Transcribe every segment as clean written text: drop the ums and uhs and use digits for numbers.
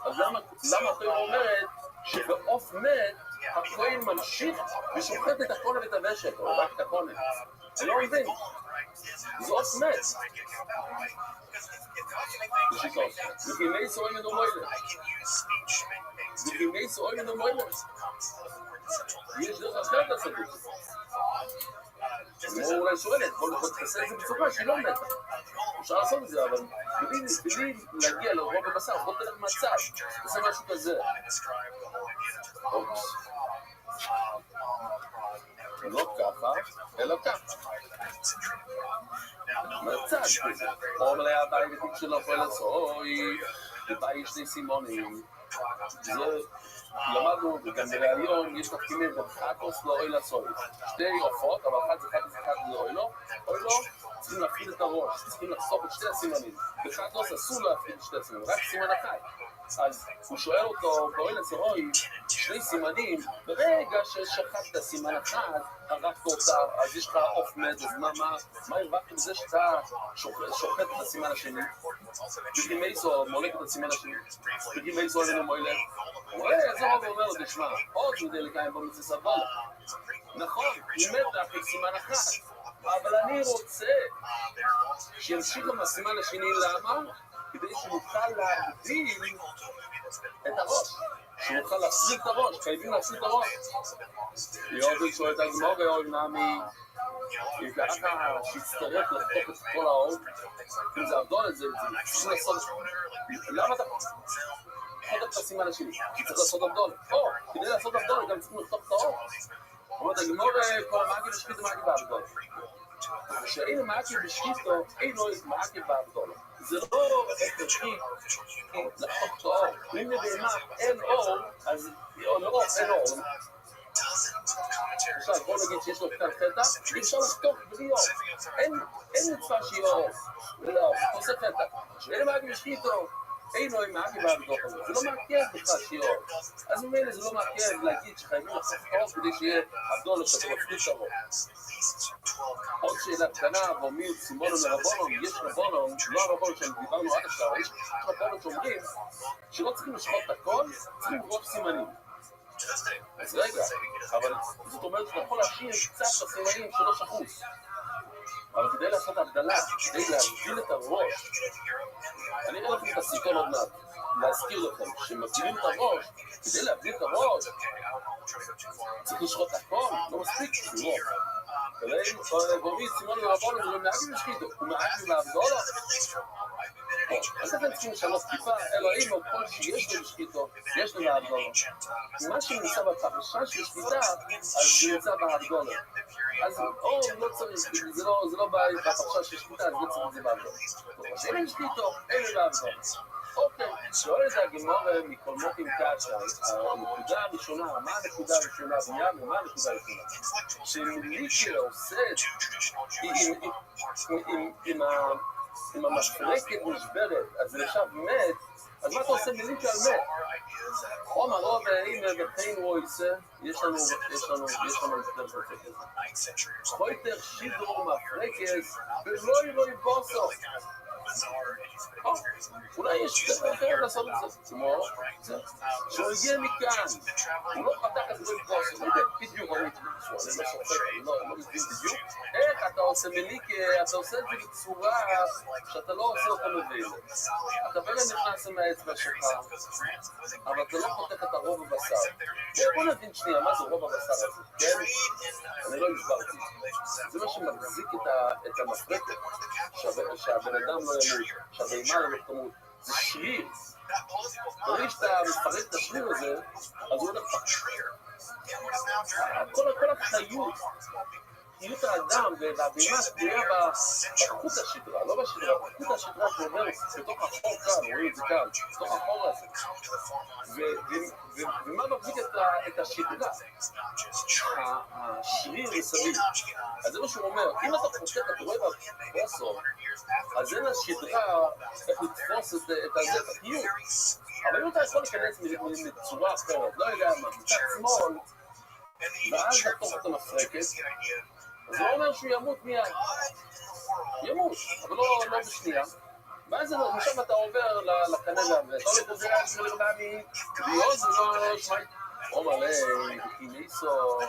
אז למה התורה אומרת שבעוף מת הכהן ממשיך ושוחט את הכהן ואת הוושת, או רק את הכהן? זה לא מבין. זה עוף מת. וגימי סורי מנומוילה. וגימי סורי מנומוילה. יש דרך אחרת לעשות את זה. הוא אולי שואלת, בוא תעשה את זה בצורה שהיא לא מתה. אפשר לעשות את זה, אבל בלי להגיע לרוב בבשר, בוא תלך מהצד, תעשה משהו כזה. לא ככה, אלא ככה. מהצד כזה. אומר לי הבית בתיק שלו פה לסוי, ובאי שני סימונים. זה למדנו, וגם בראיון יש תפקידים בחקוס לא אוי לסוי. שתי עופות, אבל אחד זה אחד לא אוי לו. אוי לו, צריכים להפחיד את הראש, צריכים לחשוף את שתי הסימנים. בחקוס אסור להפחיד את שתי הסימנים, רק סימן אחד. אז הוא שואל אותו, באוי לסוי, שני סימנים, ברגע ששחטת סימן אחד, הרגת אותה, אז יש לך עוף מת, אז מה הרווחת עם זה שאתה שוחט את הסימן השני? בגימי זו מולק את הסימן השני, בגימי זו אלינו מולק. הוא אומר, זה רוב אומר לו, תשמע, עוד מדי לקיים בו מציא סבולה. נכון, היא מתה אחרי סימן אחד, אבל אני רוצה שימשיך עם הסימן השני, למה? כדי שנוכל להגדיל את הראש, שנוכל להפסיק את הראש, חייבים להפסיק את הראש. יובל שואל את הגמור ויואל נעמי, אם ככה שיצטרך לחתוך את כל האור, אם זה אבדול את זה, צריך לעשות, למה אתה חותך את הסימן השני? כי צריך לעשות אבדול. או, כדי לעשות אבדול גם צריכים לחתוך את האור. אומרת, הגמור כל המאגי בשקיטו מאגי באבדול. כשאין מאגי בשקיטו, אין לו מאגי באבדול. זה לא הכרחי לחתוך את האור. אם לבהמה אין אור, אז לאור אין אור. עכשיו, בוא נגיד שיש לו קטן חטא, אי אפשר לחתוך בלי אור. אין מצווה שיהיה אור. ולא, אתה עושה חטא. כשאין מאגי בשקיטו, אין לו מאגי באבדול הזה. זה לא מעכב בכלל שיהיה אור. אז ממילא זה לא מעכב להגיד שחייבים לחתוך את האור כדי שיהיה אבדול שאתה מפריד את האור. עוד שאלה קטנה, ואומרים סימונו מרבונום, יש רבונום, לא הרבונום שדיברנו עד עכשיו, יש רבונום שאומרים שלא צריכים לשחוט את הכל, צריכים לראות סימנים. אז רגע, אבל זאת אומרת שאתה יכול להשאיר קצת בסימנים שלא שחוס. אבל כדי לעשות הבדלה, כדי להגדיל את הראש, אני אראה לכם את הסרטון עוד מעט, להזכיר לכם, שמגדילים את הראש, כדי להגדיל את הראש, צריך לשחוט את הכל, לא מספיק, לא. ולהם, גורמית, סימון מרבונם, זה לא מעגים לשחיתו, הוא מעגים להבדולו. אז אתם צריכים לשנות טיפה, אלוהים או כל שיש לו לשחיתו, יש לו להבדולו. מה שנמצא בפרשה של שחיטה, אז זה נמצא בהבדולו. אז או לא צריך, זה לא בפרשה של שחיטה, אז לא צריך את זה בהבדולו. אין לי לשחיתו, אין לי בהבדולו. אוקיי, שואל את הגמור מכל מוקים קאצ'ה, הנקודה הראשונה, מה הנקודה הראשונה בניין ומה הנקודה הראשונה? שמיליקה עושה עם המפרקת נשברת, אז זה נחשב מת, אז מה אתה עושה מיליקה על מת? חומר רוב, הנה וחין רויסה, יש לנו יותר פרקת הזה. חויתר שידור מפרקת, ולא יבוסו. אולי יש דבר אחר לעשות את זה, כמו שהוא הגיע מכאן, הוא לא חתך את זה בבוס, הוא לא יודע בדיוק, אני לא שופט, אני לא מבין בדיוק, איך אתה עושה מליקה, אתה עושה את זה בצורה שאתה לא עושה אותו מבין, אתה בין נכנס עם האצבע שלך, אבל אתה לא חותך את הרוב הבשר. בוא נבין שנייה, מה זה רוב הבשר הזה, כן? אני לא הסברתי, זה מה שמחזיק את המפרקת, שהבן אדם לא ימות, שהבהמה לא תמות, זה שריר. ברגע שאתה מפרק את השריר הזה, אז הוא הולך כל החיות, חיות האדם והבהמה תלויה בחוט השדרה, לא בשדרה, בחוט השדרה שעובר בתוך החור כאן, רואים את זה כאן, בתוך החור הזה. ומה מחזיק את השדרה? השריר מסביב. אז זה מה שהוא אומר, אם אתה חושב, אתה רואה בבוסו, אז אין השדרה איך לתפוס את החיות. אבל אם אתה יכול להיכנס מצורה אחרת, לא יודע מה, מצד שמאל, ואז לתוך את המפרקת, אז הוא אומר שהוא ימות מיד. ימות, אבל לא בשנייה. ואז עכשיו אתה עובר לקנדה, ותולה גוזרה של רבמי, ויוז לא שמי, אומר לי, כיניסו, אוי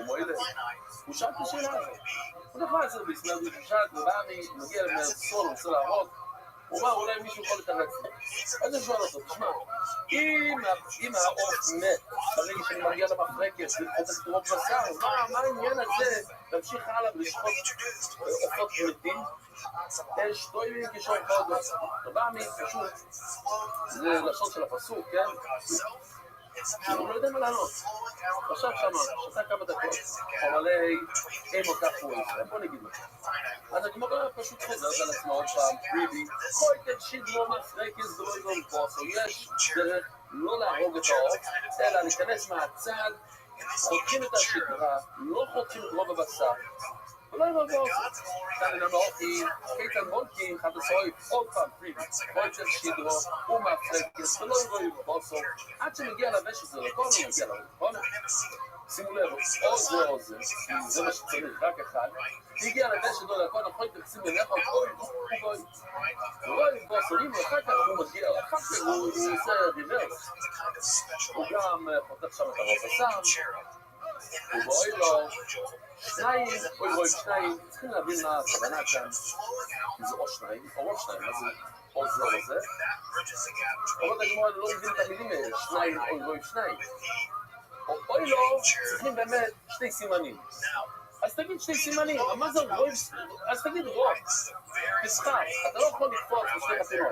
מוילה, הוא שאל את השאלה הזאת. הוא נכנס בישראל בשושת, רבמי, מגיע למרסול, הוא רוצה להראות, הוא אומר, אולי מישהו יכול לתרץ לי. אז אני שואל אותו, תשמע, אם העוף מת, ברגע שאני מגיע למחלקת, וחותך תרוב בשר, מה העניין הזה? להמשיך הלאה ולשחוט עופות מתים? שטוימים כשור חודש. רבמי, פשוט, זה לשון של הפסוק, כן? הוא לא יודע מה לענות. חשב שמה, שתה כמה דקות, אבל אין אותה פועל, בוא נגיד לך. אז הגמרא פשוט חוזרת על עצמה עוד פעם, ריבי, כל תקשיב לא מפרקס ולא יגרום פוסו, יש דרך לא להרוג את העוף, אלא להיכנס מהצד, חותכים את השדרה, לא חותכים את רוב הבשר, ולא יגרום פוסו. כאן אין המאופי, קיצן מולקים, חד הסורי, עוד פעם ריבי, כל תקשיב הוא מפרקס ולא יגרום פוסו, עד שמגיע לבש הזה לכל, הוא מגיע לבש, שימו לב, או זה, זה מה שצריך, רק אחד. הגיע לדשא דו לכל, נכון, תקשים אליך, אוי, בוסרים, ואחר כך הוא מגיע, אחר כך הוא עושה ריברס. הוא גם חותך שם את הרוב הסם, הוא בואי לו, שניים, צריכים להבין מה הכוונה כאן, זה או שניים, או שניים, מה זה, או זה. אבל הגמרא לא מבין את המילים האלה, שניים, או שניים. אוי לא, צריכים באמת שתי סימנים. אז תגיד שתי סימנים, מה זה רוב? אז תגיד רוב. תסחר, אתה לא יכול לקפוץ בשתי חתימות.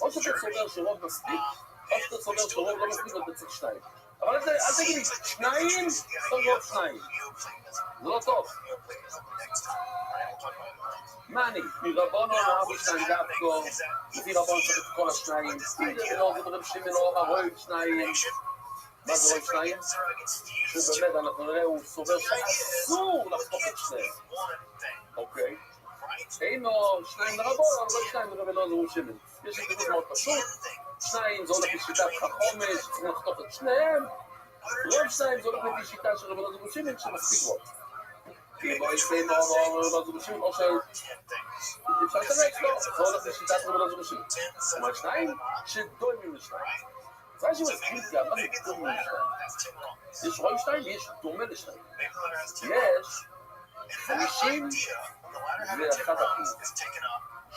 או שאתה סובר שרוב מספיק, או שאתה סובר שרוב לא מספיק ואתה צריך שניים. אבל אל תגיד שניים, טוב רוב שניים. זה לא טוב. מה אני? מרבונו נאהבו שניים דווקא, לפי רבונו צריך את כל השניים. לא, זה דברים שמלא אמר רוב שניים. מה זה רוב שניים? שבאמת אנחנו נראה, הוא סובר שאסור לחתוך את שניהם. אוקיי? אינו שניים לרבו, אבל לא שניים לרבו לא זהו שמן. יש לי מאוד פשוט. שניים זה הולך לשיטת חכומש, צריכים לחתוך את שניהם. רוב שניים זה הולך לפי שיטה של רבו לא זהו שמן, שמספיק רוב. כי בואי שניהם לא זהו שמן, או אפשר לתרץ לו, זה הולך לשיטת רבו לא זהו שמן. אבל שניים שדומים לשניים. זה שמסכים גם, מה זה דומה לשניים? יש רוב שניים ויש דומה לשניים. יש 51%.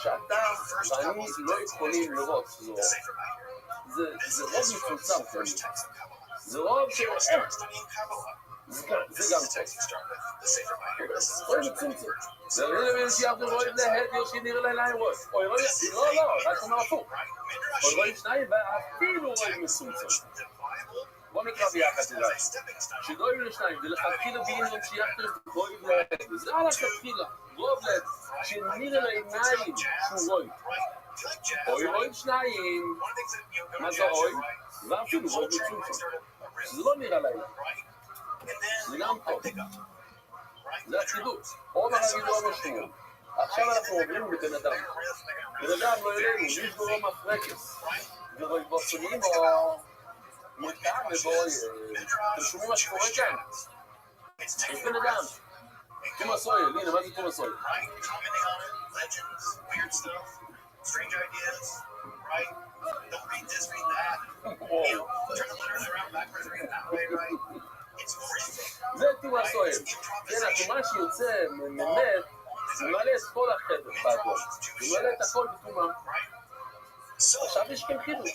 שאתה ואני לא יכולים לראות זו. זה רוב מפוצם כאלה. זה רוב ש... זה גם טוב. רוב מצומצם. זה לא שיעבדו רוב להד יושי נראה ליליים רוב. לא, רק אומר הפוך. רוב שניים ואפילו רוב מצומצם. בוא נקרא ביחד אליי. שדועים לשניים, ולכתחילה ביינום שיחתר רוב להד. זה על הכתחילה. רוב להד. שנראה לעיניים שהוא רוב. רוב שניים. מה זה רוב? ואפילו רוב מצומצם. שזה לא נראה להם. זה גם טוב. זה החידוש. עוד נגיד לא משמעות. עכשיו אנחנו עוברים לבן אדם. בן אדם לא אלינו, יש בו לא מפרקס. ורואי בוסונים או... מטעם ובואי... אתם שומעים מה שקורה כאן? יש בן אדם. תום הסוי, הנה, מה זה תום הסוי? זה תום הסוי. כן, התומה שיוצא ממת, זה מלא את כל החדר באדום. זה מלא את הכל בתומה. עכשיו יש כאן חידוש.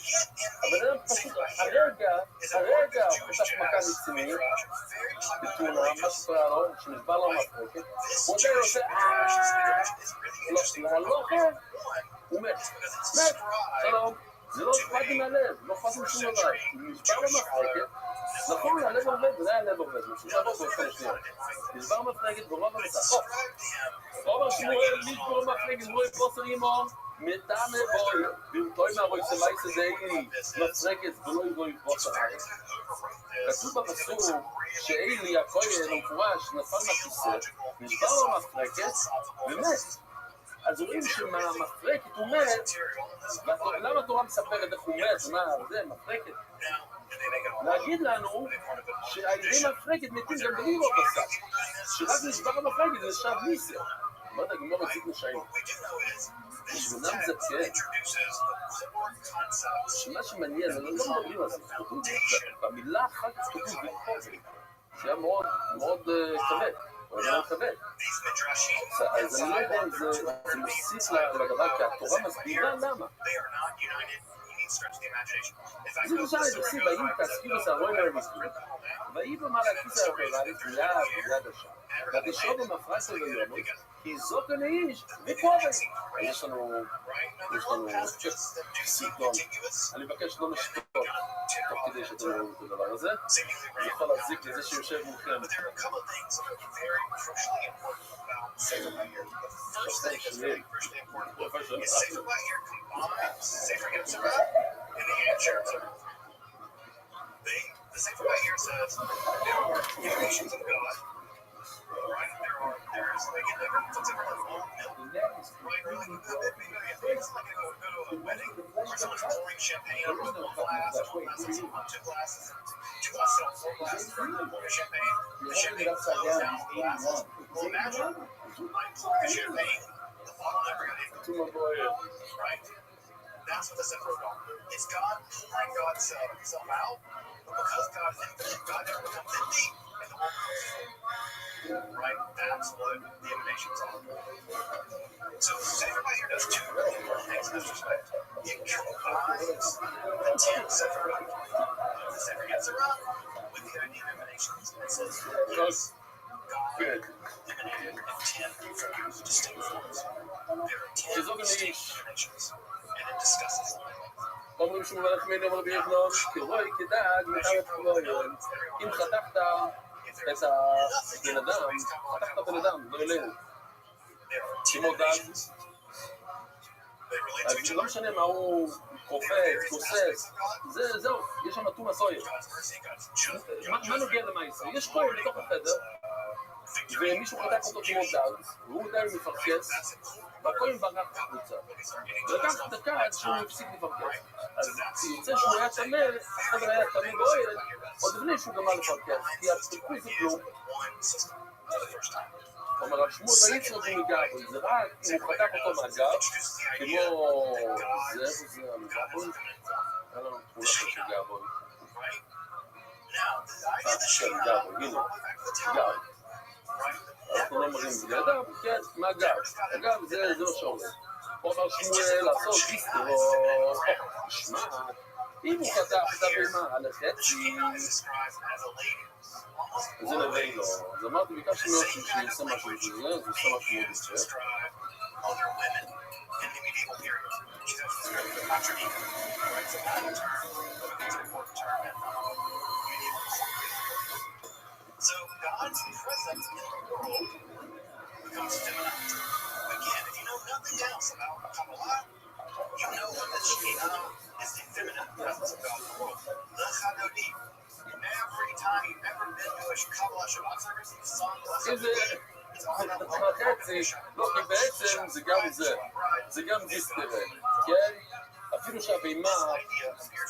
אבל אדם פשוט, הרגע, הוא פתח מכה מצמית, בתונה, מה שקורה לו, שנשבר לו מפרקת, הוא עדיין עושה, לא כן, הוא מת, שלום, זה לא אכפת לי מהלב, לא אכפת לי שום דבר, נשבר לו מפרקת, נכון, הלב עובד, זה היה הלב עובד, משהו שעבור בעוד שניות, נשבר מפרקת ברוב המצב, אומר שמואל, נשבר מפרקת, ברוב פוסר אימו, מטעם בוי, במתוי מהרוי סמאי סדאי, מפרקת ולא יבואי פוסר הארץ. כתוב בפסוק שאלי הכהן המפורש נפל מהכיסא, נשבר לו מפרקת ומת. אז רואים שמהמפרקת הוא מת, למה התורה מספרת איך הוא מת? מה זה מפרקת? להגיד לנו שעל ידי מפרקת מתים גם בלי לא בסך. שרק נשבר המפרקת זה שב ניסר. מה אתה גמור מציג נשאים? שבנם זה כן. שמה שמעניין, אני לא מדברים על זה, כתוב במילה אחת כתוב בקובי, שהיה מאוד כבד, מאוד כבד. אז אני לא יודע אם זה מוסיף לדבר, כי התורה מסבירה למה. זה בשעה לדוסי, ויהי תעסקי בסערוי לרמסים, ויהי במעלה הכיסא הרפרלית מיד השעה. ותשרו במפרש וביונו, כי זאת הנאיש וקובי. יש לנו סרטון. אני מבקש לא לשתות תוך כדי שאתם רואים את הדבר הזה. אני יכול להחזיק לזה שיושב מולכם. The Sefer right here says there are emanations of God. Right? There is like in the right? Or like it's like go to a wedding where someone's pouring champagne out of one glass, one glass, two glasses, four glasses, pouring champagne. The champagne flows down the glasses. Well, imagine I'm pouring a champagne, the bottle never got empty. Right? That's what the Sefer is about. It's God pouring God's self out. Because God is infinite, God never becomes empty, and the world becomes full. Right? That's what the emanations are. So the Sefer right here does two really important things in this respect. It combines the 10 Sephirot. The Sefer Yetzirah with the idea of emanations. It says, yes, God emanated in 10 forms, distinct forms. There are 10 distinct emanations, and it discusses them. אומרים שהוא מלך מיני אמר ביבנו, כרוי כדאג מתארת כבויון. אם חתכת את הבן אדם, חתכת בן אדם, לא אלינו. כמו דג. אז לא משנה מה הוא קופץ, כוסס. זהו, יש שם תום הסויר. מה נוגע למעשה? יש כהן בתוך החדר, ומישהו חתך אותו כמו דג, והוא די מפרקס, והכהן ברח החוצה. ולקח דקה עד שהוא הפסיק לפרקס. אז יוצא שהוא היה טמא, החדר היה טמא באוהל, עוד לפני שהוא גמר לפרקס, כי הפרקוס זה כלום. אומר רב שמואל ויצרו אותו מגבוי, זה רק אם הוא חתך אותו מהגב, כמו זה המגבוי, היה לנו תמונה של גבוי. של גבוי, הנה, גב. אנחנו לא מראים בגדם, כן, מהגב. הגב זה לא שאומר. אומר שמואל לעשות גיסטרו, שמע, אם הוא חתך את הבמה על החצי, זה נביא לו. אז אמרתי, ביקשתי מאוד שיעשה משהו בזה, אז הוא עושה משהו מאוד יפה. So God's presence in the world becomes feminine. Again, if you know nothing else about Kabbalah, you know that the Shekhinah is the feminine presence of God in the world. The Chadodi. Every time you've ever been to a Kabbalah Shabbat service, you've sung the Chadodi. חצי, לא, כי בעצם זה גם זה גם דיסטרה, כן? אפילו שהבימה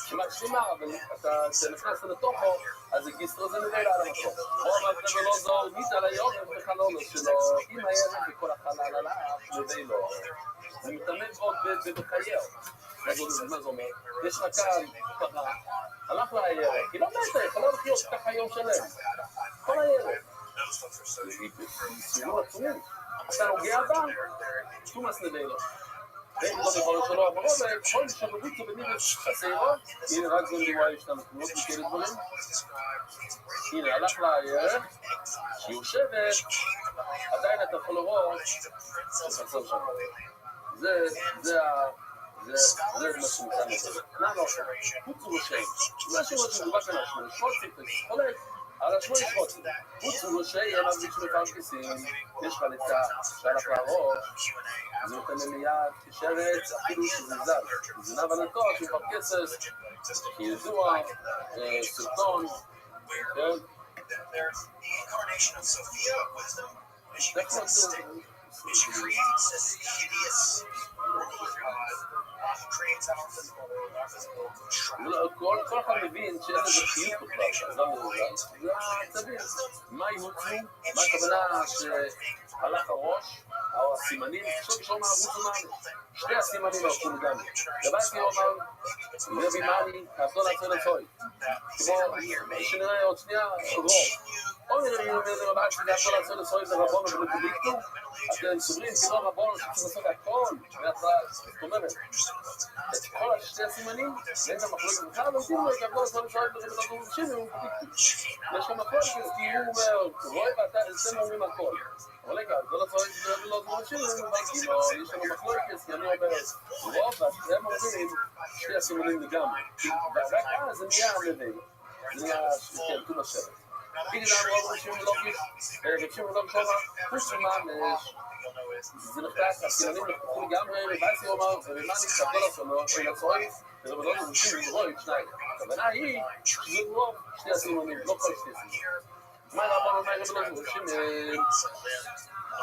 כמעט שלימה, אבל אתה נכנס לתוכו, אז הגיסטרה זה נראה על המקום. או אמרת לו לא זו, ניס על היום וחלונו שלו, עם הערב וכל החלל עליו, נראה לו. זה מתאמן עוד בחייהו. מה זה אומר? יש רקן, פרה, הלך לערב, כי לא מתה, יכולה לחיות ככה יום שלם. כל הערב. סיבוב עצומים. אתה נוגע בה, תומאס נראה לו. ואם לא יכול שלו עברו, וכל שבוריצו בנירש הסעירות, הנה רק זו ליוואי ישנם תמונות מכאלה דברים. הנה, הלך לערב, שהיא יושבת, עדיין אתה יכול לראות, תחזור שם. זה מה שניתן לזה. לא, חוצו לשם. משהו מדובר כאן על שמונה, שולצים, חולק. על השמונה שחוצים. חוצו לשם, אין אבדיק שמפרקסים, יש חליצה, שהלך לראש, זה נותן מיד כשרץ, אפילו שזה זז. זה נע בנתו, שמפרקסס, כידוע, סרטון, כן? She creates this hideous world of God. He creates our physical world, our physical world. כל אחד מבין שיש לזה חיות בכלל, אז למה זה זה עצבים. מה יהוצו? מה הכוונה שהלך הראש? הסימנים, עכשיו מה ערוץ ומאמר. שני הסימנים הלכו לגמרי. רבי אומר, רבי מאני, כעשו לעצור לצוי. כמו שנראה עוד שנייה, רוב. או נראה רבי שזה כעשו לעצור לצוי זה רבונו ולקודיקטו, אתם סוברים כאילו רבונו שצריך לעשות הכל, זאת אומרת, את כל השתי הסימנים, אין גם מחלוקת בכלל, אבל כאילו כעשו לעצור לצוי ולקודיקטו, יש גם מחלוקת, כי הוא אומר, רואי ואתה, אתם אומרים הכל. אבל רגע, זה לא צריך להיות מרשים, כאילו, יש לנו מחלוקת, כי אני אומר, רוב, והם אומרים שתי הסימנים לגמרי. ורק אז זה נהיה המבין, זה נהיה תום השרת. כאילו, רוב אנשים לוגיש, רבשים ולוגיש אומר, חוץ ממש, זה נחתך, הסימנים נחתכו לגמרי, ובאסי אומר, ומאני כתוב לשונו, ולצורי, ולבדות אנשים ולרואי שניים. הכוונה היא, שזה רוב שתי הסימנים, לא כל שתי הסימנים. מה רבנו, מה רבנו,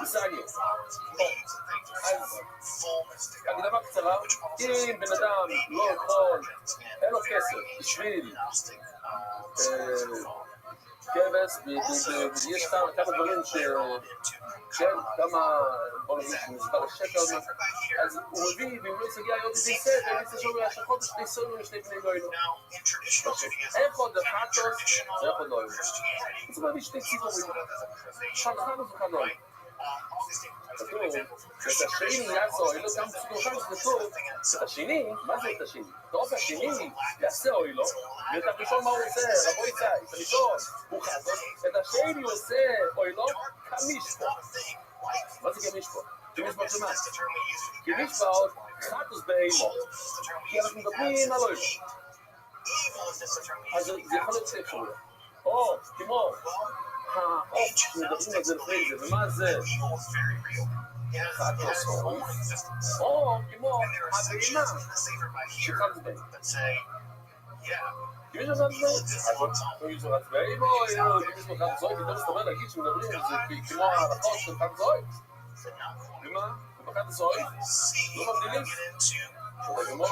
בסגי. אז הקדמה קצרה, אם בן אדם לא יכול, אין לו כסף בשביל כבש, יש כמה דברים כן, כמה, בוא נגיד, שמספר השקל, אז הוא מביא, ואם לא יסגי היום זה יסד, ואם יסד שאומר, השחות שני סורים ושני בני גוינו. איך עוד החטוס, ואיך עוד לא יום. זה מביא שני ציבורים. חנכנו זה חנוי. כתוב, את השני יעשו, אילו גם פסוקו כתוב, את השני, מה זה את השני? טוב, השני יעשה אוילו, ואת הראשון מה הוא עושה? רבו יצאי, את הראשון הוא חטוס, את השני הוא עושה אוילו, כמישפו. מה זה כמישפו? כמישפו שמה? כמישפו עוד חטוס באימו, כי אנחנו מדברים על אוילו. אז זה יכול להיות שאפשר. או, כמו, האופ שמדברים על זה לפני זה, ומה זה? חטוס או כמו הבהימה שחטוס בהם. כי מי שחטוס בהם? מי שחטוס בהם או מי שחטוס זוי? פתאום זאת אומרת להגיד שמדברים על זה כמו ההלכות של חטוס זוי? ומה? ובחטוס זוי? לא מבדילים?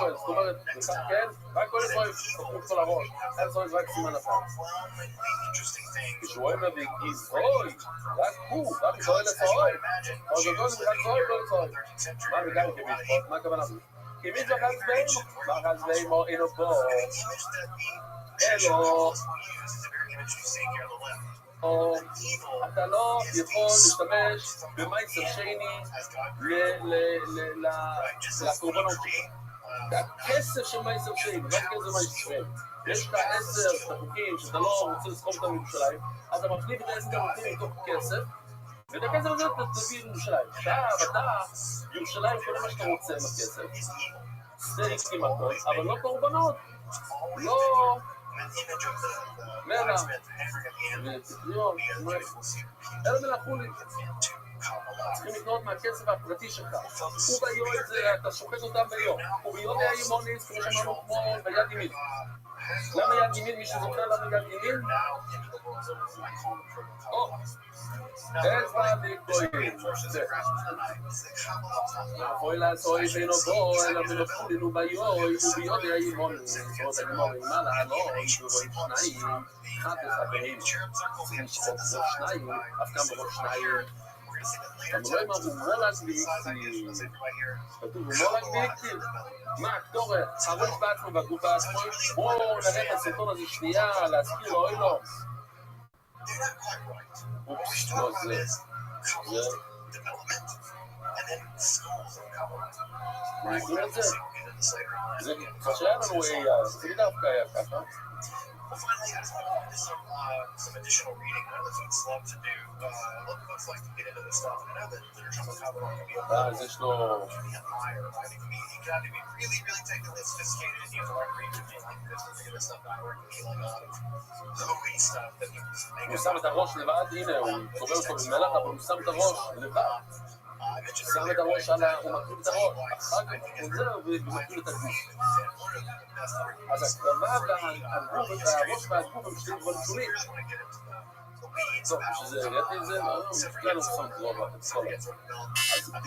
זאת אומרת, כן? רק כל הזוי חוקרים כל הראש. חטוס זוי זה רק סימן אחד. כשהוא אומר והגיז אוי, רק הוא, רק זוי לצוי. אבל זה גוז רק זוי לא לצוי. מה וגם כמישפות? מה הכוונה? כמישפות חטוס בהם? מה חטוס בהם או אינו פה? אלו או אתה לא יכול להשתמש במייסר שני לקורבנות שלך. הכסף של מייסר שני, לא כסף מייסר שני. יש לך 10 תפוקים שאתה לא רוצה לסחוב אותם בירושלים, אז אתה מחליף את ה10 תפוקים מתוך כסף, ואת הכסף הזה אתה תביא לירושלים. עכשיו אתה, בירושלים כל מה שאתה רוצה עם הכסף, סטייק עם הכל, אבל לא קורבנות. לא... מלא, ופטריון, אלא מלאכולים. צריכים לקנות מהכסף הפרטי שלך. וביום זה, אתה שוחט אותם ביום. וביום היה ימוניס, כמו שאמרנו כמו ביד ימין. למה יד ימין? מי שזוכר למה יד ימין? אצבע בגויים. אוי לעשוי בינו בו, אלא מלאכולים ביוי, וביום היה ימוניס. זאת הגמורים, מה לעלות, ורואים שניים, חטוס הבאים. צריכים לשחוט בו שניים, אף גם בו שניים. אבל לא אמרו מולק ביקטי, כתוב מולק ביקטי, מה הכתורת, הראש בעצמו והגוף בעצמו, בואו נראה את הסרטון הזה שנייה, להזכיר לו, אוי לא. אופס, לא זה, נקרא את זה, זה חשאי לנו זה דווקא היה ככה. Well, finally, I just want to do some additional reading. I know that folks love to do. A lot of folks like to get into this stuff. And I know that literature vocabulary can be a lot to be admired. I think you got to be really, really technically sophisticated and you have to learn to read to like this to figure this stuff out. Or it can be like a lot of hokey stuff that you make. הוא שם את הראש לבד, הנה, הוא צובר אותו במלח, אבל הוא שם את הראש לבד. שם את הראש על ה... הוא מקריב את הראש, אחר כך הוא חוזר ומקריב את הגוף. אז הקרבה והגוף, והראש והגוף הם שתי דברים שונים. טוב, שזה הראיתי את זה, לא נוספים קרובה, תצחול. אז מה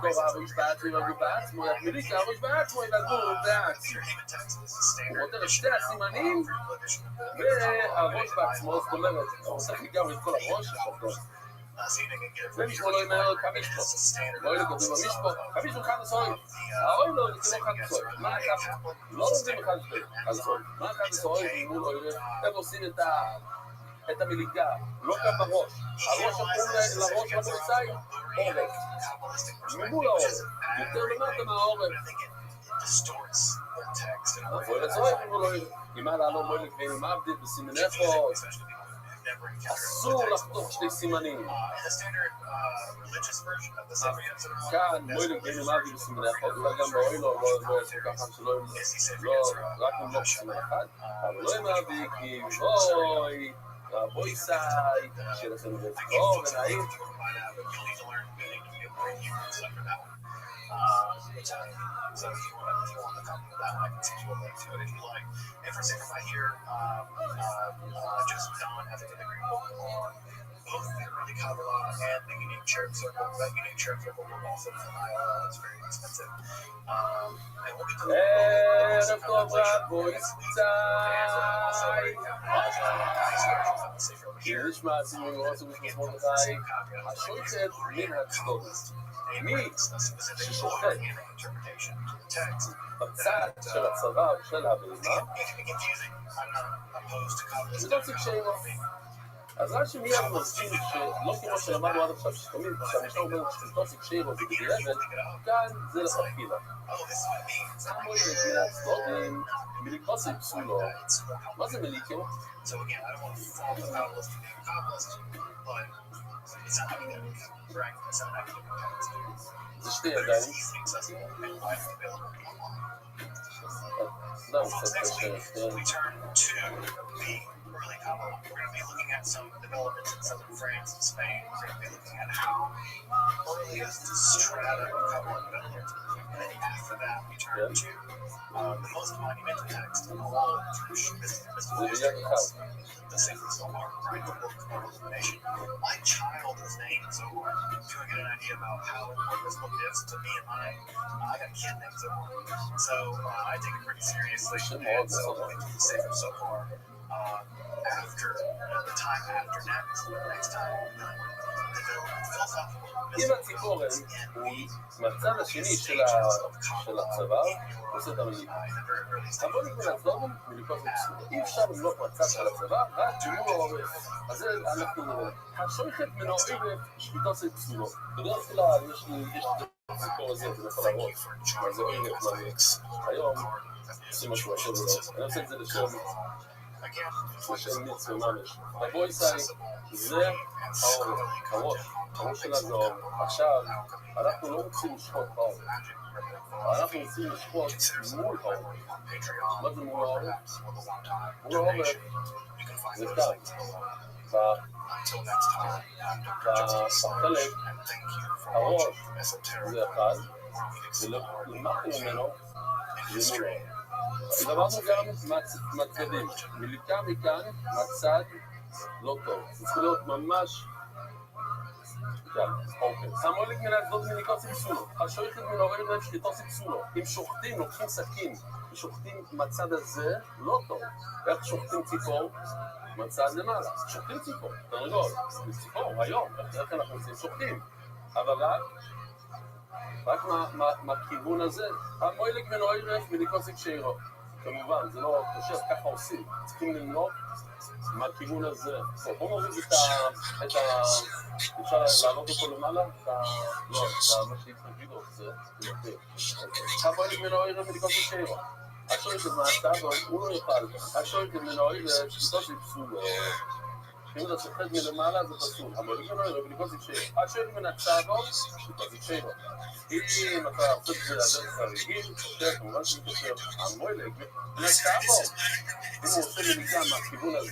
קורה הראש בעצמו והגוף בעצמו? יתמיליק הראש בעצמו והגוף בעצמו. הוא רוצה לשתי הסימנים והראש בעצמו, זאת אומרת, הוא צריך לגמרי את כל הראש, עכשיו טוב. זה נשמע לא ימהר כמישפו. בואי לכתוב במשפו, כמישפו חד הסוי. האוי לא, זה לא חד הסוי. מה הקו? לא עושים חד הסוי. מה חד הסוי מול אוירף? הם עושים את המיליקה, לא כאן בראש. הראש הפעול לראש הבויסאי, עורף. ממול העורף. יותר למטה מהעורף. בואי לצורך מול אוירף. אם היה לא בואי לקראים עם עבדית בסימני אפות. אסור לחתוך שתי סימנים. כאן מוילים כן אמרתי בסימני אחד, אולי גם באוי לא יעשו ככה שלא, רק אם לא בסימן אחד, אבל לא אמרתי כי אוי, רבוי סי, שלכם לבחור ונעים. So if you want to come to that, I can teach you a link to it if you like. And for example, I hear just Don have a degree on both the early Kabbalah and the unique cherub circle. That unique cherub circle will also be it's very expensive. And we'll get to יש מעשים ורוצים משמעות מתי השוחט מן הצדות מי ששוחט בצד של הצבא של הבהמה זה לא ציג שאינו אז רק שמיד מזכיר שלא כמו שלמדנו עד עכשיו שתמיד כשהמשנה אומרת שלא ציג שאינו זה בגלל כאן זה לפקידה כמו עם מגילה הצדודים מליקרוסי פסולו מה זה מליקו? So again, I don't want to fault the Kabbalist to be a Kabbalist, but it's not academic, right? It's not academic. זה שתי ידיים. So next week, we turn to the early Kabbalah. We're going to be looking at some developments in southern France and Spain. We're going to be looking at how earliest strata of Kabbalah developed. And then after that, we turn to the most monumental text in all of Jewish mystical the sacred Zohar, right? The book of illumination. My child is named Zohar. To get an idea about how important this book is to me and mine, I got a kid named Zohar. So I take it pretty seriously. And so we do the sacred Zohar after the time after next time. אם הציפורן הוא מהצד השני של הצבא, עושה את המיליקה. אבל נקרא לצדום מליקות לפסולו. אי אפשר למלוק מהצד של הצבא, רק ג'מור העורף. אז זה אנחנו נראה. השוחט מנוערת שביתות של פסולו. בדרך כלל יש את הציפור הזה, זה יכול להראות. אבל זה עורף מליקס. היום עושים משהו אחר ולא. אני עושה את זה לשם מיץ וממש. רבוי סי, זה העורף. הראש של הזוהר. עכשיו, אנחנו לא רוצים לשחוט בעורף. אנחנו רוצים לשחוט מול העורף. מה זה מול העורף? מול העורף זה כאן. בחלק, הראש זה אחד, ולמחנו ממנו זה מול העורף. למדנו גם מהצדדים. מליקה מכאן, מהצד לא טוב. זה צריך להיות ממש אוקיי. סמואליק מן הצדות מליקוסי פסולו. השוחט מנעוררת להם שחיתוסי פסולו. אם שוחטים, לוקחים סכין ושוחטים מצד הזה, לא טוב. איך שוחטים ציפור? מצד למעלה. שוחטים ציפור. תרגול. ציפור, היום. איך אנחנו עושים? שוחטים. אבל רק מהכיוון הזה. המואליק מנעוררת מליקוסי כשאירו. כמובן, זה לא קשה, ככה עושים. צריכים ללמוד מהכיוון הזה. בואו נוריד את ה... אפשר לעלות אותו למעלה? לא, מה שהתחגיד זה יפה. הפועלת מנוער מליקות לשאירו. השואלת מהצד, הוא לא יוכל. השואלת מנוער שחיתות לפסולו. אם אתה שוחט מלמעלה זה פסול. הפועלת מנוער מליקות לשאירו. השואלת מהצד, שחיתות לשאירו. אם אתה עושה את זה לדרך הרגיל, כמובן שמתקשר. המועלת מהצד, אם הוא עושה מליקה מהכיוון הזה,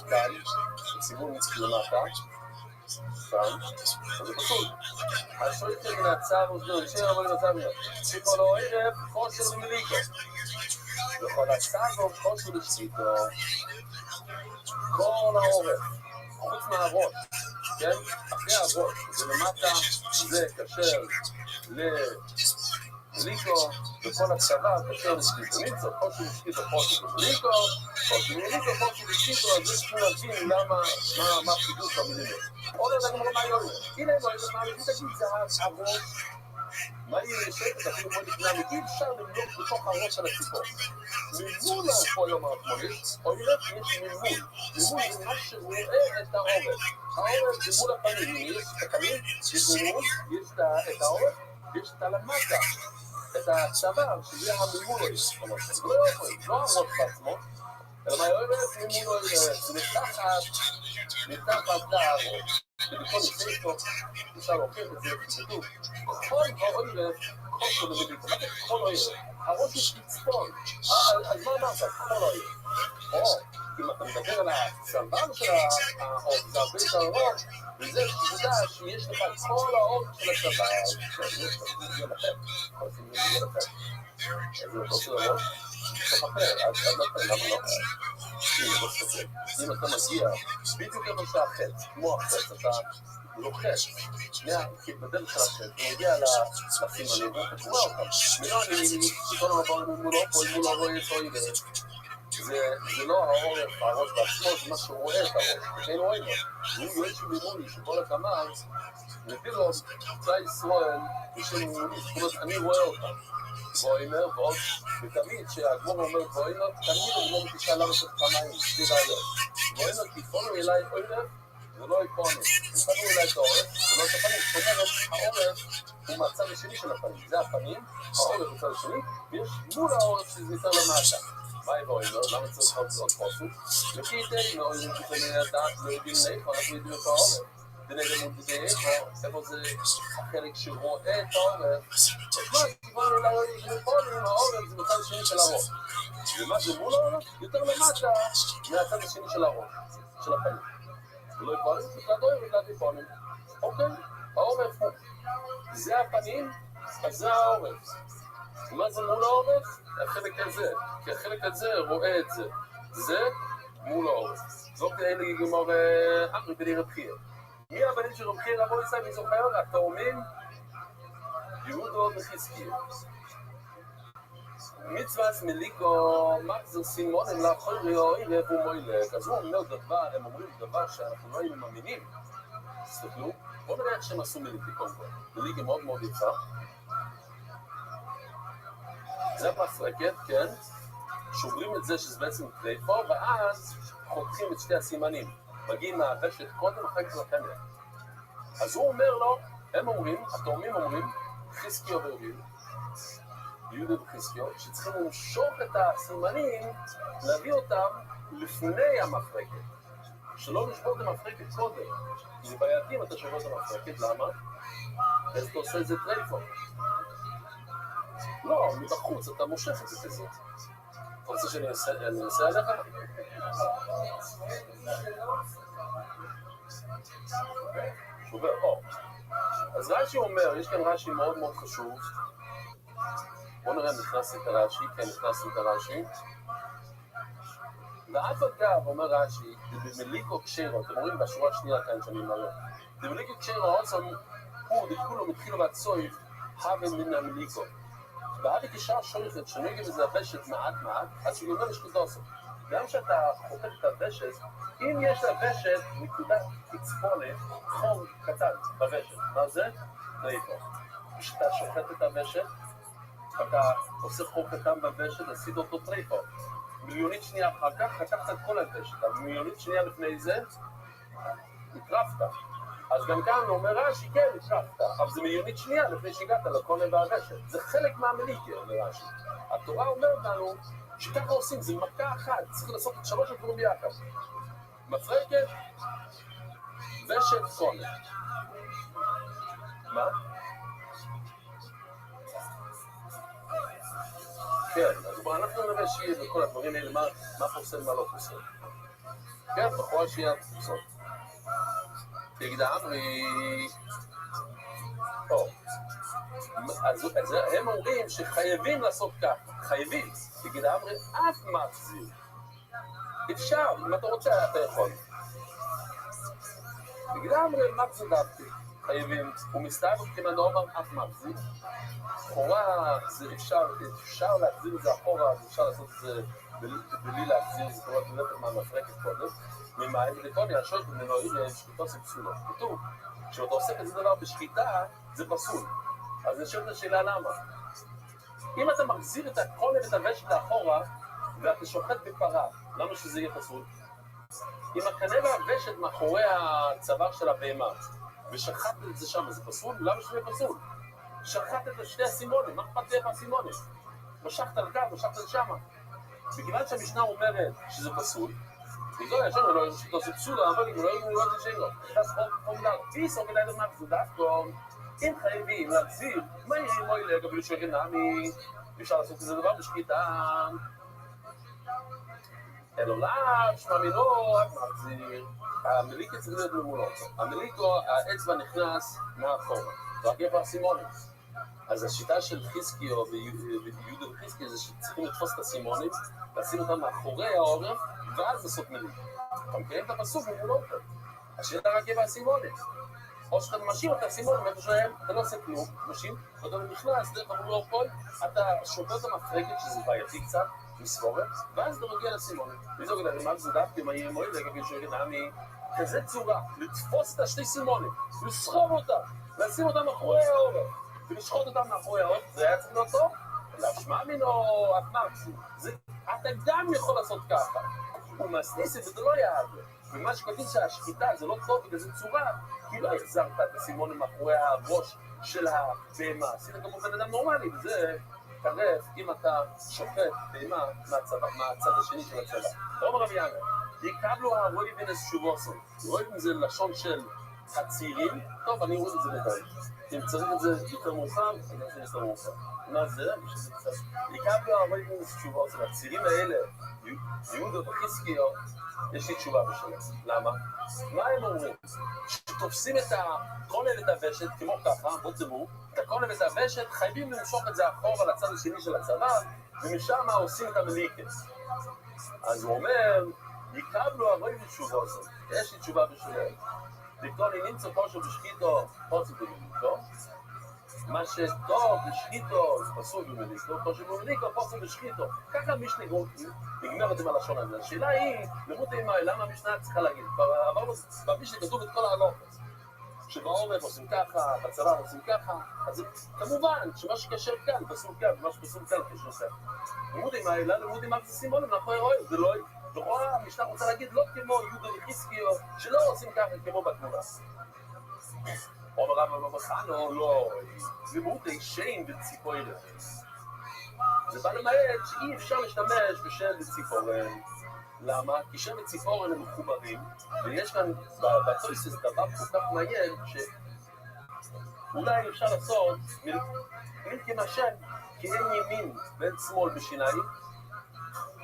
כאן, בסיבוב למטה, כאן, זה פסול. השואלת מן הצער עוזר, נשאר אבל למצב מיד. שכל הערב, חוסר למליקו. וכל הצער חוסר לשחיתו. כל העורף, חוץ מהראש, כן? אחרי הראש, זה למטה, זה קשר למליקו, וכל הצבא קשר לשחיתו. נמצא, חוסר לשחיתו, חוסר למליקו, חוסר למליקו, חוסר לשחיתו, אז יש כמו להבין למה, מה החידוש במילים. עוד אז אני אומר מה יורד. הנה לא, מה אני תגיד זה הראש. מה היא יושבת אפילו כמו לפני אי אפשר למלוק בתוך הראש של הציפור. ממול פה יום הרחמונית, או ילך יש ממול. ממול זה מה שרואה את העורף. העורף זה מול הפנים, יש את הפנים, יש ממול, יש את העורף, יש את הלמטה, את הצוואר, שזה הממול. זה לא יורד, לא הראש בעצמו, אלא מה יורד ממול, זה מתחת לערוץ. ובכל נפסקו, אפשר להוכיח את זה, כתוב, כל העורף, כל שלו מה זה כל העורף? הראש יש לצפון, אז מה אמרת? כל העורף. או, אם אתה מדבר על הצוואר של העורף, זה הרבה יותר ארוך, וזה תדע שיש לך כל העורף של הצוואר, זה מגיע לכם, כל זה מגיע לכם. אז זה אותו של הראש, תוך אחר, עד לכם, למה לא? אם אתה מגיע, בדיוק כמו שהחץ, כמו החץ, אתה לוחץ, בדרך של החץ, אתה מגיע לסימנים, ואתה קורא אותם. מלא אני, שכל הרבון מולו פה, אם הוא לא רואה את העורף, זה לא העורף, הראש בעצמו, זה מה שהוא רואה את הראש, וכן רואה לו. הוא יש ממולי, שכל הכמה, ופילו, צא ישראל, יש לנו ממולי, זאת אומרת, אני רואה אותם. ואומר, ועוד, ותמיד שהגמור אומר ואומר, תמיד אני לא מתשאל למה צריך פעמיים, שתי בעיות. ואומר, כי פונו אליי עורף, ולא יקונו. אם פנו אליי את העורף, ולא את הפנים. זאת אומרת, העורף הוא מהצד השני של הפנים. זה הפנים, העורף בצד השני, ויש מול העורף שזה יותר למטה. מה ואומר, למה צריך עוד פוסות? וכי יתן, לא יודעים שתני הדעת, לא יודעים לאיפה, אנחנו יודעים את העורף. ונראה מול איפה זה החלק שרואה את העורף. מה, כיוון אליי עם העורף זה בצד השני של הראש. ומה זה מול העורף? יותר למטה מהצד השני של הראש, של הפנים. ולא יפונים, זה כלל דורים וכלל יפונים. אוקיי, העורף הוא. זה הפנים, אז זה העורף. מה זה מול העורף? החלק הזה. כי החלק הזה רואה את זה. זה מול העורף. זאת אלה גמור אחרי בלי רבחיר. מי הבנים של רבחיר רבו ישראל מזוכר? התאומים יהודו וחזקיה. מצווה מליקו מחזר סימונים לאחור יאוי ואיפה מוילק. אז הוא אומר דבר, הם אומרים דבר שאנחנו לא היינו מאמינים. תסתכלו, בואו נראה איך שהם עשו מליקי קודם כל. מליקי מאוד מאוד יפה. זה מסרקת, כן? שוברים את זה שזה בעצם טרייפו, ואז חותכים את שתי הסימנים. מגיעים מהרשת קודם אחרי כך לחמר. אז הוא אומר לו, הם אומרים, התאומים אומרים, חזקיו ואורים, יהודה וחזקיו, שצריכים למשוך את הסימנים, להביא אותם לפני המפרקת. שלא לשבור את המפרקת קודם. זה בעייתי אם אתה שובר את המפרקת, למה? אז אתה עושה את זה טרייפו. לא, מבחוץ אתה מושך את זה כזה. אתה רוצה שאני אנסה עליך? שובר, או. אז רש"י אומר, יש כאן רש"י מאוד מאוד חשוב. בואו נראה, נכנס את הרש"י, כן, נכנס את הרש"י. ואף אגב, אומר רש"י, במליקו קשרו, אתם רואים בשורה השנייה כאן שאני מראה. במליקו קשרו, העוצם הוא, דכולו מתחילו והצויף, הבן מן המליקו. והאבי כשאר שויכת, שנוגע בזה הוושת מעט, אז הוא אומר לשקוט עושה. גם שאתה חותך את הוושת, אם יש לוושת נקודת צפונת, חום קטן בוושת. מה זה? טרייפו. כשאתה שוחט את הוושת, אתה עושה חום קטן בוושת, עשית אותו טרייפו. מיליונית שנייה אחר כך, חתכת את כל הוושת. מיליונית שנייה לפני זה, הטרפת. אז גם כאן הוא אומר רש"י, כן, הטרפת, אבל זה מיליונית שנייה לפני שהגעת לקונן והוושת. זה חלק מהמליקה, אומר רש"י. התורה אומרת לנו שככה עושים, זה מכה אחת, צריך לעשות את שלוש הדברים ביחד. מפרקת, ושת, קונן. מה? כן, אז אנחנו נראה שיהיה בכל הדברים האלה, מה פוסל, מה לא פוסל. כן, בכל שיהיה פוסל. תגיד אמרי, אז הם אומרים שחייבים לעשות ככה, חייבים, תגיד אמרי, אף מחזיר. אפשר, אם אתה רוצה, אתה יכול. תגיד אמרי, מחזיר דווקא, חייבים, ומסתבר כמנוע אף מחזיק. לכאורה אפשר להחזיר את זה אחורה, אפשר לעשות את זה בלי להחזיר, זאת אומרת, ללכת מהמפרקת קודם, ממים ולקוני, השוט ומנועים לשחיתו זה פסולו. כתוב, כשאתה עושה כזה דבר בשחיטה, זה פסול. אז נשאלת השאלה למה. אם אתה מחזיר את הכל ואת הוושת לאחורה, ואתה שוחט בפרה, למה שזה יהיה פסול? אם הקנה והוושת מאחורי הצוואר של הבהמה, ושחט את זה שם, זה פסול? למה שזה יהיה פסול? שחט את שתי הסימונים, מה אכפת לך הסימונים? משכת על כאן, משכת על שמה. בגלל שהמשנה אומרת שזה פסול, בגלל ישנו, לא ישנו, זה פסול, אבל אם לא ישנו, זה שאין לו. אז אומנם, פיסו כדאי למח זה דווקא, אם חייבים להחזיר, מה יהיה מוי לגבי שגנמי, אפשר לעשות כזה דבר בשקיטה. אלו לאו, שמע מינו, רק מחזיר. המליק צריך להיות ממולות. המליקו, האצבע נכנס מאחורה. רק יפה הסימונים. אז השיטה של חיזקיו ויהודה וחיזקיו זה שצריכים לתפוס את הסימונים, לשים אותם מאחורי העורף, ואז לעשות מליק. אתה מכירים את הפסוק ממולות. השאלה רק יפה הסימונים. או שאתה משאיר את הסימונים, ואתה שואל, אתה לא עושה כלום, משאיר, ואתה נכנס דרך המולור קול, אתה שובר את המפרקת, שזה בעייתי קצת, מסבורת, ואז אתה מגיע לסימונים. וזה כדי, למעלה זה דווקא, מה יהיה מועיל לגבי שגנמי, כזה צורה, לתפוס את השתי סימונים, לסחוב אותם, לשים אותם מאחורי העורף, ולשחוט אותם מאחורי העורף, זה היה צריך להיות טוב? להשמע מינו, אתה גם יכול לעשות ככה. הוא מסניסי וזה לא יעד. ומה שכתוב שהשחיטה זה לא טוב בכזה צורה, כי לא החזרת את הסימונים מאחורי הראש של הבהמה. עשית כמו בן אדם נורמלי, וזה קרב אם אתה שוחט בהמה מהצד השני של הצבא. לא אומר רבי יאנגה, יקבלו הרואי בנס שובוסו. רואי זה לשון של הצעירים, טוב, אני רואה את זה בינתיים. אם צריך את זה יותר מאוחר, אני רוצה יותר מאוחר. מה זה? יקבלו הרואי בנס שובוסו. הצעירים האלה, יהודה וחיזקיו, יש לי תשובה בשבילה. למה? מה הם אומרים? שתופסים את הכולל ואת הוושת, כמו ככה, בוא תראו, את הכולל ואת הוושת, חייבים למשוך את זה אחורה לצד השני של הצבא, ומשם עושים את המליקס. אז הוא אומר, יקבלו הרואי בתשובה הזאת. יש לי תשובה בשבילה. לקרוא לי נמצא פושו בשחיתו, פושו במליקו. מה שטוב בשחיתו, זה פסול במליקו, פושו במליקו, פושו בשחיתו. ככה משנה נגמרת עם הלשון הזה. השאלה היא, למות אימה, למה המשנה צריכה להגיד? עברנו, במשנה כתוב את כל ההלוכות. שבעורף עושים ככה, בצבא עושים ככה, אז כמובן שמה שקשר כאן, פסול כאן, ומה שפסול כאן כשנוסף. למות אימה, למות אימה זה סימבולים, מאחורי רואים, זה לא... לכאורה המשנה רוצה להגיד לא כמו יהודה וחיזקיו, שלא עושים ככה כמו בתמונה. אומר רב בחנו, לא, לימודי שיין בציפורן. זה בא למעט שאי אפשר להשתמש בשם בציפורן. למה? כי שם בציפורן הם מחוברים, ויש כאן בטויסס דבר כל כך מעניין, שאולי אפשר לעשות מילקי מהשם, כי אין ימין ואין שמאל בשיניים,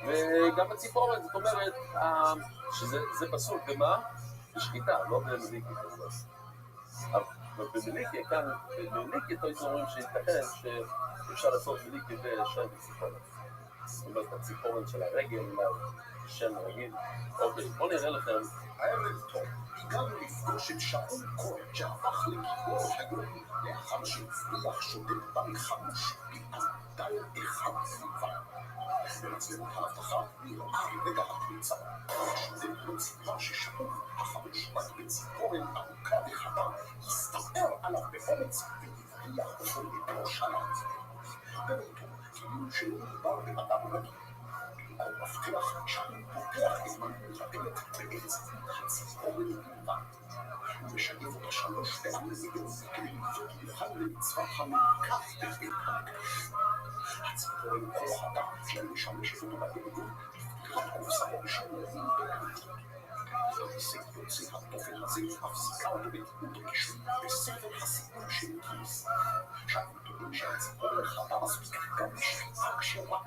וגם בציפורן, זאת אומרת, שזה פסול, במה? בשחיטה, לא במליקי כמובן. ובמליקי, כאן, במליקי, אומרים שייתכן שאפשר לעשות מליקי ושם בציפורן. זאת אומרת, הציפורן של הרגל, שם רגיל. אוקיי, בואו נראה לכם. הערב טוב, הגענו לפגוש את שאול כהן, שהפך לגיבור הגאון, לאחר שהצליח שוטט בן חמוש, בלעם דל אחד בלבד. במצלמות ההבטחה נראה רגע הפריצה. השוטט לא סיפר ששאול, החמוש רק בציפורן ארוכה וחדה, הסתער עליו באומץ והבריח אותו לראש עליו. בביתו, כאילו שלא מדובר באדם רגיל. על מפתח שאול פותח את מנהל הדלת בעץ הציפורן בלבד. הוא משגב אותה 3 פעמים ביום כדי לבדוק יוכל למצוות המלכה בבית המקדש. הציפורן כה חדה שמשמשת אותו בעגל, לפתיחת קופסאו ושמורים בעגל. והישג יוצא התופן הזה מפסיקה אותו בתיעוד רשמי בספר הסיפור של גיס. שאנו טוענים שהציפורן חדה מספיק גם לשחיטה כשרה.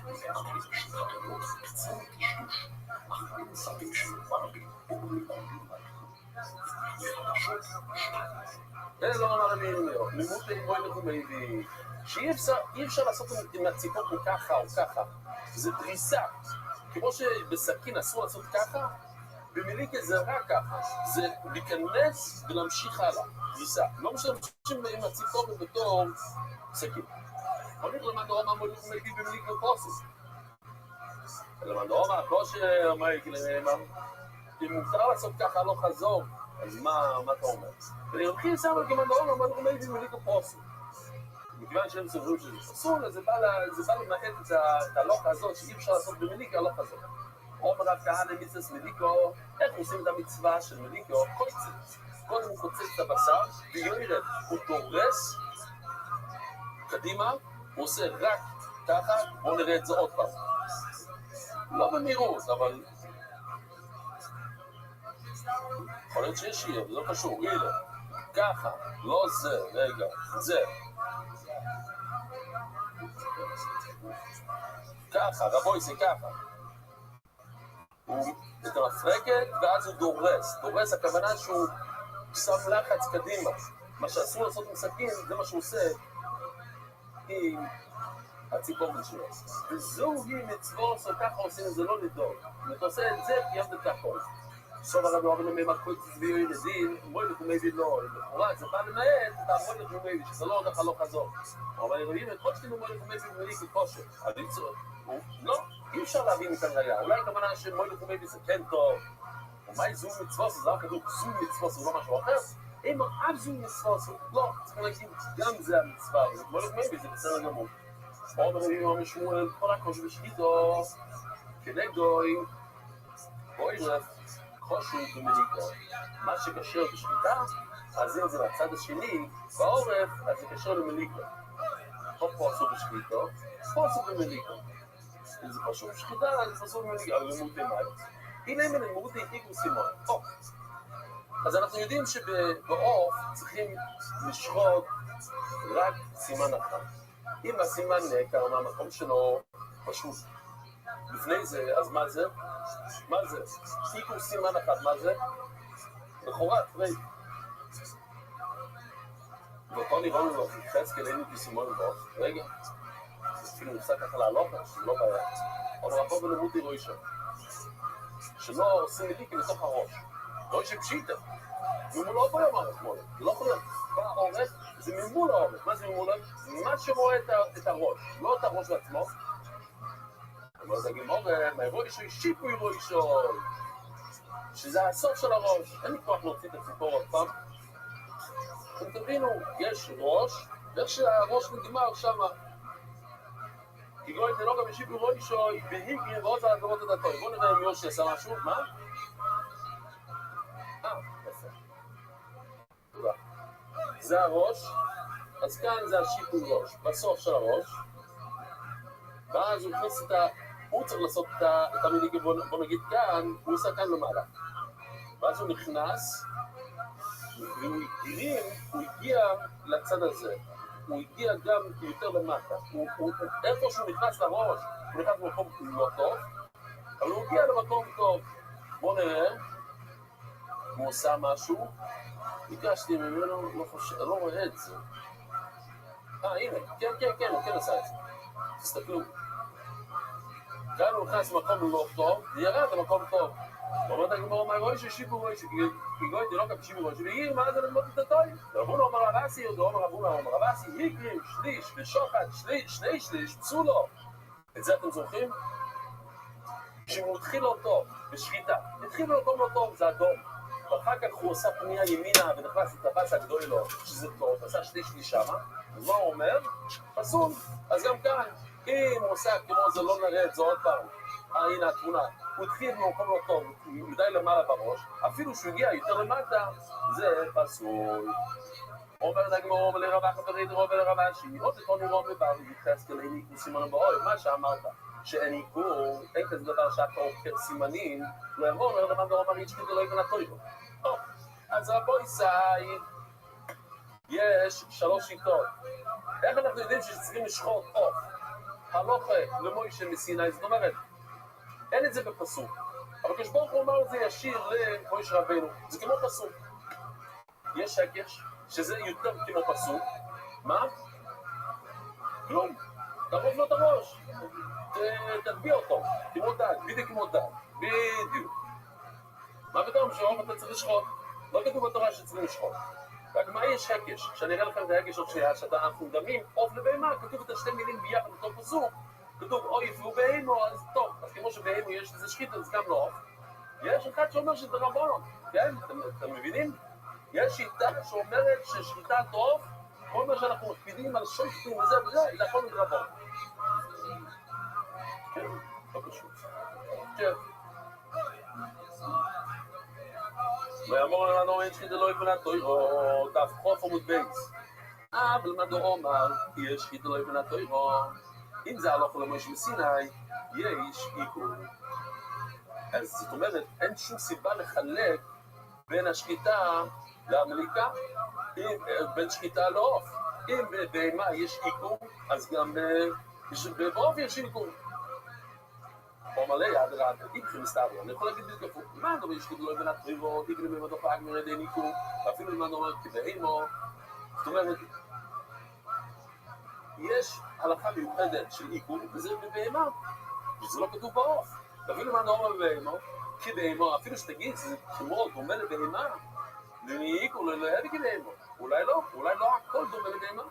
והתוכנית בשביל חדונות קצת טשטוש, אך אין ספק שמובן בלבול בלבד. לחדשות 2. זה לא אמר למיניו, לימוד בואי לחומייבי, שאי אפשר לעשות עם הציפור ככה או ככה, זה דריסה. כמו שבסכין אסור לעשות ככה, במיליקה זה רק ככה, זה להיכנס ולהמשיך הלאה, ניסה. לא משתמשים עם הציפורים בתור סכין. הולך למד רומא מוליך ומגיב במיליקה פרוסס. למד רומא, כושר, מה יקרה להם? אם מותר לעשות ככה לא חזור, אז מה אתה אומר? ואני הולכים לסיים כמד רומא, מוליך ומגיב במיליקה פרוסס. מכיוון שהם סוברים שזה פסול, אז זה בא למעט את הלוך הזאת שאי אפשר לעשות במיליקה הלוך הזאת. אומר רב כהנא מצווה מליקו, איך עושים את המצווה של מליקו? קוצץ. קודם הוא קוצץ את הבשר, ויורד, הוא דורס קדימה, הוא עושה רק ככה, בואו נראה את זה עוד פעם. לא במהירות, אבל יכול להיות שיש יהיה, זה לא קשור, הנה, ככה, לא זה, רגע, זה. ככה, רבוי זה ככה. הוא את המפרקת ואז הוא דורס. דורס הכוונה שהוא שם לחץ קדימה. מה שאסור לעשות עם סכין זה מה שהוא עושה עם הציפורן שלו. וזוהי מצווה, so ככה עושים את זה לא לדאוג. אם אתה עושה את זה, קיימת את הכל. סוף הרבי אומר למה קוצץ ויהיו ילדים, מוילך ומייבי לא. לכאורה זה בא למעט את המוילך ומייבי, שזה לא הולך הלוך חזור. אבל הנה, כל שתינו מוילך ומייבי ומייבי כושר. לא, אי אפשר להבין מכאן ראיה. אולי הכוונה שמוילך ומייבי זה כן טוב. ומאי זו מצווה, זה רק כדור זו מצווה, זה לא משהו אחר. אם אף זו מצווה, לא, צריכים להגיד, גם זה המצווה. מוילך ומייבי זה בסדר גמור. עוד רבים אומר שמואל, כל הקוש בשקידו, כנגדוי, מוילך, חושו במליקו. מה שקשר בשקיטה, אז אם זה לצד השני, בעורף, אז זה קשר למליקו. פה עשו בשקיטו, פה עשו במליקו. אם זה פשוט שחיטה, אז עשו במליקו, אבל למותי מים. הנה אם הם מותי איקו סימון. אז אנחנו יודעים שבעוף צריכים לשחוט רק סימן אחד. אם הסימן נעקר מהמקום שלו פשוט לפני זה, אז מה זה? מה זה? איקו סימן אחד, מה זה? לכאורה, תראי. ופה נראינו לו, חץ כלינו כסימון בעוף. רגע. אפילו נפסק ככה לעלות, לא בעיה. אבל פה בלמותי רואי שם. שלא עושים מליקי לתוך הראש. רואי שפשיטה. ממול לא ביום הערך מולד. זה לא יכול להיות. בעורך זה ממול העורך. מה זה ממול העורך? מה שרואה את הראש. לא את הראש בעצמו. אבל זה גמור, מהרואי שוי שיפוי רואי שוי. שזה הסוף של הראש. אין לי כוח להוציא את הציפור עוד פעם. אתם תבינו, יש ראש, ואיך שהראש נגמר שמה. כי גוי זה לא גם ישיב ברוי שוי, והיגי ועוז על הדורות את הטוי. בואו נראה אם יושי עשה משהו, מה? יפה. תודה. זה הראש, אז כאן זה השיפוי ראש, בסוף של הראש. ואז הוא הכניס הוא צריך לעשות את המיליגי, בוא נגיד כאן, הוא עושה כאן למעלה. ואז הוא נכנס, והוא הגיע לצד הזה. הוא הגיע גם יותר למטה. איפה שהוא נכנס לראש, הוא נכנס למקום לא טוב, אבל הוא הגיע למקום טוב. בואו נראה, הוא עושה משהו, ביקשתי ממנו, לא רואה את זה. הנה, כן, הוא כן עשה את זה. תסתכלו. כאן הוא נכנס למקום לא טוב, וירד למקום טוב. אומרת הגמרא, מה רואי ששיבו רואי שגיגוי תינוק הפשיבו רואי שבגיר מה זה ללמוד את התוי? רבונה אומר רבסי, אומר רבונה אומר רבסי, היגרים, שליש, ושוחד, שני שליש, פסולו. את זה אתם זוכרים? כשהוא התחיל לא טוב, בשחיטה, התחיל לא טוב לא טוב, זה אדום. ואחר כך הוא עושה פנייה ימינה ונכנס את הבס הגדול לו, שזה טוב, עשה שליש שמה. ומה הוא אומר? פסול. אז גם כאן, אם הוא עושה כמו זה לא נראה את זה עוד פעם. הנה התמונה. הוא התחיל במקום לא טוב, מדי למעלה בראש, אפילו שהוא הגיע יותר למטה, זה פסול. אומר לגמור, אומר לרבה חברית, אומר לרבה שהיא, עוד לכל נראה מבר, יתחס כאלה עיקור סימנים באוהב, מה שאמרת, שאין עיקור, אין כזה דבר שאתה עוקר סימנים, לא אומר למען דרום הריצ'קי ולא יבנה טויבו. טוב, אז רבוי סי, יש 3 שיטות. איך אנחנו יודעים שצריכים לשחוט עוף? הלוכה למוישה מסיני, זאת אומרת, אין את זה בפסוק, אבל כשברוך הוא אמר את זה ישיר למוישה רבינו, זה כמו פסוק. יש שקש, שזה יותר כמו פסוק, מה? כלום, תרוב לו את הראש, תרביע אותו, כמו דג, בדיוק כמו דג, בדיוק. מה פתאום שעוף אתה צריך לשחוט? לא כתוב בתורה שצריכים לשחוט. רק מה יש הקש? שאני אראה לכם את ההקש עוד שנייה, שאנחנו מדמים עוף לבהמה, כתוב את השתי מילים ביחד אותו פסוק, כתוב אויף ובהמו, אז טוב, אז כמו שבהמו יש לזה שחית, אז גם לא עוף. יש אחד שאומר שזה רבנון, כן? אתם מבינים? יש שיטה שאומרת ששחיטת עוף, כל מה שאנחנו מקפידים על שופטים וזה, זה הכל רבנון. כן, לא פשוט. כן. ויאמר לנו אין שחית אלוהי בנת תוירו, דף חוף עמוד בייס. אבל מה דאמר, יש שחית אלוהי בנת תוירו. אם זה הלוך למשה מסיני, יש עיכוב. אז זאת אומרת, אין שום סיבה לחלק בין השחיטה למליקה, בין שחיטה לעוף. אם בבהמה יש עיכוב, אז גם בעוף יש עיכוב. או מלא יד רעד, איבכם מסתבר, אני יכול להגיד בלקפו, מה נאמר יש כדלוי בנת תריבות, איגרים במדוך האגמר ידי ניקו, ואפילו מה נאמר כבהמו, זאת אומרת, יש הלכה מיוחדת של עיכוב, וזה בבהמה, וזה לא כתוב בעוף, ואפילו מה נאמר בבהמו, כבהמו, אפילו שתגיד, זה כמו דומה לבהמה, לעיכוב, לא יהיה כבהמו, אולי לא הכל דומה לבהמה,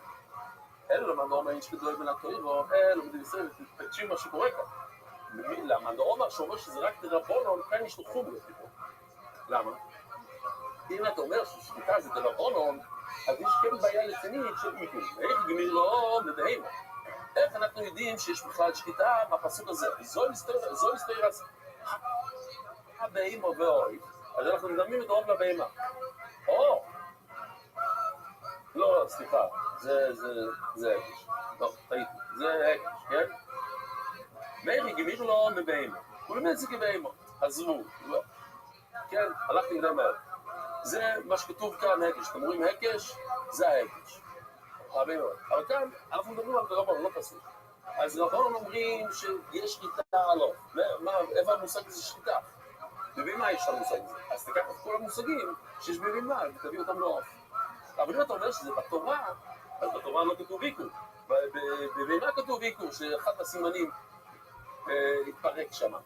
אלו למה נאמר יש כדלוי בנת תריבות, אלו בדי ישראל, תקשיב מה שקורה כאן. למה? נאמר שאומר שזה רק דרבנון, כאן יש לו חומר לטיפול. למה? אם אתה אומר ששחיטה זה דרבנון, אז יש כן בעיה רצינית של עיכוב. איך גמיר לו מבהמה? איך אנחנו יודעים שיש בכלל שחיטה בפסוק הזה? זו היסטוריה הבהמה ואוי, אז אנחנו מדמים את רוב לבהמה. או! לא, סליחה, זה הקש. לא, טעיתי, זה הקש, כן? מאירי גמיר לו מבהמה, הוא באמת זה כבהמה, עזבו, לא. כן, הלכתי מדי מהר. זה מה שכתוב כאן הקש, אתם רואים הקש, זה ההקש. אבל כאן אנחנו מדברים על רבנון, לא פסוק. אז רבנון אומרים שיש שחיטה לא. איפה המושג הזה שחיטה? בבהמה יש את המושג הזה. אז תיקח את כל המושגים שיש בבהמה ותביא אותם לעוף. אבל אם אתה אומר שזה בתורה, אז בתורה לא כתוב עיכוב. בבהמה כתוב עיכוב, שאחד הסימנים התפרק שמה.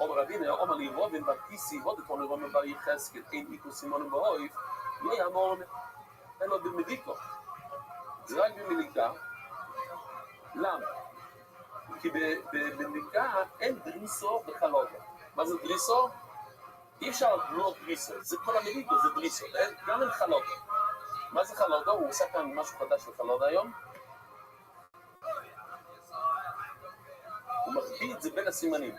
אומר רבי, אומר לי רובן בכיסי, עוד את אומר רובן בר יחזקאל, אין עיכוב סימונים באויב, לא יאמר אלא במדיקו. זה רק במליקה. למה? כי במליקה אין דריסו וחלודה. מה זה דריסו? אי אפשר לא דריסו, זה כל המליקו, זה דריסו, גם אין חלודה. מה זה חלודה? הוא עושה כאן משהו חדש לחלודה היום. הוא מחביא את זה בין הסימנים.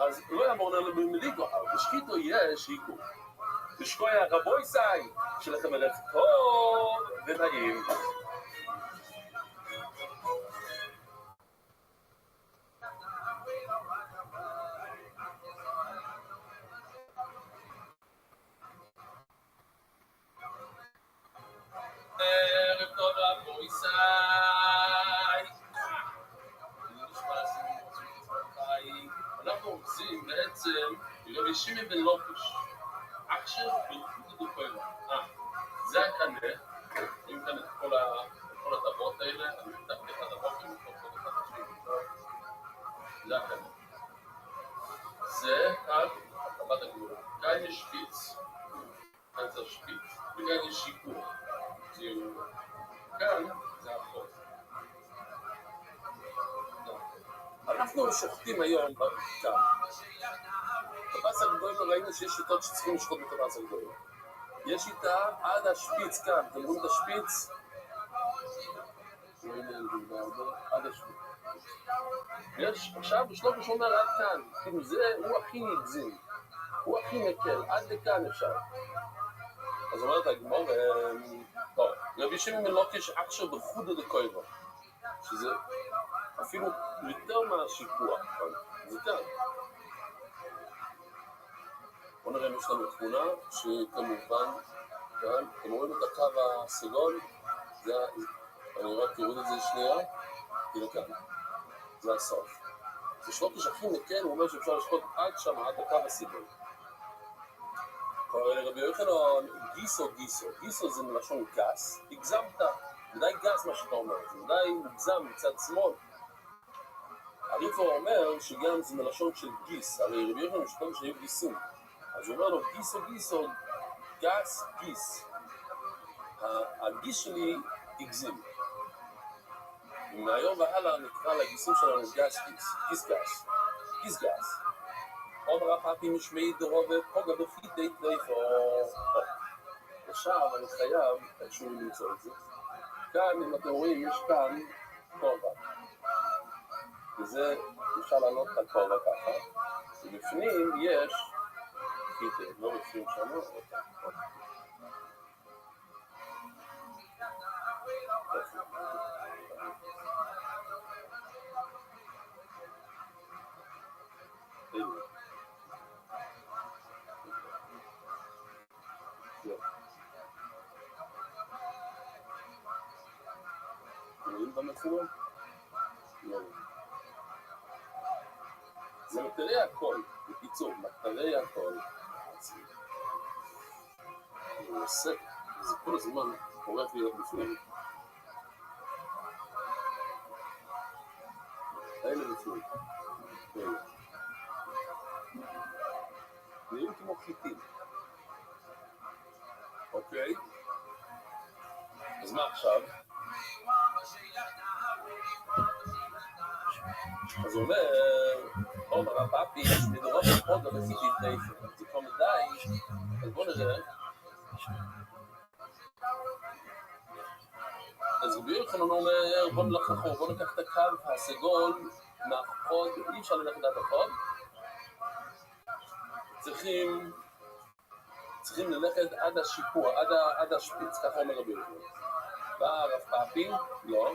אז לא יאמר לנו במליקו, אבל בשחיתו יש עיכוב. בשקויה רבוי סי, שלכם ערב טוב ונעים. ערב טוב רבוי סי. אנחנו עושים בעצם רבי שמעון בן לופש, אקשר בלכות דוקויבה. זה הקנה, אם כאן את כל הטבות האלה, אני מתחת את הטבות ומתחת את הטבות. זה הקנה. זה כאן הטבת הגבולה. כאן יש שפיץ, כאן זה שפיץ, וכאן יש שיקור. כאן זה החוף. אנחנו שוחטים היום כאן. טבס הגדול ראינו שיש שיטות שצריכים לשחוט בטבס הגדול. יש שיטה עד השפיץ כאן, אתם רואים את השפיץ? עד השפיץ. יש עכשיו בשלב שאומר עד כאן, כאילו זה הוא הכי נגזים, הוא הכי מקל, עד לכאן אפשר. אז אומרת הגמור, טוב, רבי שמעון בן לופש אקשר בחודא דקויבה, שזה אפילו יותר מהשיפוע, זה כאן. בואו נראה אם יש לנו תמונה שכמובן, כאן, אתם רואים את הקו הסגול, אני רק תראו את זה שנייה, כאילו כאן, זה הסוף. זה שלוש הכי נקן, הוא אומר שאפשר לשחוט עד שם, עד הקו הסגול. רבי יוחנן, גיסו זה מלשון גס, הגזמת, ודאי גס מה שאתה אומר, ודאי מוגזם מצד שמאל. הריפו אומר שגם זה מלשון של גיס, הרי רבי יוחנן משפטים שהיו גיסים, אז הוא אומר לו גיס או גס גיס, הגיס שלי הגזים, ומהיום והלאה נקרא לגיסים שלנו גיס גס. אומר הפאפי משמעי דרובה פוגע בפיתי טריפו. עכשיו אני חייב איכשהו למצוא את זה. כאן אם אתם רואים יש כאן כובע, וזה אפשר לענות על כובע ככה, ובפנים יש פיתי, לא בפנים שם, רואים במצלמה? לא. זה מטרי הכל, בקיצור, מטרי הכל. אני עושה, זה כל הזמן הולך להיות בפנים. האלה בפנים. נראים כמו חיטים. אוקיי? אז מה עכשיו? אז הוא אומר הפאפי, מדורות מאוד רציתי טייפר, זה כבר מדי, אז בוא נראה. אז רבי יוחנן אומר, בוא נלך אחורה, בוא ניקח את הקו הסגול מהחוד, אי אפשר ללכת עד החוד, צריכים ללכת עד השיפוע, עד השפיץ, ככה אומר רבי יוחנן. בא הרב פאפי, לא,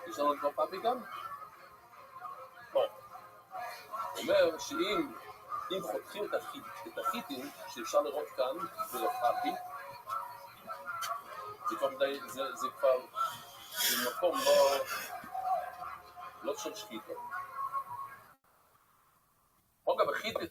יש לנו כבר פאפי גם? לא. הוא אומר שאם חותכים את החיטים שאפשר לראות כאן ברב פאפי, זה כבר מקום לא של שחיטה. רגע בחיטים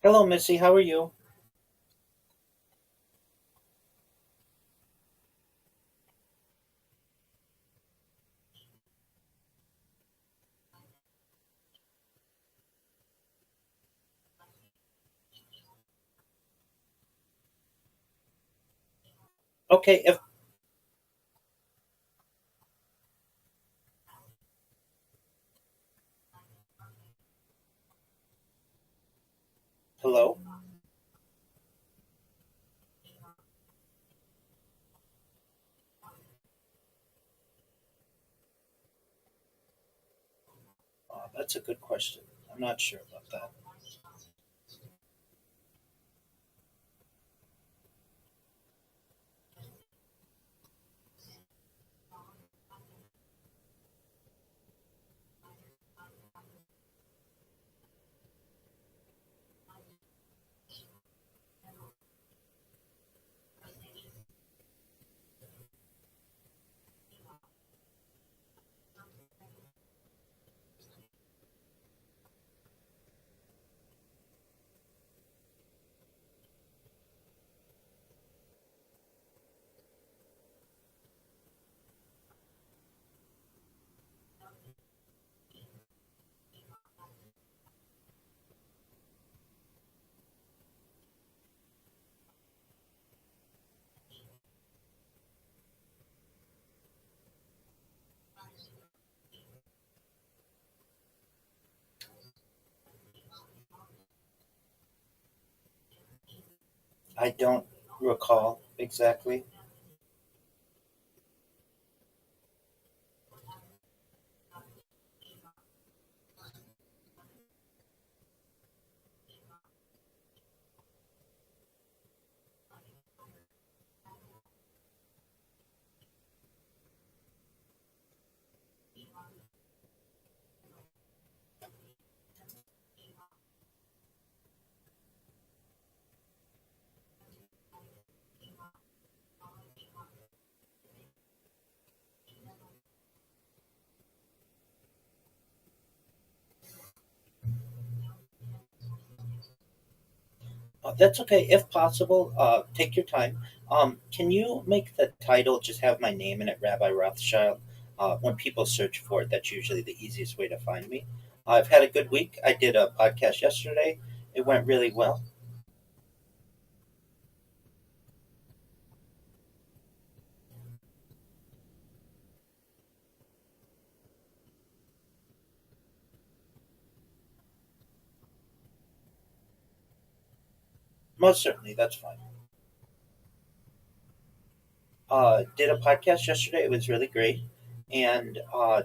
Hello, Missy. How are you? Okay. If hello, that's a good question. I'm not sure about that. I don't recall exactly. That's okay. If possible, take your time. Can you make the title just have my name in it, Rabbi Rothschild? When people search for it, that's usually the easiest way to find me. I've had a good week. I did a podcast yesterday. It went really well. Most certainly, that's fine. Did a podcast yesterday. It was really great. And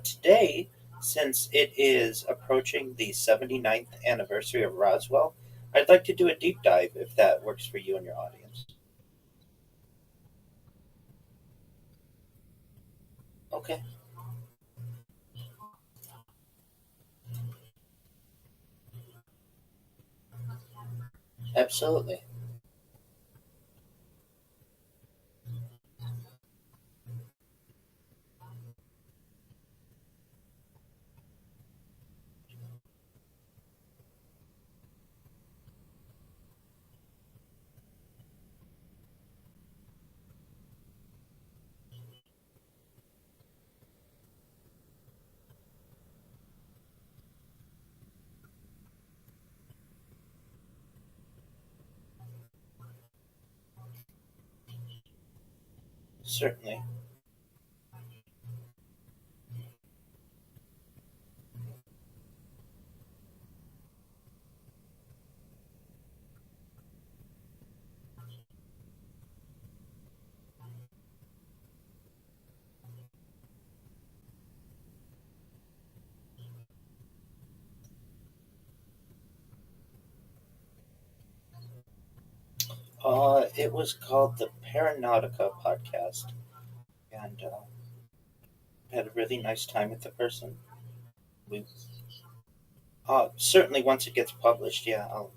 today, since it is approaching the 79th anniversary of Roswell, I'd like to do a deep dive if that works for you and your audience. Okay, absolutely. Certainly. It was called the Paranautica podcast, and had a really nice time with the person. We certainly once it gets published, yeah, I'll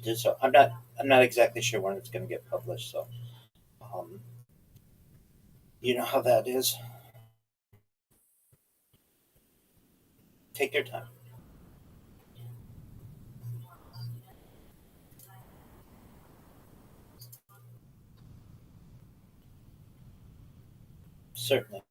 do so. I'm not exactly sure when it's going to get published, so um, you know how that is. Take your time. Certainly.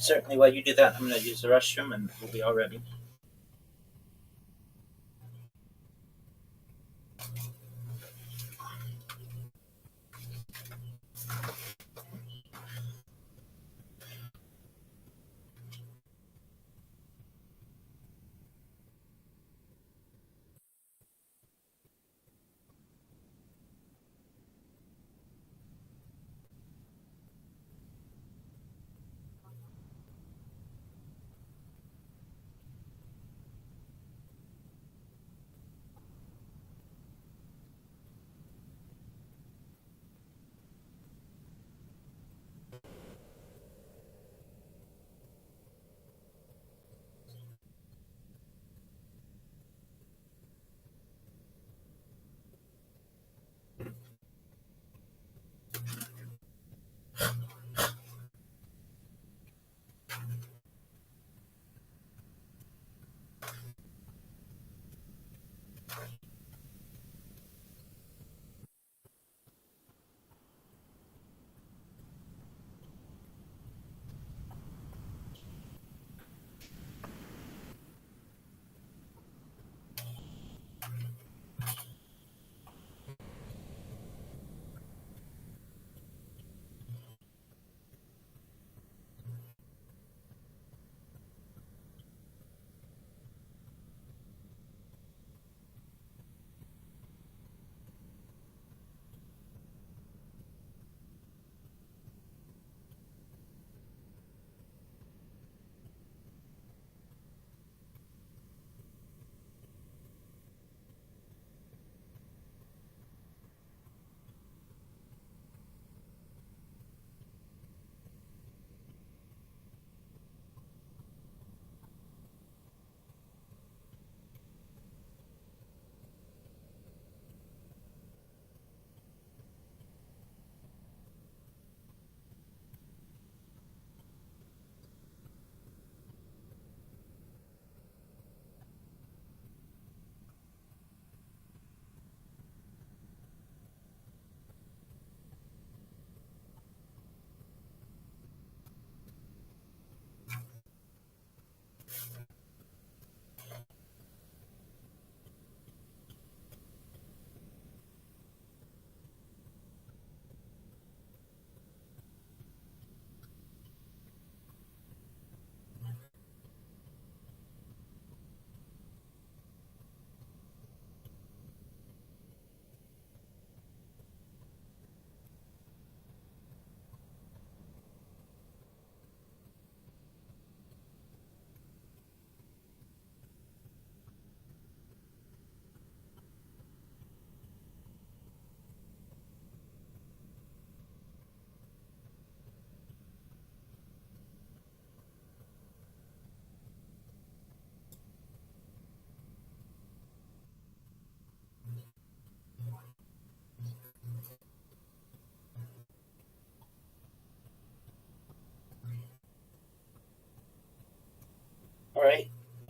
Certainly, while you do that, I'm going to use the restroom and we'll be all ready.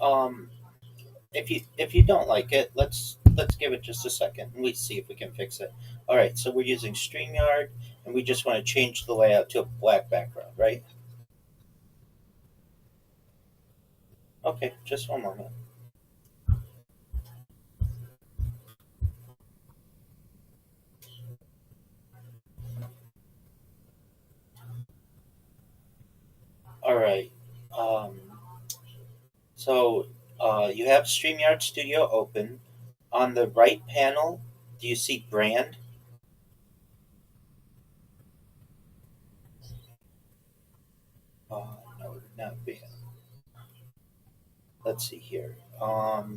Um, if you don't like it, let's give it just a second and we see if we can fix it. All right, so we're using StreamYard and we just want to change the layout to a black background, right? Okay, just one moment. All right. Um, so you have StreamYard Studio open. On the right panel, do you see brand? No, not brand. Let's see here. Do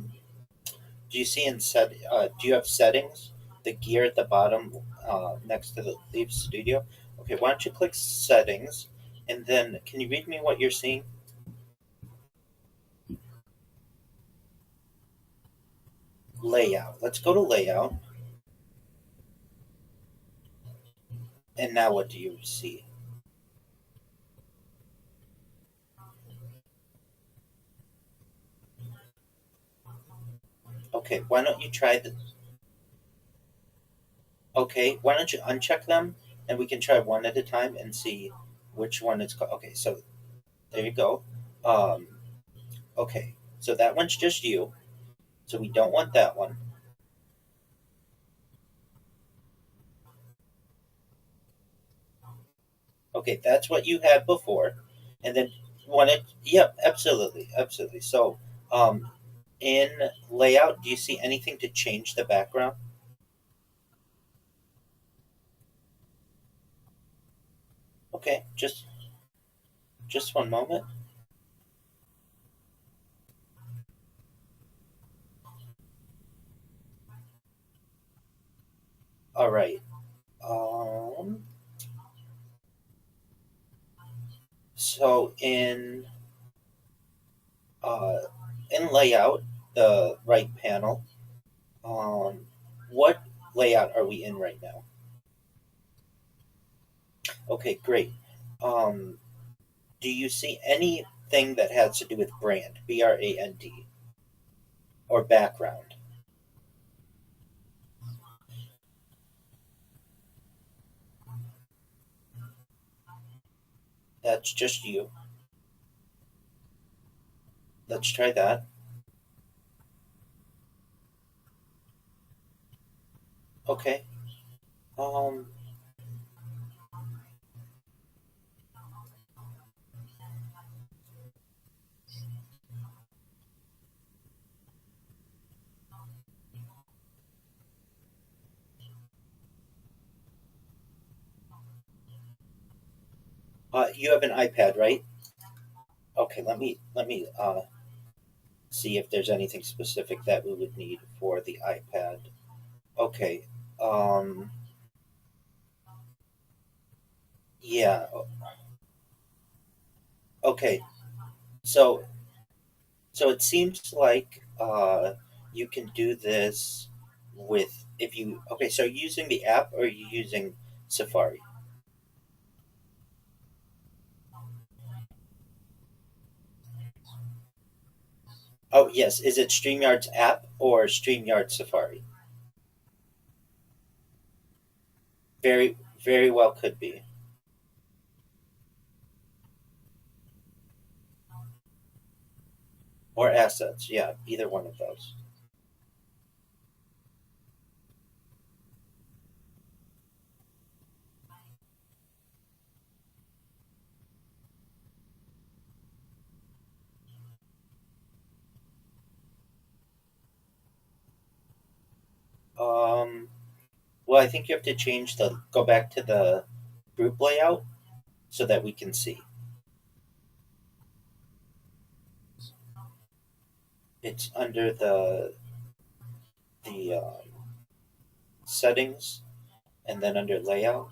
you see in set? Do you have settings? The gear at the bottom, next to the Leaf Studio. Okay, why don't you click settings, and then can you read me what you're seeing? Layout. Let's go to layout, and now what do you see? Okay, why don't you try the? Okay, why don't you uncheck them, and we can try one at a time and see which one it's called. Okay, so there you go. Um, okay, so that one's just you. So we don't want that one. Okay, that's what you had before, and then want it. Yep, absolutely, absolutely. So, um, in layout, do you see anything to change the background? Okay, just one moment. All right. Um, so uh, in layout, the right panel. What layout are we in right now? Okay, great. Um, do you see anything that has to do with brand, BRAND, or background? That's just you. Let's try that. Okay. Um, you have an iPad, right? Okay, let me see if there's anything specific that we would need for the iPad. Okay. Um, yeah. Okay. So so it seems like you can do this with if you okay. So are you using the app or are you using Safari? Oh yes. Is it StreamYard's app or StreamYard Safari? Very well could be. Or assets. Yeah, either one of those. Um, well, I think you have to change the go back to the group layout so that we can see. It's under the settings and then under layout.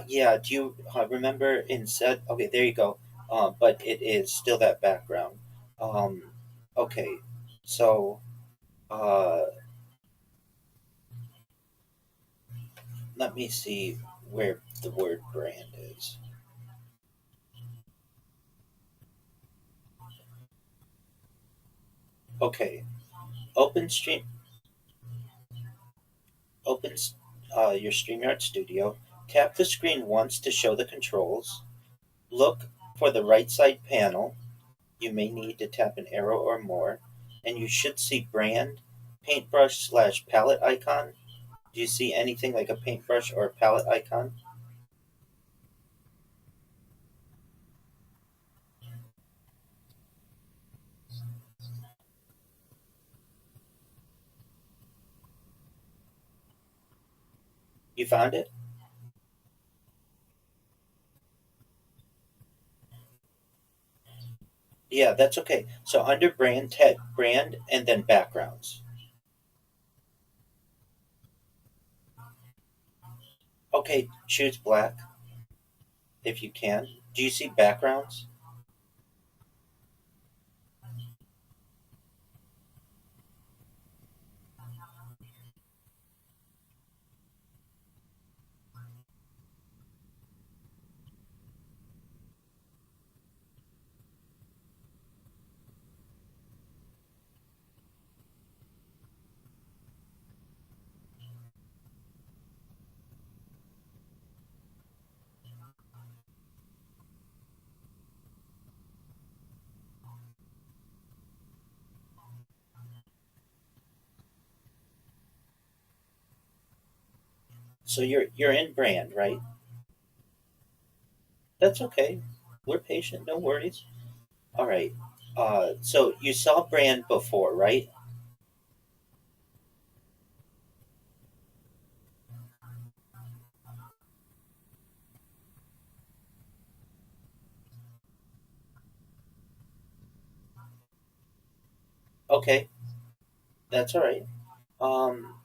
Yeah. Do you remember instead? Okay, there you go. But it is still that background. Um, okay. So uh, let me see where the word brand is. Okay. Open stream. Open your StreamYard Studio. Tap the screen once to show the controls. Look for the right side panel. You may need to tap an arrow or more, and you should see brand, paintbrush/palette icon. Do you see anything like a paintbrush or a palette icon? You found it? Yeah, that's okay. So under brand, tap brand, and then backgrounds. Okay, choose black if you can. Do you see backgrounds? So you're in brand, right? That's okay. We're patient, no worries. All right. So you saw brand before, right? Okay, that's all right. Um,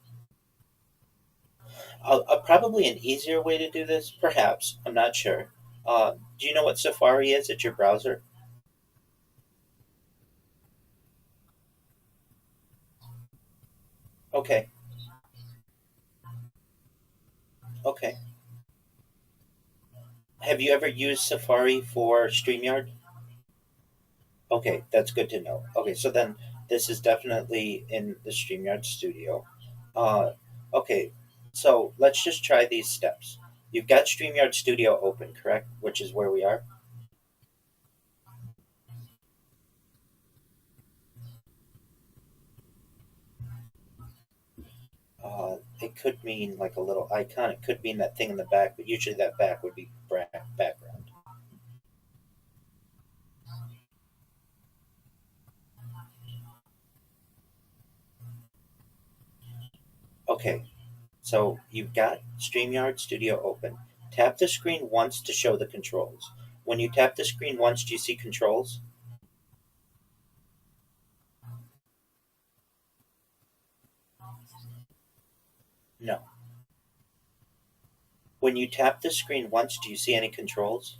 probably an easier way to do this, perhaps. I'm not sure. Do you know what Safari is? It's your browser. Okay, okay. Have you ever used Safari for StreamYard? Okay, that's good to know. Okay, so then this is definitely in the StreamYard studio. Uh, okay, so let's just try these steps. You've got StreamYard Studio open, correct? Which is where we are. It could mean like a little icon. It could mean that thing in the back, but usually that back would be background. Okay, so you've got StreamYard Studio open. Tap the screen once to show the controls. When you tap the screen once, do you see controls? No. When you tap the screen once, do you see any controls?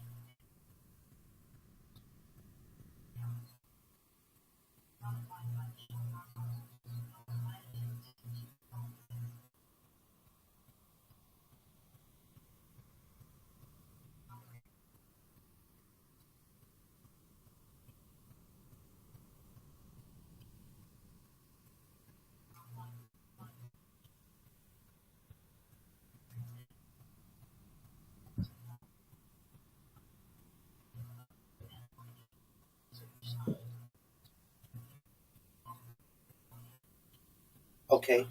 Okay,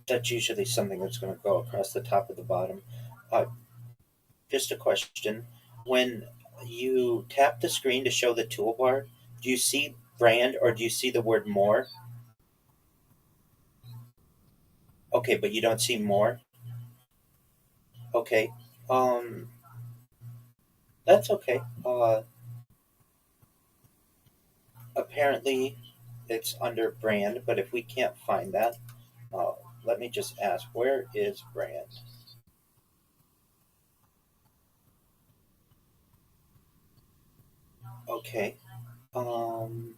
that's usually something that's going to go across the top of the bottom. Uh, just a question. When you tap the screen to show the toolbar, do you see brand or do you see the word more? Okay, but you don't see more? Okay. Um, that's okay. Apparently it's under brand, but if we can't find that, let me just ask, where is Brand? Okay. Um.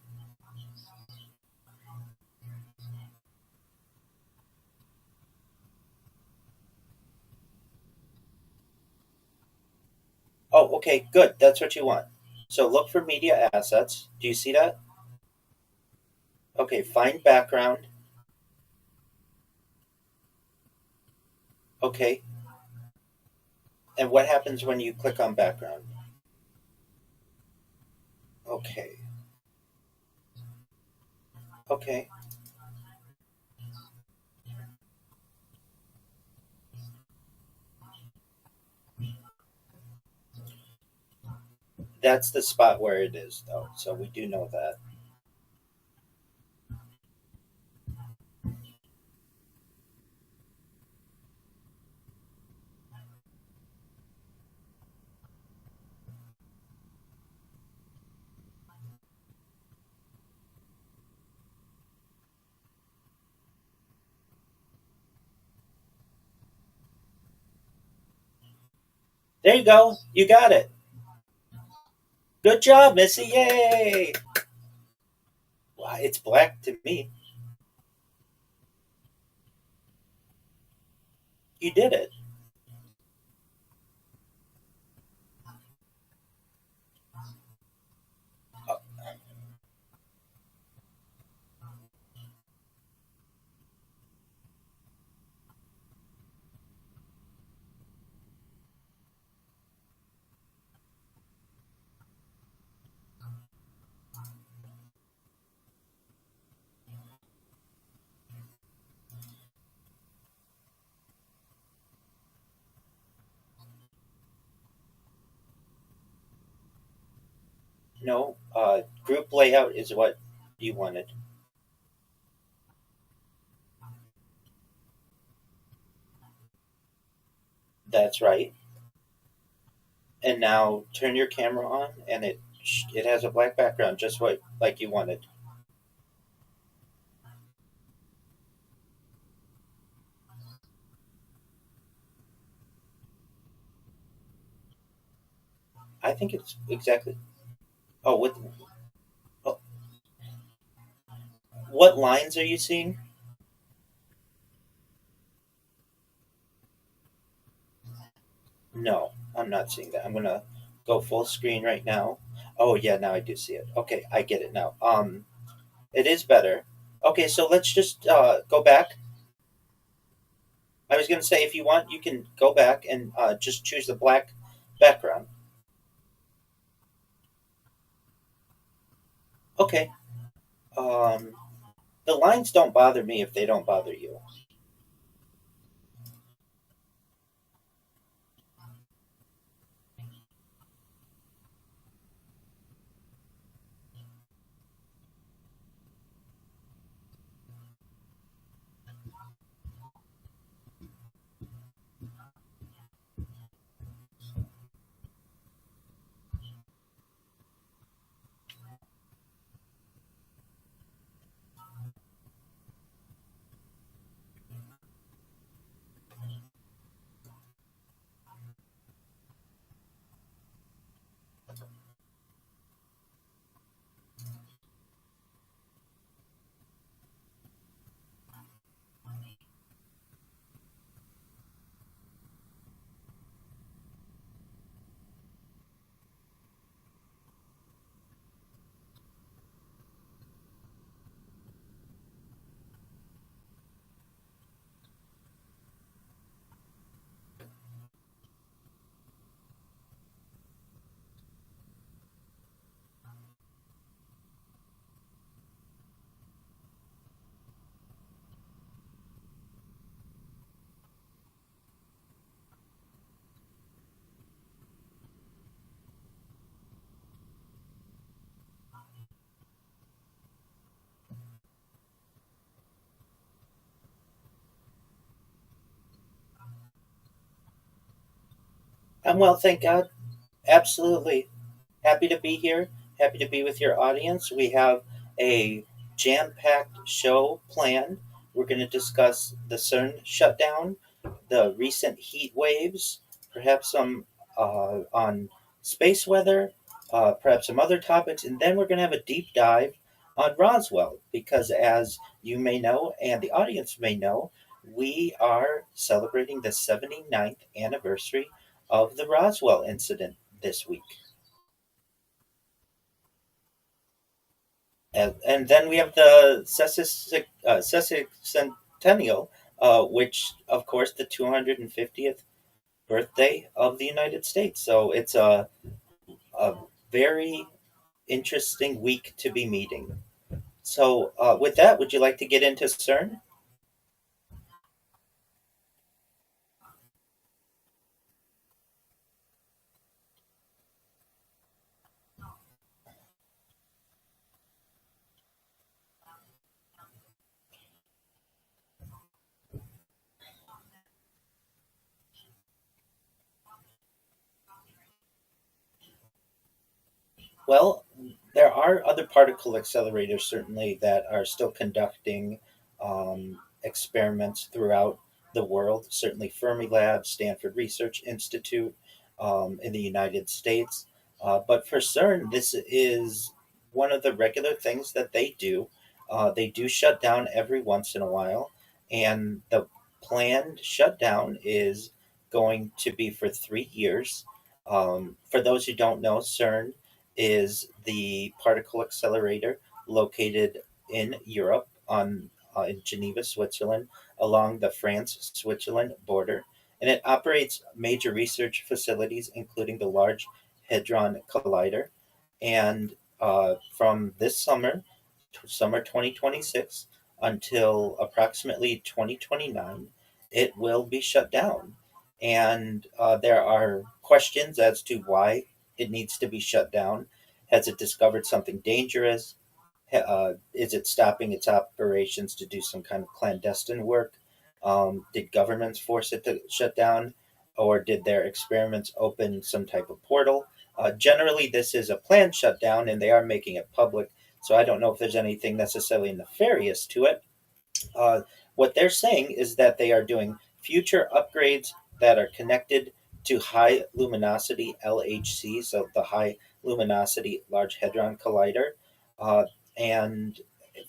Oh, okay, good. That's what you want. So look for media assets. Do you see that? Okay, find background. Okay. And what happens when you click on background? Okay. Okay. That's the spot where it is, though. So we do know that. There you go. You got it. Good job, Missy. Yay. Wow, it's black to me. You did it. Uh, no, group layout is what you wanted. That's right. And now turn your camera on, and it has a black background, just what like you wanted. I think it's exactly. Oh, oh, what lines are you seeing? No, I'm not seeing that. I'm gonna go full screen right now. Oh yeah, now I do see it. Okay, I get it now. It is better. Okay, so let's just go back. I was gonna say if you want, you can go back and just choose the black background. Okay. Um, the lines don't bother me if they don't bother you. I'm well, thank God. Absolutely. Happy to be here. Happy to be with your audience. We have a jam packed show planned. We're going to discuss the CERN shutdown, the recent heat waves, perhaps some on space weather, perhaps some other topics, and then we're going to have a deep dive on Roswell because, as you may know and the audience may know, we are celebrating the 79th anniversary of the Roswell incident this week. And then we have the sesquicentennial, which, of course, the 250th birthday of the United States. So it's a very interesting week to be meeting. So, with that, would you like to get into CERN? Well, there are other particle accelerators certainly that are still conducting experiments throughout the world. Certainly, Fermilab, Stanford Research Institute in the United States. But for CERN, this is one of the regular things that they do. They do shut down every once in a while, and the planned shutdown is going to be for 3 years. For those who don't know, CERN is the particle accelerator located in Europe in Geneva, Switzerland, along the France-Switzerland border, and it operates major research facilities, including the Large Hadron Collider. And from this summer 2026, until approximately 2029, it will be shut down. And there are questions as to why it needs to be shut down. Has it discovered something dangerous? Is it stopping its operations to do some kind of clandestine work? Did governments force it to shut down? Or did their experiments open some type of portal? Generally, this is a planned shutdown and they are making it public. So I don't know if there's anything necessarily nefarious to it. Uh, what they're saying is that they are doing future upgrades that are connected to high luminosity LHC, so the high luminosity Large Hadron Collider. Uh, and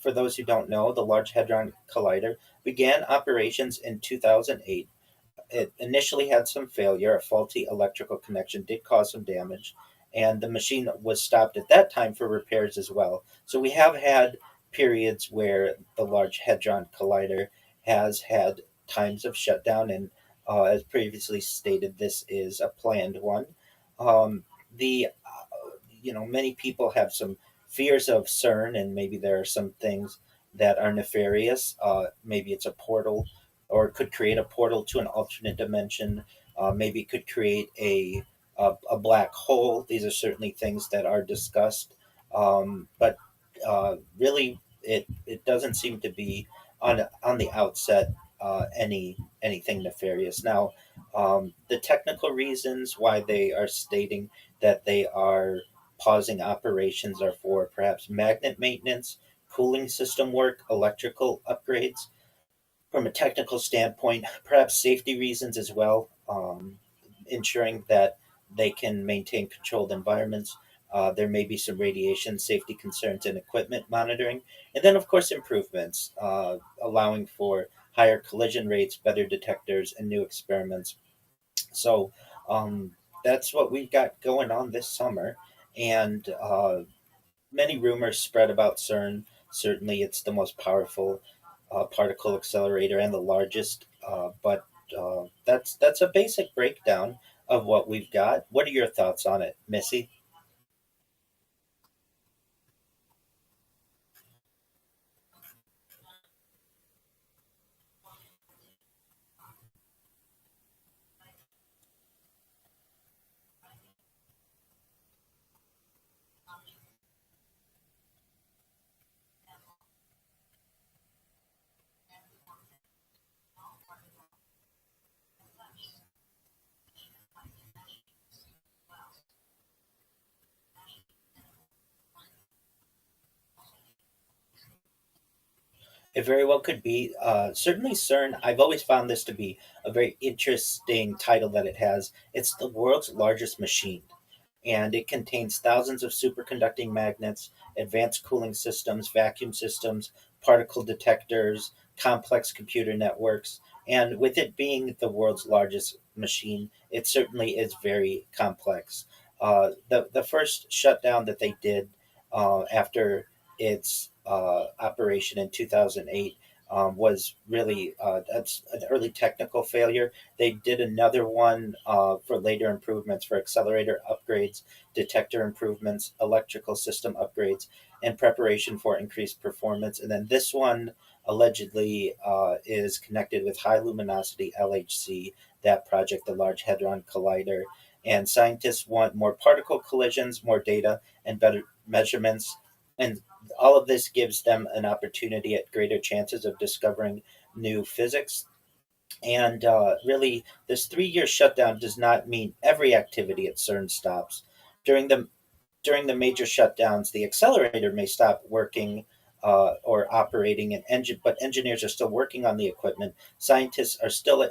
for those who don't know, the Large Hadron Collider began operations in 2008. It initially had some failure. A faulty electrical connection did cause some damage, and the machine was stopped at that time for repairs as well. So we have had periods where the Large Hadron Collider has had times of shutdown, and as previously stated, this is a planned one. The Many people have some fears of CERN, and maybe there are some things that are nefarious. Maybe it's a portal, or it could create a portal to an alternate dimension. Maybe it could create a black hole. These are certainly things that are discussed, but really, it doesn't seem to be on the outset anything nefarious. Now, the technical reasons why they are stating that they are pausing operations are for perhaps magnet maintenance, cooling system work, electrical upgrades. From a technical standpoint, perhaps safety reasons as well, ensuring that they can maintain controlled environments. There may be some radiation safety concerns and equipment monitoring. And then, of course, improvements, allowing for higher collision rates, better detectors, and new experiments. So that's what we've got going on this summer. And many rumors spread about CERN. Certainly, it's the most powerful particle accelerator and the largest. But that's a basic breakdown of what we've got. What are your thoughts on it, Missy? It very well could be. Certainly, CERN, I've always found this to be a very interesting title that it has. It's the world's largest machine, and it contains thousands of superconducting magnets, advanced cooling systems, vacuum systems, particle detectors, complex computer networks. And with it being the world's largest machine, it certainly is very complex. The first shutdown that they did after its operation in 2008 was really that's an early technical failure. They did another one for later improvements for accelerator upgrades, detector improvements, electrical system upgrades, and preparation for increased performance. And then this one allegedly is connected with high luminosity LHC, that project, the Large Hadron Collider. And scientists want more particle collisions, more data, and better measurements. And all of this gives them an opportunity at greater chances of discovering new physics. And really, this 3 year shutdown does not mean every activity at CERN stops. During the during the major shutdowns, the accelerator may stop working or operating, but engineers are still working on the equipment. Scientists are still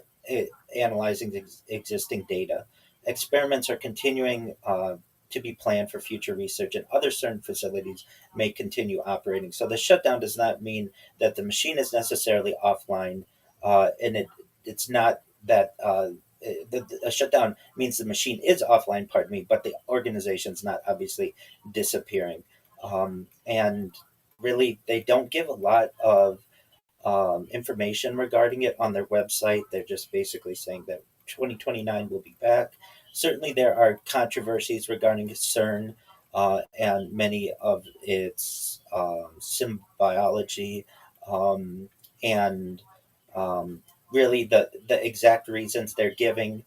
analyzing existing data. Experiments are continuing to be planned for future research, and other CERN facilities may continue operating. So the shutdown does not mean that the machine is necessarily offline, it's not that. A shutdown means the machine is offline, pardon me, but the organization's not obviously disappearing. And really, they don't give a lot of information regarding it on their website. They're just basically saying that 2029 will be back. Certainly, there are controversies regarding CERN and many of its symbiology um, and um, really the exact reasons they're giving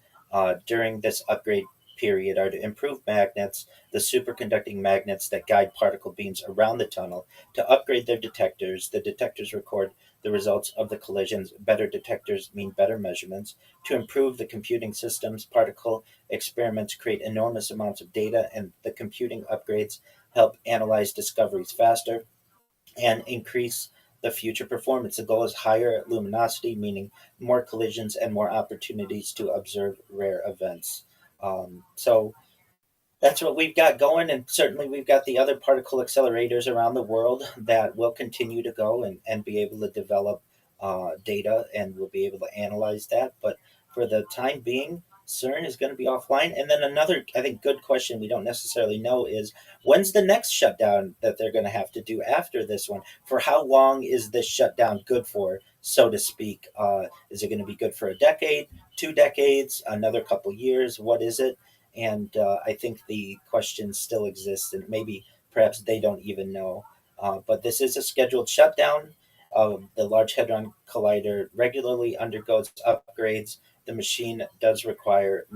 during this upgrade period are to improve magnets, the superconducting magnets that guide particle beams around the tunnel, to upgrade their detectors. The detectors record the results of the collisions. Better detectors mean better measurements. To improve the computing systems, particle experiments create enormous amounts of data, and the computing upgrades help analyze discoveries faster and increase the future performance. The goal is higher luminosity, meaning more collisions and more opportunities to observe rare events. So that's what we've got going, and certainly we've got the other particle accelerators around the world that will continue to go and be able to develop data, and we'll be able to analyze that. But for the time being, CERN is going to be offline. And then another, I think, good question we don't necessarily know is when's the next shutdown that they're going to have to do after this one? For how long is this shutdown good for, so to speak? Is it going to be good for a decade, 2 decades, another couple years? What is it? And I think the question still exists, and maybe perhaps they don't even know. But this is a scheduled shutdown. The Large Hadron Collider regularly undergoes upgrades. The machine does require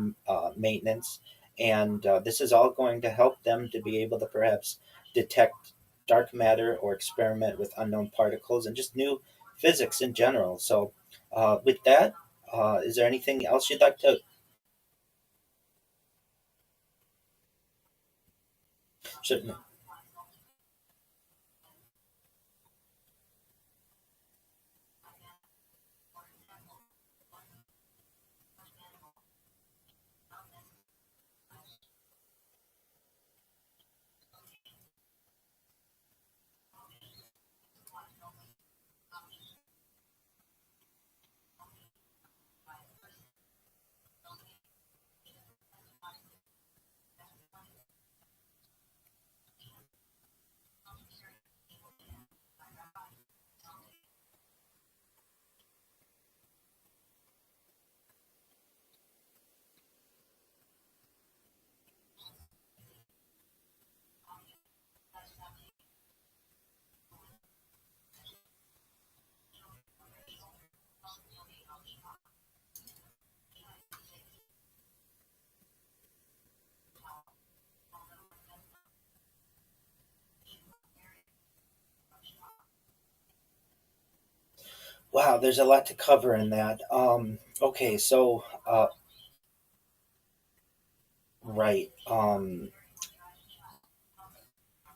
maintenance, and this is all going to help them to be able to perhaps detect dark matter or experiment with unknown particles and just new physics in general. So, with that, is there anything else you'd like to? Certainly. Wow, there's a lot to cover in that. Okay, so right.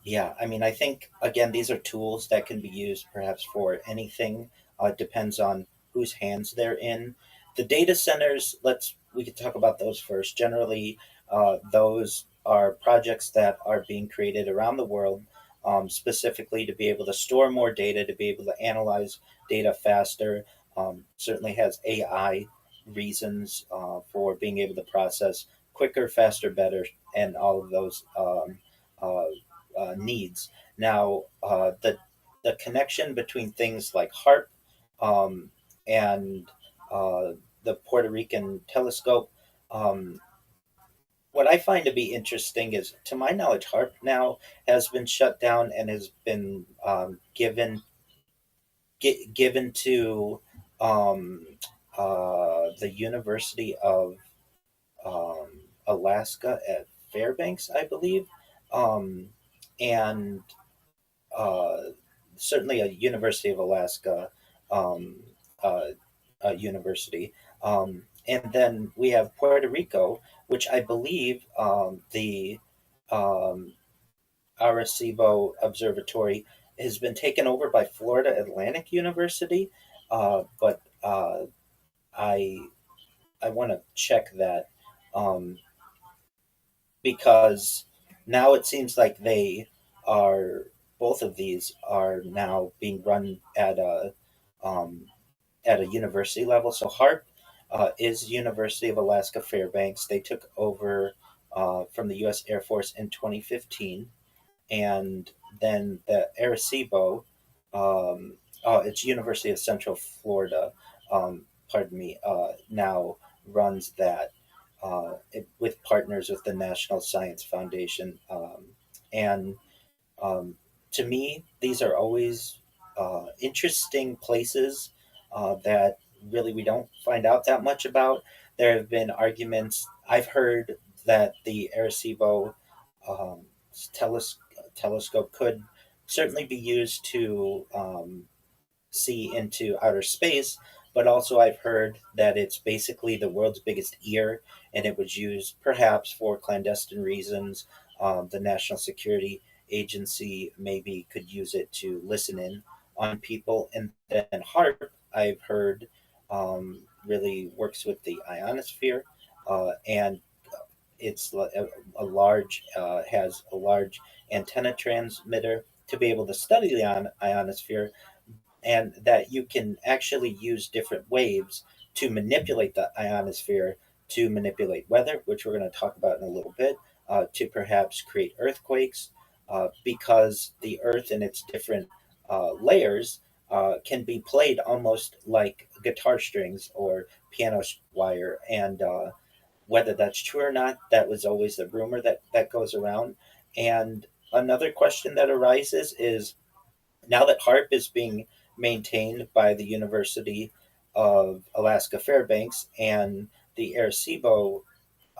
Yeah, I mean, I think again, these are tools that can be used perhaps for anything. It depends on whose hands they're in. The data centers, we could talk about those first. Generally, those are projects that are being created around the world, specifically to be able to store more data, to be able to analyze data faster. Certainly has AI reasons for being able to process quicker, faster, better, and all of those. Uh, needs. Now, the connection between things like HARP um, and uh, the Puerto Rican telescope. Um, what I find to be interesting is, to my knowledge, HARP now has been shut down and has been given to um, the University of um, Alaska at Fairbanks, I believe. Um, and uh, Certainly a University of Alaska um, uh, university. And then we have Puerto Rico, which I believe the um, Arecibo Observatory has been taken over by Florida Atlantic University. But I I want to check that um, because now it seems like they are both of these are now being run um, at a university level. So HARP is University of Alaska Fairbanks. They took over from the U.S. Air Force in 2015, and then the Arecibo, it's University of Central Florida. Pardon me. Now runs that with partners with the National Science Foundation, and um, to me, these are always interesting places that really we don't find out that much about. There have been arguments. I've heard that the Arecibo um, teles- telescope could certainly be used to see into outer space, but also I've heard that it's basically the world's biggest ear, and it was used perhaps for clandestine reasons. The National Security Agency maybe could use it to listen in on people. And then HARP, I've heard, really works with the ionosphere, and it's a large has a large antenna transmitter to be able to study the ionosphere, and that you can actually use different waves to manipulate the ionosphere to manipulate weather, which we're going to talk about in a little bit, to perhaps create earthquakes, because the Earth and its different layers can be played almost like guitar strings or piano wire. And whether that's true or not, that was always the rumor that goes around. And another question that arises is, now that HARP is being maintained by the University of Alaska Fairbanks, and the Arecibo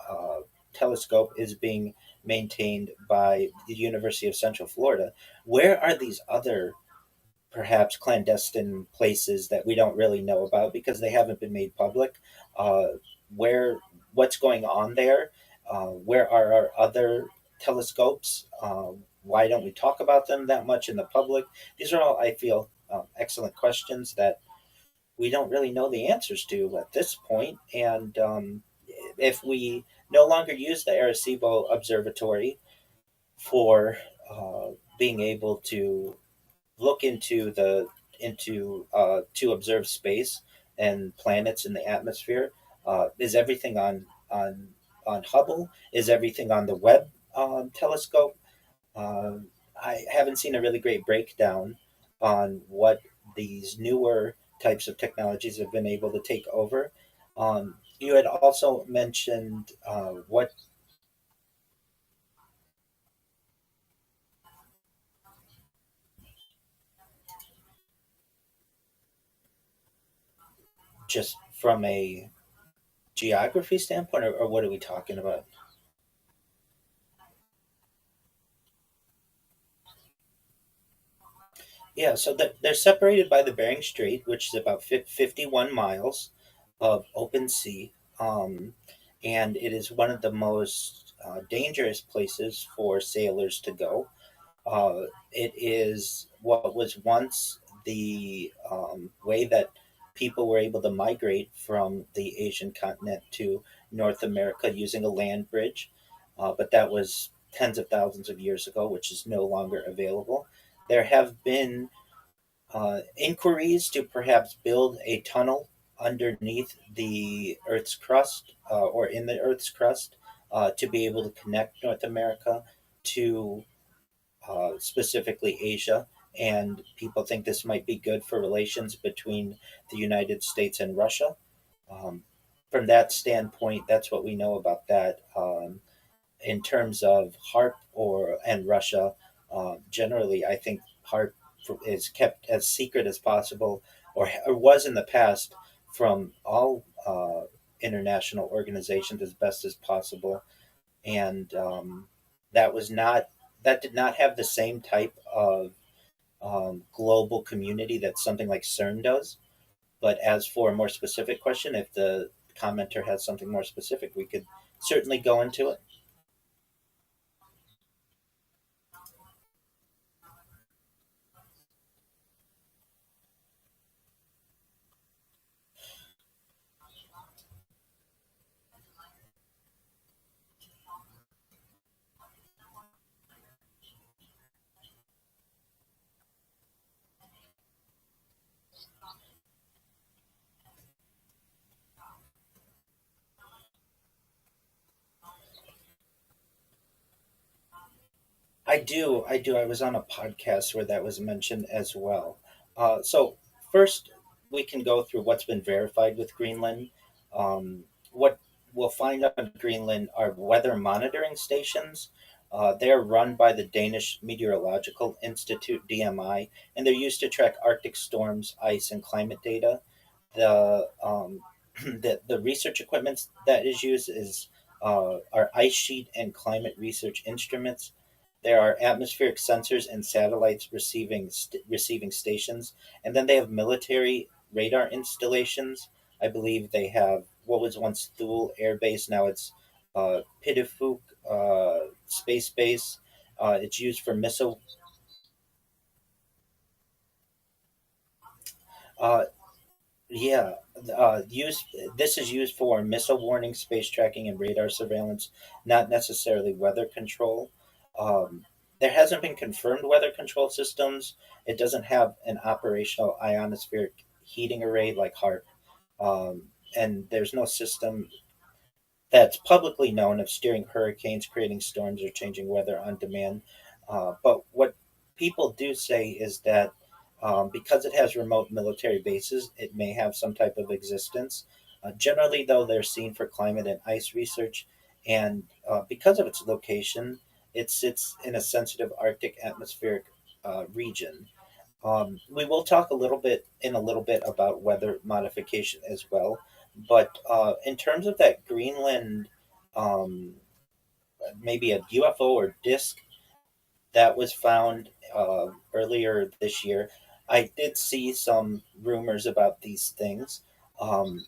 uh, telescope is being maintained by the University of Central Florida, where are these other perhaps clandestine places that we don't really know about because they haven't been made public? Uh, where what's going on there? Where are our other telescopes? Why don't we talk about them that much in the public? These are all, I feel, excellent questions that we don't really know the answers to at this point. And if we no longer use the Arecibo Observatory for being able to look into to observe space and planets in the atmosphere. Is everything on Hubble? Is everything on the Webb telescope? I haven't seen a really great breakdown on what these newer types of technologies have been able to take over. You had also mentioned what just from a geography standpoint, or what are we talking about? Yeah, so they're separated by the Bering Strait, which is about 51 miles of open sea. And it is one of the most dangerous places for sailors to go. It is what was once the way that people were able to migrate from the Asian continent to North America using a land bridge, but that was tens of thousands of years ago, which is no longer available. There have been inquiries to perhaps build a tunnel underneath the Earth's crust or in the Earth's crust to be able to connect North America to specifically Asia. And people think this might be good for relations between the United States and Russia. Um, from that standpoint, that's what we know about that. In terms of HARP or and Russia, generally, I think HARP is kept as secret as possible, or was in the past from all international organizations as best as possible, and that was not that did not have the same type of global community that something like CERN does. But as for a more specific question, if the commenter has something more specific, we could certainly go into it. I do. I do. I was on a podcast where that was mentioned as well. So, first, we can go through what's been verified with Greenland. What we'll find on Greenland are weather monitoring stations. They're run by the Danish Meteorological Institute, DMI, and they're used to track Arctic storms, ice, and climate data. The the research equipment that is used is are ice sheet and climate research instruments. There are atmospheric sensors and satellites receiving stations, and then they have military radar installations. I believe they have what was once Thule Air Base, now it's Pidifuk Space Base. It's used for missile. Uh, Yeah, use this is used for missile warning, space tracking, and radar surveillance, not necessarily weather control. Um, there hasn't been confirmed weather control systems. It doesn't have an operational ionospheric heating array like HARP, and there's no system that's publicly known of steering hurricanes, creating storms, or changing weather on demand. But what people do say is that because it has remote military bases, it may have some type of existence. Generally, though, they're seen for climate and ice research, and because of its location, it sits in a sensitive Arctic atmospheric region. We will talk a little bit about weather modification as well, but in terms of that Greenland, um, maybe a UFO or disk that was found earlier this year, I did see some rumors about these things. Um,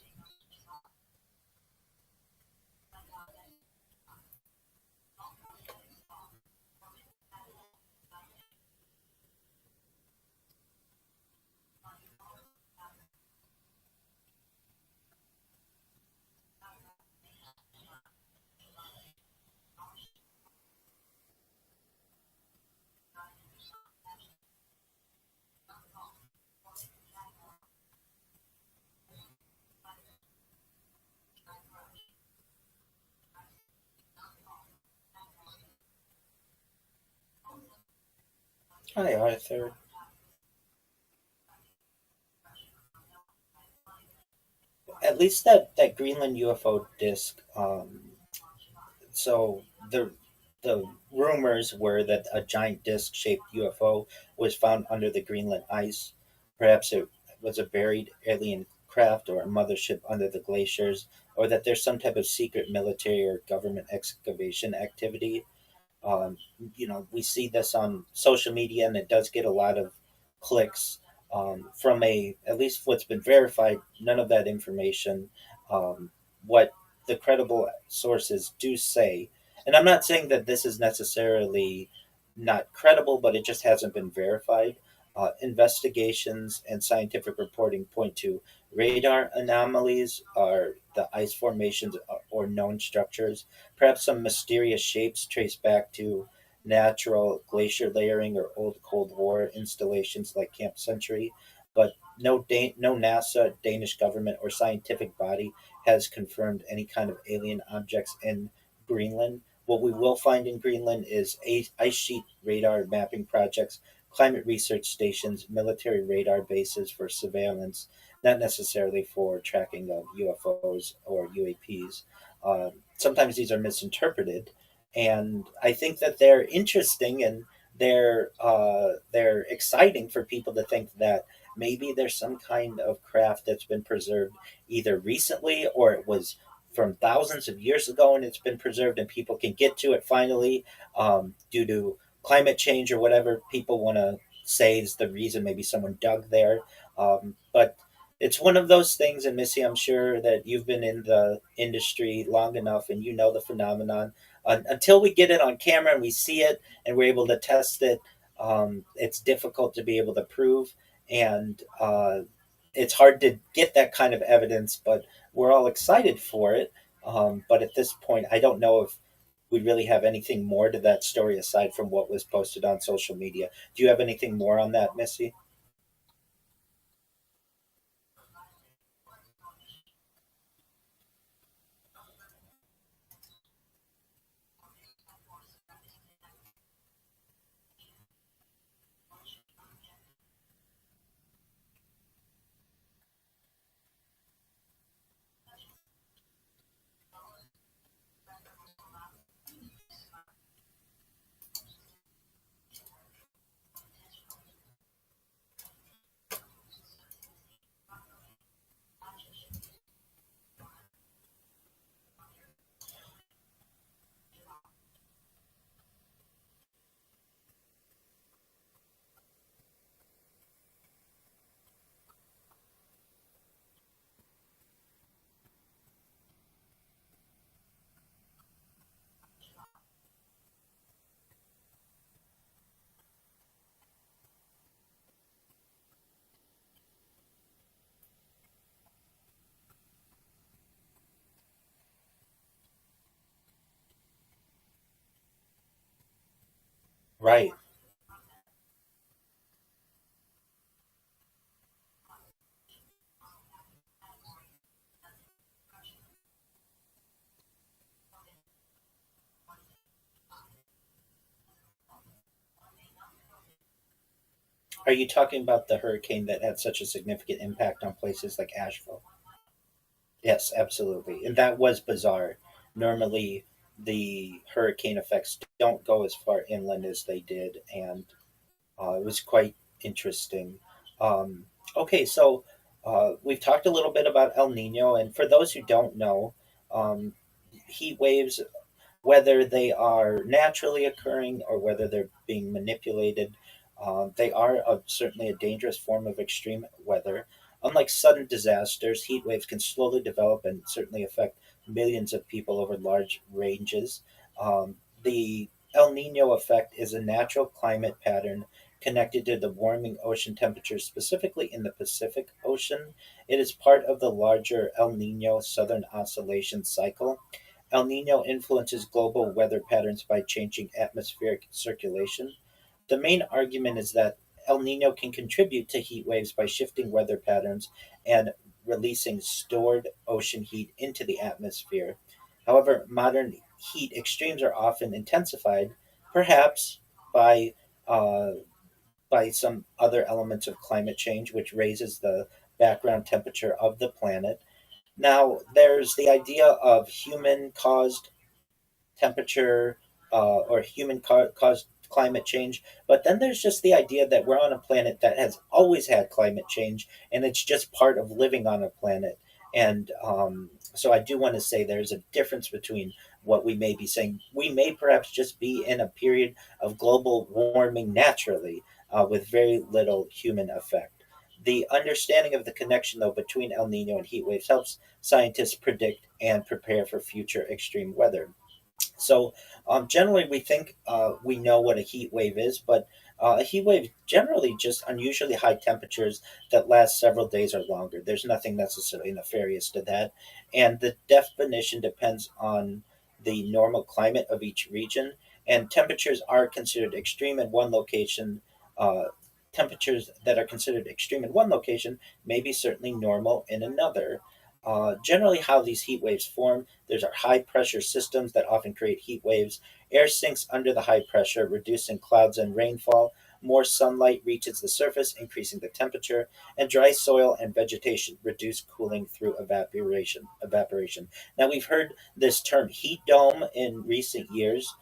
Hi, Arthur. At least that Greenland UFO disk. So the rumors were that a giant disc-shaped UFO was found under the Greenland ice. Perhaps it was a buried alien craft or a mothership under the glaciers, or that there's some type of secret military or government excavation activity. um, we see this on social media, and it does get a lot of clicks. From a at least what's been verified, none of that information. What the credible sources do say, and I'm not saying that this is necessarily not credible, but it just hasn't been verified. Investigations and scientific reporting point to radar anomalies, or the ice formations or known structures, perhaps some mysterious shapes traced back to natural glacier layering or old Cold War installations like Camp Century. But no NASA, Danish government, or scientific body has confirmed any kind of alien objects in Greenland. What we will find in Greenland is ice sheet radar mapping projects, climate research stations, military radar bases for surveillance, not necessarily for tracking of UFOs or UAPs. Sometimes these are misinterpreted, and I think that they're interesting, and they're exciting for people to think that maybe there's some kind of craft that's been preserved either recently, or it was from thousands of years ago and it's been preserved and people can get to it finally, due to climate change or whatever people want to say is the reason. Maybe someone dug there. But it's one of those things, and Missy, I'm sure that you've been in the industry long enough and you know the phenomenon. Until we get it on camera and we see it and we're able to test it, it's difficult to be able to prove. And it's hard to get that kind of evidence, but we're all excited for it. But at this point, I don't know if we really have anything more to that story aside from what was posted on social media. Do you have anything more on that, Missy? Right. Are you talking about the hurricane that had such a significant impact on places like Asheville? Yes, absolutely. And that was bizarre. Normally, the hurricane effects don't go as far inland as they did, and it was quite interesting. Um, okay, so we've talked a little bit about El Nino, and for those who don't know, um, heat waves, whether they are naturally occurring or whether they're being manipulated. They are certainly a dangerous form of extreme weather. Unlike sudden disasters, heat waves can slowly develop and certainly affect millions of people over large ranges. The El Nino effect is a natural climate pattern connected to the warming ocean temperatures, specifically in the Pacific Ocean. It is part of the larger El Nino Southern Oscillation cycle. El Nino influences global weather patterns by changing atmospheric circulation. The main argument is that El Nino can contribute to heat waves by shifting weather patterns and releasing stored ocean heat into the atmosphere. However, modern heat extremes are often intensified, perhaps by uh, by some other elements of climate change, which raises the background temperature of the planet. Now, there's the idea of human caused temperature, or human caused climate change. But then there's just the idea that we're on a planet that has always had climate change, and it's just part of living on a planet. And so I do want to say there's a difference between what we may be saying. We may perhaps just be in a period of global warming naturally, with very little human effect. The understanding of the connection, though, between El Nino and heat waves helps scientists predict and prepare for future extreme weather. So, generally, we think we know what a heat wave is, but a heat wave generally just unusually high temperatures that last several days or longer. There's nothing necessarily nefarious to that, and the definition depends on the normal climate of each region. And temperatures are considered extreme in one location. Uh, Temperatures that are considered extreme in one location may be certainly normal in another. Generally, how these heat waves form, there's our high pressure systems that often create heat waves. Air sinks under the high pressure, reducing clouds and rainfall. More sunlight reaches the surface, increasing the temperature, and dry soil and vegetation reduce cooling through evaporation. Now, we've heard this term heat dome in recent years.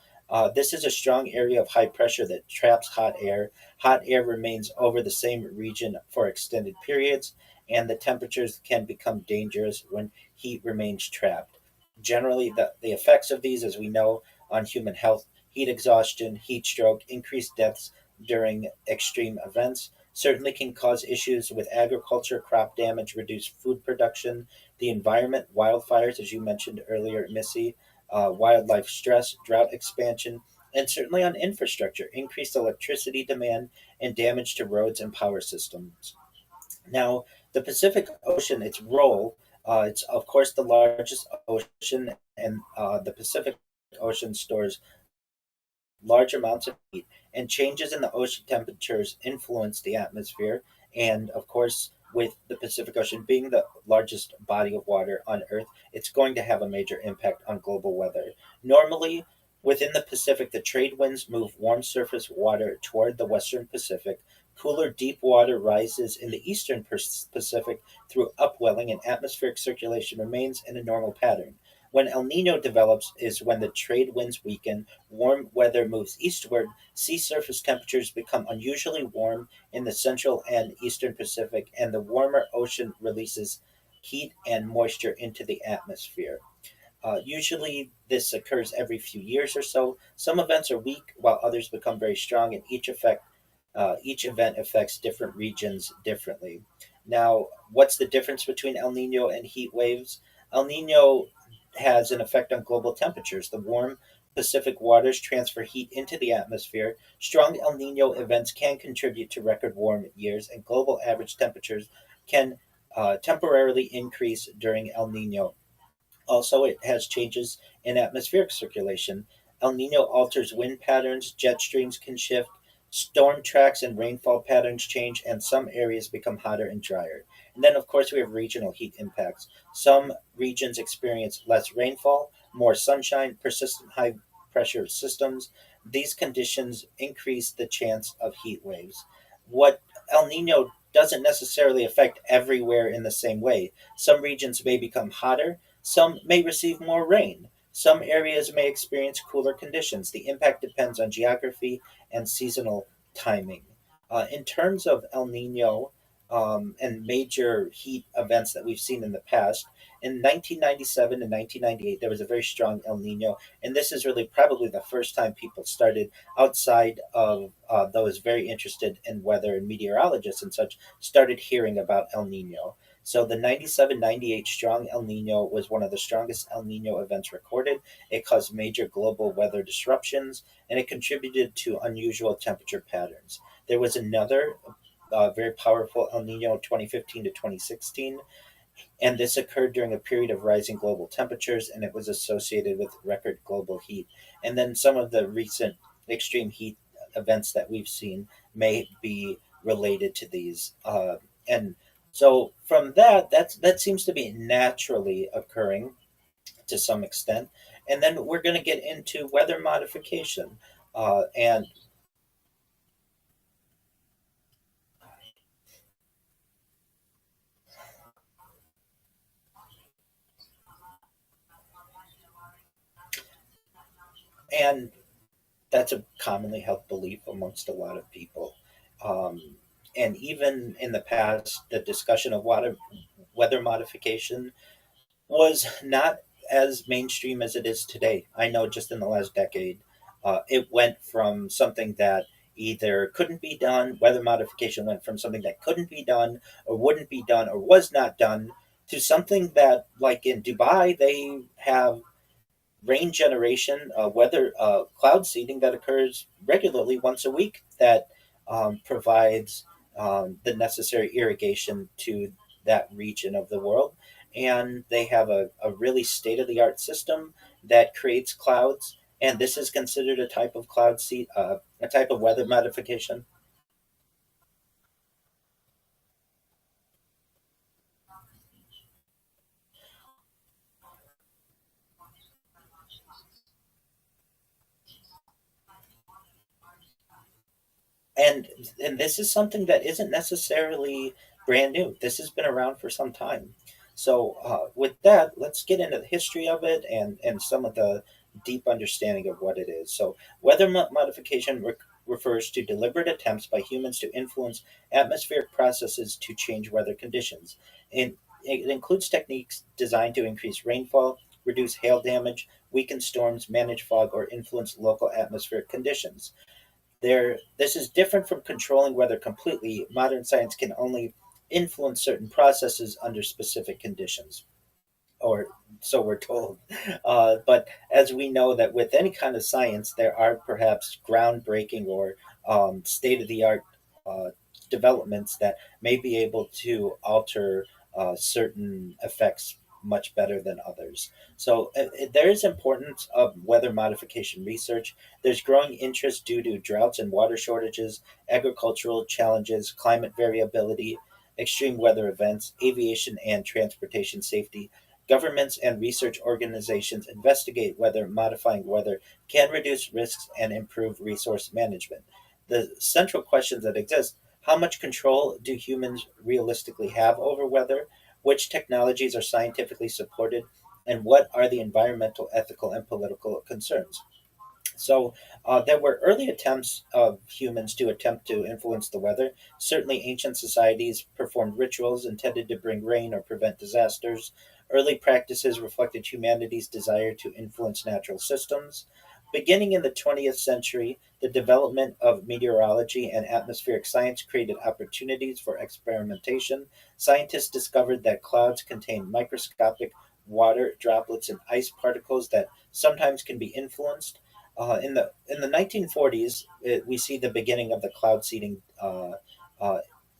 This is a strong area of high pressure that traps hot air. Hot air remains over the same region for extended periods, and the temperatures can become dangerous when heat remains trapped. Generally, the effects of these, as we know, on human health, heat exhaustion, heat stroke, increased deaths during extreme events, certainly can cause issues with agriculture, crop damage, reduced food production, the environment, wildfires, as you mentioned earlier, Missy, wildlife stress, drought expansion, and certainly on infrastructure, increased electricity demand, and damage to roads and power systems. Now, the Pacific Ocean, its role, it's of course the largest ocean, and the Pacific Ocean stores large amounts of heat, and changes in the ocean temperatures influence the atmosphere. And of course, with the Pacific Ocean being the largest body of water on Earth, it's going to have a major impact on global weather. Normally, within the Pacific, the trade winds move warm surface water toward the Western Pacific. Cooler deep water rises in the Eastern Pacific through upwelling, and atmospheric circulation remains in a normal pattern. When El Nino develops is when the trade winds weaken, warm weather moves eastward, sea surface temperatures become unusually warm in the central and eastern Pacific, and the warmer ocean releases heat and moisture into the atmosphere. Usually, this occurs every few years or so. Some events are weak, while others become very strong, and each event affects different regions differently. Now, what's the difference between El Nino and heat waves? El Nino has an effect on global temperatures. The warm Pacific waters transfer heat into the atmosphere. Strong El Nino events can contribute to record warm years, and global average temperatures can temporarily increase during El Nino. Also, it has changes in atmospheric circulation. El Nino alters wind patterns, jet streams can shift, storm tracks and rainfall patterns change, and some areas become hotter and drier. And then, of course, we have regional heat impacts. Some regions experience less rainfall, more sunshine, persistent high pressure systems. These conditions increase the chance of heat waves. What El Nino doesn't necessarily affect everywhere in the same way. Some regions may become hotter, some may receive more rain. Some areas may experience cooler conditions. The impact depends on geography and seasonal timing. In terms of El Nino and major heat events that we've seen in the past, in 1997 and 1998, there was a very strong El Nino. And this is really probably the first time people started outside of those very interested in weather and meteorologists and such started hearing about El Nino. So the 97-98 strong El Nino was one of the strongest El Nino events recorded. It caused major global weather disruptions, and it contributed to unusual temperature patterns. There was another very powerful El Nino 2015 to 2016, and this occurred during a period of rising global temperatures, and it was associated with record global heat. And then some of the recent extreme heat events that we've seen may be related to these. And so from that seems to be naturally occurring to some extent. And then we're going to get into weather modification, and and that's a commonly held belief amongst a lot of people. Um, and even in the past, the discussion of weather modification was not as mainstream as it is today. I know just in the last decade, it went from something that either couldn't be done, weather modification went from something that couldn't be done or wouldn't be done or was not done to something that, like in Dubai, rain generation, weather, cloud seeding that occurs regularly once a week that provides the necessary irrigation to that region of the world. And they have a really state of the art system that creates clouds. And this is considered a type of a type of weather modification. and and this is something that isn't necessarily brand new. This has been around for some time. So with that, let's get into the history of it and some of the deep understanding of what it is. So modification refers to deliberate attempts by humans to influence atmospheric processes to change weather conditions. And it includes techniques designed to increase rainfall, reduce hail damage, weaken storms, manage fog, or influence local atmospheric conditions. This is different from controlling weather completely. Modern science can only influence certain processes under specific conditions, or so we're told. But as we know that with any kind of science, there are perhaps groundbreaking or state of the art uh, developments that may be able to alter certain effects much better than others. So there is importance of weather modification research. There's growing interest due to droughts and water shortages, agricultural challenges, climate variability, extreme weather events, aviation and transportation safety. Governments and research organizations investigate whether modifying weather can reduce risks and improve resource management. The central questions that exist: how much control do humans realistically have over weather? Which technologies are scientifically supported? And what are the environmental, ethical, and political concerns? So there were early attempts of humans to attempt to influence the weather. Certainly, ancient societies performed rituals intended to bring rain or prevent disasters. Early practices reflected humanity's desire to influence natural systems. Beginning in the 20th century, the development of meteorology and atmospheric science created opportunities for experimentation. Scientists discovered that clouds contain microscopic water droplets and ice particles that sometimes can be influenced. In the 1940s, we see the beginning of the cloud seeding uh,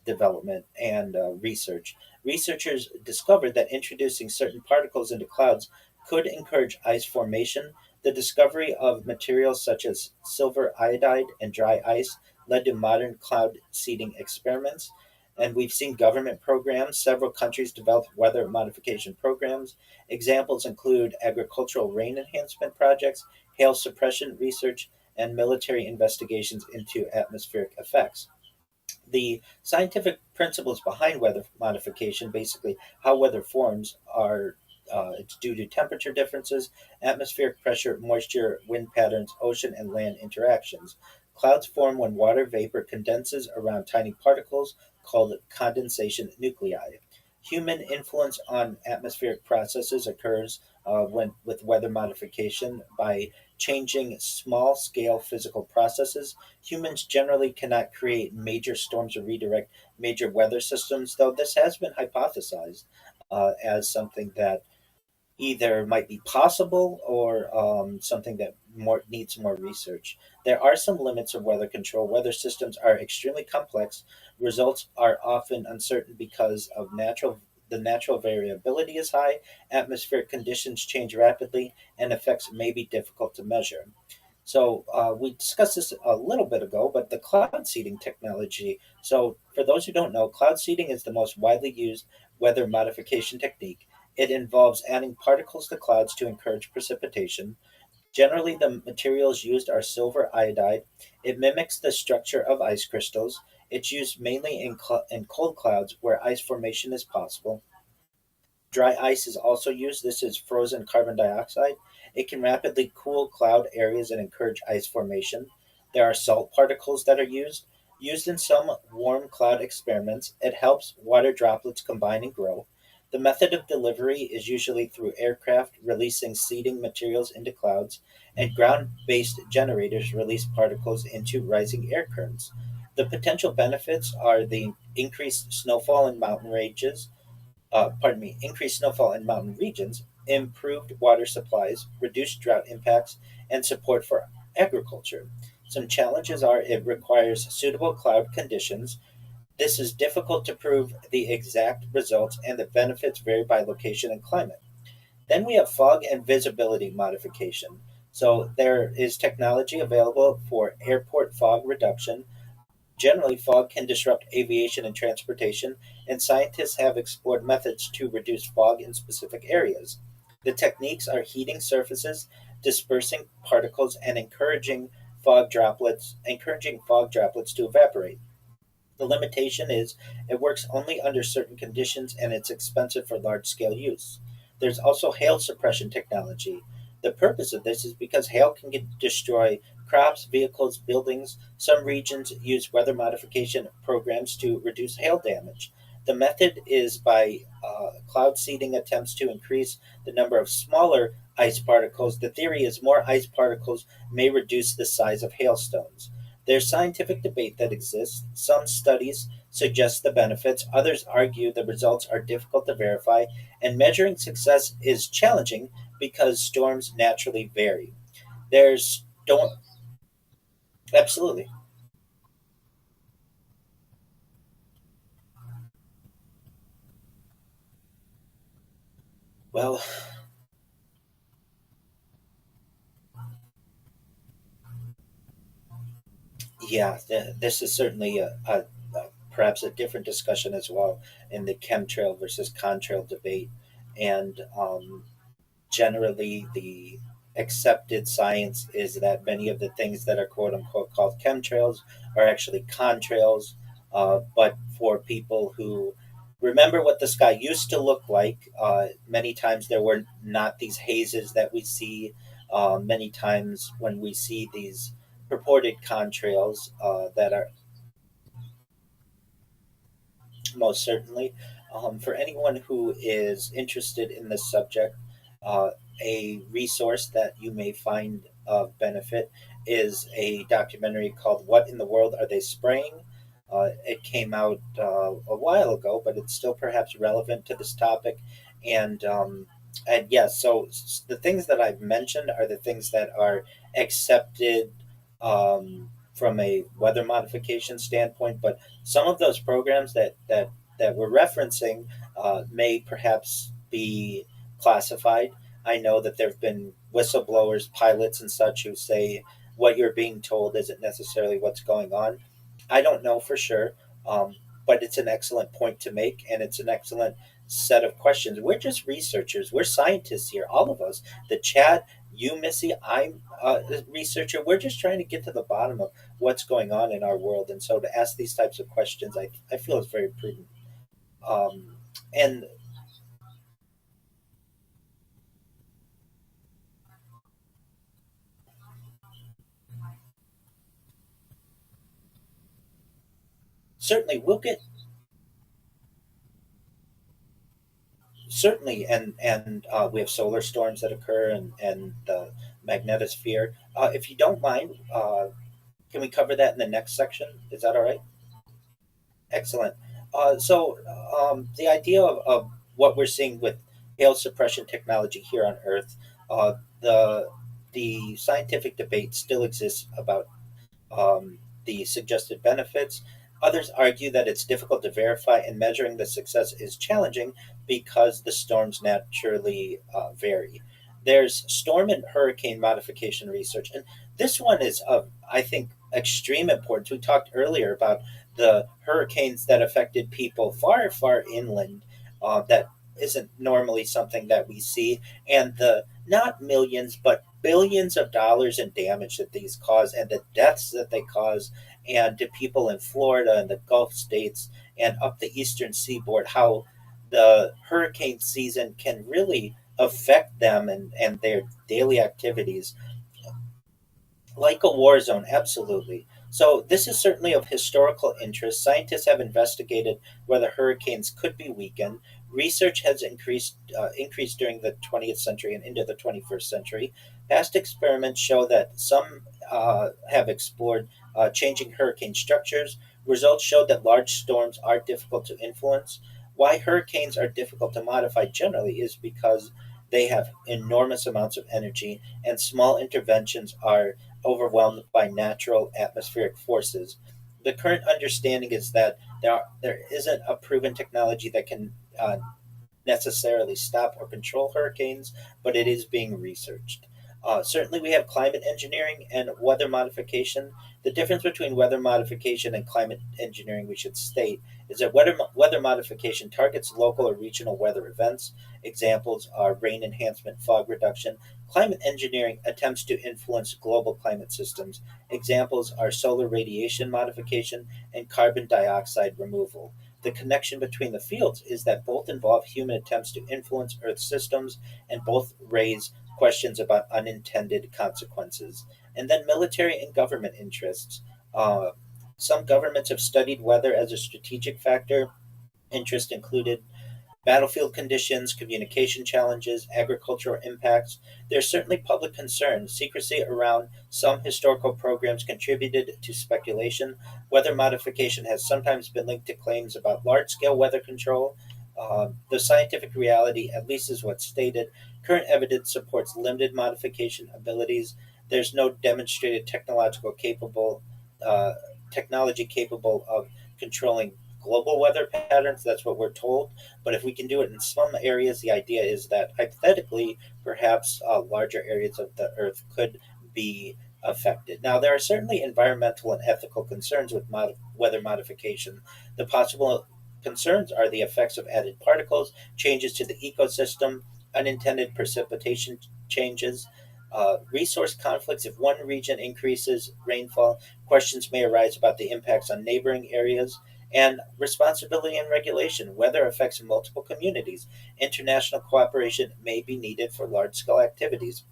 development and research. Researchers discovered that introducing certain particles into clouds could encourage ice formation. The discovery of materials such as silver iodide and dry ice led to modern cloud seeding experiments. And we've seen government programs. Several countries developed weather modification programs. Examples include agricultural rain enhancement projects, hail suppression research, and military investigations into atmospheric effects. The scientific principles behind weather modification, basically how weather forms, are it's due to temperature differences, atmospheric pressure, moisture, wind patterns, ocean and land interactions. Clouds form when water vapor condenses around tiny particles called condensation nuclei. Human influence on atmospheric processes occurs when with weather modification by changing small scale physical processes. Humans generally cannot create major storms or redirect major weather systems, though this has been hypothesized as something that either might be possible or something that more needs more research. There are some limits of weather control. Weather systems are extremely complex. Results are often uncertain because of the natural variability is high, atmospheric conditions change rapidly, and effects may be difficult to measure. So we discussed this a little bit ago, but the cloud seeding technology. So for those who don't know, cloud seeding is the most widely used weather modification technique. It involves adding particles to clouds to encourage precipitation. Generally, the materials used are silver iodide. It mimics the structure of ice crystals. It's used mainly in cold clouds where ice formation is possible. Dry ice is also used. This is frozen carbon dioxide. It can rapidly cool cloud areas and encourage ice formation. There are salt particles that are used. Used in some warm cloud experiments, it helps water droplets combine and grow. The method of delivery is usually through aircraft releasing seeding materials into clouds, and ground based generators release particles into rising air currents. The potential benefits are the increased snowfall in mountain ranges, increased snowfall in mountain regions, improved water supplies, reduced drought impacts, and support for agriculture. Some challenges are it requires suitable cloud conditions. This is difficult to prove the exact results, and the benefits vary by location and climate. Then we have fog and visibility modification. So there is technology available for airport fog reduction. Generally, fog can disrupt aviation and transportation, and scientists have explored methods to reduce fog in specific areas. The techniques are heating surfaces, dispersing particles, and encouraging fog droplets to evaporate. The limitation is it works only under certain conditions and it's expensive for large scale use. There's also hail suppression technology. The purpose of this is because hail can destroy crops, vehicles, buildings. Some regions use weather modification programs to reduce hail damage. The method is by cloud seeding attempts to increase the number of smaller ice particles. The theory is more ice particles may reduce the size of hailstones. There's scientific debate that exists. Some studies suggest the benefits, others argue the results are difficult to verify, and measuring success is challenging because storms naturally vary. There's don't Absolutely. Well, yeah, this is certainly perhaps a different discussion as well in the chemtrail versus contrail debate, and generally the accepted science is that many of the things that are quote unquote called chemtrails are actually contrails. But for people who remember what the sky used to look like, many times there were not these hazes that we see. Many times when we see these purported contrails that are most certainly. For anyone who is interested in this subject, uh, a resource that you may find of benefit is a documentary called "What in the World Are They Spraying?" It came out a while ago, but it's still perhaps relevant to this topic. And yes, so the things that I've mentioned are the things that are accepted from a weather modification standpoint, but some of those programs that we're referencing may perhaps be classified. I know that there have been whistleblowers, pilots, and such who say what you're being told isn't necessarily what's going on. I don't know for sure, um, but it's an excellent point to make, and it's an excellent set of questions. We're just researchers, we're scientists here, all of us. The chat, you, Missy, I'm a researcher. We're just trying to get to the bottom of what's going on in our world, and so to ask these types of questions, I feel is very prudent. And certainly we'll get certainly and we have solar storms that occur and the magnetosphere. If you don't mind, can we cover that in the next section? Is that all right? Excellent. The idea of what we're seeing with hail suppression technology here on Earth, the scientific debate still exists about the suggested benefits. Others argue that it's difficult to verify, and measuring the success is challenging because the storms naturally vary. There's storm and hurricane modification research, and this one is of, I think, extreme importance. We talked earlier about the hurricanes that affected people far, far inland. That isn't normally something that we see, and the not millions but billions of dollars in damage that these cause and the deaths that they cause, and to people in Florida and the Gulf states and up the eastern seaboard, how the hurricane season can really affect them and their daily activities like a war zone, absolutely. So, this is certainly of historical interest. Scientists have investigated whether hurricanes could be weakened. Research has increased during the 20th century and into the 21st century. Past experiments show that some have explored changing hurricane structures. Results show that large storms are difficult to influence. Why hurricanes are difficult to modify generally is because They have enormous amounts of energy, and small interventions are overwhelmed by natural atmospheric forces. The current understanding is that there isn't a proven technology that can necessarily stop or control hurricanes, but it is being researched. Certainly, we have climate engineering and weather modification. The difference between weather modification and climate engineering, we should state, is that weather modification targets local or regional weather events. Examples are rain enhancement, fog reduction. Climate engineering attempts to influence global climate systems. Examples are solar radiation modification and carbon dioxide removal. The connection between the fields is that both involve human attempts to influence Earth systems and both raise questions about unintended consequences. And then military and government interests. Uh, some governments have studied weather as a strategic factor. Interest included battlefield conditions, communication challenges, agricultural impacts. There's certainly public concern. Secrecy around some historical programs contributed to speculation. Weather modification has sometimes been linked to claims about large scale weather control. The scientific reality, at least is what's stated, current evidence supports limited modification abilities. There's no demonstrated uh, technology capable of controlling global weather patterns. That's what we're told. But if we can do it in some areas, the idea is that hypothetically, perhaps larger areas of the Earth could be affected. Now, there are certainly environmental and ethical concerns with weather modification. The possible concerns are the effects of added particles, changes to the ecosystem, unintended precipitation changes, resource conflicts. If one region increases rainfall, questions may arise about the impacts on neighboring areas, and responsibility and regulation. Weather affects multiple communities. International cooperation may be needed for large scale activities.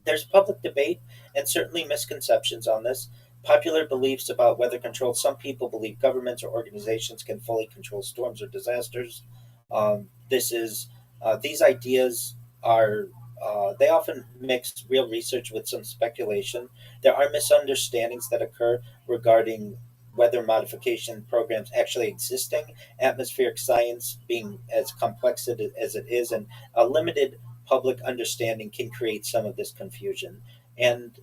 There's public debate and certainly misconceptions on this. Popular beliefs about weather control. Some people believe governments or organizations can fully control storms or disasters. This is these ideas are they often mix real research with some speculation. There are misunderstandings that occur regarding weather modification programs actually existing, atmospheric science being as complex as it is, and a limited public understanding can create some of this confusion. And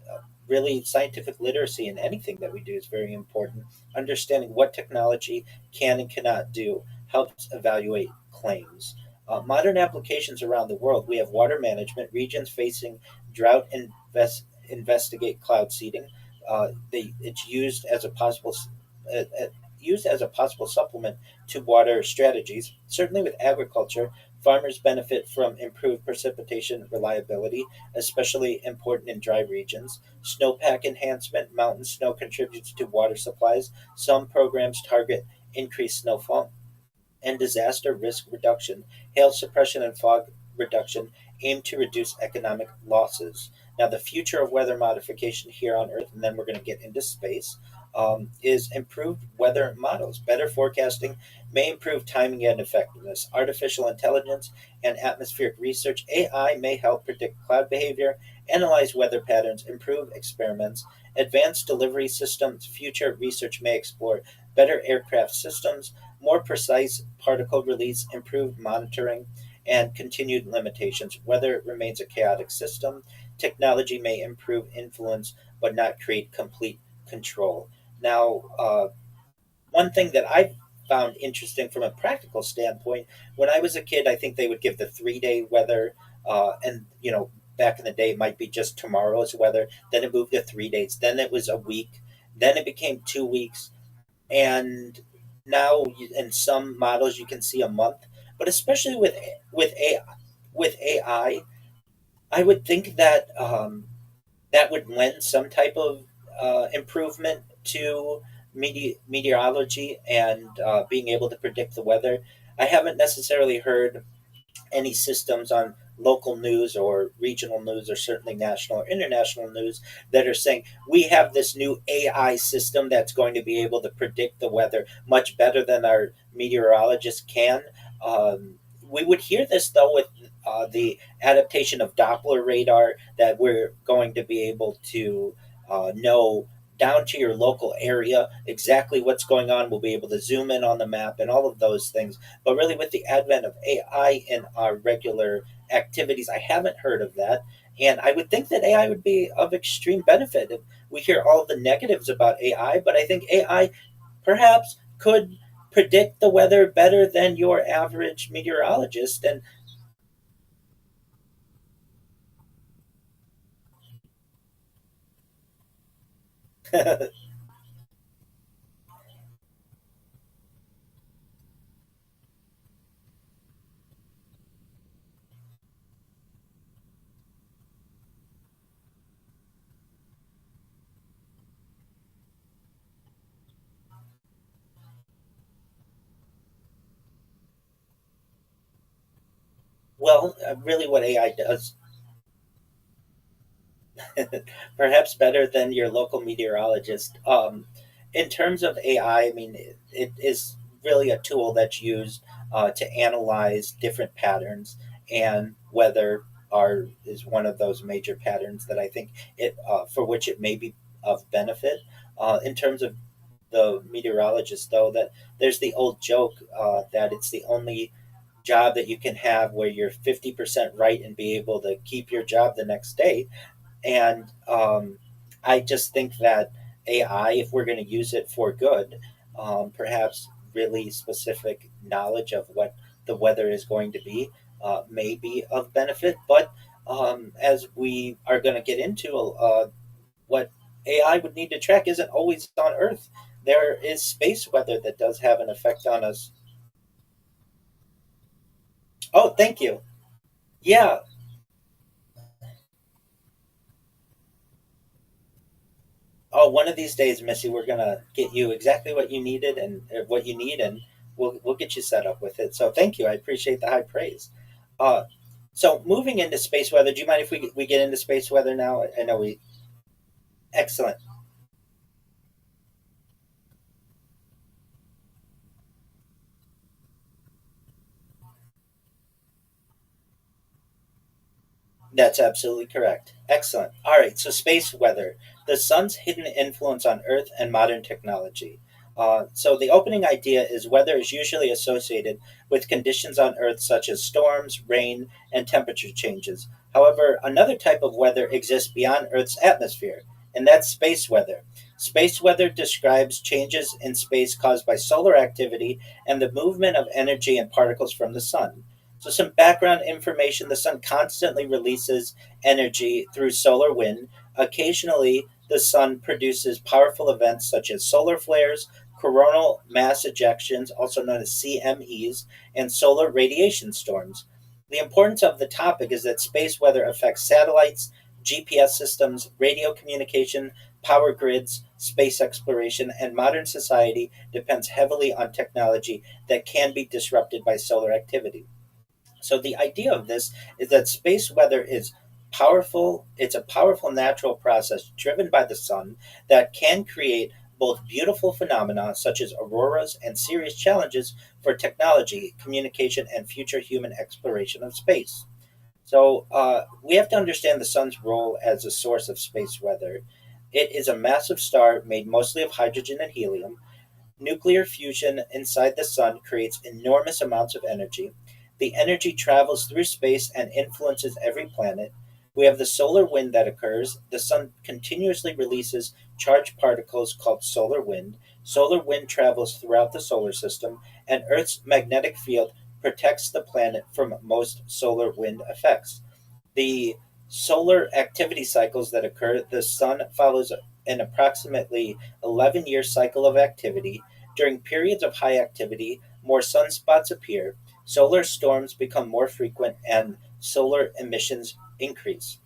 really, scientific literacy in anything that we do is very important. Understanding what technology can and cannot do helps evaluate claims. Modern applications around the world, we have water management, regions facing drought investigate cloud seeding. It's uh, uh, used as a possible supplement to water strategies. Certainly, with agriculture, farmers benefit from improved precipitation reliability, especially important in dry regions. Snowpack enhancement, mountain snow contributes to water supplies. Some programs target increased snowfall and disaster risk reduction, hail suppression, and fog reduction aim to reduce economic losses. Now, the future of weather modification here on Earth, and then we're going to get into space, is improved weather models. Better forecasting may improve timing and effectiveness. Artificial intelligence and atmospheric research (AI) may help predict cloud behavior, analyze weather patterns, improve experiments. Advanced delivery systems. Future research may explore better aircraft systems, more precise particle release, improved monitoring, and continued limitations. Weather remains a chaotic system. Technology may improve influence but not create complete control. Now, one thing that I found interesting from a practical standpoint, when I was a kid, I think they would give the 3 day weather, and back in the day, it might be just tomorrow's weather. Then it moved to 3 days. Then it was a week. Then it became 2 weeks, and now in some models you can see a month. But especially with AI, I would think that that would lend some type of improvement to meteorology and being able to predict the weather. I haven't necessarily heard any systems on local news or regional news or certainly national or international news that are saying we have this new AI system that's going to be able to predict the weather much better than our meteorologists can. We would hear this though with the adaptation of Doppler radar, that we're going to be able to know down to your local area, exactly what's going on. We'll be able to zoom in on the map and all of those things. But really, with the advent of AI in our regular activities, I haven't heard of that. And I would think that AI would be of extreme benefit. We hear all the negatives about AI, but I think AI perhaps could predict the weather better than your average meteorologist. And well, really, what AI does, perhaps better than your local meteorologist. In terms of AI, I mean, it is really a tool that's used to analyze different patterns, and weather are is one of those major patterns that I think it for which it may be of benefit. In terms of the meteorologist, though, that there's the old joke that it's the only job that you can have where you're 50% right and be able to keep your job the next day. And I just think that AI, if we're going to use it for good, perhaps really specific knowledge of what the weather is going to be may be of benefit. But as we are going to get into, what AI would need to track isn't always on Earth. There is space weather that does have an effect on us. Oh, thank you. Yeah. Oh, one of these days, Missy, we're gonna get you exactly what you needed and what you need, and we'll get you set up with it. So thank you. I appreciate the high praise. Uh, so moving into space weather, do you mind if we get into space weather now? I know we excellent. That's absolutely correct. Excellent. All right, so space weather, the sun's hidden influence on Earth and modern technology. So, the opening idea is weather is usually associated with conditions on Earth such as storms, rain, and temperature changes. However, another type of weather exists beyond Earth's atmosphere, and that's space weather. Space weather describes changes in space caused by solar activity and the movement of energy and particles from the sun. So, some background information: the sun constantly releases energy through solar wind. Occasionally, the sun produces powerful events such as solar flares, coronal mass ejections, also known as CMEs, and solar radiation storms. The importance of the topic is that space weather affects satellites, GPS systems, radio communication, power grids, space exploration, and modern society depends heavily on technology that can be disrupted by solar activity. So the idea of this is that space weather is powerful. It's a powerful natural process driven by the sun that can create both beautiful phenomena such as auroras and serious challenges for technology, communication, and future human exploration of space. So we have to understand the sun's role as a source of space weather. It is a massive star made mostly of hydrogen and helium. Nuclear fusion inside the sun creates enormous amounts of energy. The energy travels through space and influences every planet. We have the solar wind that occurs. The sun continuously releases charged particles called solar wind. Solar wind travels throughout the solar system, and Earth's magnetic field protects the planet from most solar wind effects. The solar activity cycles that occur, the sun follows an approximately 11-year cycle of activity. During periods of high activity, more sunspots appear, solar storms become more frequent, and solar emissions increase.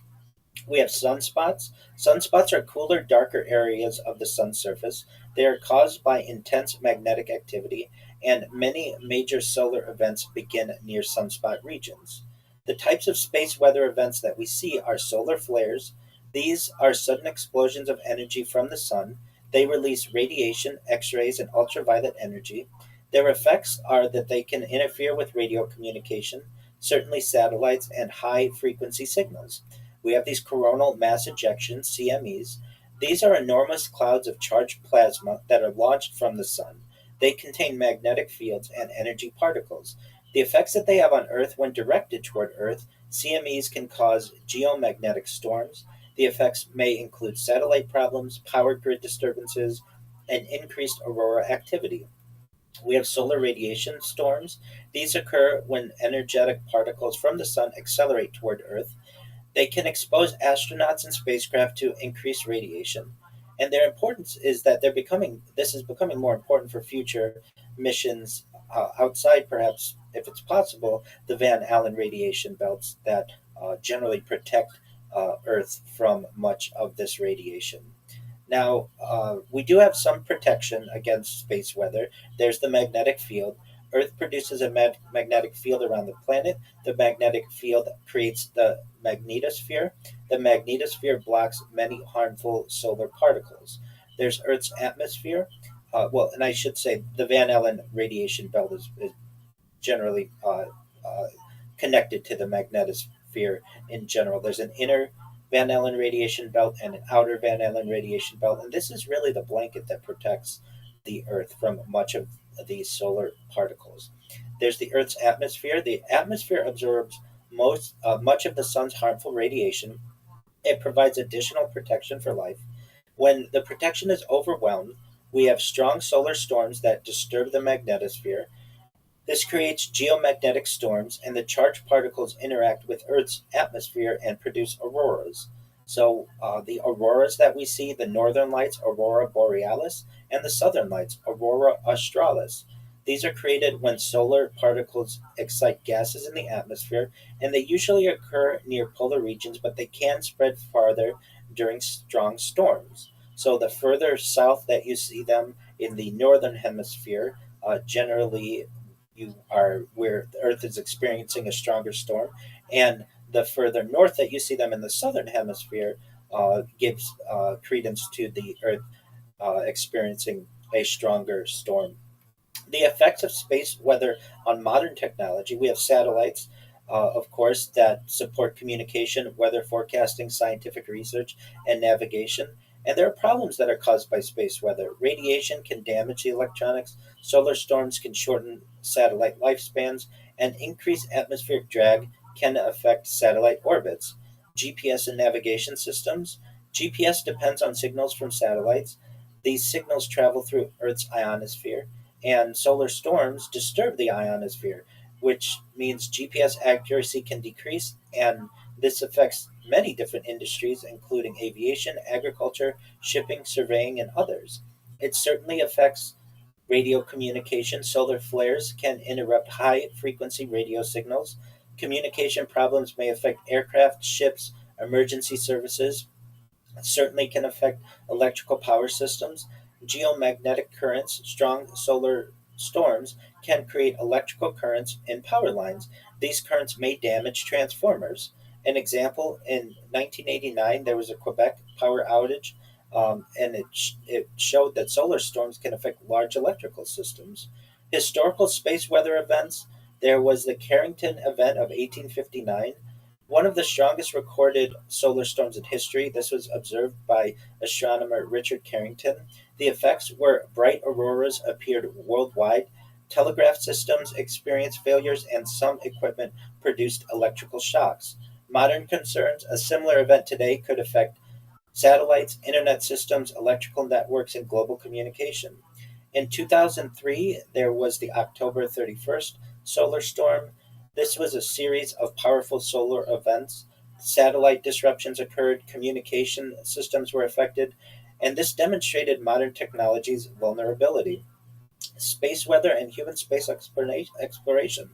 We have sunspots. Sunspots are cooler, darker areas of the sun's surface. They are caused by intense magnetic activity, and many major solar events begin near sunspot regions. The types of space weather events that we see are solar flares. These are sudden explosions of energy from the sun. They release radiation, X rays, and ultraviolet energy. Their effects are that they can interfere with radio communication, certainly satellites, and high frequency signals. We have these coronal mass ejections, CMEs. These are enormous clouds of charged plasma that are launched from the sun. They contain magnetic fields and energy particles. The effects that they have on Earth when directed toward Earth, CMEs can cause geomagnetic storms. The effects may include satellite problems, power grid disturbances, and increased aurora activity. We have solar radiation storms. These occur when energetic particles from the sun accelerate toward Earth. They can expose astronauts and spacecraft to increased radiation. And their importance is that this is becoming more important for future missions outside, perhaps, if it's possible, the Van Allen radiation belts that generally protect Earth from much of this radiation. Now, we do have some protection against space weather. There's the magnetic field. Earth produces a magnetic field around the planet. The magnetic field creates the magnetosphere. The magnetosphere blocks many harmful solar particles. There's Earth's atmosphere. And I should say the Van Allen radiation belt is generally connected to the magnetosphere in general. There's an inner Van Allen radiation belt and an outer Van Allen radiation belt, and this is really the blanket that protects the Earth from much of these solar particles. There's the Earth's atmosphere. The atmosphere absorbs much of the sun's harmful radiation. It provides additional protection for life. When the protection is overwhelmed, we have strong solar storms that disturb the magnetosphere. This creates geomagnetic storms, and the charged particles interact with Earth's atmosphere and produce auroras. So, the auroras that we see, the northern lights, aurora borealis, and the southern lights, aurora australis. These are created when solar particles excite gases in the atmosphere, and they usually occur near polar regions, but they can spread farther during strong storms. So, the further south that you see them in the northern hemisphere, generally you are where the Earth is experiencing a stronger storm, and the further north that you see them in the southern hemisphere gives credence to the Earth experiencing a stronger storm. The effects of space weather on modern technology. We have satellites, of course, that support communication, weather forecasting, scientific research, and navigation. And there are problems that are caused by space weather. Radiation can damage the electronics, solar storms can shorten satellite lifespans, and increased atmospheric drag can affect satellite orbits. GPS and navigation systems. GPS depends on signals from satellites. These signals travel through Earth's ionosphere, and solar storms disturb the ionosphere, which means GPS accuracy can decrease, and this affects many different industries, including aviation, agriculture, shipping, surveying, and others. It certainly affects radio communication. Solar flares can interrupt high frequency radio signals. Communication problems may affect aircraft, ships, emergency services, certainly can affect electrical power systems. Geomagnetic currents, strong solar storms can create electrical currents in power lines. These currents may damage transformers. An example, in 1989, there was a Quebec power outage, and it showed that solar storms can affect large electrical systems. Historical space weather events. There was the Carrington event of 1859, one of the strongest recorded solar storms in history. This was observed by astronomer Richard Carrington. The effects were bright auroras appeared worldwide, telegraph systems experienced failures, and some equipment produced electrical shocks. Modern concerns. A similar event today could affect satellites, internet systems, electrical networks, and global communication. In 2003, there was the October 31st solar storm. This was a series of powerful solar events. Satellite disruptions occurred, communication systems were affected, and this demonstrated modern technology's vulnerability. Space weather and human space exploration.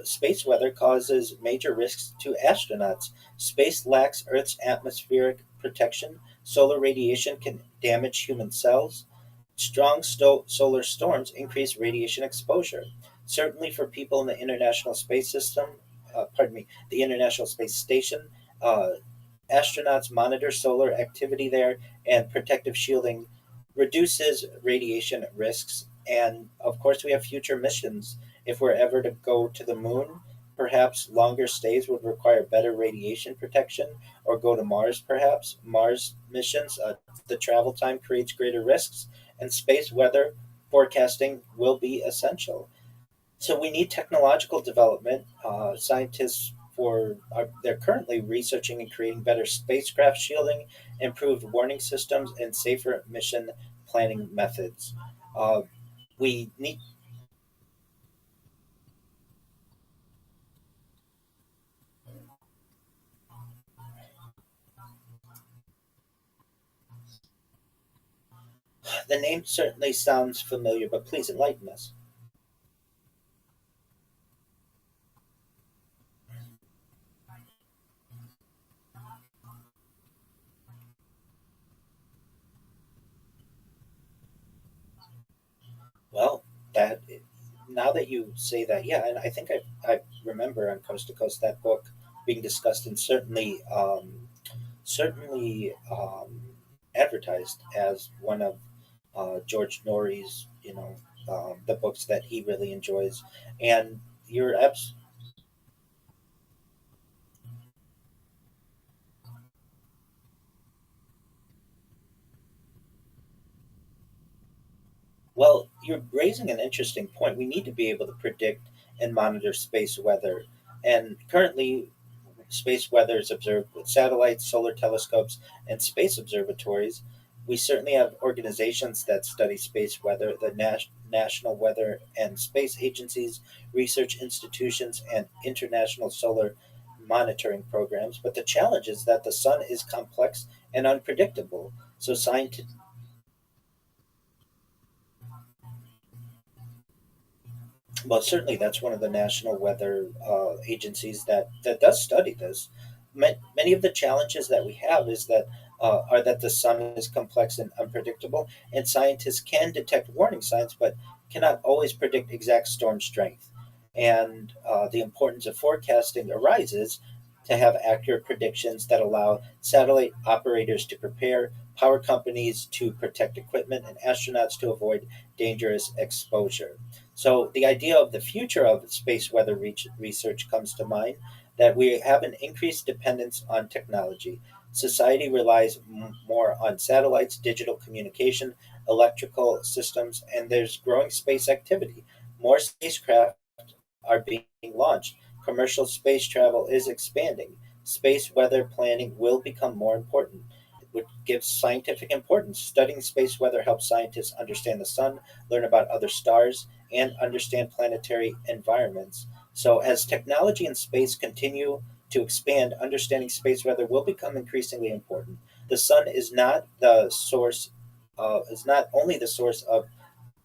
Space weather causes major risks to astronauts. Space lacks Earth's atmospheric protection. Solar radiation can damage human cells. Strong solar storms increase radiation exposure. Certainly for people in the International Space System, the International Space Station, astronauts monitor solar activity there, and protective shielding reduces radiation risks. And of course, we have future missions. If we're ever to go to the moon, Perhaps longer stays would require better radiation protection, or go to Mars, perhaps. Mars missions, the travel time creates greater risks, and space weather forecasting will be essential. So we need technological development. Scientists they're currently researching and creating better spacecraft shielding, improved warning systems, and safer mission planning methods. Uh, we need The name certainly sounds familiar, but please enlighten us. Well, that now that you say that, yeah, and I think I remember on Coast to Coast that book being discussed and certainly advertised as one of George Norrie's, the books that he really enjoys. And you're abs- well, you're raising an interesting point. We need to be able to predict and monitor space weather. And currently, space weather is observed with satellites, solar telescopes, and space observatories. We certainly have organizations that study space weather, the National Weather and Space Agencies, research institutions, and international solar monitoring programs. But the challenge is that the sun is complex and unpredictable. So scientists Well, certainly that's one of the national weather agencies that does study this. Many of the challenges that we have are that the sun is complex and unpredictable, and scientists can detect warning signs, but cannot always predict exact storm strength. And the importance of forecasting arises to have accurate predictions that allow satellite operators to prepare, power companies to protect equipment, and astronauts to avoid dangerous exposure. So the idea of the future of space weather research comes to mind, that we have an increased dependence on technology. Society relies more on satellites, digital communication, electrical systems, and there's growing space activity. More spacecraft are being launched. Commercial space travel is expanding. Space weather planning will become more important, which gives scientific importance. Studying space weather helps scientists understand the sun, learn about other stars, and understand planetary environments. So, as technology and space continue to expand, understanding space weather will become increasingly important. The sun is not only the source of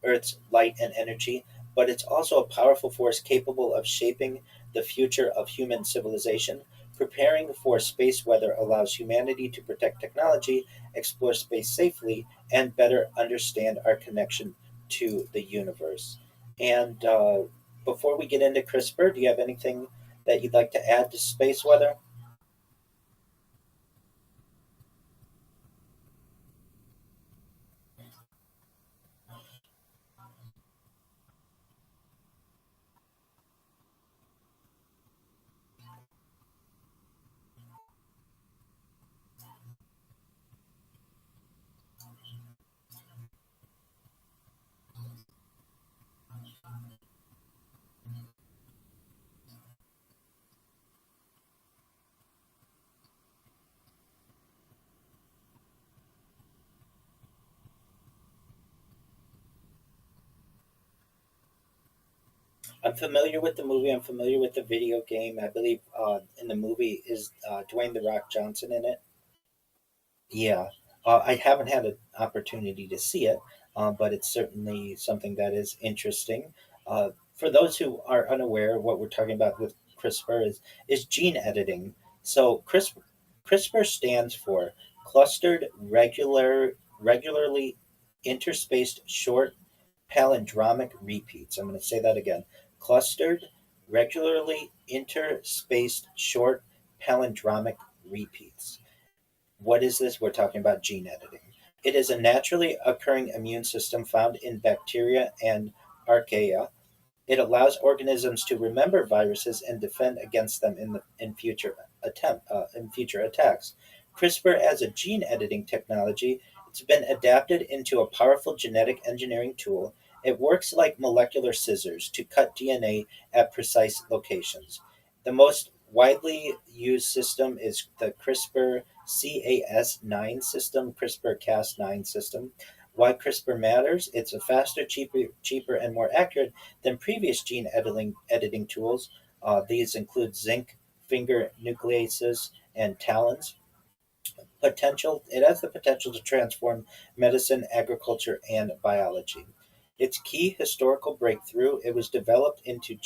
Earth's light and energy, but it's also a powerful force capable of shaping the future of human civilization. Preparing for space weather allows humanity to protect technology, explore space safely, and better understand our connection to the universe. And before we get into CRISPR, do you have anything that you'd like to add to space weather? I'm familiar with the movie. I'm familiar with the video game. I believe in the movie is Dwayne the Rock Johnson in it. Yeah, I haven't had an opportunity to see it, but it's certainly something that is interesting. For those who are unaware, what we're talking about with CRISPR is gene editing. So CRISPR stands for regularly interspaced short palindromic repeats. I'm going to say that again. Clustered, regularly interspaced short palindromic repeats. What is this? We're talking about gene editing. It is a naturally occurring immune system found in bacteria and archaea. It allows organisms to remember viruses and defend against them in future attacks. CRISPR as a gene editing technology, it's been adapted into a powerful genetic engineering tool. It works like molecular scissors to cut DNA at precise locations. The most widely used system is the CRISPR Cas9 system, CRISPR Cas9 system. Why CRISPR matters? It's a faster, cheaper, and more accurate than previous gene editing tools. These include zinc finger nucleases and talons. It has the potential to transform medicine, agriculture, and biology. Its key historical breakthrough, it was developed into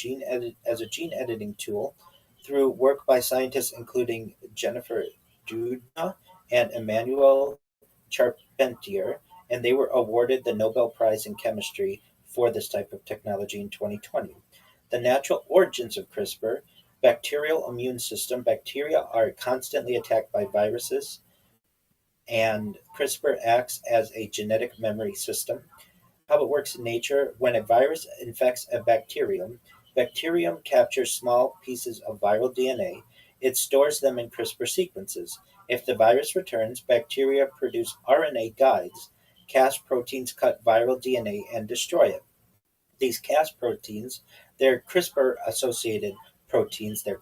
as a gene editing tool through work by scientists including Jennifer Doudna and Emmanuel Charpentier, and they were awarded the Nobel Prize in Chemistry for this type of technology in 2020. The natural origins of CRISPR, bacterial immune system. Bacteria are constantly attacked by viruses, and CRISPR acts as a genetic memory system. How it works in nature: when a virus infects a bacterium captures small pieces of viral DNA. It stores them in CRISPR sequences. If the virus returns, bacteria produce RNA guides. Cas proteins cut viral DNA and destroy it. These Cas proteins, they're CRISPR associated proteins, they're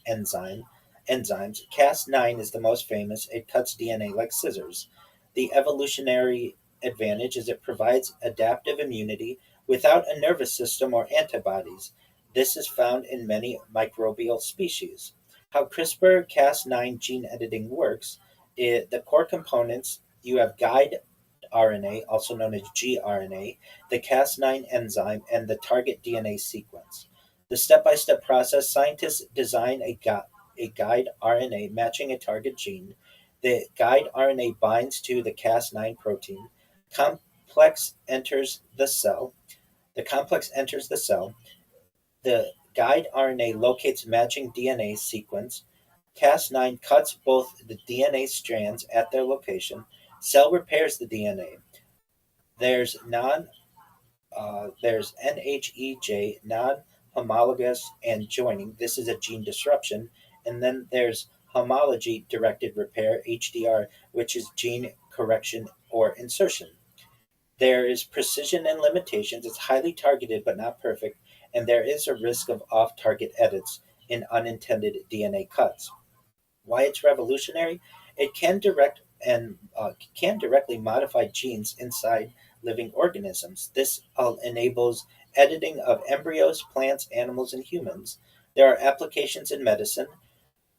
enzymes. Cas9 is the most famous. It cuts DNA like scissors. The evolutionary advantage is it provides adaptive immunity without a nervous system or antibodies. This is found in many microbial species. How CRISPR Cas9 gene editing works, the core components, you have guide RNA, also known as gRNA, the Cas9 enzyme, and the target DNA sequence. The step by step process: scientists design a guide RNA matching a target gene. The guide RNA binds to the Cas9 protein. Complex enters the cell. The complex enters the cell. The guide RNA locates matching DNA sequence. Cas9 cuts both the DNA strands at their location. Cell repairs the DNA. There's there's NHEJ, non-homologous, and joining. This is a gene disruption. And then there's homology directed repair, HDR, which is gene correction or insertion. There is precision and limitations. It's highly targeted but not perfect, and there is a risk of off target edits in unintended DNA cuts. Why it's revolutionary? It can directly modify genes inside living organisms. This enables editing of embryos, plants, animals, and humans. There are applications in medicine,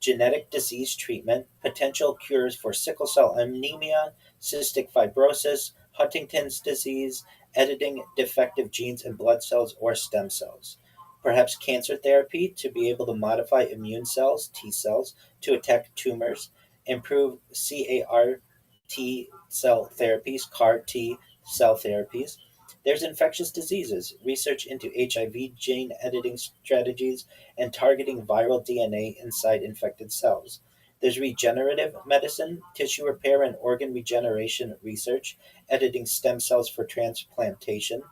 genetic disease treatment, potential cures for sickle cell anemia, cystic fibrosis, Huntington's disease, editing defective genes in blood cells or stem cells. Perhaps cancer therapy to be able to modify immune cells, T cells, to attack tumors, improve CAR T cell therapies, CAR T cell therapies. There's infectious diseases, research into HIV gene editing strategies, and targeting viral DNA inside infected cells. There's regenerative medicine, tissue repair and organ regeneration research, editing stem cells for transplantation,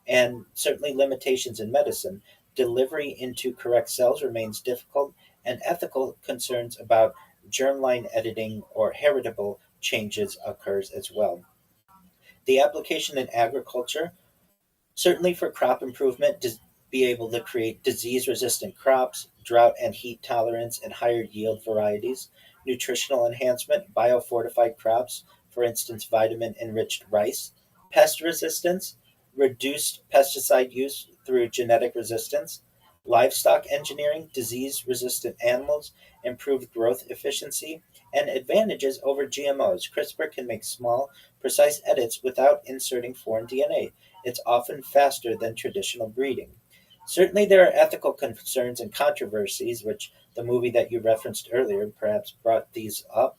and certainly limitations in medicine. Delivery into correct cells remains difficult, and ethical concerns about germline editing or heritable changes occurs as well. The application in agriculture, certainly for crop improvement, to be able to create disease resistant crops, drought and heat tolerance, and higher yield varieties, nutritional enhancement, biofortified crops, for instance, vitamin enriched rice, pest resistance, reduced pesticide use through genetic resistance, livestock engineering, disease resistant animals, improved growth efficiency, and advantages over GMOs. CRISPR can make small, precise edits without inserting foreign DNA. It's often faster than traditional breeding. Certainly, there are ethical concerns and controversies, which the movie that you referenced earlier perhaps brought these up.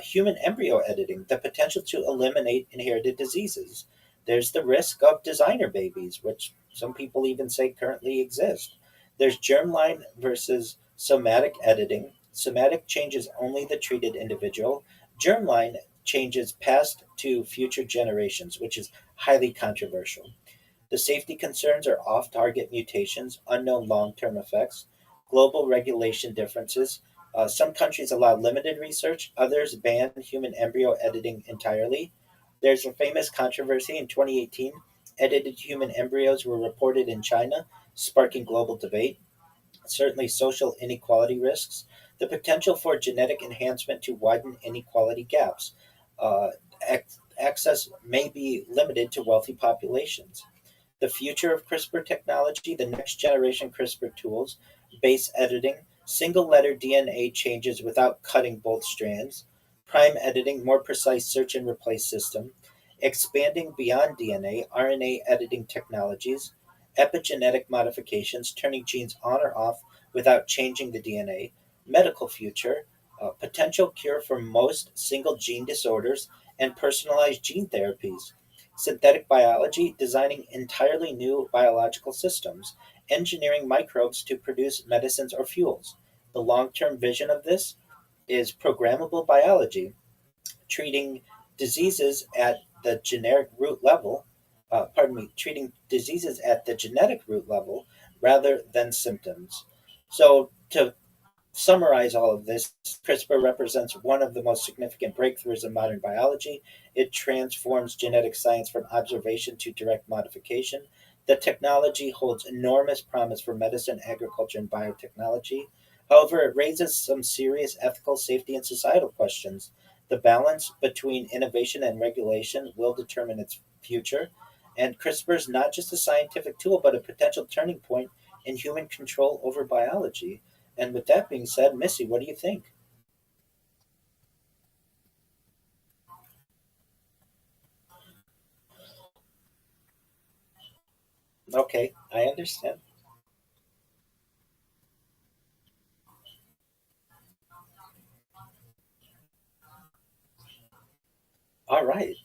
Human embryo editing, the potential to eliminate inherited diseases. There's the risk of designer babies, which some people even say currently exist. There's germline versus somatic editing. Somatic changes only the treated individual. Germline changes past to future generations, which is highly controversial. The safety concerns are off target mutations, unknown long term effects, global regulation differences. Some countries allow limited research, others ban human embryo editing entirely. There's a famous controversy in 2018. Edited human embryos were reported in China, sparking global debate. Certainly, social inequality risks, the potential for genetic enhancement to widen inequality gaps. Uh, Access may be limited to wealthy populations. The future of CRISPR technology, the next generation CRISPR tools, base editing, single letter DNA changes without cutting both strands, prime editing, more precise search and replace system, expanding beyond DNA, RNA editing technologies, epigenetic modifications, turning genes on or off without changing the DNA, medical future, potential cure for most single gene disorders, and personalized gene therapies. Synthetic biology, designing entirely new biological systems, engineering microbes to produce medicines or fuels. The long term vision of this is programmable biology, treating diseases at the generic root level, treating diseases at the genetic root level rather than symptoms. So, to summarize all of this, CRISPR represents one of the most significant breakthroughs in modern biology. It transforms genetic science from observation to direct modification. The technology holds enormous promise for medicine, agriculture, and biotechnology. However, it raises some serious ethical, safety, and societal questions. The balance between innovation and regulation will determine its future. And CRISPR is not just a scientific tool, but a potential turning point in human control over biology. And with that being said, Missy, what do you think? Okay, I understand. All right.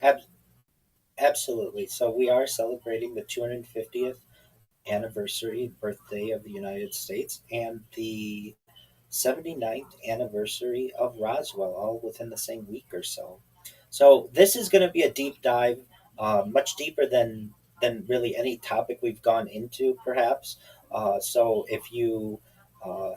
Ab- Absolutely. So we are celebrating the 250th anniversary birthday of the United States and the 79th anniversary of Roswell, all within the same week or so. So this is going to be a deep dive, much deeper than really any topic we've gone into, perhaps. So if you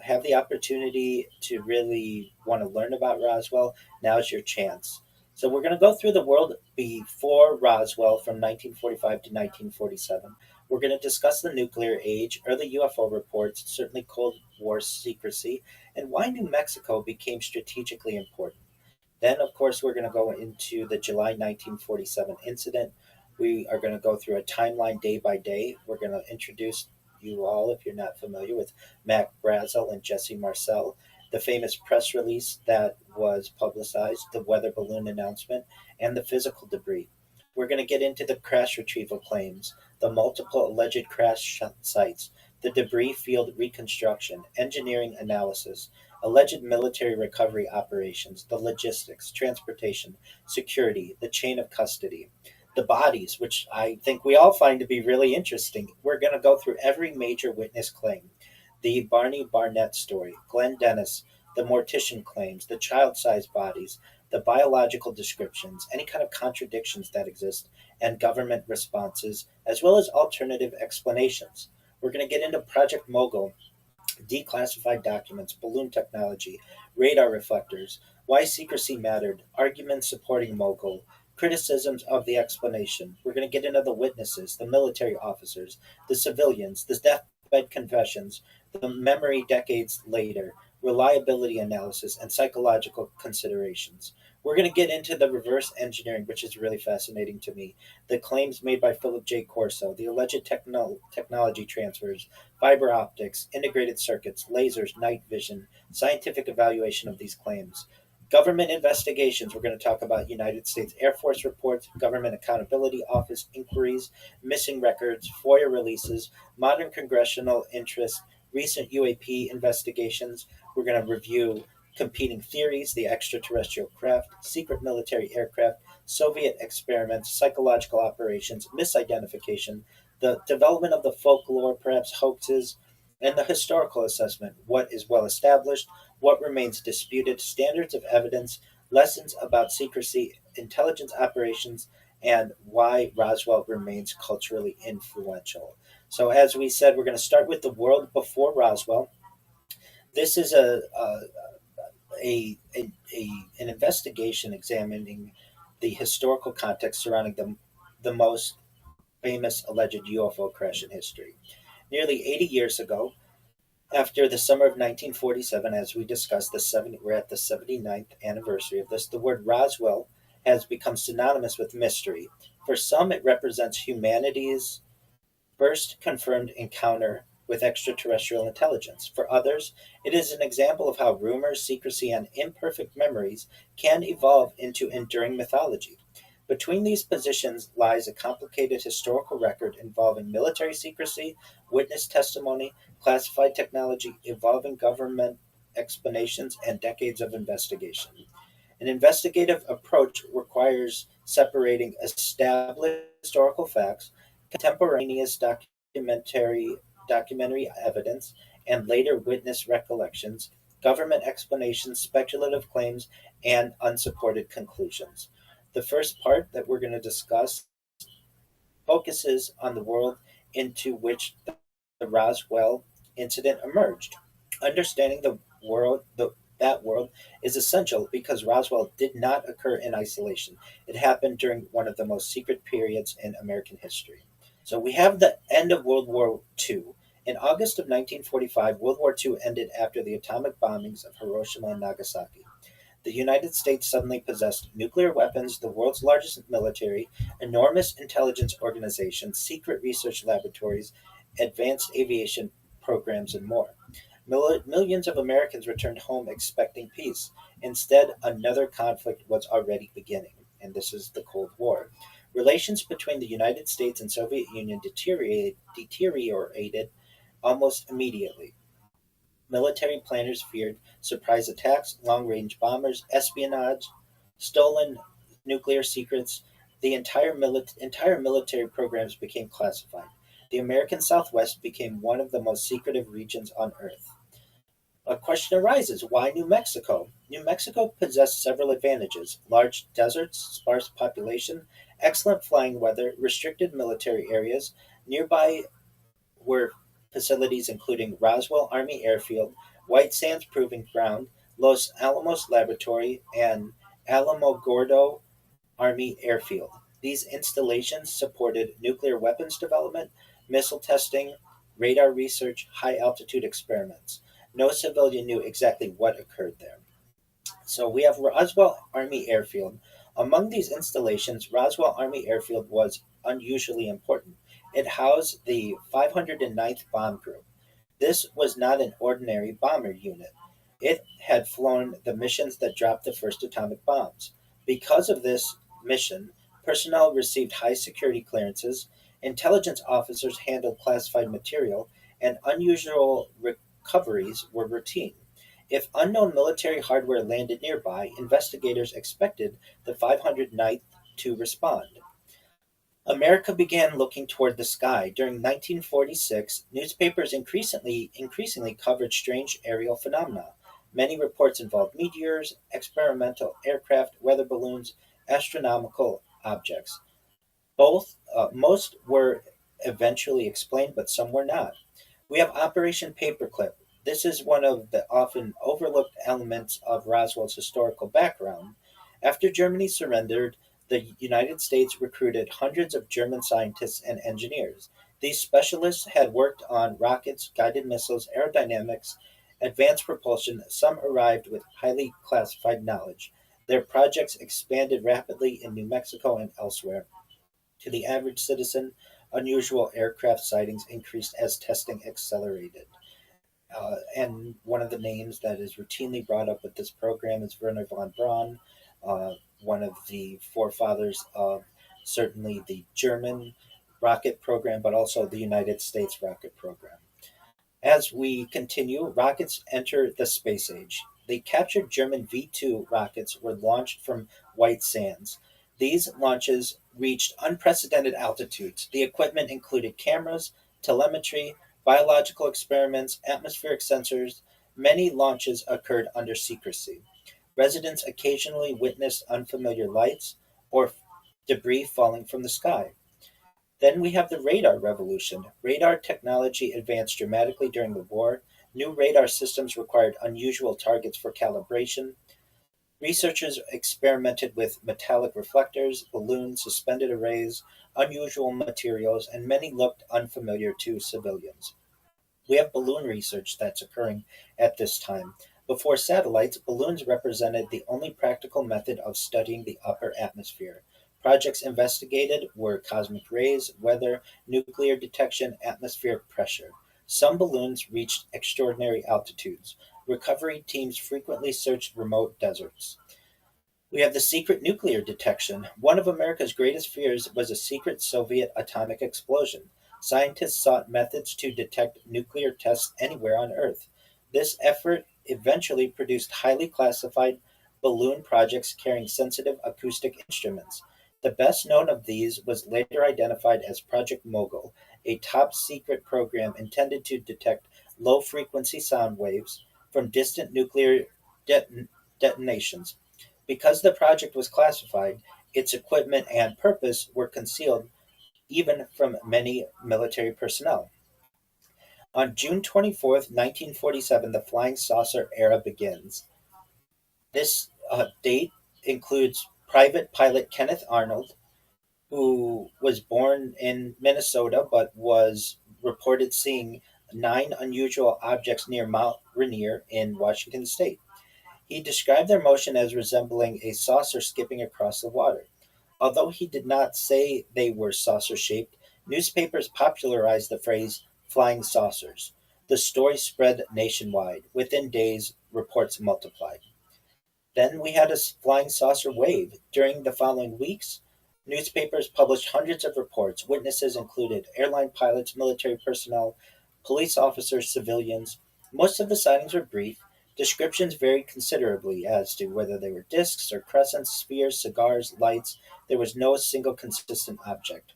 have the opportunity to really want to learn about Roswell, now's your chance. So we're going to go through the world before Roswell from 1945 to 1947. We're going to discuss the nuclear age, early UFO reports, certainly Cold War secrecy, and why New Mexico became strategically important. Then, of course, we're going to go into the July 1947 incident. We are going to go through a timeline day by day. We're going to introduce you all, if you're not familiar, with Mac Brazel and Jesse Marcel. the famous press release that was publicized, the weather balloon announcement, and the physical debris. We're going to get into the crash retrieval claims, the multiple alleged sites, the debris field reconstruction, engineering analysis, alleged military recovery operations, the logistics, transportation, security, the chain of custody, the bodies, which I think we all find to be really interesting. We're going to go through every major witness claim, the Barney Barnett story, Glenn Dennis, the mortician claims, the child sized bodies, the biological descriptions, any kind of contradictions that exist, and government responses, as well as alternative explanations. We're going to get into Project Mogul, declassified documents, balloon technology, radar reflectors, why secrecy mattered, arguments supporting Mogul, criticisms of the explanation. We're going to get into the witnesses, the military officers, the civilians, the deathbed confessions, the memory decades later, reliability analysis, and psychological considerations. We're going to get into the reverse engineering, which is really fascinating to me, the claims made by Philip J. Corso, the alleged technology transfers, fiber optics, integrated circuits, lasers, night vision, scientific evaluation of these claims. Government investigations. We're going to talk about United States Air Force reports, Government Accountability Office inquiries, missing records, FOIA releases, modern congressional interest, recent UAP investigations. We're going to review competing theories, the extraterrestrial craft, secret military aircraft, Soviet experiments, psychological operations, misidentification, the development of the folklore, perhaps hoaxes, and the historical assessment, what is well established, what remains disputed, standards of evidence, lessons about secrecy, intelligence operations, and why Roswell remains culturally influential. So, as we said, we're going to start with the world before Roswell. This is an investigation examining the historical context surrounding the most famous alleged UFO crash in history. Nearly 80 years ago, after the summer of 1947, as we discussed, we're at the 79th anniversary of this, the word Roswell has become synonymous with mystery. For some, it represents humanity's first confirmed encounter with extraterrestrial intelligence. For others, it is an example of how rumors, secrecy, and imperfect memories can evolve into enduring mythology. Between these positions lies a complicated historical record involving military secrecy, witness testimony, classified technology, evolving government explanations, and decades of investigation. An investigative approach requires separating established historical facts, contemporaneous documentary evidence, and later witness recollections, government explanations, speculative claims, and unsupported conclusions. The first part that we're going to discuss focuses on the world into which the Roswell incident emerged. Understanding that world is essential because Roswell did not occur in isolation. It happened during one of the most secret periods in American history. So we have the end of World War II. In August of 1945, World War II ended after the atomic bombings of Hiroshima and Nagasaki. The United States suddenly possessed nuclear weapons, the world's largest military, enormous intelligence organizations, secret research laboratories, advanced aviation programs, and more. Millions of Americans returned home expecting peace. Instead, another conflict was already beginning, and this is the Cold War. Relations between the United States and Soviet Union deteriorated almost immediately. Military planners feared surprise attacks, long range bombers, espionage, stolen nuclear secrets. The entire military programs became classified. The American Southwest became one of the most secretive regions on Earth. A question arises: why New Mexico? New Mexico possessed several advantages: large deserts, sparse population, excellent flying weather, restricted military areas. Nearby were facilities including Roswell Army Airfield, White Sands Proving Ground, Los Alamos Laboratory, and Alamogordo Army Airfield. These installations supported nuclear weapons development, missile testing, radar research, high altitude experiments. No civilian knew exactly what occurred there. So we have Roswell Army Airfield. Among these installations, Roswell Army Airfield was unusually important. It housed the 509th Bomb Group. This was not an ordinary bomber unit. It had flown the missions that dropped the first atomic bombs. Because of this mission, personnel received high security clearances, intelligence officers handled classified material, and unusual recoveries were routine. If unknown military hardware landed nearby, investigators expected the 509th to respond. America began looking toward the sky. During 1946, newspapers increasingly covered strange aerial phenomena. Many reports involved meteors, experimental aircraft, weather balloons, astronomical objects. Most were eventually explained, but some were not. We have Operation Paperclip. This is one of the often overlooked elements of Roswell's historical background. After Germany surrendered, the United States recruited hundreds of German scientists and engineers. These specialists had worked on rockets, guided missiles, aerodynamics, advanced propulsion. Some arrived with highly classified knowledge. Their projects expanded rapidly in New Mexico and elsewhere. To the average citizen, unusual aircraft sightings increased as testing accelerated. And one of the names that is routinely brought up with this program is Werner von Braun, one of the forefathers of certainly the German rocket program, but also the United States rocket program. As we continue, rockets enter the space age. The captured German V 2 rockets were launched from White Sands. These launches reached unprecedented altitudes. The equipment included cameras, telemetry, biological experiments, atmospheric sensors. Many launches occurred under secrecy. Residents occasionally witnessed unfamiliar lights or debris falling from the sky. Then we have the radar revolution. Radar technology advanced dramatically during the war. New radar systems required unusual targets for calibration. Researchers experimented with metallic reflectors, balloons, suspended arrays, unusual materials, and many looked unfamiliar to civilians. We have balloon research that's occurring at this time. Before satellites, balloons represented the only practical method of studying the upper atmosphere. Projects investigated were cosmic rays, weather, nuclear detection, atmospheric pressure. Some balloons reached extraordinary altitudes. Recovery teams frequently searched remote deserts. We have the secret nuclear detection. One of America's greatest fears was a secret Soviet atomic explosion. Scientists sought methods to detect nuclear tests anywhere on Earth. This effort eventually produced highly classified balloon projects carrying sensitive acoustic instruments. The best known of these was later identified as Project Mogul, a top secret program intended to detect low frequency sound waves from distant nuclear detonations. Because the project was classified, its equipment and purpose were concealed even from many military personnel. On June 24th, 1947, the flying saucer era begins. This date includes Private Pilot Kenneth Arnold, who was born in Minnesota but was reported seeing 9 unusual objects near Mount Rainier in Washington state. He described their motion as resembling a saucer skipping across the water. Although he did not say they were saucer shaped, newspapers popularized the phrase flying saucers. The story spread nationwide. Within days, reports multiplied. Then we had a flying saucer wave. During the following weeks, newspapers published hundreds of reports. Witnesses included airline pilots, military personnel, police officers, civilians. Most of the sightings were brief. Descriptions varied considerably as to whether they were discs or crescents, spheres, cigars, lights. There was no single consistent object.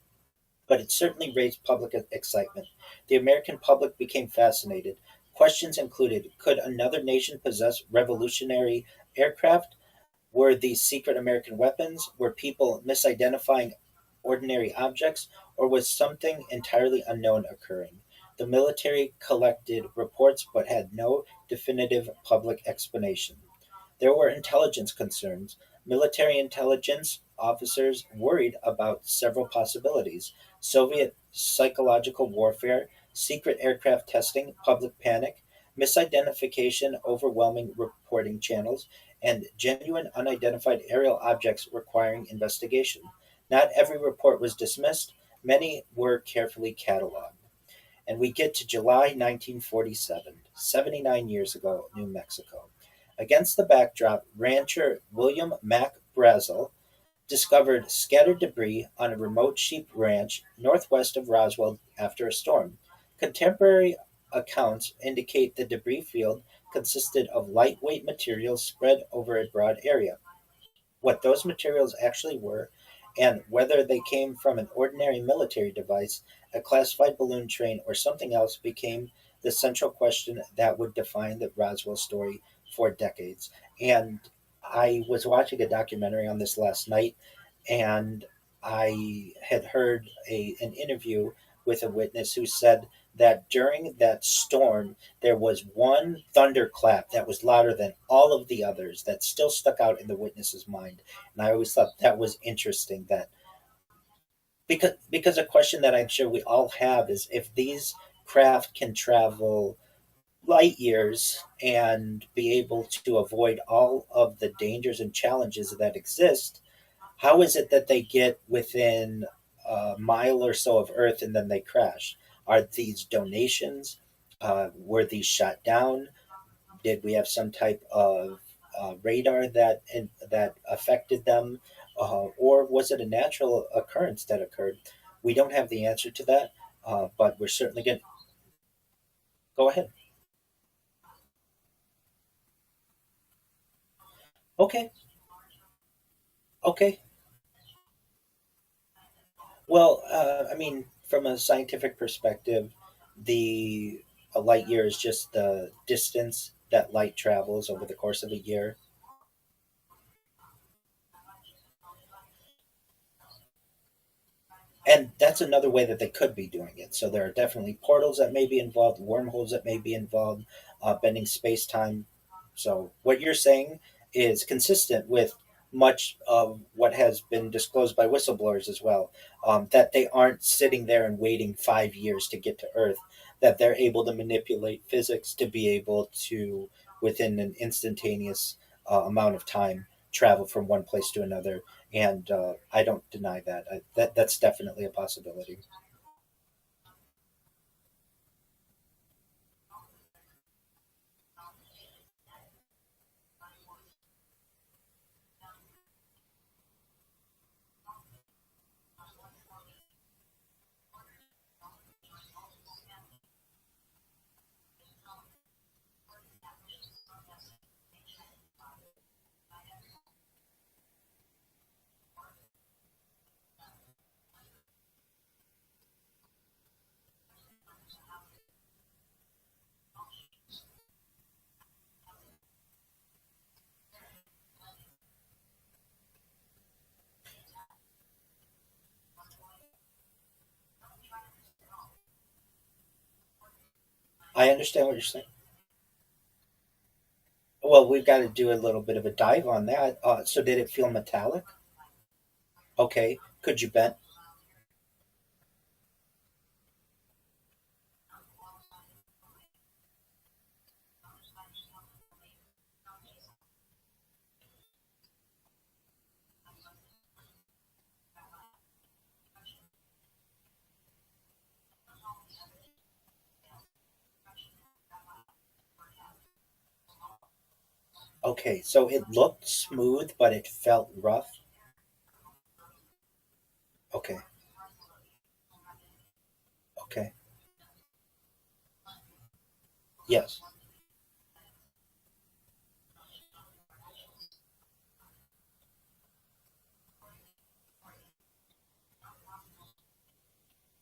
But it certainly raised public excitement. The American public became fascinated. Questions included: could another nation possess revolutionary aircraft? Were these secret American weapons? Were people misidentifying ordinary objects? Or was something entirely unknown occurring? The military collected reports but had no definitive public explanation. There were intelligence concerns. Military intelligence officers worried about several possibilities: Soviet psychological warfare, secret aircraft testing, public panic, misidentification, overwhelming reporting channels, and genuine unidentified aerial objects requiring investigation. Not every report was dismissed, many were carefully cataloged. And we get to July 1947, 79 years ago, New Mexico. Against the backdrop, rancher William Mack Brazel discovered scattered debris on a remote sheep ranch northwest of Roswell after a storm. Contemporary accounts indicate the debris field consisted of lightweight materials spread over a broad area. What those materials actually were, and whether they came from an ordinary military device, a classified balloon train, or something else, became the central question that would define the Roswell story for decades. And I was watching a documentary on this last night, and I had heard an interview with a witness who said that during that storm, there was one thunderclap that was louder than all of the others that still stuck out in the witness's mind. And I always thought that was interesting that because a question that I'm sure we all have is if these craft can travel light years and be able to avoid all of the dangers and challenges that exist, how is it that they get within a mile or so of Earth and then they crash? Are these donations? Were these shot down? Did we have some type of radar that affected them, or was it a natural occurrence that occurred? We don't have the answer to that, but we're certainly going to go ahead. Okay, okay. Well, I mean, from a scientific perspective, the a light year is just the distance that light travels over the course of a year. And that's another way that they could be doing it. So there are definitely portals that may be involved, wormholes that may be involved, bending space time. So what you're saying is consistent with much of what has been disclosed by whistleblowers as well. That they aren't sitting there and waiting 5 years to get to Earth. That they're able to manipulate physics to be able to, within an instantaneous amount of time, travel from one place to another, and I don't deny that. That's definitely a possibility. I understand what you're saying. Well, we've got to do a little bit of a dive on that. So, did it feel metallic? Okay. Could you bend? Okay. So it looked smooth, but it felt rough. Okay. Okay. Yes.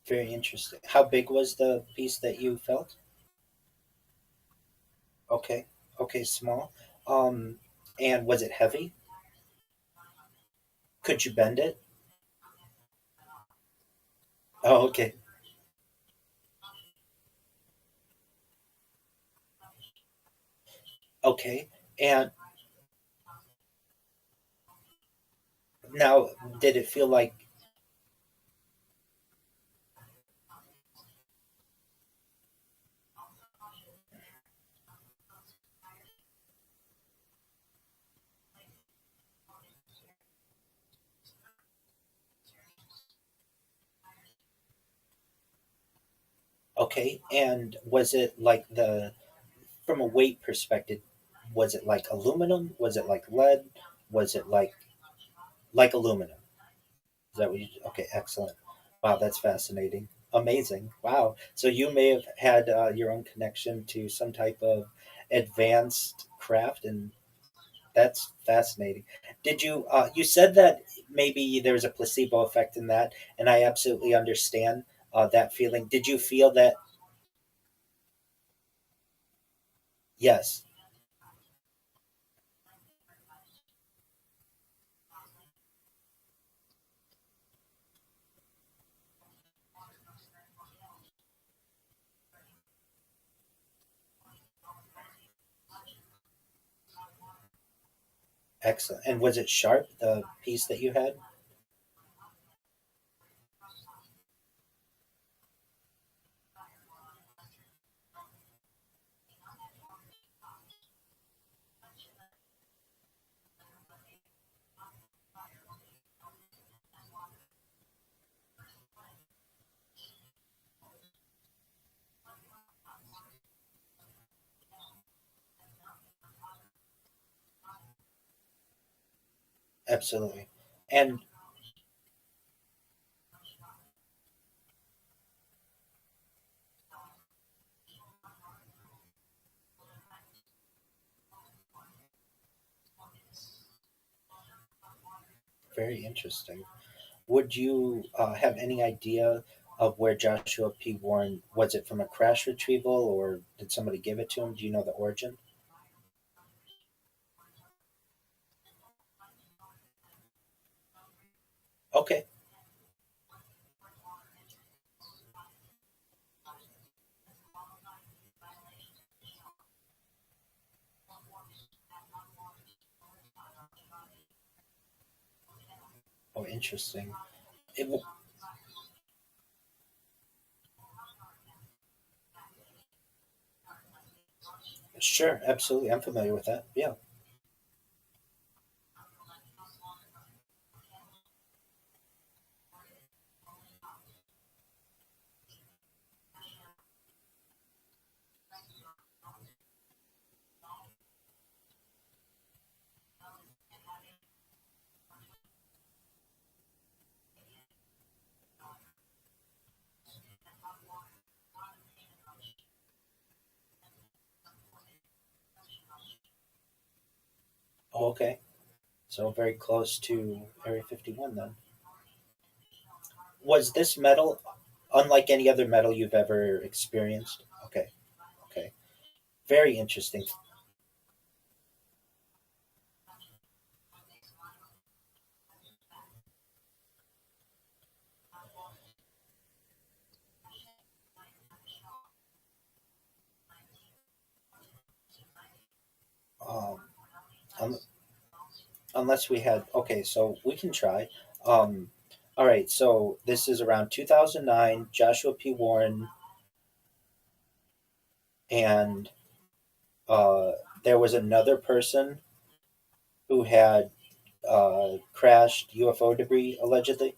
Very interesting. How big was the piece that you felt? Okay. Okay. Small. Um, and was it heavy? Could you bend it? Oh, okay. Okay. And now, did it feel like okay? And was it like from a weight perspective? Was it like aluminum? Was it like lead? Was it like aluminum? Is that what you? Okay, excellent. Wow, that's fascinating. Amazing. Wow. So you may have had your own connection to some type of advanced craft, and that's fascinating. Did you? You said that maybe there's a placebo effect in that, and I absolutely understand that feeling. Did you feel that? Yes. Excellent. And was it sharp, the piece that you had? Absolutely. And very interesting. Would you have any idea of where Joshua P. Warren was? It from a crash retrieval, or did somebody give it to him? Do you know the origin? Okay. Oh, interesting. It, sure, absolutely. I'm familiar with that. Yeah. Oh, okay. So very close to Area 51 then. Was this metal unlike any other metal you've ever experienced? Okay. Okay. Very interesting. Um, un- unless we had, okay, so we can try. Um, all right, so this is around 2009. Joshua P. Warren, and uh, there was another person who had crashed UFO debris allegedly.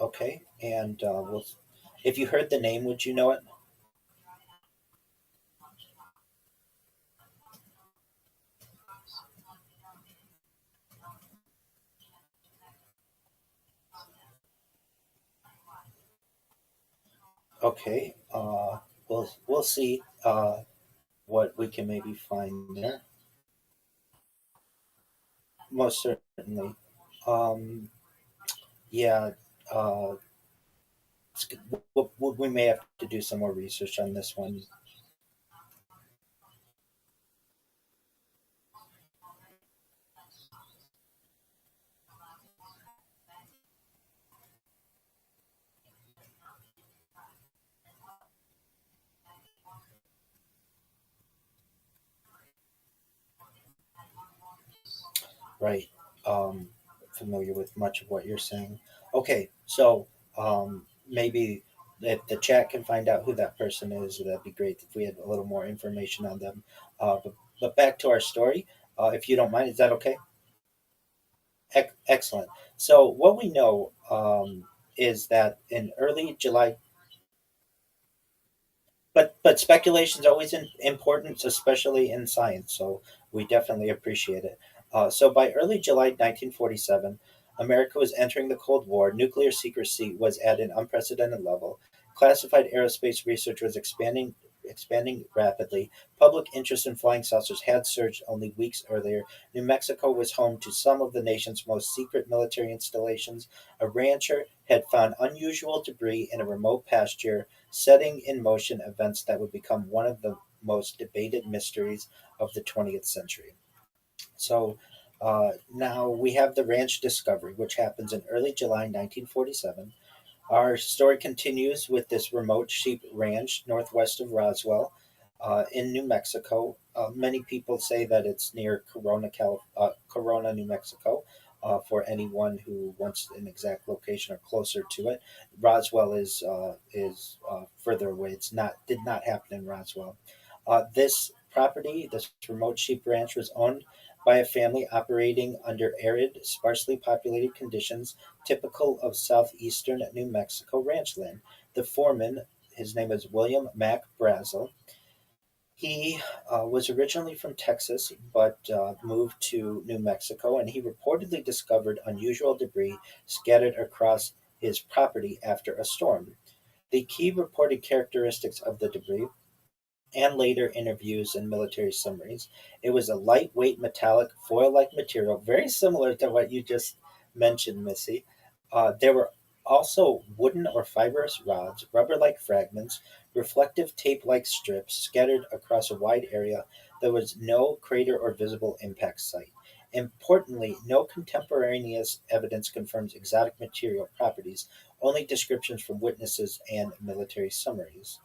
Okay, and if you heard the name, would you know it? Okay, we'll see what we can maybe find there. Most certainly. Um, yeah, uh, we may have to do some more research on this one. Right. Um, familiar with much of what you're saying. Okay, so maybe if the chat can find out who that person is, that'd be great if we had a little more information on them. But back to our story, if you don't mind, is that okay? Excellent. So what we know is that in early July, But speculation is always important, especially in science. So we definitely appreciate it. So by early July 1947, America was entering the Cold War. Nuclear secrecy was at an unprecedented level. Classified aerospace research was expanding rapidly. Public interest in flying saucers had surged only weeks earlier. New Mexico was home to some of the nation's most secret military installations. A rancher had found unusual debris in a remote pasture, setting in motion events that would become one of the most debated mysteries of the 20th century. So now we have the ranch discovery, which happens in early July 1947. Our story continues with this remote sheep ranch northwest of Roswell in New Mexico. Many people say that it's near Corona, New Mexico. For anyone who wants an exact location or closer to it, Roswell is further away. It's not did not happen in Roswell. This property, this remote sheep ranch, was owned by a family operating under arid, sparsely populated conditions typical of southeastern New Mexico ranch land. The foreman, his name is William Mac Brazel. He was originally from Texas, but moved to New Mexico, and he reportedly discovered unusual debris scattered across his property after a storm. The key reported characteristics of the debris and later interviews and military summaries. It was a lightweight metallic foil like material, very similar to what you just mentioned, Missy. There were also wooden or fibrous rods, rubber like fragments, reflective tape like strips scattered across a wide area. There was no crater or visible impact site. Importantly, no contemporaneous evidence confirms exotic material properties, only descriptions from witnesses and military summaries.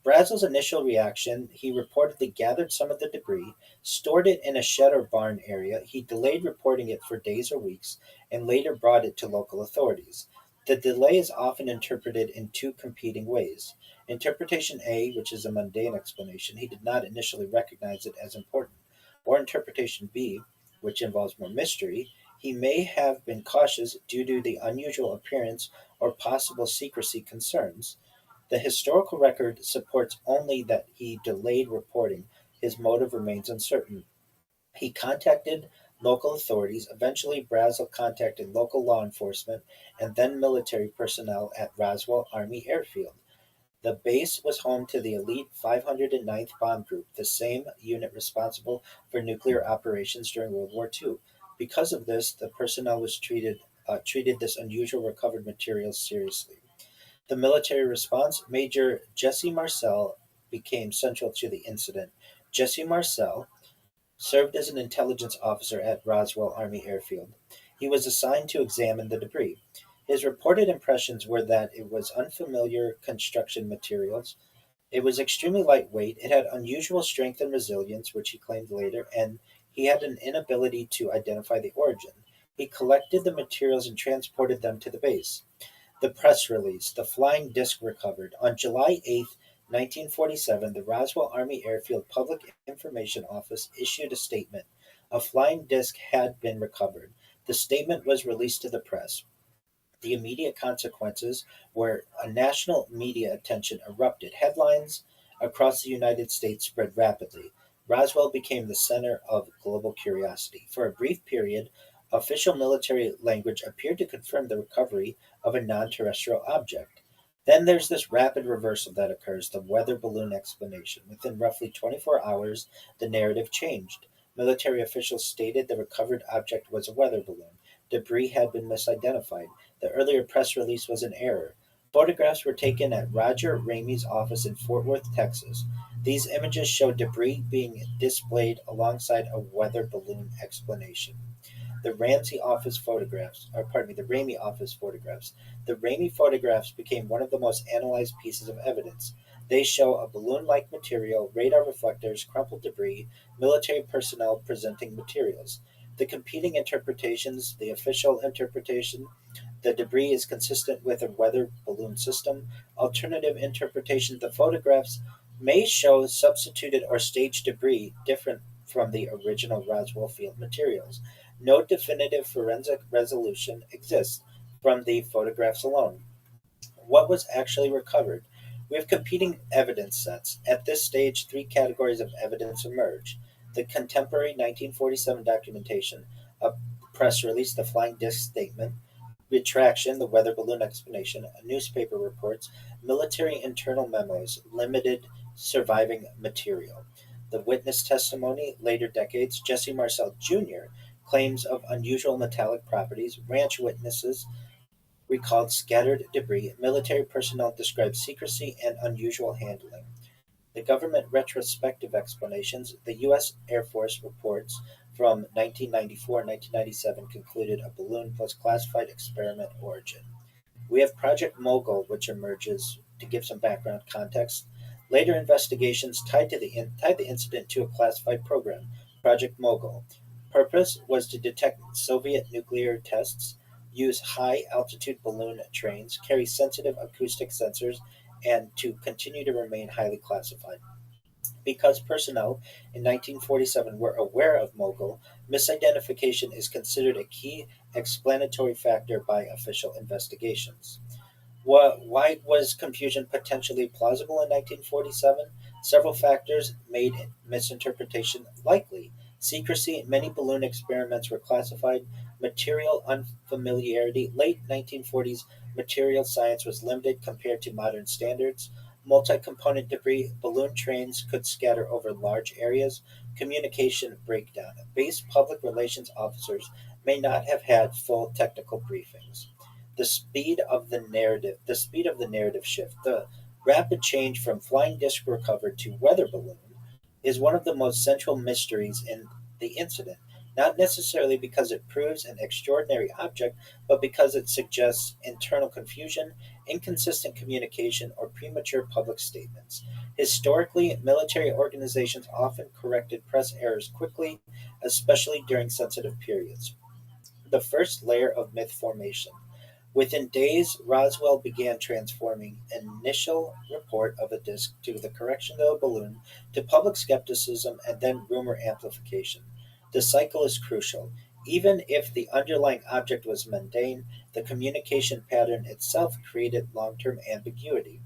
Brazel's initial reaction, he reportedly gathered some of the debris, stored it in a shed or barn area. He delayed reporting it for days or weeks, and later brought it to local authorities. The delay is often interpreted in two competing ways. Interpretation A, which is a mundane explanation, he did not initially recognize it as important. Or interpretation B, which involves more mystery, he may have been cautious due to the unusual appearance or possible secrecy concerns. The historical record supports only that he delayed reporting. His motive remains uncertain. He contacted local authorities. Eventually, Brazel contacted local law enforcement and then military personnel at Roswell Army Airfield. The base was home to the elite 509th Bomb Group, the same unit responsible for nuclear operations during World War II. Because of this, the personnel was treated this unusual recovered material seriously. The military response, Major Jesse Marcel became central to the incident. Jesse Marcel served as an intelligence officer at Roswell Army Airfield. He was assigned to examine the debris. His reported impressions were that it was unfamiliar construction materials. It was extremely lightweight. It had unusual strength and resilience, which he claimed later, and he had an inability to identify the origin. He collected the materials and transported them to the base. The press release, the flying disc recovered. On July 8th, 1947, the Roswell Army Airfield Public Information Office issued a statement. A flying disc had been recovered. The statement was released to the press. The immediate consequences were a national media attention erupted. Headlines across the United States spread rapidly. Roswell became the center of global curiosity. For a brief period, official military language appeared to confirm the recovery of a non terrestrial object. Then there's this rapid reversal that occurs, the weather balloon explanation. Within roughly 24 hours, the narrative changed. Military officials stated the recovered object was a weather balloon. Debris had been misidentified. The earlier press release was an error. Photographs were taken at Roger Ramey's office in Fort Worth, Texas. These images show debris being displayed alongside a weather balloon explanation. The Ramey office photographs. The Ramey photographs became one of the most analyzed pieces of evidence. They show a balloon-like material, radar reflectors, crumpled debris, military personnel presenting materials. The competing interpretations, the official interpretation, the debris is consistent with a weather balloon system. Alternative interpretation, the photographs may show substituted or staged debris different from the original Roswell field materials. No definitive forensic resolution exists from the photographs alone. What was actually recovered? We have competing evidence sets. At this stage, three categories of evidence emerge: the contemporary 1947 documentation, a press release, the flying disc statement, retraction, the weather balloon explanation, newspaper reports, military internal memos, limited surviving material. The witness testimony, later decades, Jesse Marcel Jr. claims of unusual metallic properties, ranch witnesses recalled scattered debris, military personnel described secrecy and unusual handling. The government retrospective explanations, the U.S. Air Force reports from 1994 1997 concluded a balloon plus classified experiment origin. We have Project Mogul, which emerges to give some background context. Later investigations tied the incident to a classified program, Project Mogul. Purpose was to detect Soviet nuclear tests, use high altitude balloon trains, carry sensitive acoustic sensors, and to continue to remain highly classified. Because personnel in 1947 were aware of Mogul, misidentification is considered a key explanatory factor by official investigations. Why was confusion potentially plausible in 1947? Several factors made misinterpretation likely. Secrecy, many balloon experiments were classified. Material unfamiliarity, late 1940s material science was limited compared to modern standards. Multi component debris, balloon trains could scatter over large areas. Communication breakdown. Base public relations officers may not have had full technical briefings. The speed of the narrative shift, the rapid change from flying disc recovered to weather balloon, is one of the most central mysteries in the incident, not necessarily because it proves an extraordinary object, but because it suggests internal confusion, inconsistent communication, or premature public statements. Historically, military organizations often corrected press errors quickly, especially during sensitive periods. The first layer of myth formation. Within days, Roswell began transforming an initial report of a disk to the correction of a balloon to public skepticism and then rumor amplification. The cycle is crucial. Even if the underlying object was mundane, the communication pattern itself created long term ambiguity.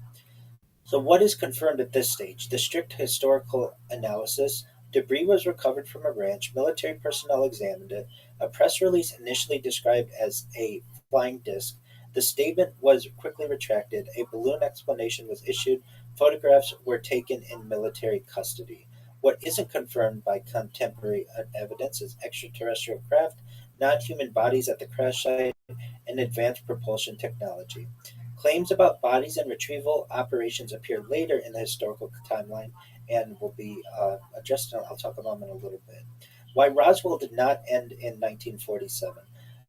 So, what is confirmed at this stage? The strict historical analysis. Debris was recovered from a ranch. Military personnel examined it. A press release initially described as a flying disc. The statement was quickly retracted. A balloon explanation was issued. Photographs were taken in military custody. What isn't confirmed by contemporary evidence is extraterrestrial craft, non human bodies at the crash site, and advanced propulsion technology. Claims about bodies and retrieval operations appear later in the historical timeline and will be addressed. I'll talk about them in a little bit. Why Roswell did not end in 1947.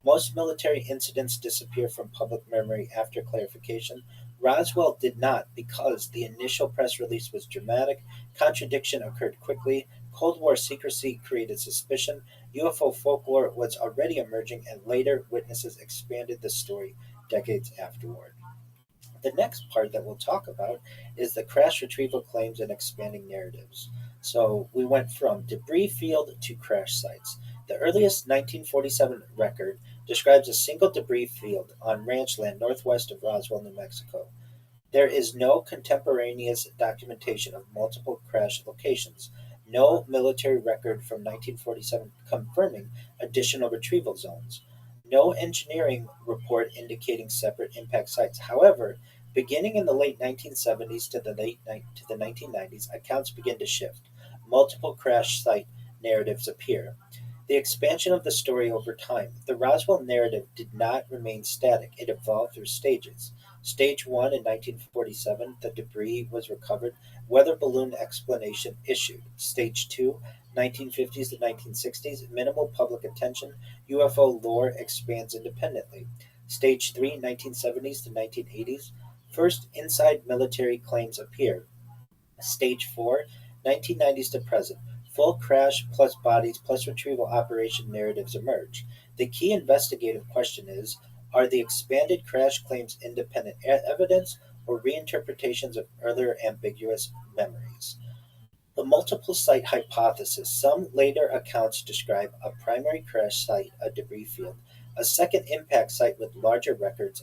Most military incidents disappear from public memory after clarification. Roswell did not because the initial press release was dramatic, contradiction occurred quickly, Cold War secrecy created suspicion, UFO folklore was already emerging, and later witnesses expanded the story decades afterward. The next part that we'll talk about is the crash retrieval claims and expanding narratives. So we went from debris field to crash sites. The earliest 1947 record describes a single debris field on ranch land northwest of Roswell, New Mexico. There is no contemporaneous documentation of multiple crash locations, no military record from 1947 confirming additional retrieval zones, no engineering report indicating separate impact sites. However, beginning in the late 1970s to the 1990s, accounts begin to shift. Multiple crash site narratives appear. The expansion of the story over time. The Roswell narrative did not remain static, it evolved through stages. Stage 1 in 1947, the debris was recovered, weather balloon explanation issued. Stage 2, 1950s to 1960s, minimal public attention, UFO lore expands independently. Stage 3, 1970s to 1980s, first inside military claims appear. Stage 4, 1990s to present. Full crash plus bodies plus retrieval operation narratives emerge. The key investigative question is, are the expanded crash claims independent evidence or reinterpretations of earlier ambiguous memories? The multiple site hypothesis. Some later accounts describe a primary crash site, a debris field, a second impact site with larger wreckage,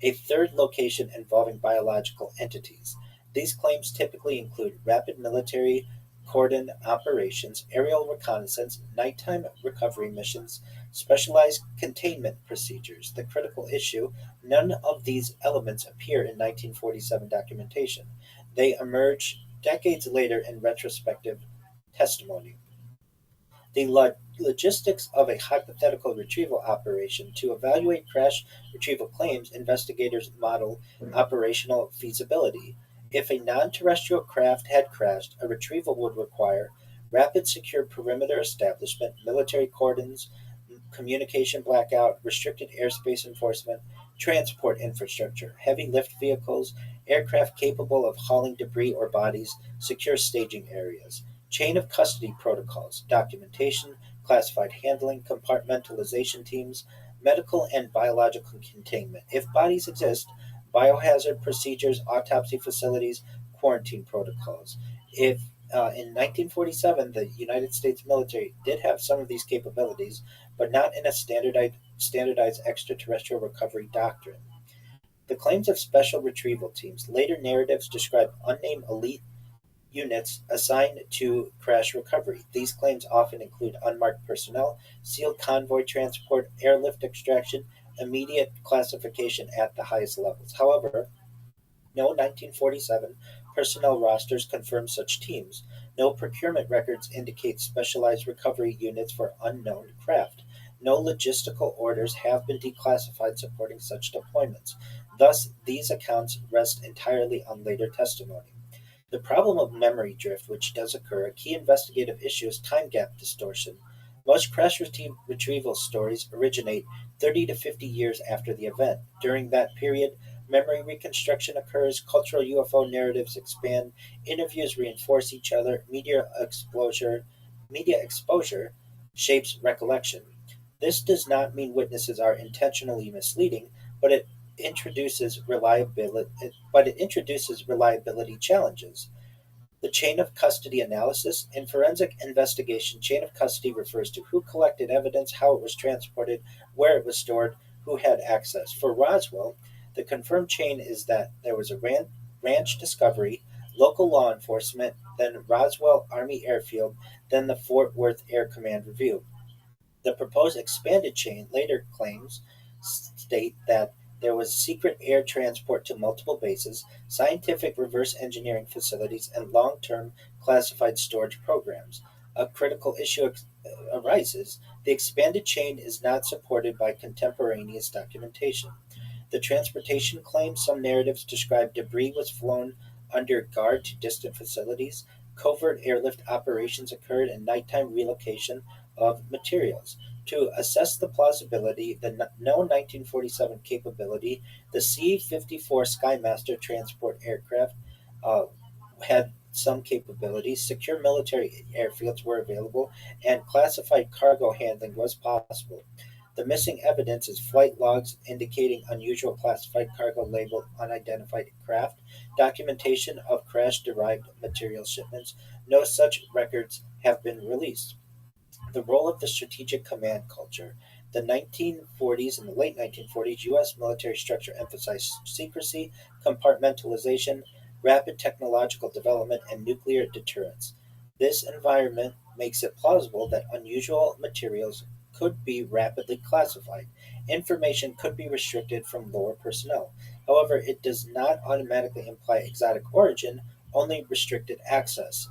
A third location involving biological entities. These claims typically include rapid military cordon operations, aerial reconnaissance, nighttime recovery missions, specialized containment procedures. The critical issue: none of these elements appear in 1947 documentation. They emerge decades later in retrospective testimony. The logistics of a hypothetical retrieval operation. To evaluate crash retrieval claims, investigators model operational feasibility. If a non terrestrial craft had crashed, a retrieval would require rapid secure perimeter establishment, military cordons, communication blackout, restricted airspace enforcement, transport infrastructure, heavy lift vehicles, aircraft capable of hauling debris or bodies, secure staging areas, chain of custody protocols, documentation, classified handling, compartmentalization teams, medical and biological containment. If bodies exist, biohazard procedures, autopsy facilities, quarantine protocols. If In 1947, the United States military did have some of these capabilities, but not in a standardized extraterrestrial recovery doctrine. The claims of special retrieval teams. Later narratives describe unnamed elite units assigned to crash recovery. These claims often include unmarked personnel, sealed convoy transport, airlift extraction, immediate classification at the highest levels. However, no 1947 personnel rosters confirm such teams. No procurement records indicate specialized recovery units for unknown craft. No logistical orders have been declassified supporting such deployments. Thus, these accounts rest entirely on later testimony. The problem of memory drift, which does occur, a key investigative issue is time gap distortion. Most crash retrieval stories originate 30 to 50 years after the event. During that period, memory reconstruction occurs, cultural UFO narratives expand, interviews reinforce each other, media exposure shapes recollection. This does not mean witnesses are intentionally misleading, but it introduces reliability challenges. The chain of custody analysis. In forensic investigation, chain of custody refers to who collected evidence, how it was transported, where it was stored, who had access. For Roswell, the confirmed chain is that there was a ranch discovery, local law enforcement, then Roswell Army Airfield, then the Fort Worth Air Command review. The proposed expanded chain later claims state that there was secret air transport to multiple bases, scientific reverse engineering facilities, and long term classified storage programs. A critical issue arises: the expanded chain is not supported by contemporaneous documentation. The transportation claims. Some narratives describe debris was flown under guard to distant facilities, covert airlift operations occurred, and nighttime relocation of materials. To assess the plausibility, the known 1947 capability, the C 54 Skymaster transport aircraft uh, had some capabilities, secure military airfields were available, and classified cargo handling was possible. The missing evidence is flight logs indicating unusual classified cargo labeled unidentified craft, documentation of crash derived material shipments. No such records have been released. The role of the strategic command culture. The 1940s and the late 1940s U.S. military structure emphasized secrecy, compartmentalization, rapid technological development, and nuclear deterrence. This environment makes it plausible that unusual materials could be rapidly classified. Information could be restricted from lower personnel. However, it does not automatically imply exotic origin, only restricted access.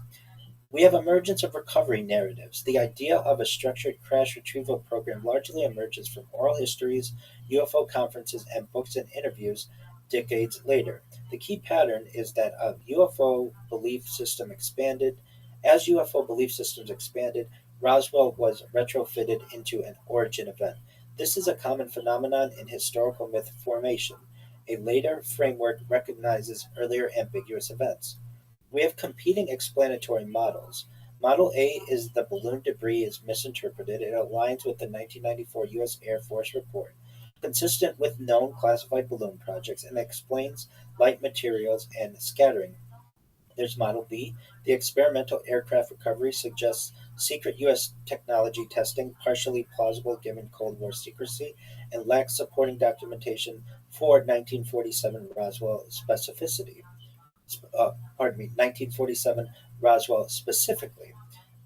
We have emergence of recovery narratives. The idea of a structured crash retrieval program largely emerges from oral histories, UFO conferences, and books and interviews decades later. The key pattern is that as UFO belief systems expanded, Roswell was retrofitted into an origin event. This is a common phenomenon in historical myth formation. A later framework recognizes earlier ambiguous events. We have competing explanatory models. Model A is the balloon debris is misinterpreted. It aligns with the 1994 U.S. Air Force report, consistent with known classified balloon projects, and explains light materials and scattering. There's Model B. The experimental aircraft recovery suggests secret U.S. technology testing, partially plausible given Cold War secrecy, and lacks supporting documentation for 1947 Roswell specificity. 1947 Roswell specifically.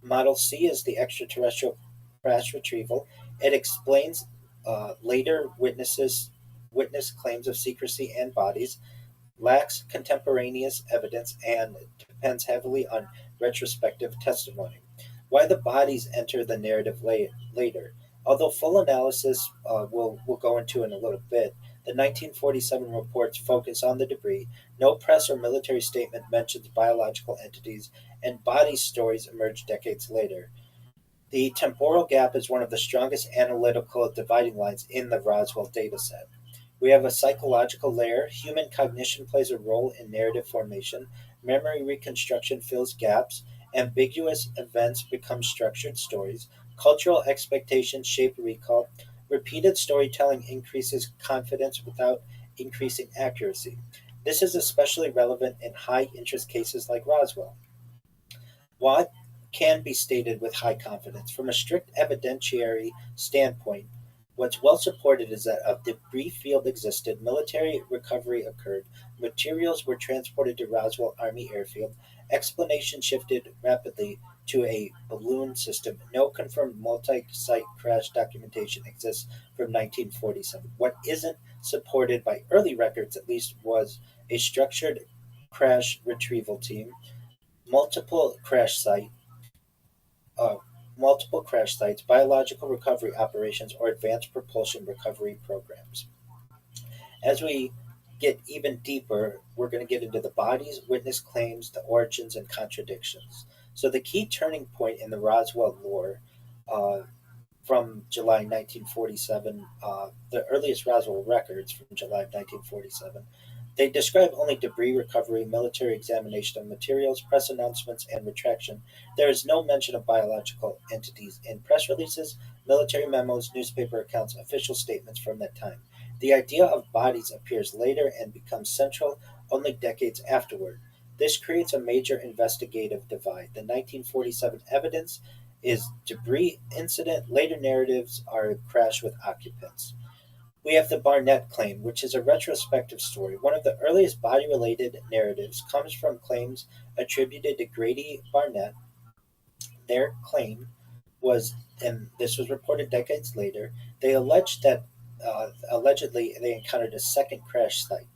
Model C is the extraterrestrial crash retrieval. It explains later witness claims of secrecy and bodies, lacks contemporaneous evidence, and depends heavily on retrospective testimony. Why the bodies enter the narrative later. Although full analysis we'll go into in a little bit, the 1947 reports focus on the debris. No press or military statement mentions biological entities, and body stories emerge decades later. The temporal gap is one of the strongest analytical dividing lines in the Roswell dataset. We have a psychological layer. Human cognition plays a role in narrative formation. Memory reconstruction fills gaps. Ambiguous events become structured stories. Cultural expectations shape recall. Repeated storytelling increases confidence without increasing accuracy. This is especially relevant in high interest cases like Roswell. What can be stated with high confidence? From a strict evidentiary standpoint, what's well supported is that a debris field existed, military recovery occurred, materials were transported to Roswell Army Airfield, explanation shifted rapidly to a balloon system. No confirmed multi site crash documentation exists from 1947. What isn't supported by early records, at least, was a structured crash retrieval team, multiple crash site uh, multiple crash sites, biological recovery operations, or advanced propulsion recovery programs. As we get even deeper, we're going to get into the bodies, witness claims, the origins, and contradictions. So, the key turning point in the Roswell lore uh, from July 1947, the earliest Roswell records from July of 1947, they describe only debris recovery, military examination of materials, press announcements, and retraction. There is no mention of biological entities in press releases, military memos, newspaper accounts, official statements from that time. The idea of bodies appears later and becomes central only decades afterward. This creates a major investigative divide. The 1947 evidence is debris incident, later narratives are crash with occupants. We have the Barnett claim, which is a retrospective story. One of the earliest body related narratives comes from claims attributed to Grady Barnett. Their claim was, and this was reported decades later, they alleged that allegedly they encountered a second crash site.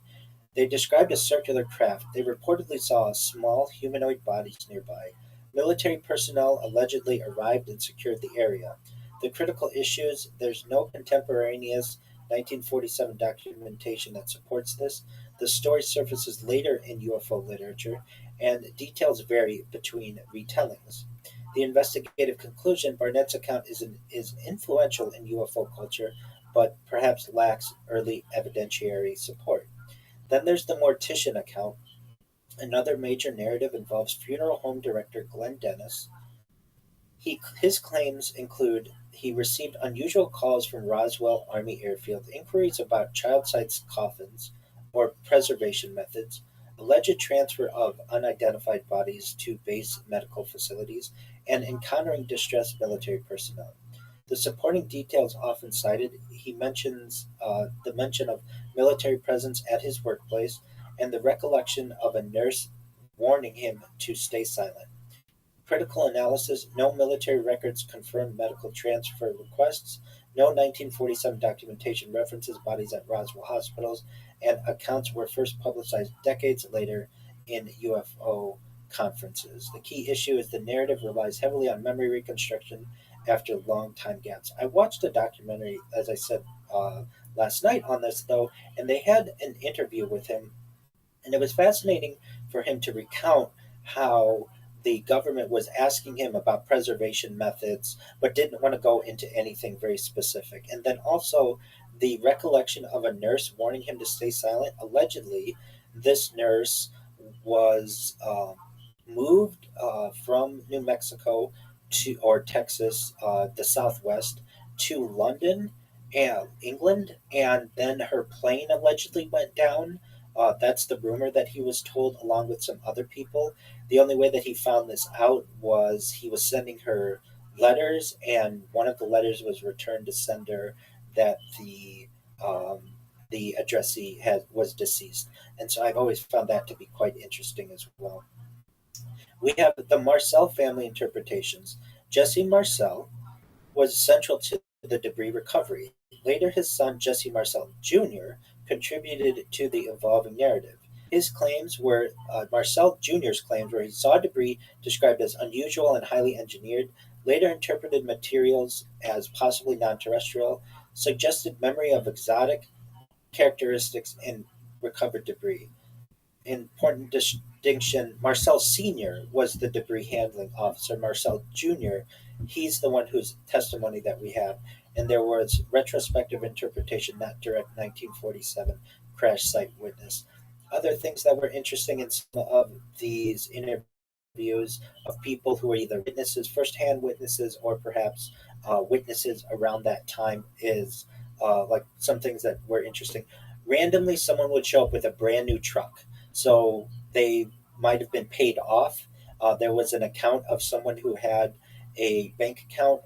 They described a circular craft. They reportedly saw small humanoid bodies nearby. Military personnel allegedly arrived and secured the area. The critical issues: there's no contemporaneous 1947 documentation that supports this. The story surfaces later in UFO literature, and details vary between retellings. The investigative conclusion: Barnett's account is influential in UFO culture, but perhaps lacks early evidentiary support. Then there's the Mortician account. Another major narrative involves funeral home director Glenn Dennis. His claims include he received unusual calls from Roswell Army Airfield, inquiries about child sites coffins or preservation methods, alleged transfer of unidentified bodies to base medical facilities, and encountering distressed military personnel. The supporting details often cited, he mentions the mention of military presence at his workplace and the recollection of a nurse warning him to stay silent. Critical analysis: no military records confirm medical transfer requests, no 1947 documentation references bodies at Roswell hospitals, and accounts were first publicized decades later in UFO conferences. The key issue is the narrative relies heavily on memory reconstruction after long time gaps. I watched a documentary, as I said last night, on this, though, and they had an interview with him, and it was fascinating for him to recount how the government was asking him about preservation methods, but didn't want to go into anything very specific. And then also the recollection of a nurse warning him to stay silent. Allegedly, this nurse was moved from New Mexico to or Texas, the Southwest, to London and England, and then her plane allegedly went down That's the rumor that he was told, along with some other people. The only way that he found this out was he was sending her letters, and one of the letters was returned to sender that um, the addressee had was deceased. And so I've always found that to be quite interesting as well. We have the Marcel family interpretations. Jesse Marcel was central to the debris recovery. Later, his son Jesse Marcel Jr. contributed to the evolving narrative. His claims were Marcel Jr.'s claims were he saw debris described as unusual and highly engineered, later interpreted materials as possibly non terrestrial, suggested memory of exotic characteristics in recovered debris. Important distinction: Marcel Sr. was the debris handling officer. Marcel Jr., he's the one whose testimony that we have. And there was retrospective interpretation, not direct 1947 crash site witness. Other things that were interesting in some of these interviews of people who were either witnesses, firsthand witnesses, or perhaps witnesses around that time is like some things that were interesting. Randomly, someone would show up with a brand new truck, so they might have been paid off. There was an account of someone who had a bank account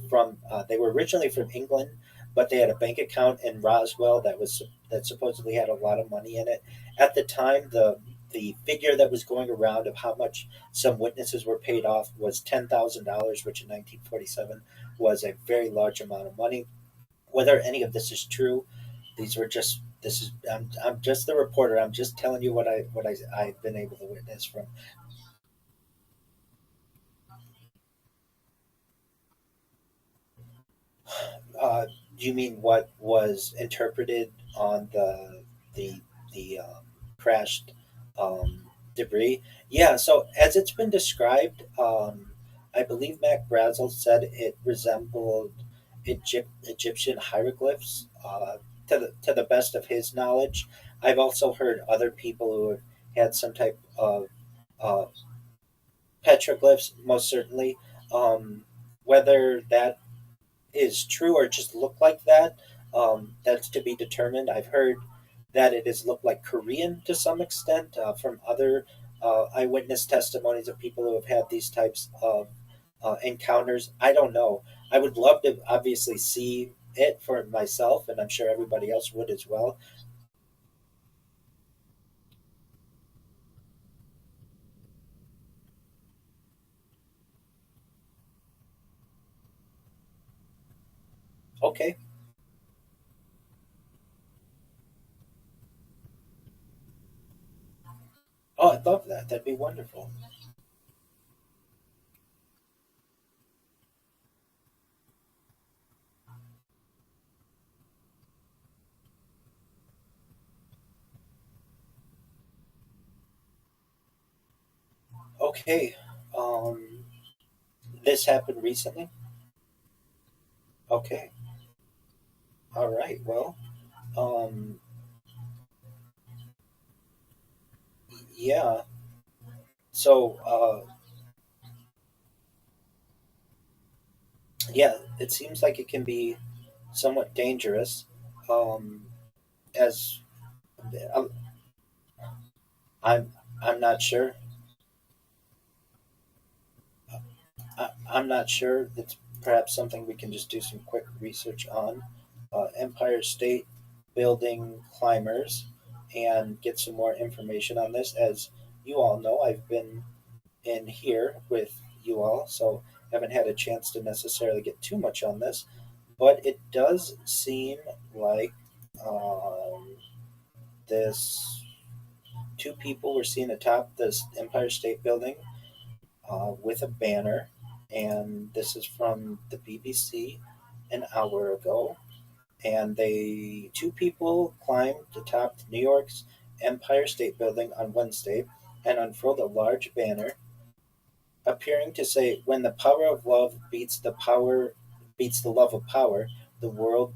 from. They were originally from England, but they had a bank account in Roswell that supposedly had a lot of money in it. At the time, the figure that was going around of how much some witnesses were paid off was $10,000, which in 1947 was a very large amount of money. Whether any of this is true, these were just this is I'm just the reporter. I'm just telling you I've been able to witness from. Do you mean what was interpreted on the the crashed debris? Yeah. So as it's been described, I believe Mac Brazel said it resembled Egyptian hieroglyphs. To the best of his knowledge, I've also heard other people who have had some type of uh, petroglyphs, most certainly. Whether that is true or just look like that, that's to be determined. I've heard that it has looked like Korean to some extent from other eyewitness testimonies of people who have had these types of encounters. I don't know. I would love to obviously see it for myself, and I'm sure everybody else would as well. Okay. Oh, I'd love that. That'd be wonderful. Okay. Um, this happened recently. Okay. All right. Well, um, yeah. So, yeah, it seems like it can be somewhat dangerous. Um, as I'm, I'm, I'm not sure. I'm not sure. It's perhaps something we can just do some quick research on. Empire State Building climbers and get some more information on this. As you all know, I've been in here with you all, so haven't had a chance to necessarily get too much on this. But it does seem like um, this two people were seen atop this Empire State Building with a banner, and this is from the BBC an hour ago. And they two people climbed atop New York's Empire State Building on Wednesday and unfurled a large banner appearing to say, "When the power of love beats the love of power, the world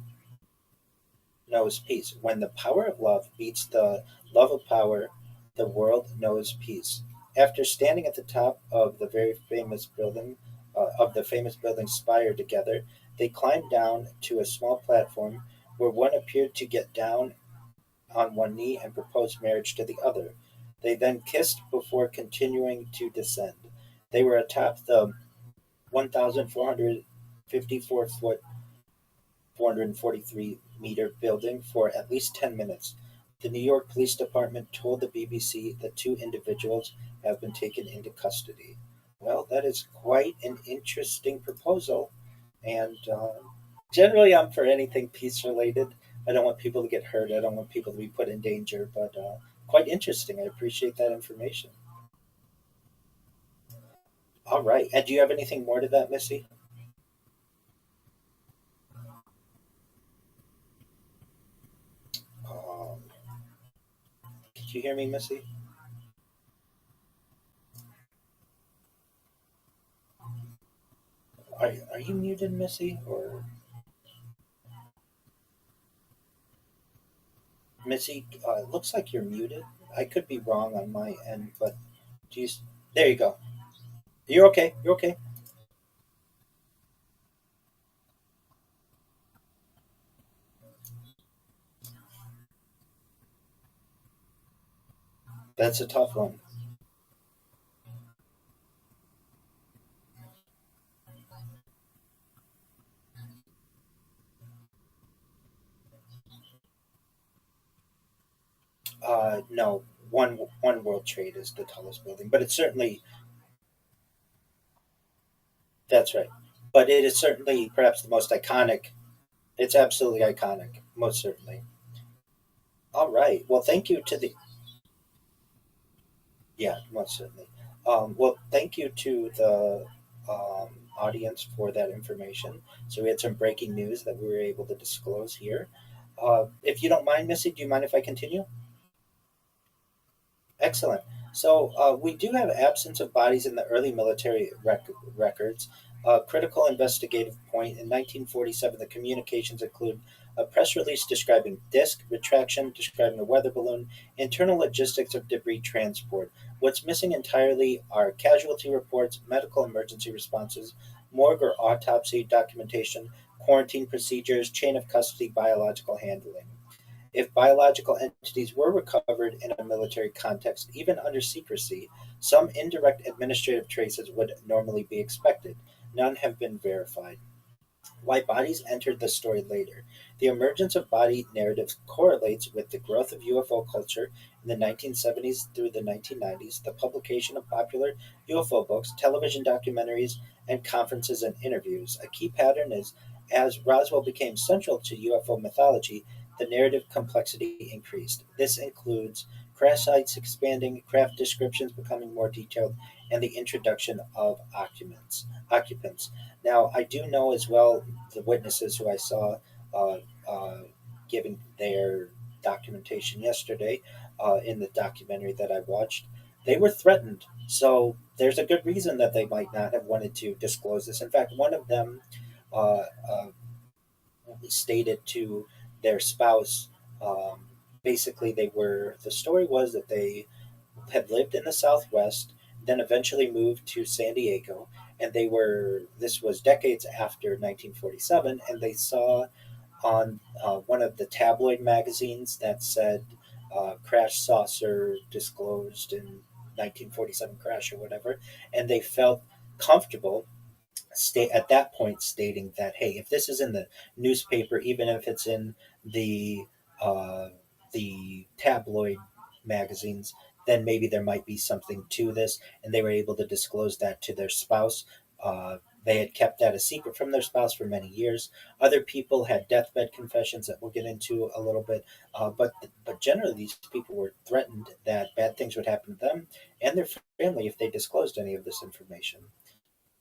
knows peace. When the power of love beats the love of power, the world knows peace." After standing at the top of the famous building spire together, they climbed down to a small platform where one appeared to get down on one knee and proposed marriage to the other. They then kissed before continuing to descend. They were atop the 1,454-foot, 443-meter building for at least 10 minutes. The New York Police Department told the BBC that two individuals have been taken into custody. Well, that is quite an interesting proposal, and generally, I'm for anything peace related. I don't want people to get hurt. I don't want people to be put in danger. But quite interesting. I appreciate that information. All right. And do you have anything more to that, Missy? Um, could you hear me, Missy? Are you muted, Missy? Or Missy? It looks like you're muted. I could be wrong on my end, but do you? There you go. You're okay. You're okay. That's a tough one. No, one World Trade is the tallest building, but it's certainly that's right. But it is certainly perhaps the most iconic. It's absolutely iconic, most certainly. All right. Well, thank you to the yeah, most certainly. Well, thank you to the audience for that information. So we had some breaking news that we were able to disclose here. If you don't mind, Missy, do you mind if I continue? Excellent. So we do have absence of bodies in the early military records. A critical investigative point in 1947, the communications include a press release describing disk retraction, describing a weather balloon, internal logistics of debris transport. What's missing entirely are casualty reports, medical emergency responses, morgue or autopsy documentation, quarantine procedures, chain of custody, biological handling. If biological entities were recovered in a military context, even under secrecy, some indirect administrative traces would normally be expected. None have been verified. Why bodies entered the story later. The emergence of body narratives correlates with the growth of UFO culture in the 1970s through the 1990s, the publication of popular UFO books, television documentaries, and conferences and interviews. A key pattern is as Roswell became central to UFO mythology, the narrative complexity increased. This includes crash sites expanding, craft descriptions becoming more detailed, and the introduction of occupants. Now, I do know as well the witnesses who I saw uh, uh, giving their documentation yesterday in the documentary that I watched. They were threatened. So there's a good reason that they might not have wanted to disclose this. In fact, one of them uh, uh, stated to their spouse, um, basically, the story was that they had lived in the Southwest, then eventually moved to San Diego, and this was decades after 1947, and they saw on one of the tabloid magazines that said crash saucer disclosed in 1947 crash or whatever, and they felt comfortable at that point stating that hey, if this is in the newspaper, even if it's in the uh, the tabloid magazines, then maybe there might be something to this, and they were able to disclose that to their spouse. They had kept that a secret from their spouse for many years. Other people had deathbed confessions that we'll get into a little bit, but generally these people were threatened that bad things would happen to them and their family if they disclosed any of this information.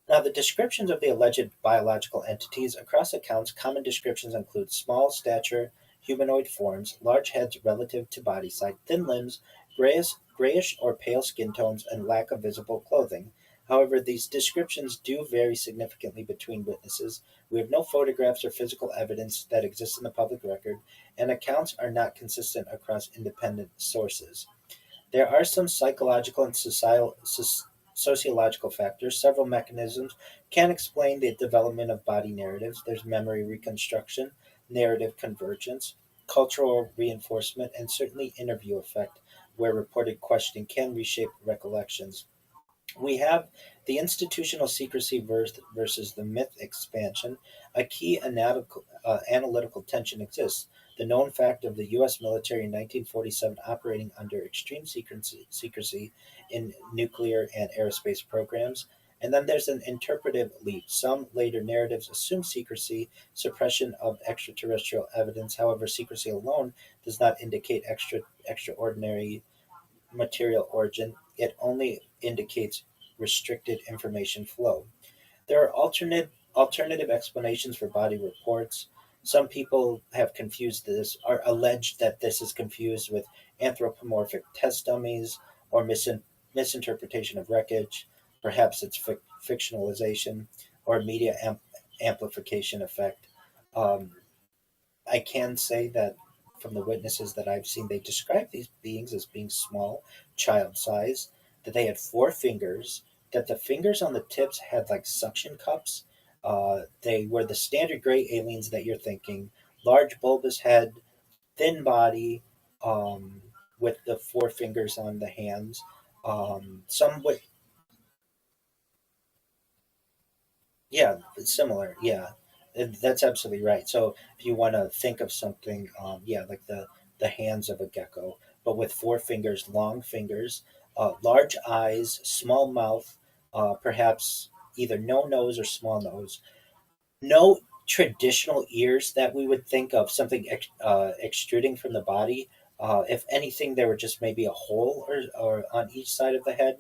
Now, the descriptions of the alleged biological entities across accounts, common descriptions include small stature, humanoid forms, large heads relative to body size, thin limbs, grayish or pale skin tones, and lack of visible clothing. However, these descriptions do vary significantly between witnesses. We have no photographs or physical evidence that exists in the public record, and accounts are not consistent across independent sources. There are some psychological and sociological factors. Several mechanisms can explain the development of body narratives. There's memory reconstruction, narrative convergence, cultural reinforcement, and certainly interview effect, where reported questioning can reshape recollections. We have the institutional secrecy versus the myth expansion. A key analytical tension exists. The known fact of the U.S. military in 1947 operating under extreme secrecy in nuclear and aerospace programs. And then there's an interpretive leap. Some later narratives assume secrecy, suppression of extraterrestrial evidence. However, secrecy alone does not indicate extraordinary material origin, it only indicates restricted information flow. There are alternative explanations for body reports. Some people have confused this, or alleged that this is confused with anthropomorphic test dummies or misinterpretation of wreckage. Perhaps it's fictionalization or media amplification effect. Um, I can say that from the witnesses that I've seen, they describe these beings as being small, child size, that they had four fingers, that the fingers on the tips had like suction cups. They were the standard gray aliens that you're thinking, large bulbous head, thin body, um, with the four fingers on the hands. Some with Yeah, it's similar. Yeah, that's absolutely right. So if you want to think of something, yeah, like the hands of a gecko, but with four fingers, long fingers, large eyes, small mouth, perhaps either no nose or small nose, no traditional ears that we would think of something extruding from the body. If anything, there were just maybe a hole or on each side of the head.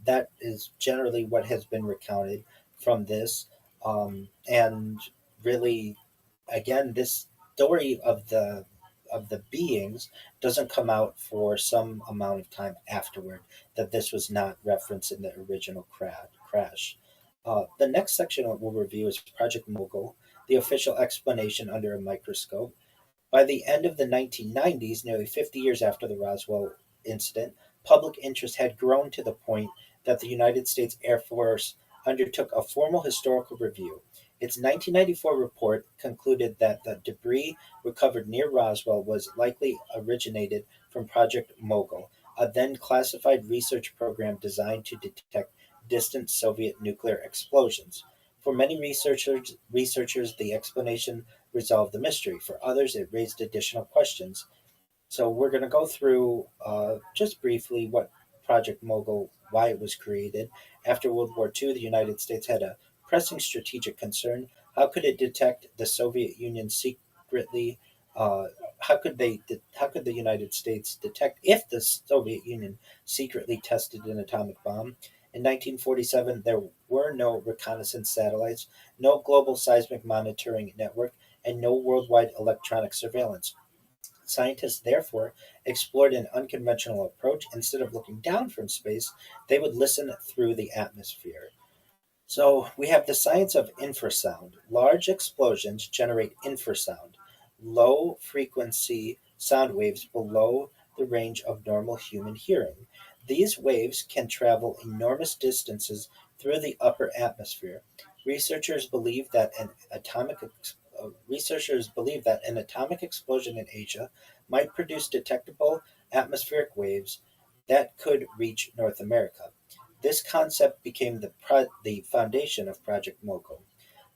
That is generally what has been recounted from this. And really, again, this story of the beings doesn't come out for some amount of time afterward. That this was not referenced in the original crash. The next section we'll review is Project Mogul, the official explanation under a microscope. By the end of the 1990s, nearly 50 years after the Roswell incident, public interest had grown to the point that the United States Air Force undertook a formal historical review. Its 1994 report concluded that the debris recovered near Roswell was likely originated from Project Mogul, a then classified research program designed to detect distant Soviet nuclear explosions. For many researchers, the explanation resolve the mystery. For others, it raised additional questions. So we're going to go through just briefly what Project Mogul, why it was created. After World War II, the United States had a pressing strategic concern. How could it detect the Soviet Union secretly? Uh, how could the United States detect if the Soviet Union secretly tested an atomic bomb? In 1947, there were no reconnaissance satellites, no global seismic monitoring network, and no worldwide electronic surveillance. Scientists therefore explored an unconventional approach. Instead of looking down from space, they would listen through the atmosphere. So we have the science of infrasound. Large explosions generate infrasound, low frequency sound waves below the range of normal human hearing. These waves can travel enormous distances through the upper atmosphere. Researchers believe that an atomic explosion in Asia might produce detectable atmospheric waves that could reach North America. This concept became the foundation of Project Mogul.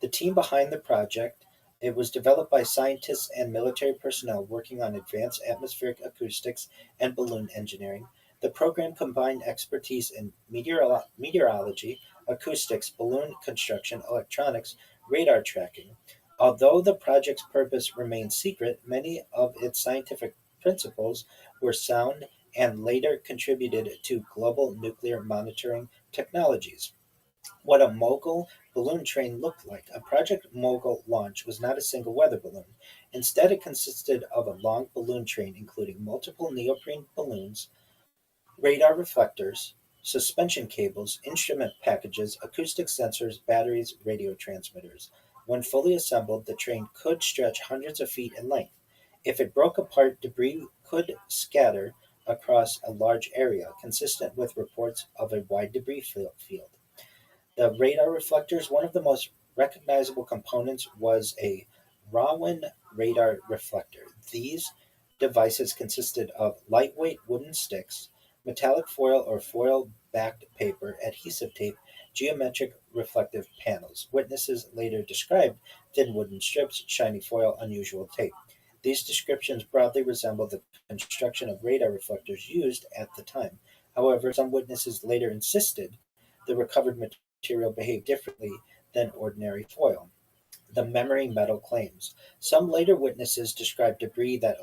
The team behind the project, it was developed by scientists and military personnel working on advanced atmospheric acoustics and balloon engineering. The program combined expertise in meteorology, acoustics, balloon construction, electronics, radar tracking. Although the project's purpose remained secret, many of its scientific principles were sound and later contributed to global nuclear monitoring technologies. What a Mogul balloon train looked like. A Project Mogul launch was not a single weather balloon. Instead, it consisted of a long balloon train including multiple neoprene balloons, radar reflectors, suspension cables, instrument packages, acoustic sensors, batteries, radio transmitters. When fully assembled, the train could stretch hundreds of feet in length. If it broke apart, debris could scatter across a large area, consistent with reports of a wide debris field. The radar reflectors, one of the most recognizable components, was a Raman radar reflector. These devices consisted of lightweight wooden sticks, metallic foil or foil backed paper, adhesive tape, geometric reflective panels. Witnesses later described thin wooden strips, shiny foil, unusual tape. These descriptions broadly resemble the construction of radar reflectors used at the time. However, some witnesses later insisted the recovered material behaved differently than ordinary foil. The memory metal claims. Some later witnesses described debris that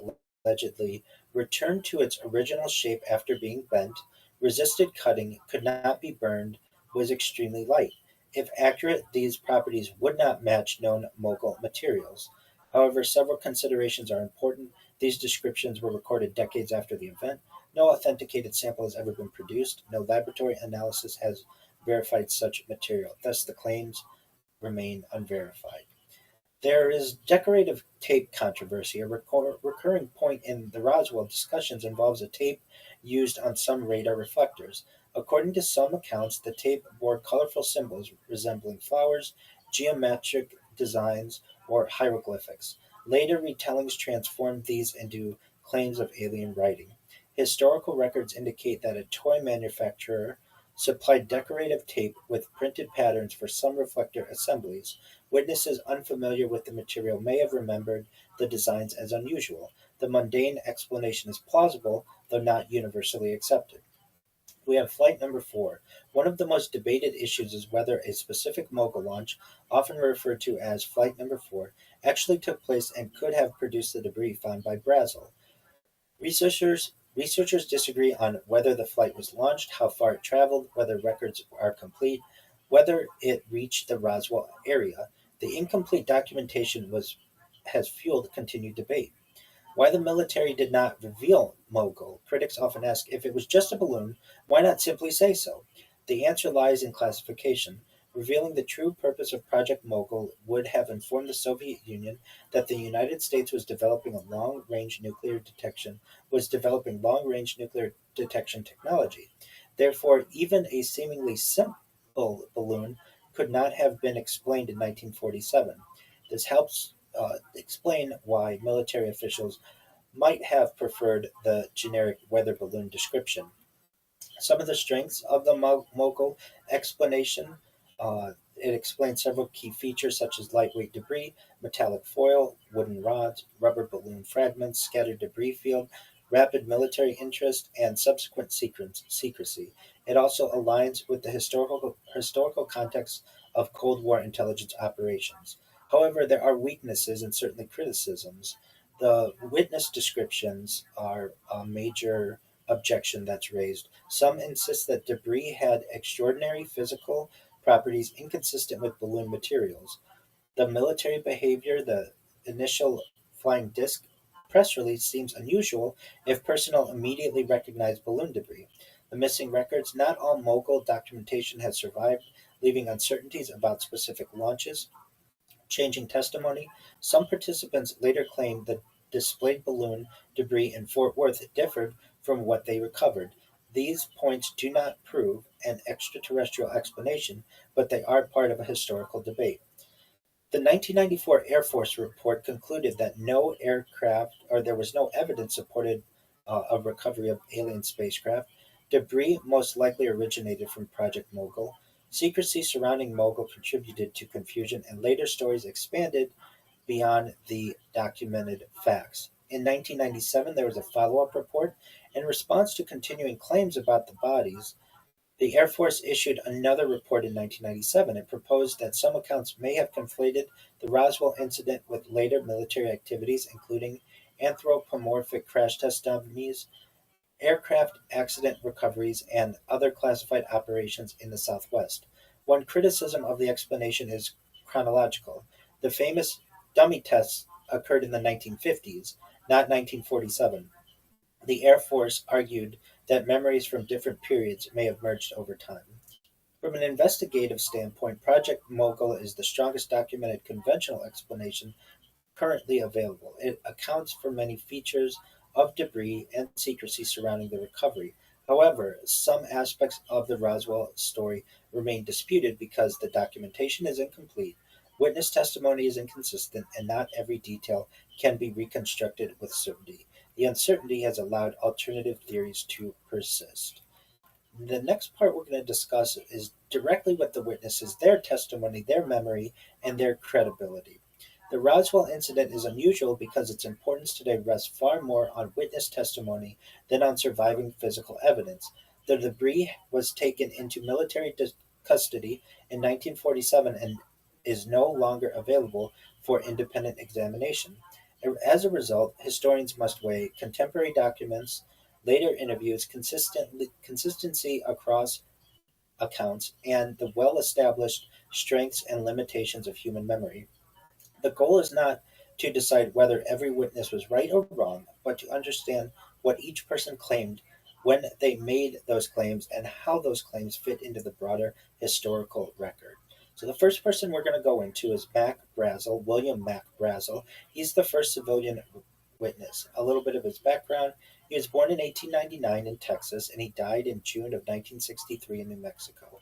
allegedly returned to its original shape after being bent, resisted cutting, could not be burned, was extremely light. If accurate, these properties would not match known Mogul materials. However, several considerations are important. These descriptions were recorded decades after the event. No authenticated sample has ever been produced. No laboratory analysis has verified such material. Thus, the claims remain unverified. There is decorative tape controversy. A recurring point in the Roswell discussions involves a tape used on some radar reflectors. According to some accounts, the tape bore colorful symbols resembling flowers, geometric designs, or hieroglyphics. Later retellings transformed these into claims of alien writing. Historical records indicate that a toy manufacturer supplied decorative tape with printed patterns for some reflector assemblies. Witnesses unfamiliar with the material may have remembered the designs as unusual. The mundane explanation is plausible, though not universally accepted. We have flight number 4. One of the most debated issues is whether a specific Mogul launch, often referred to as Flight number 4, actually took place and could have produced the debris found by Brazel. Researchers disagree on whether the flight was launched, how far it traveled, whether records are complete, whether it reached the Roswell area. The incomplete documentation has fueled continued debate. Why the military did not reveal Mogul? Critics often ask if it was just a balloon, why not simply say so? The answer lies in classification. Revealing the true purpose of Project Mogul would have informed the Soviet Union that the United States was developing long-range nuclear detection technology. Therefore, even a seemingly simple balloon could not have been explained in 1947. This helps explain why military officials might have preferred the generic weather balloon description. Some of the strengths of the Mogul explanation. It explains several key features such as lightweight debris, metallic foil, wooden rods, rubber balloon fragments, scattered debris field, rapid military interest, and subsequent secrecy. It also aligns with the historical context of Cold War intelligence operations. However, there are weaknesses and certainly criticisms. The witness descriptions are a major objection that's raised. Some insist that debris had extraordinary physical properties inconsistent with balloon materials. The military behavior, the initial flying disc press release seems unusual if personnel immediately recognized balloon debris. The missing records, not all Mogul documentation has survived, leaving uncertainties about specific launches. Changing testimony, some participants later claimed the displayed balloon debris in Fort Worth differed from what they recovered. These points do not prove an extraterrestrial explanation, but they are part of a historical debate. The 1994 Air Force report concluded that no aircraft or there was no evidence supported of recovery of alien spacecraft. Debris most likely originated from Project Mogul. Secrecy surrounding Mogul contributed to confusion, and later stories expanded beyond the documented facts. In 1997, there was a follow up report. In response to continuing claims about the bodies, the Air Force issued another report in 1997. It proposed that some accounts may have conflated the Roswell incident with later military activities, including anthropomorphic crash test dummies, aircraft accident recoveries, and other classified operations in the Southwest. One criticism of the explanation is chronological. The famous dummy tests occurred in the 1950s, not 1947. The Air Force argued that memories from different periods may have merged over time. From an investigative standpoint, Project Mogul is the strongest documented conventional explanation currently available. It accounts for many features of debris and secrecy surrounding the recovery. However, some aspects of the Roswell story remain disputed because the documentation is incomplete. Witness testimony is inconsistent, and not every detail can be reconstructed with certainty. The uncertainty has allowed alternative theories to persist. The next part we're going to discuss is directly with the witnesses, their testimony, their memory, and their credibility. The Roswell incident is unusual because its importance today rests far more on witness testimony than on surviving physical evidence. The debris was taken into military custody in 1947 and is no longer available for independent examination. As a result, historians must weigh contemporary documents, later interviews, consistency across accounts, and the well established strengths and limitations of human memory. The goal is not to decide whether every witness was right or wrong, but to understand what each person claimed when they made those claims and how those claims fit into the broader historical record. So the first person we're going to go into is Mac Brazel, William Mac Brazel. He's the first civilian witness. A little bit of his background. He was born in 1899 in Texas and he died in June of 1963 in New Mexico.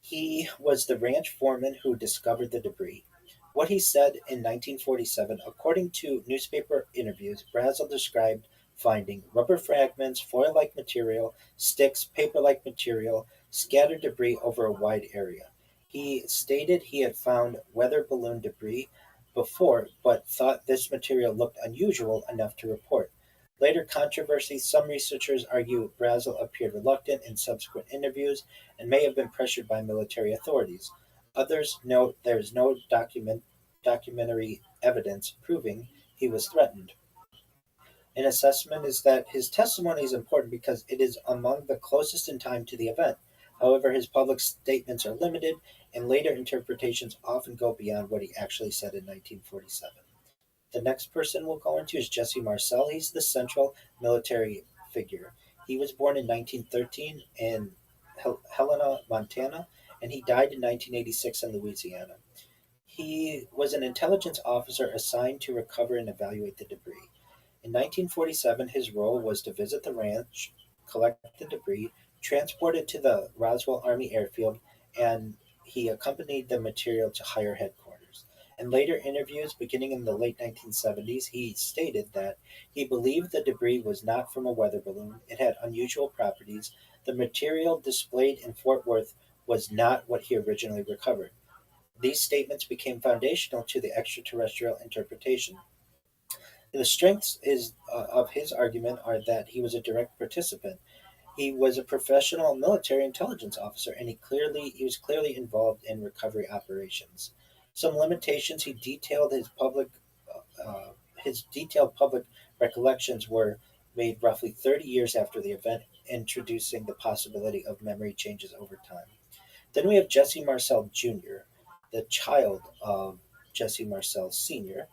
He was the ranch foreman who discovered the debris. What he said in 1947, according to newspaper interviews, Brazel described finding rubber fragments, foil like material, sticks, paper like material, scattered debris over a wide area. He stated he had found weather balloon debris before, but thought this material looked unusual enough to report. Later controversy, some researchers argue Brazel appeared reluctant in subsequent interviews and may have been pressured by military authorities. Others note there is no documentary evidence proving he was threatened. An assessment is that his testimony is important because it is among the closest in time to the event. However, his public statements are limited, and later interpretations often go beyond what he actually said in 1947. The next person we'll go into is Jesse Marcel. He's the central military figure. He was born in 1913 in Helena, Montana, and he died in 1986 in Louisiana. He was an intelligence officer assigned to recover and evaluate the debris. In 1947, his role was to visit the ranch, collect the debris, transport it to the Roswell Army Airfield, and he accompanied the material to higher headquarters. In later interviews, beginning in the late 1970s, he stated that he believed the debris was not from a weather balloon. It had unusual properties. The material displayed in Fort Worth was not what he originally recovered. These statements became foundational to the extraterrestrial interpretation. The strengths of his argument are that he was a direct participant. He was a professional military intelligence officer, and he was clearly involved in recovery operations. Some limitations he detailed his detailed public recollections were made roughly 30 years after the event, introducing the possibility of memory changes over time. Then we have Jesse Marcel Jr., the child of Jesse Marcel Sr.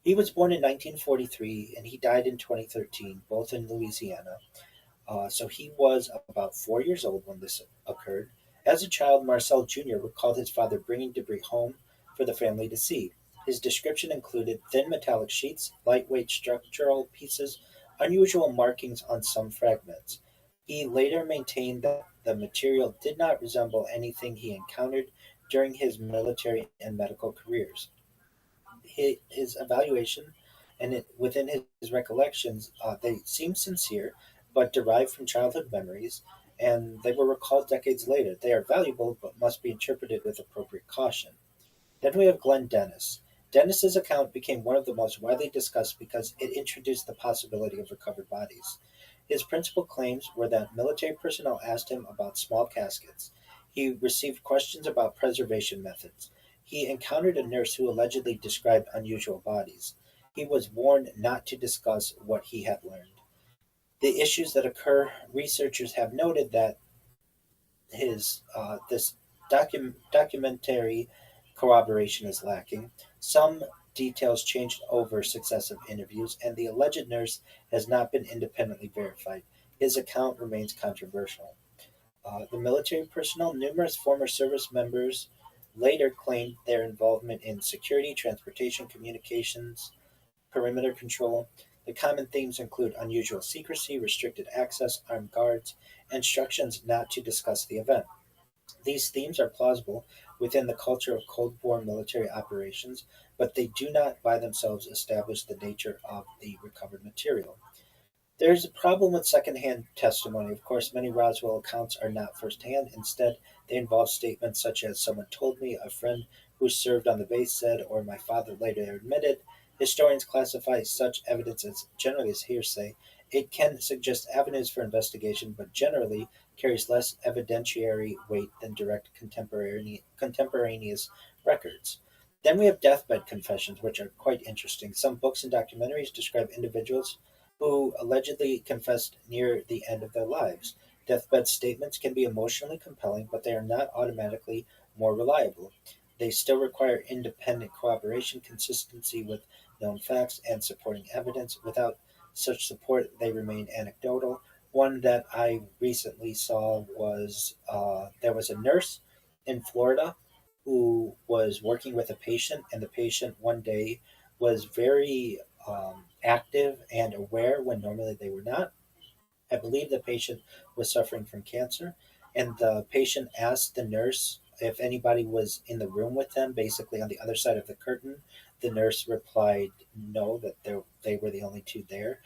He was born in 1943 and he died in 2013, both in Louisiana. So he was about 4 years old when this occurred. As a child, Marcel Jr. recalled his father bringing debris home for the family to see. His description included thin metallic sheets, lightweight structural pieces, unusual markings on some fragments. He later maintained that the material did not resemble anything he encountered during his military and medical careers. His evaluation within his recollections, they seem sincere, but derived from childhood memories, and they were recalled decades later. They are valuable, but must be interpreted with appropriate caution. Then we have Glenn Dennis. Dennis's account became one of the most widely discussed because it introduced the possibility of recovered bodies. His principal claims were that military personnel asked him about small caskets. He received questions about preservation methods. He encountered a nurse who allegedly described unusual bodies. He was warned not to discuss what he had learned. The issues that occur, researchers have noted that his this documentary corroboration is lacking. Some details changed over successive interviews, and the alleged nurse has not been independently verified. His account remains controversial. The military personnel, numerous former service members, later claimed their involvement in security, transportation, communications, perimeter control. The common themes include unusual secrecy, restricted access, armed guards, and instructions not to discuss the event. These themes are plausible within the culture of Cold War military operations, but they do not by themselves establish the nature of the recovered material. There's a problem with secondhand testimony. Of course, many Roswell accounts are not firsthand. Instead, they involve statements such as someone told me, a friend who served on the base said, or my father later admitted. Historians classify such evidence as generally as hearsay. It can suggest avenues for investigation, but generally carries less evidentiary weight than direct contemporaneous records. Then we have deathbed confessions, which are quite interesting. Some books and documentaries describe individuals who allegedly confessed near the end of their lives. Deathbed statements can be emotionally compelling, but they are not automatically more reliable. They still require independent corroboration, consistency with known facts, and supporting evidence. Without such support, they remain anecdotal. One that I recently saw was there was a nurse in Florida who was working with a patient, and the patient one day was very active and aware when normally they were not. I believe the patient was suffering from cancer, and the patient asked the nurse if anybody was in the room with them, basically on the other side of the curtain. The nurse replied no, that they were the only two there.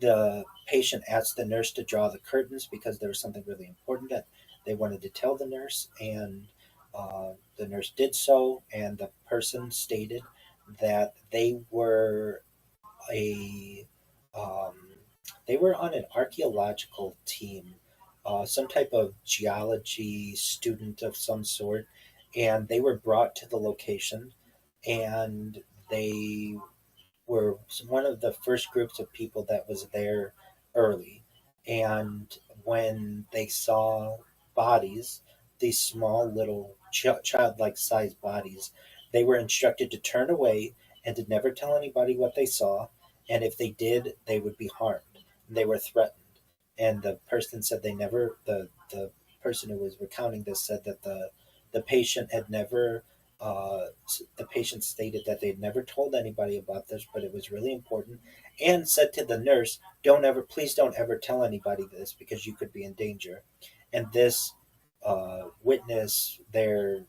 The patient asked the nurse to draw the curtains because there was something really important that they wanted to tell the nurse, and the nurse did so, and the person stated that a um, they were on an archaeological team, some type of geology student of some sort, and they were brought to the location, and they were one of the first groups of people that was there early. And when they saw bodies, these small little childlike sized bodies, they were instructed to turn away and to never tell anybody what they saw. And if they did, they would be harmed. And they were threatened. And the person said they never, the person who was recounting this said that the patient had never the patient stated that they'd never told anybody about this, but it was really important, and said to the nurse, "Don't ever, please don't ever tell anybody this because you could be in danger." And this witness, their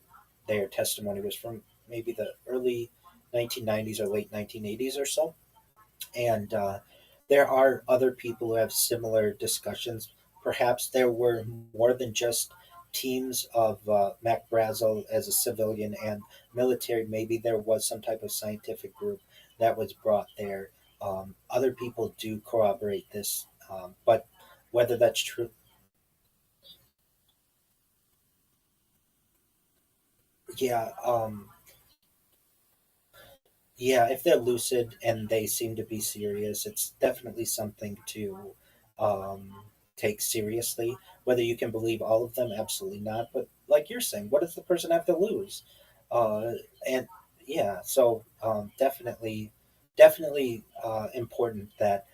testimony was from maybe the early 1990s or late 1980s or so, and there are other people who have similar discussions. Perhaps there were more than just teams of Mac Brazel as a civilian and military. Maybe there was some type of scientific group that was brought there. Other people do corroborate this, but whether that's true, yeah, yeah, if they're lucid and they seem to be serious, it's definitely something to um, take seriously. Whether you can believe all of them, absolutely not. But like you're saying, what does the person have to lose? Uh, and yeah, so definitely important that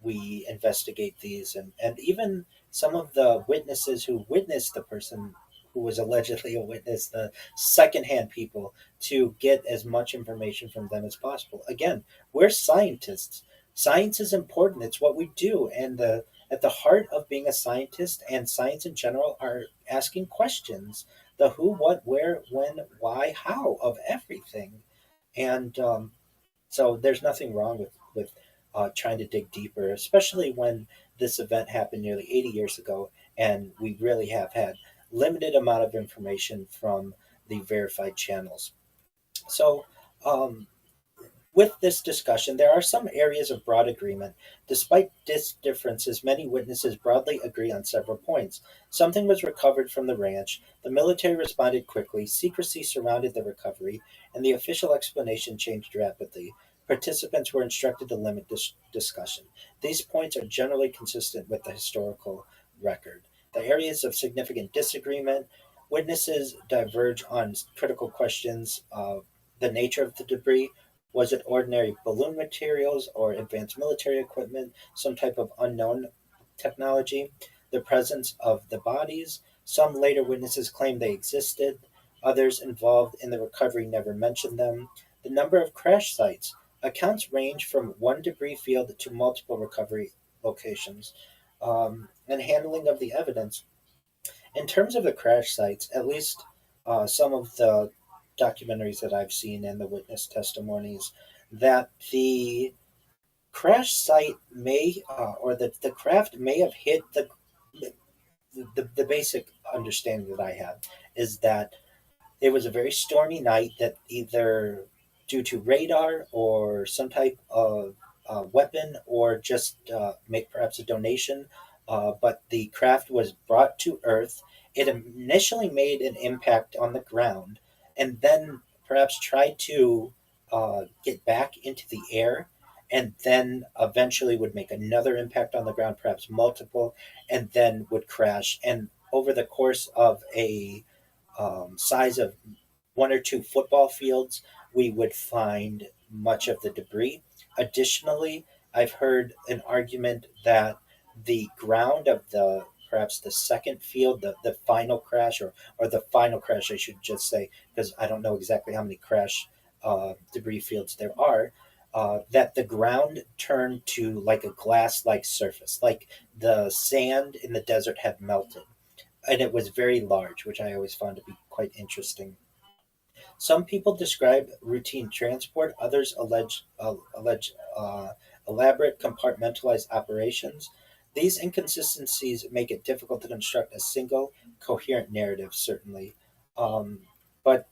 we investigate these, and even some of the witnesses who witnessed the person who was allegedly a witness, the secondhand people, to get as much information from them as possible. Again, we're scientists. Science is important. It's what we do, and the at the heart of being a scientist and science in general are asking questions: the who, what, where, when, why, how of everything. And so there's nothing wrong with trying to dig deeper, especially when this event happened nearly 80 years ago, and we really have had limited amount of information from the verified channels. So, um, with this discussion, there are some areas of broad agreement. Despite differences, many witnesses broadly agree on several points. Something was recovered from the ranch, the military responded quickly, secrecy surrounded the recovery, and the official explanation changed rapidly. Participants were instructed to limit discussion. These points are generally consistent with the historical record. The areas of significant disagreement, witnesses diverge on critical questions of the nature of the debris. Was it ordinary balloon materials or advanced military equipment, some type of unknown technology? The presence of the bodies. Some later witnesses claim they existed. Others involved in the recovery never mentioned them. The number of crash sites. Accounts range from one debris field to multiple recovery locations. And handling of the evidence. In terms of the crash sites, at least some of the documentaries that I've seen and the witness testimonies, that the crash site may, or the craft may have hit the basic understanding that I have is that it was a very stormy night that either due to radar or some type of weapon or just make perhaps a donation, but the craft was brought to Earth. It initially made an impact on the ground and then perhaps tried to get back into the air and then eventually would make another impact on the ground, perhaps multiple, and then would crash. And over the course of a size of one or two football fields, we would find much of the debris. Additionally, I've heard an argument that the ground of the perhaps the second field, the final crash, or the final crash, I should just say, because I don't know exactly how many crash debris fields there are, that the ground turned to like a glass like surface, like the sand in the desert had melted. And it was very large, which I always found to be quite interesting. Some people describe routine transport, others allege elaborate compartmentalized operations. These inconsistencies make it difficult to construct a single coherent narrative, certainly. But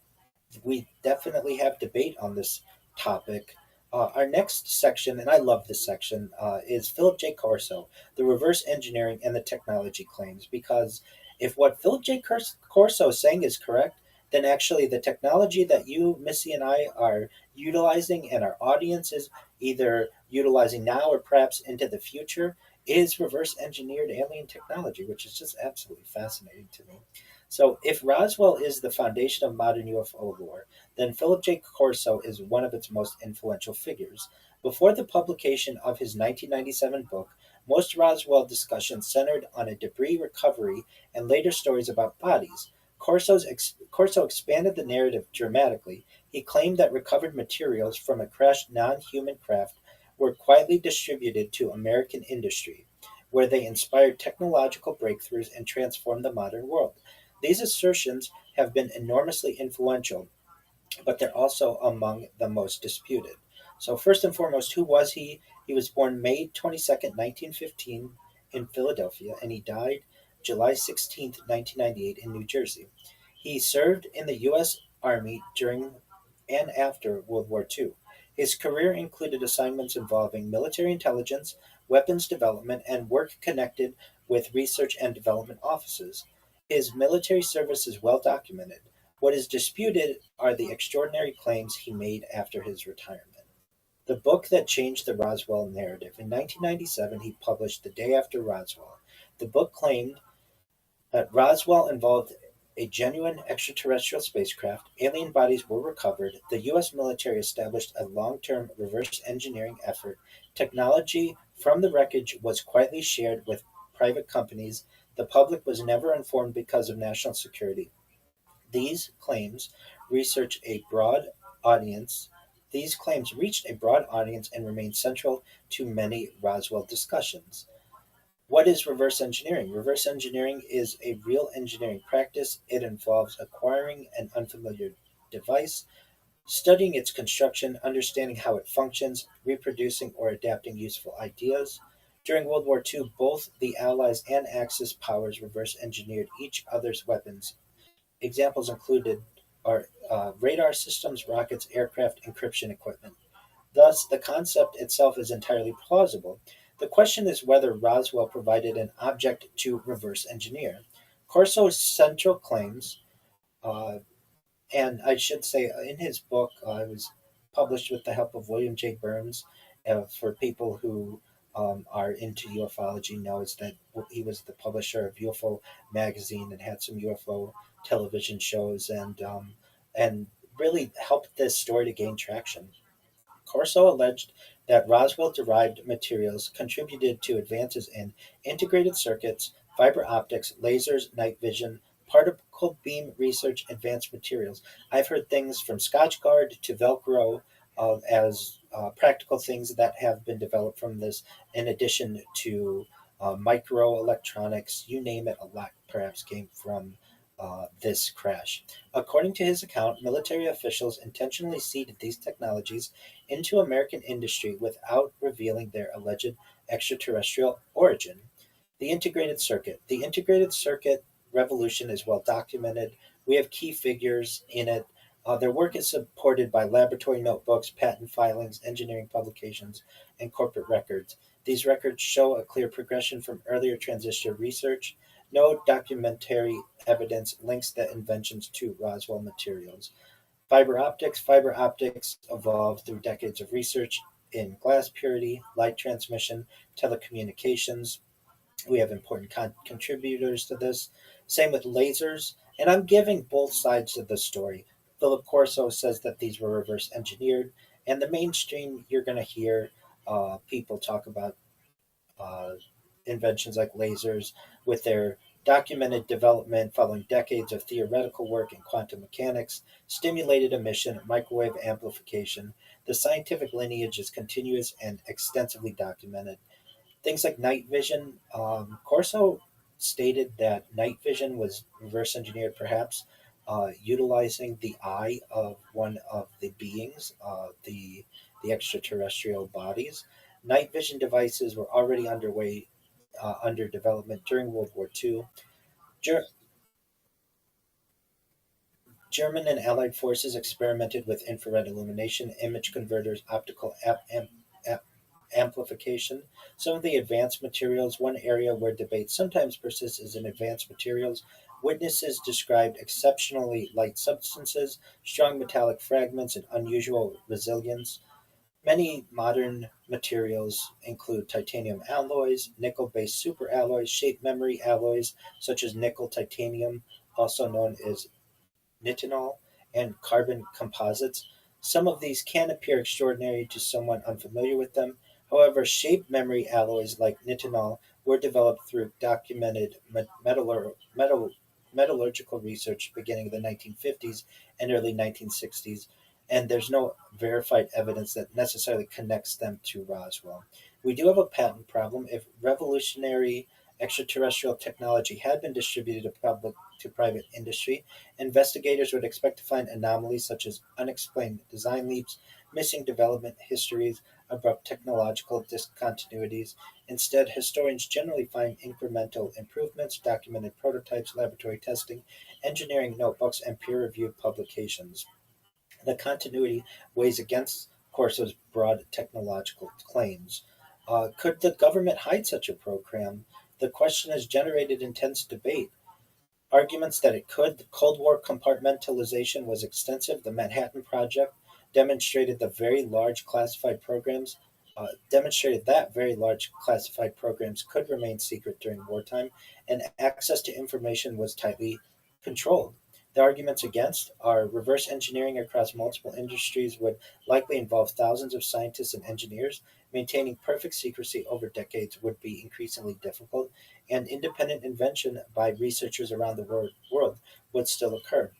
we definitely have debate on this topic. Our next section, and I love this section, is Philip J. Corso, the reverse engineering and the technology claims. Because if what Philip J. Corso is saying is correct, then actually the technology that you, Missy, and I are utilizing, and our audience is either utilizing now or perhaps into the future, is reverse engineered alien technology, which is just absolutely fascinating to me. So, if Roswell is the foundation of modern UFO lore, then Philip J. Corso is one of its most influential figures. Before the publication of his 1997 book, most Roswell discussions centered on a debris recovery and later stories about bodies. Corso expanded the narrative dramatically. He claimed that recovered materials from a crashed non human craft were quietly distributed to American industry, where they inspired technological breakthroughs and transformed the modern world. These assertions have been enormously influential, but they're also among the most disputed. So, first and foremost, who was he? He was born May 22nd, 1915, in Philadelphia, and he died July 16th, 1998, in New Jersey. He served in the U.S. Army during and after World War II. His career included assignments involving military intelligence, weapons development, and work connected with research and development offices. His military service is well documented. What is disputed are the extraordinary claims he made after his retirement. The book that changed the Roswell narrative. In 1997, he published The Day After Roswell. The book claimed that Roswell involved a genuine extraterrestrial spacecraft, alien bodies were recovered, the U.S. military established a long term reverse engineering effort, technology from the wreckage was quietly shared with private companies, the public was never informed because of national security. These claims research a broad audience. These claims reached a broad audience and remain central to many Roswell discussions. What is reverse engineering? Reverse engineering is a real engineering practice. It involves acquiring an unfamiliar device, studying its construction, understanding how it functions, reproducing or adapting useful ideas. During World War II, both the Allies and Axis powers reverse engineered each other's weapons. Examples included are radar systems, rockets, aircraft, encryption equipment. Thus, the concept itself is entirely plausible. The question is whether Roswell provided an object to reverse engineer. Corso's central claims, uh, and I should say in his book, it was published with the help of William J. Burns. For people who are into ufology, knows that he was the publisher of UFO magazine and had some UFO television shows, and really helped this story to gain traction. Corso alleged that Roswell-derived materials contributed to advances in integrated circuits, fiber optics, lasers, night vision, particle beam research, advanced materials. I've heard things from Scotchgard to Velcro as practical things that have been developed from this, in addition to microelectronics, you name it, a lot perhaps came from this crash. According to his account, military officials intentionally seeded these technologies into American industry without revealing their alleged extraterrestrial origin. The integrated circuit. The integrated circuit revolution is well documented. We have key figures in it. Their work is supported by laboratory notebooks, patent filings, engineering publications, and corporate records. These records show a clear progression from earlier transistor research. No documentary evidence links the inventions to Roswell materials. Fiber optics evolved through decades of research in glass purity, light transmission, telecommunications. We have important contributors to this. Same with lasers. And I'm giving both sides of the story. Philip Corso says that these were reverse engineered. And the mainstream, you're going to hear people talk about uh, inventions like lasers with their documented development following decades of theoretical work in quantum mechanics, stimulated emission, microwave amplification. The scientific lineage is continuous and extensively documented. Things like night vision. Corso stated that night vision was reverse engineered, perhaps utilizing the eye of one of the beings, the extraterrestrial bodies. Night vision devices were already underway, under development during World War II. Ger- German and Allied forces experimented with infrared illumination, image converters, optical amplification. Some of the advanced materials, one area where debate sometimes persists is in advanced materials. Witnesses described exceptionally light substances, strong metallic fragments, and unusual resilience. Many modern materials include titanium alloys, nickel based superalloys, shape memory alloys such as nickel titanium, also known as nitinol, and carbon composites. Some of these can appear extraordinary to someone unfamiliar with them. However, shape memory alloys like nitinol were developed through documented metallurgical research beginning in the 1950s and early 1960s, and there's no verified evidence that necessarily connects them to Roswell. We do have a patent problem. If revolutionary extraterrestrial technology had been distributed to private industry, investigators would expect to find anomalies such as unexplained design leaps, missing development histories, abrupt technological discontinuities. Instead, historians generally find incremental improvements, documented prototypes, laboratory testing, engineering notebooks, and peer reviewed publications. The continuity weighs against Corso's broad technological claims. Could the government hide such a program? The question has generated intense debate. Arguments that it could. The Cold War compartmentalization was extensive. The Manhattan Project demonstrated the very large classified programs demonstrated that very large classified programs could remain secret during wartime, and access to information was tightly controlled. The arguments against are reverse engineering across multiple industries would likely involve thousands of scientists and engineers. Maintaining perfect secrecy over decades would be increasingly difficult, and independent invention by researchers around the world would still occur.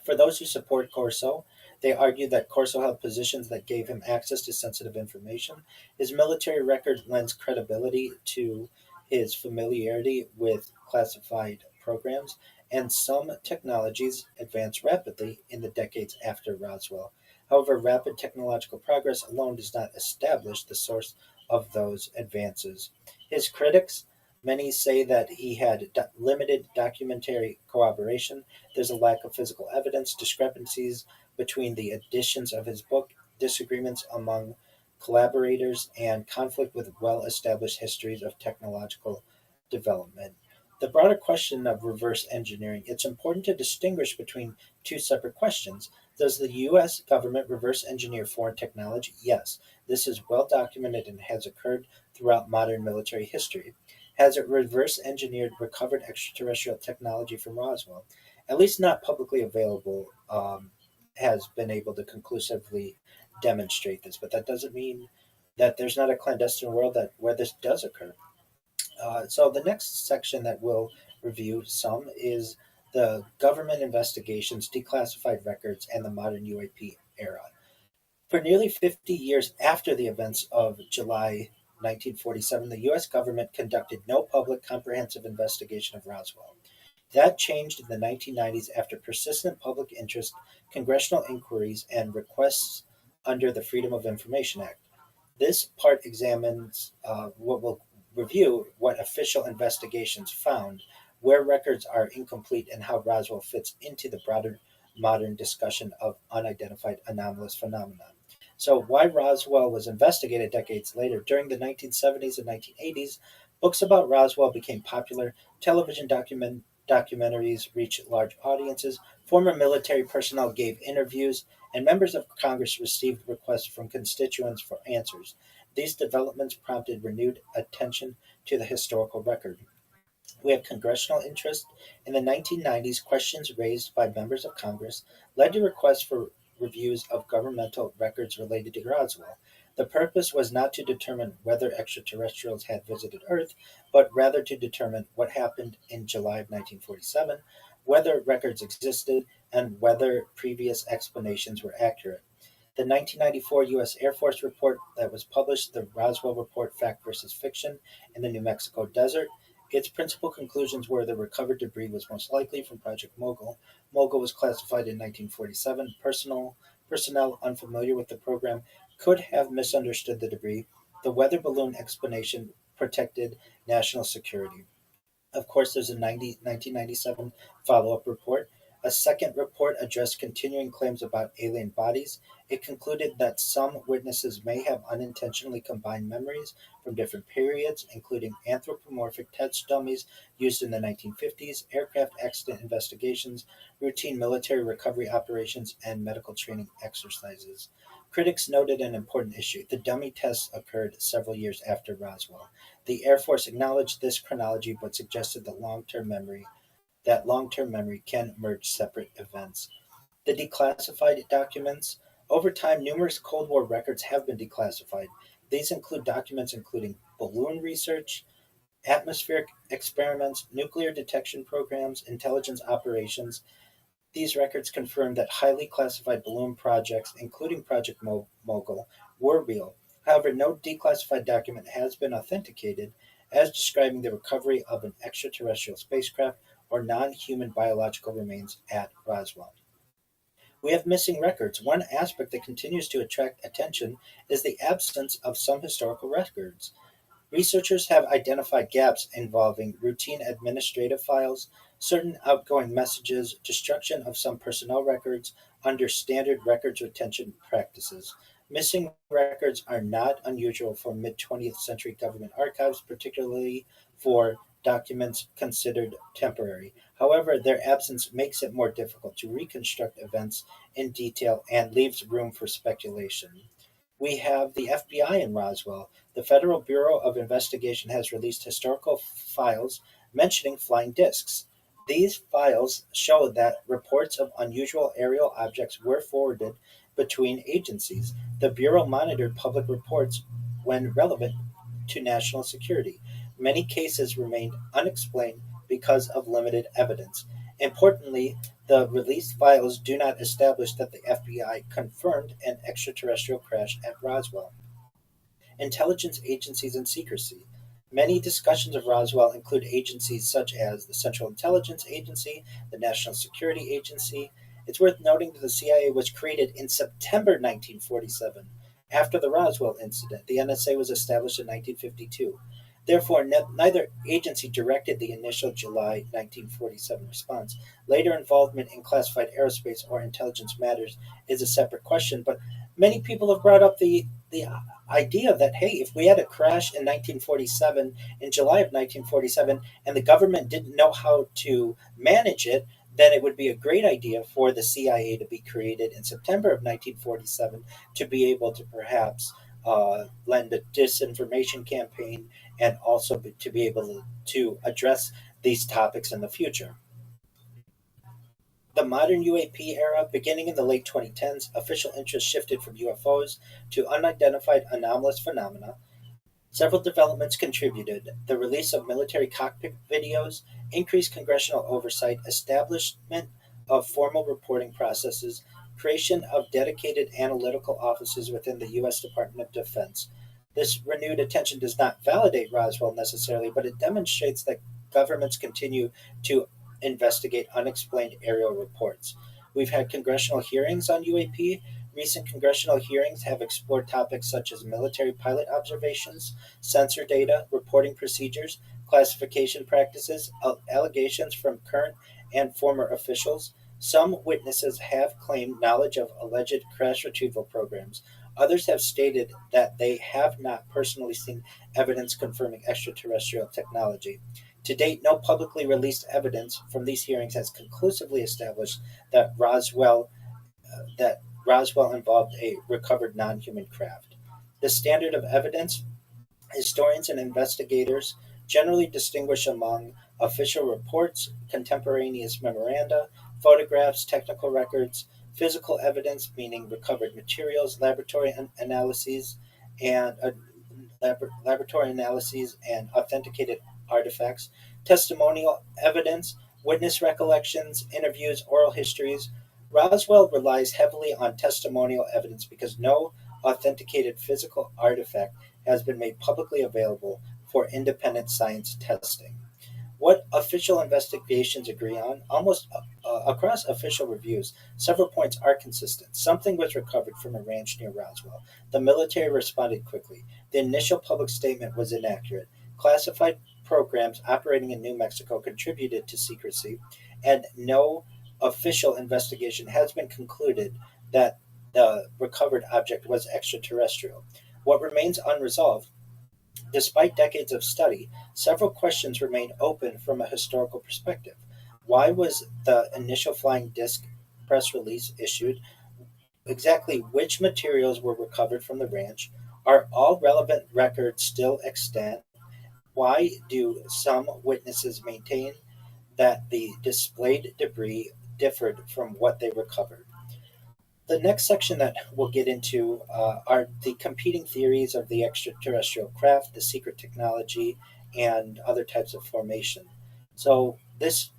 For those who support Corso, they argue that Corso held positions that gave him access to sensitive information. His military record lends credibility to his familiarity with classified programs, and some technologies advanced rapidly in the decades after Roswell. However, rapid technological progress alone does not establish the source of those advances. His critics, many say that he had limited documentary corroboration. There's a lack of physical evidence, discrepancies between the editions of his book, disagreements among collaborators, and conflict with well established histories of technological development. The broader question of reverse engineering, it's important to distinguish between two separate questions. Does the US government reverse engineer foreign technology? Yes. This is well documented and has occurred throughout modern military history. Has it reverse engineered recovered extraterrestrial technology from Roswell? At least not publicly available, has been able to conclusively demonstrate this, but that doesn't mean that there's not a clandestine world that where this does occur. So the next section that we'll review some is the government investigations, declassified records, and the modern UAP era. For nearly 50 years after the events of July 1947, the U.S. government conducted no public comprehensive investigation of Roswell. That changed in the 1990s after persistent public interest, congressional inquiries, and requests under the Freedom of Information Act. This part examines what will review what official investigations found, where records are incomplete, and how Roswell fits into the broader modern discussion of unidentified anomalous phenomena. So, why Roswell was investigated decades later? During the 1970s and 1980s, books about Roswell became popular, television documentaries reached large audiences, former military personnel gave interviews, and members of Congress received requests from constituents for answers. These developments prompted renewed attention to the historical record. We have congressional interest. In the 1990s, questions raised by members of Congress led to requests for reviews of governmental records related to Roswell. The purpose was not to determine whether extraterrestrials had visited Earth, but rather to determine what happened in July of 1947, whether records existed, and whether previous explanations were accurate. The 1994 U.S. Air Force report that was published, the Roswell Report Fact versus Fiction in the New Mexico Desert, its principal conclusions were the recovered debris was most likely from Project Mogul. Mogul was classified in 1947. Personnel unfamiliar with the program could have misunderstood the debris. The weather balloon explanation protected national security. Of course, there's a 1997 follow up report. A second report addressed continuing claims about alien bodies. It concluded that some witnesses may have unintentionally combined memories from different periods, including anthropomorphic test dummies used in the 1950s, aircraft accident investigations, routine military recovery operations, and medical training exercises. Critics noted an important issue. The dummy tests occurred several years after Roswell. The Air Force acknowledged this chronology but suggested that long-term memory can merge separate events. The declassified documents. Over time, numerous Cold War records have been declassified. These include documents including balloon research, atmospheric experiments, nuclear detection programs, intelligence operations. These records confirm that highly classified balloon projects, including Project Mogul, were real. However, no declassified document has been authenticated as describing the recovery of an extraterrestrial spacecraft or non human biological remains at Roswell. We have missing records. One aspect that continues to attract attention is the absence of some historical records. Researchers have identified gaps involving routine administrative files, certain outgoing messages, destruction of some personnel records under standard records retention practices. Missing records are not unusual for mid 20th century government archives, particularly for documents considered temporary. However, their absence makes it more difficult to reconstruct events in detail and leaves room for speculation. We have the FBI in Roswell. The Federal Bureau of Investigation has released historical files mentioning flying discs. These files show that reports of unusual aerial objects were forwarded between agencies. The Bureau monitored public reports when relevant to national security. Many cases remained unexplained because of limited evidence. Importantly, the released files do not establish that the FBI confirmed an extraterrestrial crash at Roswell. Intelligence agencies and secrecy. Many discussions of Roswell include agencies such as the Central Intelligence Agency, the National Security Agency. It's worth noting that the CIA was created in September 1947. After the Roswell incident, the NSA was established in 1952. Therefore, neither agency directed the initial July 1947 response. Later involvement in classified aerospace or intelligence matters is a separate question, but many people have brought up the idea that, hey, if we had a crash in 1947, in July of 1947, and the government didn't know how to manage it, then it would be a great idea for the CIA to be created in September of 1947 to be able to perhaps lend a disinformation campaign and also to be able to address these topics in the future. The modern UAP era, beginning in the late 2010s, official interest shifted from UFOs to unidentified anomalous phenomena. Several developments contributed: the release of military cockpit videos, increased congressional oversight, establishment of formal reporting processes, creation of dedicated analytical offices within the U.S. Department of Defense. This renewed attention does not validate Roswell necessarily, but it demonstrates that governments continue to investigate unexplained aerial reports. We've had congressional hearings on UAP. Recent congressional hearings have explored topics such as military pilot observations, sensor data, reporting procedures, classification practices, allegations from current and former officials. Some witnesses have claimed knowledge of alleged crash retrieval programs. Others have stated that they have not personally seen evidence confirming extraterrestrial technology. To date, no publicly released evidence from these hearings has conclusively established that Roswell involved a recovered non-human craft. The standard of evidence: historians and investigators generally distinguish among official reports, contemporaneous memoranda, photographs, technical records, physical evidence, meaning recovered materials, analyses, and laboratory analyses and authenticated artifacts, testimonial evidence, witness recollections, interviews, oral histories. Roswell relies heavily on testimonial evidence because no authenticated physical artifact has been made publicly available for independent science testing. What official investigations agree on, almost across official reviews, several points are consistent. Something was recovered from a ranch near Roswell. The military responded quickly. The initial public statement was inaccurate. Classified programs operating in New Mexico contributed to secrecy, and no official investigation has been concluded that the recovered object was extraterrestrial. What remains unresolved, despite decades of study, several questions remain open from a historical perspective. Why was the initial flying disc press release issued? Exactly which materials were recovered from the ranch? Are all relevant records still extant? Why do some witnesses maintain that the displayed debris differed from what they recovered? The next section that we'll get into are the competing theories of the extraterrestrial craft, the secret technology, and other types of formation. So this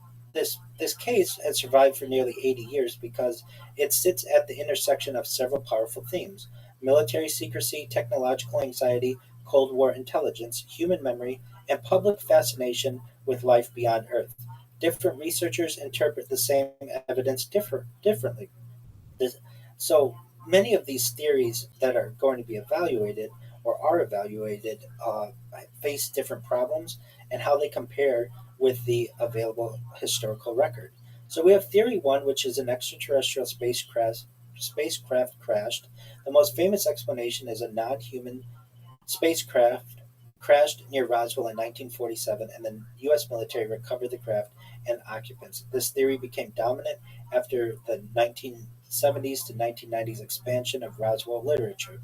case has survived for nearly 80 years because it sits at the intersection of several powerful themes: military secrecy, technological anxiety, Cold War intelligence, human memory, and public fascination with life beyond Earth. Different researchers interpret the same evidence differently. This, so many of these theories that are going to be evaluated or are evaluated face different problems and how they compare with the available historical record. So we have theory one, which is an extraterrestrial spacecraft crashed. The most famous explanation is a non-human spacecraft crashed near Roswell in 1947, and the U.S. military recovered the craft and occupants. This theory became dominant after the 1970s to 1990s expansion of Roswell literature.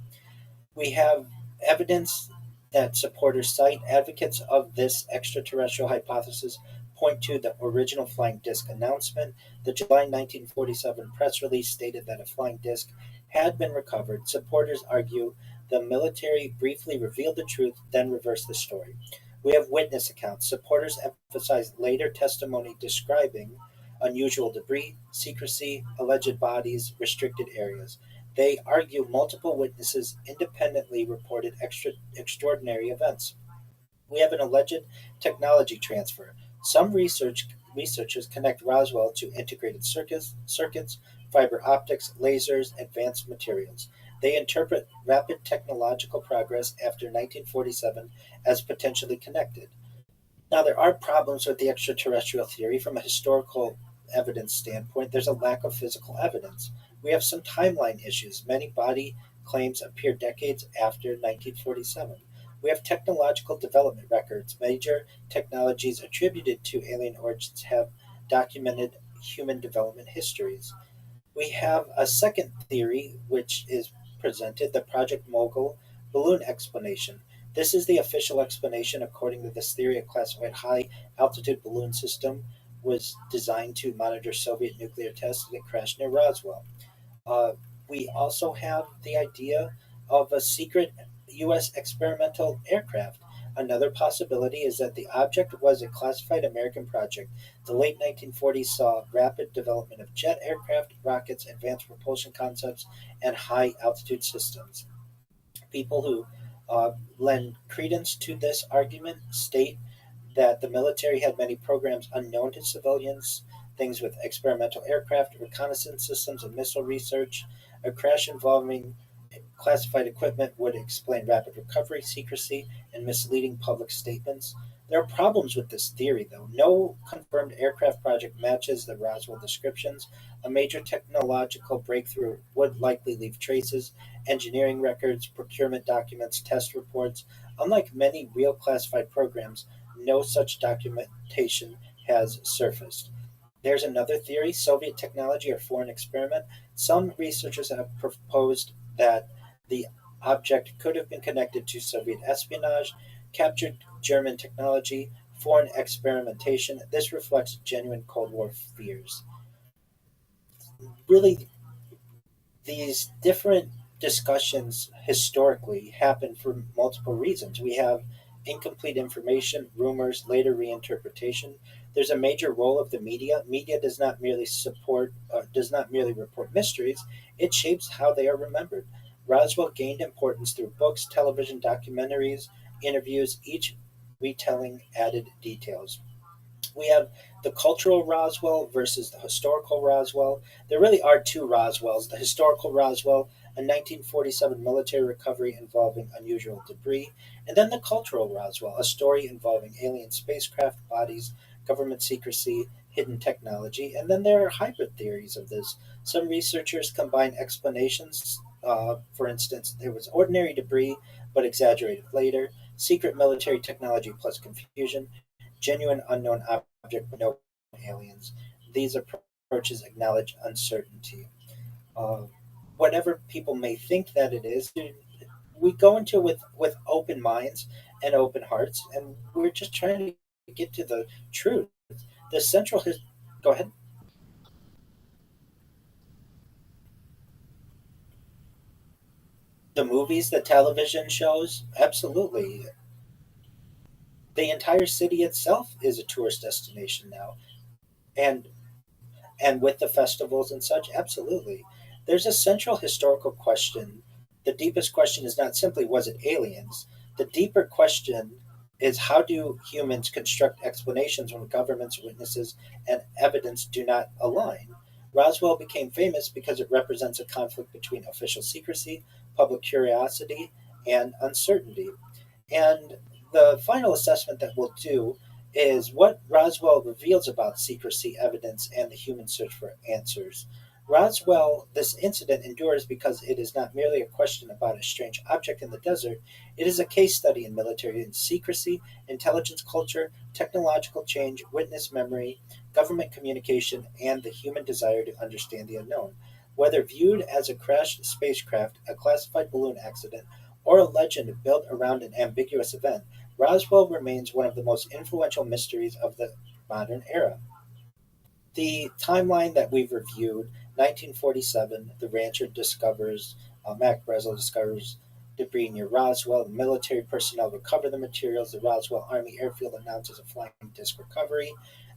We have evidence that supporters cite. Advocates of this extraterrestrial hypothesis point to the original flying disc announcement. The July 1947 press release stated that a flying disc had been recovered. Supporters argue the military briefly revealed the truth, then reversed the story. We have witness accounts. Supporters emphasize later testimony describing unusual debris, secrecy, alleged bodies, restricted areas. They argue multiple witnesses independently reported extraordinary events. We have an alleged technology transfer. Some researchers connect Roswell to integrated circuits, fiber optics, lasers, advanced materials. They interpret rapid technological progress after 1947 as potentially connected. Now, there are problems with the extraterrestrial theory from a historical evidence standpoint. There's a lack of physical evidence. We have some timeline issues. Many body claims appear decades after 1947. We have technological development records. Major technologies attributed to alien origins have documented human development histories. We have a second theory, which is presented: the Project Mogul balloon explanation. This is the official explanation. According to this theory, a classified high altitude balloon system was designed to monitor Soviet nuclear tests, and it crashed near Roswell. Uh, we also have the idea of a secret U.S. experimental aircraft. Another possibility is that the object was a classified American project. The late 1940s saw rapid development of jet aircraft, rockets, advanced propulsion concepts, and high altitude systems. People who lend credence to this argument state that the military had many programs unknown to civilians, things with experimental aircraft, reconnaissance systems, and missile research. A crash involving classified equipment would explain rapid recovery, secrecy, and misleading public statements. There are problems with this theory, though. No confirmed aircraft project matches the Roswell descriptions. A major technological breakthrough would likely leave traces, engineering records, procurement documents, test reports. Unlike many real classified programs, no such documentation has surfaced. There's another theory, Soviet technology or foreign experiment. Some researchers have proposed that the object could have been connected to Soviet espionage, captured German technology, foreign experimentation. This reflects genuine Cold War fears. Really, these different discussions historically happen for multiple reasons. We have incomplete information, rumors, later reinterpretation. There's a major role of the media. Media does not merely report mysteries; it shapes how they are remembered. Roswell gained importance through books, television, documentaries, interviews. Each retelling added details. We have the cultural Roswell versus the historical Roswell. There really are two Roswells. The historical Roswell, a 1947 military recovery involving unusual debris, and then the cultural Roswell, a story involving alien spacecraft, bodies, government secrecy, hidden technology. And then there are hybrid theories of this. Some researchers combine explanations. For instance, there was ordinary debris, but exaggerated later, secret military technology plus confusion, genuine unknown object but no aliens. These approaches acknowledge uncertainty. Uh, Whatever people may think that it is, we go into it with open minds and open hearts, and we're just trying to get to the truth. The central his. Go ahead. The movies, the television shows, absolutely. The entire city itself is a tourist destination now, and with the festivals and such, absolutely. There's a central historical question. The deepest question is not simply was it aliens? The deeper question is how do humans construct explanations when governments, witnesses, and evidence do not align? Roswell became famous because it represents a conflict between official secrecy, public curiosity, and uncertainty. And the final assessment that we'll do is what Roswell reveals about secrecy, evidence, and the human search for answers. Roswell, this incident endures because it is not merely a question about a strange object in the desert, it is a case study in military secrecy, intelligence culture, technological change, witness memory, government communication, and the human desire to understand the unknown. Whether viewed as a crashed spacecraft, a classified balloon accident, or a legend built around an ambiguous event, Roswell remains one of the most influential mysteries of the modern era. The timeline that we've reviewed 1947, the rancher discovers, Mac Brazel discovers debris near Roswell. Military personnel recover the materials. The Roswell Army Airfield announces a flying disc recovery.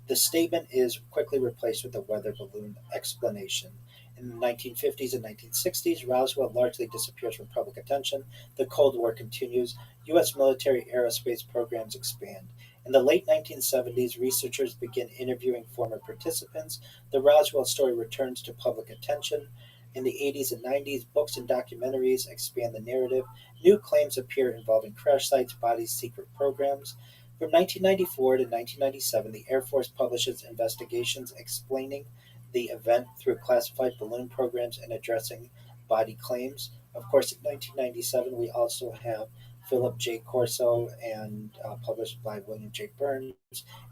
The statement is quickly replaced with a weather balloon explanation. In the 1950s and 1960s, Roswell largely disappears from public attention. The Cold War continues. U.S. military aerospace programs expand. In the late 1970s, researchers begin interviewing former participants. The Roswell story returns to public attention. In the 80s and 90s, books and documentaries expand the narrative. New claims appear involving crash sites, bodies, secret programs. From 1994 to 1997, the Air Force publishes investigations explaining the event through classified balloon programs and addressing body claims. Of course, in 1997, we also have Philip J. Corso and published by William J. Burns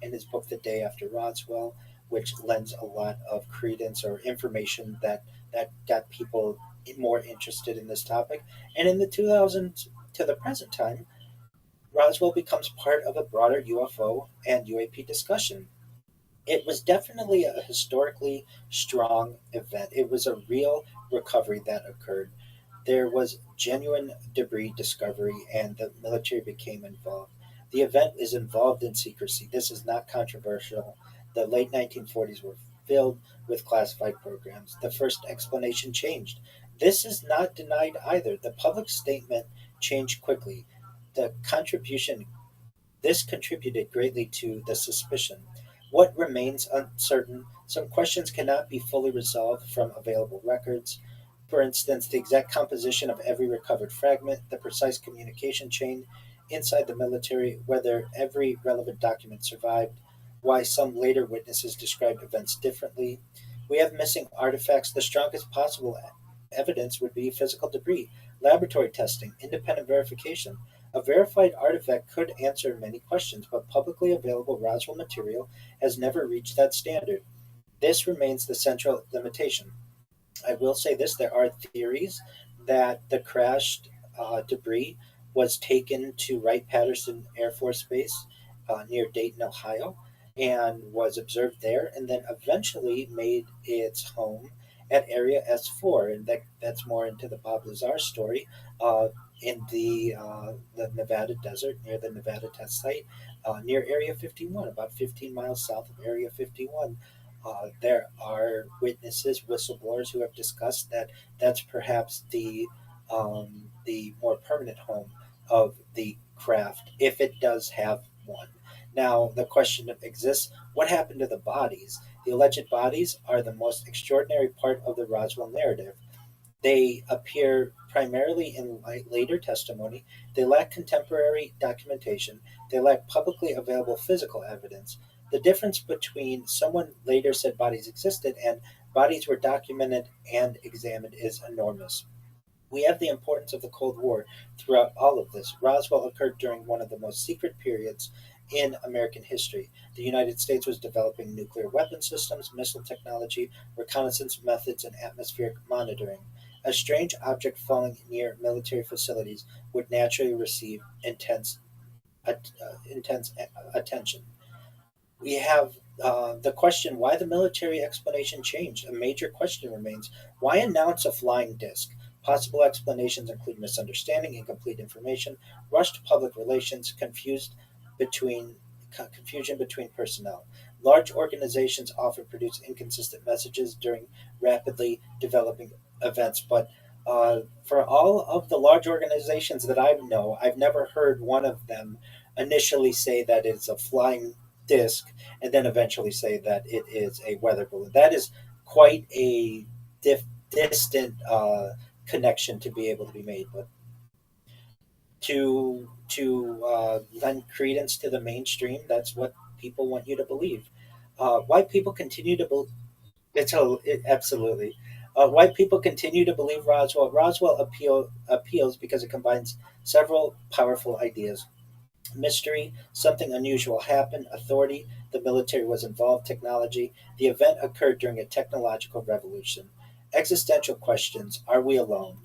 in his book The Day After Roswell, which lends a lot of credence or information that got people more interested in this topic. And in the 2000s to the present time, Roswell becomes part of a broader UFO and UAP discussion. It was definitely a historically strong event. It was a real recovery that occurred. There was genuine debris discovery, and the military became involved. The event is involved in secrecy. This is not controversial. The late 1940s were filled with classified programs. The first explanation changed. This is not denied either. The public statement changed quickly. The contribution This contributed greatly to the suspicion. What remains uncertain, some questions cannot be fully resolved from available records. For instance, the exact composition of every recovered fragment, the precise communication chain inside the military, whether every relevant document survived, why some later witnesses described events differently. We have missing artifacts. The strongest possible evidence would be physical debris, laboratory testing, independent verification. A verified artifact could answer many questions, but publicly available Roswell material has never reached that standard. This remains the central limitation. I will say this: there are theories that the crashed debris was taken to Wright Patterson Air Force Base near Dayton, Ohio, and was observed there, and then eventually made its home at Area S4. And that's more into the Bob Lazar story in the Nevada desert near the Nevada test site near Area 51, about 15 miles south of Area 51. There are witnesses, whistleblowers, who have discussed that that's perhaps the more permanent home of the craft, if it does have one. Now, the question exists: what happened to the bodies? The alleged bodies are the most extraordinary part of the Roswell narrative. They appear primarily in later testimony. They lack contemporary documentation. They lack publicly available physical evidence. The difference between someone later said bodies existed and bodies were documented and examined is enormous. We have the importance of the Cold War throughout all of this. Roswell occurred during one of the most secret periods in American history. The United States was developing nuclear weapon systems, missile technology, reconnaissance methods, and atmospheric monitoring. A strange object falling near military facilities would naturally receive intense attention. We have the question why the military explanation changed. A major question remains: why announce a flying disc? Possible explanations include misunderstanding, incomplete information, rushed public relations, confusion between personnel. Large organizations often produce inconsistent messages during rapidly developing events, but for all of the large organizations that I know, I've never heard one of them initially say that it's a flying disc and then eventually say that it is a weather balloon. That is quite a distant connection to be able to be made. But to lend credence to the mainstream, that's what people want you to believe. Why people continue to believe absolutely. Why people continue to believe Roswell? Appeals because it combines several powerful ideas: mystery, something unusual happened; authority, the military was involved; technology, the event occurred during a technological revolution; existential questions, are we alone?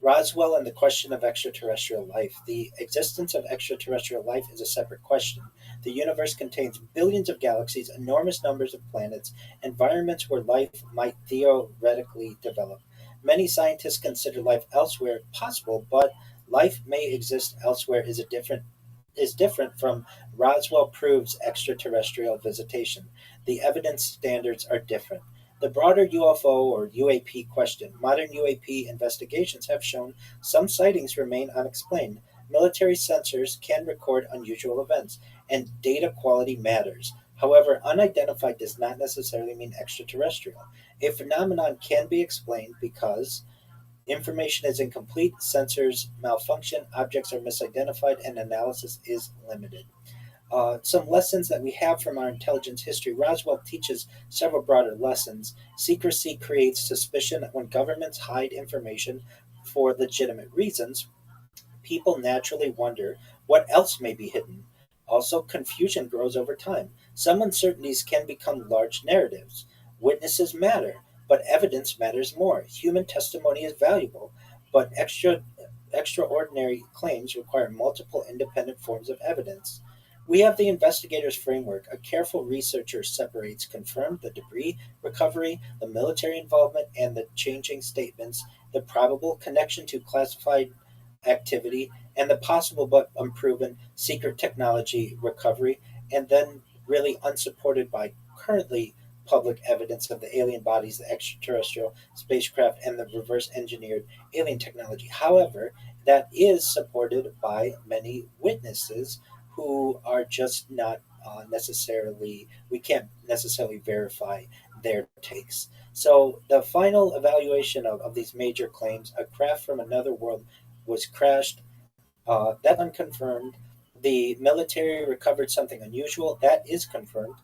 Roswell and the question of extraterrestrial life. The existence of extraterrestrial life is a separate question. The universe contains billions of galaxies, enormous numbers of planets, environments where life might theoretically develop. Many scientists consider life elsewhere possible, but life may exist elsewhere is different from Roswell proves extraterrestrial visitation. The evidence standards are different. The broader UFO or UAP question. Modern UAP investigations have shown some sightings remain unexplained. Military sensors can record unusual events, and data quality matters. However, unidentified does not necessarily mean extraterrestrial. A phenomenon can be explained because information is incomplete, sensors malfunction, objects are misidentified, and analysis is limited. Some lessons that we have from our intelligence history. Roswell teaches several broader lessons. Secrecy creates suspicion. When governments hide information for legitimate reasons, people naturally wonder what else may be hidden. Also, confusion grows over time. Some uncertainties can become large narratives. Witnesses matter, but evidence matters more. Human testimony is valuable, but extraordinary claims require multiple independent forms of evidence. We have the investigator's framework. A careful researcher separates confirmed the debris recovery, the military involvement, and the changing statements, the probable connection to classified activity, and the possible but unproven secret technology recovery, and then really unsupported by currently public evidence of the alien bodies, the extraterrestrial spacecraft, and the reverse engineered alien technology. However, that is supported by many witnesses who are just not necessarily, we can't necessarily verify their takes. So the final evaluation of these major claims, a craft from another world was crashed, that's unconfirmed. The military recovered something unusual, that is confirmed.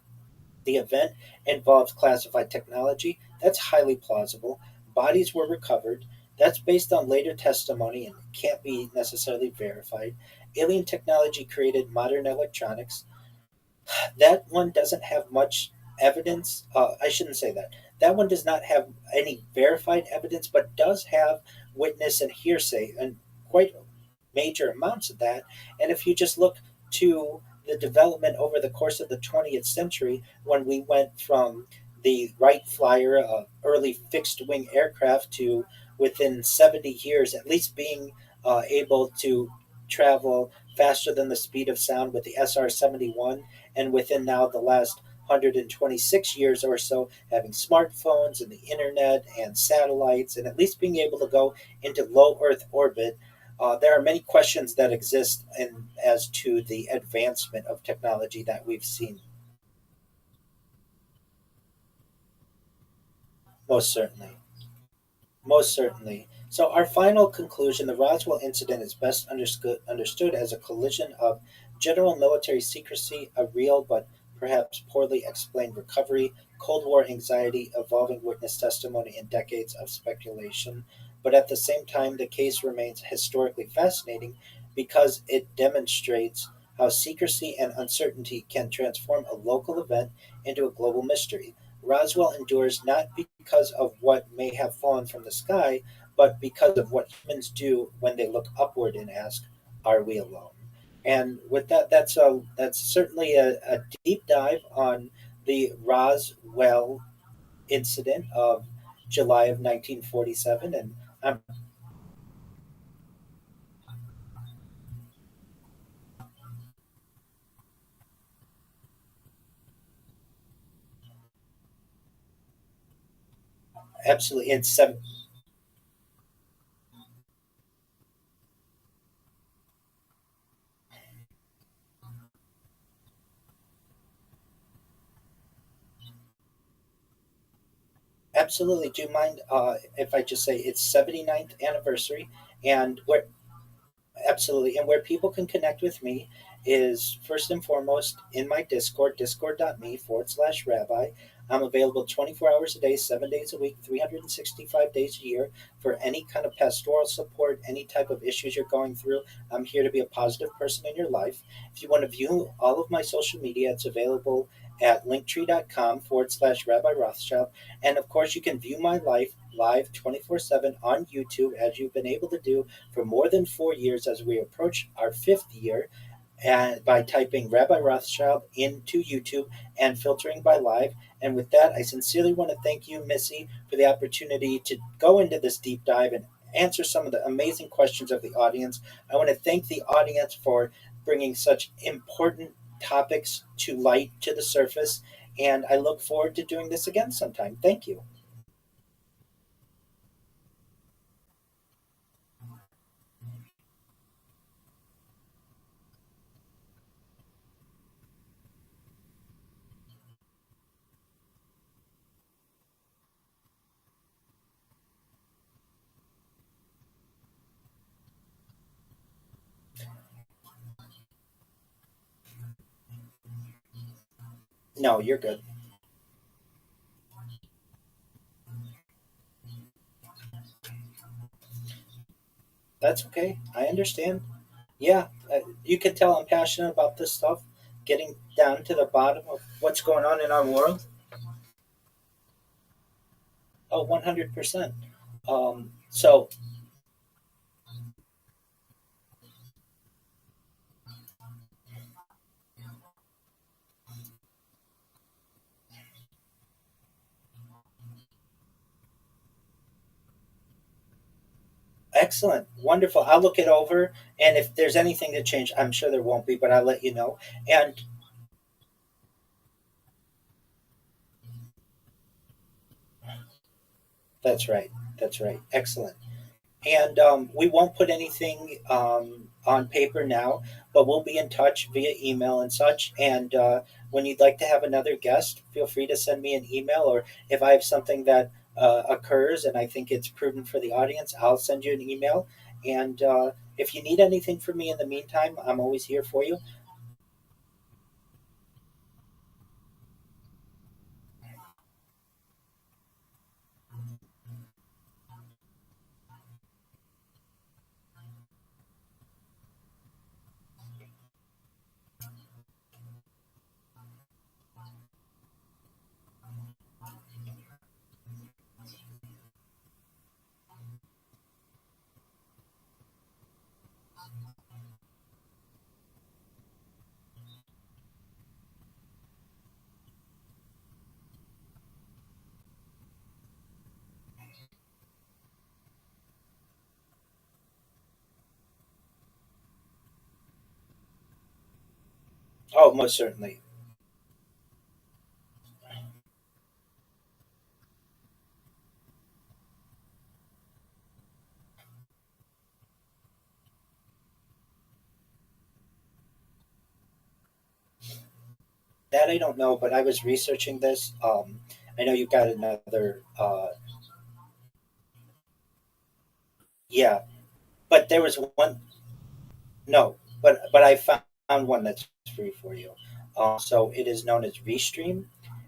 The event involves classified technology, that's highly plausible. Bodies were recovered, that's based on later testimony and can't be necessarily verified. Alien technology created modern electronics, that one doesn't have much evidence. I shouldn't say that. That one does not have any verified evidence, but does have witness and hearsay, and quite major amounts of that. And if you just look to the development over the course of the 20th century, when we went from the Wright Flyer, early fixed wing aircraft, to within 70 years at least being able to travel faster than the speed of sound with the SR 71, and within now the last 126 years or so, having smartphones and the internet and satellites, and at least being able to go into low Earth orbit, there are many questions that exist as to the advancement of technology that we've seen. Most certainly. Most certainly. So, our final conclusion, the Roswell incident is best understood as a collision of general military secrecy, a real but perhaps poorly explained recovery, Cold War anxiety, evolving witness testimony, and decades of speculation. But at the same time, the case remains historically fascinating because it demonstrates how secrecy and uncertainty can transform a local event into a global mystery. Roswell endures not because of what may have fallen from the sky, but because of what humans do when they look upward and ask, "Are we alone?" And with that, that's certainly a deep dive on the Roswell incident of July of 1947, and I'm absolutely in seven. Absolutely. Do you mind if I just say it's 79th anniversary, and we're absolutely. And where people can connect with me is first and foremost in my Discord, discord.me/rabbi. I'm available 24 hours a day, 7 days a week, 365 days a year for any kind of pastoral support, any type of issues you're going through. I'm here to be a positive person in your life. If you want to view all of my social media, it's available at linktree.com/Rabbi Rothschild. And of course, you can view my life live 24/7 on YouTube, as you've been able to do for more than 4 years as we approach our fifth year, and by typing Rabbi Rothschild into YouTube and filtering by live. And with that, I sincerely want to thank you, Missy, for the opportunity to go into this deep dive and answer some of the amazing questions of the audience. I want to thank the audience for bringing such important topics to light, to the surface, and I look forward to doing this again sometime. Thank you. No, you're good. That's okay. I understand. Yeah, you can tell I'm passionate about this stuff, getting down to the bottom of what's going on in our world. Oh, 100%. So, excellent. Wonderful. I'll look it over. And if there's anything to change, I'm sure there won't be, but I'll let you know. And that's right. That's right. Excellent. And we won't put anything on paper now, but we'll be in touch via email and such. And when you'd like to have another guest, feel free to send me an email, or if I have something that occurs and I think it's prudent for the audience, I'll send you an email. And if you need anything from me in the meantime, I'm always here for you. Oh, most certainly. That I don't know, but I was researching this. I know you've got another. Yeah, but there was one. No, but I found one that's free for you. So it is known as Restream,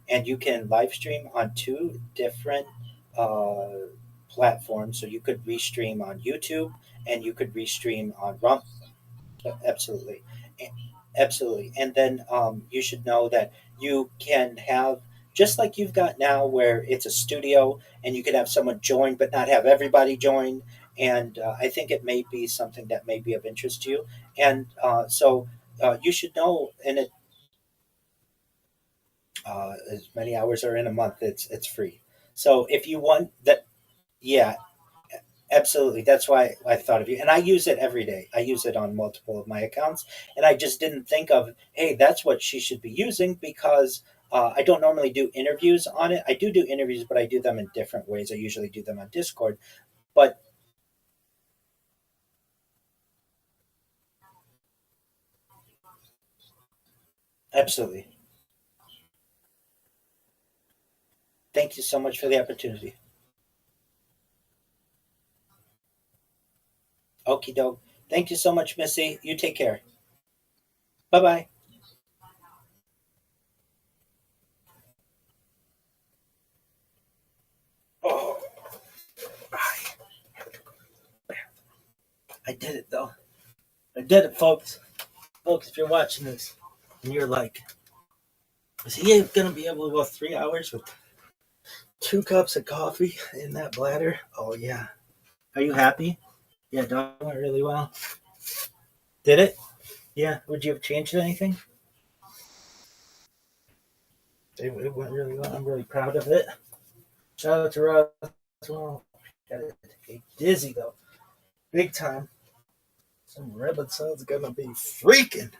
and you can live stream on two different uh, platforms. So you could restream on YouTube, and you could restream on Rump. Absolutely, absolutely. And then you should know that you can have, just like you've got now, where it's a studio and you can have someone join but not have everybody join. And I think it may be something that may be of interest to you. And you should know, and as many hours are in a month, it's free. So if you want that, yeah, absolutely. That's why I thought of you. And I use it every day. I use it on multiple of my accounts. And I just didn't think of, hey, that's what she should be using, because I don't normally do interviews on it. I do interviews, but I do them in different ways. I usually do them on Discord. But absolutely. Thank you so much for the opportunity. Okie doke. Thank you so much, Missy. You take care. Bye bye. Oh, I did it, though. I did it, folks. Folks, if you're watching this and you're like, is he going to be able to go 3 hours with 2 cups of coffee in that bladder? Oh, yeah. Are you happy? Yeah, dog went really well. Did it? Yeah. Would you have changed anything? It went really well. I'm really proud of it. Shout out to Ross. Well, got it dizzy, though. Big time. Some rabbit sounds gonna be freaking.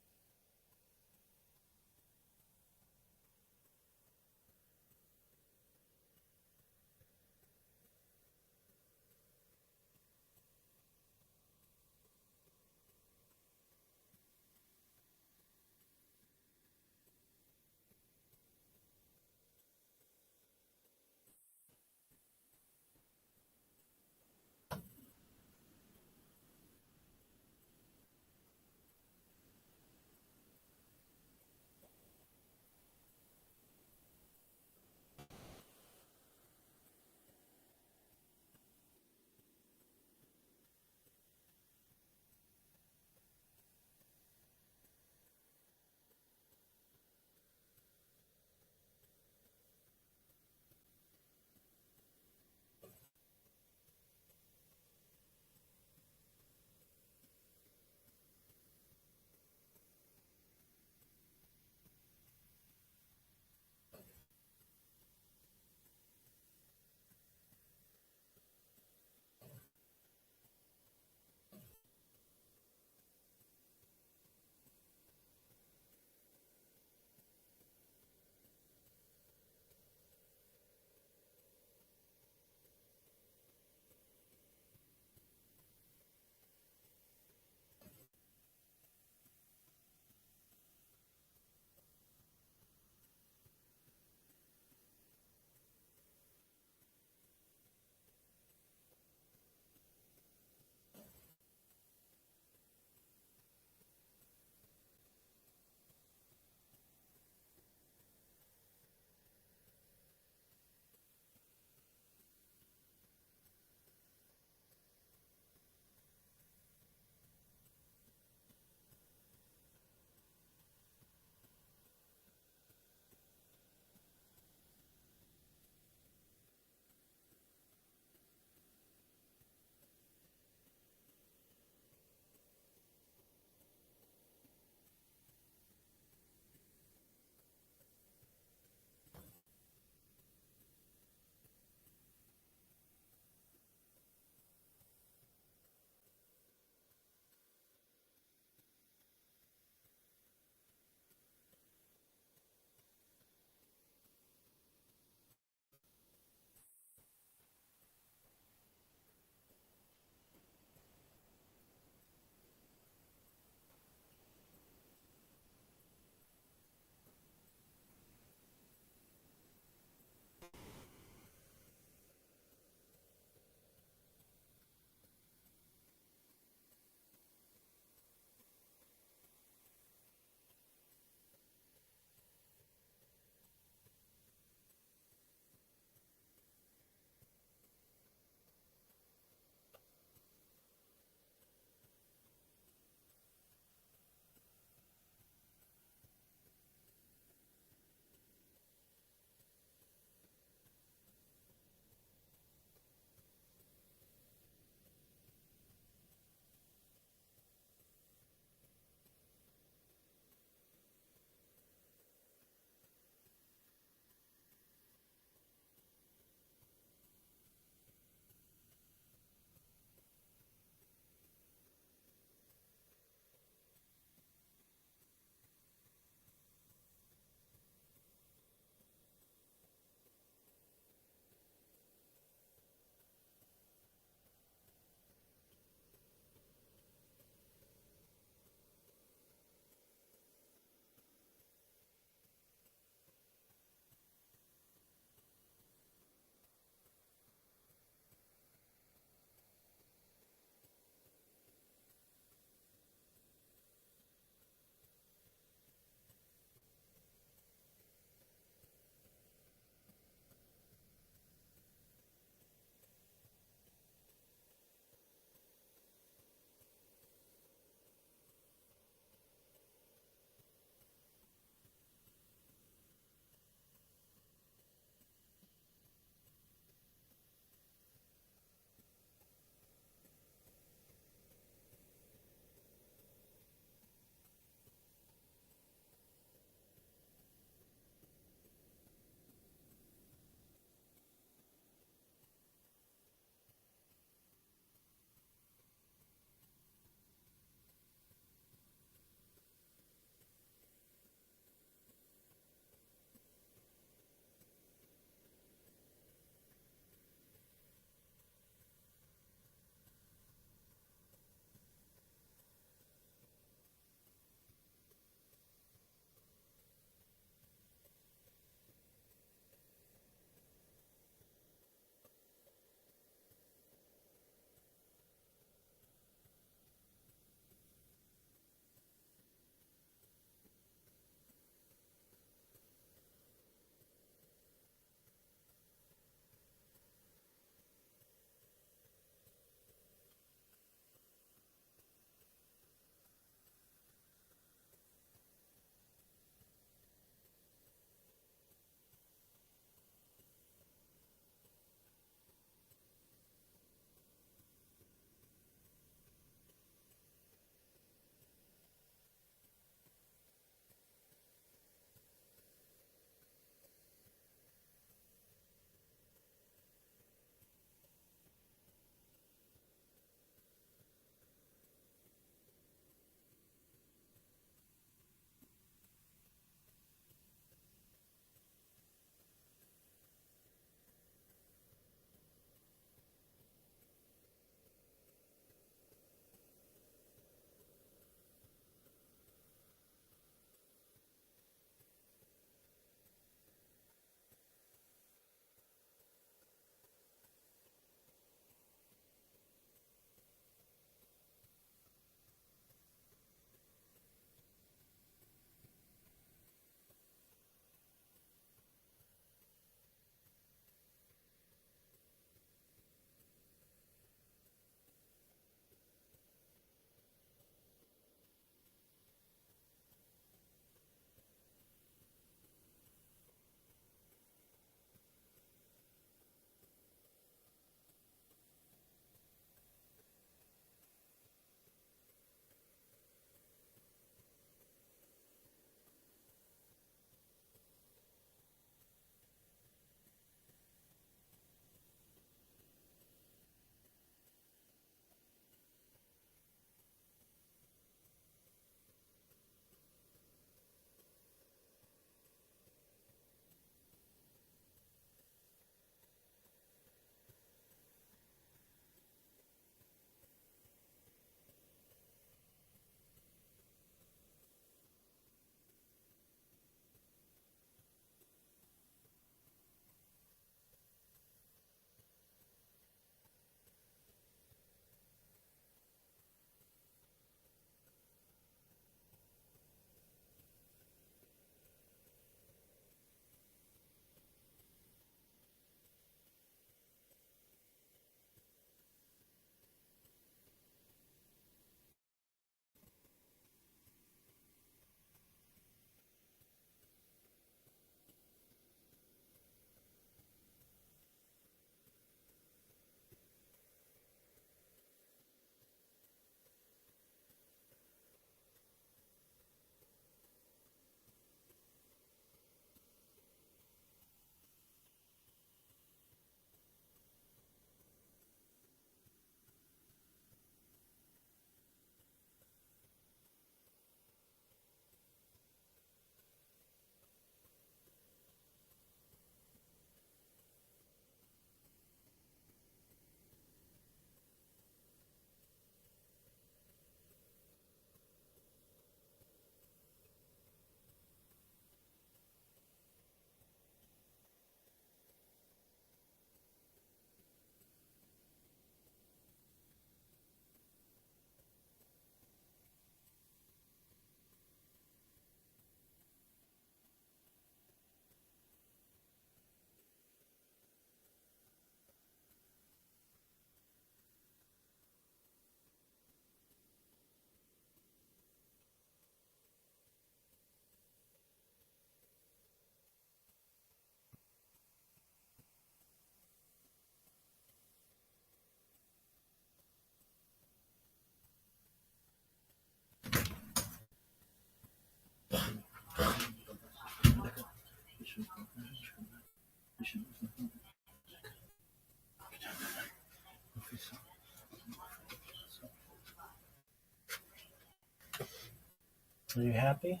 Are you happy?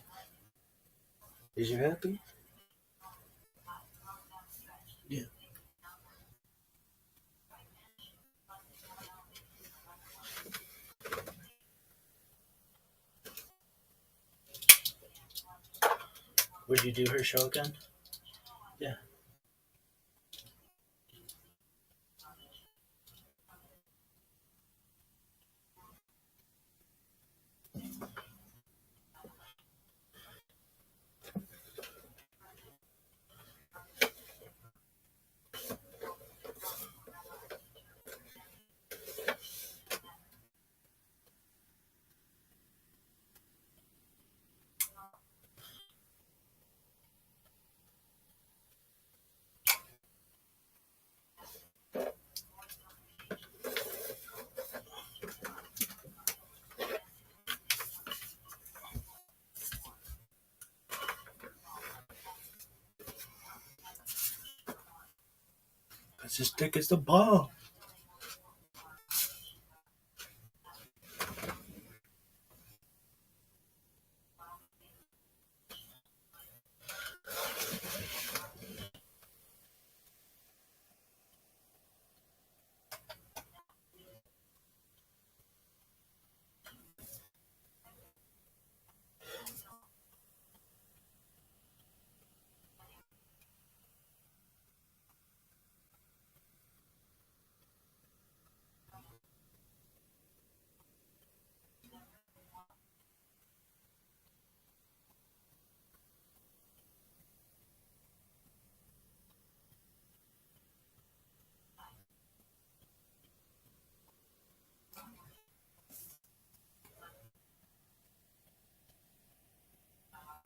Is you happy? Yeah. Would you do her show again? Yeah. It's as thick as the ball.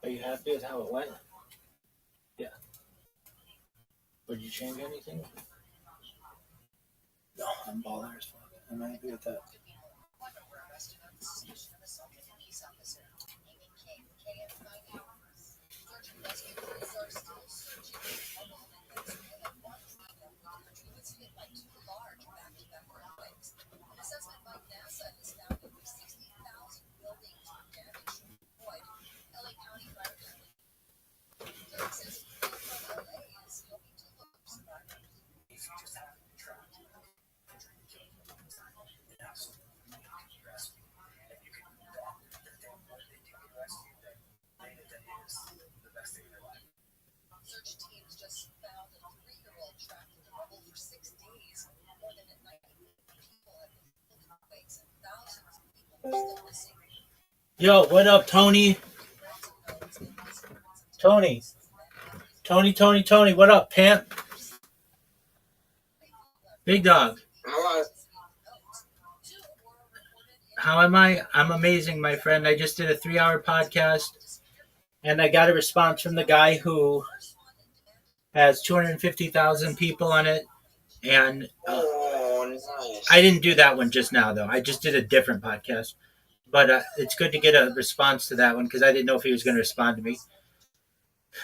Are you happy with how it went? Yeah. Would you change anything? No, I'm baller as fuck. I'm happy with that. Yo, what up, Tony? Tony. Tony. What up, Pimp? Big dog. How am I? I'm amazing, my friend. I just did a 3-hour podcast, and I got a response from the guy who has 250,000 people on it. And nice. I didn't do that one just now, though. I just did a different podcast. But it's good to get a response to that one because I didn't know if he was going to respond to me.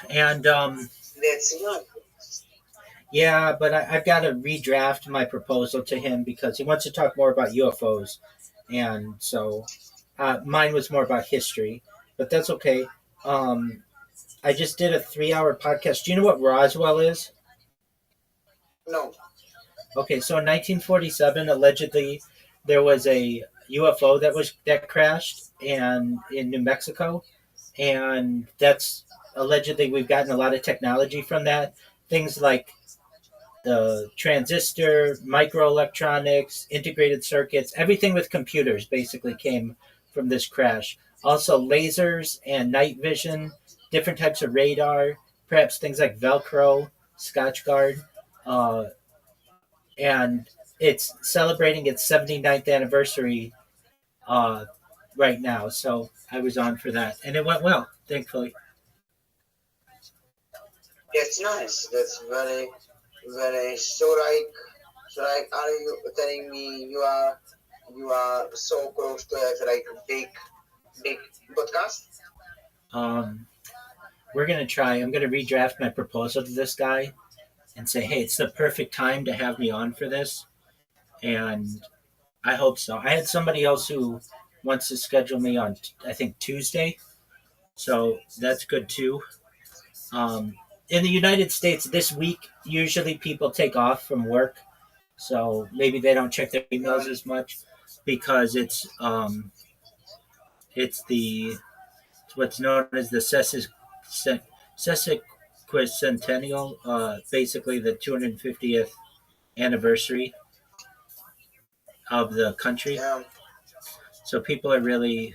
And That's not. yeah, but I've got to redraft my proposal to him because he wants to talk more about UFOs. And so mine was more about history, but that's okay. I just did a 3-hour podcast. Do you know what Roswell is? No. Okay, so in 1947, allegedly, there was a UFO that crashed and in New Mexico, and that's allegedly we've gotten a lot of technology from that. Things like the transistor, microelectronics, integrated circuits, everything with computers basically came from this crash. Also, lasers and night vision, different types of radar, perhaps things like Velcro, Scotch Guard, uh, and it's celebrating its 79th anniversary uh, right now. So I was on for that, and it went well, thankfully. That's nice. That's very, very. So like, are you telling me you are so close to have like big podcast? Um, we're gonna try. I'm gonna redraft my proposal to this guy and say, hey, it's the perfect time to have me on for this, and I hope so. I had somebody else who wants to schedule me on, I think Tuesday, So that's good too. In the United States this week, usually people take off from work, so maybe they don't check their emails as much because it's the what's known as the sesquicentennial, basically the 250th anniversary of the country. Yeah. So people are really,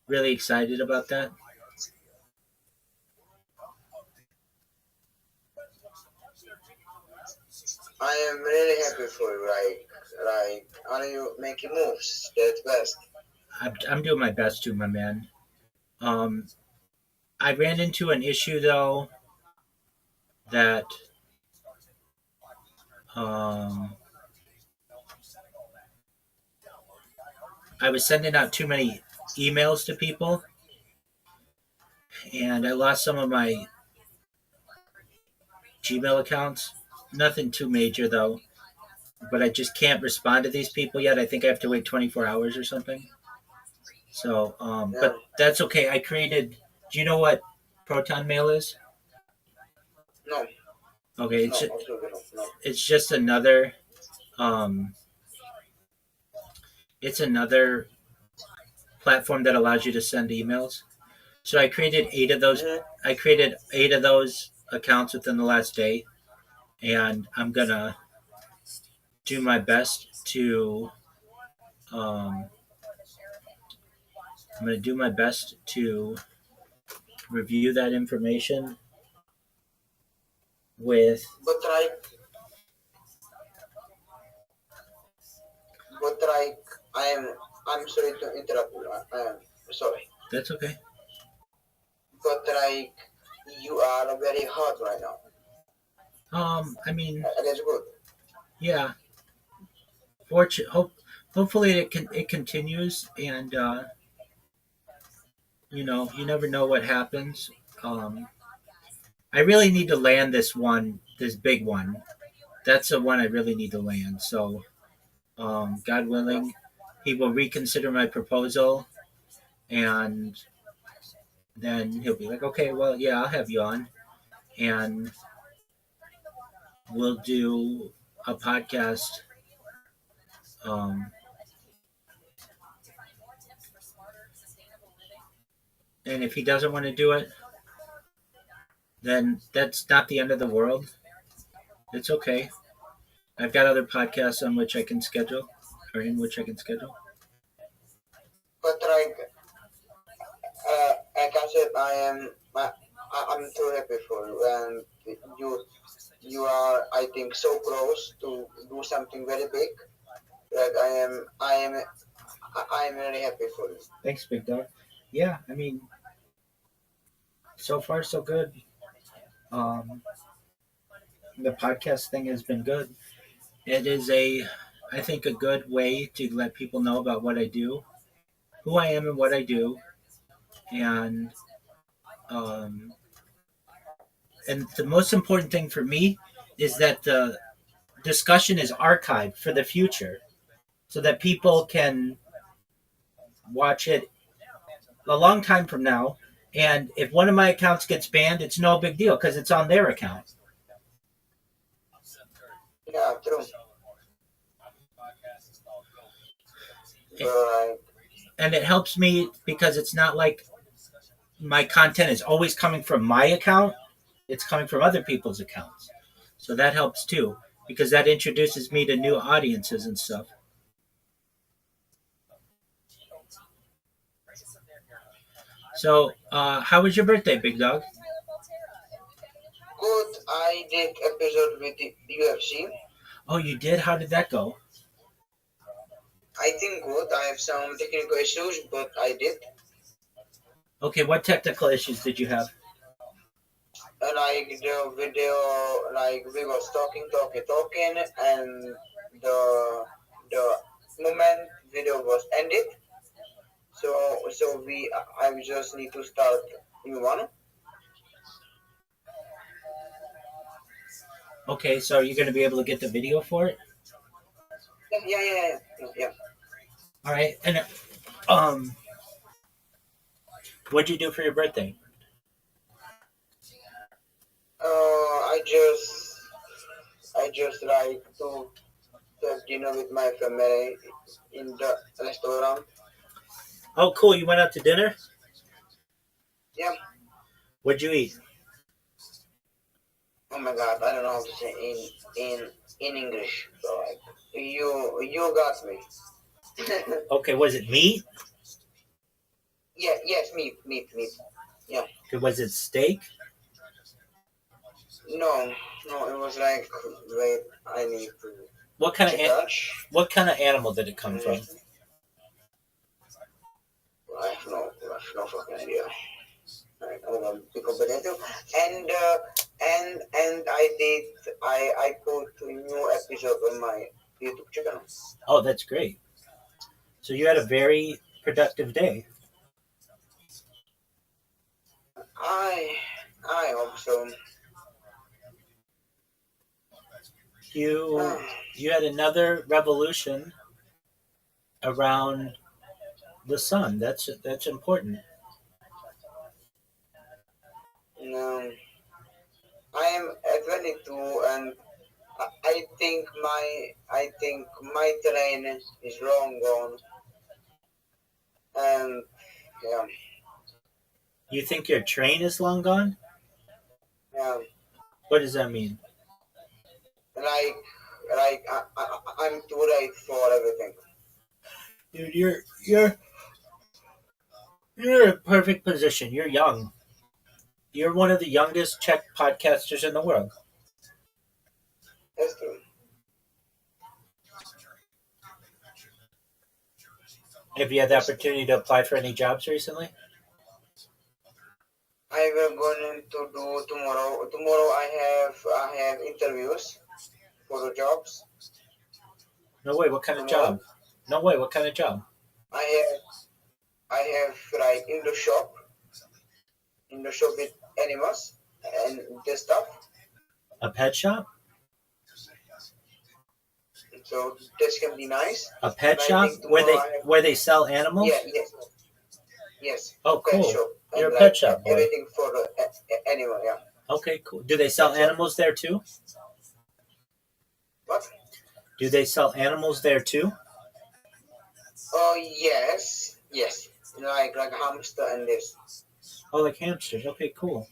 really excited about that. I am really happy for you. Are you making moves? That's best. I'm doing my best to, my man. Um, I ran into an issue though that um, I was sending out too many emails to people, and I lost some of my Gmail accounts. Nothing too major though, but I just can't respond to these people yet. I think I have to wait 24 hours or something. So, Yeah. but that's okay. I created. Do you know what Proton Mail is? No. Okay, No. Absolutely no. No. it's just another. Um, it's another platform that allows you to send emails. So I created 8 of those. Mhm. I created 8 of those accounts within the last day, and do my best to. Um, I'm going to do my best to review that information with. But like, I'm sorry to interrupt you. I am sorry. That's okay. But like, you are very hot right now. I mean, That's good. yeah. Hopefully it continues, and you never know what happens. Um, I really need to land this big one. That's the one I really need to land. So, God willing, he will reconsider my proposal, and then he'll be like, "Okay, well, yeah, I'll have you on, and we'll do a podcast." Um, and if he doesn't want to do it, then that's not the end of the world. It's okay. I've got other podcasts on which I can schedule, or in which I can schedule. But like I said, I'm too happy for you, and you are, I think, so close to do something very big. Like I am really happy for you. Thanks, Big Dog. Yeah, I mean, so far so good. Um, the podcast thing has been good. It is I think, a good way to let people know about what I do, who I am, and what I do, and um, the most important thing for me is that the discussion is archived for the future, so that people can watch it a long time from now. And if one of my accounts gets banned, it's no big deal because it's on their account. Yeah, true. And it helps me because it's not like my content is always coming from my account, it's coming from other people's accounts. So that helps too, because that introduces me to new audiences and stuff. So, how was your birthday, Big Dog? Good. I did episode with the UFC. Oh, you did? How did that go? I think good. I have some technical issues, but I did. Okay, what technical issues did you have? Like the video, like we was talking, and the moment video was ended. So I just need to start new one. Okay, so are you going to be able to get the video for it? Yeah. All right, and um, What'd you do for your birthday? I just like to have dinner with my family in the restaurant. Oh, cool. You went out to dinner? Yeah. What'd you eat? Oh my God, I don't know how to say in English. So like you got me. Okay, was it meat? Yeah. Yes. Meat. Yeah. Okay, was it steak? No. No. It was like wait. I need to What kind of touch. what kind of animal did it come from? I have no fucking idea. Right, I'm gonna be competitive. And I put a new episode on my YouTube channel. Oh, that's great. So you had a very productive day. I I hope so. You had another revolution around the sun. That's important. No, I am at 22 and I think my train is long gone and yeah You think your train is long gone? yeah What does that mean? like I'm too late for everything. Dude, you're in a perfect position. You're young. You're one of the youngest Czech podcasters in the world. That's true. Have you had the opportunity to apply for any jobs recently? I will going to do tomorrow. Tomorrow I have interviews for the jobs. No way. What kind of Tomorrow job? No way. What kind of job? I have I have like in the shop with animals and this stuff. A pet shop? So this can be nice. A pet And I shop think tomorrow I have where they sell animals? yes Oh, pet cool. shop You're and a pet like shop boy. everything for the animal. Yeah. Okay, cool. Do they sell animals there too? What? Do they sell animals there too? Oh yes. Like hamster and this. Oh, like hamsters. Okay, cool.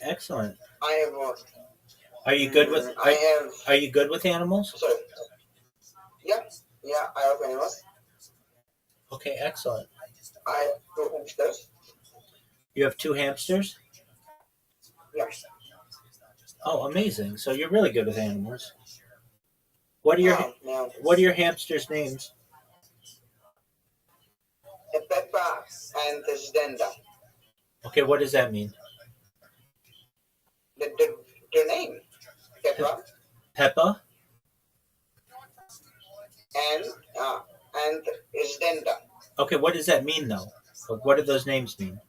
Excellent. I have. Are you good with I have. Are you good with animals? Sorry. Yeah. I have animals. Okay, excellent. I have two hamsters. You have 2 hamsters? Yeah. Oh, amazing. So you're really good with animals. What are your Yeah. What are your hamsters' names? Peppa and Zdenda. Okay, what does that mean? The name Peppa Peppa? and Zdenda. Okay, what does that mean though? Like, what do those names mean?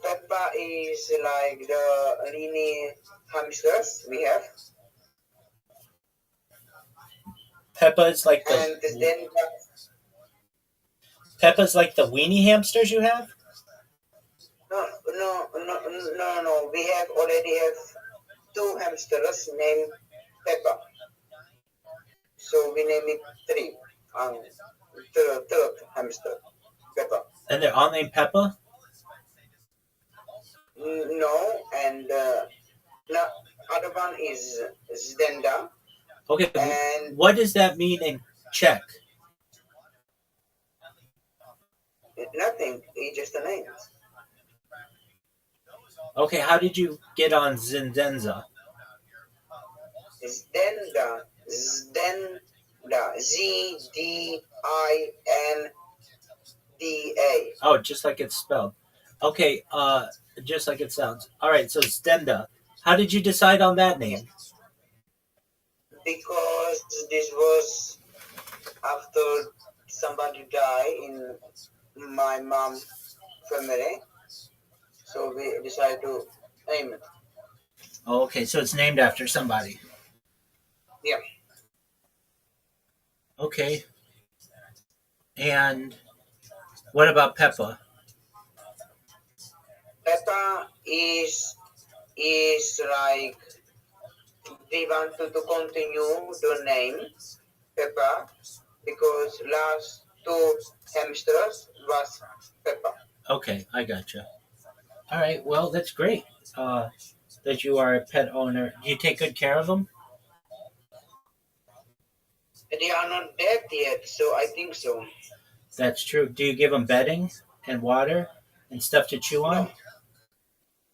Peppa is like the mini hamsters we have, Peppa's like and the Zdenda. Peppa's like the weenie hamsters you have? No. We have already have 2 hamsters named Peppa, so we name it 3. Third hamster Peppa. And they're all named Peppa? No, and no, other one is Zdenda. Okay, And what does that mean in Czech? nothing. It's just a name. Okay, how did you get on Zindenza? Zdenda. Zdinda. Oh, just like it's spelled. Okay, just like it sounds. All right, so Stenda. How did you decide on that name? Because this was after somebody died in my mom family, so we decided to name it. Oh, okay, so it's named after somebody. Yeah. Okay. And what about Peppa? Peppa is like we want to continue the name Peppa because last two hamsters was Peppa. Okay, I gotcha. All right, well, that's great that you are a pet owner. Do you take good care of them? They are not dead yet, so I think so. That's true. Do you give them bedding and water and stuff to chew No, on?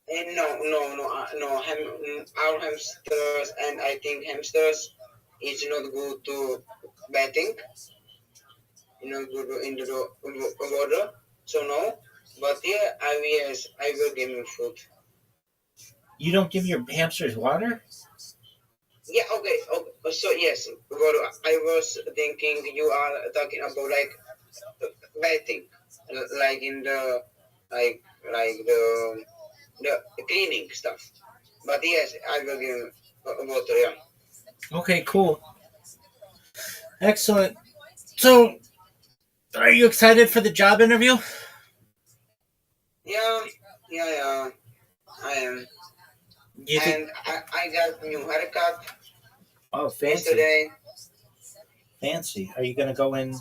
no. Our hamsters and I think hamsters is not good to bathing, good into the water. So no, but yeah, I will give him food. You don't give your hamsters water? Yeah, okay. So yes, what I was thinking you are talking about like bathing, like in the like the cleaning stuff. But yes, I will give water. Yeah, Okay, cool. Excellent. So, are you excited for the job interview? yeah, yeah. I am, Do you think? and I got new haircut Oh, fancy. yesterday. Fancy. Are you going to go in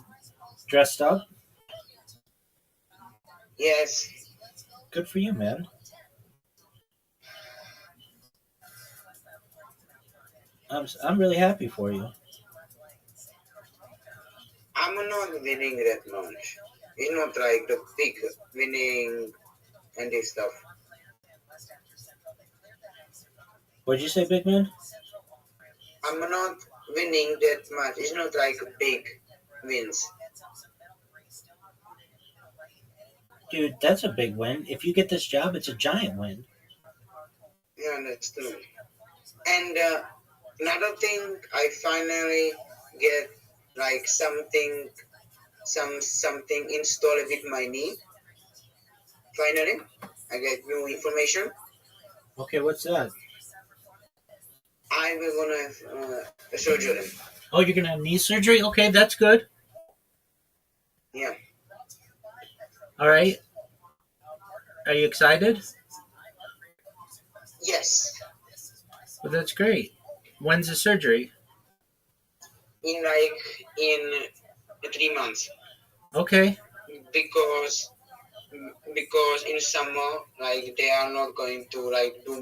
dressed up? Yes, Good for you, man. I'm really happy for you. I'm not winning that much. It's not like the big winning and this stuff. What'd you say, big man? I'm not winning that much. It's not like big wins. Dude, that's a big win. If you get this job, it's a giant win. Yeah, that's true. And another thing, I finally get like something installed with my knee. Finally, I get new information. Okay, what's that? I will gonna have a surgery. Oh, you're going to have knee surgery? Okay, that's good. Yeah. All right. Are you excited? Yes. Well, that's great. When's the surgery? In 3 months Okay. because in summer like they are not going to like do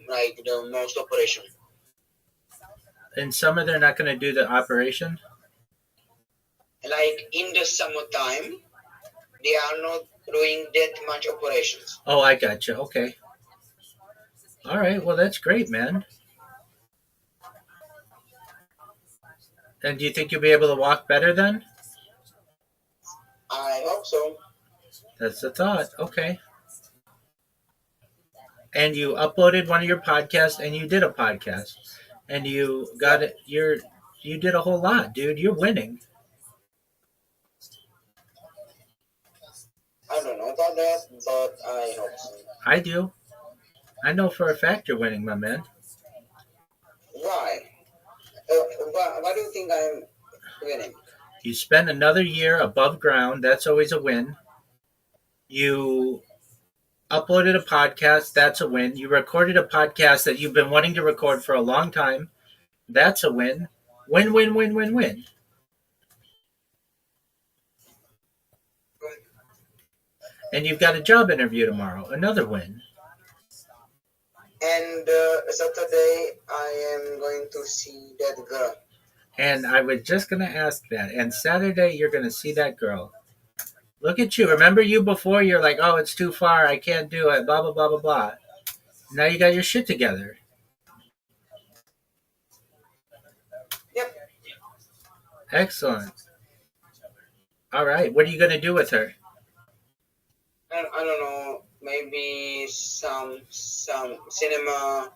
like the most operation. In summer, they're not going to do the operation? Like in the summertime, they are not doing that much operations. Oh, I gotcha. Okay. All right. Well, that's great, man. And do you think you'll be able to walk better then? I hope so. That's the thought. Okay. And you uploaded one of your podcasts and you did a podcast and you got Yep. it. You did a whole lot, dude. You're winning. I don't know about that, but I hope so. I do. I know for a fact you're winning, my man. Why? Why do you think I'm winning? You spent another year above ground. That's always a win. You uploaded a podcast. That's a win. You recorded a podcast that you've been wanting to record for a long time. That's a win. Win, win, win, win, win. And you've got a job interview tomorrow. Another win. And Saturday I am going to see that girl. And I was just going to ask that. And Saturday, you're going to see that girl. Look at you. Remember you before? You're like, oh, it's too far. I can't do it. Blah, blah, blah, blah, blah. Now you got your shit together. Yep. Excellent. All right. What are you going to do with her? I don't know. Maybe some cinema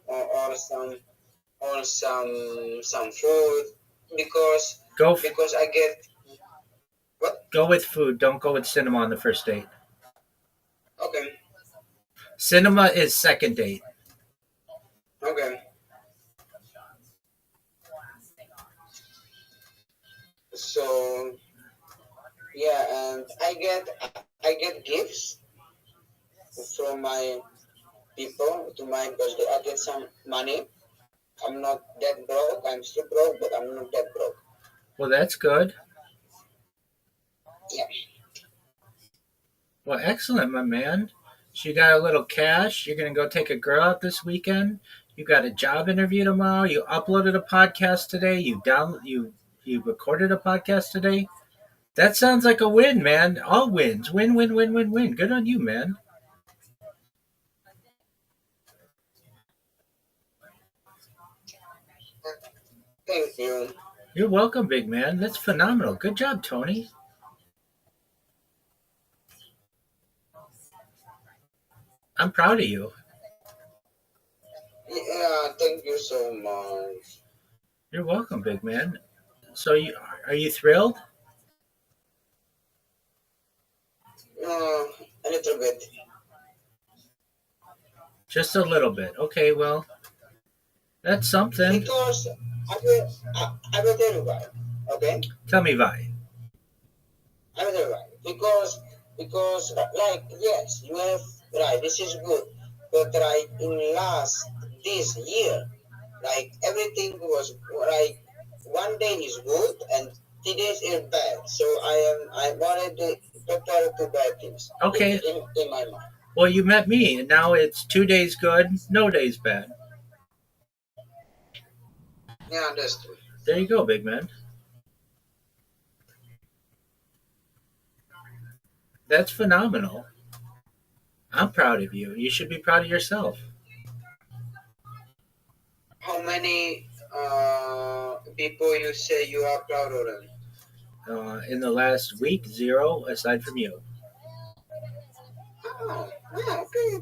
or some food because Go I get what? go with food. Don't go with cinema on the first date. Okay. Cinema is second date. Okay. So I get gifts from my people to my birthday. I get some money. I'm not that broke. I'm still broke, but I'm not that broke. Well, that's good. Yeah. Well, excellent, my man. So you got a little cash. You're going to go take a girl out this weekend. You got a job interview tomorrow. You uploaded a podcast today. You recorded a podcast today. That sounds like a win, man. All wins. Win, win, win, win, win. Good on you, man. Thank you. You're welcome, big man. That's phenomenal. Good job, Tony. I'm proud of you. Yeah, thank you so much. You're welcome, big man. So are you thrilled? A little bit. Just a little bit. Okay, well, that's something. Because I will tell you why. Okay? Tell me why. I will tell you why. Because like yes, you have right, this is good. But right in this year, like everything was like one day is good and 3 days is bad. So I'm already prepared to bad things. Okay. In my mind. Well, you met me, and now it's 2 days good, no days bad. Yeah, that's true. There you go, big man. That's phenomenal. I'm proud of you. You should be proud of yourself. How many people you say you are proud of them? In the last week, 0, aside from you. Oh, okay.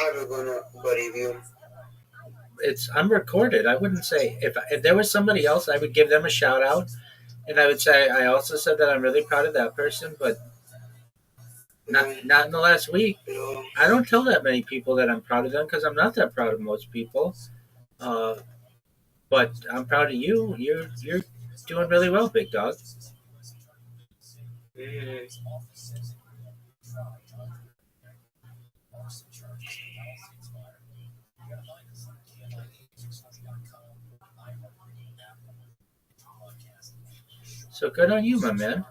I will gonna believe you. I'm recorded. I wouldn't say if there was somebody else, I would give them a shout out, and I would say I also said that I'm really proud of that person, but not in the last week. I don't tell that many people that I'm proud of them because I'm not that proud of most people. But I'm proud of you. You're doing really well, big dog. So good on you, my man.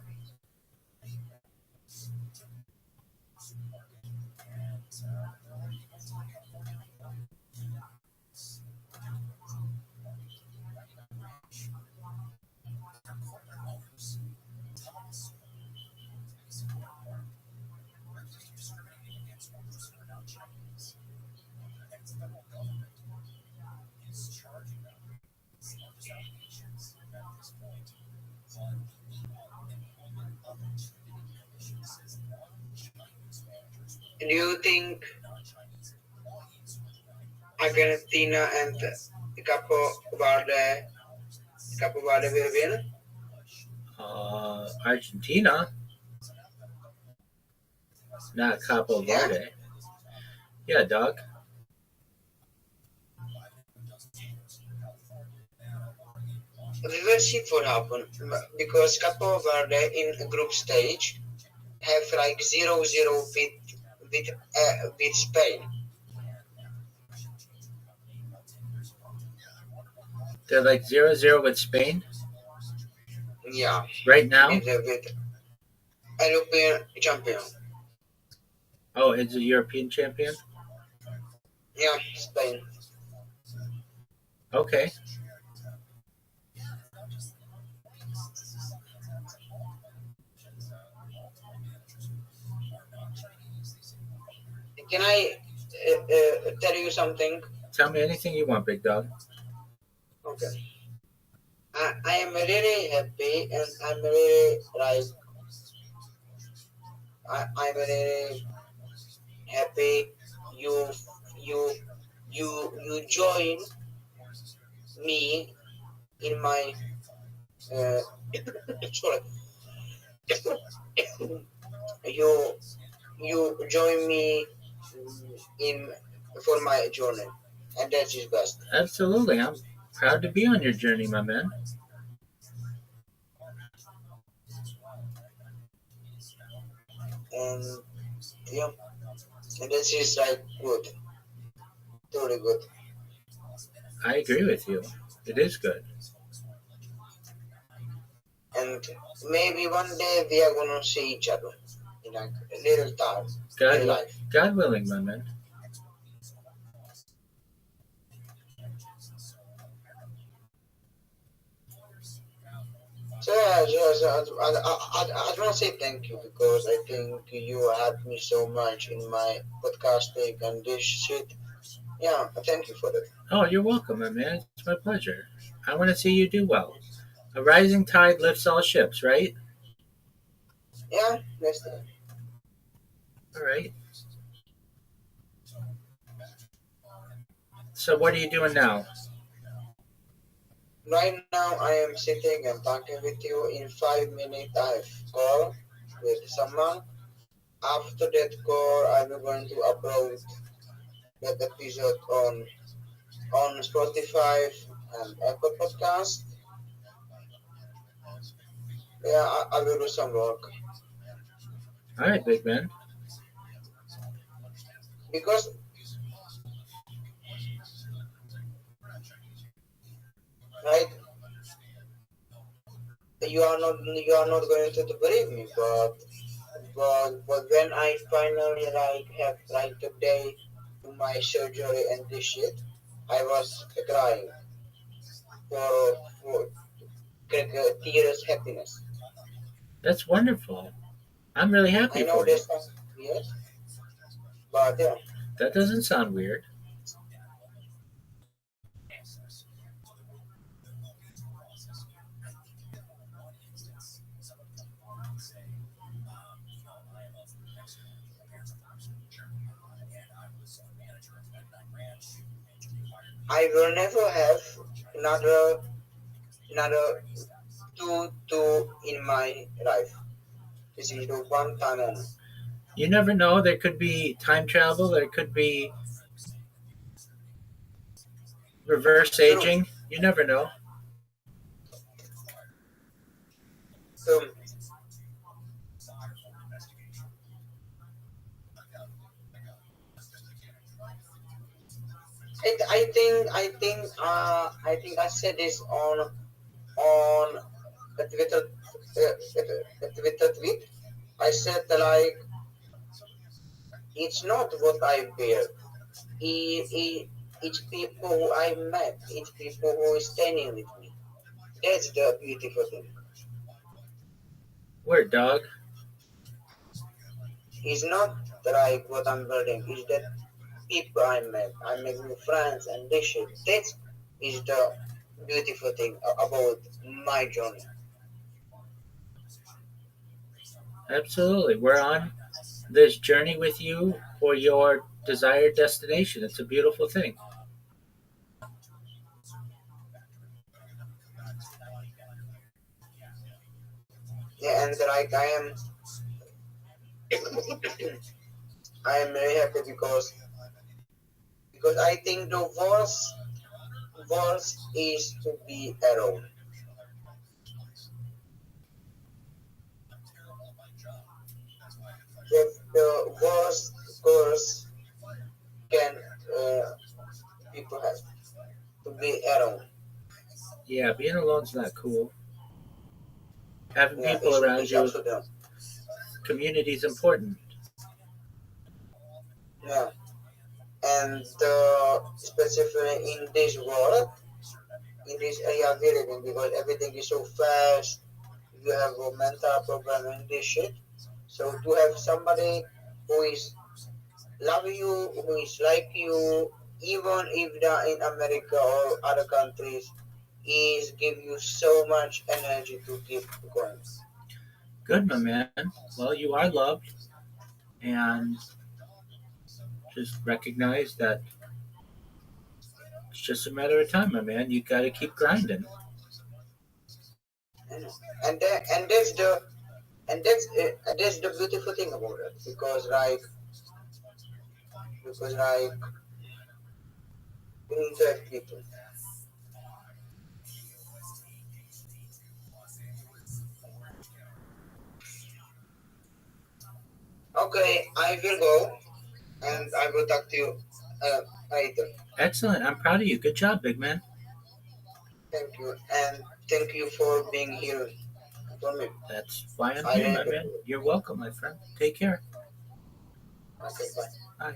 Do you think Argentina and Capo Verde will win? Argentina, not Capo Verde. Yeah, dog. We will see what happens because Capo Verde in group stage have like 0-0 with Spain. They're like 0-0 with Spain. Yeah. Right now. With European champion. Oh, it's a European champion. Yeah, Spain. Okay. Can I tell you something? Tell me anything you want, big dog. Okay. I am really happy and I'm really like I'm really happy you join me in my sorry you join me in for my journey and that is best. Absolutely. I'm proud to be on your journey, my man. and yeah, and this is like good, totally good. I agree with you. It is good. And maybe one day we are gonna see each other in like a little time, God, real life. God willing, my man. So yeah, I want to say thank you because I think you helped me so much in my podcasting and this shit. Yeah, thank you for that. Oh, you're welcome, my man. It's my pleasure. I want to see you do well. A rising tide lifts all ships, right? Yeah, next time. All right. So, what are you doing now? Right now I am sitting and talking with you. In 5 minutes I have call with someone. After that call, I'm going to upload that episode on Spotify and Apple Podcast. Yeah, I will do some work All right, big man. because right, you are not going to believe me, but when I finally like have like the day to my surgery and this shit, I was crying for tears happiness. That's wonderful. I'm really I happy know for you. this sounds weird, but yeah, That doesn't sound weird. I will never have another another two in my life. This is the one time only. You never know. There could be time travel. There could be reverse True. aging. You never know. So I think I said this on a Twitter tweet. I said like it's not what I bear. It's people who I met. It's people who are standing with me. That's the beautiful thing. Word, dog. It's not like what I'm building. It's that people I met. I make new friends and this shit. That is the beautiful thing about my journey. Absolutely. We're on this journey with you for your desired destination. It's a beautiful thing. Yeah, and like I am very happy because I think the worst is to be alone. The worst curse can people have to be alone. Yeah, being alone's not cool. Having Yeah, people around it's you, absolutely not. community is important. Yeah, and specifically in this world, in this area we live in, because everything is so fast, you have a mental problem and this shit. So to have somebody who is love you, who is like you, even if they're in America or other countries, is give you so much energy to keep going. Good, my man. Well, you are loved, and just recognize that it's just a matter of time, my man. You got to keep grinding. You know? And that's the beautiful thing about it because we need to have people. Okay, I will go and I will talk to you later. Excellent. I'm proud of you. Good job, big man. Thank you, and thank you for being here for me. That's why I'm I here, really my man. appreciate it. You're welcome, my friend. Take care. Okay, bye. Bye.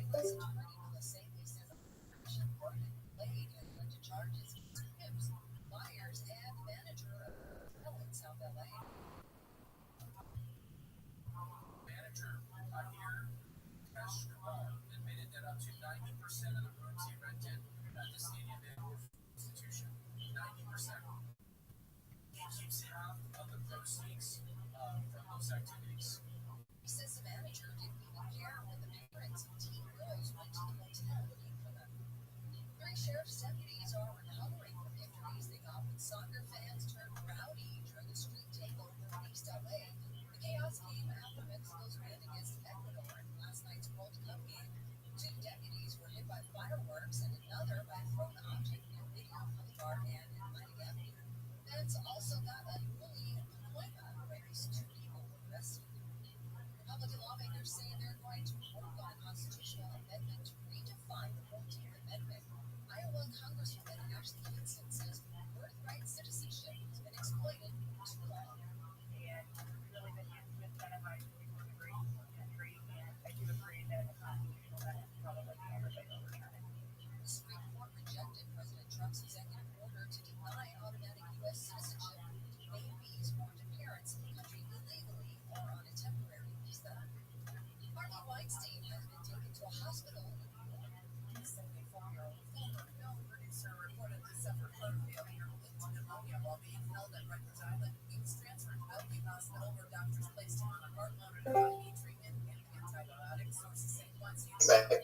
Back.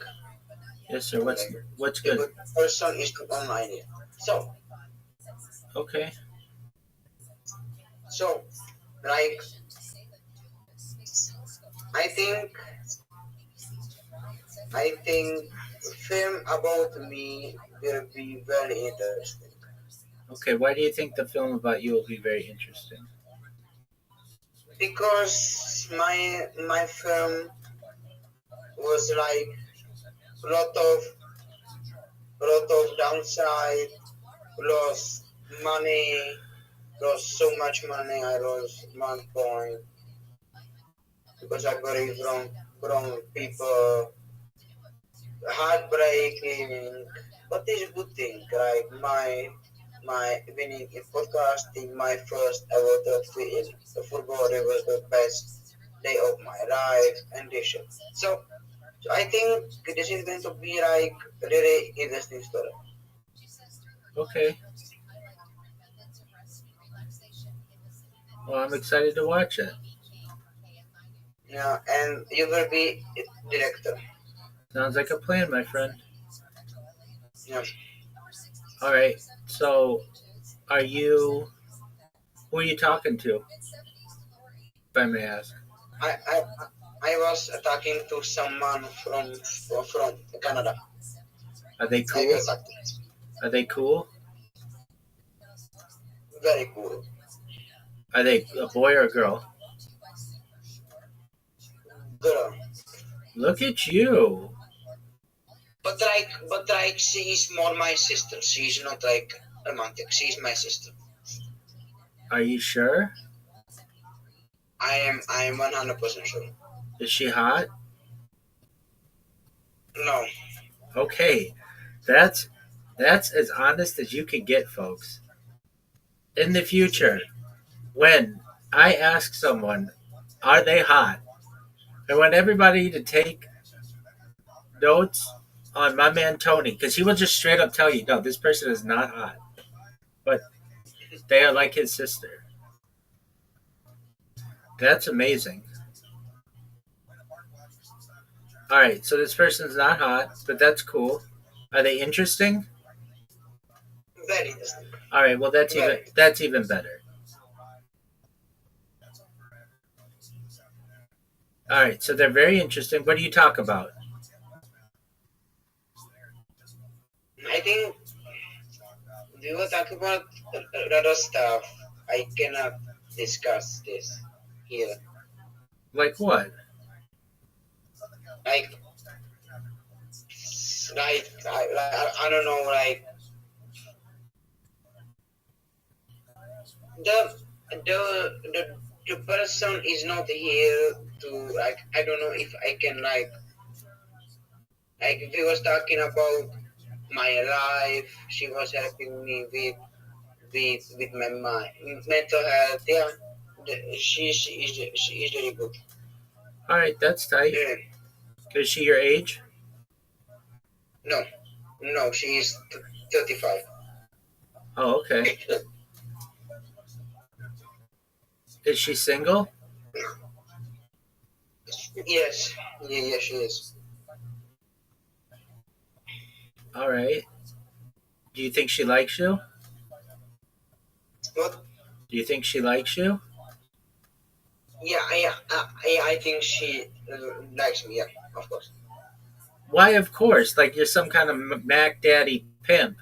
Yes, sir. What's The good? good person is not online yet. Okay. So, like, I think, I think, film about me will be very interesting Okay. Why do you think the film about you will be very interesting? because my film was like lot of lot of downside, lost money, lost so much money. I lost 1 point because I buried from people, heartbreaking, but it's a good thing. Like my winning in podcasting, my first ever trophy in the football, it was the best day of my life, and this shit. So I think this is going to be like a really interesting story. Okay. Well, I'm excited to watch it. Yeah, and you will be director. Sounds like a plan, my friend. Yeah, All right. So, are you? Who are you talking to? If I may ask. I I I was talking to someone from Canada. Are they I cool? will talk to Are they cool? very cool Are they a boy or a girl? girl. Look at you. But like she is more my sister. She's not like romantic. She's my sister. Are you sure? I am 100% sure. Is she hot? No. Okay. That's that's as honest as you can get, folks. In the future, when I ask someone, are they hot? I want everybody to take notes on my man Tony, because he will just straight up tell you, no, this person is not hot. But they are like his sister. That's amazing. All right, so this person's not hot, but that's cool. Are they interesting? Very interesting. All right, well that's even better. All right, so they're very interesting. What do you talk about? I think we will talk about a lot of stuff. I cannot discuss this here. Like what? like I don't know, like the the person is not here to, like, I don't know if I can, like if we was talking about my life, she was helping me with my mental health. Yeah, she is really good. All right, that's tight. Yeah. Is she your age? No, no, she is 35. Oh, okay. Is she single? Yes, yeah, she is. All right. Do you think she likes you? What? Do you think she likes you? Yeah, I think she likes me. Yeah, of course. Why, of course. Like you're some kind of Mac Daddy pimp.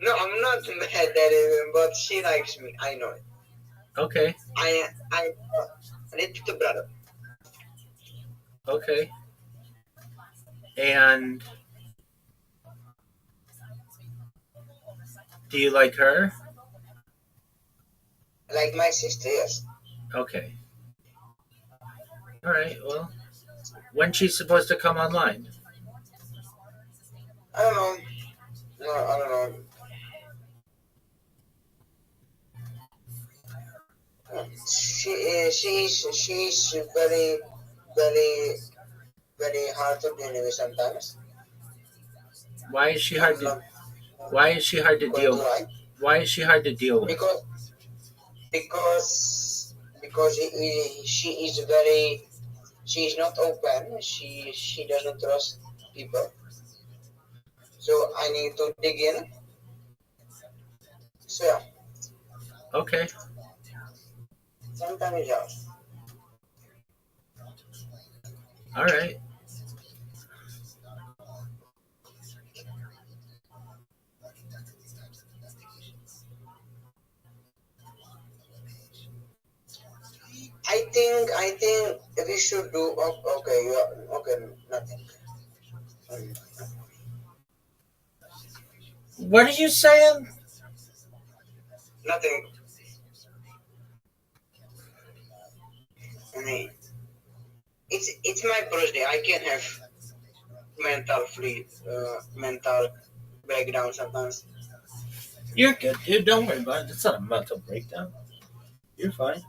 No, I'm not mad at it, but she likes me. I know it. Okay. I little brother. Okay. And do you like her? Like my sister, yes. Okay. All right. Well, when's she supposed to come online? I don't know. No, I don't know. She is very very hard to deal with sometimes. Why is she hard I'm to? not Why is she hard to going to deal? lie Why is she hard to deal with? because she is very, she is not open. She doesn't trust people. So I need to dig in. So yeah, Okay. sometimes it's hard. All right. I think we should do. Okay, yeah, okay, nothing. Um, What are you saying? Nothing. I mean, it's my birthday. I can have mental breakdown sometimes. You're good, dude. Don't worry about it. It's not a mental breakdown. You're fine.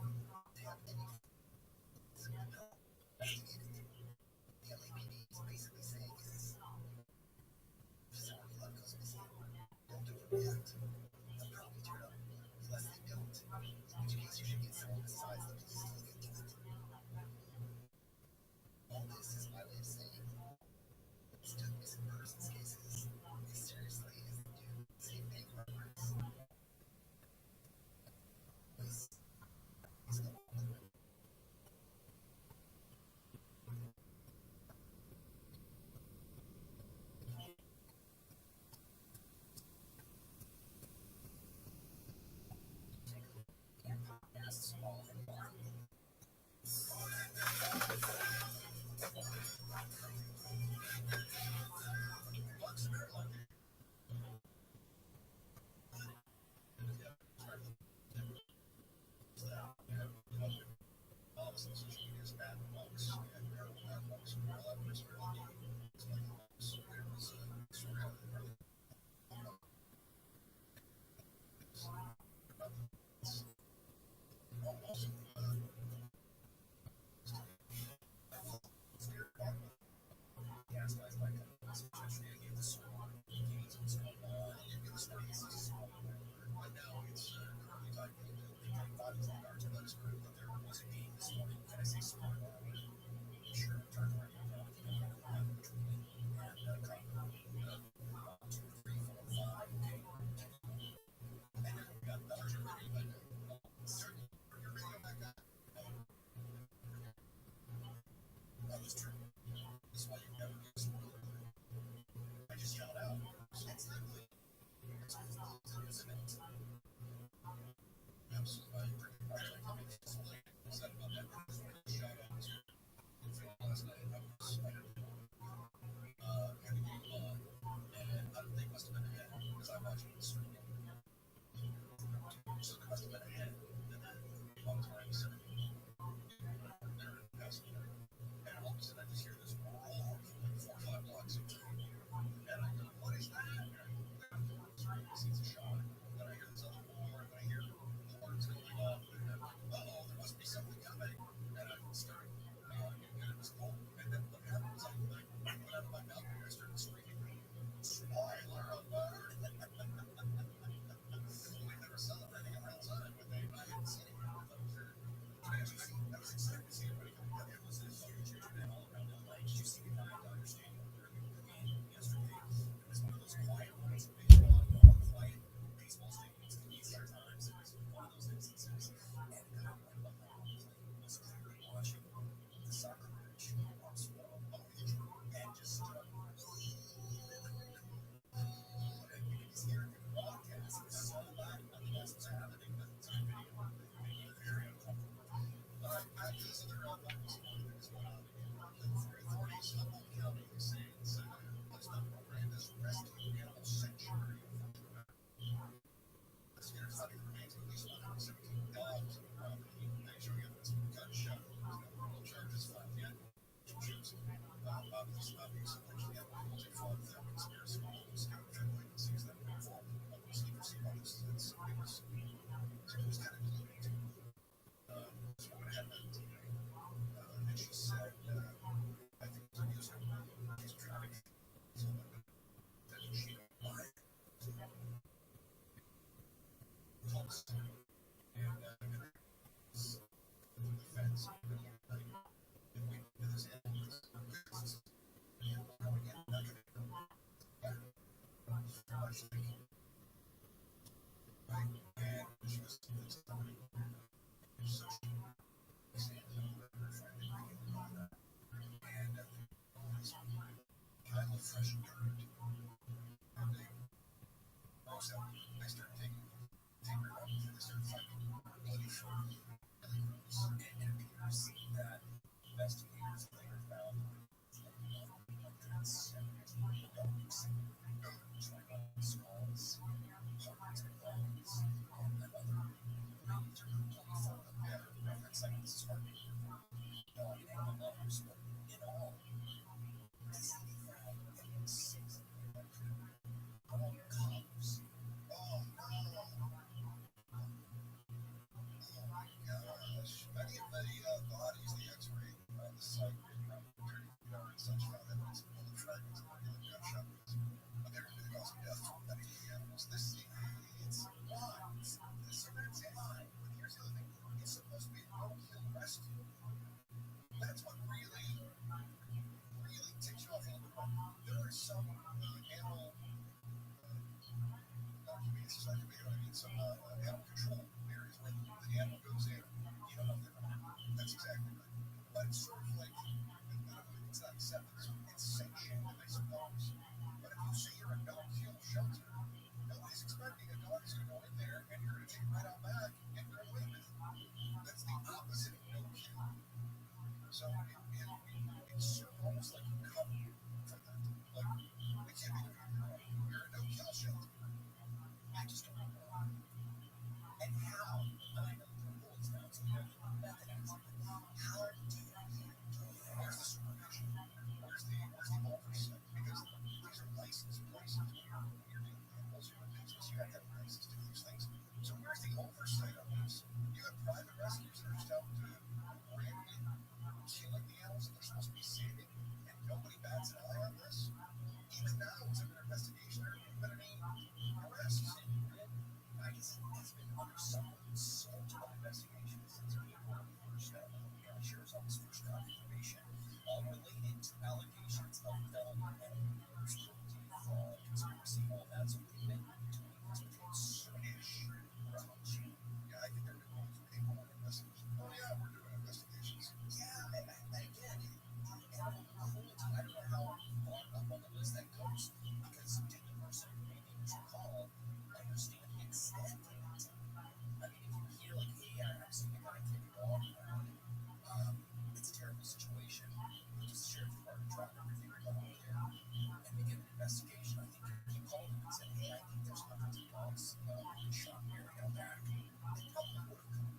It's a terrible situation. The sheriff's department dropped everything and went out there and began an investigation. I think he called him and said, "Hey, I think there's hundreds of dogs in shot area out back." They probably would have come.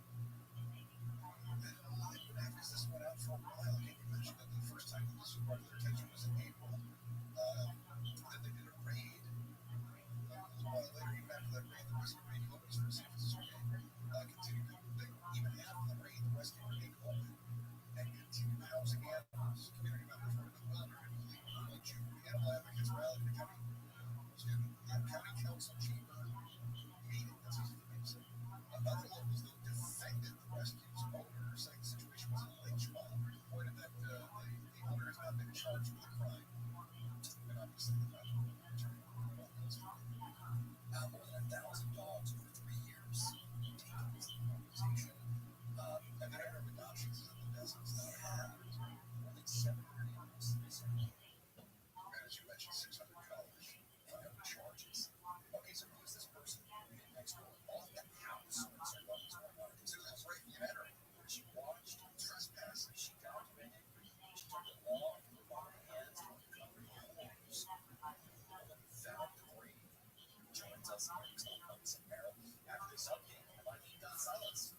Because this went out for a while. I think you mentioned that the first time that this was brought to their attention was in April. Then they did a raid. A while later, even after that raid, the Western Raid opens for San Francisco continued. Even after the raid, the Western Raid opened and continued housing animals. Community members were in the wilderness. Animal advocates rallied the county council chamber meeting. That's easy for me to say. Other locals, though, defended the rescue's owner, saying the situation was a lynch mob. Reported that the owner has not been charged with a crime. And obviously, the fact that more than 1,000 dogs over 3 years taken this organization. And the number of adoptions is in the dozens now. More than 700 animals missing. And as you mentioned, 600 college charges. Okay, so who is this person next door? On the house when this was going on. So that's right in the area. She watched trespasses. She documented. She took the law into her own hands and uncovered homes. Found the grave. Joins us in the Compass and Barrel. After this update, I'm Gonzalez.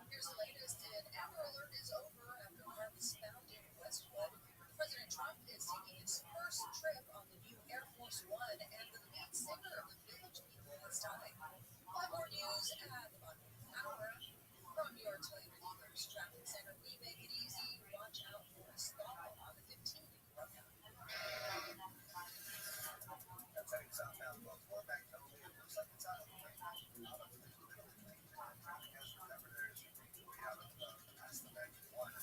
Here's the latest, and Amber Alert is over after Mark was found in Westwood. President Trump is taking his first trip on the new Air Force One, and the lead singer of the Village People has died. We'll have more news at the bottom of the hour. From your Toyota Dealers Traffic Center, we make it easy. Watch out for a stall on the 15th. That's heading southbound. Both back to the looks like it's out of the way. Out of the traffic has recovered. There's we have it past the back one.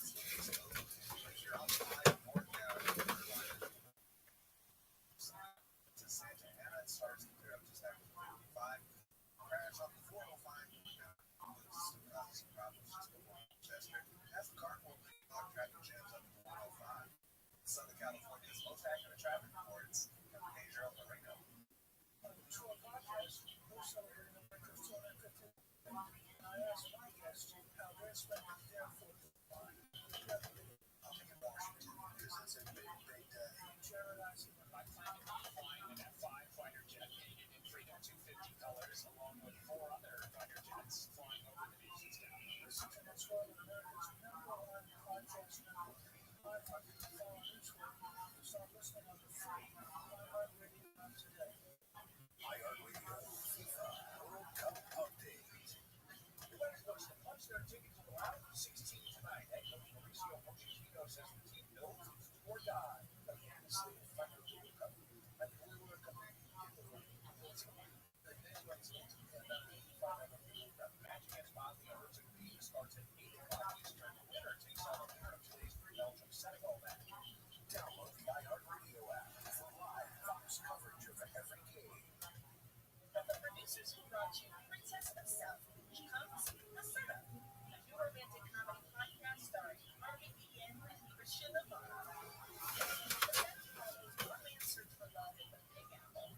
You're on the line northbound. To Santa Ana, it starts to clear up just after 55. Crash on the 405. Some problems just before Chester. As the carpool block traffic jams up to 105. Southern California's most accurate traffic reports. Major El Reno. Short podcast. I asked my guests how they're spending their 4th of July. I'll be in Washington because it's a big day. Jared, I see my plan flying an F-5 fighter jet painted in Freedom 250 colors, along with 4 other fighter jets flying over the nation's capital. Listen to what's going on America's #1 podcast network. I find you can follow this one. Start listening on the free iHeartRadio app today. iHeartRadio FIFA World Cup update. The West Coast to punch their ticket to the round of 16 tonight. Head coach Mauricio Pochettino says the team knows it's do or die against the final World Cup. And the World Cup match against Bosnia-Herzegovina starts at 8 o'clock Eastern. The winner takes on the winner of today's Belgium-Senegal match. Download the iHeartRadio app for live Fox coverage of every game. From the producers who brought you Princess of South Beach comes A Setup, a new romantic comedy podcast starring Harvey Ian and Christian Navarro. The Setup follows one man's search for love in the Big Apple.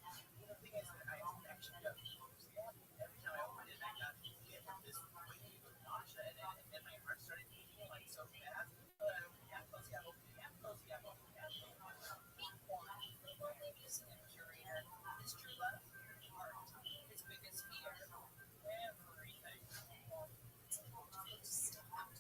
The thing is that I actually don't use the app. Every time I open it, I got hit with this wave of nausea, and my heart started beating like so fast. Close the app, open the app, close the app, open the app. Meet Juan, the lonely museum curator. His true love, art. His biggest fear, everything. It's a little stop.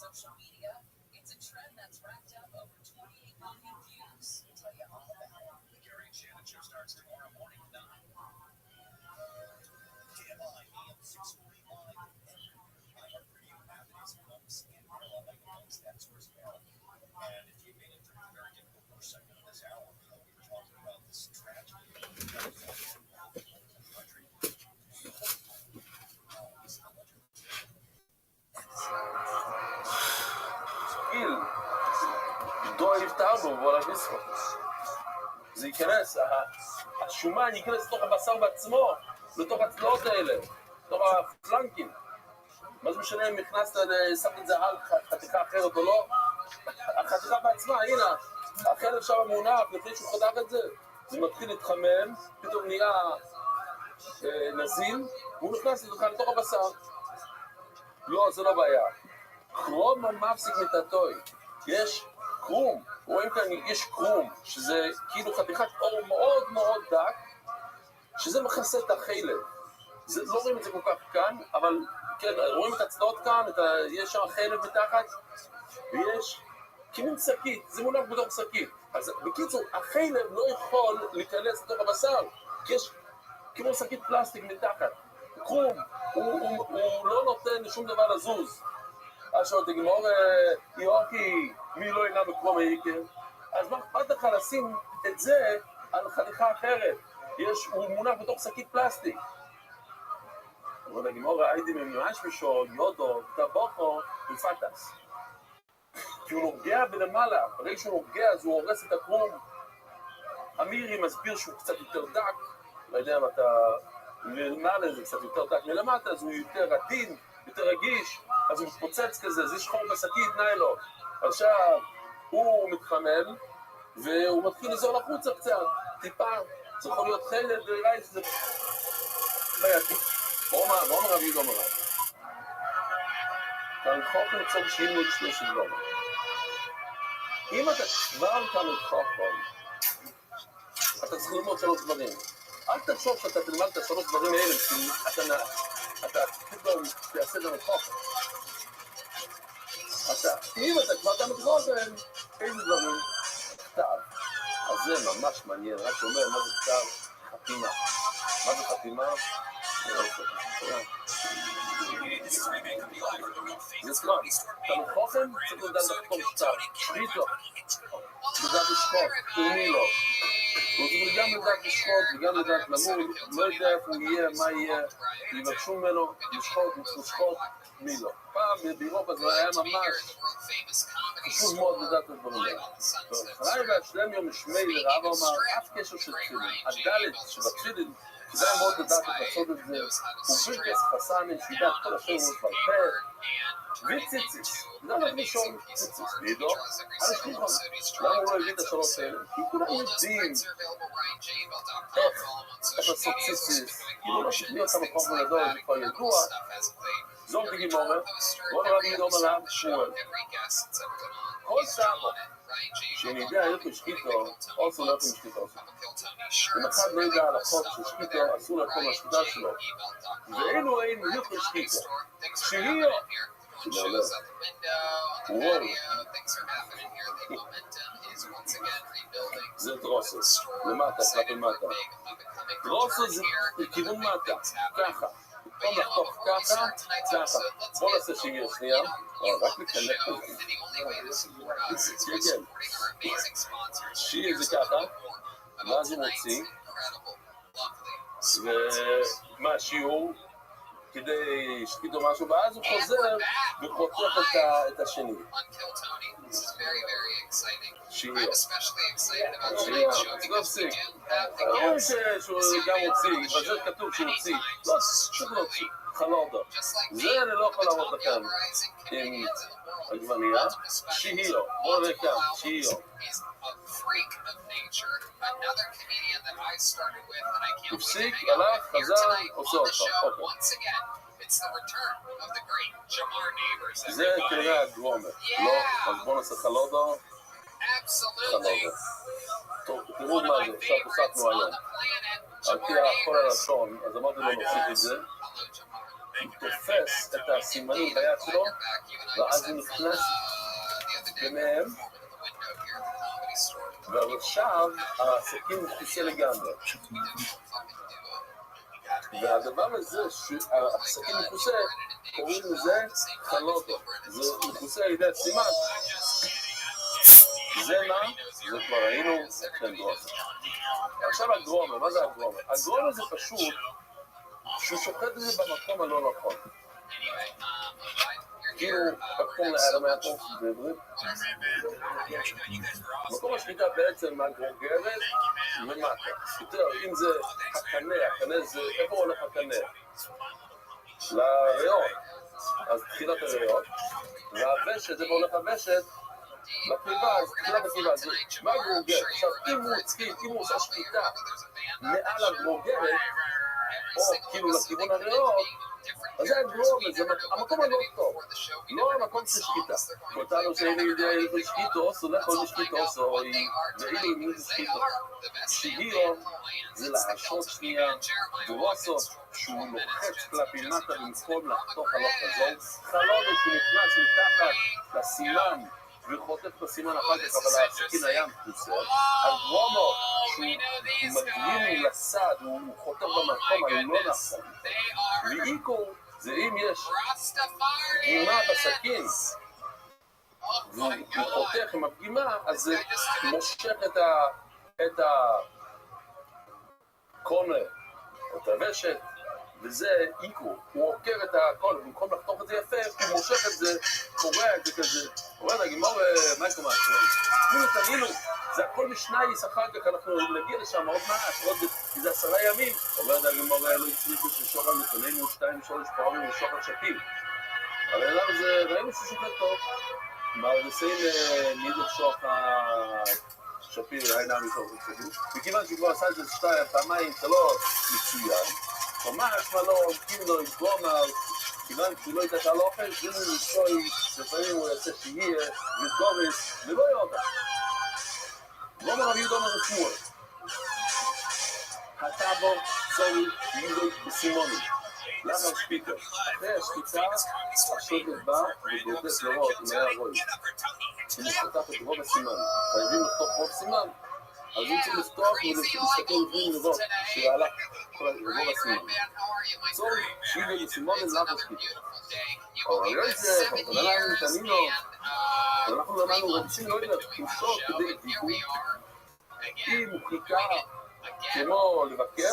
social media, it's a trend that's racked up over 28 million views. We'll tell you all about it. The Gary and Shannon Show starts tomorrow morning at 9. KMI AM 640 live everywhere. iHeartRadio app is Pumps in Maryland, like Pumps Experts Maryland. And if you made it through the very difficult first segment of this hour, we were talking about this tragedy that affects the country. גיל, דו יפתרנו בו לביסו. זה ייכנס, השומן ייכנס לתוך הבשר בעצמו, לתוך הצלעות האלה, לתוך הפלנקים. מה זה משנה אם נכנסת, שמת את זה על חתיכה אחרת או לא? החתיכה בעצמה, הנה, החלב שם מונח, לפני שהוא חתך את זה, זה מתחיל להתחמם, פתאום נהיה נזיל, והוא נכנס לתוך הבשר. לא, זה לא בעיה. קרום המפסיק מתתוי. יש קרום, רואים כאן, יש קרום, שזה כאילו חתיכת אור מאוד מאוד דק, שזה מכסה את החלב. לא רואים את זה כל כך כאן, אבל כן, רואים את הצלעות כאן, יש שם חלב מתחת, ויש כמין שקית, זה מונח בתוך שקית. אז בקיצור, החלב לא יכול להיכנס לתוך הבשר, כי יש כמו שקית פלסטיק מתחת. קרום, הוא לא נותן לשום דבר לזוז. עכשיו תגמור, יורקי, מי לא אינה בקרום העיקר? אז מה אכפת לך לשים את זה על חתיכה אחרת? הוא מונח בתוך שקית פלסטיק. אבל תגמור, הייתי ממש משור, יודו, טבוכו, מפתס. כי הוא נוגע בלמעלה, ברגע שהוא נוגע אז הוא הורס את הקרום. אמירי מסביר שהוא קצת יותר דק, לא יודע אם אתה למעלה זה קצת יותר דק מלמטה, אז הוא יותר עדין, יותר רגיש, אז הוא מתפוצץ כזה, זה שחור בשקית, ניילון. עכשיו הוא מתחמל, והוא מתחיל לזור לחוצה קצת, טיפה, זה יכול להיות חלד, ואולי זה בעייתי. מה אומר רבי לא אומר רבי? כאן חוכם צוד שימו את שלושת דברים. אם אתה כבר כאן את חוכם, אתה צריך ללמוד שלוש דברים. אל תחשוב שאתה תלמד את השלוש דברים האלה, כי אתה פתאום תעשה גם את חוכם. אם אתה כבר כאן את חוכם, איזה דברים? כתב. אז זה ממש מעניין, רק שאומר מה זה כתב? חתימה. מה זה חתימה? זה זמן, כאן את חוכם צריך לדעת לחתום כתב. שביט לו. לדעת לשחוט, תורמי לו. הוא צריך גם לדעת לשחוט וגם לדעת למות, לא יודע איפה הוא יהיה, מה יהיה, יבקשו ממנו לשחוט, מי לו. פעם באירופה זה היה ממש חשוב מאוד לדעת את הדברים האלה. חי והשלם יום משמי לרב אמר, אף קשר של תפילין, הדלת שבתפילין, כדאי מאוד לדעת לעשות את זה, הוא פרקס חסן עם שידת כל השם הוא מפרפר, וציציס, זה הולך לישון ציציס, לידו, אנשים חום, למה הוא לא הביא את השלוש האלה? כי כולם יודעים איך לעשות ציציס, כאילו לא שכנעו אותם מקום לידו, זה כבר ידוע, זום בגימורת, בוא נראה מי דום עליו, שמואל. כל סבו, שנדע איך לשקיטו, אוסו לא יכולים לשקיטו. אם אחד לא ידע על החוק ששקיטו, אסור לקום לשקיטה שלו. ואילו אין איך לשקיטו. שהיא שלא. וואו. זה דרוסס, למטה, כלפי מטה. דרוסס זה כיוון מטה, ככה. בוא נחתוך ככה, ככה. בוא נעשה שיהיה שנייה. רק לקלט. כן. שיהיה זה ככה. ואז הוא מוציא. ומה השיעור? כדי שקידו משהו, ואז הוא חוזר וחותך את השני. שיהיה. לא פסיק. רואים שהוא גם הוציא, בזה כתוב שהוא הוציא. לא, שוב לא הוציא. חלודו. זה אני לא יכול להראות לכם עם עגבנייה. שיהיו. בואו נראה כאן. שיהיו. הפסיק, הלך, חזר, עושה אותו. זה כנראה הגרומר. לא, אז בואו נעשה חלודו. חלודו. טוב, תראו מה זה, עכשיו הוספנו היום. על פי כל הלשון, אז אמרתי לו נוסיף את זה. תופס את הסימנים ביד שלו, ואז הוא נכנס ביניהם, ועכשיו הסכין מכוסה לגמרי. והדבר הזה, שהסכין מכוסה, קוראים לזה חלוטו. זה מכוסה על ידי הסימן. זה מה? זה כבר ראינו אתכם דרום. עכשיו הגרומה, מה זה הגרומה? הגרומה זה פשוט שהוא שוחט את זה במקום הלא נכון. כאילו, מקום לאדם היה פה בעברית. מקום השחיטה בעצם הגרוגרת ומטה. יותר, אם זה הקנה, הקנה זה, איפה הולך הקנה? לריאות. אז תחילת הריאות. והוושת, איפה הולך הוושת? לקיבה, אז תחילת הקיבה. מה הגרוגרת? עכשיו, אם הוא עושה שחיטה מעל הגרוגרת, או כאילו לכיוון הריאות, אז זה הגרוגרת, זה המקום הלא טוב, לא המקום של שחיטה. אותנו שאין לי שחיטוס, הולך עוד לשחיטוס, או ואילו מי זה שחיטוס. שיגיעו זה להשרות שנייה, דרוסו, שהוא לוחץ כלפי מטה במקום לחתוך הלוך כזו, חלודת שהוא נכנס מתחת לסימן, וחוטף את הסימן אחר כך, אבל הסכין היה מכוסה. הגרומו, שהוא מגלים לצד, הוא חוטף במקום הלא נכון. ואיקו, זה אם יש פגימה בסכין, והוא חותך עם הפגימה, אז זה מושך את הקונה, או את הוושת, וזה איקו, הוא עוקר את הקונה, במקום לחתוך את זה יפה, הוא מושך את זה, קורע את זה כזה, אומר לגימור, מה יקום משהו? תגידו, זה הכל משנייס, אחר כך אנחנו נגיע לשם עוד מעט, עוד איזה 10 ימים, אומר לגימור, לא הצליחו ששוחד נתוננו 2-3 פעמים לשוחד שפיל. אבל למה זה, ראינו שהוא שוחד טוב, מרדסים מידות שוחד שפיל, ראינה מתוך שפיל, וכיוון שכבר עשה את זה 2 פעמיים, 3, מצוין, ממש מה לא, אם לא יתגומר, כיוון שהוא לא יתת על אוכל, זה נשוי, לפעמים הוא יעשה שיהיה, וגומס, ולא יודע. גומר רבי יהודה אומר שמואל. הטאבו צורי יהודות בסימוני. למה השפיטה? אחרי השפיטה, השוקת בא וגודס לראות אם היה רוי. אם משתתף את רוב הסימן. חייבים לפתוח רוב סימן. אז הוא צריך לפתוח ולהסתכל לבנים לראות שהלך רוב הסימן. צורי שיהודות בסימוני למה השפיטה. אבל לא זה, אבל אנחנו נתנינו. אנחנו למדנו רבצים לא ילך, תמשות כדי דיגוי. אם הוא חיכה כמו לבקר,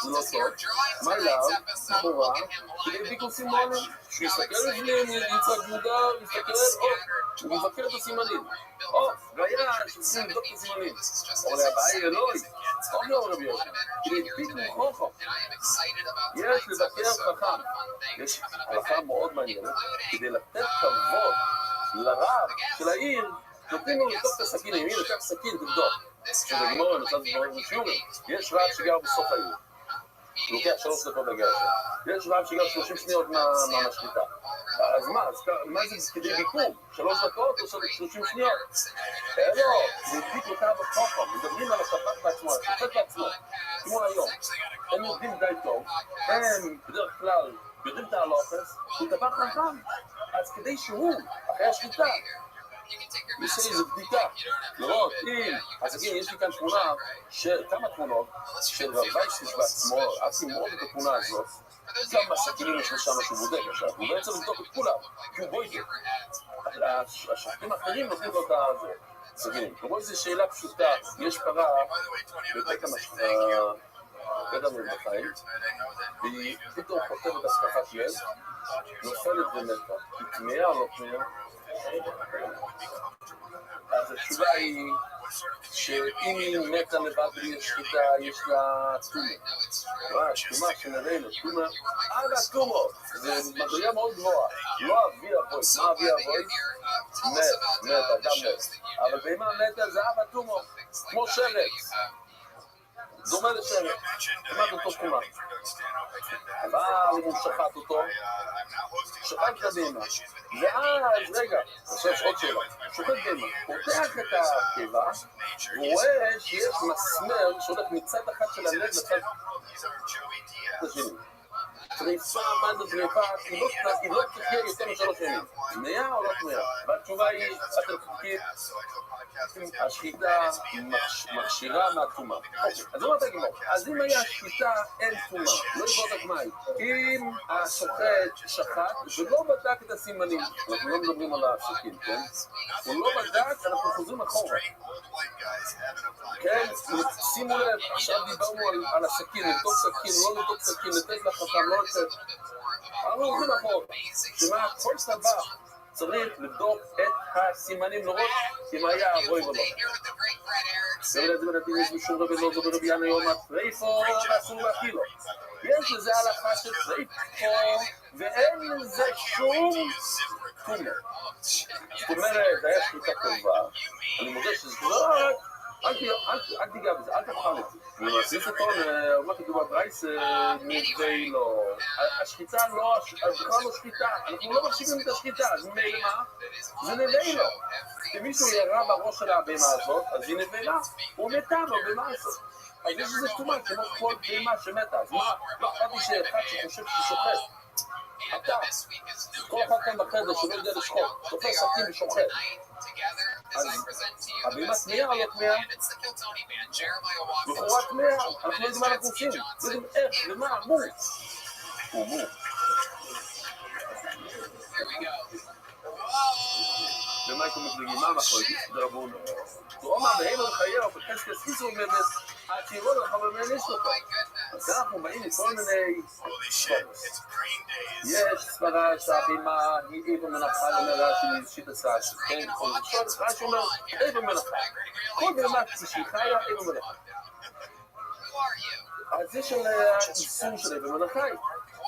זה לא טוב. מה אליו? בחורה, כדי ביקור סימונים, שהוא יסתכל לבנים, יצחק יהודה, יסתכל, הוא מבקר את הסימנים. והיה שצריכים לבדוק את הסימנים. אבל הבעיה אלוהי, לא רבי יוסי, כדי ביקור חוכם. יש לבקר חכם. יש הלכה מאוד מעניינת, כדי לתת כבוד לרב של העיר, נותנים לו לבדוק את הסכין, אם היא לקח סכין, תבדוק. שזה גמור, נצטרך דברים בשיעורים. יש רב שגר בסוף העיר. הוא לוקח 3 דקות לגר שם. יש רב שגר 30 שניות מהמשליטה. אז מה זה כדי ביקום? 3 דקות או 30 שניות? לא, זה בדיוק אותה בחוכם. מדברים על השפט בעצמו, השפט בעצמו. כמו היום. הם יודעים די טוב. הם בדרך כלל יודעים את ההלוכס. הוא דבר חכם. אז כדי שהוא, אחרי השליטה, יש לי איזו בדיקה, לראות, אז יש לי כאן תמונה, כמה תמונות של רבי שיש בעצמו, אסי מאוד את התמונה הזאת, כמה סכינים יש לו שם שהוא בודק עכשיו, הוא בעצם לבדוק את כולם, כי הוא בוידק. השחקים האחרים נותנים לו את הסכינים. כמו איזו שאלה פשוטה, יש פרה בבית המלבחיים, והיא פתאום חותבת הסכחת לב, נופלת ומתה, היא תמיה או לא תמיה? אז התשובה היא שאם היא מתה לבד בלי שחיטה, יש לה תומה. תומה שנראינו, תומה, התומו, זה מדויה מאוד גבוהה. לא אבי אבוי, מה אבי אבוי? מת, אדם מת. אבל בהמה מתה זה אב התומו, כמו שרץ. דומה לשרץ, כמעט אותו תומה. אבל אם הוא שחט אותו, שחט קדימה. ואז, רגע, עכשיו יש עוד שאלה. שוחט בהמה, פותח את הקיבה, והוא רואה שיש מסמר שהולך מצד אחד של הלב לצד השני. טריפה, מה זה טריפה? היא לא תחיה יותר מ3 ימים. תמיה או לא תמיה? והתשובה היא, אתם חוקים, השחיטה מכשירה מהתחומה. אז אומרת הגמרא, אז אם היה שחיטה אין תחומה, לא יבוא מים. אם השוחט שחט ולא בדק את הסימנים, אנחנו לא מדברים על הסכין, כן? הוא לא בדק, אנחנו חוזרים אחורה. כן, שימו לב, עכשיו דיברנו על הסכין, לבדוק סכין, לא לבדוק סכין, לתת לחכם, לא לתת. אנחנו הולכים אחורה, שמה כל סבח צריך לבדוק את הסימנים לראות אם היה רוי ולא. ולזה בנתים יש משום רבי נוזו ברבי ינא יום הטריפו ואסור להכילו. יש לזה הלכה של טריפו ואין לזה שום תומה. זאת אומרת, היה שחיטה טובה, אני מודה שזה לא רק, אל תיגע בזה, אל תאכל את זה. אני עושה פה, מה כתוב בברייס, נדבי לו. השחיטה לא, בכלל לא שחיטה, אנחנו לא מחשיבים את השחיטה, אז ממילא מה? זה נדבי לו. אם מישהו ירה בראש של הבהמה הזאת, אז היא נבלה, הוא מתה בבהמה הזאת. אז יש איזה תומה, כמו כל בהמה שמתה, אז מה? לא אכפת לי שאחד שחושב שהוא שוחט. אתה, כל אחד כאן בחדר שלא יודע לשחוט, תופס סכין ושוחט. אז הבהמה תמיה או לא תמיה? לכאורה תמיה, אנחנו לא יודעים מה אנחנו עושים, לא יודעים איך, ומה, מו. ומה הייתם מגלגים? מה אנחנו יודעים? דרבונו. הוא אומר, בהמה וחייהו, בחסקס איסו ומבס, העתירות לך במניש אותו. אז אנחנו באים מכל מיני ספורס. יש ספרה שהבהמה היא איבר מנחה למראה של שיט הסעש. כן, רש"י אומר, איבר מנחה. כל בהמה שהיא חיה, איבר מנחה. אז יש על האיסור של איבר מנחה.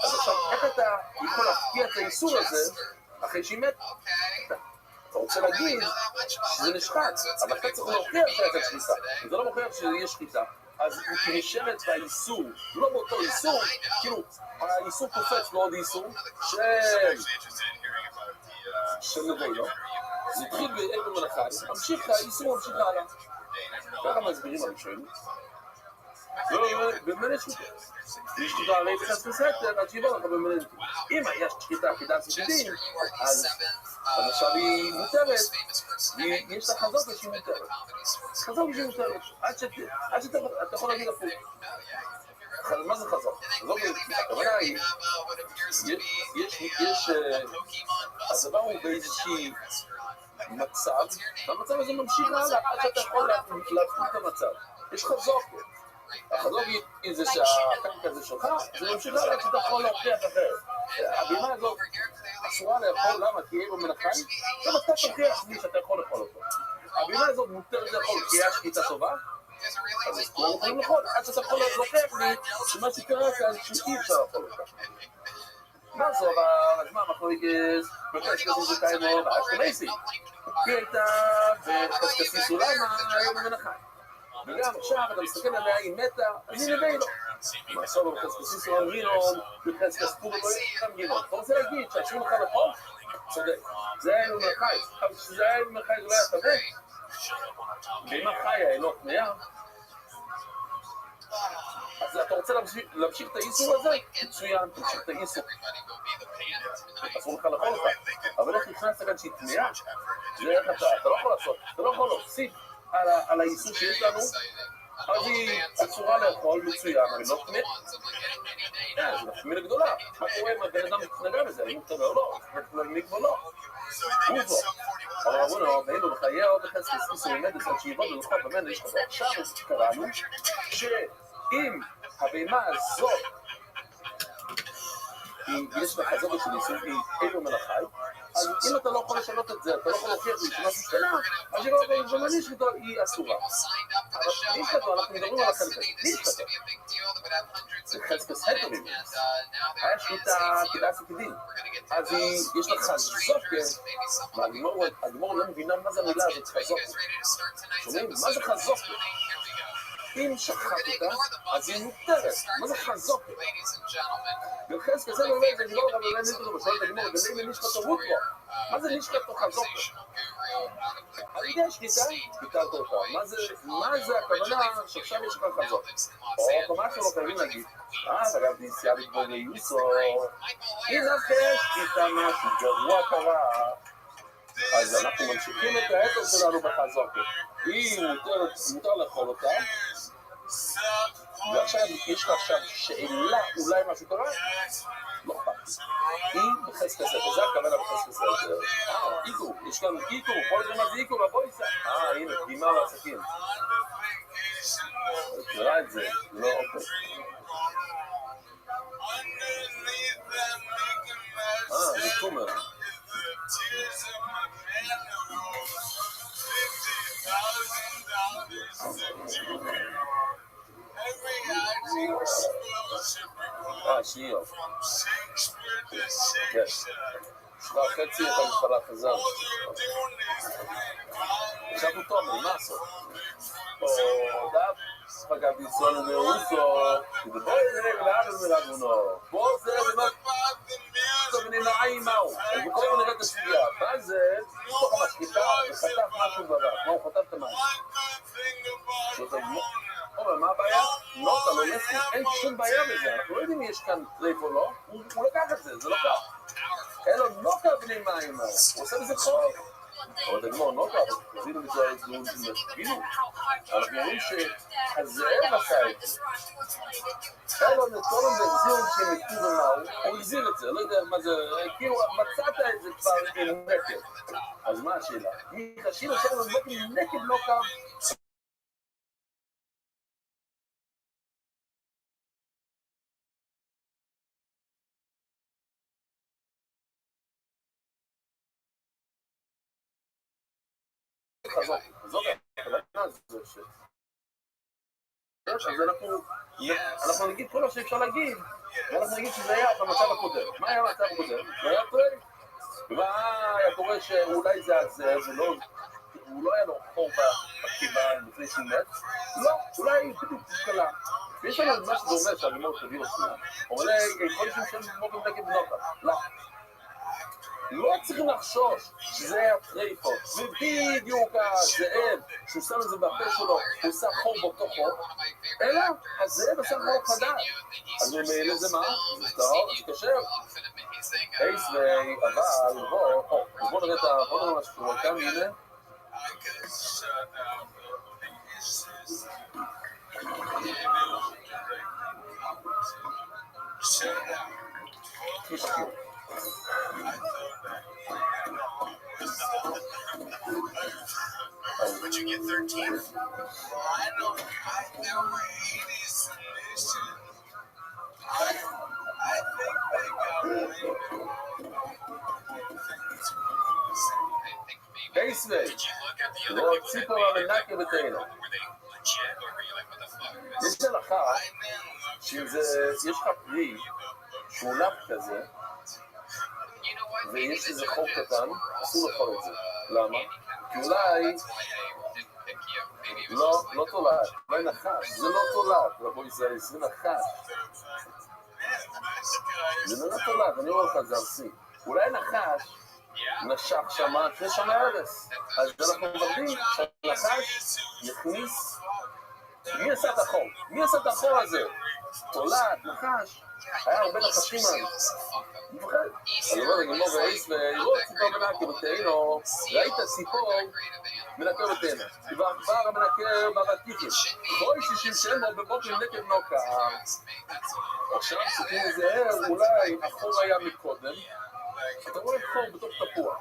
אז עכשיו, איך אתה יכול להפקיע את האיסור הזה אחרי שהיא מת? אתה רוצה להגיד שזה נשחט, אבל אתה צריך להוכיח שזה שחיטה. אם זה לא מוכיח שיש שחיטה, אז היא נשארת באיסור, לא באותו איסור, כאילו, האיסור קופץ לעוד איסור של נבילו. זה התחיל באבן מנחי, ממשיך האיסור, ממשיך הלאה. ככה מסבירים הראשונים. במנה שחיטה. יש שחיטה הרי בחסקס סתר, עד שיבוא לך במנה שחיטה. אם היה שחיטה כדת סחיטים, אז עכשיו היא מותרת, יש לה חזוק ושהיא מותרת. חזוק ושהיא מותרת, עד שאתה יכול להגיד הפוך. מה זה חזוק? חזוק, הכוונה היא, יש, הדבר הוא באיזושהי מצב, והמצב הזה ממשיך הלאה, עד שאתה יכול להפעיל את המצב. יש חזוק. החזוק היא זה שהקרקע הזה שלך, זה ממשיך הלאה שאתה יכול להוכיח אחרת. הבהמה הזאת אסורה לאכול, למה? כי היא במנחי, עכשיו אתה תוכיח לי שאתה יכול לאכול אותו. הבהמה הזאת מותרת לאכול כי היה שחיטה טובה, אז לא יכולים לאכול, עד שאתה יכול להוכיח לי שמה שקרה כאן שאי אפשר לאכול אותה. מה זו, אבל מה אנחנו נגז, וקשקסים זה קיימו, ואשכנסי. היא הייתה וקשקסי סולמה, היום במנחי. וגם עכשיו אתה מסתכל עליה, היא מתה, אז היא נביא לו. מעשור בחסקסי סולם רינון, בחסקס פורו לא יקם רינון. אתה רוצה להגיד שעשו לך לפה? צודק. זה היה במנחי, אבל כשזה היה במנחי זה לא היה טבע. ואם החיה היא לא תמיה, אז אתה רוצה להמשיך את האיסור הזה? מצוין, תמשיך את האיסור. אסור לך לאכול אותה. אבל איך נכנסת כאן שהיא תמיה? זה איך אתה לא יכול לעשות, אתה לא יכול להוסיף על האיסור שיש לנו, אז היא אסורה לאכול מצוין, אני לא תמיה. זה נפמילה גדולה. מה קורה אם הבן אדם מתנגע בזה? האם הוא תמיה או לא? נגניק או לא? הוא זו. אבל רבונו, באילו בחייהו בחסקס איסור עמדס עד שיבוא ללכות במנה יש חזור. עכשיו קראנו שאם הבהמה הזאת יש לה חזור של איסור, היא אינו מנחי, אז אם אתה לא יכול לשנות את זה, אתה לא יכול להוכיח לי שמשהו שתנה, אז היא לא במניש איתו, היא אסורה. אבל ניש כתו, אנחנו מדברים על החלקה, ניש כתו. זה חסקס הטרים. היה שליטה כדאי סכדין. אז יש לה חזוקה, והגמור לא מבינה מה זה המילה הזאת, חזוקה. שומעים? מה זה חזוקה? אם שחט אותה, אז היא מותרת. מה זה חזוקה? בחסקס הטרים, זה גמור, אבל לא ניתו לו, בשביל את הגמור, ולאי לניש כתו רוטרו. מה זה ניש כתו חזוקה? על ידי השליטה, פיתרת אותה. מה זה הכוונה שעכשיו יש לך חזות? או משהו לא חייבים להגיד. אגב, נסיעה לקבול ליוסו. אם דווקא שליטה משהו, גרוע קרה, אז אנחנו ממשיכים את האתר שלנו בחזות. אם מותר לאכול אותה, ועכשיו יש לך עכשיו שאלה, אולי משהו קרה? לא אכפת. אם בחס כסף, וזה הכוונה בחס כסף. איקו, יש לנו איקו, בוא נראה מה זה איקו, ובוא ייסע. הנה, פגימה לעסקים. תראה את זה, לא אוקיי. זה תומר. שנייה. כן. שכר חצי את המחלה חזר. עכשיו הוא תומר, מה עשו? או דף, פגע בישראל ומאוסו, ובואי נראה לאן ומלאגונו. בוא זה באמת, טוב וננעיים מהו. ובואו נראה את הסוגיה. מה זה? תוך המשקיטה וחטף משהו בדף. מה הוא חטף את המים? אומר, מה הבעיה? לא, אתה לא נסים, אין שום בעיה בזה, אנחנו לא יודעים אם יש כאן טרייף או לא, הוא לקח את זה, זה לא כך. אין לו נוקה בני מים, הוא עושה בזה חור. אבל תגמור, נוקה, תבינו בצורה הזדמנות של תבינו. אנחנו רואים שהזאב עשה את זה. אין לו כל הזה החזיר שהם יקטו ומהו, הוא החזיר את זה, לא יודע מה זה, כאילו מצאת את זה כבר עם נקד. אז מה השאלה? מתחיל עכשיו לבוא עם נקד נוקה, אז אנחנו נגיד כל מה שאפשר להגיד, ואנחנו נגיד שזה היה במצב הקודם. מה היה במצב הקודם? זה היה טוב. ומה היה קורה שאולי זה הזה, הוא לא היה לו חור בכתיבה לפני שהוא מת? לא, אולי בדיוק קלה. ויש לנו מה שזה אומר שאני מאוד תביא אותי. אבל כל שם שאני מורים נגד נוקה. לא. לא צריכים לחשוש שזה היה טרייפות, ובדיוק הזאב שהוא שם את זה בפה שלו, הוא עושה חור בתוכו, אלא הזאב עושה חור חדש. אז ממילא זה מה? זה טהור, זה קשר. אבל בואו נראה מה שקורה כאן, הנה. תשקיעו. Would you get 13? I know where 80's submission. I think they got Basement. לא ציפור המנקה בתאינה. יש הלכה שיש לך פרי שהוא נק כזה ויש איזה חור קטן, אסור לאכול את זה. למה? כי אולי לא תולעת, אולי נחש, זה לא תולעת, רבו ישראל, זה נחש. זה לא תולעת, אני אומר לך, זה ארסי. אולי נחש נשך שמה, אחרי שמה ארס. אז אנחנו מברדים שהנחש יכניס, מי עשה את החור? מי עשה את החור הזה? תולעת, נחש, היה הרבה נחשים אז. מפחד. אני אומר, נגמור ואיס וירות ציפור מנקה בתאינו, ראית ציפור מנקה בתאינה. כבר המנקה בבתיקים. בואי 60 שמו בבוקר נקד נוקה. עכשיו צריכים לזהר, אולי החור היה מקודם. אתה רואה חור בתוך תפוח.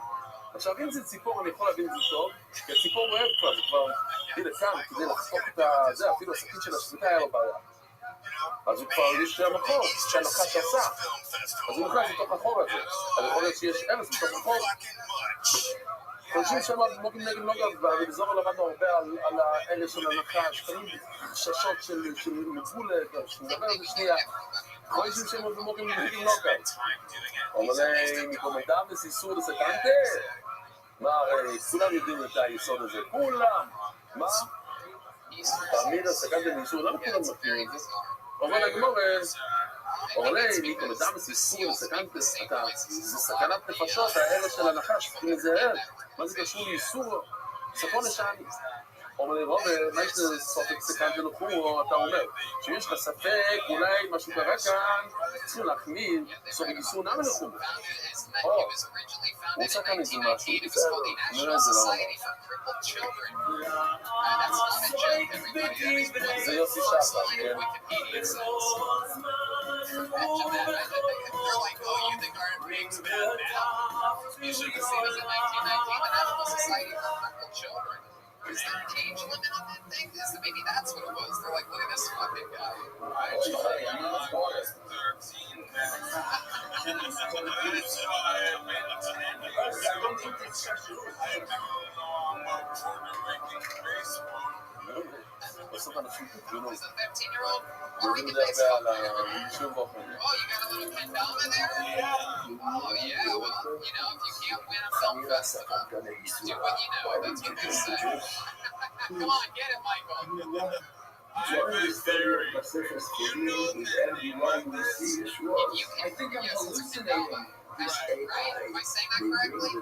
עכשיו אם זה ציפור אני יכול להבין את זה טוב, כי הציפור אוהב כבר, זה כבר הנה כאן, כדי לחתוך את זה, אפילו הסכין של השביתה היה לו בעיה. אז הוא כבר יש המחור שהנחש עשה, אז הוא נכנס לתוך החור הזה, אז יכול להיות שיש ארץ בתוך החור. חודשים שם מוגים נגד נוגה, ובזור למדנו הרבה על האלה של הנחש, תמיד חששות של מבולת, שנדבר על זה שנייה. חודשים שם מוגים נגד נוגה. אבל מקומדם וסיסור לסקנטה? מה הרי, כולם יודעים את היסוד הזה, כולם! מה? תמיד הסקנטה וסיסור, למה כולם מכירים את זה? אבל הגמור, עולה, ניקו, אדם סיסור, זה סכנת נפשות, האלה של הנחש, צריכים להיזהר. מה זה קשור לאיסור? ספון לשעני. אומר לי, רובה, מה יש לסופק סכנת לנוחו? אתה אומר, שיש לך ספק, אולי משהו קרה כאן, צריכים להחמיר, סופק איסור נע מלחו. הוא עושה כאן איזה משהו, בסדר, נראה את זה למה. זה יוסי שחר, כן? Is there an age limit on that thing? Maybe that's what it was. They're like, look at this fucking guy. בסוף אנשים תבינו, Is a 15-year-old? לא Or we יודעים can לדבר make על היישוב באופן. Oh, you got a little kendama there? Oh, yeah. Well, you know, if you can't win a film festival, just do what you know. That's what they say. Come on, get it, Michael. I think I'm hallucinating. Right? Am I saying that correctly?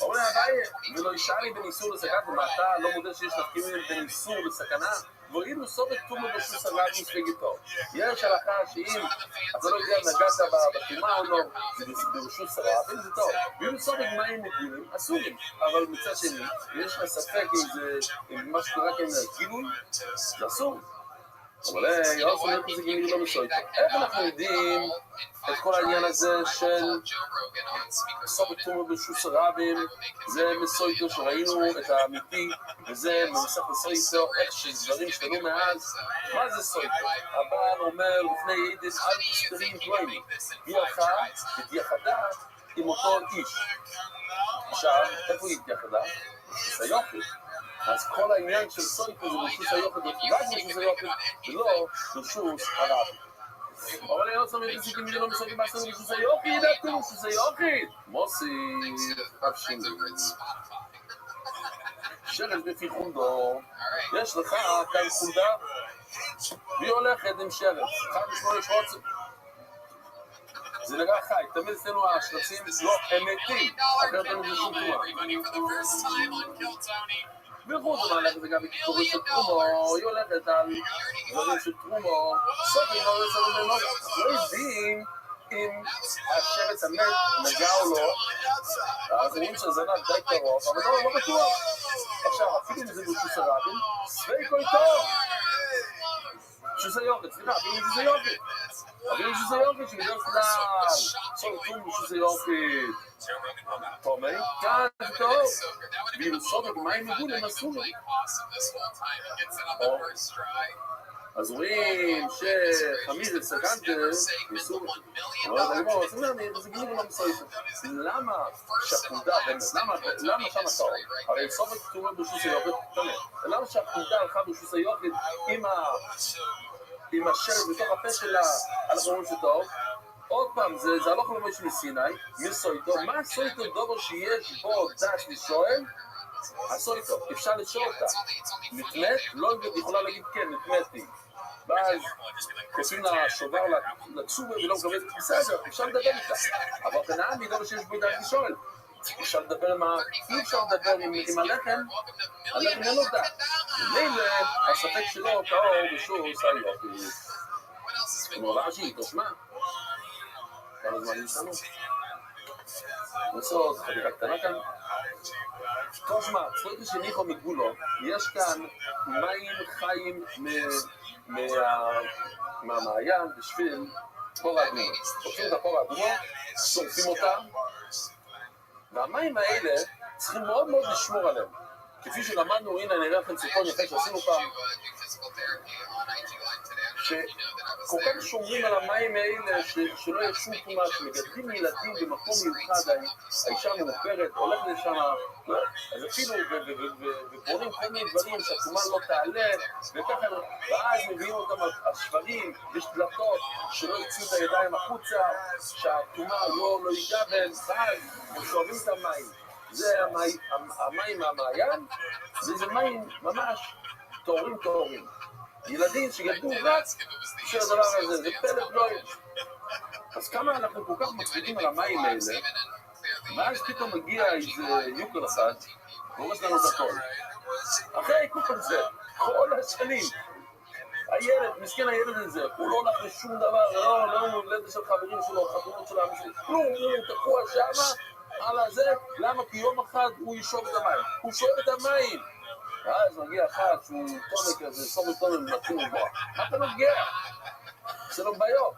אומר אביי, ולא אישה לי בניסור לסכנה, ומעתה לא מודה שיש להחכים בניסור לסכנה, ואילו סובק תומו בשוס הרב מספגתו. יש הלכה שאם אתה לא יודע נגעת בתומה או לא, זה בשוס הרב, אם זה טוב. ואילו סובק מים מגולים, אסורים. אבל מצד שני, יש לך ספק אם מה שקורה כאן גילוי, זה אסור. אבל יאוס אומר כזה גילוי לא מסויטו. איך אנחנו יודעים את כל העניין הזה של סובק תומו בשוס הרבים, זה מסויטו שראינו את האמיתי, וזה ממסך מסויטו, איך שדברים שתנו מאז. מה זה סויטו? הבעל אומר לפני יידיס, אל תסתרים דברים, היא הלכה ותייחדה עם אותו איש. עכשיו, איפה היא התייחדה? זה יופי. אז כל העניין של סויטו זה בשוס היופי, רק בשוס היופי, ולא בשוס הרבי. אבל אני רוצה להגיד שכי מילים לא מסוגים בעצמנו בשוס היופי, ידעתם בשוס היופי! מוסי, רב שימי. שרש בפי חונדו, יש לך כאן חונדה, והיא הולכת עם שרש, חד משמעו יש רוצים. זה נראה חי, תמיד אצלנו השרצים לא אמיתים, אחרת אין לזה שום תרומה. בייחוד זה מהלך זה גם בקיצורי של תרומו, היא הולכת על דברים של תרומו, סוף היא לא יוצא לבנות, לא יודעים אם השרץ המת נגע או לא, אז אומרים שהזנב די קרוב, אבל לא בטוח. עכשיו, אפילו אם זה בשוס הרבים, סווי כל טוב! שוס היופי, סליחה, אפילו אם זה יופי. אפילו אם זה יופי, שבדרך כלל סוף תום בשוס היופי. תומי, כאן טוב. ואילו סוף הגמיים נגעו למסורים. אז רואים שחמיר סגנטס מסורים. אבל אני אומר, זה גילים לא מסויטו. למה שהפונדה, למה שם הטוב? הרי סוף התאומה בשוס היופי, למה שהפונדה הלכה בשוס היופי עם השרץ בתוך הפה שלה, אנחנו אומרים שטוב. עוד פעם, זה הלוך למש מסיני, מסויטו. מה הסויטו דובר שיש בו דש לשואל? הסויטו, אפשר לשאול אותה. נתמת? לא יכולה להגיד כן, נתמתי. ואז כותבים לה שובר לצובה ולא מקבלת בסדר, אפשר לדבר איתה. אבל כנען היא דובר שיש בו דש לשואל. אפשר לדבר עם אי אפשר לדבר עם הלחם, הלחם אין לו דש. מילא, הספק שלו טהור בשוס היופי. כמו רש"י, תשמע. כמה זמן נשאנו? נעשות חתיכה קטנה כאן. תשמע, צפוית שניחו מגבולו, יש כאן מים חיים מהמעיין בשביל פור האדומה. הופכים את הפור האדומה, שורפים אותם, והמים האלה צריכים מאוד מאוד לשמור עליהם. כפי שלמדנו, הנה נראה לכם סרטון יפה שעשינו פעם, שכל כך שומרים על המים האלה שלא יש שום תרומה, שמגדלים ילדים במקום מיוחד, האישה מאופרת, הולך לשם, אז אפילו ובונים כל מיני דברים שהתרומה לא תעלה, וככה, ואז מביאים אותם על שברים, יש דלתות שלא יצאו את הידיים החוצה, שהתרומה לא ייגע בהם, ואז הם שואבים את המים. זה המים מהמעיין, וזה מים ממש טהורים. ילדים שגדלו רק של הדבר הזה, זה פלא פלואים. אז כמה אנחנו כל כך מקפידים על המים האלה, ואז פתאום מגיע איזה יוקר אחד, והורס לנו את הכל. אחרי כל זה, כל השנים, הילד, מסכן הילד הזה, הוא לא הולך לשום דבר, לא ליד של חברים שלו, חתונות של האנשים, כלום, הוא תקוע שמה, על הזה, למה? כי יום אחד הוא ישוב את המים, הוא שואב את המים. ואז מגיע אחד שהוא תומק כזה, סומק תומק מתחיל לבוא. מה אתה נוגע? זה לא בעיות.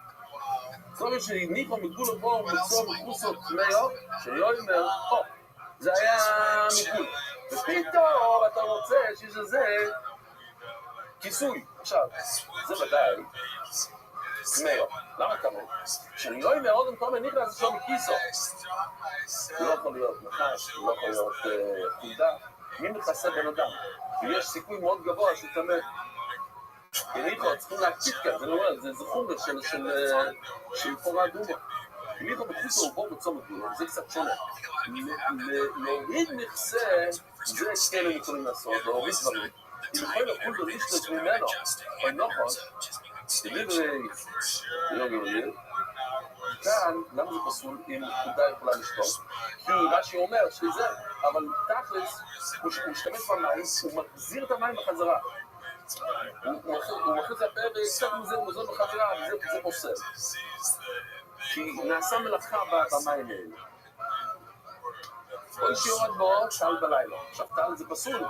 סומק שהניחו מגבול פה, מצום מחוסות מאו, שיואמר, זה היה מגבול. ופתאום אתה רוצה שיש לזה כיסוי. עכשיו, זה ודאי מאו. למה כמה? שיואמר עוד פעם הניחה זה שם מכיסו. לא יכול להיות נחש, לא יכול להיות חולדה. מי מכסה בן אדם? ויש סיכוי מאוד גבוה שתמה. הניחו, צריכים להקפיד כאן, זה חומר של חורה אדומה. הניחו בחוסר ובור בצומת גבול, זה קצת שונה. להוריד מכסה, זה כאלה יכולים לעשות, להוריד דברים. אם יכולים לחול בלישטת ממנו, או נכון, דליברי, לא גריר, כאן, למה זה פסול אם חולדה יכולה לשתות? כי רש"י אומר שזה, אבל תכלס, הוא משתמש במים, הוא מחזיר את המים בחזרה. הוא מכניס לפה וקצת מזה מוזר בחזרה, וזה פוסל. כי נעשה מלאכה במים האלה. כל שיורד בו, טל בלילה. עכשיו, טל זה פסול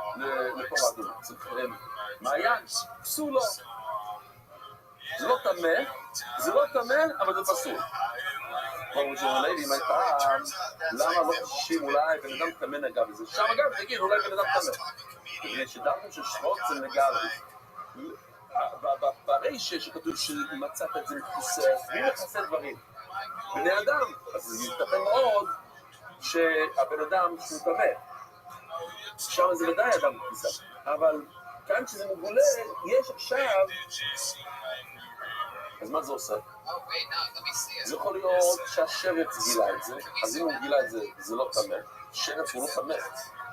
לקור אדום. מעיין, פסול לו. זה לא תמה, אבל זה פסול. כמו שאומרים לי, מה פעם, למה לא חוששים אולי בן אדם תמה נגע בזה? שם אגב, תגיד, אולי בן אדם תמה. בגלל שדרנו של שבות זה נגע בזה. ברישה שכתוב שמצאת את זה מכוסה, מי מכסה דברים? בני אדם, אז זה יתכן מאוד שהבן אדם שהוא תמה. שם זה ודאי אדם מכוסה. אבל כאן שזה מגולה, יש עכשיו... אז מה זה עושה? זה יכול להיות שהשרץ גילה את זה, אז אם הוא גילה את זה, זה לא תמה. שרץ הוא לא תמה.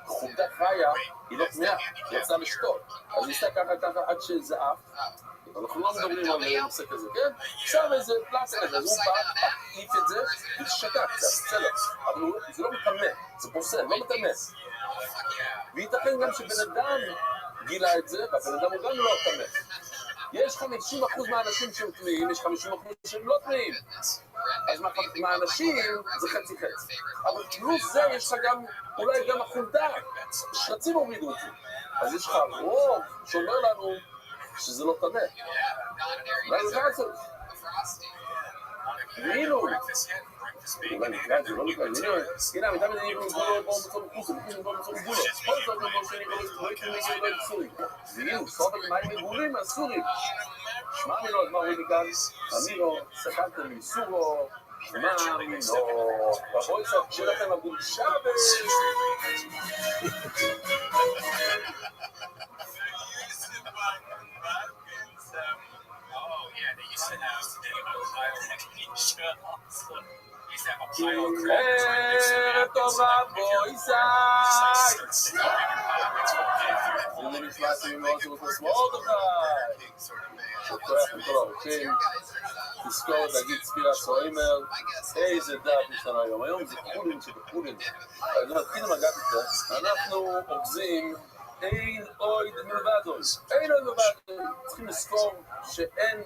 חולדה חיה היא לא תמאה, היא יצאה לשתות. אז היא עשתה ככה עד שזה אף. אנחנו לא מדברים על נושא כזה, כן? שם איזה פלטה כזה, אז הוא בא, העיף את זה, ושתק, זה בסדר. אבל זה לא מתמה, זה פוסל, לא מתמה. וייתכן גם שבן אדם גילה את זה, והבן אדם הוא גם לא תמה. יש 50% מהאנשים שהם תמאים, יש 50% שהם לא תמאים. אז מהאנשים זה חצי חצי. אבל פלוס זה יש לך גם, אולי גם החולדה. שרצים הורידו את זה. אז יש לך רוב שאומר לנו שזה לא תמה. ואני יודע את זה. ואילו, אבל נקרא את זה, לא נקרא את זה. הנה, המידה מדי נקרא לגבולו בו מצום חוסו, וחוסו בו מצום גבולו. כל זאת לבוא שנקרא לגבולו סורי. ואילו, סובל מים מגבולים מהסורים. שמע מינו, אז מה רואים מכאן? אמינו, סקלתם מסורו, שמע מינו, ובואי סוף, שלכם אבול שבש. ערב טוב רבו ישי. זה נשמע מאוד שמחוס מרדכי. שוכח עם כל האורחים. תזכור להגיד ספירה סוימר. איזה דעת יש לנו היום. היום זה כחולים שבכחולים. אז נתחיל לגעת את זה. אנחנו אוחזים אין אויד מלבדוי. אין אויד מלבדוי. צריכים לזכור שאין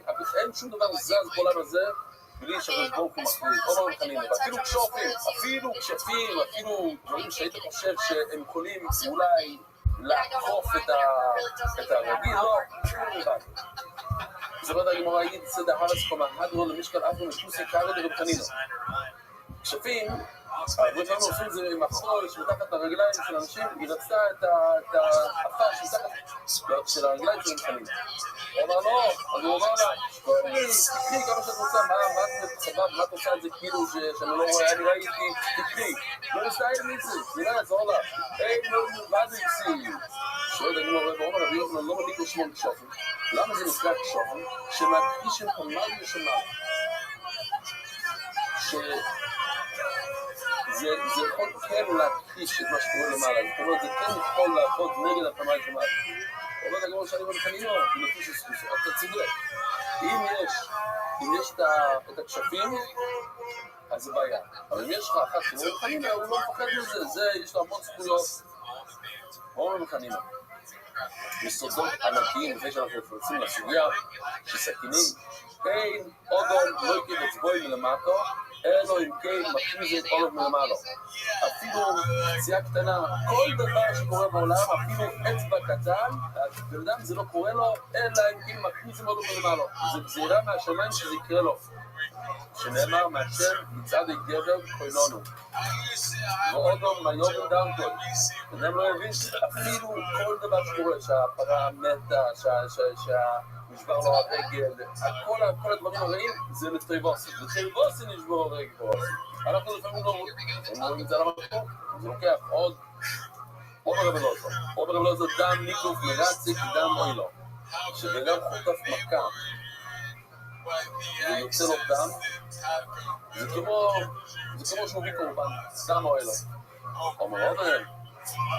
שום דבר זז בעולם הזה בלי שהקדוש ברוך הוא מחליט, או לא מחליט, אפילו כשאופים, אפילו כשפים, אפילו דברים שהיית חושב שהם יכולים אולי לעקוף את הרגיל, לא, שום דבר. זה לא יודע אם הוא ראיד סדר הרס קומה, הדרו למשקל אבו משוסי קארי דרב חנינו. כשפים, הרבה פעמים עושים את זה עם החול שמתחת לרגליים של אנשים, היא רצתה את האפר שמתחת של הרגליים של חנינו. הוא אמר לא, אז הוא אמר לה, תקחי כמה שאת רוצה, מה את עושה את זה כאילו שאני לא רואה, אני ראיתי, תקחי, לא נסתיים מיצי, זה לא יעזור לה, אין לא מלבד איצי. שואל אני לא רואה, ואומר רבי, לא מליק לשמון כשופן. למה זה נקרא כשופן? שמהכישן עמד ושמע. זה יכול כן להכחיש את מה שקורה למעלה, זאת אומרת, זה כן יכול לעבוד נגד הפעמיים שמעלה. אומרת הגמרא שאני בלחניות, לפי שספוסו, אתה צודק. אם יש את הכשפים, אז זה בעיה. אבל אם יש לך אחת כמו בלחנינה, הוא לא מפחד מזה, יש לו המון זכויות. כמו בלחנינה. יסודות ענקיים, לפני שאנחנו נפרצים לסוגיה, שסכינים, אין אודום לא יקיר אצבוי מלמטו, אלו אם כן מקריזים אודום מלמעלו. אפילו פציעה קטנה, כל דבר שקורה בעולם, אפילו אצבע קטן, בן אדם זה לא קורה לו, אלא אם כן מקריזים אודום מלמעלו. זה גזירה מהשמיים שזה יקרה לו. שנאמר מהשם מצד גבר קוילונו. ואודום מיום דרכון. אדם לא יבין אפילו כל דבר שקורה, שהפרה מתה, שנשבר לו הרגל, כל הדברים הרעים זה לטריבוסי. לטריבוסי נשבור הרגל. אנחנו לפעמים לא רואים את זה על המקום. זה לוקח עוד רבי לא זאת. עוד רבי לא זאת דם ניקוף מרציק דם אוילו. שבן אדם חוטף מכה. ויוצא לו דם, זה כמו שהוא מביא קורבן, דם או אלו. אומר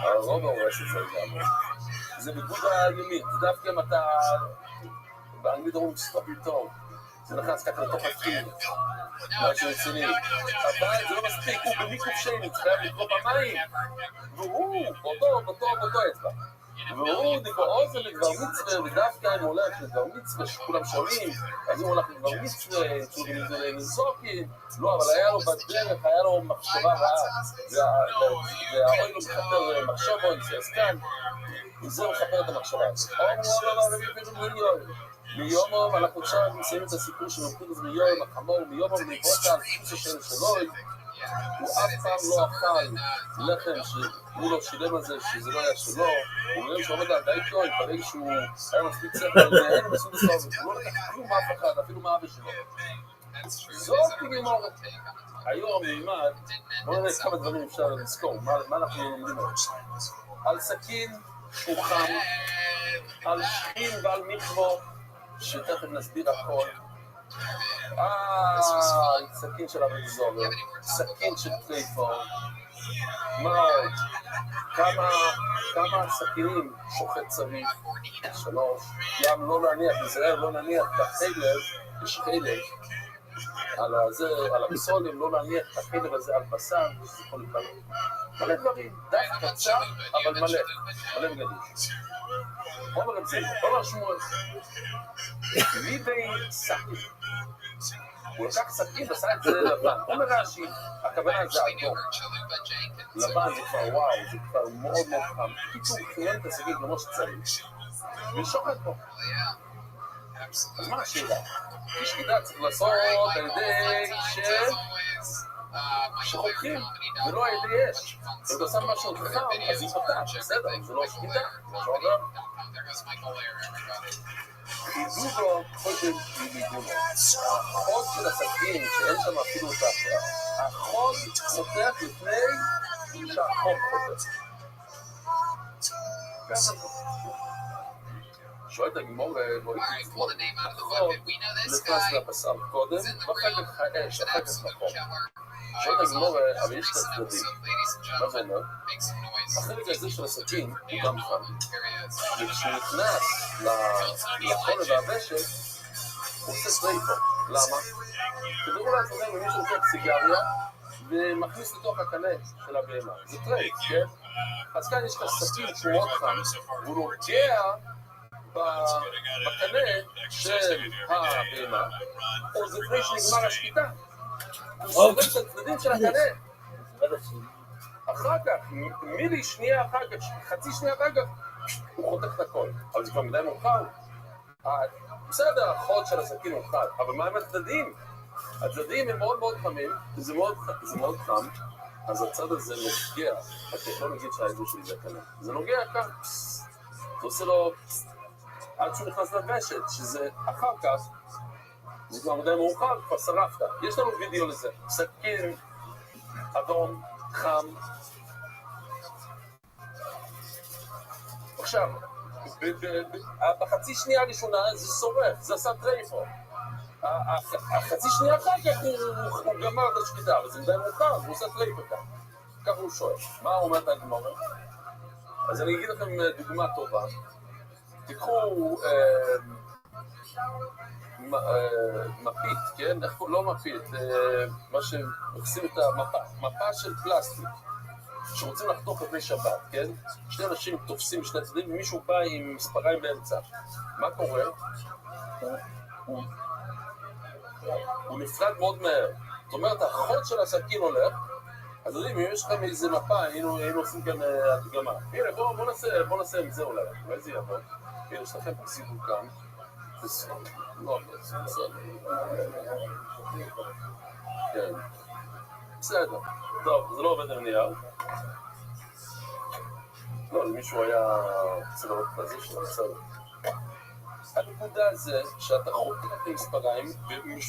הרוב הורס את זה גם. זה בגוד הימין, זה דווקא אם אתה, באנגלית אומרים סטופ איתו, זה נכנס ככה לתוך התחיל, משהו רציני. אבל זה לא מספיק, הוא במיקוף שני, חייב לקרוא במים, והוא, באותו אצבע. והוא דקו אוזן לדבר מצווה, ודווקא אם הוא הולך לדבר מצווה שכולם שומעים, אז אם הוא הולך לדבר מצווה, צורים לזוקים, לא, אבל היה לו בדרך, היה לו מחשבה רעה, והאוי לו מחפר מחשבו, אז כאן, וזה מחפר את המחשבה. מיומו, אנחנו עכשיו נסיים את הסיפור של מפודס מיום, החמור מיומו ומבוטה על חוץ השם שלוי, הוא אף פעם לא אכל לחם שהוא לא שילם על זה, שזה לא היה שלו, הוא אומר שעומד על די טוב, ברגע שהוא היה מספיק ספר, אין מסוג הסוף, הוא לא לקח כלום מאף אחד, אפילו מאבא שלו. זאת כמימורת. היום נלמד, בואו נראה כמה דברים אפשר לזכור, מה אנחנו לומדים היום. על סכין שהוא חם, על שכין ועל מכבו, שתכף נסביר הכל. סכין של המגזובר, סכין של טרייפור, מה עוד? כמה סכינים שוחט צריך? 3, גם לא נניח, נזהר לא נניח את החלב, יש חלב, על המסולים, לא נניח את החלב הזה על בשר, שזה יכול לבלות. מלא דברים, דף קצר, אבל מלא וגדוש. אומר את זה, אומר שמואל, ליבי סכין. הוא לקח סכין ועשה את זה לבן. אומר רש"י, הכוונה זה אדום. לבן זה כבר וואו, זה כבר מאוד מאוד חם. קיצור, חילן את הסכין כמו שצריך. ולשוחט פה. אז מה השאלה? כשחיטה צריך לעשות על ידי שחותכים, ולא על ידי אש. אם אתה שם משהו חם, אז יפתח, בסדר, זה לא שחיטה. חידודו קודם מליבונו. החוד של הסכין, שאין שם אפילו את החוד חותך לפני שהחוד חותך. שואלת הגמור בואי תצמוד. החוד נכנס לבשר קודם, ואחר כך האש, אחר כך מקום. שואלת הגמור, אבל יש את הצדדים. מה זה אומר? החלק הזה של הסכין הוא גם חם. וכשהוא נכנס לחול והוושת, הוא עושה טרייפור. למה? תדעו לעצמם אם מישהו לוקח סיגריה ומכניס לתוך הקנה של הבהמה. זה טרייפ, כן? אז כאן יש לך סכין שהוא מאוד חם, והוא נוגע בקנה של הבהמה, או זה לפני שנגמר השקיטה. הוא סובב את הצדדים של הקנה. אחר כך, מילי שנייה אחר כך, חצי שנייה אחר כך, הוא חותך את הכל. אבל זה כבר מדי מאוחר. בסדר, החוד של הסכין הוא חד, אבל מה עם הצדדים? הצדדים הם מאוד מאוד חמים, וזה מאוד חם, אז הצד הזה נוגע, לא נגיד שהאזור שלי זה קנה. זה נוגע כאן, זה עושה לו, עד שהוא נכנס לוושת, שזה אחר כך, זה כבר מדי מאוחר, כבר שרפת. יש לנו וידאו לזה, סכין, אדום, חם. עכשיו, בחצי שנייה הראשונה זה שורף, זה עשה טרייפור. החצי שנייה אחר כך הוא גמר את השקיטה, אבל זה מדי מאוחר, הוא עושה טרייפור כאן. ככה הוא שואל. מה אומרת הגמרא? אז אני אגיד לכם דוגמה טובה. תיקחו מפית, כן? לא מפית, מה שמכסים את המפה, מפה של פלסטיק שרוצים לחתוך לפני שבת, כן? שני אנשים תופסים שני צדדים ומישהו בא עם מספריים באמצע. מה קורה? הוא נפרד מאוד מהר. זאת אומרת, החוד של הסכין הולך, אז יודעים, אם יש לכם איזה מפה, היינו עושים כאן הדגמה. הנה, בוא נעשה עם זה אולי זה יעבוד. הנה, יש לכם סיבוב כאן. לא, בסדר. כן. בסדר. טוב, זה לא עובד על נייר. לא, למישהו היה צלעות כזה שלו, בסדר. הנקודה זה שאתה חותך את המספריים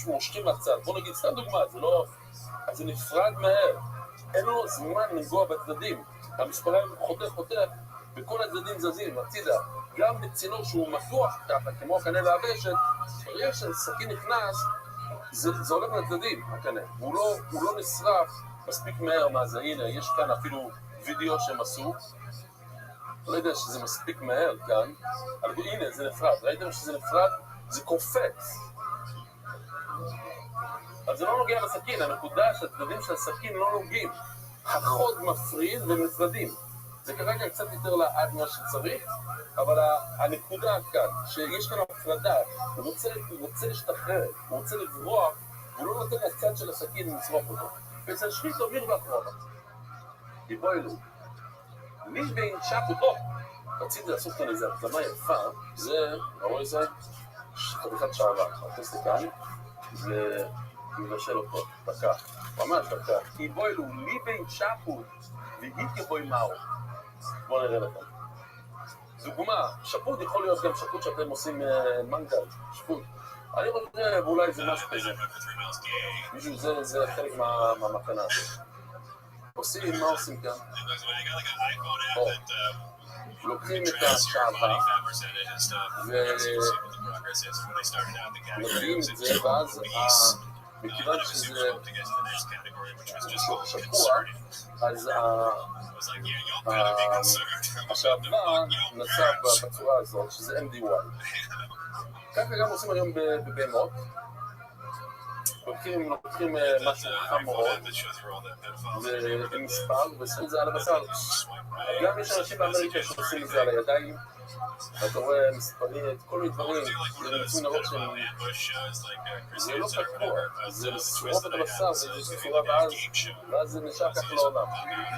ומושכים לצד. בוא נגיד, סתם דוגמה, זה לא... אז זה נפרד מהר. אין לו זמן לנגוע בצדדים. המספריים חותך, וכל הצדדים זזים, הצידה. גם בצינור שהוא מתוח ככה, כמו הקנה והוושת, ברגע שהסכין נכנס, זה הולך לצדדים, הקנה. הוא לא נשרף מספיק מהר מה זה. הנה, יש כאן אפילו וידאו שהם עשו. לא יודע שזה מספיק מהר כאן, אבל הנה, זה נפרד. ראיתם שזה נפרד? זה קופץ. אבל זה לא נוגע בסכין, הנקודה שהצדדים של הסכין לא נוגעים. החוד מפריד ונפרדים. זה כרגע קצת יותר לעד מה שצריך, אבל הנקודה כאן, שיש כאן הפרדה, הוא רוצה להשתחרר, הוא רוצה לברוח, הוא לא נותן לצד של הסכין לצרוף אותו. ואצל שחית אוויר באחרונה. יבואלו. מי בין שפו, רציתי לעשות כאן איזו הקדמה יפה, זה, רואה זה, חתיכת שעבה, נכנס לכאן, ומבשל אותו, דקה, ממש דקה, כי בואי לו, לי בין שפו, והגיתי בואי מהו. בואו נראה לכם. דוגמה, שפוט יכול להיות גם שפוט שאתם עושים מנגל, שפוט. אני רוצה, ואולי זה משהו כזה. מישהו, זה חלק מהמתנה הזאת. עושים, מה עושים כאן? לוקחים את השעבה ונותנים את זה, ואז מכיוון שזה שקוע, אז השעבה נצב בצורה הזאת, שזה MDY. ככה גם עושים היום בבהמות. לוקחים משהו חם מאוד עם מספר ושמים את זה על הבשר. גם יש אנשים באמריקה שעושים את זה על הידיים, אתה רואה מספרים, כל מיני דברים, מנסים לראות שהם... זה לא תקוע, זה לשרוף את הבשר באיזושהי צורה ואז זה נשאר ככה לעולם.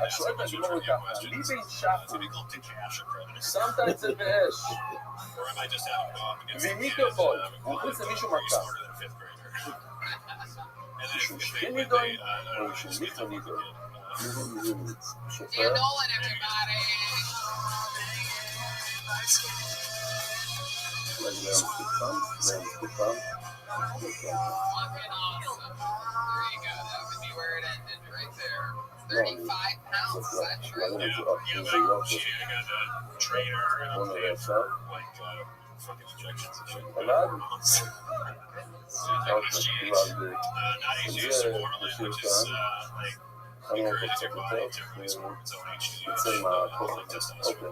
את שואלת הגמור ככה, לי בין שפו, שמת את זה באש, ומיקרופון, הוא מכניס למישהו מכה. מישהו שכן נידון, או מישהו מיתו נידון. שופר. אולי זה היה מספיק פעם? זה היה מספיק פעם? בוא נראה עכשיו. עליו? זה בשביל כאן. חנו אותו קצת יותר. ונצא מהכוח. אוקיי.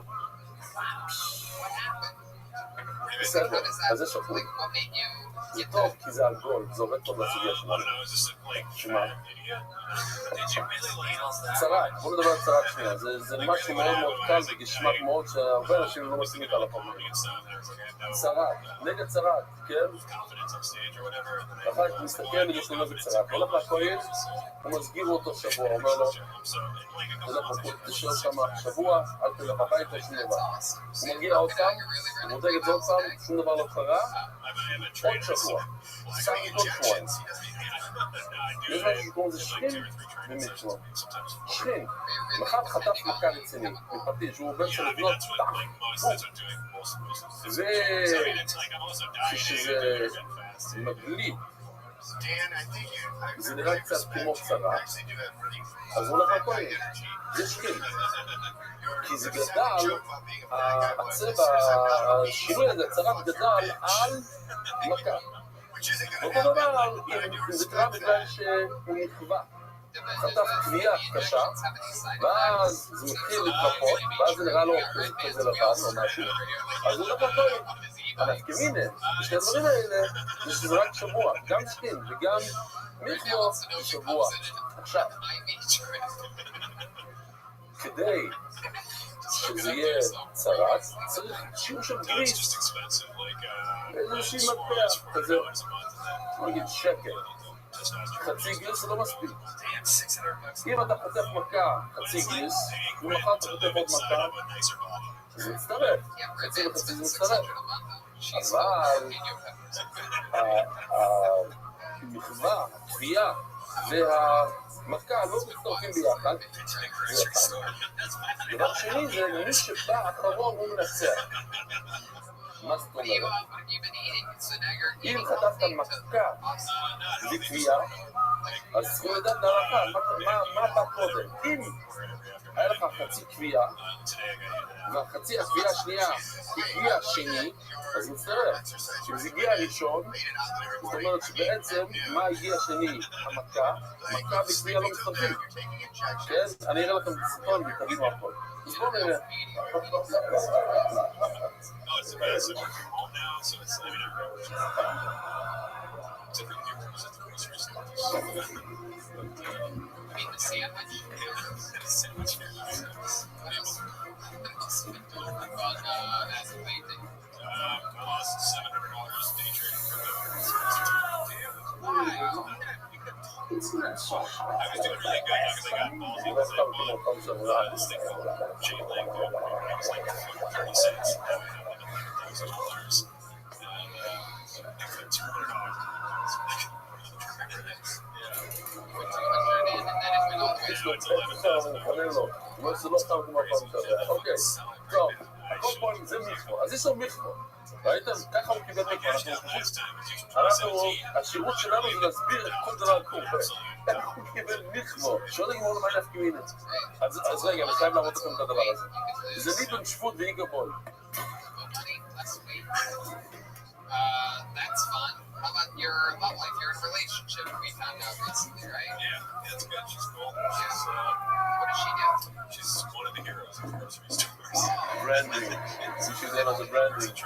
בסדר, אז זה שפוי. זה טוב כי זה עגול, זה עובד טוב לסוגיה שלנו. שמה? צרת, בואו נדבר על צרת שנייה. זה משהו מאוד מאוד קל וגשמק מאוד שהרבה אנשים לא מסכים איתה לפעמים. צרת, נגד צרת, כן? אחר כך מסתכל יש לו נגד צרת. הולך לכהן, הוא מסגיר אותו שבוע, אומר לו תלך תשאר שם שבוע, אל תלך הביתה, שום דבר. הוא מגיע עוד פעם, הוא מודג את זה עוד פעם, שום דבר לא קרה, עוד שבוע, סתם עוד שבועיים. יש משהו שקוראים לזה שכין ומצווה. שכין, מחר חטף מכה רצינית, מפתיש, הוא עובד של לבנות וכשזה מגליד, זה נראה קצת כמו צרה, אז הוא הולך לכהן, זה שכין. כי זה גדל, הצבע, השינוי הזה, הצרת גדל על מכה. אותו דבר, אם זה קרה בגלל שהוא נכווה, חטף קביעה קשה, ואז זה מתחיל להתרפות, ואז זה נראה לו כזה לבן או משהו, אז הוא נקע טועים. הנפקא מינה, בשני הדברים האלה, זה שזה רק שבוע, גם שכין וגם מיכבו זה שבוע. עכשיו, כדי שזה יהיה צרץ, צריך שיעור של גריס, איזושהי מטבע כזה, נגיד שקל. חצי גריס זה לא מספיק. אם אתה חוטף מכה חצי גריס, ומחר אתה חוטף עוד מכה, זה מצטרף, חצי וחצי זה מצטרף. אבל המחווה, הקביעה והמכה לא מצטרפים ביחד, זה אחד. דבר שני זה מי שבא אחרון הוא מנצח. מה זאת אומרת? אם חטפת מכה לקביעה, אז צריכים לדעת להערכה, מה בא קודם? אם היה לך חצי קביעה, והחצי הקביעה השנייה היא קביעה שני, אז מצטרף. כשזה הגיע הראשון, זאת אומרת שבעצם מה הגיע השני? המכה, מכה וקביעה לא מצטרפים. כן? אני אראה לכם את הסרטון ותגידו הכל. אז בואו נראה. It's not so hot. I was doing really good because I got balls in the chicken leg. It was like 30 cents. Now I have like $1,000. I put $200. אוקיי, טוב, הכל פה זה מכבו, אז יש לו מכבו, ראיתם? ככה הוא קיבל מכבו, השירות שלנו זה להסביר את כל דבר כופה, איך הוא קיבל מכבו, שעוד הגמור למה נפקא מינה. אז רגע, אני חייב להראות לכם את הדבר הזה. זה ליבן שפוט ואיגה בול. That's fun. How about your love life? You're in a relationship we found out recently, right? Yeah, that's good. She's cool. What does she do? She's one of the heroes of grocery stores. ברנדינג, מישהו יודע מה זה ברנדינג?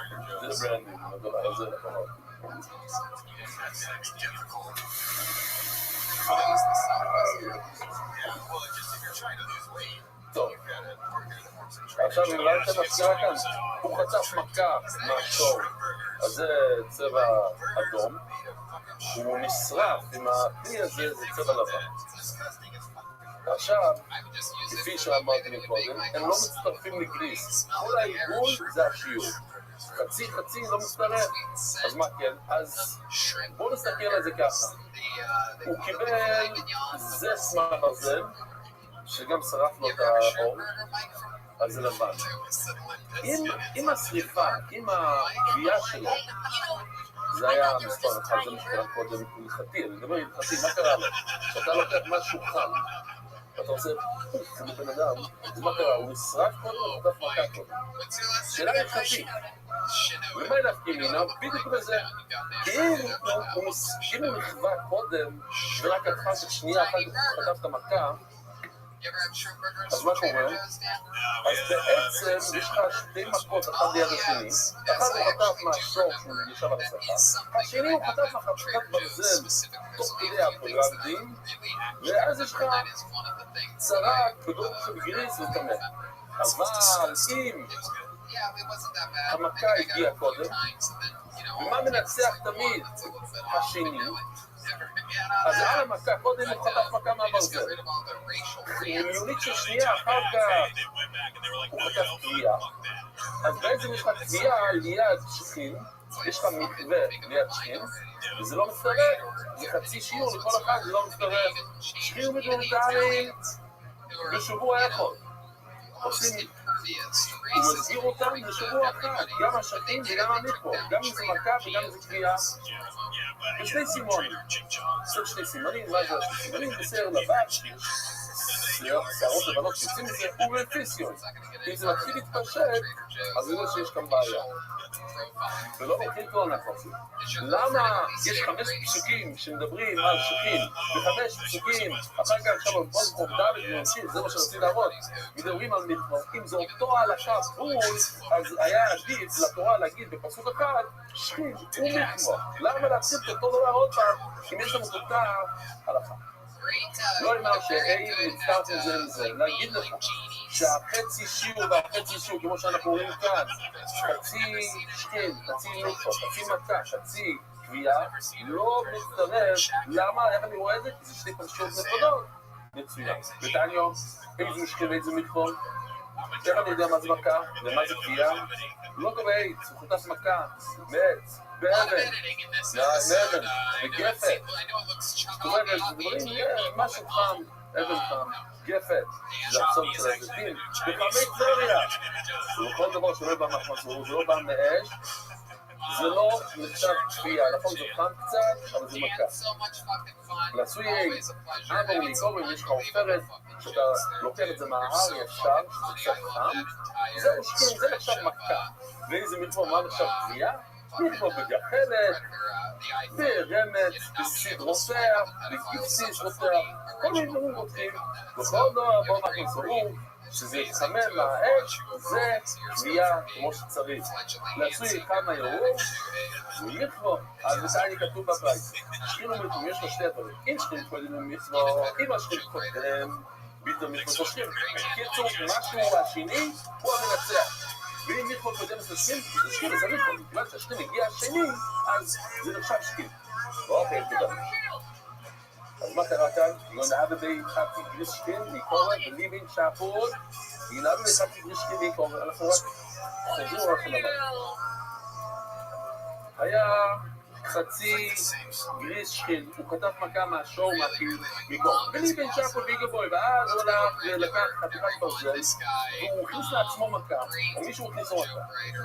זה ברנדינג, הדבר הזה נכון. That's gonna be difficult. What is the Southwest? Yeah, well, just if you're trying to lose weight, טוב, you've got to work on some עכשיו אם לא הייתם מזכירה כאן, הוא חטף מכה מהשור, אז זה צבע אדום, הוא נשרף עם הכלי הזה, זה צבע לבן. עכשיו, כפי שאמרתי מקודם, הם לא מצטרפים לגריס, כל העיגול זה השיעור. חצי לא מצטרף, אז מה כן? אז בואו נסתכל על זה ככה. הוא קיבל זה סמך ברזל, שגם שרף לו את האור, אז זה לבן. עם השריפה, עם הקביעה שלו, זה היה מספר אחד, זה מה שקרה קודם הלכתי, אני מדבר הלכתי, מה קרה לו? כשאתה לוקח משהו חם, ואתה עושה פוף לבן אדם, אז מה קרה? הוא נשרף קודם או חטף מכה קודם? שאלה הלכתי. ומה נפקא מינה? בדיוק בזה. כי אם הוא נכווה קודם, ורק אחר כך שנייה אחר כך חטף את המכה, אז מה קורה? אז בעצם יש לך שתי מכות אחת ליד השני, אחד הוא חטף מהשור שהוא ישב על השפה, השני הוא חטף מחתיכת ברזל תוך כדי הפרנדים, ואז יש לך צרה כדור של גריס וטמא. אבל אם המכה הגיעה קודם, ומה מנצח תמיד? השני, אז על המכה, קודם הוא חטף מכה מהברזל. מיונית של שנייה, אחר כך הוא חטף קביעה. אז בעצם יש לך קביעה ליד שכין, יש לך מתווה ליד שכין, וזה לא מצטרף, זה חצי שיעור לכל אחד, זה לא מצטרף. שכין ומדונטליים בשבוע אחד. עושים, הוא מסגיר אותם בשבוע אחד, גם השכין וגם המיקרו, גם אם זה מכה וגם אם זה קביעה. ושני סימונים, סוג שני סימנים, מה זה השני סימנים? בסדר לבן, שערות לבנות שיוצאים מזה ובפיסיון. אם זה מתחיל להתפשט, אז נראה שיש כאן בעיה. ולא הולכים כבר נכון. למה יש 5 פסוקים שמדברים על שכין, ו5 פסוקים, אחר כך עכשיו על פוסט חוב ד' ונמשיך, זה מה שרציתי להראות, מדברים על מכבר, אם זה אותו הלכה בול, אז היה עדיף לתורה להגיד בפסוק אחד, שכין ומכבר. למה להציב את אותו דבר עוד פעם, אם יש לנו את אותה הלכה? לא אמר שאין נצטרף לזה לזה, להגיד לך שהחצי שיעור והחצי שיעור, כמו שאנחנו רואים כאן, חצי שכן, חצי מכבר, חצי מכה, חצי קביעה, לא מצטרף. למה? איך אני רואה את זה? כי זה שתי פרשיות נפרדות. מצוין. ותעניו, איזה שכן ואיזה מכבר? איך אני יודע מה זה מכה ומה זה קביעה? לא גבי, זכותס מכה, מעץ, באבן, בגפת, כתובנת, דברים, משהו חם, אבן חם, גפת, זה הצום של הזיתים, בחמי טבריה, וכל דבר שלא בא מהחמסור, זה לא בא מאש, זה לא נחשב קביעה, נכון זה חם קצת, אבל זה מכה. לעשוי אבא ולעיקורים, יש לך עופרת, שאתה לוקח את זה מההר ישר, שזה קצת חם, זהו שכן, זה נחשב מכה. ואיזה מלפור, מה נחשב קביעה? מלפור בגחלת, ברמת, בסדרותיה, בגיפסיס רותיה, כל מיני דברים רותים, וכל דבר בוא אנחנו סורים, שזה יתחמם מהאש, זה קביעה כמו שצריך. לעשוי אחד מהירור, ומלפור, אז מתי כתוב בבית, שכין ומלפור, יש לו שתי דברים, אם שכין קודם למלפור, אם השכין קודם, ביטו מלפור שכין. קיצור, משהו השני, הוא המנצח. ואם מכבוד קודם לסכין, זה שכין, אז המכבוד, בגלל שהשכין הגיע השני, אז זה נחשב שכין. אוקיי, תודה. אז מה קרה כאן? ינאה בבי חצי גריס שכין, מקורא, וליבין שעפות, ינאה בבי חצי גריס שכין, מקורא, אנחנו רק חוזרים לכם הבא. היה חצי גריס שכין, הוא כתב מכה מהשור, מקורא. וליבין שעפות ויגבוי, ואז הוא הלך ולקח חתיכת ברזל, והוא הכניס לעצמו מכה, או מישהו הכניס לו מכה.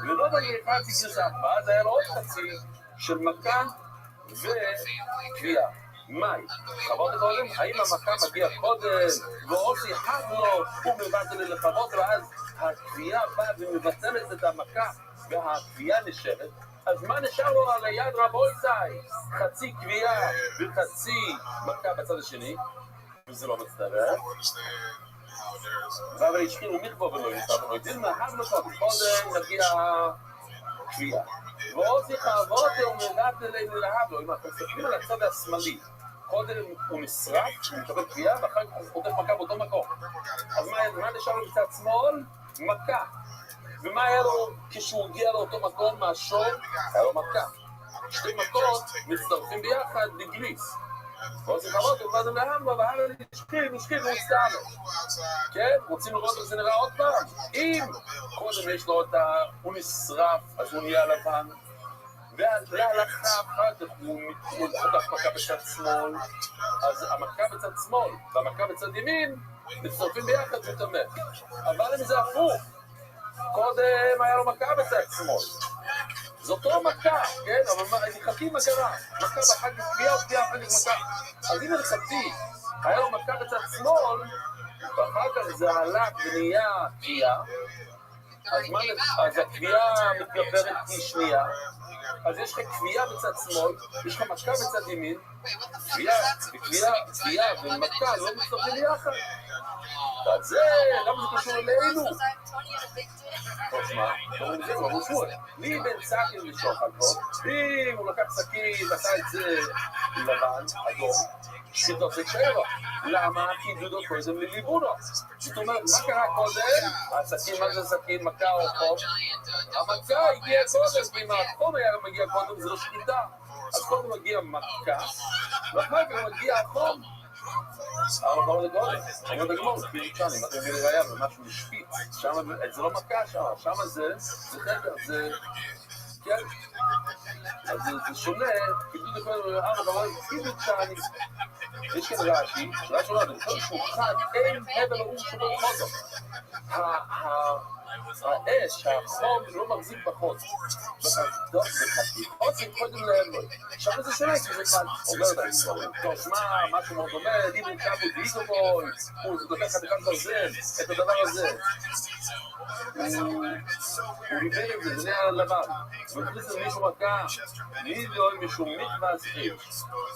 ולא בגלל חצי גריס שכין, ואז היה לו עוד חצי של מכה וקביעה. מאי, חוות קודם, האם המכה מגיע קודם, ועושי חד לו, הוא מבטל לחוות, ואז הקביעה באה ומבטלת את המכה, והקביעה נשארת, אז מה נשאר לו על היד רבויסאי? חצי קביעה וחצי מכה בצד השני, וזה לא מצטרף. אבל השכינו מכבו ולא יצטרף, ולא יצטרף, מהב לו קודם מגיע קביעה. ועושי חוות הוא מבטל להב לו, אם אנחנו מסתכלים על הצד השמאלי, קודם הוא נשרף, הוא מקבל קביעה, ואחר כך הוא חוטף מכה באותו מקום. אז מה נשאר לו בצד שמאל? מכה. ומה היה לו כשהוא הגיע לאותו מקום מהשור? היה לו מכה. שתי מכות מצטרפים ביחד לגליס. ועושים חוות, הוא מבטל להב לו, והר נשכין, הוא סתם. כן? רוצים לראות איך זה נראה עוד פעם? אם קודם יש לו אותה, הוא נשרף, אז הוא נהיה לבן. והלכה אחת הוא חוטף מכה בצד שמאל, אז המכה בצד שמאל והמכה בצד ימין מצטרפים ביחד ותמת. אבל אם זה הפוך, קודם היה לו מכה בצד שמאל, זאת לא מכה, כן? אבל נחכים מה קרה, מכה ואחר כך קביעה וקביעה אחר כך מכה. אז אם נחכתי, היה לו מכה בצד שמאל ואחר כך זה עלה ונהיה קביעה, אז הקביעה מתגברת פי שנייה, אז יש לך קביעה בצד שמאל, יש לך מכה בצד ימין, קביעה ומכה לא מצטרפים ביחד. אז זה, למה זה קשור אלינו? טוב, מה? קוראים לזה, הוא שמואל. לי בן סכין לשוחד פה, אם הוא לקח סכין, עשה את זה לבן, אדום, שדות את שבע. למה? כי דודו קודם לליבונו. זאת אומרת, מה קרה קודם? הסכין, מה זה סכין? מכה או חום? המכה הגיעה קודם, כי אם החום היה מגיע קודם, זה לא שקיטה. אז קודם מגיע מכה, ואחר כך מגיע החום. אבל קוראים לגודל, אומרת הגמור, זה פיריק שני, אם אתם מביאים לראייה ומשהו משפיץ, זה לא מכה שם זה חקר, זה, כן, אז זה שונה, כתוב לכל אבל פיריק שני, יש כאן רש"י לא, זה בכל שהוא חד, אין הבל אור שבו חוזו, האש, החום לא מחזיק בחוץ. וחתוך וחתיכות זה קודם לאלוהים. עכשיו זה שונה, כי זה כאן אומר להם, טוב, שמע, משהו מאוד דומה, דיבו קאבו דיגו בוי, הוא לוקח חתיכת ברזל, את הדבר הזה. הוא ריבר עם זה נהיה לבן, ומכניס למישהו מכה, מי לא מישהו מתווה סחיל.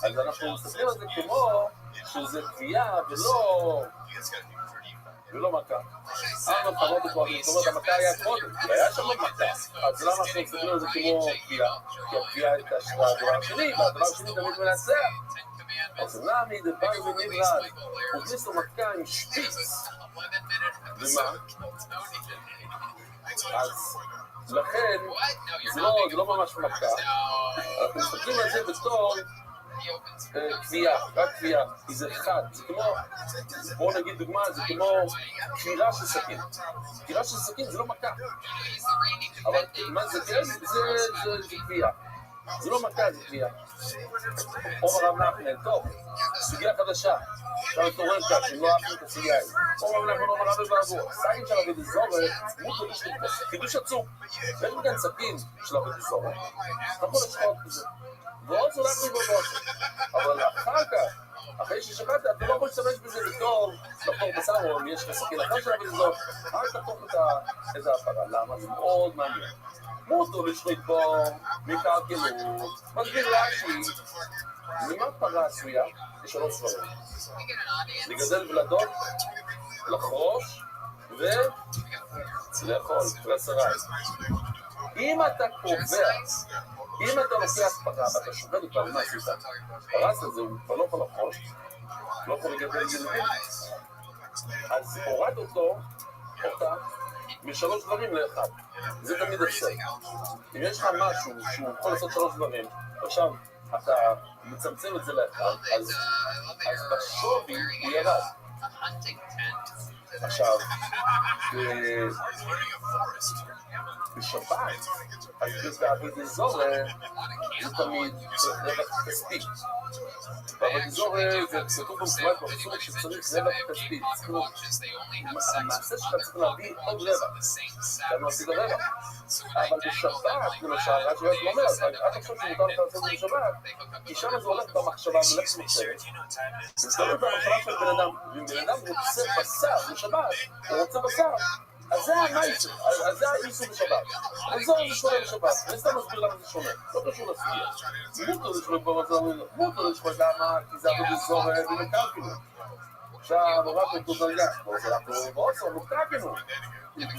אז אנחנו מסתכלים על זה כמו שזה כפייה ולא מכה. אנחנו חמוד כבר, זאת אומרת, המכה היה קודם, היה שם מכה. אז למה אנחנו מסתכלים על זה כמו כפייה? כי הכפייה הייתה הדבר השני, והדבר השני תמיד מנצח. אז נעמי דבר ונברד, הוא הכניס לו מכה עם שפיץ. ומה? אז לכן, זה לא ממש מכה. אנחנו מסתכלים על זה בתור כפייה, רק כפייה, כי זה חד, זה כמו, בואו נגיד דוגמה, זה כמו קרירה של סכין. קרירה של סכין זה לא מכה, אבל מה זה כן? זה כפייה. זה לא מכה, זה כפייה. אומר רב נחמן, טוב, סוגיה חדשה, עכשיו תורם כך, אם לא אהבתם את הסוגיה הזאת. אומר רב נחמן, אומר רבי בעבור, סגין של רבי דזורת, מותו איש לתפוס, חידוש עצום. יש בגן סכין של רבי דזורת, אתה יכול לשחוט כזה. ועוד זה רק ריבונות, אבל אחר כך, אחרי ששחטת, אתה לא יכול להשתמש בזה בתור בשר, או אם יש לך סכין אחר של רבי דזורת, אל תתוך את ההפרה. למה? זה מאוד מעניין. מותו לשחוט בו, מקרקלות, מסביר רש"י, ממה פרה עשויה? יש שלוש דברים. לגדל ולדות, לחרוש ולאכול, ולשריים. אם אתה קובע, אם אתה לוקח פרה ואתה שוחט אותה ומה עשית, פרס הזה הוא כבר לא יכול לחרוש, לא יכול לגדל ילדים, אז הורד אותה משלוש דברים לאחד. זה תמיד אפשר. אם יש לך משהו שהוא יכול לעשות שלוש דברים, עכשיו אתה מצמצם את זה לאחד, אז בשווי הוא ירד. עכשיו, בשבת, אז בעבודת זורע זה תמיד רווח כספי. בעבודת זורע זה כתוב במפורש בפסוק שצריך רווח כספי. המעשה שלך צריך להביא עוד רווח. כאן עשית רווח. אבל בשבת, למשל, עד שהוא אומר, עד עכשיו שמותר לך לעשות את זה בשבת, כי שם זה הולך במחשבה, הולך במחשבת. זה הולך במחשבה של בן אדם, ואם בן אדם רוצה בשר בשבת, הוא רוצה בשר, אז זה המייסר, אז זה האיסור בשבת. הזור זה שונה בשבת, אני סתם מסביר למה זה שונה, לא קשור לסוגיה. מותר לשחוט במזור, מותר לשחוט למה, כי זה עבוד בזור ומקרקנו. עכשיו, רק מתוזרגע, אנחנו בעוצר, מקרקנו.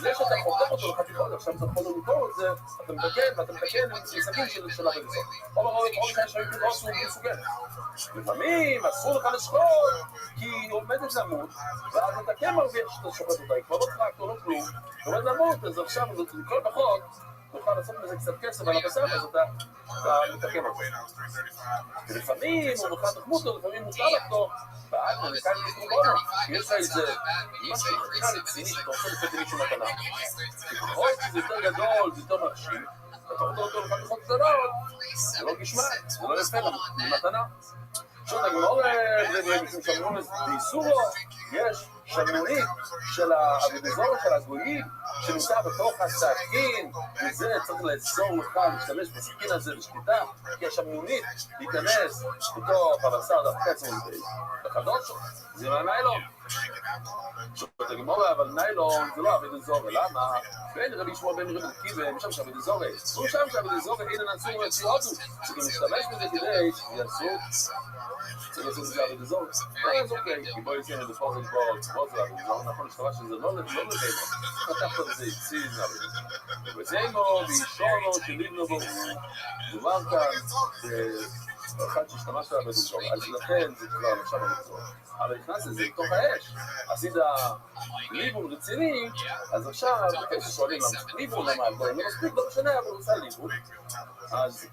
זה שאתה חותך אותו לחתיכות, עכשיו אתה יכול למכור את זה, אתה מתקן, ואתה מתקן מסגים של הבן זו. אומר רבי חיים שהיו כבוס הוא מסוגל. לפעמים אסור לך לשחוט, כי היא עומדת למות, ואז אתה כן מרוויח שאתה שוחט אותה, היא כבר לא טרקטור, לא כלום, היא עומדת למות, אז עכשיו לכל פחות, תוכל לעשות מזה קצת כסף על הבשר, אז אתה מתקן אותו. ולפעמים הוא מוכן תחמות אותו, לפעמים מותר לחתוך, ועד מנכן לקרובונו, יש לה איזה משהו חתיכה רציני שאתה רוצה לתת למישהו מתנה. ככל שזה יותר גדול, זה יותר מרשים, אתה רוצה אותו לחתיכות קטנות, זה לא גשמע, זה לא יפה למתנה. עכשיו הגמור משום שאמרו באיסורו, יש שמנונית של האבידזור של הגויים שנמצא בתוך הסכין, וזה צריך לאסור לך להשתמש בסכין הזה לשחיטה, כי השמנונית להיכנס בתוך הבשר דווקא בחדוש, זה מהניילון. שואלת הגמור, אבל ניילון זה לא אבידזור, למה? בין רבי ישמעאל בן רבי עקיבא, משם שאבידזור, הוא שם שאבידזור אינן אסור להוציא הודו, שגם משתמש בזה כדי שיעשו צריך לעשות את זה עבד אזור? אז אוקיי, כי בואי יצאים לדפור זה כבר צבאות זה עבד אזור, נכון, להשתמש שזה לא לבנו. פתחת את זה יציב זה עבד אזור. וזיימו וישונו שליבנו בו, דובר כאן אחד שהשתמש לעבד אזור, אז לכן זה כבר עכשיו עבד אזור. אבל נכנס לזה לתוך האש, עשית ליבון רציני, אז עכשיו, בכלל ששואלים ליבון למה, לא מספיק, לא משנה, אבל הוא עושה ליבון. אז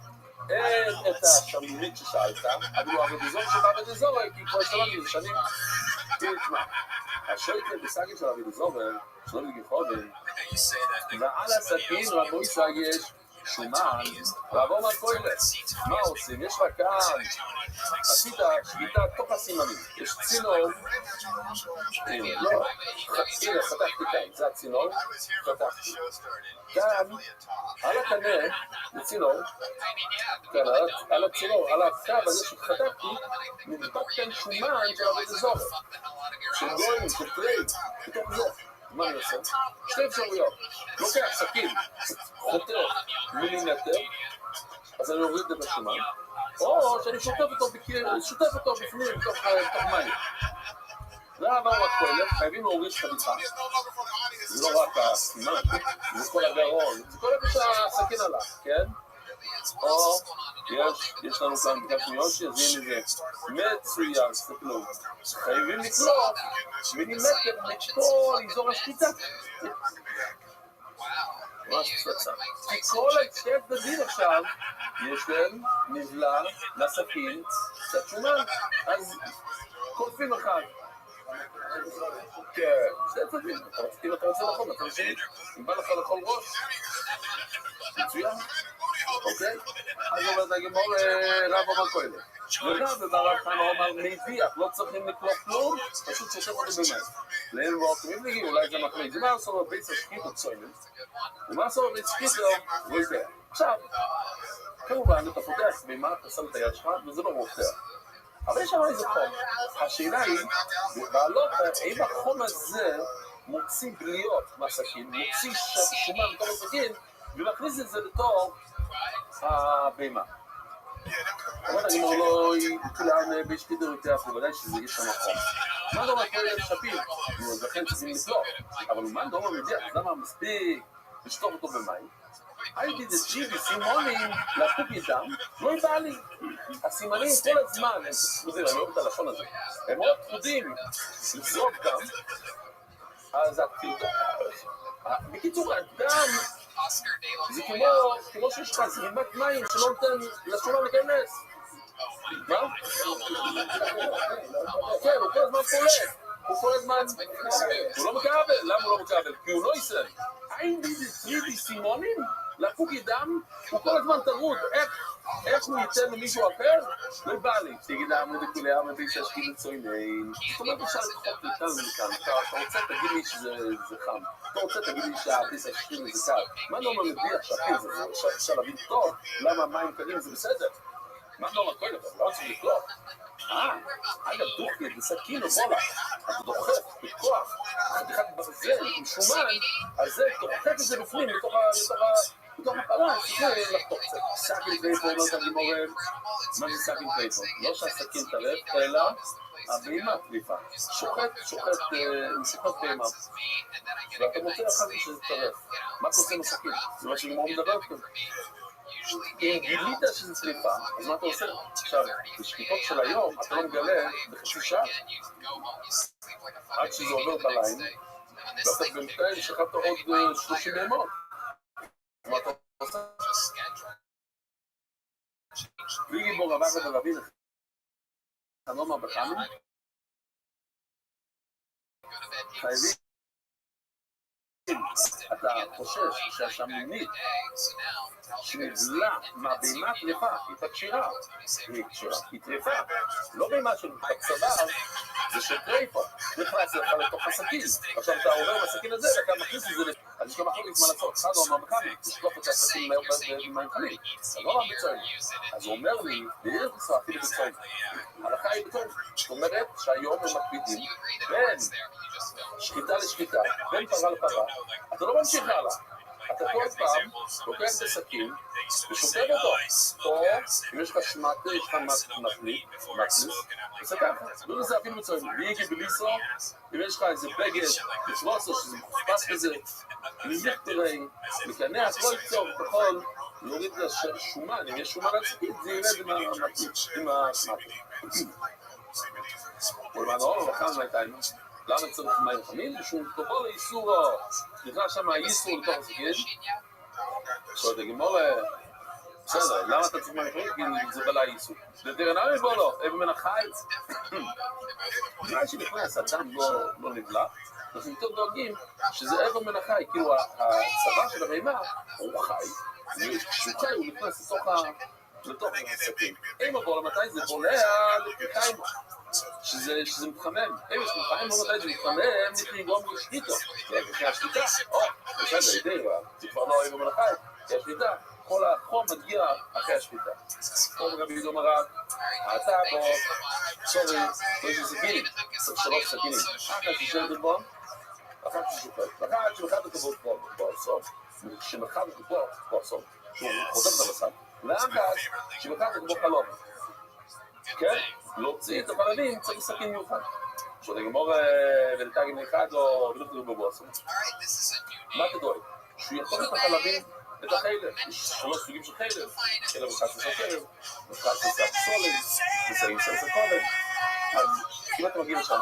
אין את השמנונית ששאלת, אבל הוא עבד אזור שבעבד אזור, כי פה שלום לי, זה שנים. תשמע, השקל בסגל של עבד אזור, שלום לי גחודם, ועל הסכין רבו יש שומן, לעבור מהכוילת. מה עושים? יש לך כאן, עשית שביתה תוך הסימנים. יש צינור, הנה, לא, הנה, חתכתי כאן, זה הצינור, חתכתי. כאן, על הקנה, בצינור, כאן, על הצינור, על הקו הזה שחתכתי, נדבק כאן שומן של עבוד אזור. של גויים, של טרייד, פתאום זה. מה אני עושה? שתי אפשרויות. לוקח סכין, חותך מילימטר, אז אני אוריד את השומן, או שאני שוטף אותו בפנים, בתוך מים. זה עבר הכוילת, חייבים להוריד חתיכה. זה לא רק הסימן, זה כל הגרון, זה כל הסכין הלך, כן? או יש לנו כאן בקש מיושי, אז הנה זה מצוין, תסתכלו. חייבים לקלוף מילימטר מכל אזור השחיטה. ממש פצצה. כי כל שתי הצדדים עכשיו יש להם נבלה לסכין קצת שומן, אז קולפים אחד. כן, שתי הצדדים. אם אתה רוצה נכון, אתה משאית, אם בא לך לכל ראש, מצוין. אוקיי? אז אומרת הגמור רב אומר כהלת. ורב בברק חנה אומר מדיח, לא צריכים לקלוף כלום, פשוט שושף אותו במים. לאין ועוקמים נגיד, אולי זה מחליט. זה מה עשו בבית השחית או צוימן? ומה עשו בבית השחית לא יודע. עכשיו, כמובן, אתה פותח במה, אתה שם את היד שלך, וזה לא מופתח. אבל יש שם איזה חום. השאלה היא, בעלות, האם החום הזה מוציא בליות מהסכין, מוציא שומן מתוך הסכין, ומכניס את זה לתוך הבהמה. אבל אני אומר לו, כולן בשקידר יותר, בוודאי שזה יש שם חום. מה לא מקרה לשפיר? לכן צריכים לקלוף. אבל מה לא מדיח? למה מספיק לשטוף אותו במים? הייתי דצ'יבי סימונים להפוק איתם, לא יבא לי. הסימנים כל הזמן, אני אוהב את הלשון הזה, הם מאוד פחודים לזרוק דם, אז בקיצור, הדם זה כמו שיש לך זרימת מים שלא נותן לשומן להיכנס. מה? כן, הוא כל הזמן פולט, הוא כל הזמן, הוא לא מקבל. למה הוא לא מקבל? כי הוא לא ייסן. הייתי דצ'יבי סימונים להפוק איתם, הוא כל הזמן תרוד. איך הוא ייתן למישהו אחר? לא בא לי. תגיד העמוד לכולי העמוד שהשקיד לצוינאים. זאת אומרת, אפשר לקחות לכאן ולכאן. אתה רוצה תגיד לי שזה חם. אתה רוצה תגיד לי שהביס השקיד לזה קל. מה לא מביח שהפיל זה? אפשר להבין טוב למה מים קלים זה בסדר. מה לא מכל דבר? לא צריך לקלוף. אגב, דוחי, בסכין או בולה. אתה דוחף בכוח. חתיכת ברזל עם שומן, אז זה דוחף את זה בפנים בתוך הפרה, זה לחתוך קצת. סכין פייפור, לא תגיד מורם. מה זה סכין פייפור? לא שהסכין טרף, אלא הבהמה טריפה. שוחט בהמה. ואתה מוצא אחר כך שזה טרף. מה אתה עושה לסכין? זה מה שגמור מדבר כאן. אם גילית שזה טריפה, אז מה אתה עושה? עכשיו, בשקיטות של היום, אתה לא מגלה בחצי שעה. עד שזה עובר בליין, ואתה בינתיים שחטת עוד 30 בהמות. מה אתה עושה? בלי גיבור רבא ורבי חנומה בחנו, חייבים, אתה חושש שהשמינית שנבלה מהבהמה טריפה, היא תקשירה, היא טריפה, לא בהמה של צוואר, זה של טריפה, נכנס לך לתוך הסכין. עכשיו אתה עובר בסכין הזה ואתה מכניס את זה, אז יש גם מחליט מה לעשות, אחד הוא אומר בכמה, תשלוף את הסכין מהר במים חמים, אז לא רב בצוין. אז הוא אומר לי, בעיר בסוף אפילו בצוין, הלכה היא בצוין, זאת אומרת שהיום הם מקפידים בין שחיטה לשחיטה, בין פרה לפרה, אתה לא ממשיך הלאה. אתה כל פעם לוקח את הסכין ושוטף אותו, או אם יש לך שמטה, יש לך מקליט, עושה ככה, לא לזה אפילו מצוין, ביגי בליסו, אם יש לך איזה בגד, בפרוסו, שזה מחופש כזה, מלכתרי, מקנח, כל קצור, אתה יכול להוריד לשומן, אם יש שומן על סכין, זה ירד עם השמטה. ולמענו, בחן מהייתיים, למה צריך מים חמים? משום תבוא לאיסור, נכנס שם האיסור לתוך הסכין, שואלת הגמור, בסדר, למה אתה צריך מנחים? כי זה בלה ייסו. וטרינרים בו לא, אבן מן החי. נראה שנכנס, אדם לא נבלע. אנחנו יותר דואגים שזה אבן מן החי, כאילו הצבא של הבהמה הוא חי, וכשהוא חי הוא נכנס לתוך הסכין. אם הבולה מתי זה בולע לפרחיים, שזה מתחמם. אם יש מתחמם לא מתי זה מתחמם, צריך לגרום לשליטה. אחרי השליטה, בסדר, ידי, זה כבר לא אבן מן החי, כי השליטה. כל החום מגיע אחרי השפיטה. פה רבי ידום הרב, אתה בו, סורי, יש סכינים, שלוש סכינים. אחת ששלת בו, אחת ששופט. ואחת שמחת אותו בו הסוף, שמחת אותו בו הסוף, שהוא חותם את הבשר, ואחת שמחת אותו בו חלום. כן? להוציא את החלבים צריך סכין מיוחד. שעוד הגמור ולתגים אחד או ולתגים בו הסוף. מה כדוי? שהוא יכול את החלבים את החלב, יש שלוש סוגים של חלב, חלב אחד של חלב, אחד של סולד, וסגים של סקולד. אז אם אתה מגיע לשם,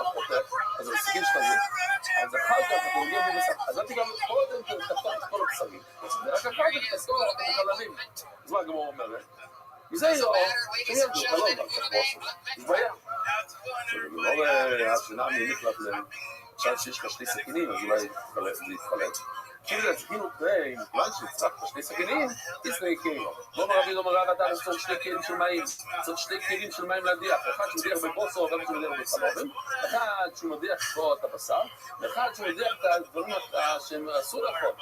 אז הסגים שלך זה, אז אחר כך אתה מגיע בבשר, אז אתה גם קודם תפתח את כל הבשרים, ורק אחר כך תסתור את החלבים. אז מה הגמור אומרת? מזה יום, שמיד הוא חלום, אבל כך בוסו, יש בעיה. לא השנה מנקלט לשם שיש לך שני סכינים, אז אולי זה יתחלט. כאילו להצגינו פרי, כיוון שצריך שני סכינים, תסני כלים. לא מרבי לא מרב אתה צריך שני כלים של מים, צריך שני כלים של מים להדיח, אחד שמדיח בבוסו, ואחד שמדיח בחלובים, אחד שמדיח בו את הבשר, ואחד שמדיח את הדברים שהם עשו לאכול.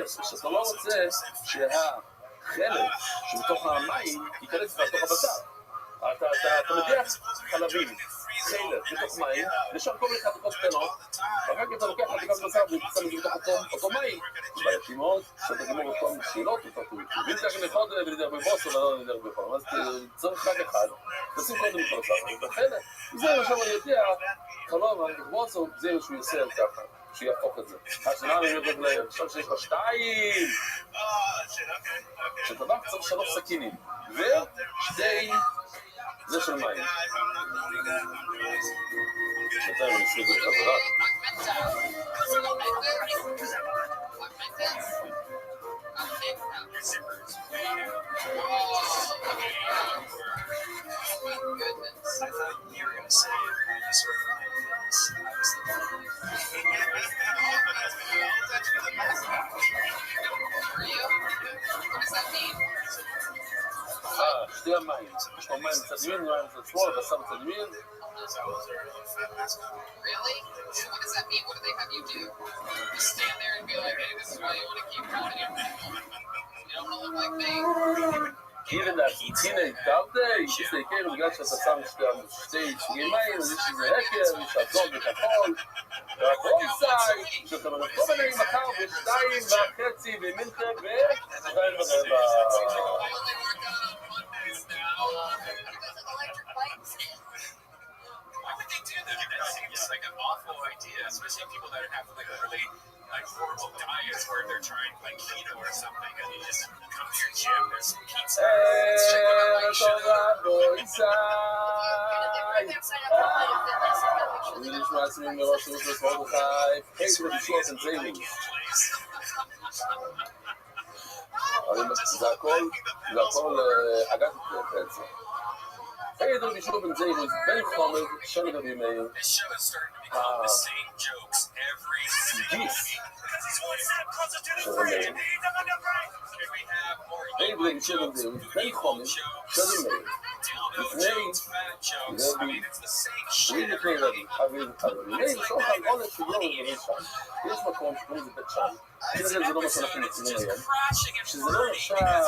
שאתה לא רוצה שהחלב שבתוך המים ייכנס לתוך הבשר. אתה מדיח חלבים, חלב, בתוך מים, ושם כל מיני חתיכות קטנות, ואחר כך אתה לוקח חתיכת בשר ושם את זה בתוך אותו מים, בעייתי מאוד, שאתה גמור אותם שאלות, ואם אתה גם אחד ולדרך בבוסו ולא לדרך בפעם, אז צריך רק אחד, תשים קודם את הבשר, וחלב, זה מה שאני יודע, חלום, בבוסו, זה מה שהוא יעשה על ככה, שיהפוך את זה. השנה אני אומר להם, עכשיו שיש לך שתיים, שטבח צריך שלוש סכינים, ושתי, זה של מים. בינתיים אני אשאיר את זה בחזרה. שתי המים, יש לו מים מצד ימין, מים מצד שמאל, בשר מצד ימין. Really? What does that mean? What do they have you do? Just stand there and be like, hey, this is why you want to keep going in. You don't look like me. כאילו הנה התקרתי, שזה יקר בגלל שאתה שם שתי סוגי מים, אז יש איזה הקר, יש אדום וכחול, והבונסאי, שאתה מנקו ביניהם מחר בשתיים וחצי ומינכה ושתיים ורבע. Why would they do that? That seems like an awful idea, especially people that have like really like horrible diets where they're trying like keto or something, and you just come to your gym, there's some pizza. אני נשמע עצמי מראש שירות לסמור בחי, פייס ולבישועות עם זיירוס. זה הכל אגת בעצם. פייס ולבישועות עם זיירוס, בין חומר של רבי מאיר. This show is starting to become the same jokes every single week. של רבי מאיר. Can we have more פייס ולבישועות עם זיירוס, בין חומר של רבי מאיר. לפני רבי, שוי לפני רבי, אבל מאיר שוך על עולת שוויון רבי שם. יש מקום שקוראים לזה בית שם. זה לא מה שאנחנו מציעים היום. שזה לא נחשב ארץ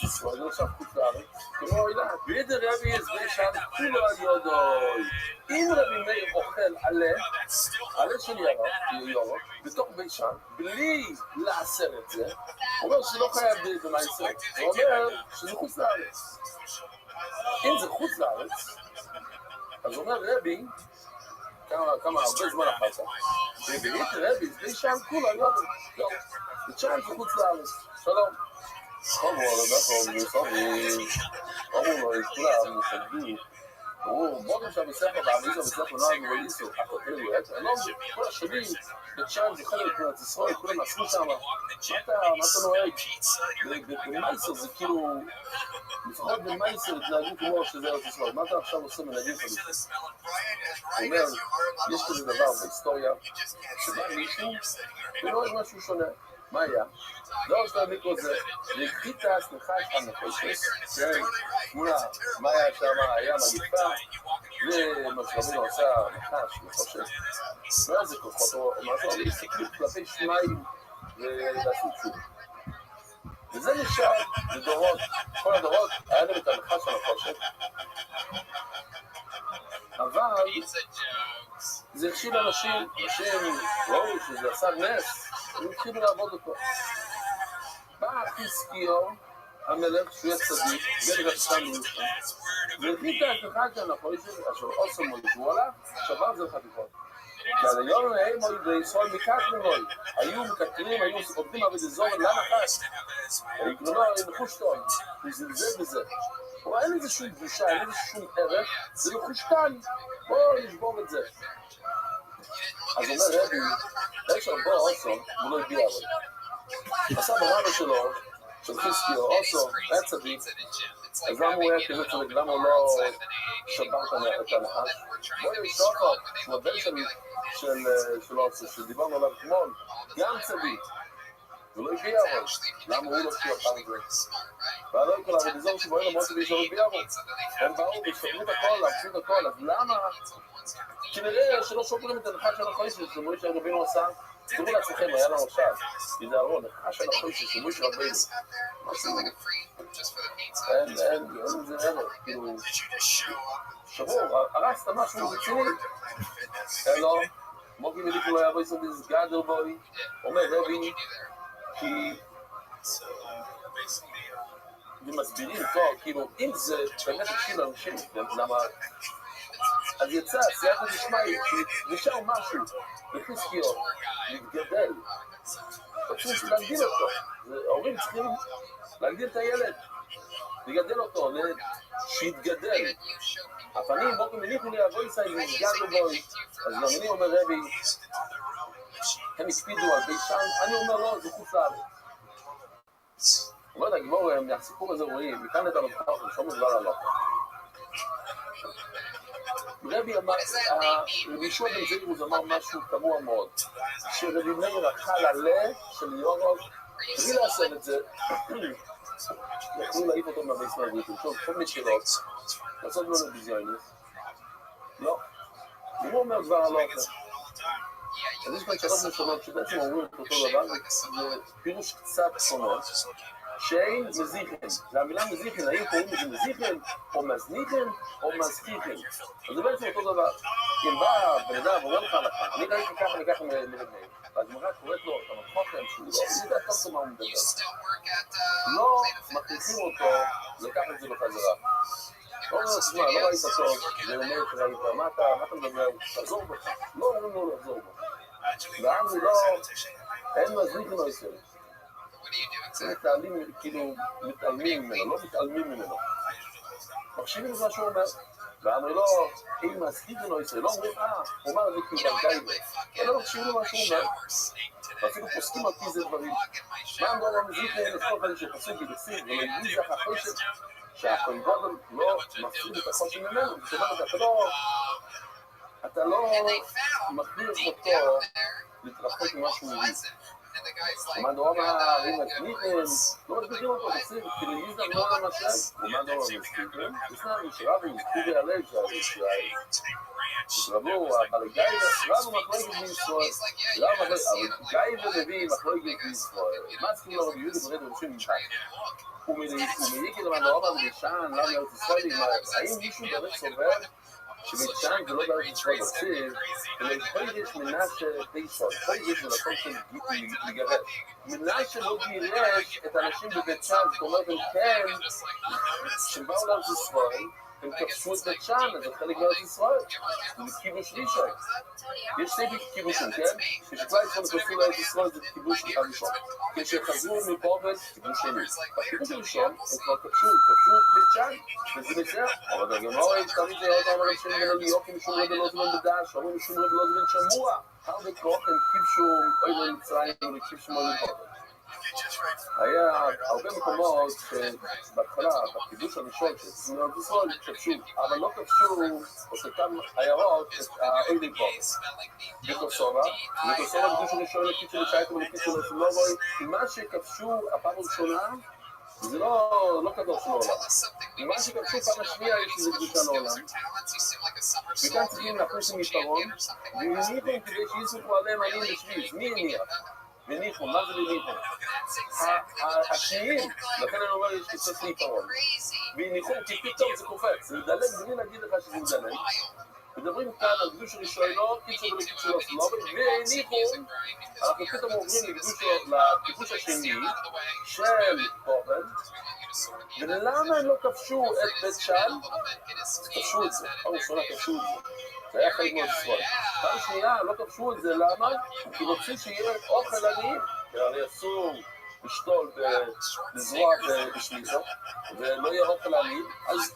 ישראל, זה לא נחשב חוץ לארץ. כמו אילת, בידי רבי יש בי שם כולו על יודוי. אם רבי מאיר אוכל עלה של ירוק, בתוך בי שם, בלי לעשר את זה, הוא אומר שלא חייב במעשר. הוא אומר שזה חוץ לארץ. אם זה חוץ לארץ, אז אומר רבי, כמה הרבה זמן אחר כך, ובאית רבי, זה שם כולה, לא, ושם זה חוץ לארץ, שלום. אמרו לו, כולם יסתגדו בואו עכשיו בספר, בעמיזו בספר נועד מוליסו, הכותב יועץ, אני לא אומר, כל השנים, בצ'אן זה חלק מדינת ישראל, כולם עשו שם, מה אתה נוהג? במייסר זה כאילו, לפחות במייסר התנהגו כמו שזה ארץ ישראל, מה אתה עכשיו עושה מנהגים חליפים? הוא אומר, יש כזה דבר בהיסטוריה, שבא מישהו ונוהג משהו שונה, מה היה? לא שאתה מיקרו זה, והקחית הסליחה שלך נפשס, תמונה, מה היה שם, היה מגיפה, ומשרבינו עשה נחש, נחושת, לא איזה כוחות, או משהו, אבל הסתכלות כלפי שמיים ולעשות שוב. וזה נשאר לדורות, כל הדורות, היה להם את הנחש של הנחושת, אבל זה הכשיל אנשים, ראו שזה עשה נס, הם התחילו לעבוד אותו. בא חזקיהו המלך שהוא צדיק, וגרצן מיוחד, והחליט את אחד שהנחושת, אשר עושה מוישבו עליו, שבר זה חתיכות. כי על היום הם היו בישראל מקטרים הוי, היו מקטרים, היו עובדים עבד אזור לנחש, יקראו נחוש טון, הוא זלזל בזה. אבל אין איזה שום קדושה, אין איזה שום ערך, זה נחושתן, בואו נשבור את זה. אז אומר רבי, יש הרבה אוסו, הוא לא הגיע אבל. עשה ברבא שלו, של חזקיהו, אוסו, היה צדיק, אז למה הוא היה כזה צדיק, למה הוא לא שבר את הנחש? בואו שופר, שהוא הבן של אוסו, שדיברנו עליו אתמול, גם צדיק. ולא הגיע אבל, למה הוא לא שיר אחר זה? ועל לא כל הרדיזור שבו אין למרות שלא הגיע אבל. הם באו והשתגרו את הכל, להפסיד את הכל, אז למה? כנראה שלא שומרים את הנחש של הנחש שמויש רבינו עשה, תראו לעצמכם, היה לנו עכשיו, תיזהרו, נחש של הנחש שמויש רבינו. אין זה עבר, כאילו, שבור, הרסת משהו רציני, אלו, מוגי מליקו לא יבוא יסוד איזה גדר בוי, אומר רבי, כי ומסבירים טוב, כאילו, אם זה באמת הכשיל אנשים, למה? אז יצא, סייעתא דשמיא, נשאר משהו בחזקיהו, להתגדל, פשוט להגדיל אותו, ההורים צריכים להגדיל את הילד, לגדל אותו, שיתגדל. הפנים בוקר מניחו לי אבוי סי נסגדו בוי, אז למני אומר רבי, הם הספידו על בישן, אני אומר לו, זה חוץ לארץ. אומרת הגמור, מהסיפור הזה רואים, מכאן את המדבר, ושום דבר עליו. רבי אמר, רבישוע בן זירוס אמר משהו תמוה מאוד, שרבי מאיר אכל עלה של יורוב, בלי לעשות את זה, יכלו להעיף אותו מהבייס מהבריטים, שוב, כל מיני שאלות, לעשות לו לביזיונית, לא, הוא אומר דבר על אוכל. אז יש כאן שלוש משונות שבעצם אומרים את אותו דבר, זה פירוש קצת שונות, שאין מזיכן, והמילה מזיכן, האם קוראים לזה מזיכן, או מזניכן, או מזכיכן, אז זה בעצם אותו דבר. אם בא בן אדם ואומר לך לך, אני ראיתי ככה וככה מלבני, והגמרא קוראת לו, אתה מכוחם, שהוא לא, אני יודע טוב טוב מה הוא מדבר. לא מכריחים אותו לקחת את זה בחזרה. לא אומר, תשמע, לא ראית טוב, זה אומר שראית, מה אתה מדבר, תחזור בך, לא אומרים לו לחזור בך. והעם הוא לא, אין מזניכן או ישראל. מתעלמים, כאילו, מתעלמים ממנו, לא מתעלמים ממנו. מקשיבים את מה שהוא אומר, ואמרו לו, אם מסכיתנו או ישראל, לא אומרים, הוא אמר את זה כאילו ברגייבה. אלא מקשיבים למה שהוא אומר, ואפילו פוסקים על פי זה דברים. מה אמרו לו מזיכן, לפחות אני שפסוק בדסים, ולהגיד לך החושת, שהכהן גודל לא מפריד את החושת ממנו, זאת אומרת, אתה לא מכריח אותו להתרחק ממה שהוא מביא. ומה דורם הערים הצמיחים, לא מסבירים אותו, תקשיב, כאילו יזדם לא למשל, ומה דורם המספיקים, ישנם שרבי מספיק הלב שרבו, אבל רבו מחלוקת בישראל, אבל גיא ומביא מחלוקת בישראל, מה צריכים לו רבי יהודי ברד ראשים ממך? ומעיק את המדורם הזה בשען, למה לארץ ישראלים, האם מישהו באמת סובר שבשען זה לא בארץ ישראל עושים, ולחוידש מנשה תיסון, חוידש זה לקום של לגרד. מנשה לא גירש את האנשים בבית שען, זאת אומרת, הם כן, שבאו לארץ ישראל, הם כבשו את בית שאן, אז זה חלק מארץ ישראל. זה כיבוש ראשון. יש שתי כיבושים, כן? כשכבר נכנסו לארץ ישראל זה כיבוש הראשון. כשחזרו מבבל, כיבוש שני. בכיבוש הראשון הם כבר כבשו את בית שאן, וזה בסדר. אבל הגמרא תמיד זה עוד אמר שהם בן אליוק, משום רב לא זמן בדש, אומרים משום רב לא זמן שמוע. הרבה כוח הם כיבשו אוי למצרים וכיבשו מול מבבל. היה הרבה מקומות שבהתחלה, בכיבוש הראשון של מדינת ישראל, כבשו, אבל לא כבשו את אותם עיירות, את האוילים פה. בקוסובה בכיבוש הראשון לקיד של שייטה ולקיד של הסלובוי, מה שכבשו הפעם הראשונה, זה לא קדוש לעולם. ומה שכבשו פעם השנייה יש איזה קדושה לעולם. וכאן צריכים להכניס עם יתרון, והניחו כדי שיסופו עליהם עלים בשביל. מי הניח? וניחו, מה זה וניחו? השניים, לכן אני אומר יש קצת יתרון. וניחו, כי פתאום זה קופץ, זה מדלג בלי להגיד לך שזה מדלג. מדברים כאן על קדוש ראשון, לא קיצור ולקיצור של הסלובי, והניחו, אנחנו פתאום עוברים לכיבוש השני של בבל, ולמה הם לא כבשו את בית שאן? כבשו את זה, פעם ראשונה כבשו את זה. זה היה חלק מאוד ישראל. פעם שנייה לא כבשו את זה, למה? כי רוצים שיהיה אוכל עניים, הרי אסור לשתול בזרוע בשליטה, ולא יהיה אוכל עניים, אז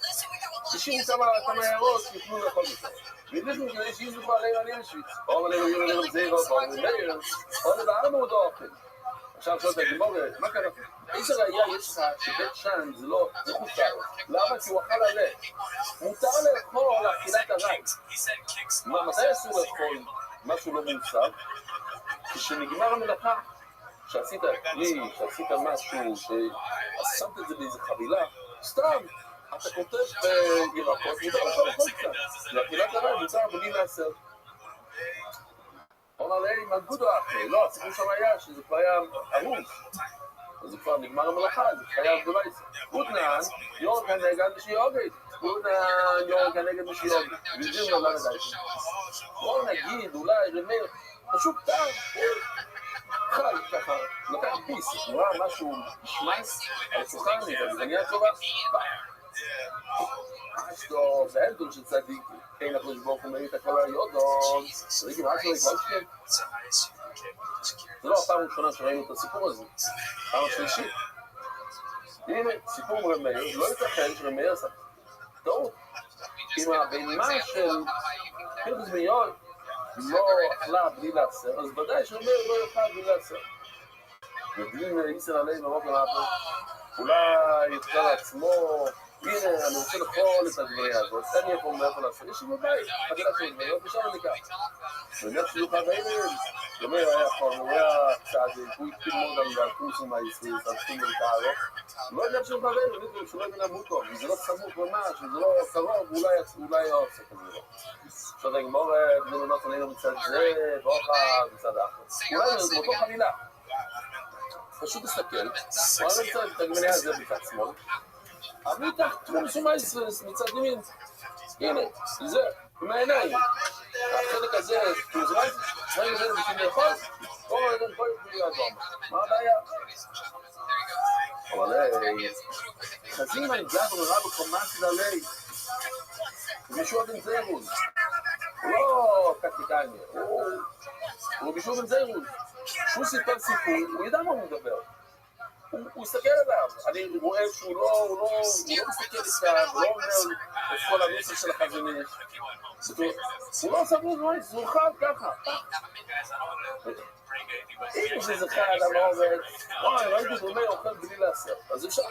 תשאירו כמה הערות שיוכלו לאכול את זה. וידעו כדי שיזוכו עליהם עניים בשביץ. או עליהם עניים זירות, או עליהם מאיר, או לבעם עוד האוכל. עכשיו שואלת הגמור, מה קרה? איזה ראייה יש לך שבית שאן זה לא מחוסר? למה? כי הוא אכל עליה. מותר לאכול אכילת הרג. מתי אסור לאכול משהו לא מוסר? כשנגמר המלאכה, שעשית כלי, שעשית משהו, ששמת את זה באיזה חבילה, סתם, אתה כותב בירקות, מותר לאכול קצת. לאכילת הרג מותר בלי מעשר. אומר לי, מה גודו אחרי? לא, הסיפור שם היה שזה כבר היה ארוס. אז זה כבר נגמר המלאכה, זה חייב דולייסה. גודנן, יורק הנגד משיוגת. גודנן, יורק הנגד משיוגת. ויזים לו למה דייסה. בואו נגיד, אולי רמר, פשוט טעם. חי, ככה, נותן פיס, נראה משהו נשמס, על השולחן, זה נהיה טובה. אשתו, זה אלדון של צדיק, אין לך לשבור חומרי את הכל היודון, צדיקים, אשתו לקבלשכם. זה לא הפעם הראשונה שראינו את הסיפור הזה, פעם השלישית. הנה, סיפור רמאיר, לא ייתכן שרמאיר עשה טעות. אם הבהמה של פרדס מיון לא אכלה בלי לעשר, אז ודאי שרמאיר לא יאכל בלי לעשר. יודעים איסר עליהם ברוב למעטות, אולי יתקע לעצמו, הנה, אני רוצה לאכול את הדבריה הזאת, תן לי פה מאיפה לעשות, יש לי בבית, חדילה של דבריות, ושם אני אקח. ונראה שיוכל בעירים, גמר היה יכול, הוא היה צעדי, הוא התחיל מאוד על קורסים מהישראל, על תחום ולקערו, לא יודע שיוכל בעירים, נתנו שלא יבין המותו, וזה לא סמוך ממש, וזה לא קרוב, אולי לא עושה כזה לא. עכשיו הגמור, בנונות עלינו מצד זה, ואוכל מצד אחר. אולי מאותו חלילה. פשוט תסתכל, הוא היה מצד את הגמניה הזה בצד שמאל, אבל איתך תחום שומע מצד ימין, הנה, זה, עם העיניים, החלק הזה, כאילו זה מים הזה בשביל לאכול, פה יוכלו לעזור, מה הבעיה? אבל חזים הנגזר ונראה בקומאס דלי, ובישוע בן זירוז, הוא לא קקטיקני, הוא בישוע בן זירוז, שהוא סיפר סיפור, הוא ידע מה הוא מדבר. הוא הסתכל עליו, אני רואה שהוא לא מסתכל איתה, הוא לא אומר את כל הנוסח של החזוני. הוא לא עושה בו זמן, הוא אוכל ככה. אם זה זכה אדם עובד, וואי, ראיתי שהוא אומר, אוכל בלי לעשר. אז אפשר,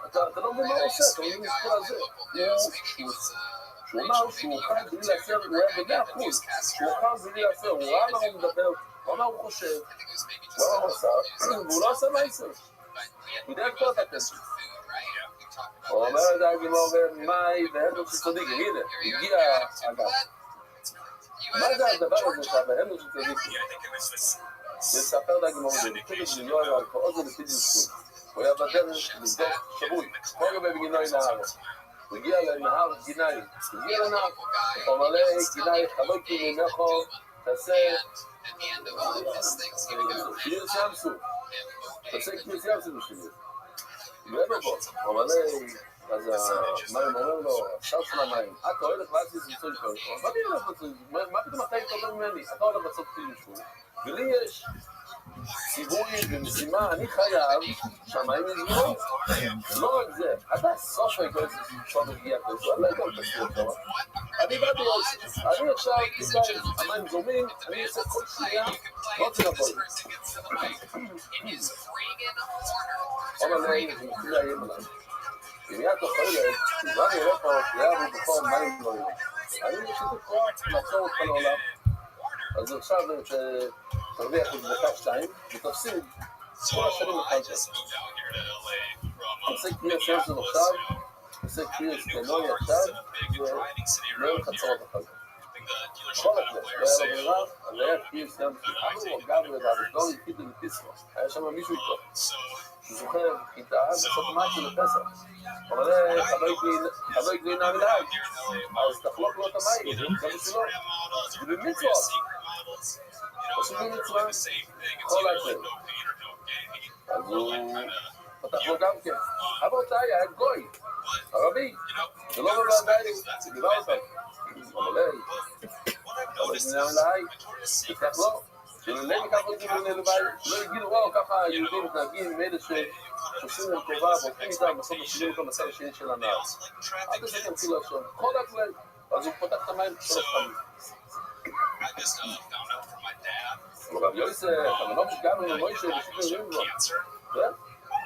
אתה לא מבין מה הוא עושה, אתה מבין את כל הזה. שהוא אמר שהוא אוכל בלי לעשר, הוא היה ב100%. שהוא אוכל בלי לעשר, הוא ראה מה הוא מדבר, הוא אמר הוא חושב, הוא אמר הוא עושה, והוא לא עושה מעשר. הוא יודע כל את הכסף. הוא אומר את הגמור ומאי והמר של צדיק, הנה, הגיע אגב. מה זה הדבר הזה שהמר של צדיק? לספר את הגמור הזה, בקודש למיון על כאוזו לפידים שכון. הוא היה בדרך לבדוק שבוי, כמו גבי בגינוי נהר. הוא הגיע לנהר גינאי, הגיע לנהר, הוא אומר לי, גינאי, חלוקי ממכו, תעשה קיר סיימסו, תעשה קיר סיימסו בשבילי. ואין בו, הוא אומר לי, אז המים אומר לו, עכשיו של המים, אתה הולך להציץ מצוי כהן. מה אני הולך לצוי? מה פתאום אתה יותר ממני? אתה הולך לעשות פילים שוב. ולי יש ציווי ומשימה, אני חייב שהמים יזמרו. לא רק זה, אתה סוף היכולת שוב הגיע כזה, אני לא יודע אם תסתיר שם. אני באתי עוד, אני עכשיו, המים זורמים, אני אעשה כל שנייה, לא רוצה לבוא. אומר לי, זה מתחיל לאיים עליי. אם יד תוחלת, ואני הולך פה, יעבו בכל מים דברים. אני יש את כוח לעצור אותך לעולם. אז עכשיו תרוויח את דקה 2, ותפסיד כל השנים אחת. תעשה קריאה שם של עכשיו, תעשה קריאה סטנוי עכשיו, ולא יהיה לך צורת אחת. כל הכלל, לא היה לו ברירה, אז היה קריאה שם של אחר, גב לדעת, לא יחיד לפיסרו. היה שם מישהו איתו. זוכר, איתה, לעשות משהו לפסח. אבל חבר גלינה מלאי, אז תחלוק לו את המים, זה בשבילו. זה במצוות. עושים במצווה, כל הכלל. אז הוא פתח לו גם כן. אבותיי, היה גוי, ערבי, זה לא בוודאי, זה דיבר אותם. אבל חבר גלינה מלאי, תפתח לו. שלולא מכך לא יגידו ללוואי, לא יגידו, וואו, ככה יהודים מתנהגים עם אלה שעושים להם טובה, והולכים איתם, בסוף משאירים אותם בצד השני של הנהר. אל תעשה תמציא לשון, כל הכלל, אז הוא פותח את המים שלוש פעמים. רב יוסף, המנוף שגם עם מוישה, ושישים ימים כבר.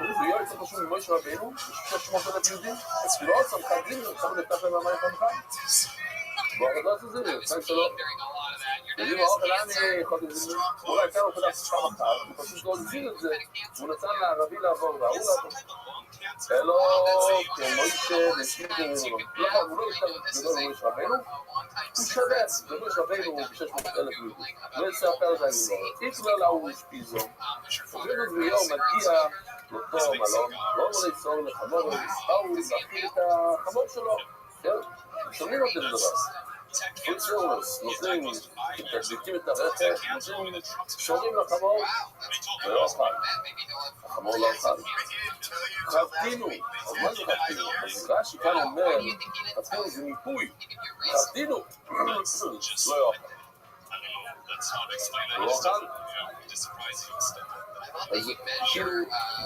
ויועץ חשוב ממוישה רבינו, ו600,000 יהודים, לא צמחה דין, עכשיו נפתח להם המים פעם אחת. בואו לא עשו זה, צייק שלו. ואם האוכל אני יכול לזמין, אולי כאן הוא פתח פעם אחת, הוא פשוט לא הזין את זה, הוא נתן לערבי לעבור, והוא לעבור. אלו, כמוישה, ושמידים, הוא לא ישתר גדול למוישה רבינו, הוא שווה, ומוישה רבינו הוא ב600,000 יהודים. לא יספר את האגלור, איתו להוא שפיזו, ובאמת ביום מגיע לאותו מלון, לא אמור ליצור לחמור, ובאו להכיל את החמור שלו, שומעים אותם דבר. פולסרוס, נותנים, תדליקים את הרכב, נותנים, שורים לחמור, ולא אוכל. החמור לא אוכל. חבטינו, אז מה זה חבטינו? אז רש"י כאן אומר, חבטינו זה מיפוי. חבטינו, לא יאכל. לא אוכל? אז כאילו,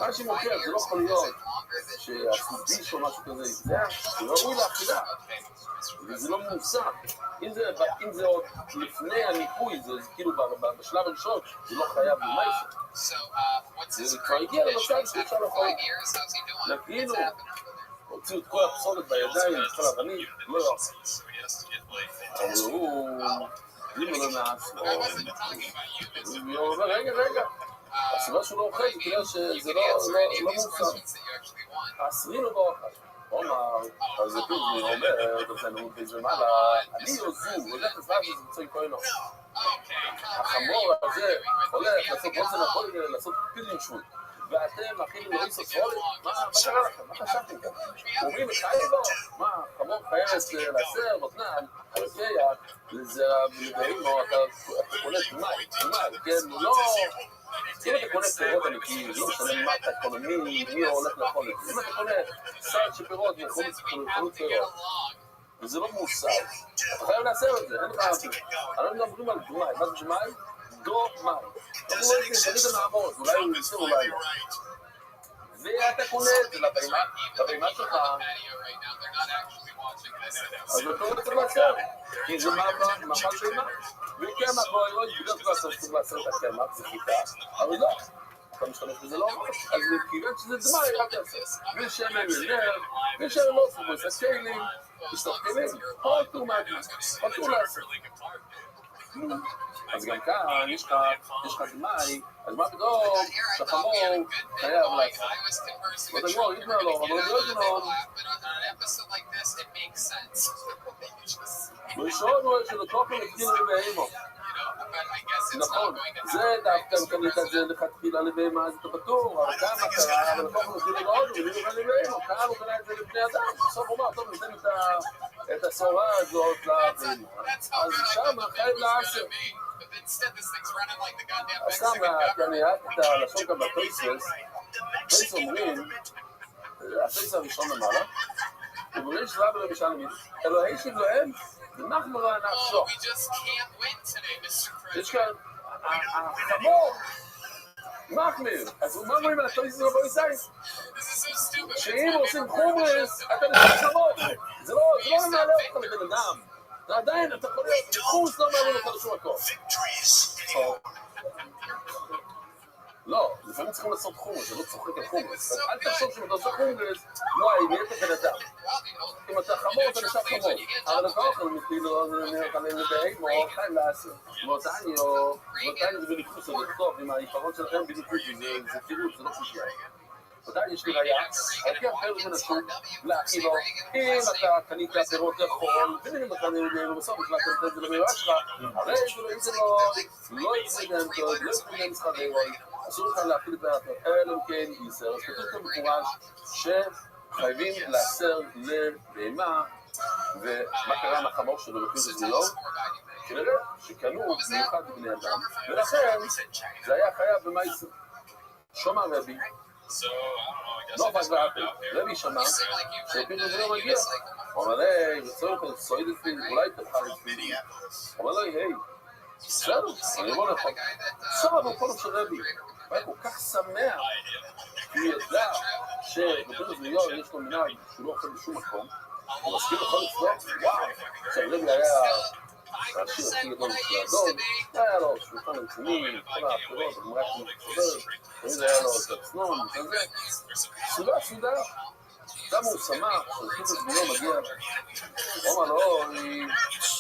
רש"י מוכר, זה לא יכול להיות שהסודיש או משהו כזה, זה לא ראוי לאכילה. וזה לא מוסע. אם זה עוד לפני הניפוי, זה כאילו בשלב הראשון, זה לא חייב למייסר. זה כבר הגיע למצב שאפשר לאכול. נקרינו, הוציאו את כל הפסולת בידיים, את כל האבנים, לא יאכל. אבל הוא, אם הוא לא נעץ, הוא אומר, רגע, הסיבה שהוא לא אוכל, זה כאילו שזה לא מוסע. העשרים הוא לא אוכל. אומר, אז זה פיזמי אומר, תבזנו בזה מעלה, אני יוזו, הולך לזמן שזה מצוי כהנו. החמור הזה הולך לעשות בוצן הכל, לעשות פילים שוי. ואתם, אחים, לא ריסו ספורת, מה קרה לכם? מה חשבתם כאן? אומרים, חייב לו? מה, חמור חייבת לעשר, נותנן, חלקיה, לזרע ולבאים, אתה קונה תמאי, כן, לא... אם אתה קונה פירות אמיתיים, לא משנה מה אתה קונה, מי הולך לאכול את זה. אם אתה קונה סל של פירות, יכול להיות פירות. וזה לא מוסר. אתה חייב לעשר את זה, אין לך אף. אנחנו מדברים על דמאי. מה זה דמאי? דו-מאי. אנחנו לא יודעים, תגיד המעמוד, אולי הוא יצא, אולי לא. ואתה קונה את זה לבהמה שלך. אז אתה לא צריך לעשר. כי זה מאכל בהמה. וקמח לא ירוד, בגלל כבר צריך לעשר את הקמח, זה חיטה, אבל לא, אתה משתמש בזה לא ממש, אז כיוון שזה דמאי, רק תעשה, ושמן לנר, ושמן לא סבוס, הכלים, תשתוך כלים, פרטו מהגנה, פרטו לעשר. אז גם כאן, יש לך דמאי, אז מה פתאום, שחמור חייב לעשות. עוד הגמור, יתמר לו, אבל לא יתמר. ראשון הוא של התוכן הקטין לבהימו. נכון, זה דווקא קנית את זה לכתחילה לבהמה, אז אתה פטור, אבל כמה קרה, אבל התוכן הקטין לבהות, ולא לבהימו, כאן הוא קנה את זה לבני אדם, בסוף הוא אמר, טוב, ניתן את הסורה הזאת לבהימה, אז שם חייב לעשר. אז כמה, אני אהבתי את הלשון גם בפייסס, פייס אומרים, הפייס הראשון למעלה, ובריש רבי לא משלמים, אלוהי שבלוהם, אנחנו לא נעשו. We just can't win today, Mr. יש President. כאן, החמור, מחמיר, אז הוא אומרים על התויס זה בו ישראל, This is so stupid. שאם עושים חומרס, אתה נשאר חמור, זה לא מעלה אותך לבן אדם, זה עדיין, אתה יכול להיות, חומרס לא מעלה אותך לשום מקום. לא, לפעמים צריכים לעשות חומרס, זה לא צוחק על חומרס, אז אל תחשוב שאם אתה עושה חומרס, וואי, נהיית בן אדם. אם אתה חמור, אתה נשאר חמור, אבל אתה אוכל מתילו, זה נראה לבית, או חיים לעשר, ואותנו זה בניחוס, זה טוב, עם העיפרון שלכם בניחוס, זה תירוץ, זה לא חושייה. עדיין יש לי ראייה, הלכי אחר זה נשום להכי לו, אם אתה קנית פירות לאכול, ואם אתה בסוף החלטת את זה למירה שלך, הרי זה לא יצגן טוב, לא יצגן משחדי רוי, אסור לך להכיל את הפירות, אלא אם כן ייסר. אז כתוב כאן מפורש שחייבים לאסר לבהמה, ומה קרה עם החמור שלו לפי זה לא? כנראה שקנו מיוחד בבני אדם, ולכן זה היה חייב במייסר. שומע רבי, לא פגעתי, רבי שמע, שפתאום זה לא מגיע. הוא אומר לי, רצוי לך לצועד את לי, אולי תוכל את לי. הוא אומר לי, היי, בסדר, אני אבוא לך. בסדר, אבל כל של רבי, הוא היה כל כך שמח, כי הוא ידע שבפרק מיור יש לו מנהג שהוא לא אוכל בשום מקום, הוא מסכים לכל לצלוח, וואו, כשהרבי היה השיר הכי גדול של האדום, היה לו שולחן רציני, כל האפירות, הגמרא שמתחברת, תמיד היה לו את הצנון, כזה, סודה, כמה הוא שמח, שהולכים את מיור מגיע, הוא אמר לו,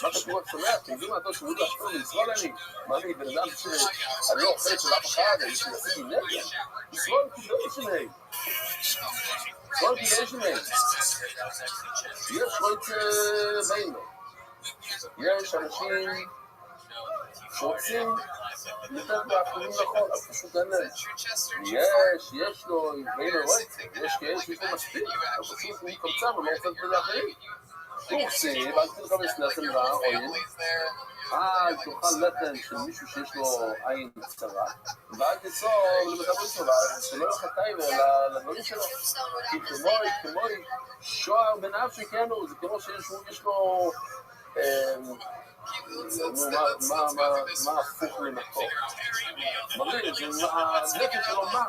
מה אתה קורא שמח? אתם יודעים מה אתה שהוא יודע שטוב, לשרול אני, מה אני, בן אדם שאני לא אוכל של אף אחד, אני שעשיתי נגד, לשרול כדאי שני, יש לו את בינו, יש אנשים שרוצים לתת באחרים לחול, אז פשוט אין להם. יש לו בינו רויצה, יש כאלה שיש לו מספיק, אז פשוט הוא קמצם ולא רוצה לתת לאחרים. הוא עושה, ואל תלך לסלחם רע, אוין, תאכל לחם של מישהו שיש לו עין קצרה, ואל תצור למטבוליזם, שלא יהיה חטאי לדברים שלו. כי כמוי, שוער בנפשי כנו, זה כמו שיש לו, מה הפוך למקור? מראה, זה הנפש שלו מה?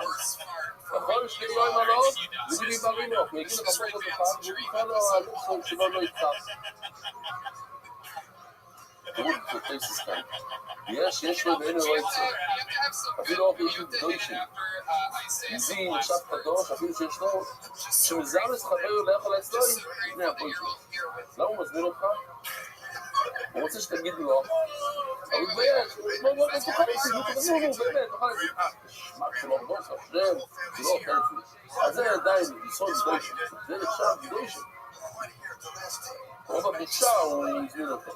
נכון, שלי לא עם הלאות, זה לי ברינוך, הוא יגיד לך פה בזוכה, והוא יקרא לו הלוכסון שלו לא יתחף. תראו, זה טייסס כאן. יש לו בעיני רויצה. אפילו אופי אישו דוישים. מזין, עכשיו קדוש, אפילו שיש לו, שמזרס חבר לאכול אצלוי, לפני הפוי שלו. למה הוא מזמין אותך? הוא רוצה שתגיד לו, אבל הוא בעיה, לא, תוכל לזה, באמת, תוכל לזה, שמק שלו בוס, השם, זה לא אוכל לזה. אז זה עדיין, יסוד דוישים, זה נחשב דוישים. רוב הבושה הוא הזמין אותו.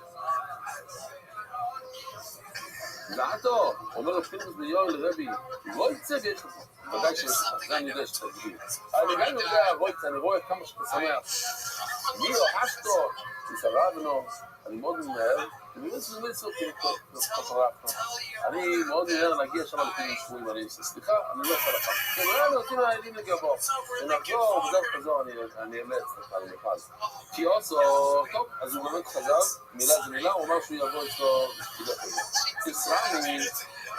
דעתו, אומר לפילוס ביור לרבי, רויצה ויש לך, ודאי שיש לך, זה אני יודע שאתה תגיד. אני גם יודע רויצה, אני רואה כמה שאתה שמח. מי אוהשתו, תסרבנו, אני מאוד ממהר, אני מאוד ממהר להגיע שם לפילוס שבועים, אני עושה סליחה, אני לא יכול לך. כן, אני נותנים להידים לגבו, ונחזור, בדרך כזו אני אמץ לך, אני מפל. כי עושו, טוב, אז הוא באמת חזר, מילה זה מילה, הוא אמר שהוא יבוא אצלו בדרך כזו. ישראלי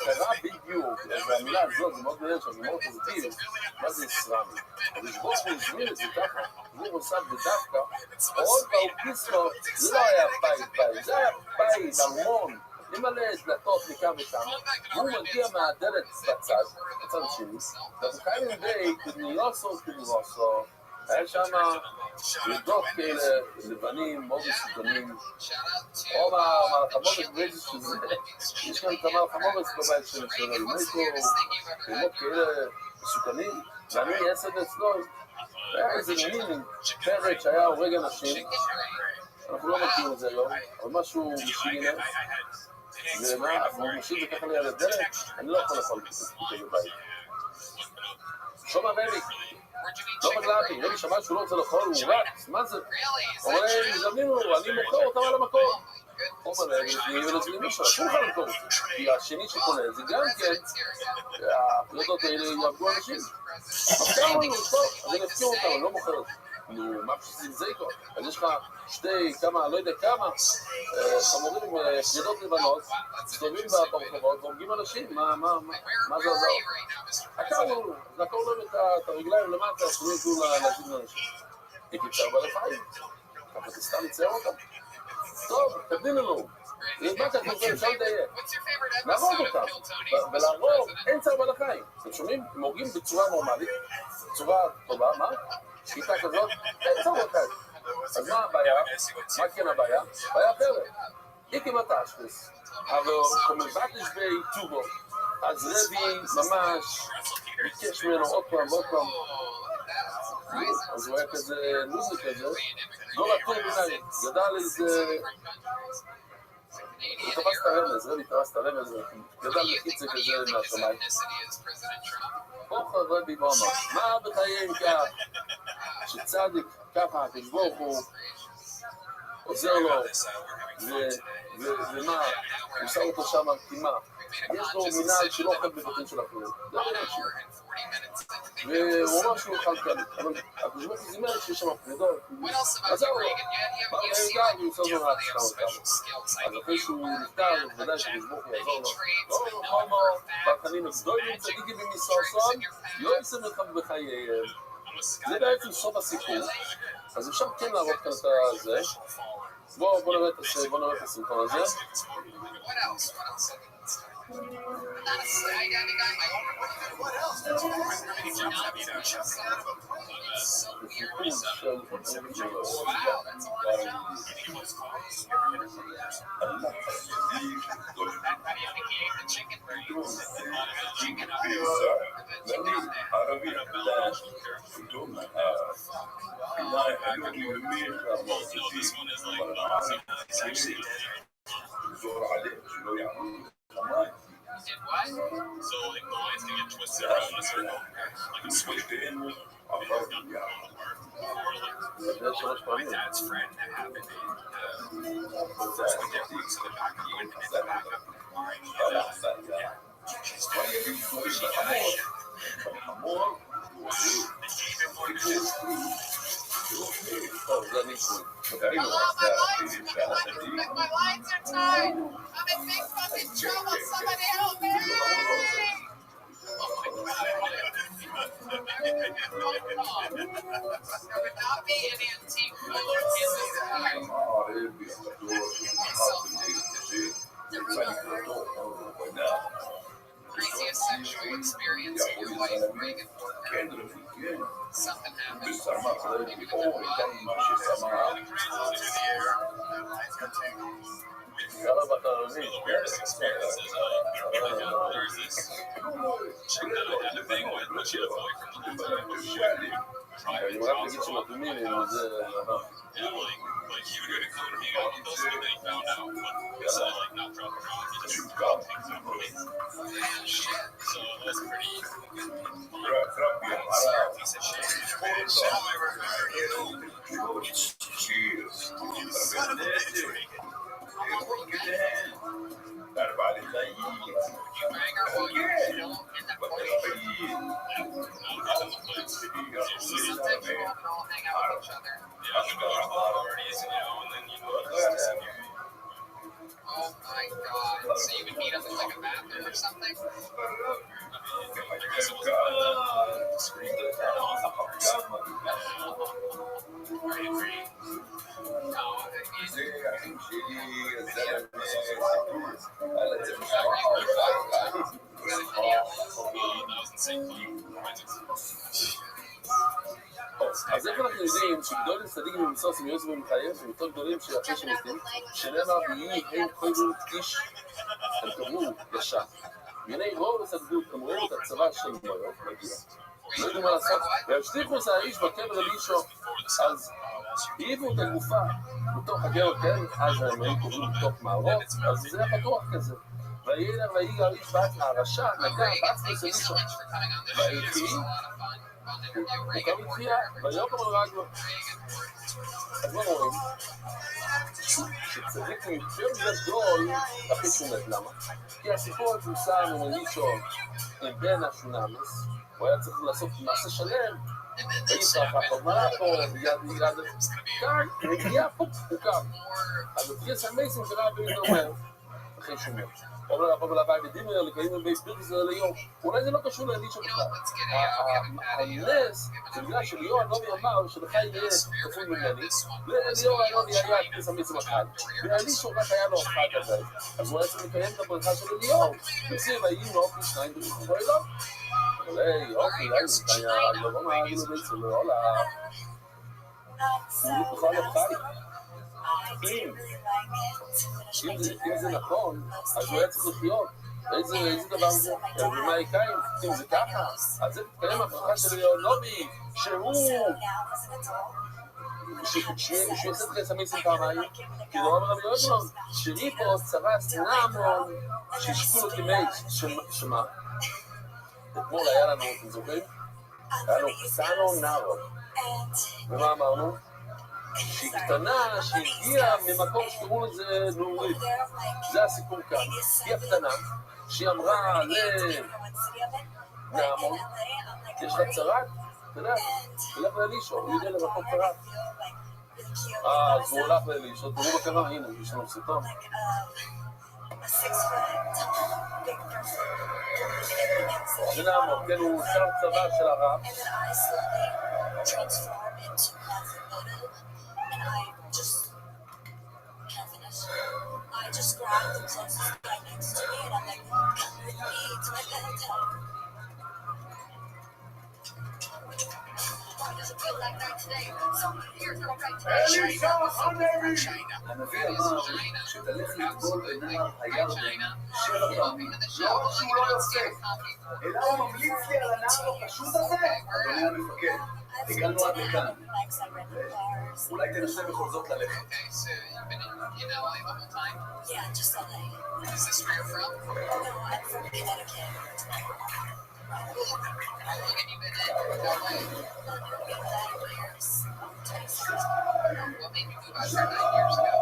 קרה בדיוק, והמילה הזאת זה מאוד מהר שם, זה מאוד פוזיטיב, מה זה ישראלי? אז לשבור הוא הזמין את זה ככה, הוא מוסד בדווקא, עוד באוקיסטו, זה לא היה בית, זה היה בית, ארמון, למלא דלתות מכאן ושם, והוא מגיע מהדלת בצד השני, ואנחנו קיימים די כדמיוסו, היה שם לדות כאלה לבנים מאוד מסוכנים, או מהלחמות באיזה שזה, יש כאן כמה לחמות בבית של אלמייטו, כאלות כאלה מסוכנים, ואני אסד אצלו, היה איזה מין פרק שהיה הורג אנשים, אנחנו לא מכירים את זה היום, אבל משהו משיגינר, ומה, הוא משיג וככה לי על הדלת, אני לא יכול לאכול כזה בבית. שומע רבי, לא מגלעתי, רבי שמע שהוא לא רוצה לאכול, הוא רץ, מה זה? הוא אומר, זמינו, אני מוכר אותם על המקום. הוא אומר, ולזמינו מישהו, אסור לך למכור אותי. כי השני שקונה, זה גם כן, הפרדות האלה יעבדו אנשים. עכשיו הוא אומר, טוב, אז אני אפקיר אותם, אני לא מוכר אותם. נו, מה בשביל זה איתו? אז יש לך כמה, לא יודע כמה, חמורים, פרידות לבנות, מסתובבים ברחובות והורגים אנשים, מה זה עזר? לעקור להם את הרגליים למטה, שלא יוכלו להזיק לאנשים. הייתי אפשר בעלי חיים, אבל זה סתם יצייר אותם. טוב, תקדים לנו. מה כתוב זה, אפשר לדייק. להרוג אותם, ולהרוג, אין צער בעלי חיים. אתם שומעים? הם הורגים בצורה נורמלית, בצורה טובה, מה? שיטה כזאת, אין צער בעלי חיים. אז מה הבעיה? מה כן הבעיה? בעיה אחרת. איקי מטשטס, אבל קומנבטש טובו, אז רבי ממש ביקש ממנו עוד פעם ועוד פעם. אז הוא היה כזה מוזיק כזה, לא לטור ביניים, ידע על איזה... הוא תפס את הרמז, רבי תפס את הרמז, ידע לחיצה כזה מהשמיים. אוכל רבי ואומר, מה בחיים כך, שצדיק ככה, כשברוך הוא עוזר לו, ומה, הוא שם אותו שם כמעט. יש לו מנהל שלא אוכל בבתים של אחרים. זה לא נקשיב. והוא ממש לא אוכל כאן. אבל הקדוש זימן שיש שם פרידות. עזר לו. מה הוא נהגע והוא יוצא לו להצטר אותם. אז אחרי שהוא נפטר, ודאי שבזבוך יעזור לו. לא, חומו, ברקנים הגדולים צדיקים במסרסון, לא יצא מלחם בחייהם. זה בעצם סוף הסיפור. אז אפשר כן להראות כאן את זה. בואו נראה את הסרטון הזה. So like the lines can get twisted around in a circle, like a switch in. My dad's friend that happened in first we did things in the back of the wind in the back of yeah. My lines are tied. I'm in big fucking trouble. Somebody help me! There would not be an antique roller in this time. Craziest sexual experience of your life, Reagan Porter. Something happened. The weirdest experience is there's this chick that I had to bang with, but she had a boyfriend at the time. Private and like he would come and hang out with us, and then he found out, but so like not drop it off, he just dropped things out of me. So that's pretty piece of shit. Son of a bitch, Reagan. You bang her while you're in the sometimes you all hang out with each other. Yeah, we go to parties, and then just Oh my god. So you would meet up in like a bathroom or something? I guess it was fun to scream the crowd off the parts. Pretty. אז איך אנחנו יודעים שגדולים צדיקים במסוס מיועץ במחייב ומתוך גדולים שאחרי שמתים שנאמר ויהי הם קודם איש הם קראו ישר והנה רוב הסגדות הם ראו את הצבא של גמיות מגיע לא יודעים מה לעשות והשליחו זה האיש בקבר לאישו אז העיפו את הגופה בתוך הגר כן אז הם היו קוראים בתוך מערות אז זה היה פתוח כזה והילר והיא האיש בת הרשע נגע בעצמי של אישו והאיחי הוא קם לתחייה, ויוקם על רגלו. אז מה רואים? שצדיק יותר גדול הכי שומט. למה? כי הסיפור המפורסם עם אלישע עם בן השונמס, הוא היה צריך לעשות מעשה שלם, ויפרח החומה פה, ויד כאן, הגיע פה, הוא קם. אז התחיס המייסים קרא בן אומר, אחרי שומט. אומר לבוא ולבוא בדימר, לקיים בייס בירס ליום. אולי זה לא קשור לאלישע בכלל. הנס, זה בגלל שליאור הנובי אמר שלך יהיה כפול ממני, וליאור הנובי היה התחיס המייסים אחד, ואלישע רק היה לו אחד כזה. אז הוא היה צריך לקיים את הברכה של ליאור. וסיב היו לו אופי שניים בריחו ואילון. אבל היי, אופי, היה לא מה אילו בייס ולעולה. הוא בכלל לא חי. אם זה נכון, אז הוא היה צריך לחיות. איזה דבר זה? ומאיקאים, אם זה ככה, אז זה תתקיים הברכה של יונובי, שהוא יעשה תחס המייסים פעמיים, כי לא אומר רבי יוזלון, שרי פה צרס נעמון, שישקו לו כמייס, שמה? אתמול היה לנו, אתם זוכרים? היה לנו קסנו נארו. ומה אמרנו? שהיא קטנה, שהגיעה ממקום שקראו לזה נורית. זה הסיפור כאן. היא הקטנה, שהיא אמרה לנעמון, יש לך צרת? אתה יודע, תלך לאלישע, הוא יודע למקום צרת. אז הוא הולך לאלישע, תראו בקרה, הנה, יש לנו סרטון. זה נעמון, כן, הוא שר צבא של הרב. I just grabbed the closest guy next to me and I'm like, come with me to my bedtime. Why does it feel like that today? So here's no right today. הנביא אמר שתלך לטבול בנהר הירדן 7 פעמים. לא רק שהוא לא יוצא, אלא הוא ממליץ לי על הנהר הפשוט הזה. אדוני המפקד, הגענו עד לכאן. אולי תנסה בכל זאת ללכת. Yeah, just LA. Is this where you're from? No, I'm from Connecticut. How long have you been in LA? Years. 26. What made you move out here 9 years ago?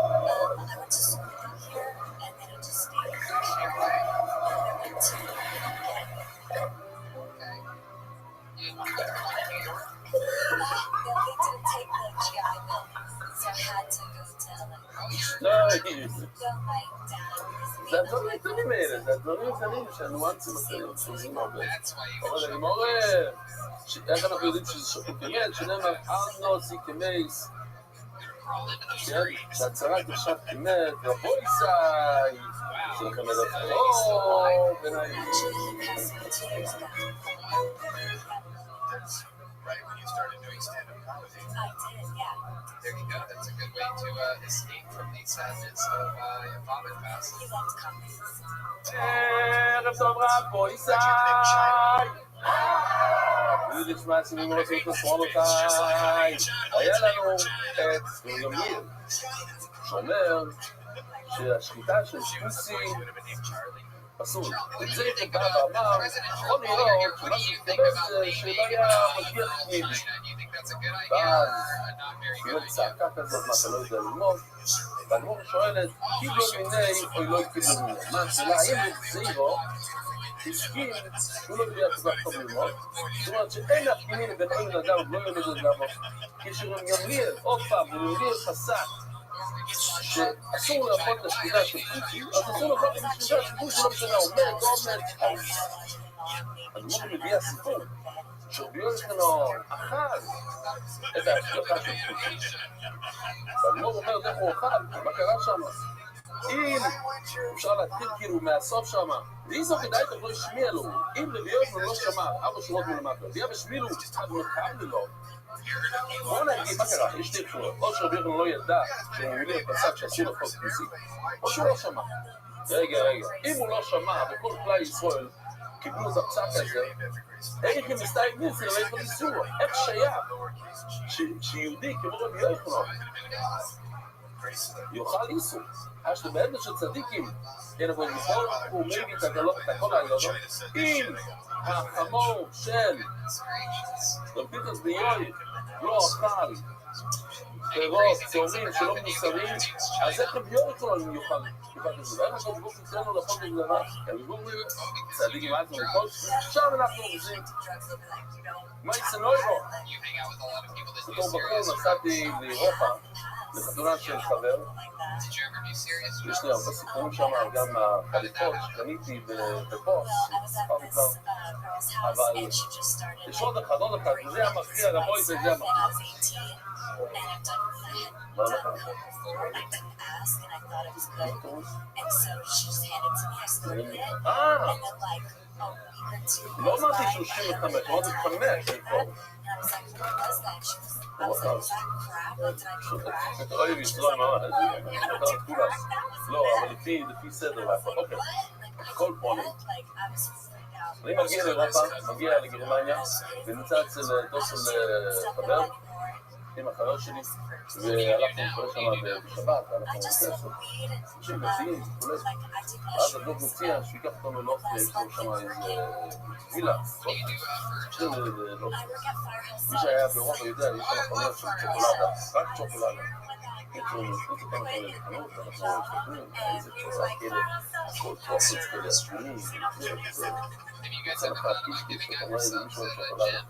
I went to school here and then I just stayed here. Okay. I went to Okay. You lived in New York? no, they didn't take the GI Bill, so I had to go to LA. Oh, you're לא, So my dad was זה הדברים הקטנים האלה, זה הדברים הקטנים שהניואנסים הקטנים צריכים הרבה. that's why you אבל אני אומר, איך אנחנו יודעים שזה שפוט כמת, שנאמר, ארנו סי כמייס, crawl into those streets. שהצהרה נחשב כמת, רבוי סי, זה לכם לדעת חלום, ונעים. actually passed me 2 years ago. That's right when you started doing stand-up comedy. I did, yeah. There you go. That's a good way to escape from the sadness of your father passing. He loved comics. ערב טוב רבוי סי, ולשמע סימים רוצים לסרון אותי, היה לנו את ימיר, שאומר שהשחיטה של שפוסי אסור. את זה שבא ואמר, יכול להיות שמה שהתקבל זה שלא היה משגיח מילי. ואז כאילו צעקה כזאת, מה אתה לא יודע ללמוד, והגמור שואלת, קיבלו מיני או לא קיבלו מיני. מה השאלה, האם זירו הסכים שהוא לא יודע כל כך טוב ללמוד, זאת אומרת שאין להפגינים בין אוי לדם, לא ילמד ללמוד, כשימיר, עוד פעם, הוא ימיר חסק, שאסור לאכול את השחיטה של פוצי, אז אסור לאכול את השחיטה של פוצי, לא משנה, עומד, לא עומד. הגמור מביא הסיפור, שרבי יוחנן אכל את ההשגחה של פוצי. והגמור אומר, איך הוא אכל, מה קרה שם? אם אפשר להתחיל כאילו מהסוף שם, ואיזו כדאי תבוא השמיע לו, אם רבי יוחנן לא שמע, 4 שורות מלמטה, ויה בשמילו, עד מכב לו, בואו נגיד, מה קרה? יש 2 אפשרויות, או שרבי יוחנן לא ידע שהוא מביא פסק שאסור לאכול פוצי, או שהוא לא שמע. רגע, אם הוא לא שמע, וכל כלל ישראל קיבלו את הפסק הזה, איך הם מסתיים מיסי לבין בניסור? איך שייך שיהודי כמו רבי יוחנן יאכל איסו. אשת בעמד של צדיקים, אין אבל בכל הוא מביא את הכל העליונות, אם החמור של רבי פנחס בן יואי לא אכל פירות, צהובים שלא מוסרים, אז איך רבי יואי כל אני יאכל את זה? ואיך הכל גוף יצאנו לאכול את זה דבר? כי הריבום צדיקים עד מלכות, עכשיו אנחנו עושים מה יצאנו בו? בתור בחור נסעתי לאירופה לחתונה של חבר, יש לי הרבה סיפורים שם, גם החליפות שקניתי בפוס, סיפרתי כבר, אבל יש עוד אחד, וזה המכריע, רבוי זה המכריע. מה אנחנו? לא אמרתי 35, אמרתי 5, אוי וישלום ממש, לא, אבל לפי סדר, אוקיי, כל פונים. אני מגיע לאירופה, מגיע לגרמניה, ונמצא אצל דוד של חבר, עם החבר שלי, והלכנו נקרא שם בשבת, אנחנו נעשה אנשים מציעים, ואז הדוד מציע שיקח אותנו לוף, יש לנו שם איזה וילה, מי שהיה באירופה יודע, יש שם חנויות של צ'וקולדה, רק צ'וקולדה. אנחנו משתכנים, איזה צ'וקולדה כאלה, הכל טרופס כאלה, שמונים, יצא לך קישקיש, שאתה אומר איזה מישהו צ'וקולדה.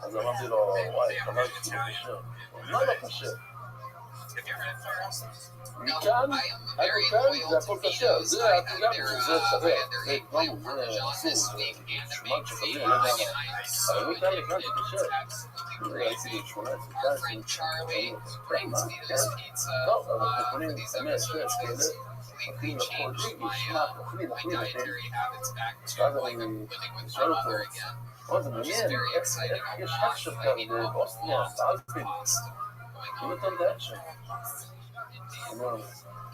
אז אמרתי לו, וואי, חבל כאילו קשר. מה לא קשר? מכאן, עד מכאן זה הכל קשר. זה עד גם, זה שווה. זה דברים, זה אסור, זה שומן שחזיר, אני לא יודע מה. אבל מכאן לכאן זה קשר. הייתי לי 18, 19, מה? טוב, אבל אנחנו קונים 5, 6, כאלה. אוכלים לכל ריגי, שמעת, אוכלים, ואז אני שואל אותו, זה מעניין, יש אקשן כאן באוסטריה, באלפים, הוא נותן את האקשן.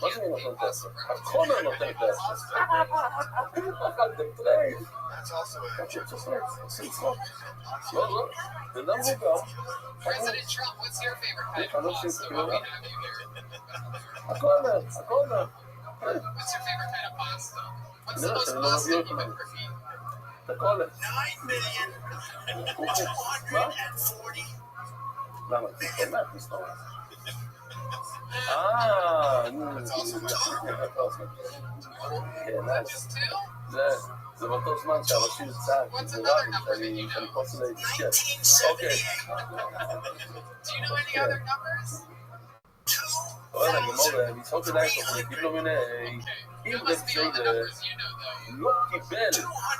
מה זה מי נותן את האקשן? החומר נותן את האקשן. אכלתם טרייד. אכלתם צוחק, עושים צחוק. לא, זה אדם מבוגר. אני לא עושים צחוק. הכומר. נראה שאני לא מביא אותם. תקולה. 9,240,000. מה? למה? זה חומק מסתובב. זה באותו זמן שהראשי צעק, זה רבי, שאני חוסר להתשקט. אוקיי. אוהל הגמור, מצחוק אליי תוך נגיד לו מיני, אם רצ'יידר לא קיבל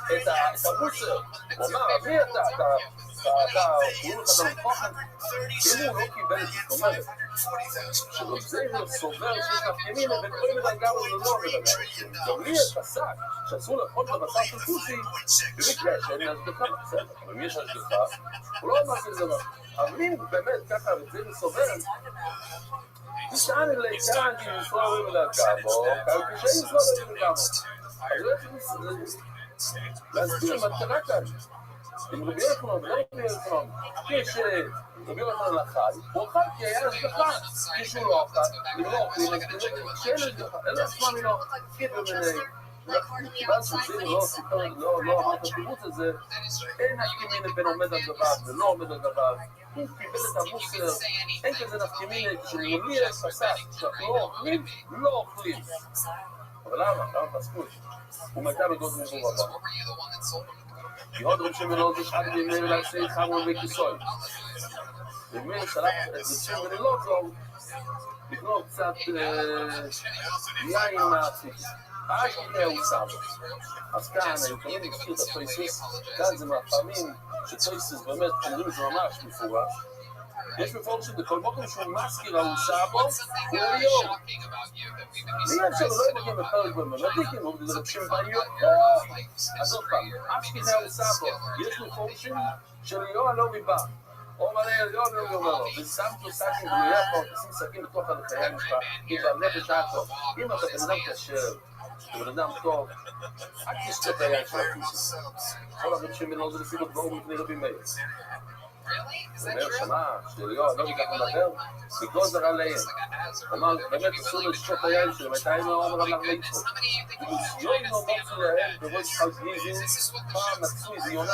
את המוסר, הוא אמר, מי אתה, הוא לך את המפוחן, אם הוא לא קיבל את זה, זאת אומרת, שרצ'יידר סובר שיש נפיינים לבין כל מדרגה ולא מדרגה, גם לי יש פסק, שאסור לאכול בבשר של כוסי, במקרה שאין לי השגחה, בסדר, אבל מי יש השגחה, הוא לא אמר שזה דבר, אבל אם באמת ככה רצ'יידר סובר, נשאר לי כאן כי נשאר לי לגמו, כאן קשה נשאר לי לגמו. אז לא צריך להסביר מה קרה כאן. אם רבי יחנון, לא רבי יחנון, כשרבי יחנון לחי, הוא אכל כי היה השגחה. כשהוא לא אכל, אם לא אוכלים, אז כשאין השגחה, אין לעצמם לא אוכלים במיני. מכיוון שזה לא אמר את הפירוט הזה, אין נפקימינה בין עומד על דבר ולא עומד על דבר. הוא קיבל את המוסר, אין כזה נפקימינה, כשמולי פסק, שאנחנו לא אוכלים, לא אוכלים. אבל למה? למה פסקות? הוא מתה בגוד מבוא הבא. כי עוד רב שמלא זה שעת בימי ולעשי חמון וכיסוי. ובמי שלח את זה וללא זו, לקנות קצת יין מהעצמי. כנראה הוא שם. אז כאן, אני תמיד מכיר את הטויסוס, כאן זה מהפעמים שטויסוס באמת אומרים זה ממש מפורש. יש מפורש שבכל מקום שהוא מזכיר ההוסה בו, הוא היום. מיד שלו לא יבגים בפרק בממדיקים, הוא מדרשים בעיות. אז עוד פעם, כנראה ההוסה בו, יש מפורשים של יואל לא מבא. אומר לי, יואל לא אומר, ושמתו סכין גלויה פה, תשים סכין בתוך הלחיים שלך, כי בנפש העטו. אם אתה בן אדם קשר, בן אדם טוב, אל תשתה את היין של הכיסים. כל הרב שמלא זה לפי דברו מפני רבי מאיר. Is that אומר, true? שמע, שלא ניקח לדבר, וגוזר עליהם. אמר, באמת אסור לשפוט את היין שלהם, הייתה אינו אמר על הרבה יצחק. How many do you think וציון לא מוצא להם ברוטשילד גריזים, פעם מצאו איזו יונה,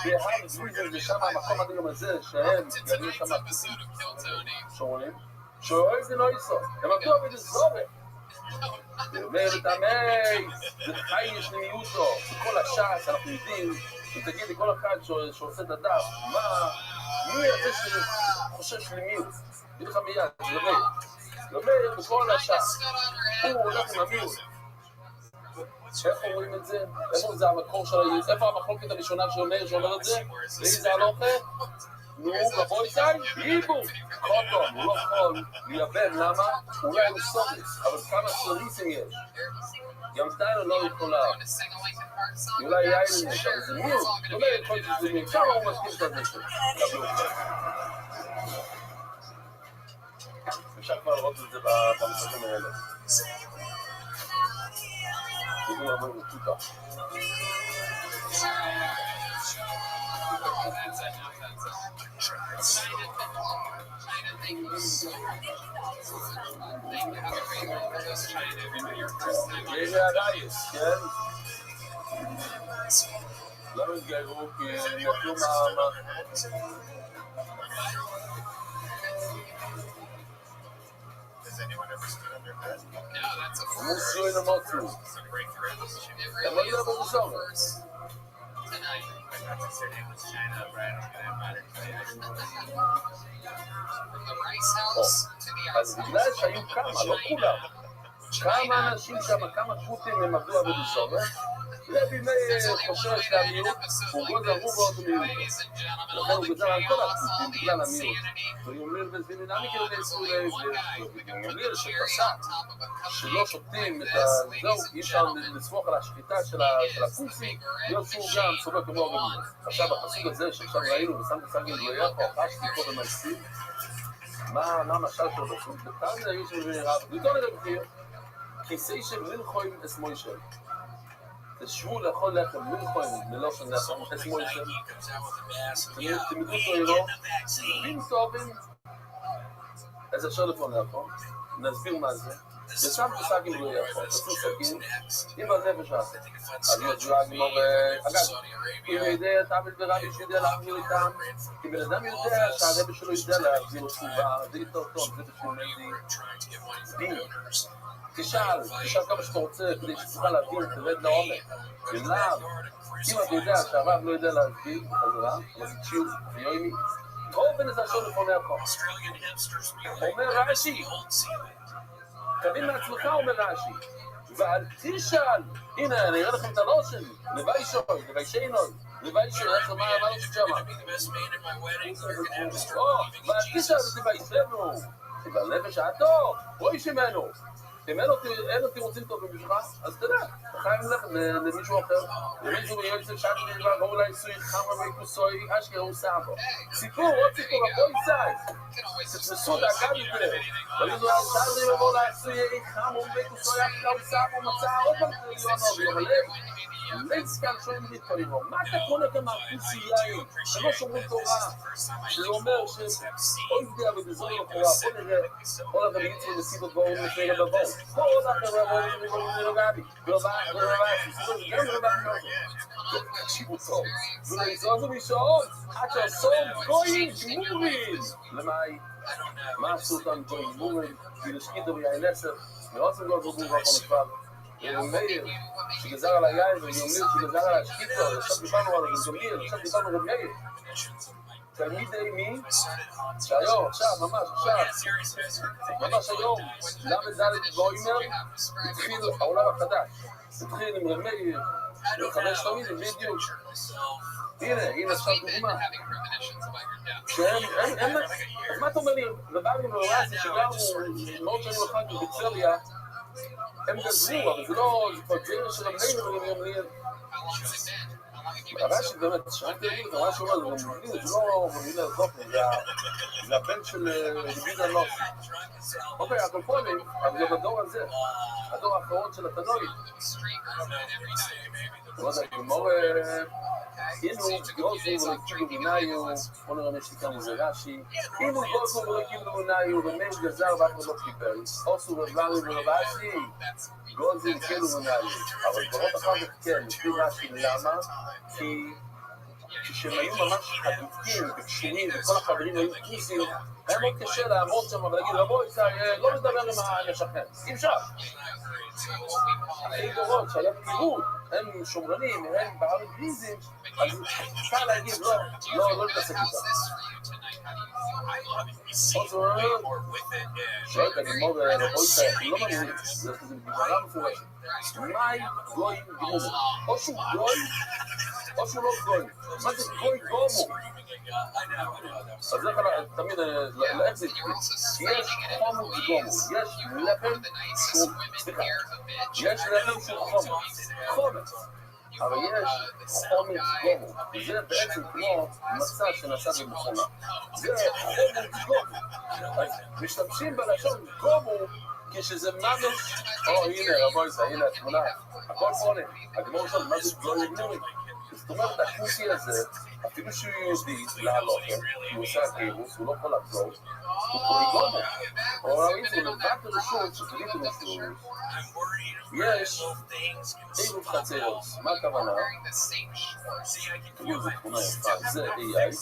בהר גריזים זה שם המקום הדגם הזה, שהם גרים שם episode of Kill Tony? שומרים, שאוהב זה לא יסוף, הם עבדו עבד זורת. ואומר את עמי, זה חי יש למיעוטו, בכל הש"ס אנחנו יודעים, אם תגיד לכל אחד שעושה את הדף, מי הזה שחושש למיעוט? תגיד לך מיד, זה אומר בכל הש"ס, הוא הולך עם המיעוט. איפה רואים את זה? איפה זה המקור של היעוץ? איפה המחלוקת הראשונה שאומר את זה? ואיזה הלוכה? נו, רבוי זי, ייבו, חוטון, הוא לא יכול לייבן, למה? אולי הוא סוריס, אבל כמה סוריסים יש? גם סטיילו לא יכולה. אולי יין נשאר, זה מיעוט, אולי יכול להיות שזה מיעוט, כמה הוא מסכים את הנשק? אפשר כבר לראות את זה במשחקים האלה. תראו הרבה רצותה. זה הרייס, כן? למה התגיירו? כי נתנו מה... Has anyone ever stood on their bed? No, that's a מוסיו אין המוצו. It's a breakthrough. It אבל really לא is a בראשון. first tonight. My grandma's name was China, right? I'm gonna modern day. From the rice house to the אז ice בגלל house. שהיו כמה, לא כולם. כמה אנשים שם, כמה פוטים הם עבדו עבד זורת. רבי מאיר חושש להמיעוט, הוא גוזר רובו מיעוט. לכן הוא גוזר על כל הפוטים בגלל המיעוט. ויאמר בזמינמי כאילו נעשו ויאמר שפסק שלא שותים את הזהו, אי אפשר לסמוך על השחיטה של הפוסי, להיות שהוא גם סובר כמו הרבי. עכשיו הפסוק הזה שעכשיו ראינו ושמתי סגל גלויחו, חשתי פה במייסים, מה המשל שלו בפסוק? בתניא היו שמבין רב, ודון את המחיר, כיסי של מלחוים אס מוישל. תשבו לאכול לחם מלחוים ללא של לחם אס מוישל. תמידו תוירו, בים טובים, אז אפשר לפונכו, נסביר מה זה. ושם תסגל גלויחו, תעשו סכין, אם בנפש הזה. אז ידוע גמור, אגב, אם יודע תמיד ורבי שיודע להחזיר איתם, כי בן אדם יודע שהרבי שלו יודע להחזיר תשובה, זה יותר טוב, זה בשביל דין. תשאל כמה שאתה רוצה כדי שתוכל להבין, תרד לעומק. ולאו, אם אתה יודע שהרב לא יודע להסביר בחזרה, אז תשיעו, ויואימי, טוב ונזשו לפונכו. אומר רש"י, תבין מעצמך, אומר רש"י, ואל תשאל, הנה אני אראה לכם את הראש שלי, לוואי שוי, לוואי שינוי, לוואי שוי, איך מה לא שמה? ואל תשאל לוואי שבנו, ובנפש העתו, בואי שמנו. אם אין לו תירוצים טובים בשבילך, אז תדע, אתה חייב ללכת למישהו אחר, למישהו מיועצת שעת נדבר, ואומר לה עשוי חמר ויקוסוי, אשכרה הוא סבו. סיפור, עוד סיפור, בואי צי, תתנסו דאגה יותר, ולידו השערי ובוא לה עשוי חמר ויקוסוי, אשכרה הוא סבו, מצא עוד בנקריונו, אבל ליץ כאן שואלים להתפלימו, מה אתה קונה גם מהפוסי יין, שלא שומרים תורה, שזה אומר שאוי בדיע ובזור לקורה, בוא נראה, כל הרביצו וסיבות בואו נפני לבבו, כל החברה בואו נפני לרבי, גם רבי תקשיבו טוב, ולעזור משעות, עד שעשום גויים גמורים, למאי, מה עשו אותם גויים גמורים, ולשקידו ביין 10, ועושים גול גמור ואחרון כבר, מאיר, שגזר על היין, ויומיר שגזר על השקיטו, עכשיו דיברנו על הגזומיר, עכשיו דיברנו על מאיר. תלמידי מי? שהיום, עכשיו, ממש היום, למד ד' גוימר, התחיל העולם החדש. התחיל עם מאיר, וחמש תלמידים, בדיוק. הנה עכשיו דוגמה. אז מה אתה אומר לי, רבי מרואסי שגרנו מאוד שנים אחר כך בצריה, הם גזרו, אבל זה לא, זה כבר גזר של המיינים, הם אומרים, הרש"י באמת, שרקתי להגיד את הרש"י אומר, זה לא מבינה לזוכן, זה הבן של רבי הנוס. אוקיי, הקולפונים, אבל זה בדור הזה, הדור האחרון של התנועים. לא יודע, גמור, אילו גוזו ולקיבו מיניו, בוא נראה יש לי כאן איזה רש"י, אילו גוזו ולקיבו מיניו, ומי גזר ואף לא קיבל, עושו רבלרי ורבאסי, גוזו ולקיבו מיניו. אבל ברות אחר כך כן, לפי רש"י, למה? כי כשהם היו ממש חדוקים וקשורים וכל החברים היו כוסים, היה מאוד קשה לעמוד שם ולהגיד רבוי, לא לדבר עם השכן, אי אפשר. אחרי דורות שהיה פירוט, הם שומרנים, הם בערים גריזים, אז קל להגיד לא להתעסק איתם. שואלת הגמור רבוי, לא מבינים, זה גמרא מפורשת. מהי גוי גמור? או שהוא גוי, או שהוא לא גוי. מה זה גוי גומו? אז זה תמיד, לאיך זה יקרה? יש חומץ גומו, יש לחם שהוא, סליחה, יש לחם שהוא חומץ, אבל יש חומץ גומו, וזה בעצם כמו מצה שנעשה במכונה, זה חומץ גומו, אז משתמשים בלשון גומו כשזה ממש, הנה רבוי, הנה התמונה, הכל פונה, הגמור שם, מה זה גוי גמורי? זאת אומרת, הכוסי הזה, אפילו שהוא יהודי לעלות, כי הוא עושה הקירוס, הוא לא יכול לחזור, הוא פוליגומו. או ראית, הוא לבד רשות, שתגידו רשות, יש עירוב חצרות. מה הכוונה? תראו, זו תמונה יפה, זה AI,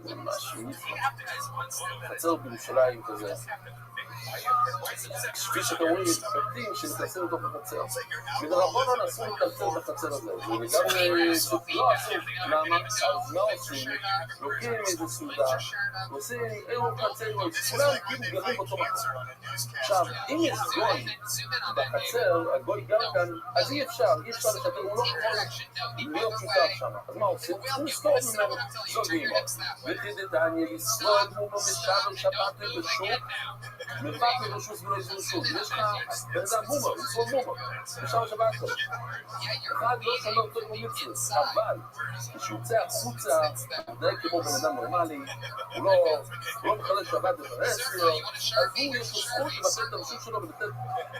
זה משהו נפלא. חצר בירושלים כזה. כפי שאתם רואים, בתים שנכנסים לתוך החצר. מדרבנן אסור לקלצל בחצר הזה. וגם לא אסור. למה? אז מה עושים? לוקחים איזו סעודה, ועושים עירוב חצרות. כולם כאילו גרים באותו מקום. עכשיו, אם יש גוי בחצר, הגוי גר כאן, אז אי אפשר לשתר, הוא לא יכול להיות שותף שם. אז מה עושים? הוא לסתור ממנו, סוגעים. ותדעני לסרוד מומו משבר שבת ובשוק, מבט מרושוס ולא יזור שוב. יש לך בן אדם מומו, לסרוד מומו, בשם שבת טוב. אחד לא שומר אותו כמו מצווה, אבל כשהוא יוצא החוצה, הוא די כמו בן אדם נורמלי, הוא לא מחלל שבת ופרס לו, אז הוא יש לו זכות לבטל את הרשות שלו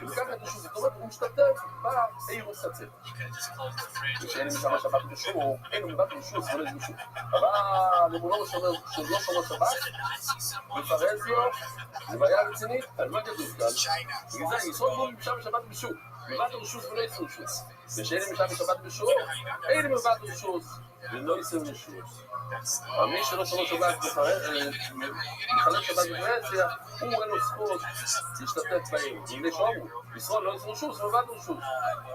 ולקח את הרשות, זאת אומרת, הוא משתתף בעירוס חצר. ושאין משם השבת בשור, אין הוא מבט מרושוס ולא יזור שוב. אבל אם הוא לא שומר שבת, ופרס לו, זה בעיה רצינית, על מה כתוב כאן? בגלל זה, יסוד בו משם שבת בשור. מבט רשוס ולא יסור רשוס. ושאין לי משם שבת בשור, אין לי מבט רשוס ולא יסור רשוס. אבל מי שלא שומר שבת מחלל שבת בפרהסיה, הוא אין לו זכות להשתתף בעיר. והנה שאומרו, ישרוד לא יסור רשוס ומבט רשוס.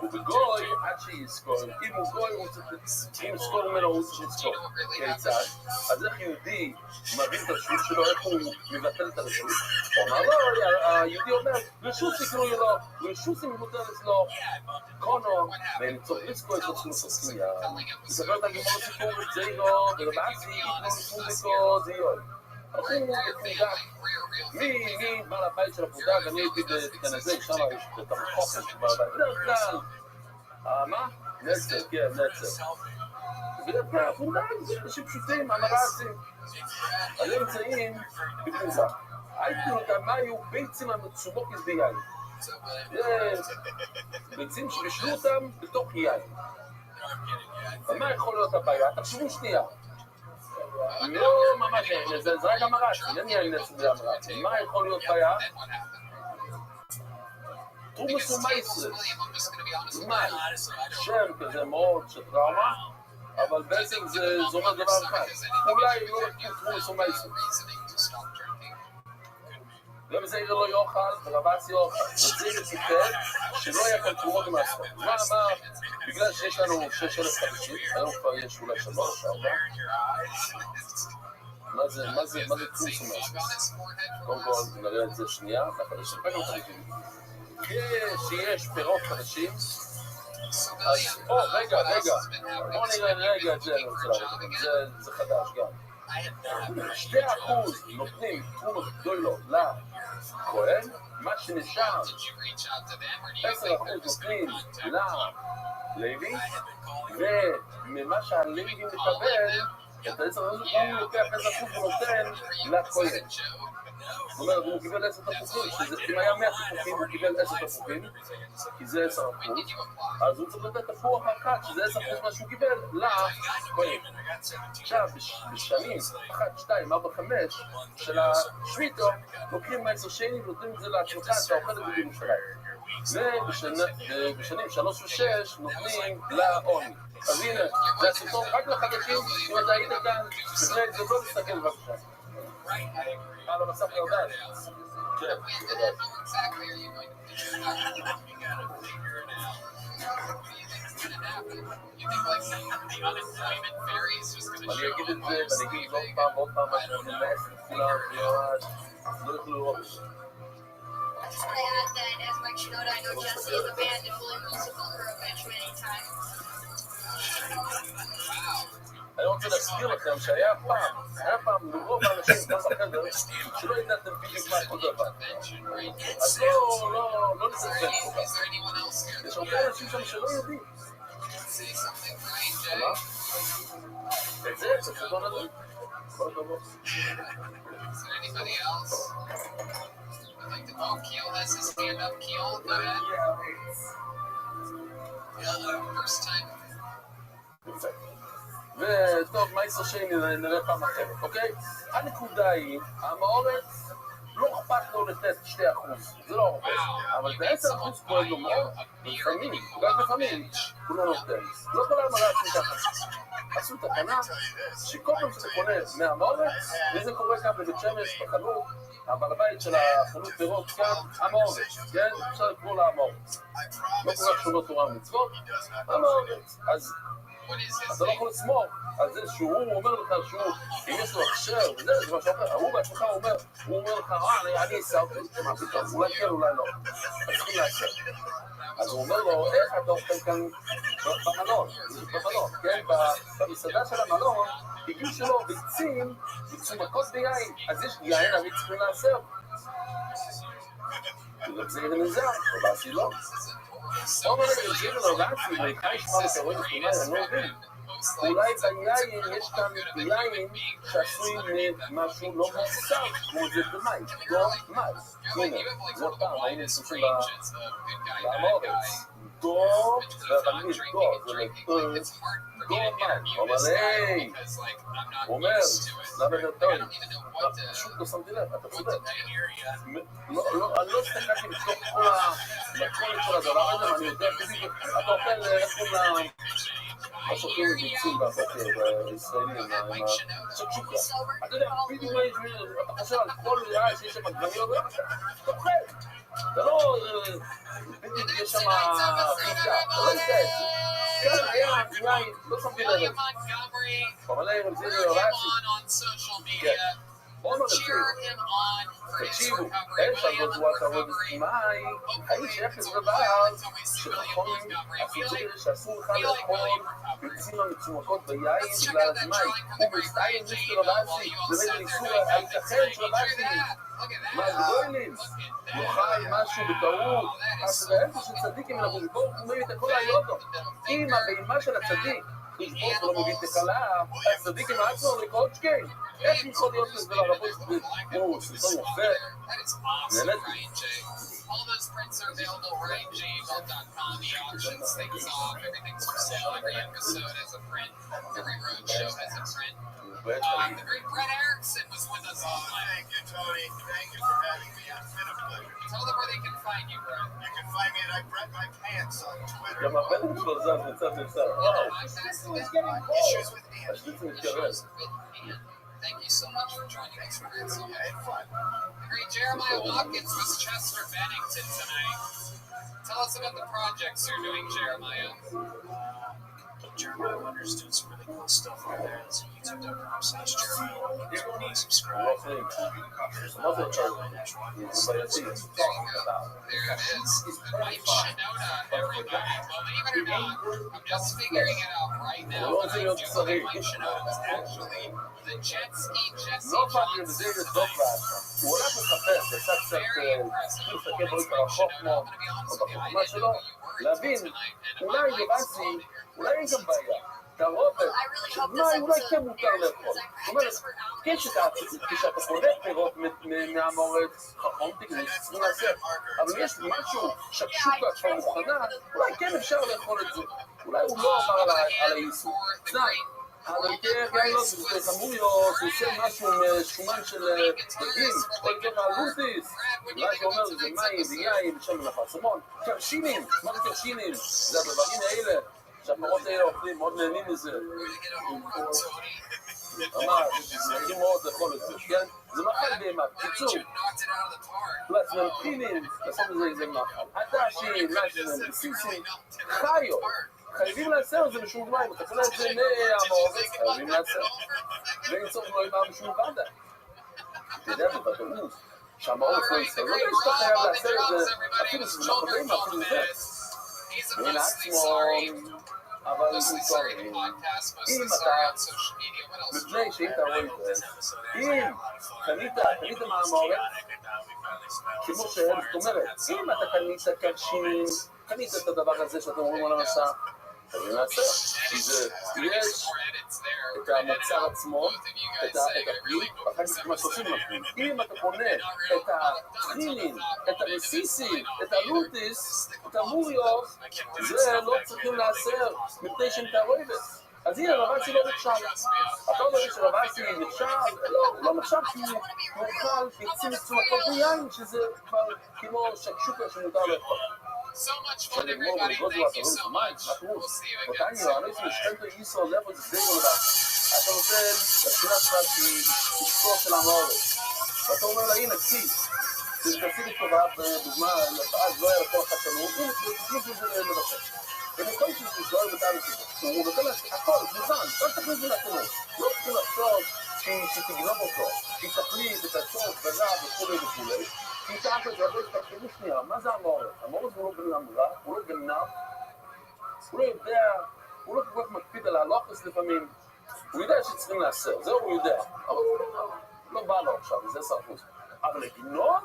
ובגוי עד שיזכור, אם הוא גוי הוא צריך לזכור ממנו, הוא צריך לזכור. כיצד? אז איך יהודי מבין את הרשות שלו, איך הוא מבטל את הרשות? הוא אמר לא, היהודי אומר, רשוס יקראו לו, רשוס אם מותר אצלו, קונו, והם צריך לזכור את עצמו סוסקיה. מספר את הגמור סיפור וג'יירו, ורבאסי, יקראו לפונדקו זיון. אחו בפונדק, מי בעל הבית של הפונדק, אני הייתי בתנזק, שם יש את המחוכן של בעל הבית. בדרך כלל, מה? נצר, כן, נצר. בדרך כלל, הפונדק זה אנשים פשוטים, המרסים. אז הם נמצאים בפונדק. הייתי אותם, מה היו ביצים המצומוקת ביין? ביצים שבשלו אותם בתוך יין. ומה יכול להיות הבעיה? תחשבו שנייה. לא ממש, זה רק המרץ, אין יין נצר והמרץ. מה יכול להיות בעיה? תרומס ומייסרס. מים. שם כזה מאוד של טראומה, אבל בעצם זה אומר דבר אחד. אולי לא תרומס ומייסרס. גם זה לא יאכל, ורבאסי יאכל. וזה סיפר שלא היה כאן תרומות ומעשרות. מה? בגלל שיש לנו 6,000 היום כבר יש אולי 3, 4. מה זה תרומס ומעשרות? קודם כל נראה את זה שנייה, מהחדשים. שיש פירות חדשים, אז, רגע, בואו נראה את זה, אני רוצה להראות לכם, זה חדש גם. 2% נותנים תרומות גדולות לכהן, מה שנשאר, Did you reach out to them, or do you 10% think they're just נותנים going to contact ללוי, וממה שהלוי מקבל, את ה-10% הוא לוקח 10% ונותן לכהן. זאת אומרת, הוא קיבל 10 תפוחים, אם היה 100 תפוחים, הוא קיבל 10 תפוחים, כי זה 10%, אז הוא צריך לתת תפוח אחד, שזה 10% מה שהוא קיבל, לכהן. עכשיו, בשנים 1, 2, 4, 5 של השביתו, לוקחים 10 שני ונותנים את זה לעצמך, אתה אוכל את זה בירושלים. ובשנים 3 ו-6 נותנים לעוני. אז הנה, זה הסרטון רק לחדשים, אם אתה היית כאן, לפני זה לא תסתכל בבקשה. על המסך ירדן. כן, תודה. exactly are you going to do? You gotta figure it out. What do you think's gonna happen? You think like the unemployment fairy is just gonna אני show אגיד את up זה, on your ואני אגיד sleeve? עוד פעם, אני מבאס את כולם, לא יוכלו לראות את זה. I just want to add that as Mike Shinoda, I know Jesse is a band and William Wilson called her a bitch many times. אני רוצה להזכיר לכם שהיה פעם לרוב האנשים כאן בחדר שלא ידעתם בדיוק מה כל דבר. אז לא נצטרך כל כך. יש הרבה אנשים שם שלא יודעים. מה? את זה, את הסרטון הזה. כל הכבוד. Is there anybody else? I'd like to know Keel has his hand up. Keel, go ahead. First time. יפה. וטוב, מה יעשו שני נראה פעם אחרת, אוקיי? הנקודה היא, המאורץ לא אכפת לו לתת 2%, זה לא הרבה, אבל ב-10% כואב לו מאוד, ולפעמים, גם לפעמים, הוא לא נותן. לא כל הזמן עשו ככה. עשו תקנה, שכל פעם שאתה קונה מהמאורץ, וזה קורה כאן בבית שמש, בחנות, הבעל הבית של החנות פירות כאן, המאורץ, כן? אפשר לקרוא לה המאורץ. לא קורה שום תורה ומצוות, המאורץ. אז אתה לא יכול לסמוך על זה שהוא אומר לך שהוא, אם יש לו הכשר וזה, זה מה שאומר, הוא בעצמך הוא אומר לך, אני אסרתי, מה פתאום, אולי כן, אולי לא, אתה צריכים לעשות. אז הוא אומר לו, איך אתה אוכל כאן במלון, כן, במסעדה של המלון, בגלל שלו ביצים, מצומקות ביין, אז יש יין, אני צריכים לעשר. זה נזר, או לעשי לא. אומר לגזיר לרצי, ואיכה ישמע לתראות לכימה, אני לא מבין. אולי ביין יש כאן יין שעשוי ממשהו לא מוסר, כמו זה במים, לא מים. הנה, זה פעם, היינו סופים למורץ. דו, ובנית דו, זה לדו, דו מים. אבל היי, הוא אומר, למה נרטוי? פשוט לא שמתי לב, אתה צודק. אני לא הסתכלתי בתוך כל המתכונת של הדבר הזה, ואני יודע בדיוק, אתה אוכל איך קוראים מה שאוכלים ביצים בבוקר בישראלים, עם השקשוקה. אתה יודע, בדיוק מה יש, אתה חושב על כל רעי שיש שם עגבניות, אתה אוכל. אתה לא, בדיוק יש שם חוקה, אתה לא יודע את זה. כאן היה יין, לא שמתי לב. אבל הם זה רעי. בואו נראה. תקשיבו, איך על בצורת הרוד הסכימאי, האיש אפס דבר שחכונים שאסור לך לאכול ביצים המצומקות ביין בגלל הזמאי, ובסטייל מיסטר רבאסי, זה בית איסור הייתכן של רבאסי. מה גדולים? יאכל משהו בטעות, אז זה איפה שצדיקים אליו ולבור, הוא מביא את הכל היותו. אם הבהמה של הצדיק חשבון ולא מביא את הקלה, אז צדיקים עצמו לקודשקי. איך יכול להיות לזה לרבות נו, סרטון יפה, נהנתי. All those prints are available right at jvault.com. The auctions, things off, everything's for sale. Every episode has a print. Every road show has a print. The great Brett Erickson was with us all night. Thank you, Tony. Thank you for having me. It's been a pleasure. Tell them where they can find you, Brett. You can find me at I Brett My Pants on Twitter. גם הבטן שלו זז מצד לצד. וואו. Issues with Andy. השליט מתקרב. Thank you so much for joining us, Brett. Yeah, had fun. The great Jeremiah Watkins was Chester Bennington tonight. Tell us about the projects you're doing, Jeremiah. Jeremiah Wonders doing some really cool stuff over there. That's youtube.com/Jeremiah Wonders. Please subscribe. There it is. Wipe Shinoda, everybody. Believe it or not, I'm just figuring it out right now. But I do believe Wipe Shinoda was actually the jet ski Jesse לא באתי Johnson. לזה לבדוק בעצם. הוא הולך לחפש, יצא קצת להסתכל בו יותר רחוק כמו, או בחוכמה שלו, להבין, אולי לבאסי, אולי אין גם בעיה. תערובת, שמה אולי כן מותר לאכול. זאת אומרת, כשאתה קונה פירות מהמורת, חכם תקני, צריכים לעשות. אבל יש משהו שקשוקה כבר מוכנה, אולי כן אפשר לאכול את זה. אולי הוא לא עבר על האיסור. אבל כן, לא, זה חמוריות, זה עושה משהו משומן של דגים, או יותר מהלוטיס. אולי שאומר, זה מים, זה יין, שם מלפרסמון. קרשינים, מה זה קרשינים? זה הדברים האלה. שהפרות האלה אוכלים, מאוד נהנים מזה. ממש, נהנים מאוד לאכול את זה, כן? זה מאכל בהמה, קיצור. פלסמנטינים, לעשות מזה איזה מאכל. הדשים, לשם, בסיסים, חיו. חייבים לעשר את זה משום מים, אתה קונה את זה מהמעורבת, חייבים לעשר. ואין צורך לא עם משום ועדה. אתה יודע, בוודאות, שהמעורבת לא יסתר. לא יש שאתה חייב לעשר את זה, אפילו שזה מחברים, אפילו זה. מן עצמו, אבל זה סורי, אם אתה, מפני שאם אתה רואה את זה, אם קנית מהמעורבת, כמו שהם, זאת אומרת, אם אתה קנית קרשים, קנית את הדבר הזה שאתם אומרים על המסע, חייבים לעשר, כי זה, יש את המוצר עצמו, את הפרי, ואחר כך מה שעושים לפרי. אם אתה קונה את הטחינים, את הרסיסים, את הלוטיס, את המוריות, זה לא צריכים לעשר, מפני שהם תערובת. אז הנה, רבסי לא נחשב. אתה אומר שרבסי נחשב? לא נחשב כי הוא אוכל ביצים מצומקות ביין, שזה כבר כמו שקשוקה שמותר לאכול. So much fun, everybody. Thank you so much. We'll see you again soon. אתה נותן לשינה שלך אשתו של המעורב. ואתה אומר לה, הנה, תכנסי לטובה בזמן, אז לא היה לכל אחד שלנו, הנה, תכניס את זה לבקש. ומכל שזה לא היה בתאר לסיבה. הוא נותן לה הכל, מוכן, לא תכניס את זה לתנות. לא צריכים לחשוב שתגנוב אותו, שהיא תחליט את הצורך בזר וכולי וכולי. כי תאפת זה הרבה שתחשבו שנייה, מה זה המעורב? המעורב הוא לא בן אמרה, הוא לא בן נב, הוא לא יודע, הוא לא כל כך מקפיד על הלוחס לפעמים, הוא יודע שצריכים לעשר, זהו הוא יודע, אבל הוא לא בא לו עכשיו, זה 10%. אבל לגנוב?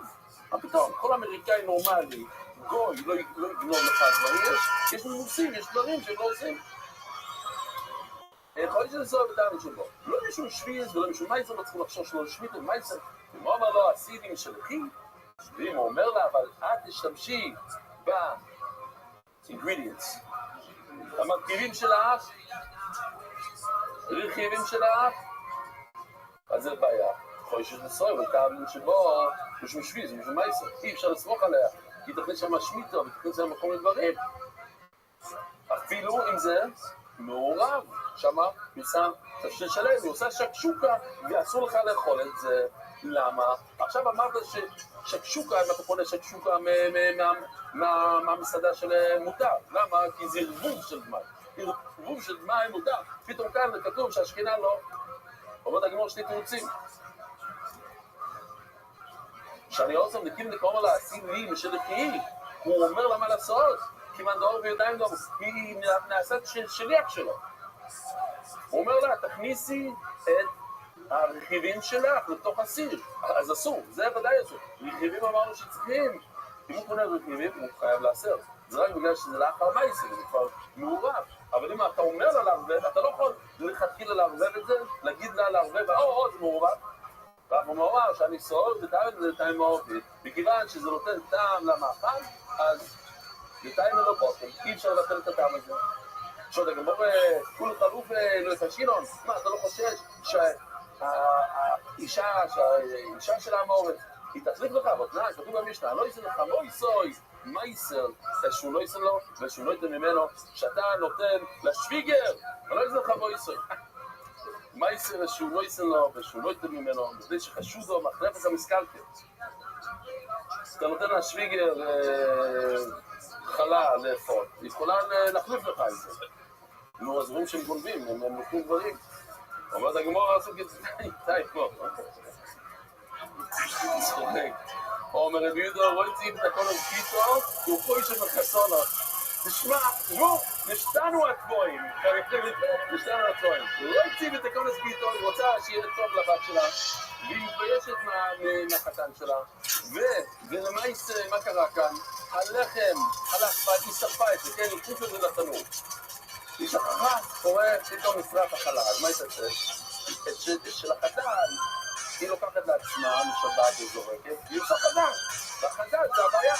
מה פתאום? כל אמריקאי נורמלי, גוי, לא יגנוב לך דברים, יש נימוסים, יש דברים שהם לא עושים. יכול להיות שזה סוף בטענו שלו, לא משום שביז ולא משום מייסר, לא צריכים לחשוב שלא לשמית את מייסר, הוא אומר לו, הסידים שלכי, ואם הוא אומר לה, אבל את תשתמשי ב-ingredients, המרכיבים שלך, רכיבים שלך, אז זה בעיה. יכול להיות שזה סוי, וטעם שבו, משום שביז, משום מייסר, אי אפשר לסמוך עליה, כי תכניס שם שמיטו, ותכניס שם מקום לדברים. אפילו אם זה מעורב, שמה, ניסה, תשתל שלם, היא עושה שקשוקה, ואסור לך לאכול את זה. למה? עכשיו אמרת ששקשוקה, אם אתה קונה שקשוקה מהמסעדה של מותר. למה? כי זה ערבוב של דמי. ערבוב של דמי מותר. פתאום כאן כתוב שהשכינה לא. אומרת הגמור שני תירוצים. שאני עושה נקים לקרוא לה, שים לי משלכי. הוא אומר לה מה לעשות. כמעט דור וידיים דור. היא נעשית שליח שלו. הוא אומר לה, תכניסי את הרכיבים שלך לתוך הסיר, אז אסור, זה ודאי אסור. רכיבים אמרנו שצריכים, אם הוא קונה רכיבים הוא חייב לעשר, זה רק בגלל שזה לאחר מייסר, זה כבר מעורב, אבל אם אתה אומר לה לערבב, אתה לא יכול להתחיל לערבב את זה, להגיד לה לערבב, זה מעורב, ואנחנו אומר שאני סוער וטעם את זה טעם מעורבי, מכיוון שזה נותן טעם למאכל, אז זה טעם ללא בוטם, אי אפשר לבטל את הטעם הזה. שעוד הגמור, כולו חלוף לא יפשינון, מה, אתה לא חושש האישה של המעורב, היא תחליף לך, בתנאי, כתוב במשנה, לא ייסן לך, לא ייסוי, מה ייסן? שהוא לא ייסן לו, ושהוא לא ייתן ממנו, שאתה נותן לשוויגר, לא ייסן לך, לא ייסוי. מה ייסן שהוא לא ייסן לו, ושהוא לא ייתן ממנו, כדי שחשודו מחלפת המסקלקת. אתה נותן לשוויגר חלה לאפות, היא יכולה להחליף לך את זה. נו, אז רואים שהם גונבים, הם נותנים דברים. אומרת הגמור לעשות את זה, די, בוא. אומר רבי יהודה, רואים את הכל הפיתו, הוא פה איש המחסונו. תשמע, נשתנו הצבועים, נשתנו הצבועים. הוא לא הציב את הכל הפיתו, היא רוצה שיהיה טוב לבת שלה, והיא מתביישת מהחתן שלה. ולמעשה, מה קרה כאן? הלחם, היא שרפה את זה, כן, היא חוץ לזה לתנור. היא שכחה, קורא פתאום נשרף החלל, מה היא תעשה? את של החתן, היא לוקחת לעצמה, משבת וזורקת, והיא עושה חתן, והחתן זה הבעיה.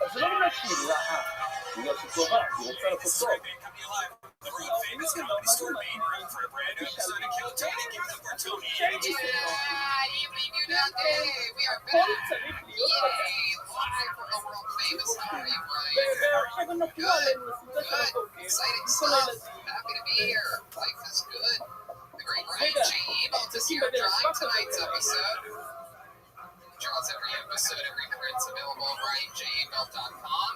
אז זה לא ממש שהיא רעה, בגלל שהיא טובה, היא רוצה לעשות טוב. Exciting stuff. Happy to be here. Life is good. The great Rabbi able to see your drawing tonight's episode. Draws every episode, every print's available at RyanJBelt.com.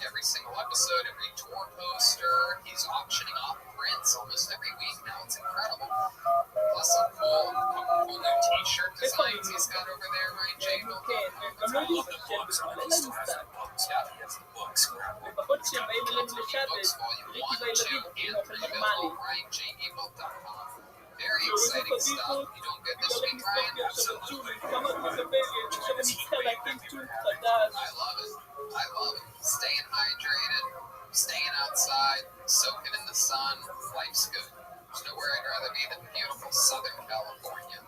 Every single episode, every tour poster. He's auctioning off prints almost every week now. It's incredible. Plus some cool new t-shirt designs he's got over there, RyanJBelt.com. I love the books. I love the books. Yeah, he has the books. Books volume 1, 2, and 3 available at RyanJBelt.com. Very exciting stuff. You don't get this week, Ryan? Absolutely. I love it. I love it. Staying hydrated, staying outside, soaking in the sun. Life's good. There's nowhere I'd rather be than beautiful Southern California.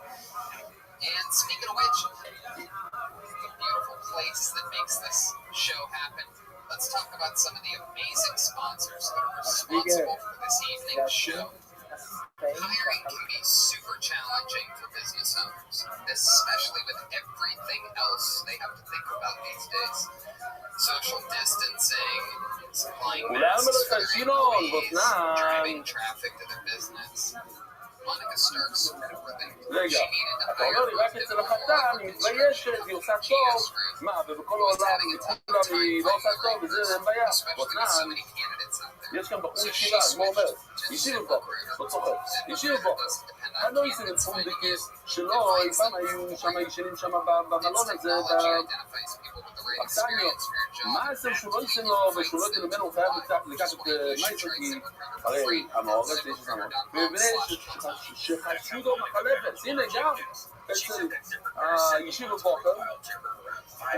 And speaking of which, the beautiful place that makes this show happen. Let's talk about some of the amazing sponsors that are responsible for this evening's show. Hiring can be super challenging for business owners, especially with everything else they have to think about these days. Social distancing, supplying masks for their employees, driving traffic to their business. Monica Stark's רגע, אתה אומר לי רק אצל החתן, היא מתביישת, היא עושה טוב, מה, ובכל העולם היא לא עושה טוב, וזה אין בעיה. בוטנן, יש כאן בחור ישיבה, כמו אומר, ישיב בו, לא צוחק, ישיב בו. אני לא ישיב את פונדקיס שלא, אי פעם היו שם ישנים שם במלון הזה, בקטניו. מה עשר שהוא לא ישן לו ושהוא לא ילמנו, הוא חייב לקחת מה ישן, כי הרי המעורת יש את המעורת. שחשודו מחלפת, הנה גם אצל הישיב בבוקר,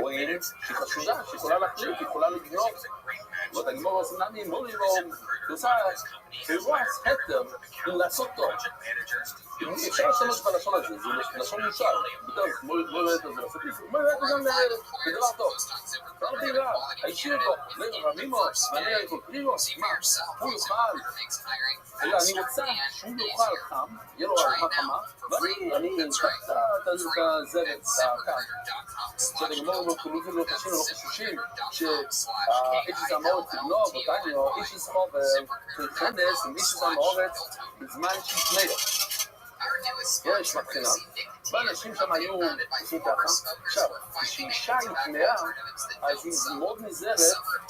רואים שהיא חשודה, שיכולה להחליט, יכולה לגנוב. לא תגמור עושה מולי לו, עושה אירוע סתר לעשות טוב. אפשר לשנות בלשון הזה, זה לשון מושל. בטח, בואו נראה את זה, לעשות את זה. בואו נראה את זה גם לדבר טוב. לא תראה, הישיר בו, רמימו, מעלה פרימו, מה, הוא יוכל. אלא אני רוצה שהוא יוכל חם, יהיה לו ארוחה חמה, ואני אקח את הזרת, הקר. כשנגמור מולכולוגים לא קשים, לא חשושים, שהאיש הזה המורת תבנו, בוטניו, איש הזה חובר, חנס, עם איש הזה המורת, בזמן שיתניה. יש מבחינה, ואנשים שם היו עושים ככה. עכשיו, כשאישה התמאה, אז היא מאוד נזרת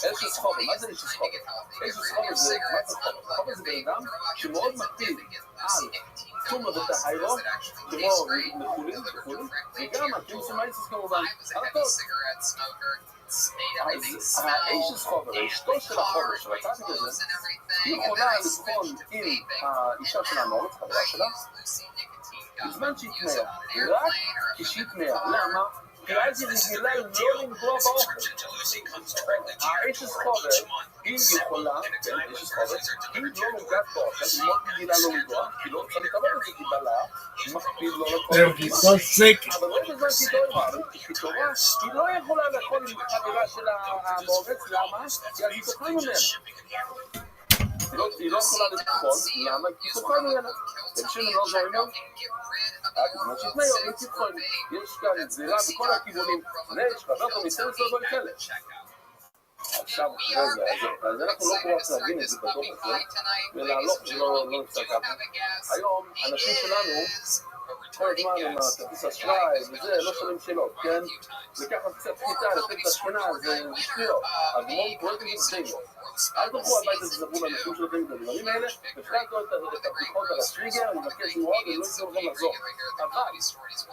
איזשהו סחובר. מה זה איזשהו סחובר? איזשהו סחובר זה, מה זה סחובר? סחובר זה בן אדם שמאוד מקפיד על תומה וטהיירו, כמו מחולים וכו', וגם על קימסומייסס כמובן, על הכל. אז האיש הסחובר, אשתו של החובר, של הצדיק הזה, היא יכולה לבחון עם האישה של המורת, חברה שלה, בזמן שהיא תמאה, רק כשהיא תמאה. למה? כי אז היא רגילה לא לנגוע באוכל. האיש הסחובר, היא יכולה, כן, האיש הסחובר, היא לא נוגעת באוכל, היא מאוד רגילה לא לנגוע, כי לא צריך לקבל את זה כבלה, היא מקפיד לא לכל אבל לא בזמן שהיא תורה, היא תורה, היא לא יכולה לאכול עם חברה של המורץ, למה? כי אז היא תאכל ממנה. היא לא יכולה לתכול, למה? כי תאכל ממנה. תמשינו לא זורנו. מה שתנאי, היא תתכול. יש כאן זירה בכל הכיוונים. יש חבר פה מסתכל סלובו לכאלה. עכשיו, אז אנחנו לא יכולים להבין את זה בתוך הזה, ולהלוך שלא נפסק ככה. היום, אנשים שלנו, כל הזמן עם הכרטיס אשראי וזה, לא שואלים שאלות, כן? לקחת קצת חיטה, לתת את השכנה, זה שטויות. הגמור פרויקט מגזים. אל תלכו הביתה ותדברו לאנשים שלכם את הדברים האלה, ופחדו את הבדיחות על השטריגר, אני מבקש מאוד, אני לא אצטרך לכם לחזור.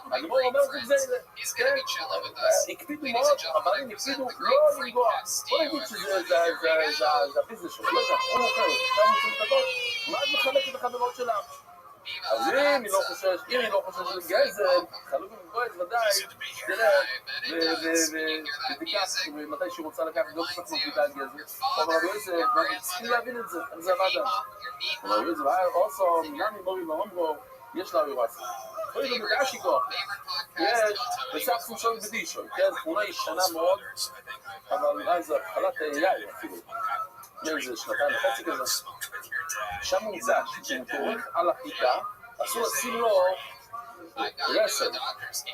אבל, הגמור אומר שזה, כן? הקפידו מאוד, הבנים הקפידו לא לנגוע. בוא נגיד שזה הביזנס שלו, לא יודע, הוא מוכר, עכשיו מוצאים את הכל, מה את מחלקת את החברות שלך? אז אם היא לא חושבת של גזל, חלוק מבועט ודאי, תלך ותיקח מתי שהיא רוצה לקחת לא קצת מפליטה על גזל. אבל רבי יוסף, צריכים להבין את זה, איך זה עבד אז. אבל רבי יוסף, אוסו, מינמי בורי ואומרו, יש לה וירס. חולי גם בדעה שיקו, יש, וספסים שואל בדישון, כן, תמונה ישנה מאוד, אבל אז התחלת יאיר אפילו. איזה שנתיים וחצי כזה. שם מוזש, שהוא תורך על החיטה, אסור לשים לו רסד,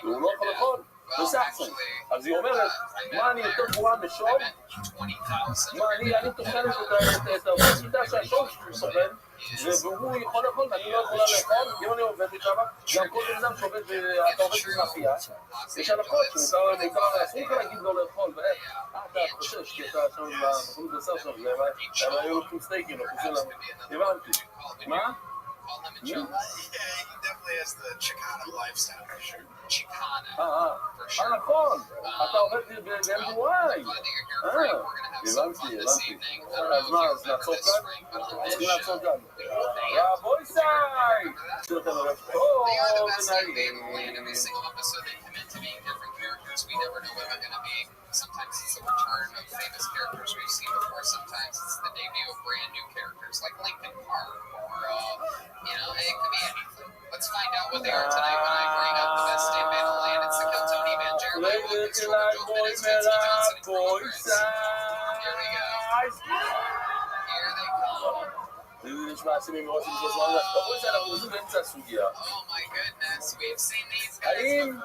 והוא לא יכול לאכול, וסחסון. אז היא אומרת, מה אני יותר גבוהה משוב? מה אני תוכנת את החיטה שהשוב סובל, והוא יכול לאכול ואני לא יכולה לאכול, אם אני עובדת שם, גם כל בן אדם שעובד, אתה עובד במאפייה, יש הנחות שמותר אסור לך להגיד לא לאכול, ואיך? אתה חושש, כי אתה שם בחולות בשר שם, הם היו לוקחים סטייקים, לא חושבים לנו, הבנתי. מה? Yeah, he definitely has the Chicana lifestyle for sure. נכון, אתה עובד ב-MDY. הבנתי. אז מה, אז נעצור כאן? צריכים לעצור כאן. רבוי סי! שיר כאן עובד טוב ונעים. We never know what they're going to be. Sometimes it's the return of famous characters we've seen before. Sometimes it's the debut of brand new characters like Linkin Park or, it could be anything. Let's find out what they are tonight when I bring up the best stand band in the land. It's the Kiltony Band. Jeremiah Wilkins, Jordan Johnson, and Spencer Johnson, and Cole Chris. Here we go. Here they come. זה נשמע עצמי מאוד עם זמן לך. רבוי סי, אנחנו עושים באמצע הסוגיה. Oh my goodness, we've seen these guys before.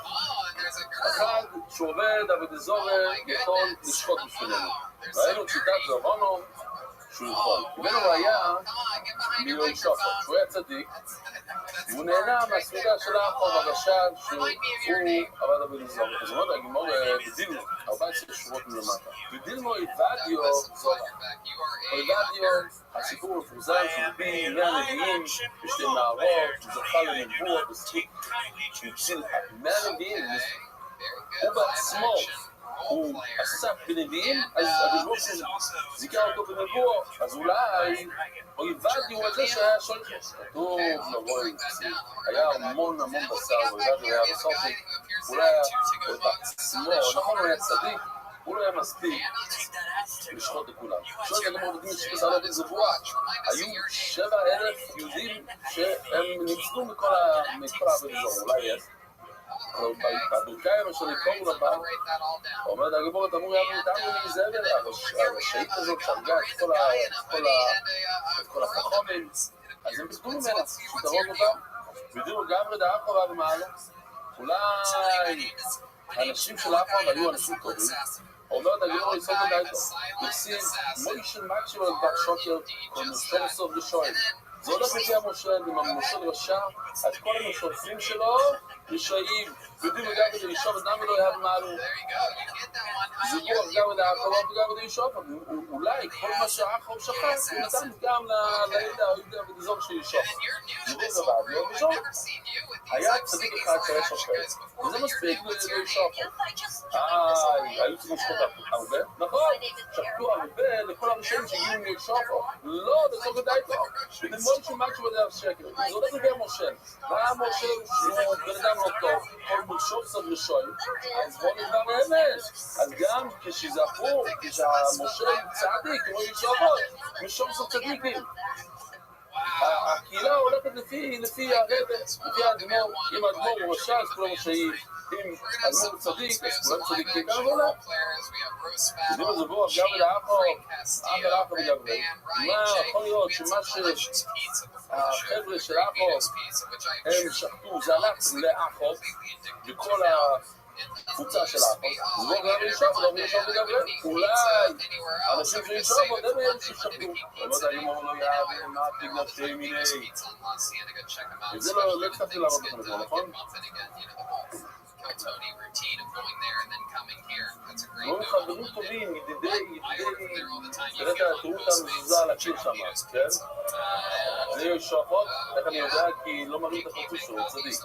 Oh, and there's a girl. אחד שעובד, עבד אזורי, יכול לשחוט בשבילנו. ראינו שיטת זרונו שהוא יכול. ממנו הוא היה מיליון שופט, שהוא היה צדיק, והוא נהנה מהספידה של האחור הרש"ל שהוא עבד עבד אזורי. אז אומרת, הגמור בדילמו, 14 שורות מלמטה. בדילמו איבדיו זורה. איבדיו, הסיפור מפורסם של בי 100 נביאים בשתי מערות, הוא זכה לנבואה בזכות שהוא הציל 100 נביאים. הוא בעצמו, הוא עסק בנביאים, אז הדשבור שזיכה אותו בנבואה, אז אולי איבדיו הוא הזה שהיה שולח. כתוב, היה המון בשר, איבדיו היה בסופי, אולי היה בעצמו, נכון הוא היה צדיק, הוא לא היה מספיק לשחוט לכולם. שואלת הגמור בדין שפסה לו בזבואה, היו 7,000 יהודים שהם ניצלו מכל האזור, אולי יש. בברכיים אשר נקראו לבא, אומרת הגמור, את אמור יעבור איתנו מזבל, הרשאית הזאת שהרגה את כל החכמים, אז הם פסקו ממנה, שתרוב אותם, בדיוק גם רדעה חובה במעלה. אולי האנשים של האחרון היו אנשים טובים, אומרת הגמור יסוד לדייתו, יפסיד מוישן מקשיב על דבר שוקר, כל משור סוף ושואל. זה הולך לפי המושל, עם המושל רשע, אז כל המשורפים שלו רשעים, יודעים וגם כדי לשאוף, אז למה לא יהב מעלו? זה בוח גם את האחרון וגם כדי לשאוף, אולי כל מה שהאחרון שכח, הוא נתן גם לידע או ידע ודזור שישאוף. זה בוח דבר, לא בשאוף. היה צדיק אחד שהיה שופט, וזה מספיק לשאוף. היו צריכים לשחוט הרבה? נכון, שחטו הרבה לכל הרשעים שהגיעו לשאוף. לא, זה טוב ודאי טוב. ודמון שמק שבדרך שקר. זה הולך לפי המושל. והמושל שהוא בן אדם לא טוב, כל מושל סוד ושואל, אז בוא נדבר באמת. אז גם כשזכו, כשהמושל צדיק, כמו ישאבות, משום סוד צדיקים. הקהילה הולכת לפי הרבה, לפי האדמור. אם האדמור הוא רשע, אז כולם רשעים. אם האדמור צדיק, אז כולם צדיקים. כאן עבודה. יודעים על זה בוא, גם לאחור, וגם מה יכול להיות שמה שהחבר'ה של האחור הם שחטו, זה הלך לאחור, וכל קבוצה של האחוז, לא גם לשאוף, לא לשאוף לגמרי, אולי אנשים שישאוף, עוד הם יהיו שישאפו. אני לא יודע אם הוא לא יהיה מה בגלל שהם מיני. את זה לא הצלחתי להראות לכם את זה, נכון? לא חברים טובים, ידידי, תראה תראו את המזוזה על הקיר שם, כן? זה יהיו שואפות, איך אני יודע? כי לא מראים את החצוף שלו, צדיק.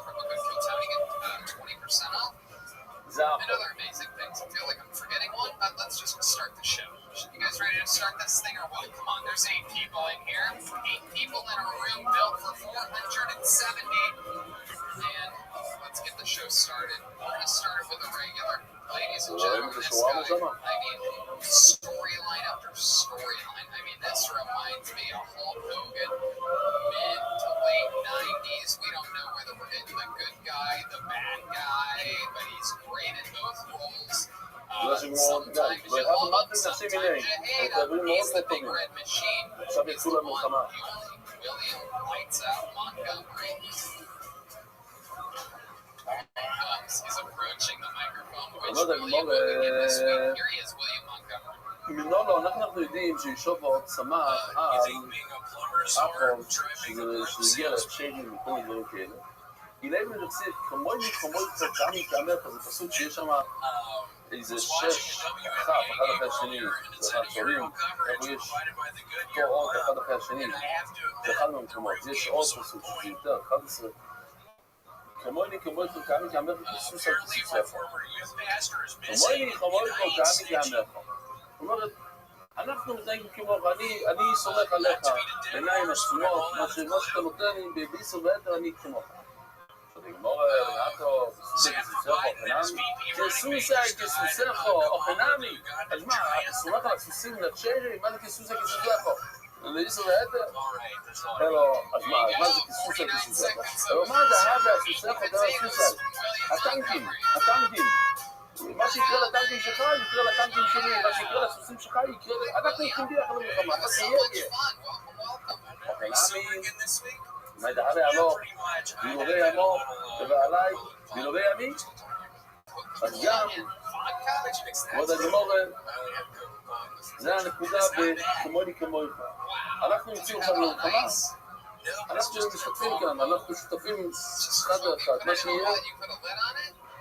And other amazing things. I feel like I'm forgetting one, but let's just start the show. You guys ready to start this thing or what? Come on, there's 8 people in here. 8 people in a room built for 470. And let's get the show started. We're going to start with a regular. Ladies and gentlemen, this guy, I mean, storyline after storyline. I mean, this reminds me of Hulk Hogan, mid to late 90s. We don't know whether we're getting the good guy, the bad guy, but he's great in both roles. Sometimes you love, sometimes you hate him. He's the big red machine. He's the one, the only William Lights Out Montgomery. He's approaching the microphone. Which William will begin this week? Here he is, William Montgomery. לא, אנחנו יודעים שישוב צמח על אפרום, שזה הגיע לשיינים וכל מיני דברים כאלה. אילי מנרצית, כמוי קרקמי כאמר, זה פסוק שיש שם איזה 6 אחד אחרי השני, זה הצורים, איפה יש פה עוד אחד אחרי השני, זה אחד מהמקומות, יש עוד פסוק שזה יותר, 11. כמוי קרקמי כאמר, כסוס על כסוס איפה. כמוי קרקמי כאמר. זאת אומרת, אנחנו מתנהגים כמוך, אני סומך עליך, עיניים עצומות, מה שאתה נותן לי ביסו ועתר, אני כמוך. תגמור, נעתו, כסוסך, אוכנמי. אז מה, אתה סומך על הסוסים נרשרים? מה זה כסוסך? ליסו ועתר? אז מה זה כסוסך? אבל מה זה הסוסך? הטנקים. מה שיקרה לטנקים שלך, יקרה לטנקים שלי, מה שיקרה לסוסים שלך, יקרה... אנחנו יקרים ביחד למלחמה, אתה תהיה. אוכנמי, מה ידעה לעלו, בילובי עמו, ובעלי, בילובי עמי, אז גם, כבוד הגמורן, זה הנקודה בכמוני. אנחנו יוצאים עכשיו למלחמה, אנחנו משתתפים כאן, אנחנו שותפים אחד לאחד, מה שיהיה,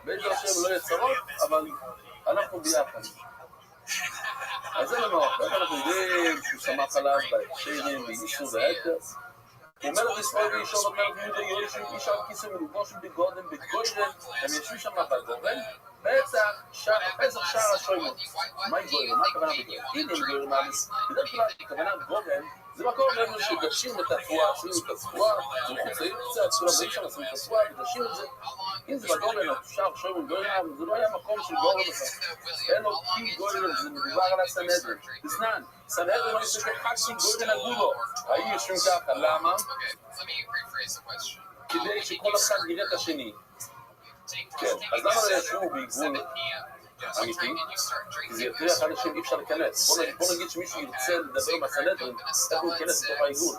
בעצם השם לא יהיה צרות, אבל אנחנו ביחד. אז זה למוח, איך אנחנו יודעים שהוא שמח עליו בהקשרים, באיסו והעתר. ומלך ישראל ואישו ומלך יהודה יהושע איש על כיסא מלובושים בגודל בגוירן, הם ישבו שם בגורן, פסח שער השוימות. מה היא גוירן? מה הכוונה בגוירן? הנה היא גוירן מאמיס. בדרך כלל הכוונה גורן, זה מקום לנו שגשים את התבואה, עשינו את התבואה, זה מחוץ לעיר קצת, כולם באים שם, עשינו את התבואה, וגשים את זה. אם זה בגורן, שער שוימות גוירן, זה לא היה מקום של גורן בכלל. אין לו כי גוירן, זה מדובר על הסנהדרין. תסנן, סנהדרין לא מסתכל חצי גוירן הגולו. היו יושבים ככה, למה? כדי שכל אחד יראה את השני. כן, אז למה לא ישבו בגבול אמיתי? כי זה יתריע אחד לשם, אי אפשר להיכנס. בוא נגיד שמישהו ירצה לדבר מהסנהדרין, איך הוא ייכנס לתוך העיגול.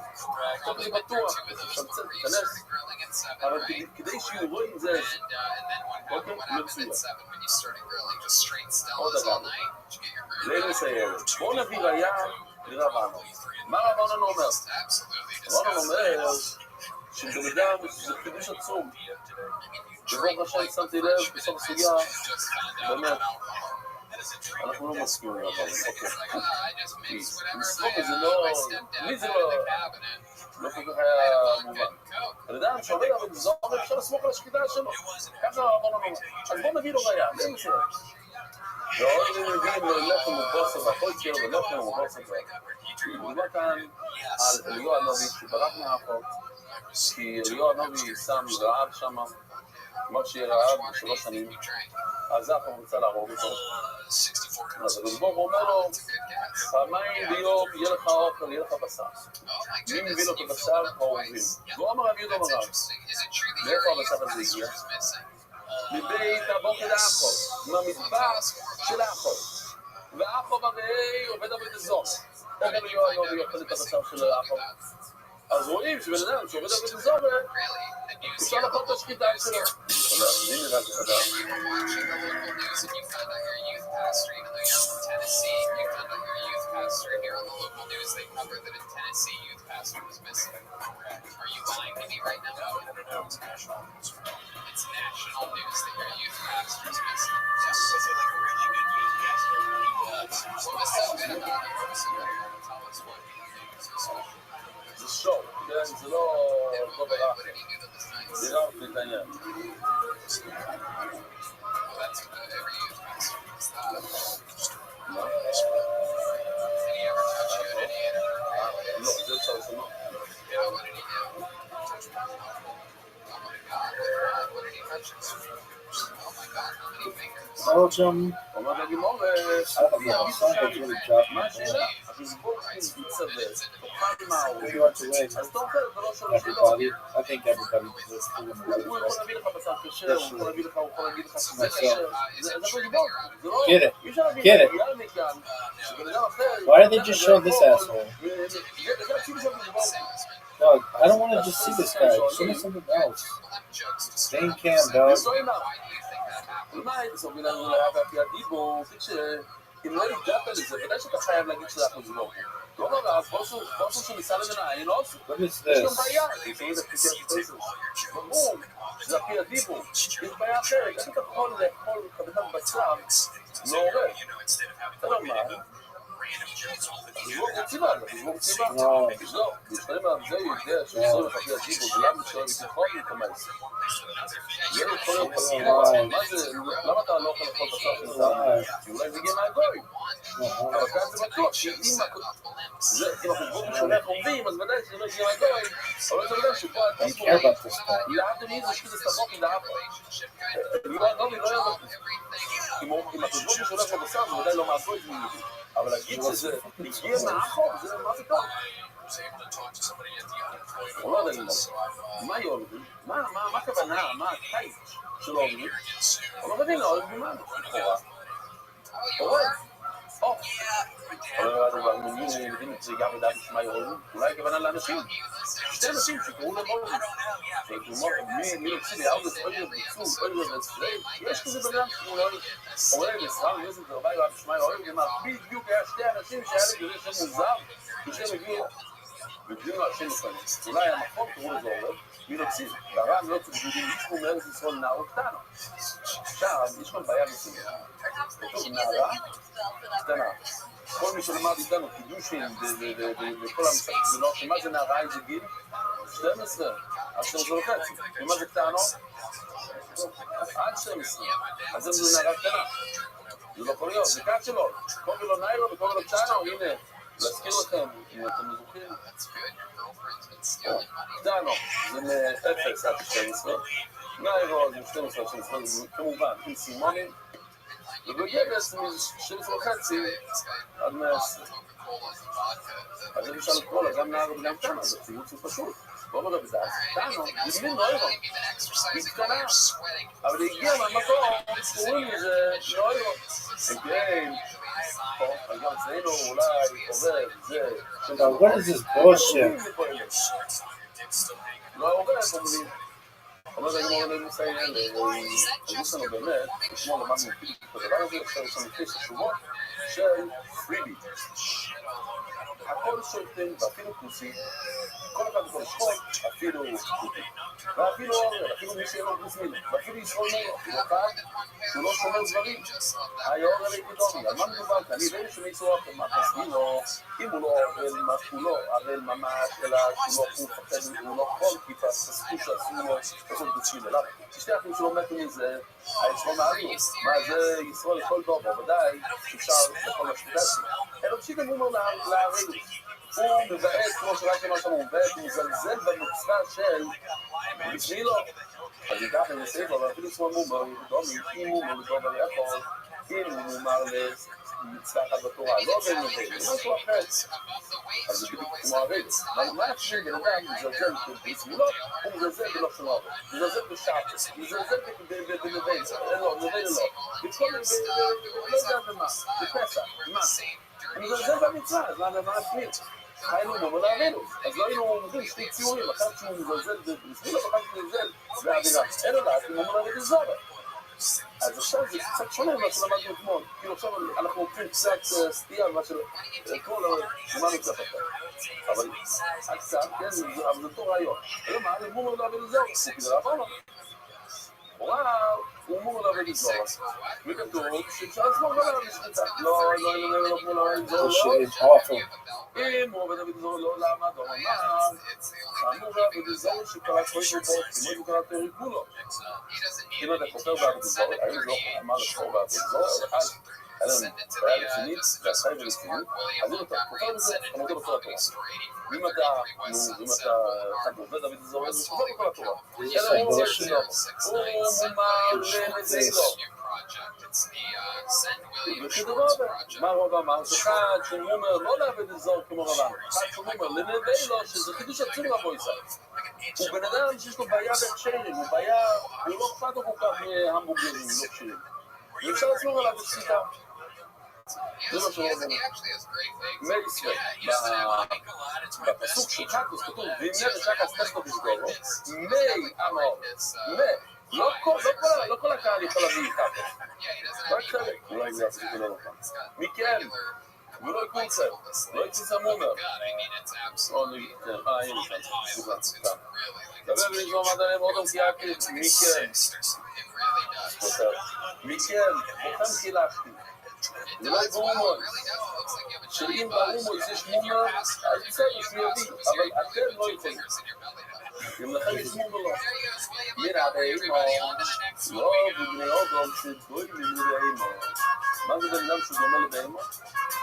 טוב, זה בטוח, אפשר להיכנס. אבל כדי שיהיו רואים זה... אוקיי, מצוין. עוד דבר. ליל מסיירת. בואו נביא ראייה לרבנו. מה רבנו אומר? רבנו אומר שבמידה זה חידוש עצום. בבוא רשאי שמתי לב, בסוף הסוגיה, באמת, אנחנו לא מסכימים רבנו, אוקיי. מסכום זה לא, לי זה לא כל כך היה מובן. אני יודע, שעובד אבל זו אפשר לסמוך על השחיטה שלו. ככה רבנו אומר. אז בוא נביא לו ראייה, זה מסוים. ועוד אם מביאים לו לחם ובוסר והכל קיר ולחם ובוסר מדובר כאן על אליהו הנביא שברח מהחוק כי אליהו הנביא שם רעב שם אמר שיהיה רעב ב3 שנים אז זה אנחנו רוצה להרוג אותו אז הגזבור אומר לו פעמיים ביום יהיה לך אוכל, יהיה לך בשר מי מביא לו את הבשר? האורבים והוא אמר רבי יהודה אמר מאיפה הבשר הזה הגיע? מבית הבוקר האחור, מהמטבח של האחור והאחור הרי עובד עבוד אזור איך אליהו הנביא אוכל את הבשר של האחור? אז רואים שבן אדם שעובד עבוד אזור אפשר לאכול את השחיטה שלו אז הנה רק חדש. You were watching the local news and you found out you're a youth pastor, even though you're from Tennessee. You found out you're a youth pastor, and here on the local news they covered that a Tennessee youth pastor was missing. Are you lying to me right now? No, it's national news. It's national news that your youth pastor is missing. Yes, is it like a really good news pastor? What was so good about it? What was so good about it? Tell us what you think is so special. זה שואו, כן, זה לא What דבר did אחר. he do that was nice? ביררתי את העניין. Well, that's what every youth pastor does. מה? Did he ever touch you in any inappropriate לא, ways? זה אפשר לשנות. Yeah, what did he do? Oh my God, what did he touch you? Oh my God, how many fingers? Belgium. אומר לגימור, I don't know. Something's really dropped מה my השאלה? ball. החשבון שלי מצווה, תאכל מהו. Who wants to win? אז אתה אוכל, זה לא שלו שלו. Everybody. I think everybody deserves to win the right הוא יכול best. להביא לך בשר כשר, הוא יכול להביא לך, הוא יכול להגיד לך שזה כשר. זה הכל גיבור. זה לא... Get it. אי אפשר להביא Get it. בגלל מכאן, שבן אדם אחר... Why did they just show this asshole? זה הציבור של גיבור. Dog, I don't want to just see this guy. Show me something else. Jane Cam, dog. מה היית סובל לנו להביא הדיבור? אם לא הגעת לזה, ודאי שאתה חייב להגיד שזה אחוז לא. לא נורא, בוסו שניסה למנה, אין לא עושה. What is יש גם this? בעיה, לפעמים זה פתיח פרסס. ברור, שזה הכי הדיבור. יש בעיה אחרת, איך אתה יכול לאכול חביתת בשר מעורב? אתה לא מה? תשבור קציבה, תשבור קציבה. לא, בשביל מה זה יודע שזה לא הכי הדיבור, ולמה שלא יתכון להתאמץ. זה יכול להיות פסיבה, מה זה, למה אתה לא יכול לאכול בשר של זר? כי אולי זה הגיע מהגוי. אבל כאן זה בטוח, שאם החשבון שולח עומדים, אז ודאי שזה לא הגיע מהגוי. אבל זה ודאי שפה הדיבור, להבדיל מי זה שכזה סבוק מדאפה. לא ידעתי. אם החשבון שולח לבשר, זה ודאי לא מהגוי זה מיוחד. אבל להגיד שזה הגיע מהאחור, זה מה זה טוב. הוא לא יודע למה. מה יולדים? מה הכוונה? מה הטייט של אולדים? הוא לא מבין, אולדים מה? אורן. ילדים מצליגה ודעת שמה יולדים? אולי הכוונה לאנשים? שתי אנשים שקראו להם אולדים. מי יוצא לי אולדס, אולדס, בצור, אולדס, יש כזה בנם שקראו לאולדים. אורן, ישראל, נזל, רבי, רבי, שמע יולדים, בדיוק היה שתי אנשים שהיה לי כזה שם מוזר, כשהם הגיעו ובדיוק השם לפנים. אולי המקום קראו לזה אורן, מלוצים, והרם לא צודקים, ישכו מארץ ישראל נערו קטנו. עכשיו, יש כאן בעיה מסוימת. כתוב נערה קטנה. כל מי שלמד איתנו קידושים וכל המשחק זה לא, שמה זה נערה, איזה גיל? 12, עד 12 וחצי. ומה זה קטנו? עד 12. אז זה נערה קטנה. זה לא יכול להיות, זה קט שלו. קורא לו ניירו וקורא לו קטנו, הנה. להזכיר לכם, אם אתם זוכרים. קטנו, זה מ-0 עד 12. ניירו זה מ-12 עד 12, זה כמובן עם סימונים. ובגבס מ-12 וחצי עד 110. אז זה נשאל לקרוא לה גם נער וגם קטנה, זה ציוץ הוא פשוט. בוא נראה בזה, אז קטנו, זה מין נוירו. היא קטנה, אבל היא הגיעה מהמקום, קוראים לזה נוירו. כן, אבל גם אצלנו אולי עובר, זה... What is this bullshit? לא עובר, אומרים. אומר זה גמור לנו מסיים, יש לנו באמת, כמו למדנו פיליפ את הדבר הזה, עכשיו יש לנו קייס השובות של פריבי. הכל שולטן, ואפילו כוסי, כל אחד יכול לשחוט, אפילו כוסי. ואפילו אורל, אפילו מי שאין לו כוס מילה, ואפילו ישראל מאיר, אפילו אחד שהוא לא שומר דברים. היאורל היחידוני, על מה מדובר? כי אני ואין שמי צורך, מה חסמי לו, אם הוא לא אורל, מה שהוא לא אורל ממש, אלא שהוא לא חופד, הוא לא חול, כי פסקו שעשו לו, לעשות בצ'יל אליו. ששתי אחים שלא מתו מזה, הישראל מעלו, מה זה ישראל לכל דובר, ודאי שאפשר לכל השתדסי. אלא שגם הוא אומר להרג, הוא מבאס, כמו שרק אמר שם, הוא מבאס, הוא מזלזל במצווה של בשביל לו. אז ייקח את הסעיף, אבל אפילו שמאל מומר, אם הוא מדובר יכול, אם הוא מומר למצווה אחת בתורה, לא בין מבאס, זה משהו אחר. אז זה בדיוק כמו הרגל. מה אפשר בן אדם מזלזל בשבילו, הוא מזלזל בלא שום הרבה. מזלזל בשעפס, מזלזל בנבאס, לא, נבאס לא. בכל לא יודע במה, בפסח, מה? הוא מזלזל במצווה, אז מה הפנים? חיינו מומו לאבינו. אז לא היינו אומרים שני ציורים, אחד שהוא מזלזל בשביל ואחד שהוא מזלזל באווירה. אין לדעת, אם מומו לאבינו זרה. אז עכשיו זה קצת שונה ממה שלמדנו אתמול. כאילו עכשיו אנחנו עוקבים קצת סטייה ממה של אתמול, שמענו קצת אחר. אבל קצת, כן, אבל זה אותו רעיון. היום מה, מומו לאבינו זרה, הוא כדי לעבור לו. הוא מור לאבד זורה, וכתוב שאפשר לסמוך עליו בשחיטה. לא, לא כמו לאבד זורה, אם הוא עובד לאבד זורה לא למה, לא אמר, אמור לאבד זורה שקרא כל שבועות, כמו שקרא פרק כולו. אם אתה כופר באבד זורה, האם זה לא חוכמה לכפור באבד זורה, אז היה לנו בעיה רצינית, והשחי ורצינית, אז אם אתה כופר בזה, אתה מודה בכל התורה. אם אתה עובד לאבד זורה, זה כופר בכל התורה. אלא הוא יש לו, הוא מומר למזיזו. וכדבר מה רוב אמר? זה אחד שהוא מומר לא לאבד אזור כמו רבם, אחד שהוא מומר למזיזו, שזה חידוש עצום לבוא ישראל. הוא בן אדם שיש לו בעיה בהקשרים, הוא לא אכפת לו כל כך מהמבוגרים, לא קשירים. ואפשר לסמוך עליו בשחיטה. זה מה שהוא אומר. מייסווה, בפסוק של חכוס כתוב, ואם נראה שחס תסתו בשגורו, מי אמור, לא כל הקהל יכול להביא חכוס. רק חלק, אולי זה יעשו ולא נכון. מכן, ולא יקוצר, לא יקוצר מומר. הנה שם, דבר ולזמור מדענים עוד המקיאקים, מכן, בוחם חילחתי. זה לא יבורמון, שאם ברומות יש מומר, אז בסדר, שהוא יביא, אבל אתם לא יכולים. אם לכם יש מומר לא. מרבי אימו, לא בבני אודום שדויים ממרבי אימו. מה זה בן אדם שהוא דומה לבהימו?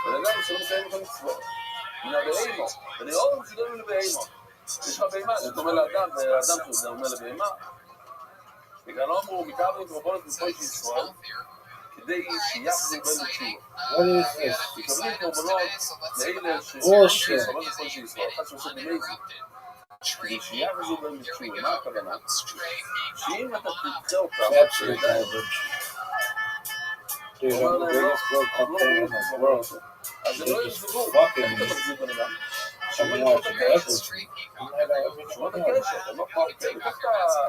בן אדם שלא מקיים את המצוות. מרבי אימו, בני אודום שדויים לבהימו. יש לך בהימה, זה דומה לאדם, והאדם שהוא דומה לבהימה. וכאן לא אמרו, מקרב מיקרופונות בפוי של ישראל, כדי שיחזו בין לתשובה. יקבלים קורבנות לאלה שקורבנות בפוי של ישראל, אחד שעושה במייזי. כדי שיחזו בין לתשובה. מה הכוונה? שאם אתה תמצא אותם, אז הם לא יחזרו. איך אתה מחזיר בן אדם? שומעים את הקשר. שומעים את הקשר, הם לא פה, כן, לקח את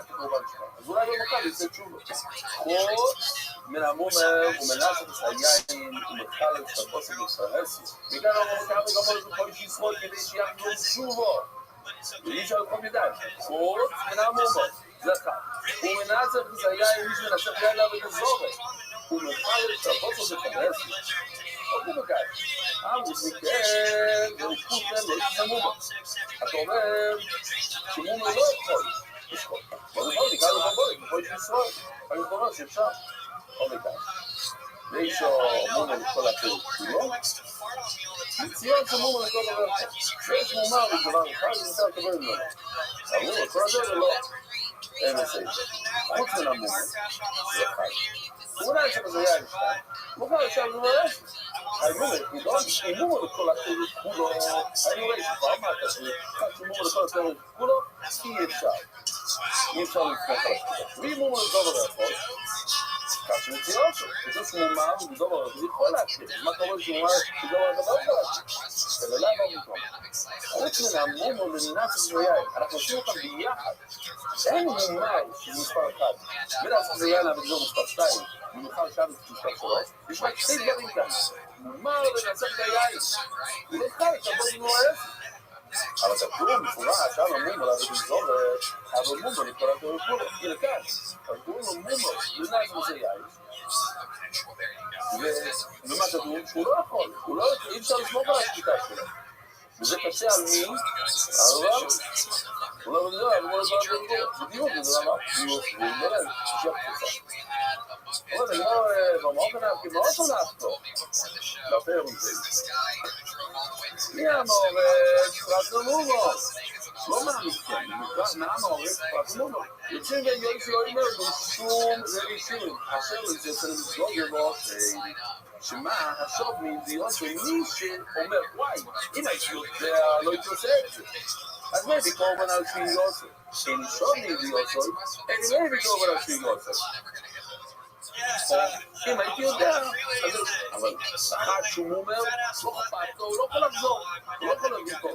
הקורבן שלך. אז אולי לא נוכל לצאת תשובה. חוץ מן המומר ומנס את היין ומתחל את שבוס ובסרסי. מכאן אנחנו מקרבים גם עוד כל שישמאל כדי שיחזרו תשובו. ואי אפשר לכל מדי. חוץ מן המומר, זה אחד. ומנס את היין מי שמנסח יין לעבוד הזורת. ומתחל את שבוס ובסרסי. הוא בגלל. אמרו מכן, וריקחותן לא ישמומה. אתה אומר שמומה לא יכול לשחוט. אז יכול לקרוא לו בבוי, בבוי של ישראל. אני אומר שאפשר. או בגלל. ואישו מומה לכל הפרק כולו. מציון שמומה לכל דבר אחד. שיש מומה בדבר אחד, זה נמצא לקבל ממנו. אמרו, כל הדבר לא. אין מסעי. חוץ מן המומה, זה אחד. אולי שבזה היה נשתיים. מוכר שם זה מראה. האמור לכל הפרק כולו, האמור שכבר אמרת, האמור לכל הפרק כולו, אי אפשר. אי אפשר לפתוח על השקיעה. ואם הוא לדובר יכול, כך שמציע אותו. כתוב שהוא מאמר לדובר, זה יכול להקשיב. מה קורה שהוא מאמר לדובר הדבר יכול להקשיב? ולא לא במקום. חוץ מן המומו לנאצ ויין, אנחנו עושים אותם ביחד. אין מומר שזה מספר אחד. בנאצ ויין המגזור מספר 2, במיוחד שם זה מספר 3, יש רק שתי דברים כאן. מומר לנאצ ויין. הוא לא חי, תבוא בנו ההפך. אבל תקראו מפורש, שם המומו למגזור, אבל מומו לכל הדבר כולו. הנה כאן, אבל קוראים לו מומו לנאצ ויין. ומה כתוב? שהוא לא יכול, אי אפשר לשמור על השקיטה שלו. וזה קשה על מי? אבל הוא לא יודע, אבל הוא לא יודע בדיוק, זה למה? הוא אומר, שישב קצת. הוא אומר, לא במאופן כי מאוד לא נעשתו. לפער מזה. מי המעורץ? פרטנומו. לא מהמסכן, מהמעורץ פרטנומו. יוצאים ויועץ לא אומר בשום רגישים. אשר לזה אצל המסגור יבוא שמה השוב מידיעות של מי שאומר, וואי, אם הייתי יודע, לא הייתי עושה את זה. אז מה זה קורבן על שביעיות? אין שוב מידיעות, אין מה זה קורבן על שביעיות. אם הייתי יודע, אבל אחד שהוא מומר, לא אכפת לו, הוא לא יכול לחזור, הוא לא יכול להגיד פה.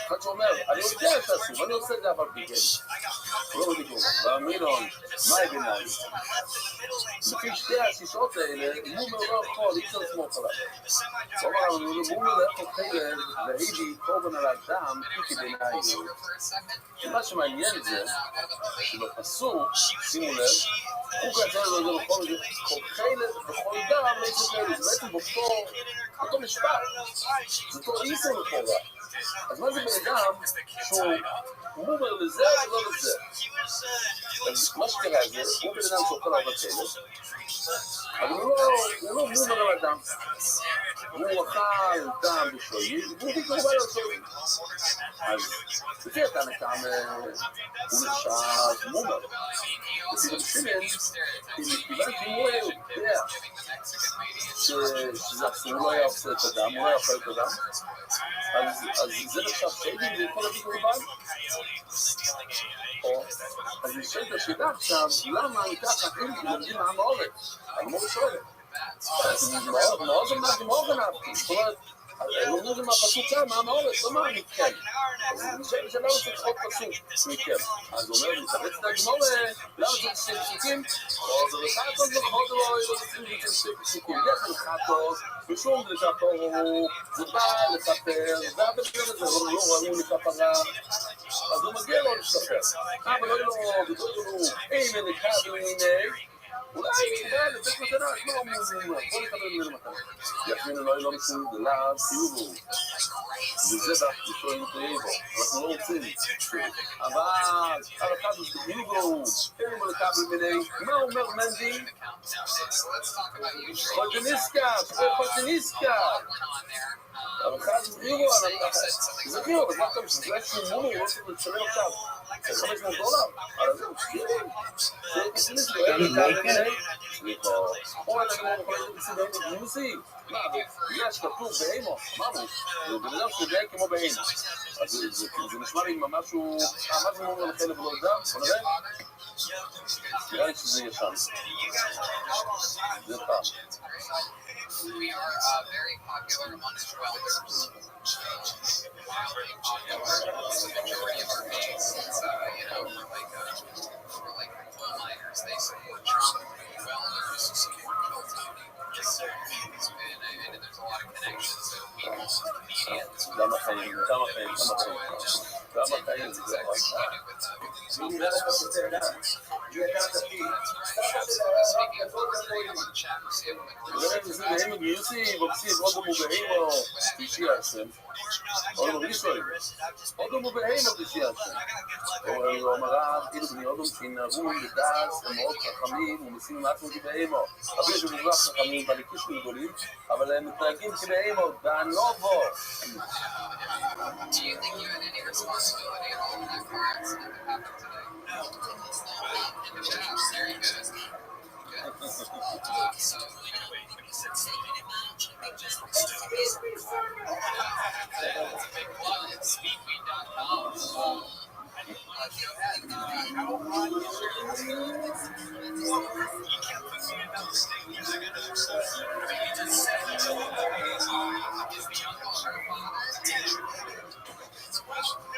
אחד שאומר, אני יודע את הסוף, אני עושה את זה אבל בגלל. הוא לא בדיוק, והמילון, מה הביניים? לפי שתי השיטות האלה, מומר לא יכול, אי אפשר לסמוך עליו. הוא אמר, מומר לא יכול חלק, והידי קורבן על האדם, כי בעיניי. מה שמעניין זה, שבפסוק, שימו לב, הוא כתב לו בכל חלק, בכל דם, זה בעצם באותו משפט, זה אותו איסור לכאורה. אז מה זה באדם שהוא מומר לזה ולא לזה? אז מה שקרה זה, הוא באדם שאוכל הרבה חלק, אבל הוא לא מומר על אדם. הוא אכל דם בשביל, והוא בקורבן על שועים. אז לפי התנא הוא נחשב מומר. לפי המשמען, כיוון שאם הוא היה יודע שזה אסור, הוא לא היה עושה את הדם, הוא לא היה אוכל את הדם, אז זה נחשב שיידים, זה יכול להביא קורבן? אז נשאלת השאלה עכשיו, למה ככה אם לומדים עם האורץ? הגמור שואלת. מאוד זה מהגמור גנבתי, זאת אומרת, לומדים זה מהפסוק כאן, מה האורץ, לא מה מכם. אז נשאלת השאלה הוא צריך עוד פסוק מכם. אז הוא אומר, מתארץ את הגמור, למה צריך שתי פסוקים? חוזר לחטות וחוזר לא צריכים שתי פסוקים. יש לחטות, ושום לכפר, זה בא לכפר, והבשביל הזה לא ראו לכפרה, אז הוא מגיע לו לשתפר. אבל לא יהיו, אין נקרא במיני, אולי נקבל לתת מתנה, לא אומרים, בוא נקבל ממנו מתנה. יחמין אלוהי לא מסוים דלעד, חיובו. וזה דף, זה שואלים חייבו, אנחנו לא רוצים. אבל, על אחד זה חיובו, אין לו לקבל מיני, מה אומר מנדי? חולג'ניסקה, חולג'ניסקה. אבל אחד זה חיובו, זה חיובו, אבל מה אתם שזה שהוא מומו, הוא לא צריך לשלם עכשיו. $500? אז זהו, שקירים. או אנחנו יכולים לסדר בגיוסי, יש כתוב בהימו, אמרנו, זה בן אדם שדעה כמו בהימו, אז זה נשמע לי משהו, מה זה אומר לחלב לא יודע, בוא נראה, נראה לי שזה ישן, זה פעם. We are very popular among Israelis. Wildly popular. The majority of our base is, we're like coal miners. They support Trump. Welders support Hilltop. And there's a lot of connections. So we call comedians. למה חיים? הם גיוסים, בוקסים, עוד מובעים או תשעי השם. עוד מריסוי. עוד מובעים או תשעי השם. הוא אמר רב, כאילו בני אודום שנעבו לדעת, הם מאוד חכמים ומסים מעצמו כבהימו. אבל יש במובח חכמים בליקישים גדולים, אבל הם מתנהגים כבהימו, בנובו. Do you think you had any responsibility at all in that car accident that happened today? No. In the past, there you go. Good. So, that's a big plug. It's speedweed.com.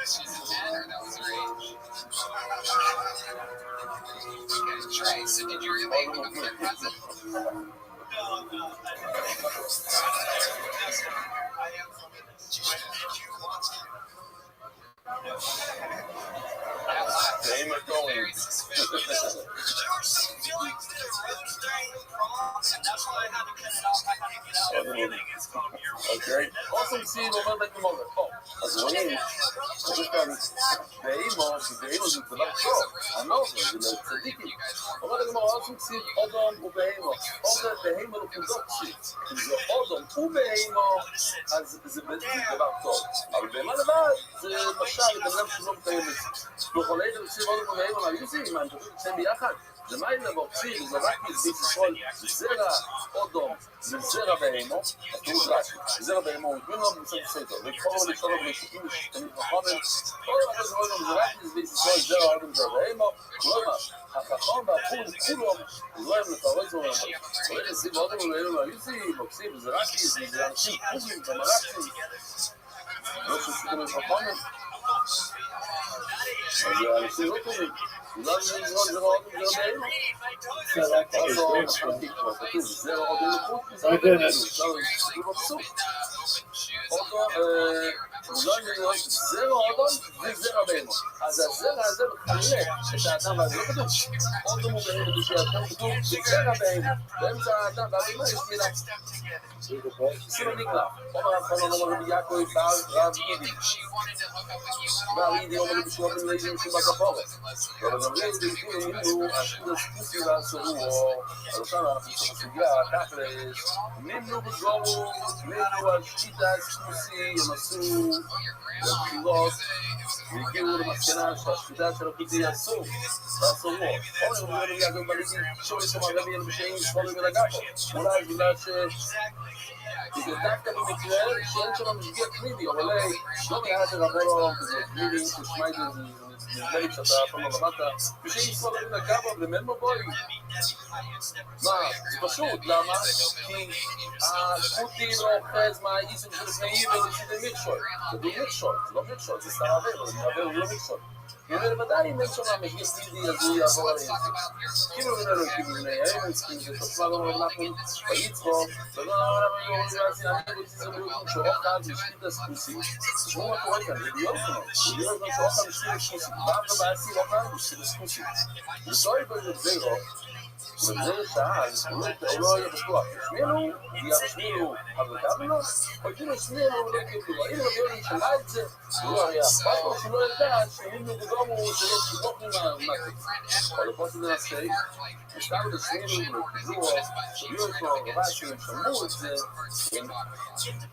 She's a 10 or that was her age. Okay, Trey, so did you relate with a flip present? They are going. There were some feelings that arose during the proms, and that's why I had to cut it off. I had to get out of feeling it's called your אוקיי, אוסם סיב אומר בית מורת. אז רואים, יש כאן באימו, שבאימו זה דבר טוב, הנוכל, זה לצדיקים. אומר לגמר, אוסם סיב אודום ובאימו. אוכל באימו לפונדוקסי. אם זה אודום ובאימו, אז זה דבר טוב. אבל באימה לבד, זה משל, בן אדם שלא מקיים את זה. וכולי תקשיב עוד ומהם על היוזים, אני חושב שהם ביחד. זה מים לבוקסים, זה רק מזביס ישראל, זרע אודום, זה זרע בהמו, כתוב רש"י, זרע בהמו, הוא גבינו במסך סייטו, וכור ולשור ולשקים ושתמים חכומים, כל אחד זה רק מזביס ישראל, זרע אודום, זרע בהמו, כלומר, החכום והחום כולו, לא הם לפרץ ואומרים, כולי תקשיב עוד ומהם על היוזים, בוקסים, זה רק מזביס, זה אנשים חוזים, ומרקסים, לא ששתמים חכומים, אז אנשים לא טובים. לא נזרון זה רעוד עם זה רבעים. זה רעוד עם לחוט, זה רעוד עם לחוט. זה רעודון וזה רבעים. אז הזרע הזה מחלק את האדם, ואז לא כתוב. אודום הוא בהים בדושי האדם, כתוב וזה רבעים. באמצע האדם, והרימה יש מילה. סימן נקרא. אומר החלון, אומר רבי יעקב, רב אידי. רב אידי אומר בשביל בן לייזים שום בקפורת. אבל גם לייז בלכו נמנו השkud הספוסי והסורו. אז עכשיו אנחנו צריכים לסוגיה, תכלס. נמנו בגורו, נמנו על שקיטה הספוסי, הם עשו לבחירות, והגיעו למסקנה שהשקיטה של הקוטי אסור, והסורו. אומר רבי יעקב בלידי, שוב יש אומר רבי אין בשעים שחורים ולגפו. אולי בגלל זה דווקא במקרה שאין שם משגיח קלידי, אבל לא מעט לרבו כזה קלידי, ששמע את זה, נדמה לי שאתה אף פעם לא למדת, ושאי סבבים לגבו ולמן מבוי. מה? זה פשוט, למה? כי הקוטי לא אוחז מהאיסים של לפני עיבר לשידי מכשול. זה לא מכשול, זה לא מכשול, זה סתם עבר, זה עבר, הוא לא מכשול. ובוודאי אם אין שם משגיח קלידי, אז הוא יעבור על האיסים. כאילו ממנו, כאילו ממנו, הם מסכים, זה תשמע גם אנחנו ביצרו, ולא, אני רוצה לזמרו שאוכל משקיט הספוסי, תשמעו מה קורה כאן, זה ביום שלנו, זה ביום שלנו שאוכל משקיט הספוסי, ואף ובעשי אוכל משקיט הספוסי. וזו יבוא לבזירו, ובזיר שאל, הוא לא יהיה בטוח, ישמיעו, אבל כמה או כאילו ישמיעו, לא קיבלו, האם רבי יוני שמע את זה, הוא לא היה אכפת לו שהוא לא ידע, שהם נגדומו שלא שיבוק ממטריץ. אבל פה זה נעשי, מסתם לשמיעו, וקיבלו, שביעו אותו, רבשי, הם שמעו את זה, הם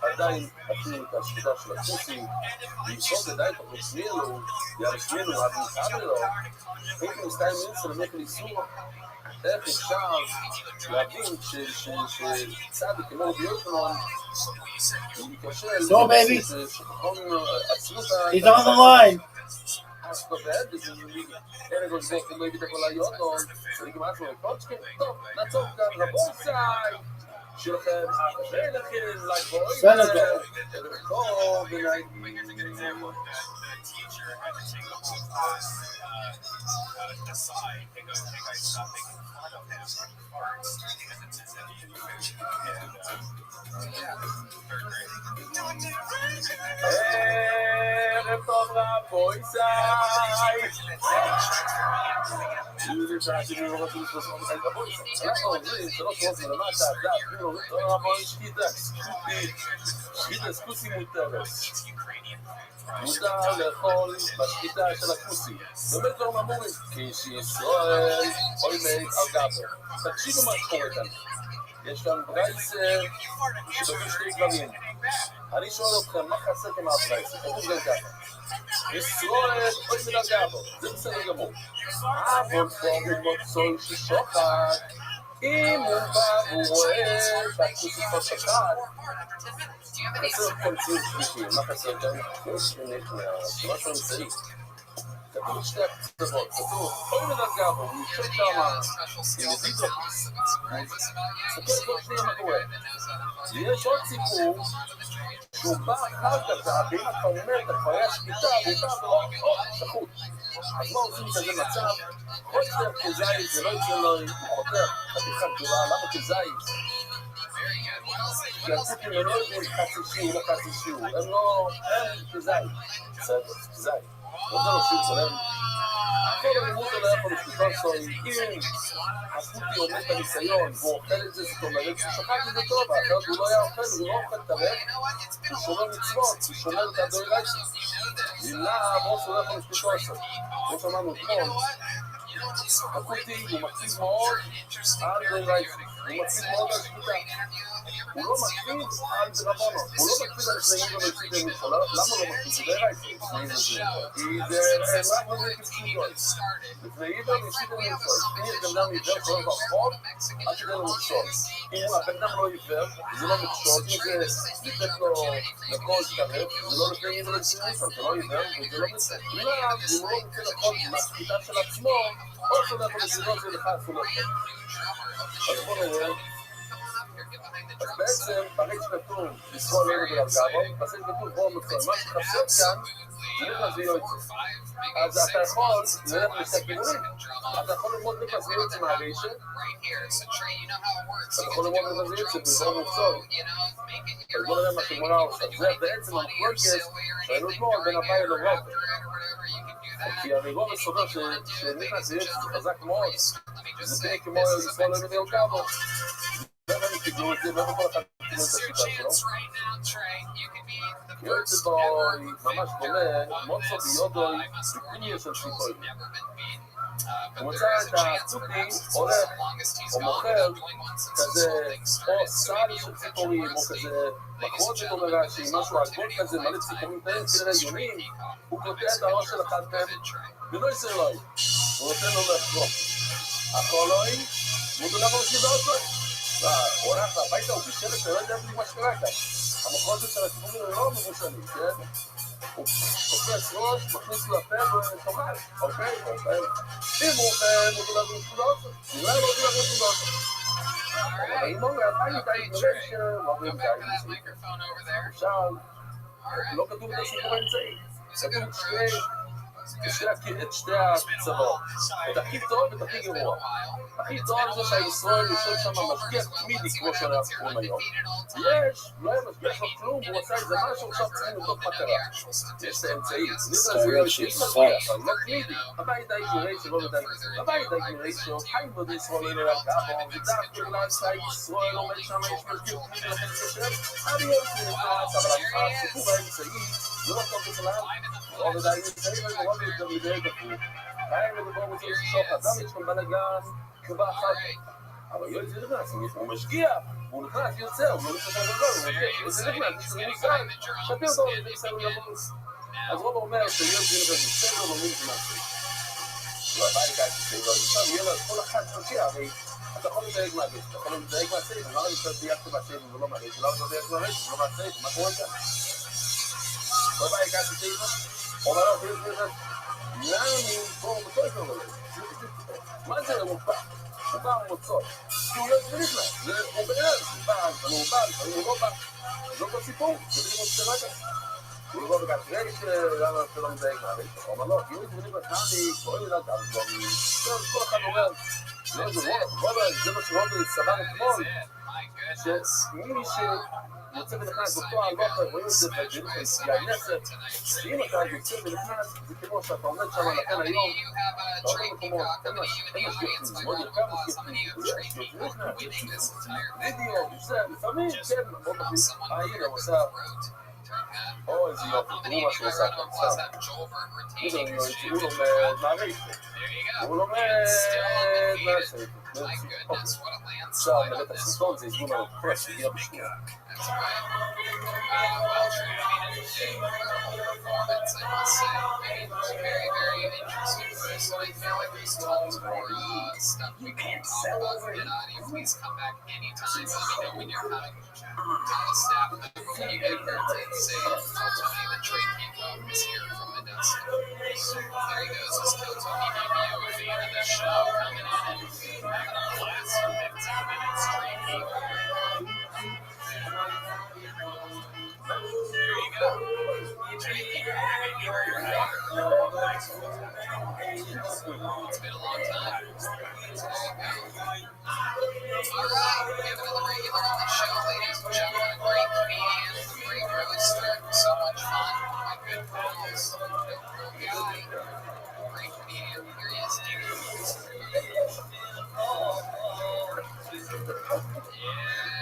עדיין עשו את השקידה של הקוסים, ויסוד עדיין תוך לשמיעו, ישמיעו, אבל נקרא לו, הייתי מסתיים מינסה למק ליסור, איך אפשר להבין שצדיק כמו רבי יוחנן מתקשר שחכם עצרו את He's on the line. הסתובב וזה ערב הזבוק כמו הביא את הכל היודון צריך גם עצמו לקודשכם טוב נעצור כאן רבוסי שלכם ולכם לגבוהים ערב טוב teacher had to take a whole class decide, hey guys, stop making fun of him when he farts because it's his individuation. And yeah, third grade. ערב טוב רבוי סי אנחנו אומרים שלא תרוזים למטה רבוי שקיטה סקוסי מותרת מותר לאכול בשקיטה של הכוסי באמת לא ממורים כי שישראל אוי מית על גבו תקשיבו מה שקורה כאן יש כאן ברייסר שדובר שתי דברים אני שואל אתכם מה חסרתם מהברייסר כתוב גם ככה ישראל אוי מית על גבו זה בסדר גמור אבל פה במוצאי ששוחט אם הוא בא והוא רואה שהכוסי כבר שחט חסר כל ציור שלישי, מה חסר גם? יש נכנס, משהו אמצעי. כתוב שתי הקצוות, כתוב, אוי מדרגה בו, הוא יושב שם, עם מזיד לחוס. סתכל כל שנייה מה קורה. ויש עוד סיפור, שהוא בא אחר כך, ואם אתה אומר, אתה כבר היה שקיטה, והוא בא ואו, שחוט. אז מה עושים כזה מצב? חוטר כזית, זה לא יצא לו, הוא חוטר, חתיכה גדולה, למה כזית? כי הצפים הם לא יודעים חצי שיעור, לא חצי שיעור, הם לא, הם כזית, בסדר, כזית, וזה לא שיעור שלהם. כל הלימוד לא יכול לשלוחה סוי, אם הספוטי עומד בניסיון והוא אוכל את זה, זאת אומרת, הוא שוחק את זה טוב, אחרת הוא לא היה אוכל, הוא לא אוכל את הרב, הוא שומר מצוות, הוא שומר את הדוי רייסי. נמלה, בוס הוא לא יכול לשלוחה סוי, כמו שאמרנו אתמול, הקוטי הוא מקציב מאוד על דוי רייסי. הוא מקפיד מאוד על שליטה. הוא לא מקפיד על דרבונות, הוא לא מקפיד על לפני ולא לפני משלה. למה לא מקפיד? זה די רייטי. כי זה רק מזה כפשוטות. לפני עיבר ניסיתם למשול. אם יש גם דם עיוור שואל ברחוב, עד שתהיה לו מכשול. אם הבן אדם לא עיוור, זה לא מכשול. אם זה לתת לו לכל שתרב, זה לא לפני עיבר לפני משול. זה לא עיוור וזה לא מצא. אם הוא לא רוצה לכל מהשחיטה של עצמו, או שאתה יכול לסיבות זה לך אפילו. אז בוא נראה. אז בעצם, ברגע שכתוב לסרול עלינו ולרגבו, בסדר כתוב בואו מצוי. מה שחסר כאן, צריך להביא יוצא. אז אתה יכול ללכת לשתי כיוונים. אתה יכול ללמוד להביא יוצא מהרישה. אתה יכול ללמוד להביא יוצא בזרום מצוי. אז בוא נראה מה שגמונה עושה. זה בעצם המחלוקת שהיינו אתמול בין אביי לרבי. כי הריבו מסודר שנכנס זה יוצא חזק מאוד. זה תהיה כמו לסרול עלינו ולרגבו. ואני תגלו את זה, ואני כל אחד תגלו את השיטה שלו. יועצת בוי, ממש דומה, מוצו ביודוי, בפיניה של ציפוי. הוא מצא את הצופי, הולך או מוכר כזה, או סל של ציפורים, או כזה מחרות שתומר רש"י, משהו עגול כזה, מלא ציפורים תאים, כנראה יונים, הוא קוטע את הראש של אחד מהם, ולא יסר לו, הוא נותן לו לחזור. החולוי, הוא דולר ראשי באותו. הוא הולך הביתה, הוא בישל את זה, לא יודע בלי מה שקרה כאן. המחוזת של הציפורים הם לא מבושלים, כן? הוא תופס ראש, מכניס לו לפה ותאכל, אוקיי? אם הוא אוכל, הוא דולר בנקודות, נראה לו דולר בנקודות. אבל אם הוא עדיין די נראה שמורים די נראה. עכשיו, לא כתוב את הסיפור האמצעי. כתוב את שתי הקצוות, את הכי טוב ואת הכי גרוע. הכי טוב זה שהישראל יושב שם משגיח תמידי כמו שאנחנו קוראים היום. יש, לא היה משגיח לו כלום, הוא עשה איזה משהו, עכשיו צריכים לבדוק מה קרה. יש את האמצעי, זה לא משגיח, אבל לא תמידי. הבית די גרעי שלא ודאי לזה. הבית די גרעי שלא, חיים בודי ישראל אין אליו גבו, ודעת בגלל שהישראל עומד שם, יש משגיח תמידי לכם שושב, אני לא יוצא נכנס, אבל הסיפור האמצעי זה לא טוב בכלל. או ודאי נמצאים על מרוב יותר מדי דפוק. חיים לדבר רוצה לששוך, אדם יש כאן בלגן, קבע אחת. אבל יועץ זה נכנס, הוא משגיע, הוא נכנס, יוצא, הוא לא נמצא דבר, הוא משגיע, זה נכנס, זה ניסן, שפיר אותו, זה ניסן למוס. אז רוב אומר שיועץ זה נכנס, בסדר, לא מבין מה זה. לא, הבית כאן שסדר, עכשיו יהיה לו כל אחד משגיע, הרי אתה יכול לדייג מהבית, אתה יכול לדייג מהסייב, למה אני קצת דייקת מהסייב ולא מהרייב, למה אתה דייג מהרייב ולא מהסייב, מה קורה כאן? Rabbi got to say that. Or I don't hear that. Now, go with the toy. מה זה מופע? מופע הוא מוצאות. כי הוא לא צריך לה. זה הוא בעל, הוא בעל, הוא בעל, הוא לא בא. לא בסיפור, זה בלי מוצא רגע. הוא לא בגלל תראי שלמה אתה לא מדייק מהרי. הוא אומר לו, כי הוא התמודד בתנאי, קוראים לה גם דברים. כל אחד אומר, זה מה שרובי סבר אתמול, שמי יוצא ונכנס אותו על בוקר, רואים את זה בג'ינוך היציאה נסת, אם אתה יוצא ונכנס, זה כמו שאתה עומד שם לכן היום, אתה עומד מקומות, אין משגיחים, מאוד יקר משגיחים, יש וידאו, זה, לפעמים, כן, מאוד מכניס, הנה, הוא עושה, או איזה יופי, תראו מה שהוא עושה, הוא לומד מהרייך, הוא לומד מהרייך, עכשיו, נראה את הסרטון, זה יזבון על הפרס, הגיע בשנייה. You can't sell over it. Please come back anytime. Let me know when you're coming. Tell the staff that you get here to say Tony the trade people is here from the desk. There he goes, his Tony DBO at the end of the show coming in and last 15 minutes trade people. There you go. Trade people. It's been a long time. Alright, we have another regular on the show, ladies and gentlemen. A great comedian, great roaster, so much fun. My good friends, guy, great comedian. Here he is,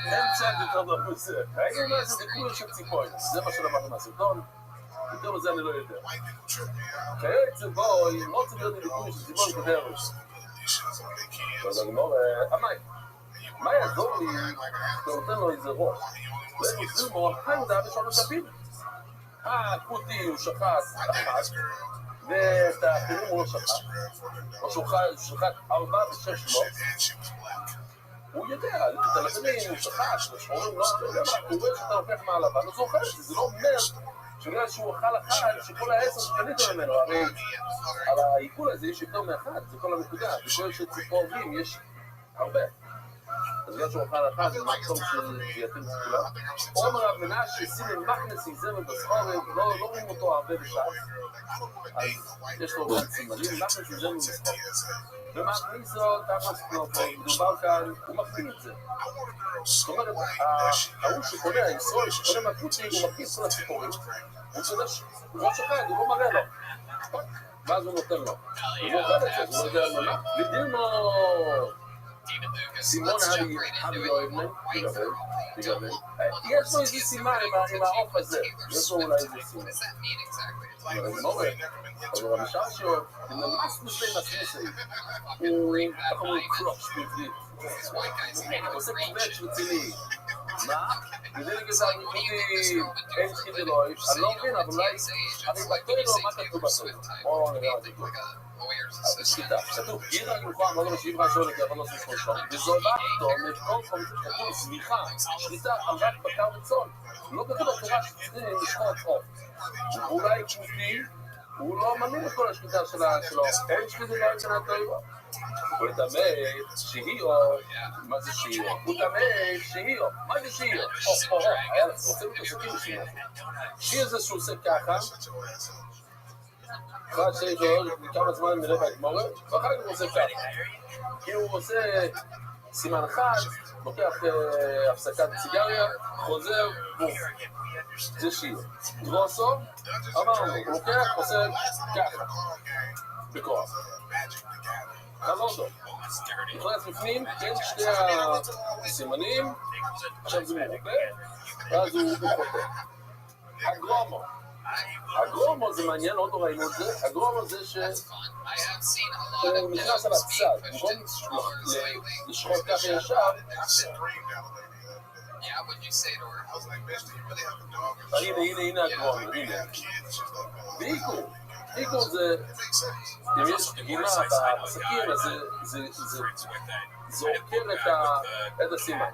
אמצע יותר דחוסה. ראינו מה זה ביקור של ציפויים. זה מה שלמדנו מהסרטון. יותר מזה אני לא יודע. כעת זה בו, אם לא צריך להיות ביקור של ציפויים כדרוש. תודה גמור, המים. מה יעזור לי אתה נותן לו איזה ראש? ואין עוזרים לו חנדה בשורש הפיל. הכותי הוא שחט אחת, ואת האחרים הוא לא שחט. או שהוא שחט 4 ו6 לא. הוא יודע, את הלבנים הוא שחט, ושחורים לא, אתה יודע מה, הוא רואה שאתה לוקח מהלבן, אז הוא אוכל את זה, זה לא אומר שבגלל שהוא אכל אחד, שכל ה10 שקנית ממנו, הרי על העיכול הזה יש יותר מאחד, זה כל הנקודה, בכל שציפורים יש הרבה. אז בגלל שהוא אכל אחד, זה מקום שיתאים את כולם. עומר רב מנשה סימן מכנס יזמר בסחורת, לא רואים אותו הרבה בשעה. אז יש לו עוד סימנים, מכנס יזמר בסחורת. ומכניס לו תחת כנופו, מדובר כאן, הוא מכניס את זה. זאת אומרת, ההוא שקונה, הישראל שקונה מהקוצי, הוא מכניס כל הציפורים, הוא לא שחד, הוא לא מראה לו. ואז הוא נותן לו. הוא מוכר את זה, הוא לא יודע על מה. ודילמו סימון אבי אוהבמן, לגבי. יש לו איזה סימן עם העוף הזה, יש לו אולי איזה סימן. זה מורה, אבל המשל שלו, זה ממש נושא מסמוסי. הוא, איך אומרים, קלוש בעברית. הוא עושה קבץ' רציני. מה? וזה לגזר מפודי אין שחיד אלוהי. אני לא מבין, אבל אולי, אני בטוי לו מה כתוב בטוי. בואו נראה מה זה טוב. שחיטה, כתוב, גירה יוכל, לא משיב רע שואלת, אבל לא סביב ראשון. וזובתו, מכל כתוב, סמיכה, שחיטה, רק בקר וצאן. לא כתוב בתורה שצריכים לשחוט עוף. אולי כפי, הוא לא מאמין לכל השחיטה שלו. אין שחיטה לא יצנה טובה. הוא יתאמה שהיו, מה זה שהיו? הוא יתאמה שהיו, מה זה שהיו? היה עושה לו את הסכים בשביל שהיו זה שהוא עושה ככה, אחד שיש לו כמה זמן נראה בהגמורה, ואחר כך הוא עושה ככה. כי הוא עושה סימן אחד, לוקח הפסקת סיגריה, חוזר, בום. זה שהיו. דרוסו, אמרנו, הוא לוקח, עושה ככה, בכוח. חלודו, נכנס בפנים, כן, שתי הסימנים, עכשיו זה מרובה, ואז הוא חוטא. הגרומו זה מעניין, עוד לא ראינו את זה, הגרומו זה שהוא נכנס על הצד, במקום לשחוט ככה ישר, הנה הגרומו, הנה. איקור זה, אם יש פגימה בעסקים, אז זה עוקר את הסימן.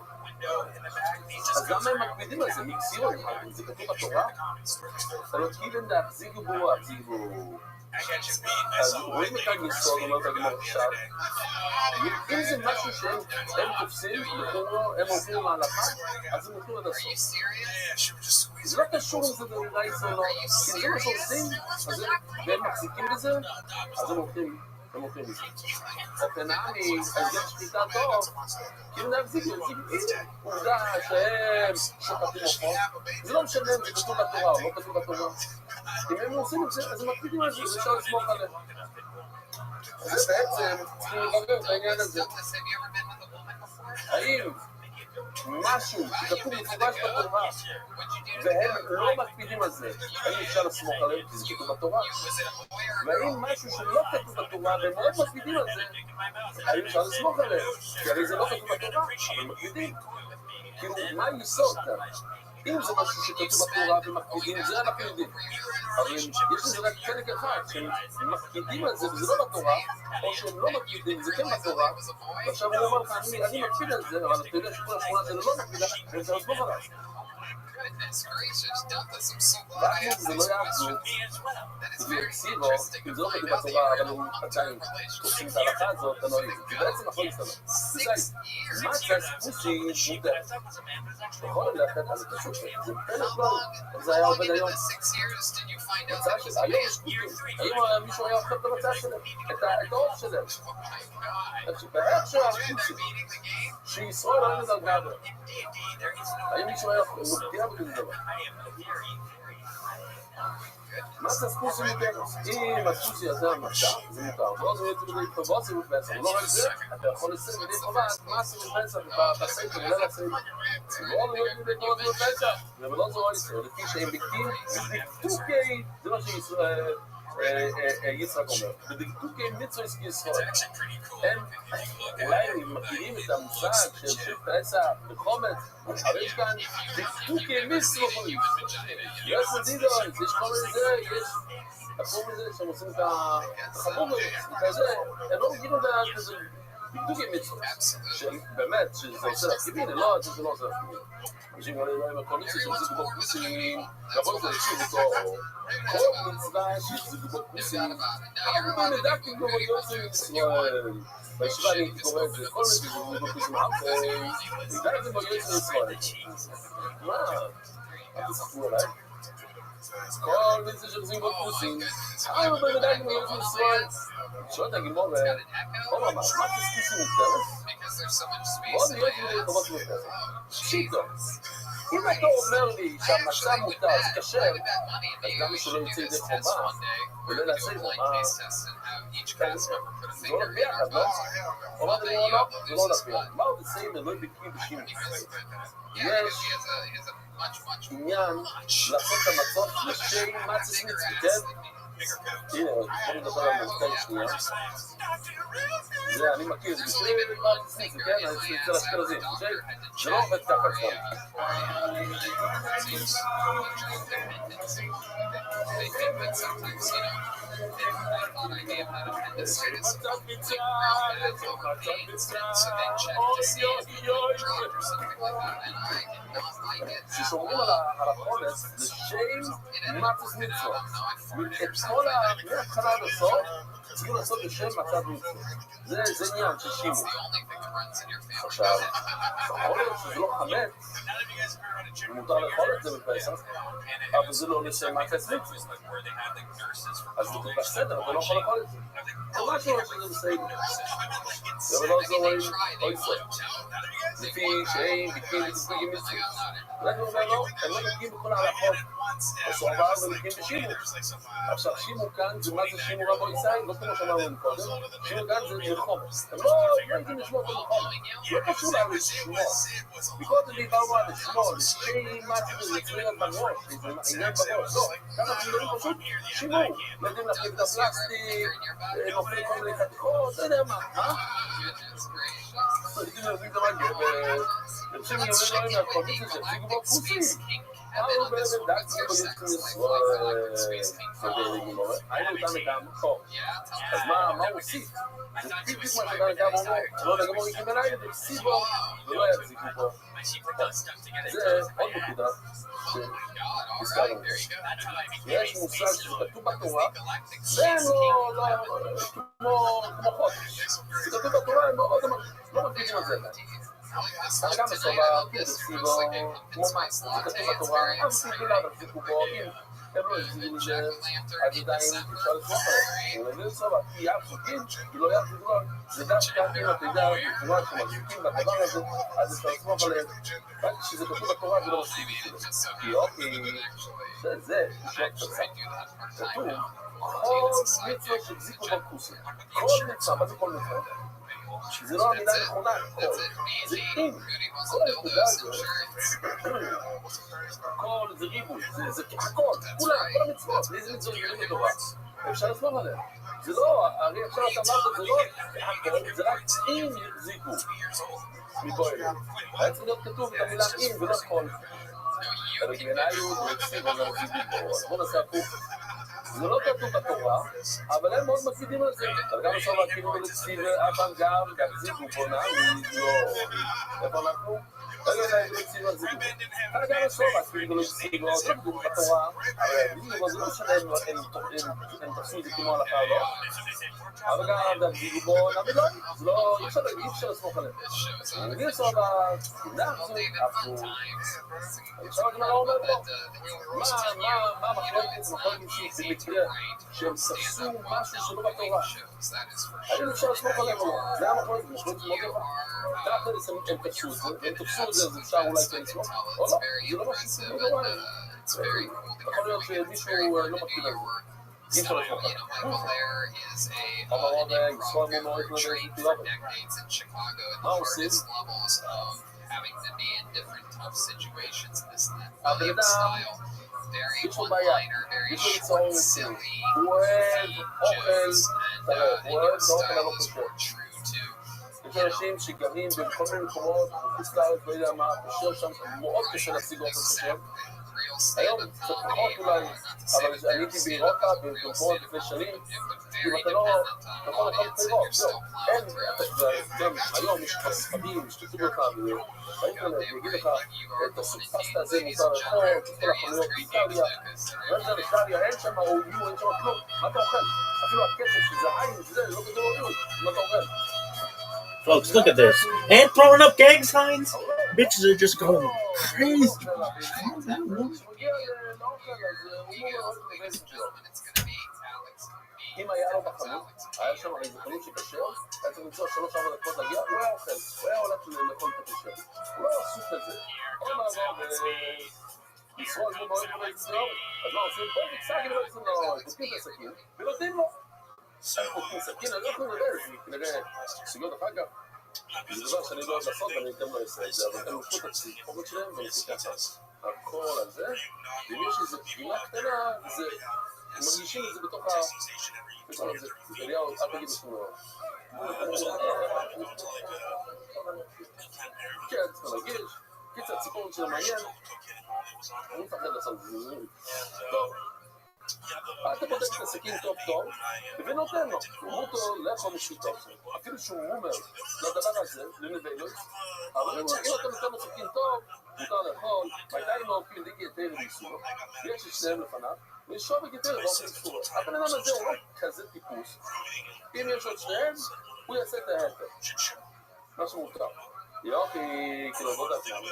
אז למה הם מקפידים על זה? מקסיון, זה כתוב בתורה? אתה לא תקיבן להחזיגו בו, אז רואים את הגניסון, אומרת הגמור עכשיו, אם זה משהו שהם תופסים, הם הולכים להלכה, אז הם הולכים עד הסוף. זה לא קשור אם זה דרייס או לא, כי זה מה שעושים, והם מחזיקים בזה, אז הם הולכים בזה. אופנעני, אז גם שחיטה טוב, כאילו להחזיק, עובדה שהם שוחטים אותו, זה לא משנה אם זה כתוב בתורה או לא כתוב בתורה. אם הם עושים את זה, אז הם מקפידים על זה, זה אפשר לסמוך עליהם. אז בעצם צריכים לברר את העניין הזה. האם משהו שכתוב מפורש בתורה, והם לא מקפידים על זה, האם אפשר לסמוך עליהם כי זה כתוב בתורה? והאם משהו שלא כתוב בתורה והם מאוד מקפידים על זה, האם אפשר לסמוך עליהם? כי הרי זה לא כתוב בתורה, אבל מקפידים. כאילו, מה היסוד כאן? אם זה משהו שכתוב בתורה ומקפידים, זה אנחנו יודעים. אבל יש לזה רק חלק אחד, שהם מקפידים על זה וזה לא בתורה, או שהם לא מקפידים, זה כן בתורה, ועכשיו הוא אומר לך, אני מקפיד על זה, אבל אתה יודע שכל השכונה זה לא מקפידה, ואני צריך לסמוך עליו. ואנחנו זה לא יעבדו, זה יקסיבו, אם זה לא כתוב בתורה, אבל הוא עדיין תופסים את ההלכה הזאת, אתה לא יודע, זה בעצם יכול להסתבר. זה מה שהספוסי מותר. יכול ללכת על זה פשוט, זה פלט לא, זה היה עובד היום. מצאה שלה, היום יש קוטים, היום מישהו היה אוכל את המצאה שלהם, את העוף שלהם. ואיך שהספוסי, שישראל לא נדרגה בו. האם מישהו היה מפתיע בגלל דבר? מה זה הספוסי מותר? אם הספוסי הזה המחשב, זה מותר. לא זה יוצא בדי טובות, זה מפסח. לא רק זה, אתה יכול לסיים בדי טובה, מה זה מפסח בסייטר, ולא לסיים. לא זה יוצא בדי טובות, זה מפסח. ולא זו ישראל, לפי שהם בקטים, זה מה שישראל, יצחק אומר, בדקדוקי מצווה ישראל, הם אולי מכירים את המושג של פסח וחומץ, אבל יש כאן דקדוקי מצווה, יש מדידות, יש כל מיני זה, יש תחום מזה שהם עושים את החמור וכזה, הם לא מכירים את דקדוקי מצווה, שבאמת, שזה עושה להפקידים, לא, זה לא עושה להפקידים. אנשים גם לא עם הקומיציה שמחזיק בו כוסים, רבות להקשיב אותו, כל מצווה שיחזיק בו כוסים, אבל נדקתי בו יוצא ישראל. בישיבה אני הייתי קורא את זה, כל מיני שיחזיק בו כוסים נדקתי בו יוצא ישראל. מה? אל תצחקו עליי. כל מצווה שיחזיק בו כוסים, אבל נדקתי בו יוצא ישראל. שואלת הגימור, אומר, מה כוסים מותרת? בוא נראה את זה לטובת מותרת. פשיטו. אם אתה אומר לי שהמצה מותר, זה קשר, אז גם מי שלא יוצא ידי חומה, ולא נעשה את זה, מה? זה לא הולך ביחד, לא? אמרת לי, לא, זה לא הולך ביחד. מה עוד עושה אם לא בקיא בשימוש? יש עניין לעשות את המצות לשם מצס מצווה, כן? הנה, בוא נדבר על מזכאי שנייה. זה, אני מכיר, זה בשביל מצס מצווה, כן? אני רוצה להשכיר לזה, זה לא עובד ככה אצלנו. ששומרים על החולס לשם מצס מצווה. את כל מההתחלה עד הסוף צריכים לעשות לשם מצס מצווה. זה עניין של שימוש. עכשיו, יכול להיות שזה לא חמץ, מותר לאכול את זה בפסח, אבל זה לא לשם מצס מצווה. אז זה בסדר, אתה לא יכול לאכול את זה. ממש לא שזה בסדר. אבל לא זורם, או ישראל. לפי שאין בקים ותפגים מצווה. אנחנו אומר לו, הם לא בקים בכל ההלכות. הסורבה ולקים בשימו. עכשיו, שימו כאן, זה מה זה שימו רבו ישראל? לא כמו שאמרנו קודם. שימו כאן זה חומץ. הם לא יודעים לשמוע אותו בחומץ. לא קשור להם לשמוע. מקודם דיברנו על לשמוע, לשם מצווה, לצמיר בראש, עניין בראש. לא, כאן אנחנו יודעים פשוט שימו. לא יודעים להחליף את הפלסטיק, נופל כל מיני חתיכות, לא יודע מה. יודעים להבין את המנגה, ושם יאמר להם מהקונדיציה שהפסיקו בו כוסים. אבל באמת דקתי בו היינו אותם איתם, אז מה הוא הוסיף? זה בדיוק מה שגם גם אומר, לא לגמור יקים אליי, ותפסיד בו, ולא יחזיקו פה. זה עוד נקודה שהזכרנו. יש מושג שזה כתוב בתורה, זה לא כמו חודש. זה כתוב בתורה, הם לא מפגידים על זה. אבל גם בסובה, בסביבו, כמו מה, זה כתוב בתורה, הם סיפו לה, תחזיקו בו, הם לא יחזיקים מזה, אז עדיין אפשר לסמוך עליהם. הוא מביא בסובה, כי יחזיקים, כי לא יחזיקו לו, זה דווקא אם אתה יודע, בתורה שמחזיקים בדבר הזה, אז אפשר לסמוך עליהם. רק כשזה כתוב בתורה, זה לא מספיק בשבילו. כי אוקיי, זה, כתוב, כל מצווה שהחזיקו בכוסים, כל מצווה, מה זה כל מצווה? זה לא המילה נכונה, זה אם, כל הנקודה הזאת, כל זה ריבוי, זה הכל, כולם, כל המצוות, לאיזה מצוות גרים בתורה, אפשר לסמוך עליהם. זה לא, הרי אפשר אמרת, זה לא הכל, זה רק אם יחזיקו מפה אלה. היה צריך להיות כתוב את המילה אם ולא כל. אבל בעיניי הוא מקסיב על הרזיקים פה, אז בוא נעשה הפוך. זה לא כתוב בתורה, אבל הם מאוד מקפידים על זה. אבל גם עכשיו כאילו בלציב אבן גם יחזיקו פה נעמי, לא. איפה אנחנו? רגע, בלציב על זה. אבל גם עכשיו כאילו בלציב, לא כתוב בתורה, אבל זה לא שלהם, הם תפסו את זה כמו הלכה, לא? אבל גם יחזיקו פה נעמי, לא. זה לא, אי אפשר לסמוך עליהם. אני עושה אנחנו, עכשיו הגמרא אומר פה, מה מחלוקת במקרה שהם תפסו משהו שלא בתורה? האם אפשר לסמוך עליהם או לא? זה המחלוקת, מחלוקת מאוד יפה. תכלס הם תפסו את זה, והם תפסו את זה, אז אפשר אולי כן לסמוך? או לא, זה לא משהו שלא בתורה. יכול להיות שמישהו לא מקפיד על זה. אי אפשר לסמוך עליהם. אבל עוד יסוד מאוד לא מה עושים? having to be in different tough situations, this and that. הבן אדם, יש לו בעיה, יש לו ליצור רציני, הוא אוהב תראה, הוא אוהב את האוכל הלא כשר. יש אנשים שגרים בכל מיני מקומות, בחוץ לארץ, לא יודע מה, כשר שם, מאוד קשה להשיג אוכל כשר. היום קצת פחות אולי, אבל אני הייתי באירופה, במקומות לפני שנים, אם אתה לא יכול לאכול פירות, זהו, אין, גם היום יש לך ספרים, שתתו לך, באינטרנט, ויגיד לך, את הסופסטה הזה מותר לאכול, את כל החנויות באיטליה, ואין שם איטליה, אין שם אוליו, אין שם כלום, מה אתה אוכל? אפילו הקצב שזה עין, שזה לא גדול אוליו, מה אתה אוכל? Folks, look at this. And throwing up gang signs. Bitches are just going crazy. אם היה לו בחנות, היה שם איזה חנות שכשר, היה צריך למצוא 3-4 דקות להגיע, הוא היה אוכל, הוא היה הולך לאכול את הכשר. הוא לא עשו את זה. או לעבור ולשרוד בו מאוד מאוד אצלו, אז מה עושים? פה נצטרקים לא אצלו, פותקים את הסכין, ונותנים לו. פותקים סכין, אני לא יכול לדבר, כנראה סוגיות אחר כך. זה דבר שאני לא אוהב לעשות, ואני אתם לא אעשה את זה, אבל הם לקחו את הציפורת שלהם, ונעשו ככה הכל על זה, ואם יש איזו פגימה קטנה, הם מרגישים את זה בתוך זה, אליהו, אל תגיד את שמונה. כן, צריך להרגיש, קיצר, הציפורת שלהם מעניין, אני מפחד לעשות את זה. טוב. אתה בודק את הסכין טוב טוב, ונותן לו, הוא אותו לאכול משותף, אפילו שהוא מומר לדבר הזה, לנבלות, אבל אם אתה נותן לו סכין טוב, מותר לאכול, מתי לא אופיל דיגי יותר ואיסור, יש את שניהם לפניו, וישוב יותר ואוכל איסור. הבן אדם הזה הוא לא כזה טיפוס, אם יש עוד שניהם, הוא יעשה את ההפך, מה שמותר. יופי, כאילו עבוד עצמם,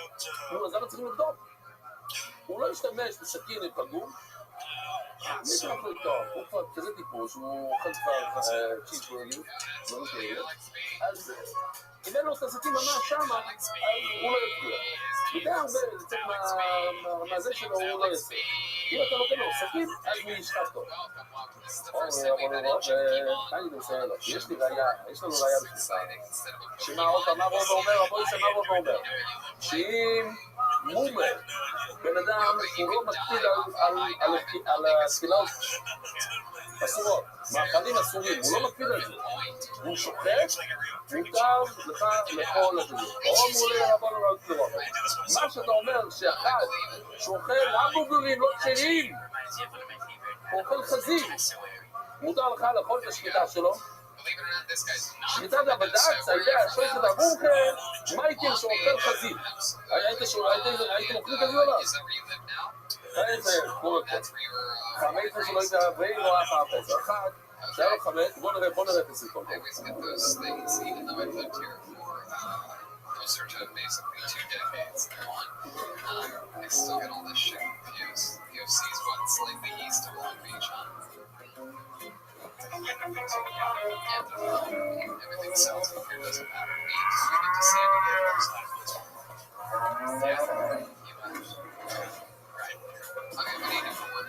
אז למה צריכים לבדוק? הוא לא ישתמש בסכין פגום, יש לך איתו, הוא כבר כזה טיפוס, הוא אוכל כבר צ'יזבורגים, דברים כאלה, אז אם אין לו את הסכין ממש שמה, הוא לא יפריע. ודי הרבה, זה קצת מהזה שלו, הוא לא יעשה. אם אתה נותן לו סכין, אז הוא ישחק טוב. ואני נושא לו, יש לי ראייה, יש לנו ראייה בשביל שמה עוד פעם, מה רוב אומר, רבוי שמה רוב אומר, שאם מומר, בן אדם הוא לא מקפיד על התפילות אסורות, מאכלים אסורים, הוא לא מקפיד על זה, הוא שוחט, מותר לך לאכול את זה, או מולה לבוא לראות. מה שאתה אומר שאחד שאוכל המבוגרים לא כשרים, הוא אוכל חזיר, מותר לך לאכול את השחיטה שלו, שחיטת הבד"ץ, הידיעה, שוחט המומחה, מה הייתם שאוכל חזיר? הייתם אוכלים כזה או לא? איזה, חמץ שלא הייתה ואין לו אף הפסח. אחד, שהיה לו חמץ, בוא נראה את הסרטון. Closer to basically 2 decades than 1. I still get all this shit confused. POC is what? It's like the east of Long Beach, huh? Yeah, everything south of here doesn't matter to me because we get to see it again. Yeah, you imagine. Right. Okay, what do you do for work?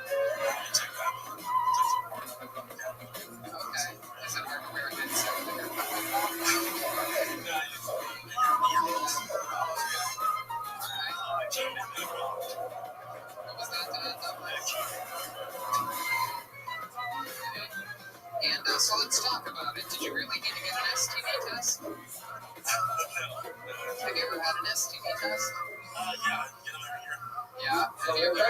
Okay. Is it hard to wear a headset? What was that? And so let's talk about it. Did you really need to get an STD test? Have you ever had an STD test? Yeah. Have you ever had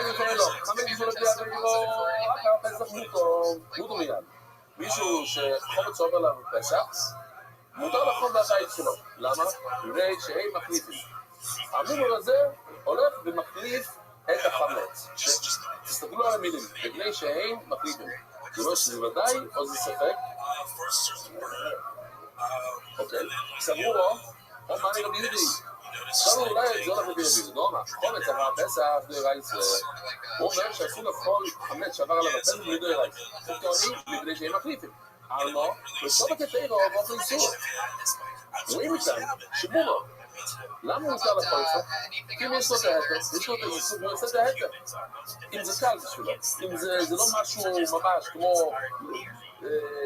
מישהו שחומץ עובר לנו פסח, מותר לאכול מהבית שלו. למה? בגלל שהם מחליפים. המומר הזה הולך ומחליף את החמץ. תסתכלו על המילים, בגלל שהם מחליפים. זה אומר שזה ודאי או זה ספק? אוקיי, סגרו לו, או מה אני גם יהודי? עכשיו אולי זה הולך לבירבי, לא מה, חומץ עבר פסח, בלי רייס, הוא אומר שאסור לאכול חמץ שעבר עליו הפסח בלי רייס. זה טוענים בגלל שהם מחליפים. אלמה, בסוף הקטעירו באופן איסור. רואים איתם, שמומו. למה הוא מותר לאכול את זה? כי אם יש לו את ההתר, יש לו את האיסור, הוא יעשה את ההתר. אם זה קל בשבילו, אם זה לא משהו ממש כמו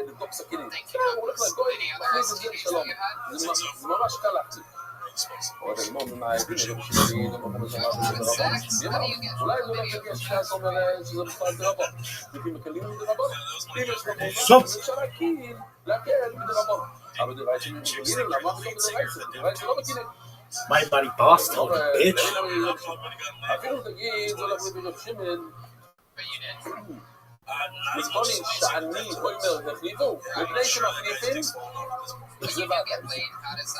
לבדוק סכינים. הוא הולך לגוי, מכניס את זה לשלום. זה ממש קל להחליט. אבל אתה גמור ממעייבים, זה בשבילי, גם במקום הזה אמרתי שזה דרבון. אולי זה לא כדי שאתה אומר שזה בכלל דרבון. לפי מקלים מדרבון. אם יש לך מוזר, אז אפשר להקל מדרבון. אבל דרבון שמגיעים, למה פתאום דרבון שלא מגיעים? My buddy boss told me, bitch. אפילו תגיד, זה הולך לבי רב שמן. מספונים שאני אומר תחליפו, לפני שמחליפים, זה ועד.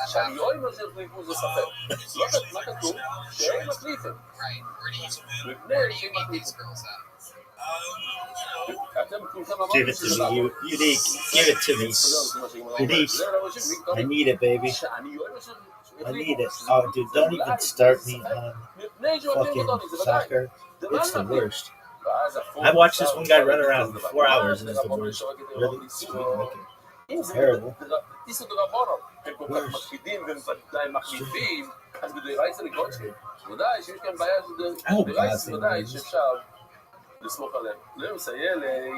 שאני אומר שהחליפו זה ספק. לא יודעת מה כתוב, שהם מחליפים. לפני שהם מחליפים. Give it to me, unique. Give it to me. Unique. I need it, baby. I need it. Oh, dude, don't even start me on fucking soccer. It's the worst. I watched this one guy run around for 4 hours and it's the worst. Really? It's terrible. Oh, God. לסמוך עליהם. לא מסייע לי.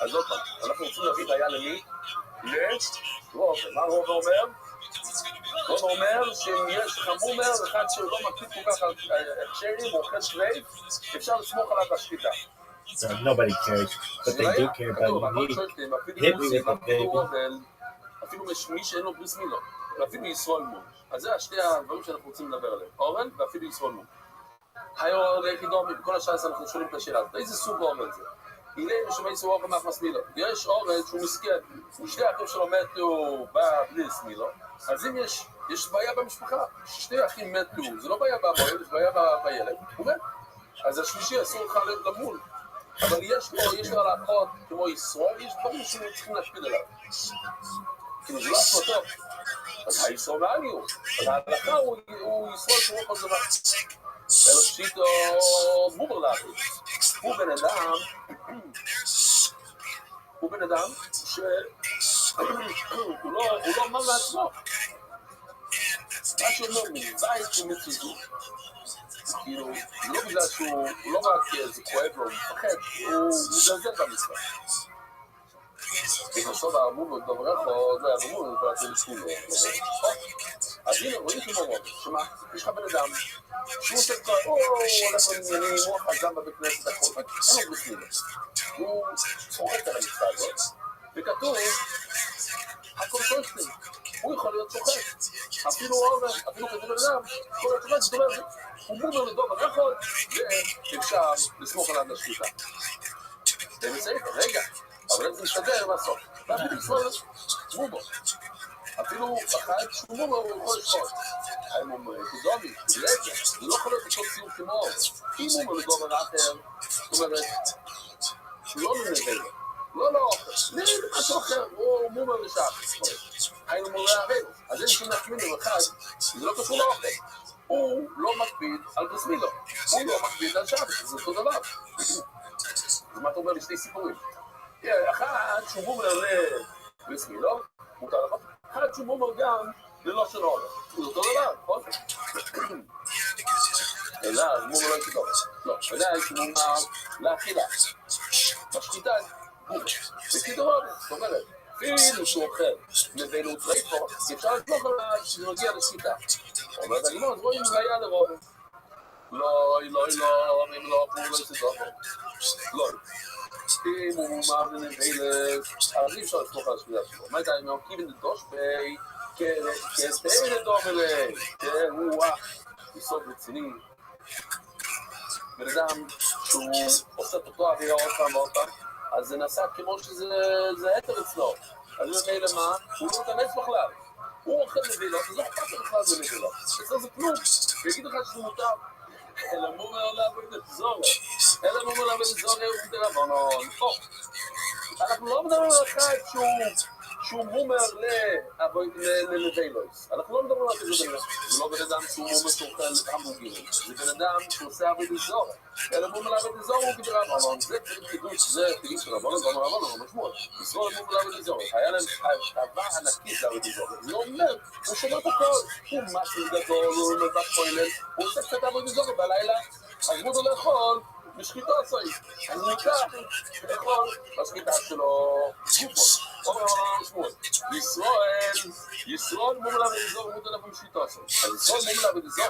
אז עוד פעם, אנחנו רוצים להביא בעיה למי? לרוב. מה רוב אומר? רוב אומר שאם יש חמומר אחד שלא מקפיד כל כך על הכשרים או אוכל שווייב, אפשר לסמוך עליו בשחיטה. Nobody cares, but they do care about you. Hit me with it, baby. אפילו מי שאין לו בריס מילו, ואפילו ישרול מון. אז זה השתי הדברים שאנחנו רוצים לדבר עליהם. אורן ואפילו ישרול מון. היו ליחידומי, בכל השעה אנחנו שואלים את השאלה, איזה סוג אורן זה? הנה משמע איסור אורן מאחמס מילו. יש אורן שהוא מסכן, שתי אחים שלו מתו בלי סמילו, אז אם יש בעיה במשפחה, שתי אחים מתו, זה לא בעיה בילד, זה בעיה בילד, הוא מת. אז השלישי אסור לך למול. אבל יש לו הלכות כמו ישראל, יש דברים שצריכים להשפיד עליו. כאילו זה לא עשו טוב. אז הישראל מעלי הוא. אז ההלכה הוא ישראל שהוא כל דבר. אלו פשיטו מובר לאחר. הוא בן אדם שהוא לא אמר לעצמו. מה שאומר מבית שמצוזו. כאילו, לא בגלל שהוא לא רק זה כואב לו, הוא מפחד, הוא מזלזל במצווה. ובסוף האמור לדברך, זה היה אמור, הוא כבר עושה לסכולו. אז הנה, רואים שמורות, שמה, יש לך בן אדם, שהוא עושה כבר, הוא הולך לעניינים, הוא חזם בבית כנסת, הכל, אין לו בסמילה. הוא צוחק על המצווה הזאת, וכתוב, הכל שושטים, הוא יכול להיות צוחק. אפילו אורן, אפילו כזה בן אדם, כל התשובה זאת אומרת, הוא מומר לדוב הרחוד, ואפשר לסמוך עליו לשחיטה. זה בסדר, רגע, אבל זה משתדר בסוף. ואפילו ישראל מומר. אפילו אחד שהוא מומר הוא יכול לשחוט. הם אומרים, תדומי, זה לא יכול להיות אותו ציור כמו אורן. אם מומר לדוב הרחד, זאת אומרת, לא לנבל. לא, משהו אחר, הוא מומר לשח. היינו מומר הרחד. אז אין שום נקמין אחד, זה לא קשור לאוכל. הוא לא מקפיד על בסמילו, הוא לא מקפיד על שבת, זה אותו דבר. אז מה אתה אומר לי שתי סיפורים? אחד שהוא מומר לבסמילו, מותר לך, אחד שהוא מומר גם ללא שלא הולך, זה אותו דבר, נכון? אלא, מומר לא ישתות, לא, ודאי שהוא מומר לאכילה, בשחיטה, מומר, בקידור, זאת אומרת, אפילו שהוא אוכל לבנות רייפו, אפשר לסמוך עליו שזה מגיע לשחיטה. אומרת, אני לא, אז רואים זה היה לרוב. לא, אם לא, הוא לא יסתוך. לא. אם הוא מומר לנבלת, אז אי אפשר לסמוך על השבילה שלו. מה הייתה, אם הוא כיוון לדוש בי, כסתן לדום אלי, כן, הוא יסוד רציני. בן אדם שהוא עושה אותו אווירה עוד פעם ועוד פעם, אז זה נעשה כמו שזה היתר אצלו. אז זה מילא מה? הוא לא מתאמץ בכלל. הוא אוכל נבילות, אז לא אכפת לו בכלל זה נבילות. אצלו זה כלום. ויגיד לך שזה מותר. אלא מומר לעבוד את זורי. אלא מומר לעבוד את זורי הוא כדי רבנון. אנחנו לא מדברים על אחד שהוא מומר לנבילות. אנחנו לא מדברים על כזה דבר. זה לא בן אדם שהוא מומר שאוכל המבוגירים. זה בן אדם שעושה עבוד את זורי. אלא מומר לעבוד את זורי הוא כדי רבנון. זה חידוש, זה חידוש של רבנון, גם רבנון, לא משמעות. ישראל מומר לעבוד את זורי. היה להם אהבה ענקית לעבוד את זורי. זה אומר, הוא שומע את הכל. הוא משהו גדול, הוא מבט כולל. הוא עושה קצת עבוד את זורי בלילה. אז מותר לאכול. בשחיטה עשוי, אז ניקח לאכול בשחיטה שלו גופות. אומר הרב שמואל, ישראל מומלה ודזור מות עליו במשחיתו. אז ישראל מומלה ודזור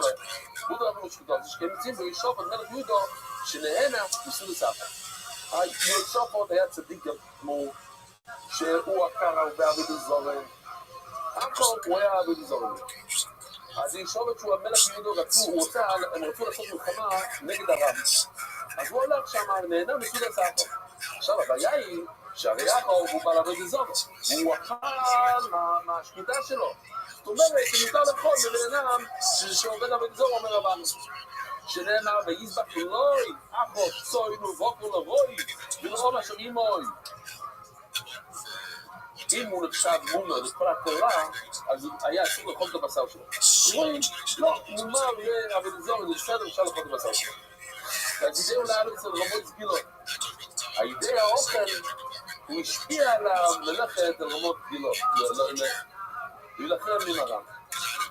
מות עליו במשחיתו. זה שכם יוצאים בישוף עד מלך יהודו שנהנה מסוד הספר. הישוף עוד היה צדיק כמו שהוא עקר הרבה עבד הזור. הכל הוא היה עבד הזור. אז ישוב שהוא המלך יהודו הם רצו לעשות מלחמה נגד הרב. אז הוא הולך שם ונהנה מסוד הספר. עכשיו הבעיה היא שהרי יעקב הוא בעל עבד הזור. הוא אכל מהשחיטה שלו. זאת אומרת שמותר לאכול מבן אדם שעובד עבד הזור אומר רבנו. שנאמר ויזבח אלוהי אחו צוינו ווקר לבוי ולאו מה שאימוי. אם הוא נחשב מומר לכל התורה, אז היה אסור לאכול את הבשר שלו. רואים? לא, מומר ועבד הזור זה בסדר, אפשר לאכול את הבשר שלו. והגידהו לארץ אצל רמות סגילות. הידי האוכל הוא השפיע על המלאכת על רמות סגילות. להילחם מן הרם.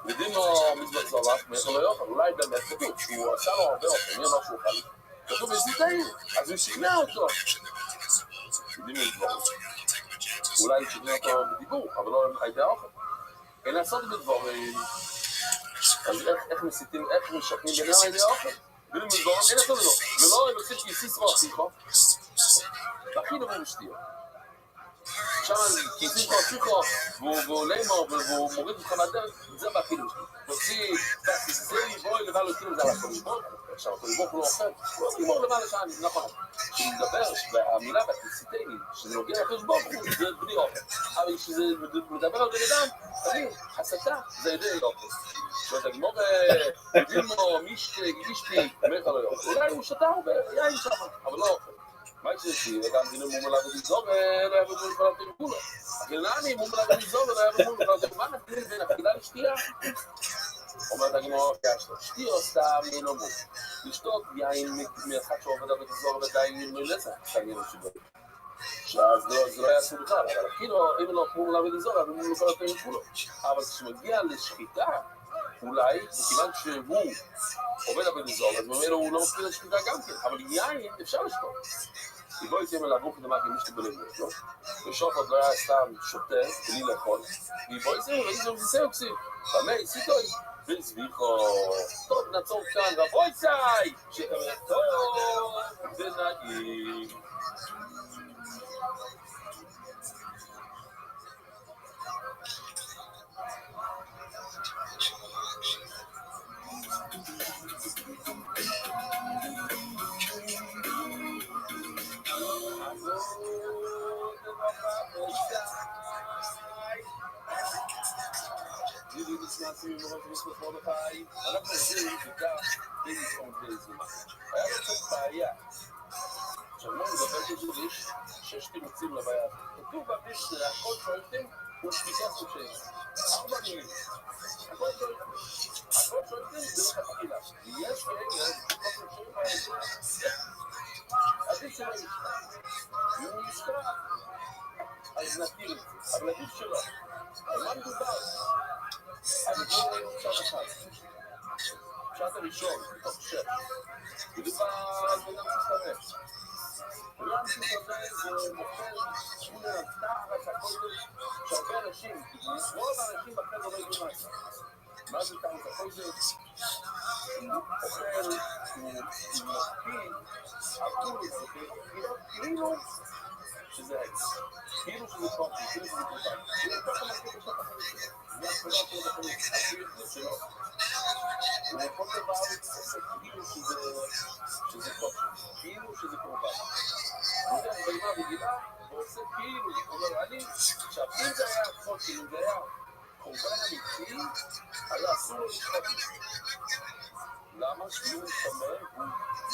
יודעים לו מזבח זולף, מאיפה לא יאכל, אולי באמת כתוב, שהוא עשה לו הרבה אוכל, מי אמר שהוא אוכל? כתוב בזיתאים, אז הוא שכנע אותו. יודעים לו דברים. אולי שכנע אותו בדיבור, אבל לא הידי האוכל. אין לעשות בדברים, אז איך מסיתים, איך משכנים ביניהם הידי האוכל? יודעים לו דברים, אין לעשות לו. ולא, הם עושים כיסיס רוח שיחו. הכי דבר משתיו. שם כיסים כל שיחו, והוא לימור, והוא מוריד לך מהדרך, זה באכילו שלי. תוציא, זה ליבוי לבא לו כאילו זה על הכל ליבור. עכשיו, הכל ליבור הוא לא אוכל. הוא ליבור לבא לשעה, נכון. כשמדבר, והמילה בכיסיתני, שזה נוגע לחשבון, זה בלי אוכל. אבל כשזה מדבר על בן אדם, תראי, הסתה, זה ידי אוכל. שאתה גמור, יודעים לו, מישתי, אומר לך לא יאכל. אולי הוא שתה הרבה, יין שם, אבל לא אוכל. מה יצאתי? וגם דינו מומלה ודזור, ולא יעבוד מול כל התרגולה. ולעני מומלה ודזור, ולא יעבוד מול כל התרגולה. מה נפליל בין אכילה לשתייה? אומרת הגמור, שתייה סתם אינו מום. לשתות יין מאחד שעובד ודזור ודין מלסה. תגיד לו שבא. אז זה לא יעשו בכלל, אבל כאילו, אם לא מומלה ודזור, אז מומלה כל התרגולה. אבל כשמגיע לשחיטה, אולי, מכיוון שהוא עובד ודזור, אז ממנו הוא לא מפליל לשחיטה גם כן. אבל יין אפשר לשתות. כי בוא יצאים אל אבוק דמק עם משתי בלגות, לא? ושוף עוד לא היה סתם שותה, בלי לאכול. ובוא יצאים אל איזו מזיסי אוקסיב. במי, סיטוי. וסביחו. טוב, נעצור כאן, רבוי צי! שתמר טוב ונעים. נעשים עם ראש מספר מרדכי, אנחנו עושים בעיקר בלשון ולזומה. היה לו קצת בעיה. עכשיו, לא מדבר כזו, יש 6 תירוצים לבעיה. כתוב במשנה, הכל שואלתם הוא שמיטה סוג שיש. 4 מילים. הכל שואלתם דרך התחילה. יש כאלה, הכל שואלתם בעיה. עדיף שלא ישכח. אם הוא ישכח, אז נכיר את זה. אבל עדיף שלא. על מה מדובר? אז בואו רואים פשט אחד. פשט הראשון, מתוך 6. מדובר על בן אדם שסתמך. עולם שסתמך זה מוכר, הוא נתח את הכל שהרבה אנשים, רוב האנשים אחרי לא ידעו מה זה. מה זה תחת הכל זה? הוא אוכל, הוא מקפיד, הכל זה כאילו שזה עץ. כאילו שזה קורטי, כאילו שזה קורטי. כאילו ככה מקפיד בשת החיים. זה הספרה שלו בחיים, השירות שלו. הוא יכול דבר עושה כאילו שזה קורטי, כאילו שזה קורטי. הוא יודע, במה בגילה, הוא עושה כאילו, הוא אומר, עכשיו, אם זה היה קורטי, אם זה היה קורבן אמיתי, היה אסור לו לשחוט. למה? שאם הוא מתאמן, הוא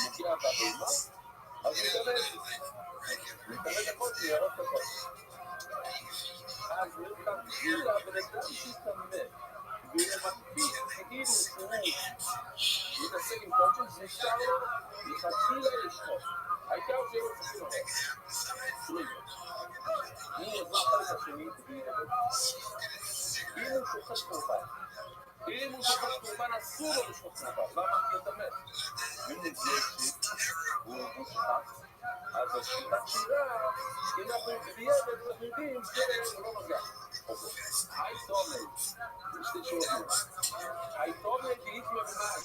מגיע בבמה, אז הוא מתאמן הקורטי, ירוק את הקורטי. אז מלכתחילה בן אדם שיתאמן ומקפיד כאילו שהוא מתעסק עם קורצ'ן, זה אפשר לו מלכתחילה לשחוט. העיקר שיהיה לו צריכים הרבה. שלוי. אני עזר חלק השני תביאי לדבר. אם הוא שוחט קורבן, אם הוא שוחט קורבן אסור לו לשחוט קורבן. למה? כי אתה מת. אם הוא זה הוא שוחט, אז השיטת שירה, אם אנחנו בדיעבד, אנחנו יודעים שהוא לא נוגע. היתומת, זה שתי שורות. היתומת היא איתמה במאי.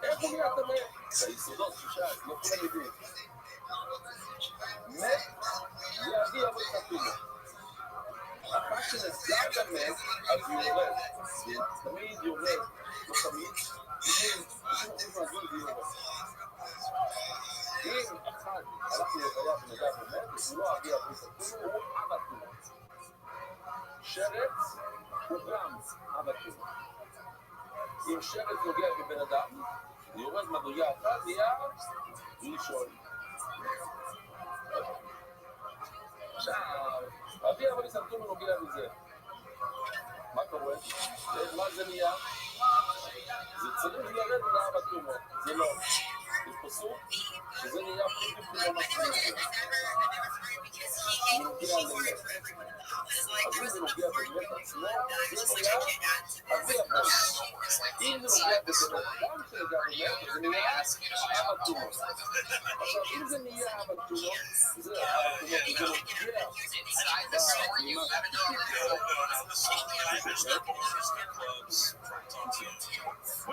איך הוא נהיה טמא? ביסודות, שישה, לא כולם יודעים. מת, להגיע ולחתומה. אחת שנסגר את המת, אז הוא יורד. תמיד יורד, לא תמיד. אם מהזמן זה יורד. אם אחד הלך להלוויה ונגע במת, הוא לא הגיע ולחתומה, הוא אבא תומה. שרץ הוא גם אבא תומה. אם שרץ נוגע בבן אדם, יורד מדויה אחת, נהיה ראשון. עכשיו, אבי אבל יסנתום נוגע בזה. מה קורה? מה זה נהיה? זה צריך לרד לאבא תומה. זה לא. יש פסוק שזה נהיה פתאום כמו מסכים הזה. זה נוגע למת. אז אם זה נוגע במת עצמו, זה נהיה אבי אבל. אם זה נוגע בבן אדם שנגע במת, זה נהיה אבא תומה. עכשיו, אם זה נהיה אבא תומה, זה אבא תומה,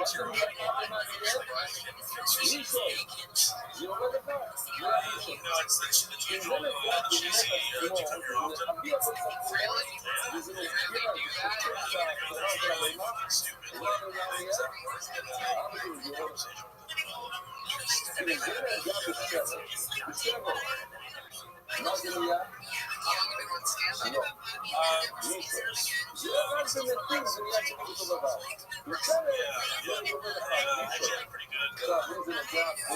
זה נוגע. זה יורד אחד, זה הראשון. אם זה נוגע במת עצמו, אבי אבל ספור, וזה נוגע שהתורה של הרימה, לא נהיה, אבא תומה זה יורד אחד. אם זה נוגע בשבע, מה זה נהיה? לא, מישהו. זה רק במתים, זה נהיה כמו אותו דבר. בשבע, זה יורד אחד, מישהו. עכשיו, אם זה נוגע המישהו הזה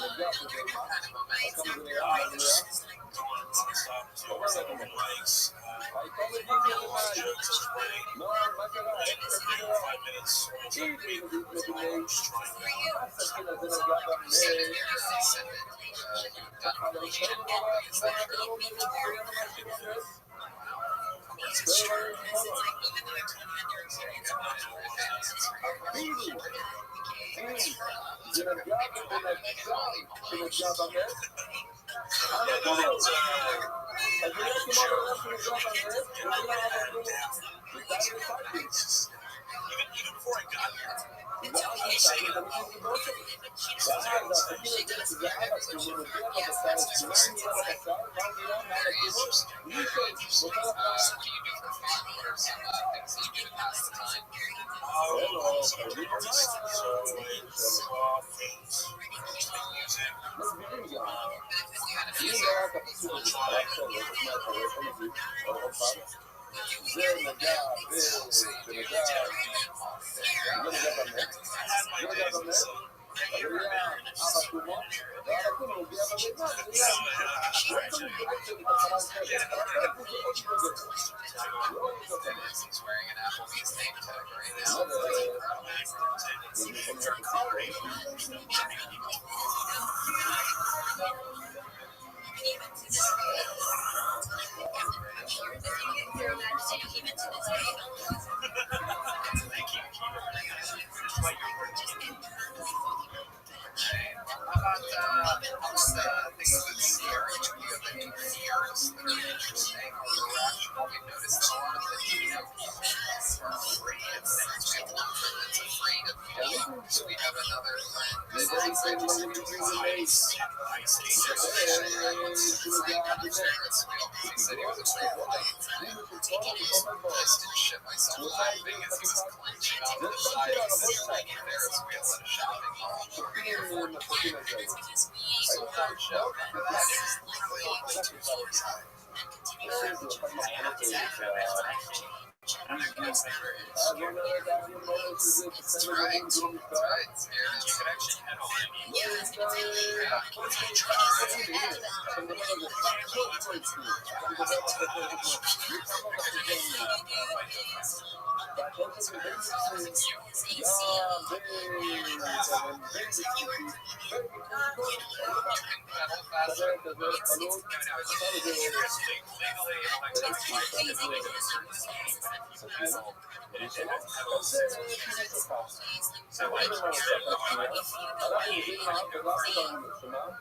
נוגע בבמה, אז כמה זה נהיה? מה זה נהיה? אומר לנו מה. הייתה מדינה למאי. לא, מה קרה? איך זה נראה? אם היא מדיני, הסכין הזה נוגע במי. אבל עכשיו נורא, מה אתה לא אומר את זה? מה שאתה אומר? אפילו זה נגע בבן אדם שנגע במת, אבל כלום. אז נראה כמו בן אדם שנגע במת, ונראה אבל כלום. ותאי ופאקי. ואז נתאי למישהו גדול. ואז הסכין הזה שזה אבא, כשהוא נוגע בבשר, מה נהיה בבשר? מה נהיה מעל הכימות? מישהו, נותן לך... מסבירים גם. אם לא רק הפסוק הזה, זה נגע ונגע, לא נגע במת, לא נגע במת, אבל נהיה אבא תומו, ואבא תומו נוגע בבמה, זה נהיה מישהו. לא צריך בעצם את החלל כזה, אבל זה עוד נוגע. לא נגע במת.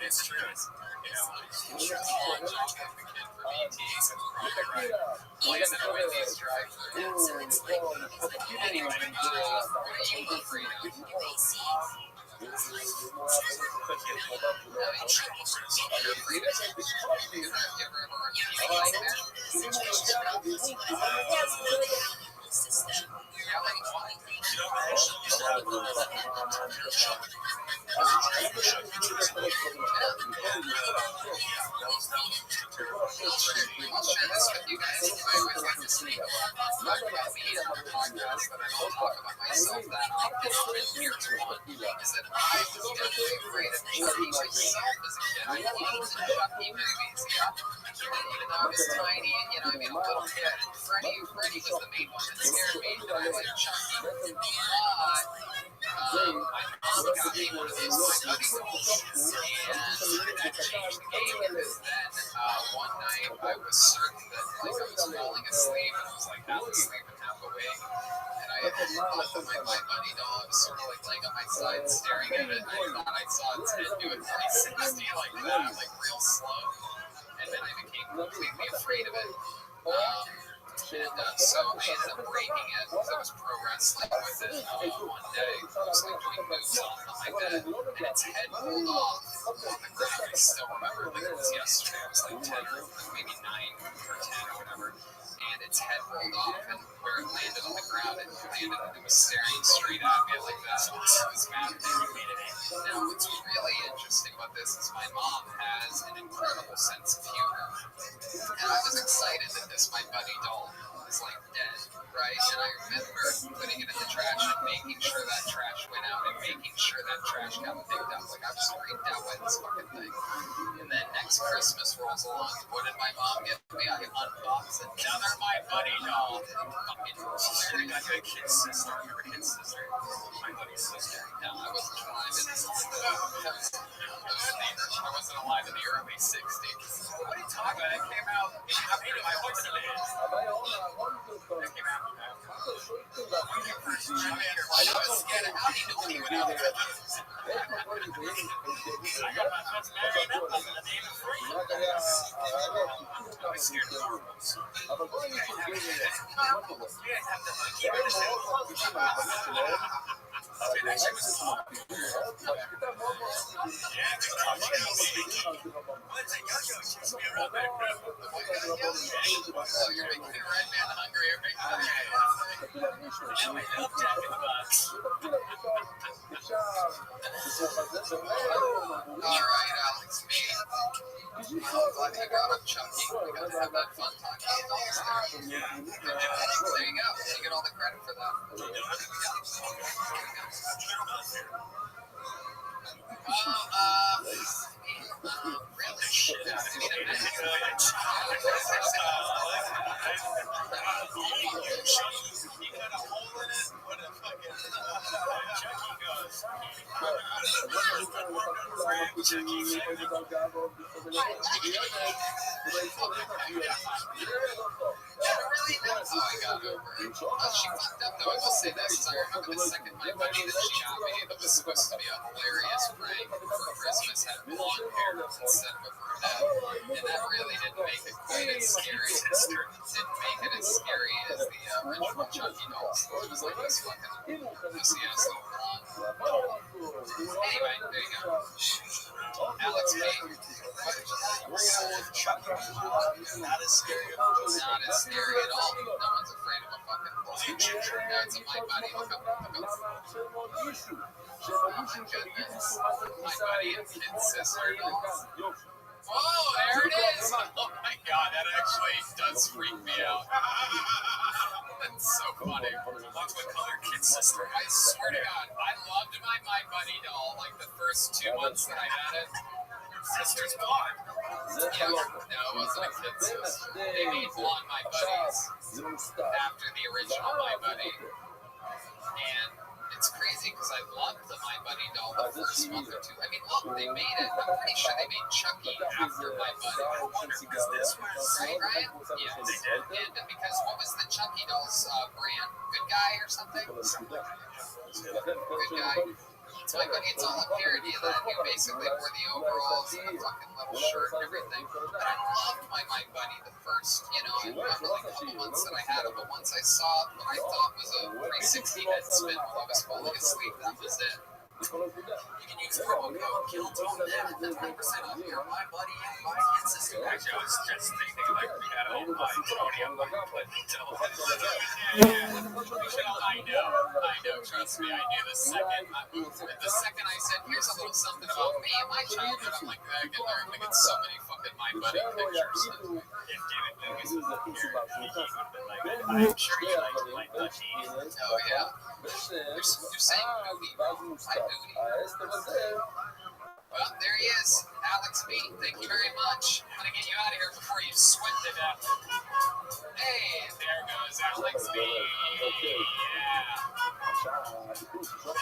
It's true. Freddy was the main one that scared me, but I like Chucky. My mom got me one of those Buddy dolls, and that changed the game because then one night I was certain that like I was falling asleep and I was like half asleep and half awake, and I had thought that my Buddy doll, I was sort of like laying on my side staring at it, and I thought I saw its head do a 360 like that, like real slow, and then I became completely afraid of it. So I ended up breaking it because I was pro wrestling with it one day. I was like doing moves on my bed, and its head rolled off on the ground. I still remember like it was yesterday. I was like 10 or maybe 9 or 10 or whatever. And its head rolled off, and where it landed on the ground, it was staring straight at me like that. It was mad. Now, what's really interesting about this is my mom has an incredible sense of humor. And I was excited that my Buddy doll was like dead, right? And I remember putting it in the trash and making sure that trash went out and making sure that trash got picked up. Like I was freaked out by this fucking thing. And then next Christmas rolls along. What did my mom get me? I unboxed another my Buddy doll. Fucking I got a kid's sister. You're a kid's sister. My buddy's sister. No, I wasn't alive in this. I wasn't alive in the early 60s. What are you talking about? It came out. I made it. I watched it. It came out. I was scared of how he knew when he went out there. I got my friends married up on the name of free. I was scared of marbles. Alright, Alex, me. I'm glad you got up, Chucky. We gotta have that fun talking about dolls there. There you go. You get all the credit for that. Really shit out of me. You got a hole in it? What a fucking Chucky goes. Really? That's how I got over it. She fucked up though. I will say this. I remember the second my buddy that she got me that was supposed to be a hilarious prank for Christmas had blonde hair instead of a brunette. And that really didn't make it quite as scary. Didn't make it as scary as the original Chucky dolls. It was like this fucking pussy-ass little blonde doll. Anyway, there you go. Alex Payne. Chucky. Not as scary. Not as scary at all. No one's afraid of a fucking blonde. That's a my buddy. Look up. Oh my goodness. My buddy and kid sister dolls. Oh, there it is! Oh my god, that actually does freak me out. That's so funny. What's what color kid sister? I swear to God, I loved my Buddy doll like the first 2 months that I had it. Sister's blonde. Yeah, no, it wasn't a kid sister. They made blonde my buddies after the original My Buddy. And it's crazy because I loved the My Buddy doll the first month or two. I mean, look, they made it. I'm pretty sure they made Chucky after My Buddy. I wonder because this was Right, Ryan? Yes. they did. And because what was the Chucky doll's brand? Good Guy or something? Good Guy. It's My Buddy. It's all a parody of that. You basically wore the overalls and a fucking little shirt and everything. But I loved My Buddy the first, I remember like a couple months that I had him, but once I saw what I thought was a 360 head spin while I was falling asleep, that was it. You can use promo code KILLTONE now for 20% off your My Buddy and My Kid system. Actually, I was just thinking, like, we had a whole podium, like, but I know, trust me, I knew the second I said, here's a little something about me and my childhood, I'm like, I can learn to get so many fucking My Buddy pictures. if David Lucas was up here, he would have been like, I'm sure he liked my Dutchie. Oh, yeah. You're saying movie, bro. Hi, movie. Well, there he is, Alex B. Thank you very much. I'm gonna get you out of here before you sweat to death. Hey, there goes Alex B. Yeah.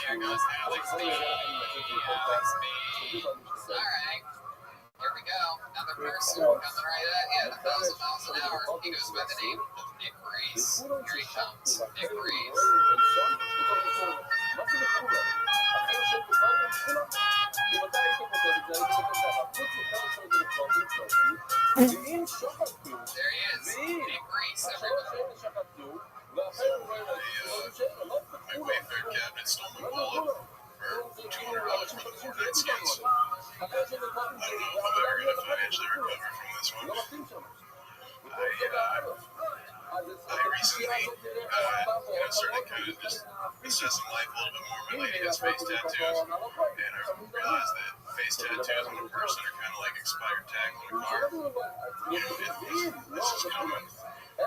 There goes Alex B. Alex B. All right. Here we go. Another person coming right at you at 1,000 miles an hour. He goes by the name of Nick Reese. Here he comes. Nick Reese. There he is. Nick Reese, everybody. My Wayfair cabinet stole my wallet for $200 worth of Redskins. I don't know if I'm ever going to financially recover from this one. I recently started kind of just assessing life a little bit more. My lady has face tattoos, and I realized that face tattoos on a person are kind of like expired tags on a car. This is common. I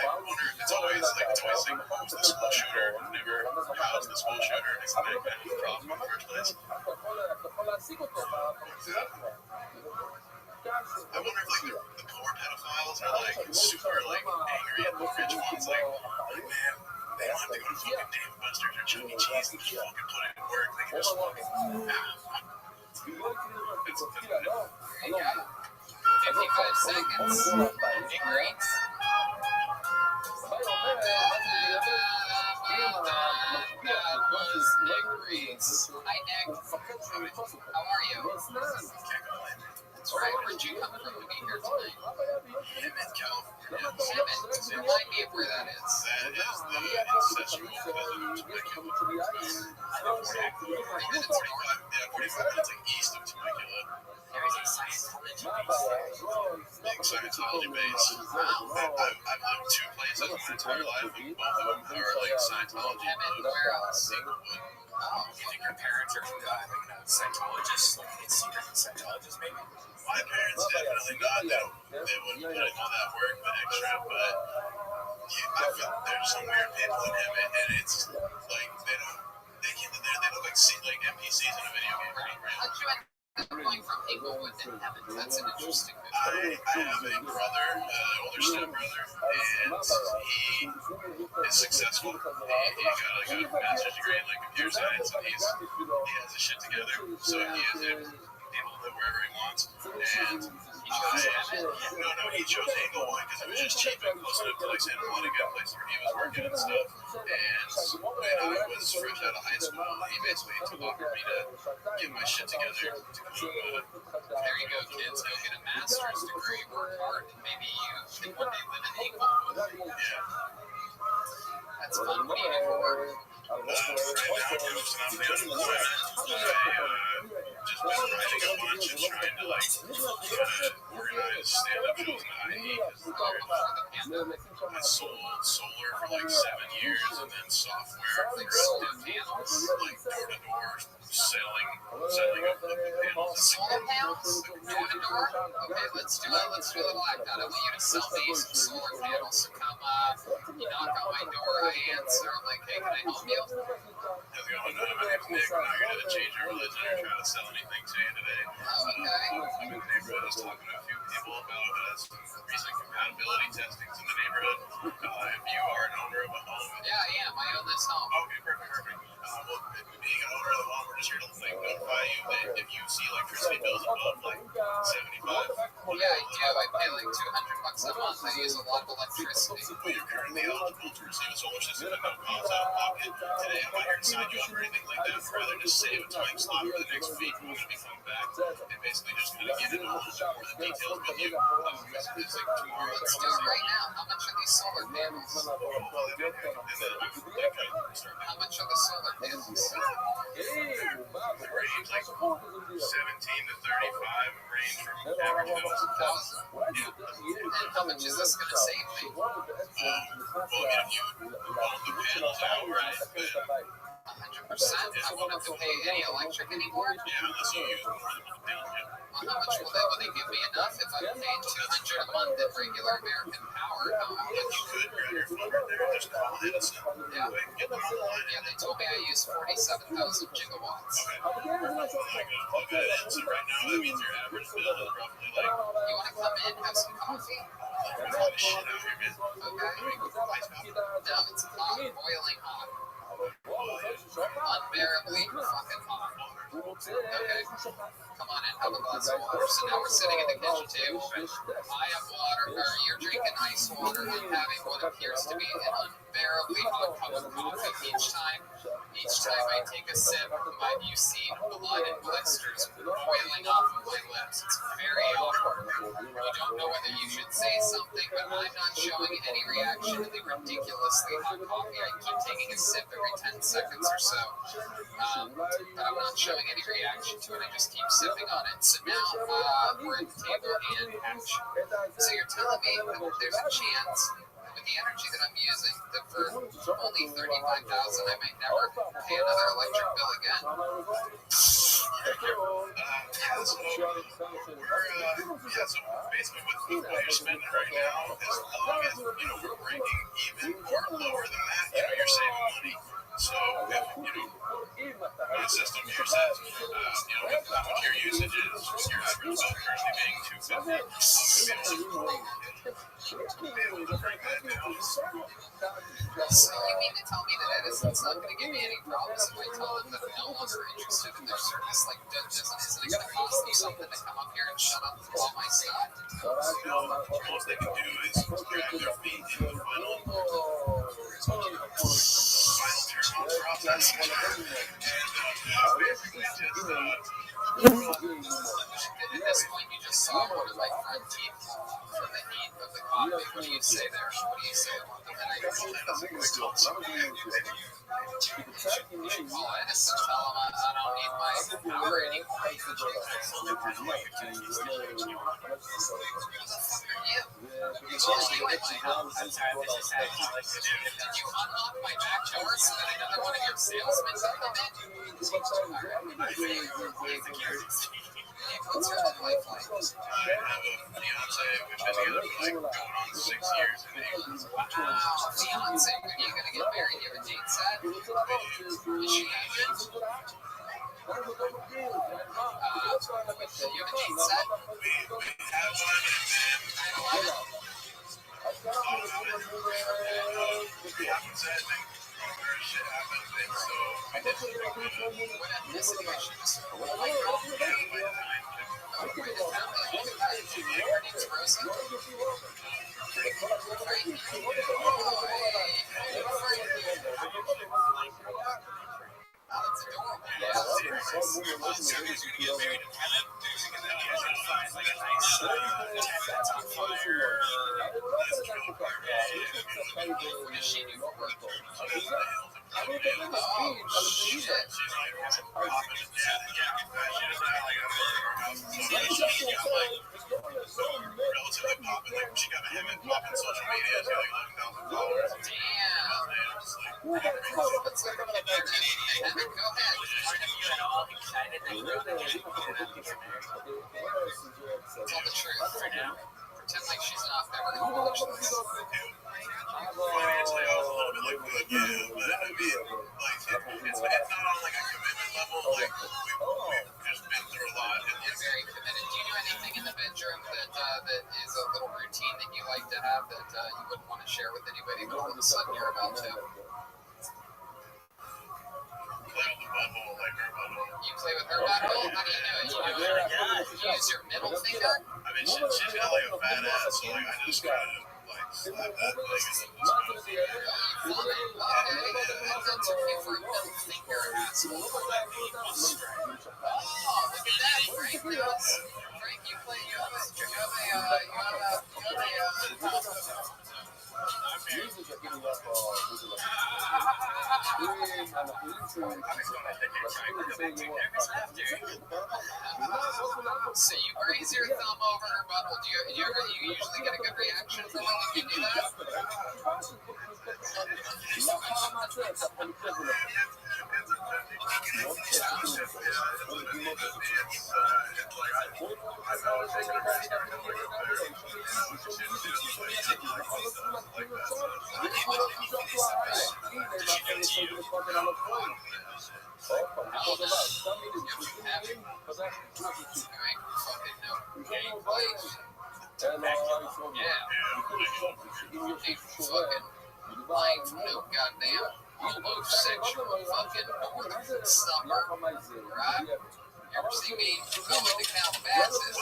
wonder if it's always like it's always like, who was the school shooter? Never housed the school shooter, and it's kind of a problem in the first place. I wonder if like the poor pedophiles are like super like angry at the rich ones, like man, they don't have to go to fucking Dave Buster's or Chuck E. Cheese and fucking put it in work. They can just fucking. It's There you go. 55 seconds. Nick Reese. That was Nick Reese. Hi, Nick. How are you? That's right. Where'd you come from to be here tonight? Emmett, California. Emmett. Remind me of where that is. That is the ancestral village of Temecula. 45 minutes like east of Temecula. There is a Scientology base. Big Scientology base. I've lived two places my entire life, and both of them are like Scientology. Where else? Oh, You think your parents are Scientologists, like secret Scientologists, maybe? my parents definitely not. They wouldn't put in all that work, but extra. But I feel there's some weird people in Emmett, and it's like they look like NPCs in a video game. Right. How'd you end up going from Inglewood to Emmett? That's an interesting move. I have a brother, older stepbrother, and he is successful. He got like a master's degree in like computer science, and he has his shit together, so he is able to live wherever he wants. And he chose Inglewood because it was just cheap and close enough to like Santa Monica, a place where he was working and stuff. And when I was fresh out of high school, he basically offered me to get my shit together to come. There you go, kids. Go get a master's degree, work hard, and maybe you can one day live in Inglewood. Yeah. That's fun. What do you do for work? Right now, I'm posting on the unemployment. Just been writing a bunch and trying to like organize stand-up shows in IE because I sold solar for like 7 years and then software for panels, like door-to-door selling of the panels. Solar panels? Door to door? Okay, let's do it. Let's do a little act out. I want you to sell me some solar panels. So come you knock on my door, I answer. I'm like, hey, can I help you? How's it going? My name's Nick. I'm not here to change your religion or try to sell anything to you today. Oh, okay. I'm in the neighborhood. I was talking to a few table about some recent compatibility testings in the neighborhood. If you are an owner of a home. Yeah, I am. I own this home. Okay, perfect. Well, being an owner of the home, we're just here to notify you that if you see electricity bills above like 75. Yeah, I do. I pay like $200 a month. I use a lot of electricity. Well, you're currently eligible to receive a solar system at no cost out of pocket. Today, I'm not here to sign you up or anything like that. Rather, just save a time slot for the next week. We're going to be coming back and basically just kind of get into a little bit more of the details with you. It's like 2 hours. Let's do it right now. How much are these solar panels? How much are the solar panels? The range like 17 to 35, range from average bills. 1,000. And how much is this going to save me? Well, if you own the panels outright, 100%. I won't have to pay any electric anymore. yeah, unless you use more than one panel. Yeah. Well, how much will they give me enough if I'm paying $200 a month in regular American power? You could grab your phone right there, just call Edison. Yeah. Get them online. Yeah, they told me I use 47,000 gigawatts. Okay. I'm gonna plug that in. So right now, that means your average bill is roughly like. You want to come in, have some coffee? There's a lot of shit out here, man. Okay. Ice coffee. No, it's hot, boiling hot. Unbearably fucking hot. Okay. Come on in, have a glass of water. So now we're sitting at the kitchen table. I have water, or you're drinking ice water. I'm having what appears to be an unbearably hot cup of coffee each time. Each time I take a sip, you see blood and blisters boiling off of my lips. It's very awkward. You don't know whether you should say something, but I'm not showing any reaction to the ridiculously hot coffee. I keep taking a sip every 10 seconds or so. But I'm not showing any reaction to it. I just keep sipping on it. So now we're at the table and action. So you're telling me that there's a chance with the energy that I'm using that for only $35,000 I might never pay another electric bill again? So basically with what you're spending right now, as long as we're breaking even or lower than that, you're saving money. So if my system here says with how much your usage is, your average bill currently being $250. So you mean to tell me that Edison's not going to give me any problems if I tell them that they're no longer interested in their service? Like, isn't it going to cost them something to come up here and shut up all my stuff? Most they can do is grab their feet in the final terminal process and basically just at this point, you just saw one of my front teeth from the heat of the coffee. What do you say there? What do you say about the You should call Edison, tell him I don't need my power anymore. Who the fuck are you? Did you unlock my back door so that another one of your salesmen can come in? What's your life like? I have a fiance. We've been together for like going on 6 years. Fiance, when are you going to get married? You have a date set? Is she Asian? You have a date set? We have one, and then we haven't said anything. Shit happened, and so I did. What ethnicity is she? Just a white girl? Her name's Rosa? Oh, that's adorable. What does she do for work? Oh, shit. Relatively popular. She got him and pop in social media. She's like 11,000 followers. Damn. Let's look at their Canadian. Evan, go ahead. Tell the truth. Pretend like she's not ever going to watch this. Financially, I was a little bit like, good, yeah, but I mean, like, it's not on like a commitment level. Like, we've just been through a lot. You're very committed. Do you do anything in the bedroom that is a little routine that you like to have that you wouldn't want to share with anybody, but all of a sudden you're about to? Play with the butthole like her butthole. You play with her butthole? How do you do it? You use your middle finger? I mean, she's got like a fat ass, so like I just gotta like slap that thing and then just Okay, that took me for a middle finger, asshole. Oh, look at that, Frank. Frank, you play, you have So you graze your thumb over her butthole. Do you usually get a good reaction from her when you do that? No goddamn homosexual fucking summer, right? You ever see me go into Calabasas?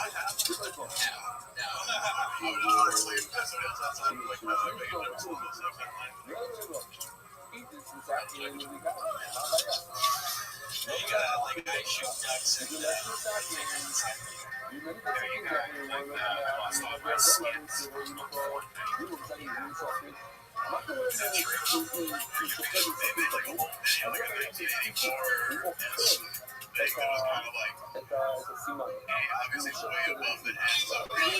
Obviously way above the head, so like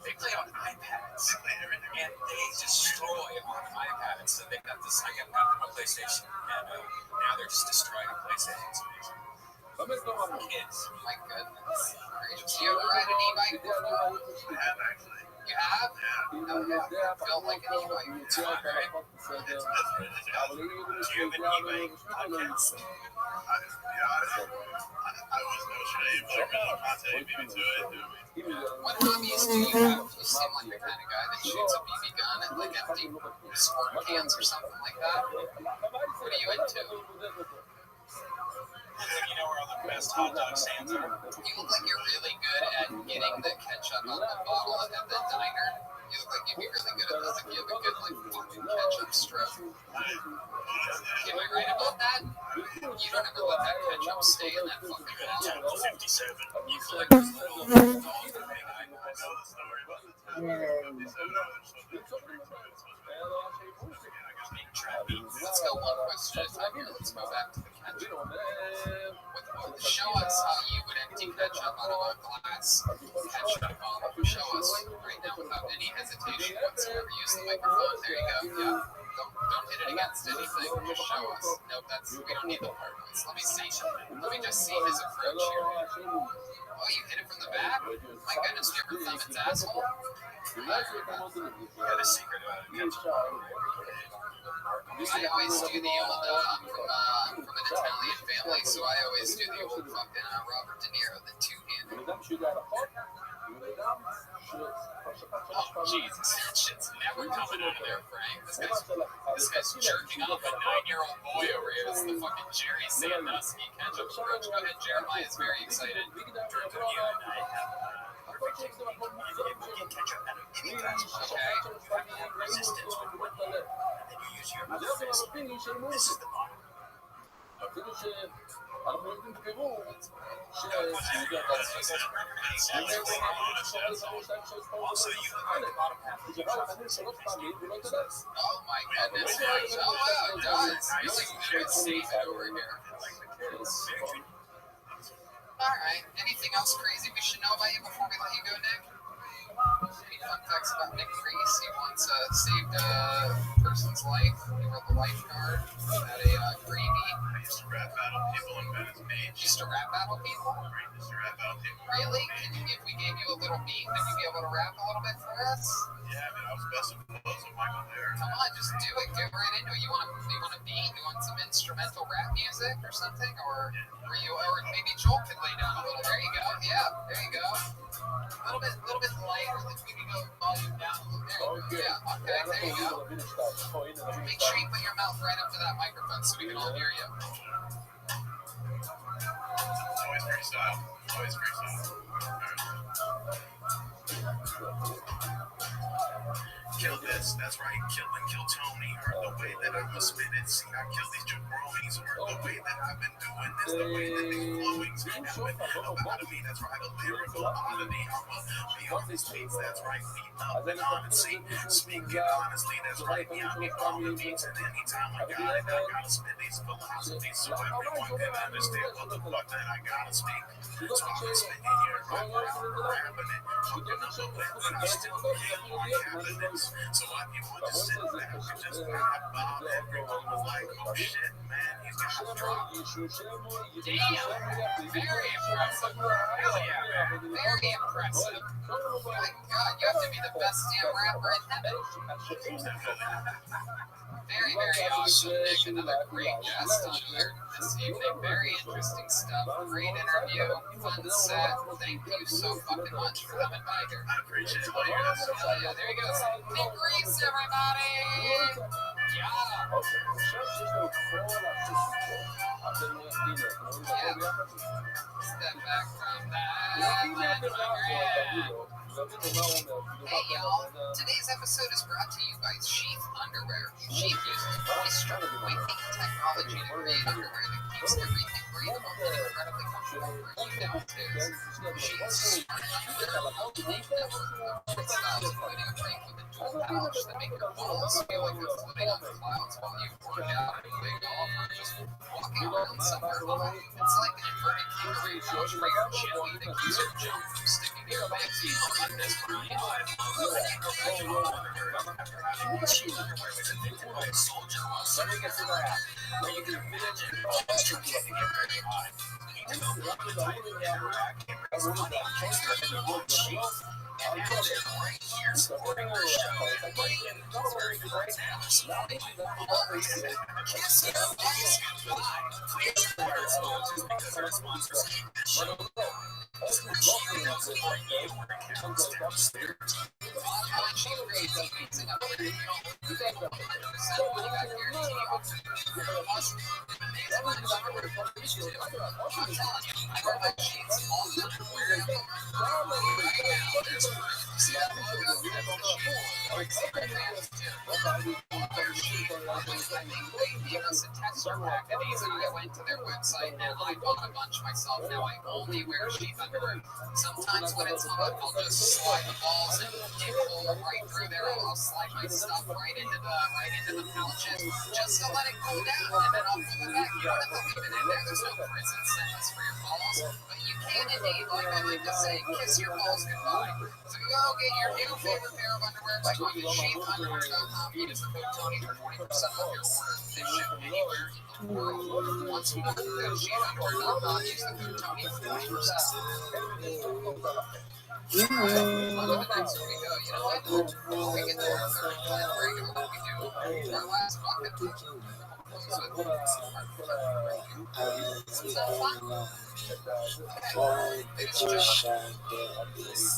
They play on iPads, and they destroy on iPads. So they got this. I got them on PlayStation, and now they're just destroying PlayStations. Kids, my goodness. You ever ride an e-bike before? You have? Felt like an e-bike. It's fun, right? What hobbies do you have? You seem like the kind of guy that shoots a BB gun and like empty squirt cans or something like that. What are you into? You know where all the best hot dog stands are? You look like you're really good at getting the ketchup on the bottle at the diner. You look like you'd be really good at that. Like you have a good like fucking ketchup strip. Am I right about that? You don't ever let that ketchup stay in that fucking bottle. 57. You feel like there's little Let's go one question at a time here. Let's go back to the ketchup. Show us how you would empty ketchup out of a glass ketchup bottle. Show us right now without any hesitation whatsoever. Use the microphone. There you go. Yeah. Don't hit it against anything. Just show us. Nope, we don't need the hard ones. Let me see. Let me just see his approach here. Oh, you hit it from the back? My goodness, do you ever thumb its asshole? Got a secret about it. I always do the old, I'm from an Italian family, so I always do the old fucking Robert De Niro, the two-handed. Oh, Jesus, that shit's never coming out of there, Frank. This guy's jerking off a 9-year-old boy over here. This is the fucking Jerry Sandusky ketchup approach. Go ahead, Jeremiah is very excited. You and I have perfect technique. You can ketchup out of any glass bottle. You have to have resistance with one hand, and then you use your other fist. This is the bottle. אפילו שאנחנו יודעים בפירור שיהודי אתה Also, you look like a lot of שלוש פעמים ולא תדע. Oh my goodness. Oh wow, it does. Really good seeing it over here. Alright. Anything else crazy we should know about you before we let you go, Nick? Any fun facts about Nick Reese? He once saved a person's life. He wrote the lifeguard. He had a gravy. I used to rap battle people in Venice Beach. Used to rap battle people? Used to rap battle people. Really? If we gave you a little beat, would you be able to rap a little bit for us? Yeah, man, I was best of clothes with Michael there. Come on, just do it. Get right into it. You want a beat? You want some instrumental rap music or something? Or maybe Joel could lay down a little. There you go. Yeah, there you go. A little bit lighter. Like we can go volume down a little. There you go. Yeah, okay, there you go. Make sure you put your mouth right up to that microphone so we can all hear you. Always freestyle. Always freestyle. Kill this, that's right, kill and kill Tony. Heard the way that I'ma spit it, see I kill these jabronis. Heard the way that I've been doing this, the way that they flowings happen about me, that's right, a lyrical oddity. I'ma be on these beats, that's right, beat up and honesty. Speaking honestly, that's right, me, I be on the beats, and anytime I gotta spit these philosophies so everyone can understand what the fuck that I gotta speak. So I've been spitting here, rapping it, hooking up a bit, but I still can't on happiness. So I can just sit back and just vibe out. Everyone was like, oh shit, man, he's got a drop. Damn! Very impressive. Hell yeah. Very impressive. My God, you have to be the best damn rapper in heaven. Very, very awesome, Nick. Another great guest on here this evening. Very interesting stuff. Great interview. Fun set. Thank you so fucking much for coming by here. I appreciate all you guys. Hell yeah, there he goes. Nick Reese, everybody! Yeah! Step back from that. Hey y'all, today's episode is brought to you by Sheath Underwear. Sheath uses moisture wicking technology to create underwear that keeps everything breathable and incredibly comfortable for you downstairs. Sheath's smart underwear they've never moved styles, including a drink with a dual pouch that make your balls feel like they're floating on the clouds while you work out or play golf or just walking around somewhere home. It's like an inverted kangaroo pouch for your chili that keeps your junk from sticking to your legs. I went to their website and I bought a bunch myself. Now I only wear sheath underwear. Sometimes when it's hot, I'll just slide the balls and get pulled right through there. I'll slide my stuff right into the pouches just to let it cool down, and then I'll pull it back. You don't have to leave it in there. There's no prison sentence for your balls, but you can indeed, like I like to say, kiss your balls goodbye. So go get your new favorite pair of underwear by going to sheathunderwear.com. Use the code Tony for 20% off your order. They ship anywhere in the world. Once you go to sheathunderwear.com, use the code Tony for 20%. On to the next one we go. You know what? Before we get to our third plan break of what we do, our last bucket close with it's just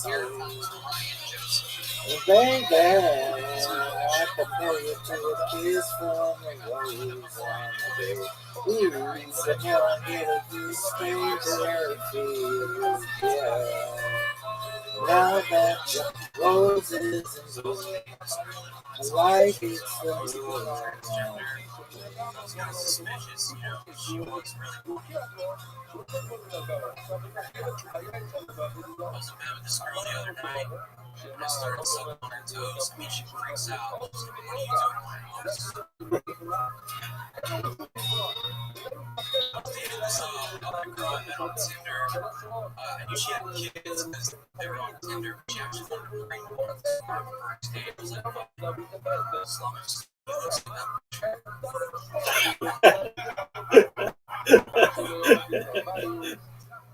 here comes Ryan Joseph. Baby, I compare you to a kiss from a rose on the bay. Ooh, the hell I get a few stranger feels, yeah. Now that the roses and bloom, I like it so well. was kind of suspicious, you know. She was really popular. I was in bed with this girl the other night. And I started sucking on her toes. I mean, she freaks out. She's like, what are you doing in my house? Dated this other girl I met on Tinder. I knew she had kids because they were on Tinder. She actually wanted to bring them on the first date. I was like, as long as it looks like that.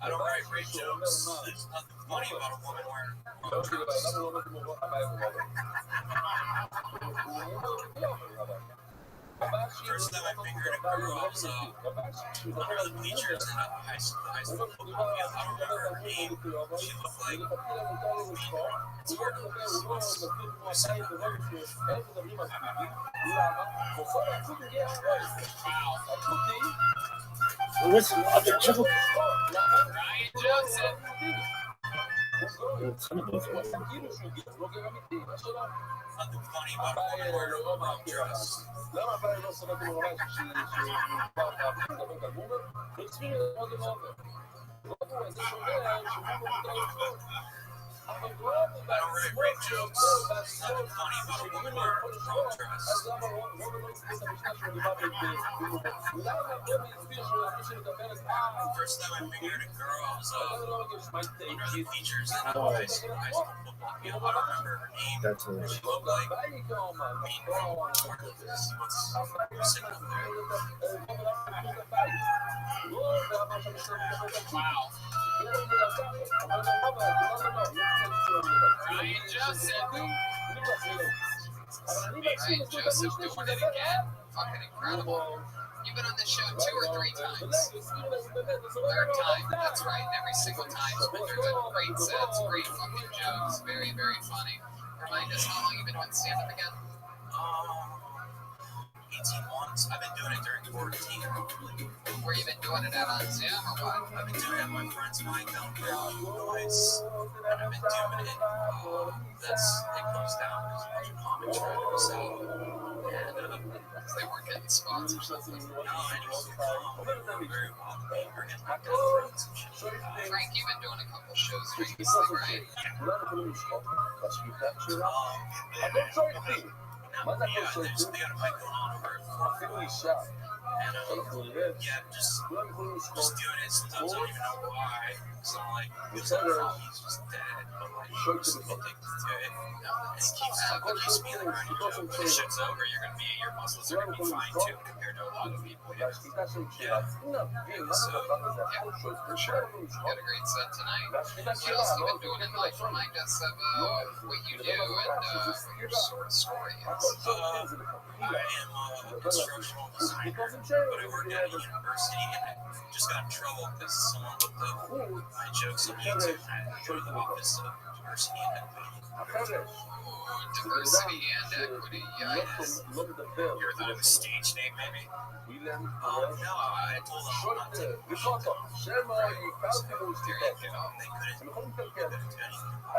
I don't write rape jokes. There's nothing funny about a woman wearing a dress. First time I fingered a girl, I was under the bleachers in a high school football field. I don't remember her name. She looked like, it's hard to say the word. What's the other joke? Ryan Johnson. Some of those ones. Nothing funny about a woman wearing a long dress. I don't write rape jokes. Nothing funny about a woman wearing a long dress. First time I fingered a girl, I was under the bleachers in a high school football field. I don't remember her name. That's hilarious. She looked like, I mean, what's sitting up there? Wow. Ryan Joseph. Ryan Joseph doing it again. Fucking incredible. You've been on this show 2 or 3 times. 3rd time, that's right. Every single time you've been doing great sets, great fucking jokes. Very, very funny. Remind us how long you've been doing stand-up again? 18 months. I've been doing it during quarantine. Where you been doing it at, on Zoom or what? I've been doing it at my friend's mic down here in Illinois. And I've been doing it. It goes down because a bunch of comics trying to sell. And They weren't getting spots or something. no, anyone can come. Very welcome. We're getting my friends and shit. Frank, you've been doing a couple shows previously, right? Now, they got a mic going on over at and just doing it. Sometimes I don't even know why. So I'm like, he's just dead, but like, I'm just addicted to it. And it keeps me in the running joke. When the shit's over, your muscles are gonna be fine too compared to a lot of people. Yeah. So, For sure. You got a great set tonight. What else have you been doing in life? Remind us of what you do and what your sort of story is. I am a constructional designer, but I work at a university and I just got in trouble because someone looked up my jokes on YouTube and I joined the office of diversity and equity. Diversity and equity, yes. You ever thought of a stage name, maybe? No, I told them I'm not taking shit. There you go. They couldn't do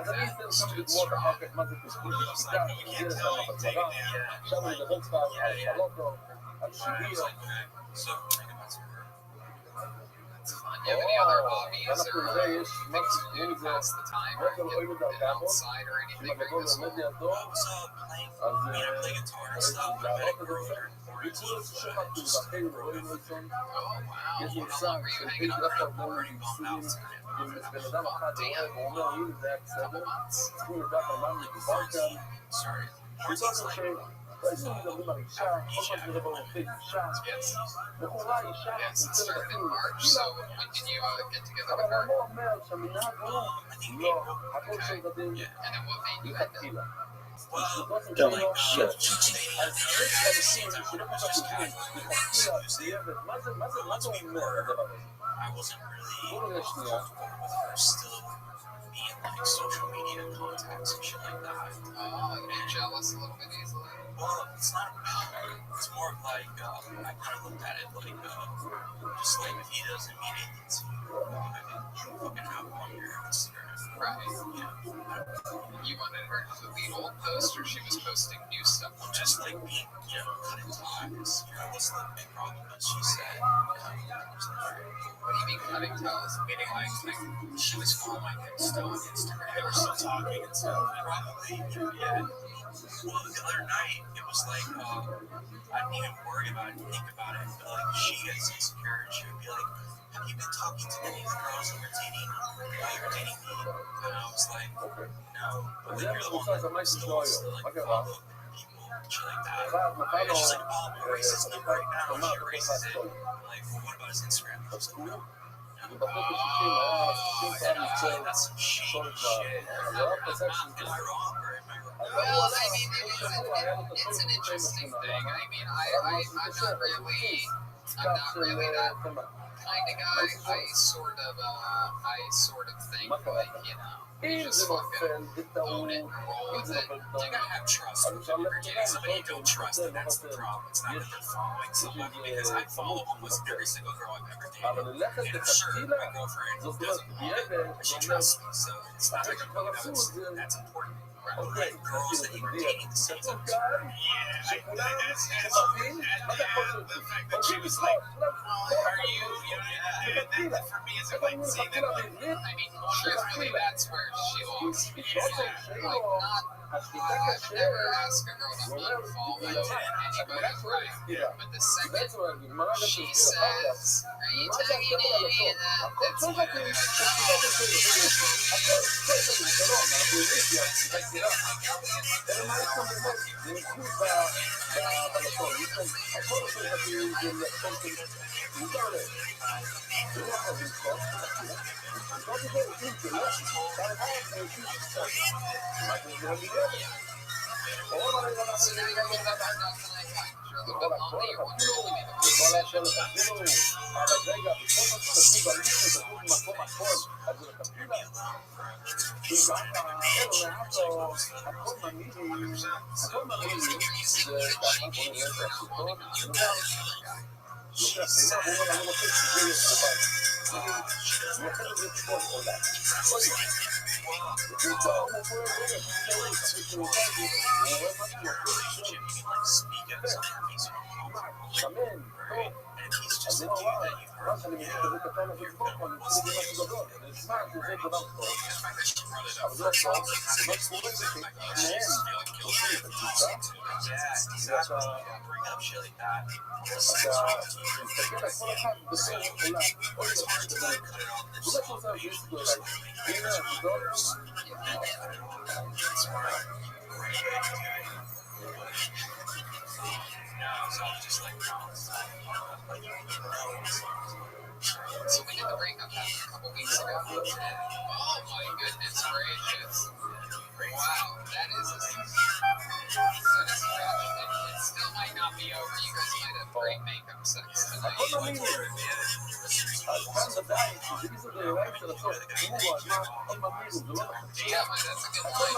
anything. Stood strong. You can't tell me to take it down. Yeah. I was like, okay. So, think about some work. That's fun. Do you have any other hobbies or things you do to pass the time or get outside or anything during this whole? I was playing, I play guitar and stuff. I met a girl during quarantine. Just Oh, wow. How long were you hanging out for? I'm already bummed out tonight. Damn. Couple months. Sorry. Quarantine's like, Yes. Yes, it started in March, so when did you get together with her? I think April. Okay. Yeah. And then what made you end up? Well, Don't like shit. once we were, I wasn't really comfortable with her still being like social media contacts and shit like that. Oh, you get jealous a little bit easily. Well, it's not about it. It's more of like, I kind of looked at it like, just like if he doesn't mean anything to you, I can fucking have him on your Instagram. Right. Yeah. You wanted her to lead old post, or she was posting new stuff? Just like being, cutting ties. That was the big problem that she said. What do you mean cutting ties? Meaning like She was following him still on Instagram. They were still talking and stuff. Probably, yeah. Well, the other night, it was like, I didn't even worry about it, think about it, but like, she gets insecure, and she would be like, have you been talking to any of the girls that you're dating me? And I was like, no, but like, you're the one that still wants to like follow people, shit like that. And she's like, oh, but racist him right now, you're racist. Like, what about his Instagram? I was like, no. That's some shady shit. Am I wrong or am I wrong? Well, I mean, it's an interesting thing. I mean, I'm not really that kind of guy. I sort of think, like, you just fucking own it and roll with it. You gotta have trust. If you're dating somebody you don't trust, then that's the problem. It's not that they're following somebody, because I follow almost every single girl I've ever dated. And sure, my girlfriend doesn't follow me, but she trusts me, so it's not like that's important. Right. Girls that you were dating the same time. Yeah, the fact that she was like, are you, that for me is like seeing them like, I mean, truthfully, that's where she lost me. Like, I've never asked a girl to unfollow anybody, right? But the second she says, are you tagging any of that? That's when I So we did the breakup a couple weeks ago. Oh my goodness gracious. Wow, that is it still might not be over. You guys might have great makeup sex tonight. Yeah, man, that's a good line.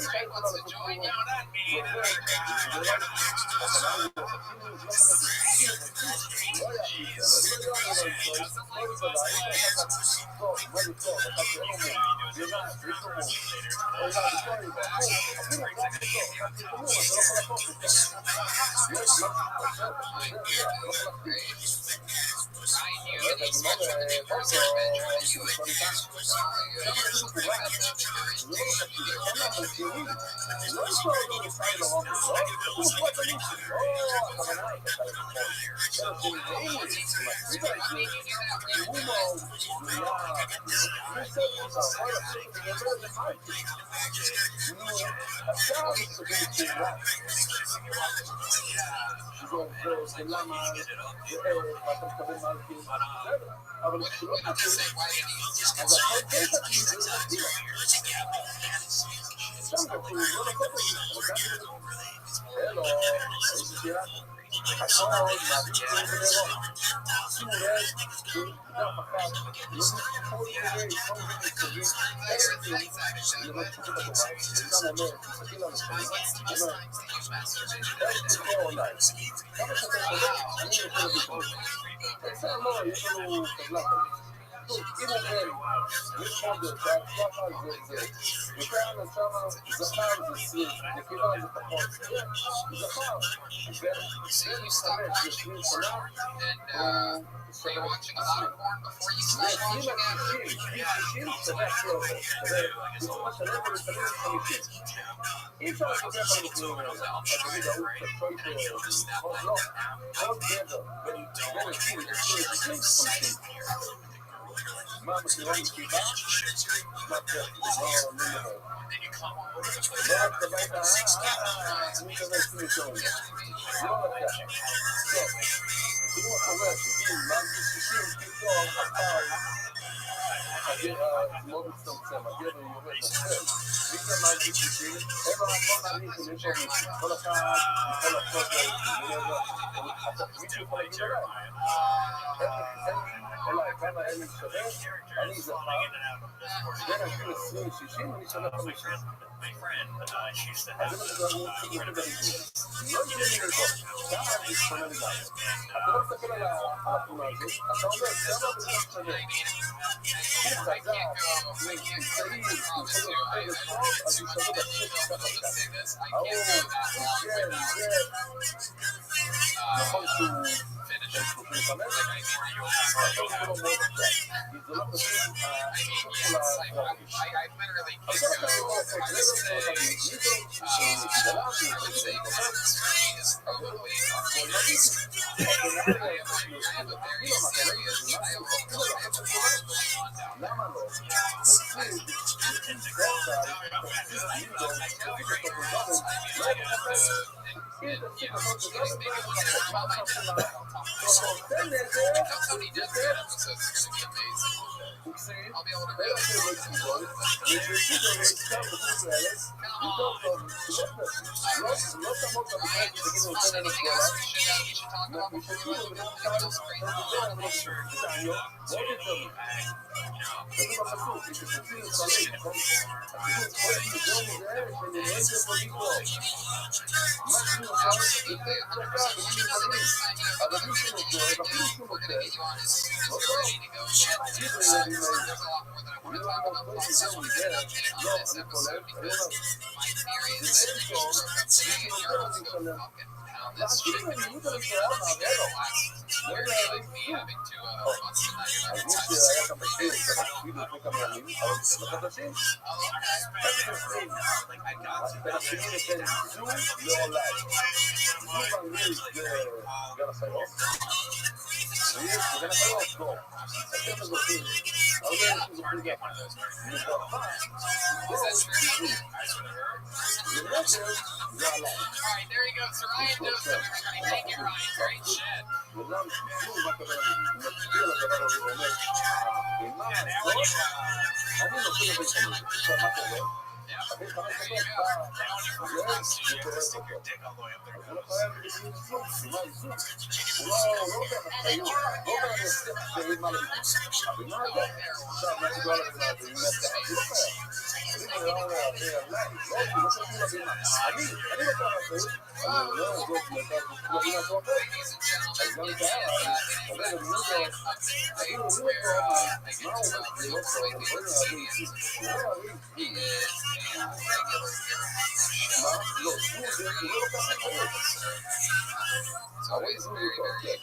Frank wants to join you. פשוט, אם הוא בן, יש חודש, שההצלחה זה, וכאן שמה זכר זה 20, נקבה זה פחות, זכר, בין 25 ל-20 שנה, Are you watching a lot of porn before you start watching it? שווה הכי הרבה, שווה שלם ולשלם 50. אי אפשר לפתח על מחירים האלה. תגיד, ההוא קצת לא, עוד גבר, בין 20 ל-20 50. מה המחירון נקבה? מה זה? לא נדבר. לא רק בבית אני מקווה 20 שעות. זה לא רק ככה. טוב, תראו מה קורה, שגיל, מה זה 60, פתאום, הגר מאוד מצטמצם, הגר יורד נופל, מי זה מה זה 60? הם לא מעניין שיש לו מישהו, כל אחד יכול לעשות מישהו יכול להגיד אליי, כמה אלה שווה, אני זכר, בין הגיל 20-60 אני שווה 50. אז זה מה שזה אני צריך לוקד הריגים. לא יהיה לי לזאת, כמה אני שונה לגמרי. אתה לא מסתכל על התמונה הזאת, אתה אומר, כמה זה שונה. הוא חזק, הוא צעיר, הוא חזק טוב, אז הוא שווה להפשיט ככה וככה. נכון שהוא 35, עכשיו זה לא מאוד קצת, כי זה לא פשוט השוק של הדברים. אז כל אחד יכול לעשות, זה לא כל אחד מישהו שגדלה למה לא? Alright, there he goes. Ryan knows everybody. Thank you, Ryan. Great shit. It's always very, very good.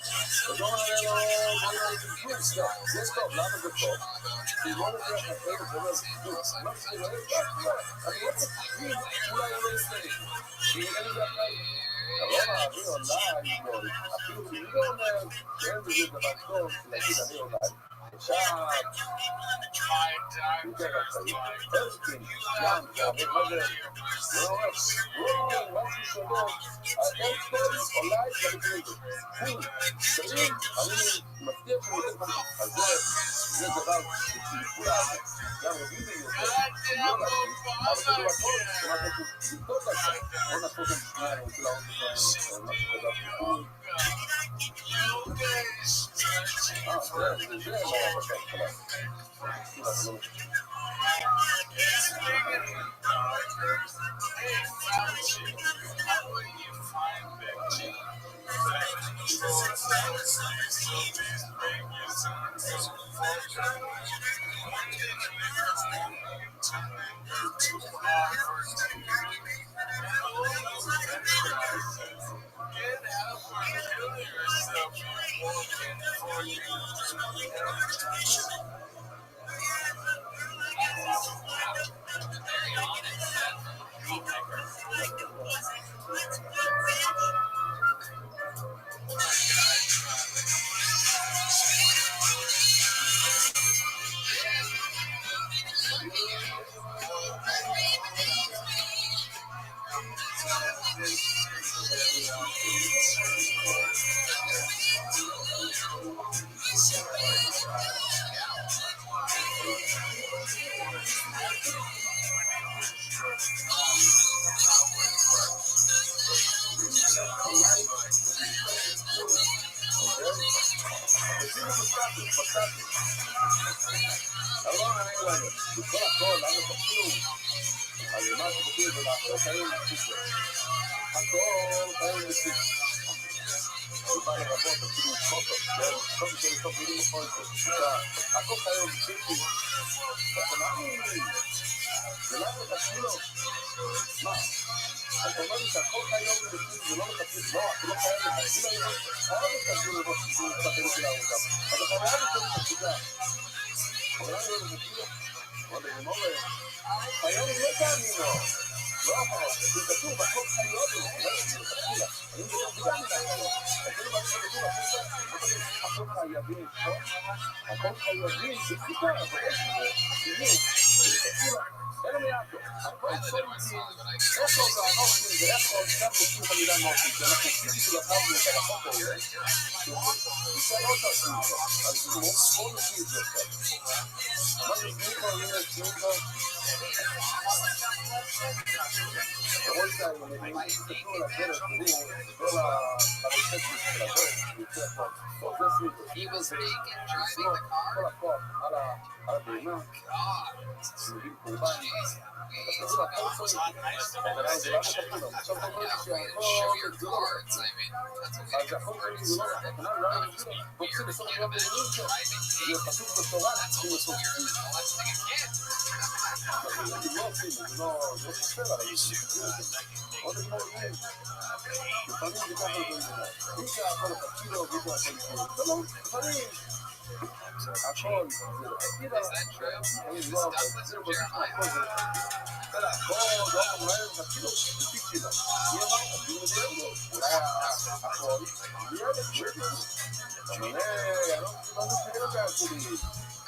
לא נעים לנו, בכל הכל, למה תפילו? אז מה שתפילו זה לעשות חיים בסיסו. הכל חיים בסיסו. הוא בא לרבות, אפילו פוטו, כל מי שלסוף מילים בכל זה. הכל חיים בסיסו. אתה מאמין? זה למה תפילו? מה? אתה אומר לי שהכל חיים בסיסו זה לא מתפילו, לא, אתה לא חייב לתפילו היום. חייב לתפילו לבוא סיסו, תפילו של העבודה. אז אתה חייב לתפילו תפילו. אבל אני לא מתפילו. אבל אני אומר, חיים לא תאמינו. לא אחרות, זה כתוב, הכל חיות, לא יוצאים תפקילה. אני מדבר גם מהחיות. אפילו מה שכתוב, הכל חייבים, הכל חייבים, זה סיפור, אבל יש זה, זה תפקילה. אין לי יעקב, הכל חייבים, איך לא זה הנושאים, זה איך עוד כאן רוצים את המילה נושאים, כי אנחנו עושים של החבנו את החוק הזה, נשאר לא תעשו את זה, אז זה מאוד ספור לפי את זה. מה זה סניפה, הנה סניפה, רואים כאן, אני מסתכלו על הדרך, כל הרשת של הדרך, He was naked driving the car. כל הכוח על הברימה, שמבין קורבן, Show your cards. I mean, that's what we do for cards. Get him in driving naked. That's almost weird. Let's take a kid. Is that true? Is this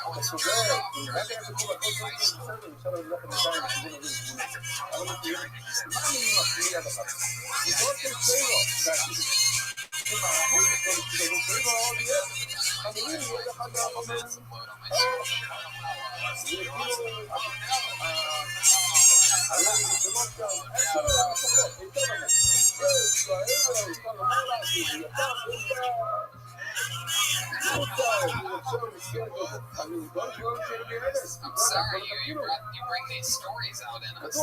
Douglas or Jeremiah? I'm sorry, you bring these stories out in us.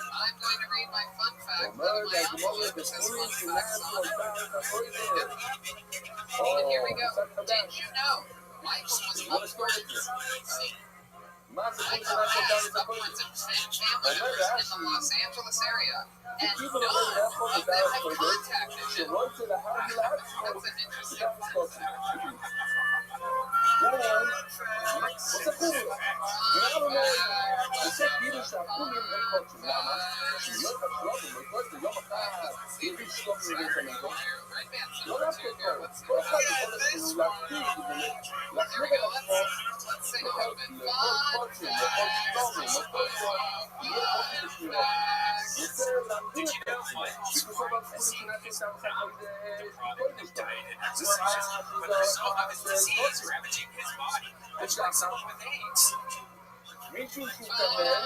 I'm going to read my fun fact. And here we go. Did you know Michael was upward upwards of 10 campers in the Los Angeles area? and none of them have contacted him. שרוצה להגיע לעצמו, That's an interesting גם fact. קוטי. וספרו, למה מאוד? עושה כאילו שהפולים הם קוטים, למה? שהיא לא הייתה שלום, הם יקרו את זה יום אחד, יביא שלום מבית המקום. לא דווקא טוב, כל אחד יכול להקפיד ולהחליט על עצמו, לאכול קוצים, לאכול שלומים, לאכול כל, יהיה קוטים בשבירו. יוצא להמדיר את עצמו, בגלל בזכות שנעתי סמכה על כל נשתו. זה יש לה סמכה. מישהו שהתאמן,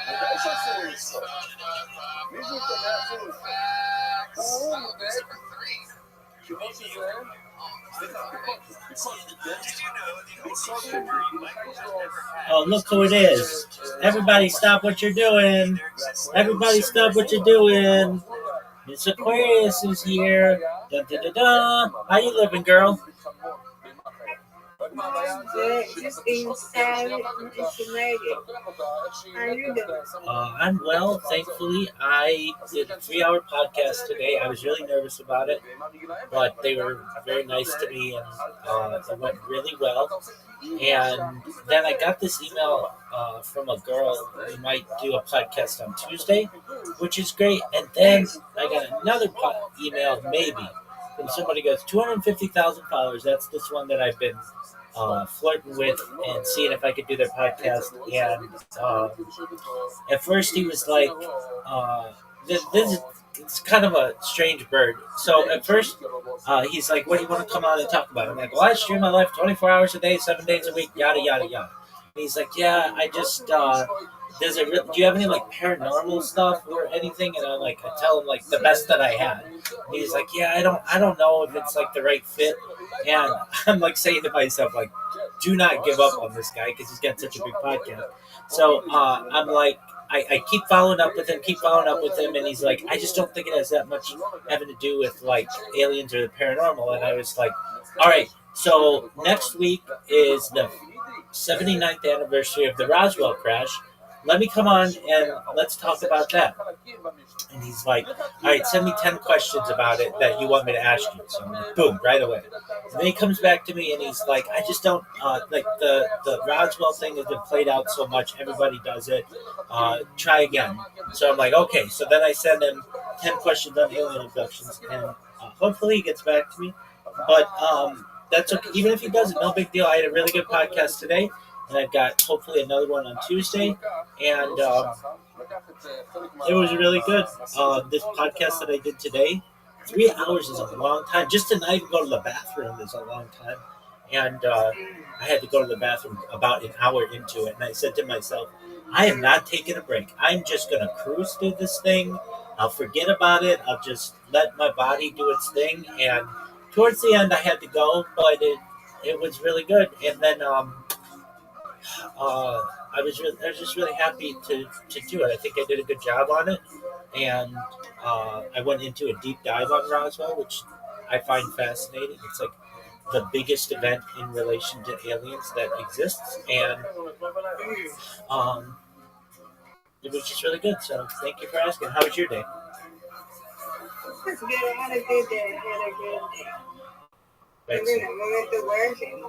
ודאי שאסור לשחוק. מישהו התאמן אסור לשחוק. הוא עובד, כמו שזה, Oh, look who it is. Everybody stop what you're doing. Everybody stop what you're doing. Miss Aquarius is here. Dun, dun, dun, dun. How you living, girl? Just being sad and isolated. How you doing? I'm well, thankfully. I did a 3-hour podcast today. I was really nervous about it, but they were very nice to me, and it went really well. And then I got this email from a girl who might do a podcast on Tuesday, which is great. And then I got another email, maybe, from somebody who goes, 250,000 followers. That's this one that I've been flirting with and seeing if I could do their podcast. And at first he was like, it's kind of a strange bird. So at first he's like, what do you want to come on and talk about? I'm like, well, I stream my life 24 hours a day, 7 days a week, yada, yada, yada. And he's like, yeah, I just, do you have any like paranormal stuff or anything? And I tell him like the best that I had. And he's like, yeah, I don't know if it's like the right fit. And I'm like saying to myself, like, do not give up on this guy because he's got such a big podcast. So I'm like, I keep following up with him, and he's like, I just don't think it has that much having to do with like aliens or the paranormal. And I was like, all right, so next week is the 79th anniversary of the Roswell crash. Let me come on and let's talk about that. And he's like, all right, send me 10 questions about it that you want me to ask you. So I'm like, boom, right away. And then he comes back to me and he's like, I just don't, like the Rothschild thing has been played out so much. Everybody does it. Try again. So I'm like, okay. So then I send him 10 questions on alien abductions and hopefully he gets back to me. But that's okay. Even if he doesn't, no big deal. I had a really good podcast today. And I've got hopefully another one on Tuesday. And it was really good. This podcast that I did today, 3 hours is a long time. Just to not even go to the bathroom is a long time. And I had to go to the bathroom about an hour into it. And I said to myself, I am not taking a break. I'm just going to cruise through this thing. I'll forget about it. I'll just let my body do its thing. And towards the end, I had to go. But it was really good. And then I was just really happy to do it. I think I did a good job on it, and I went into a deep dive on Roswell, which I find fascinating. It's like the biggest event in relation to aliens that exists, and it was just really good. So thank you for asking. How was your day? It's good. I had a good day. And then I went to work and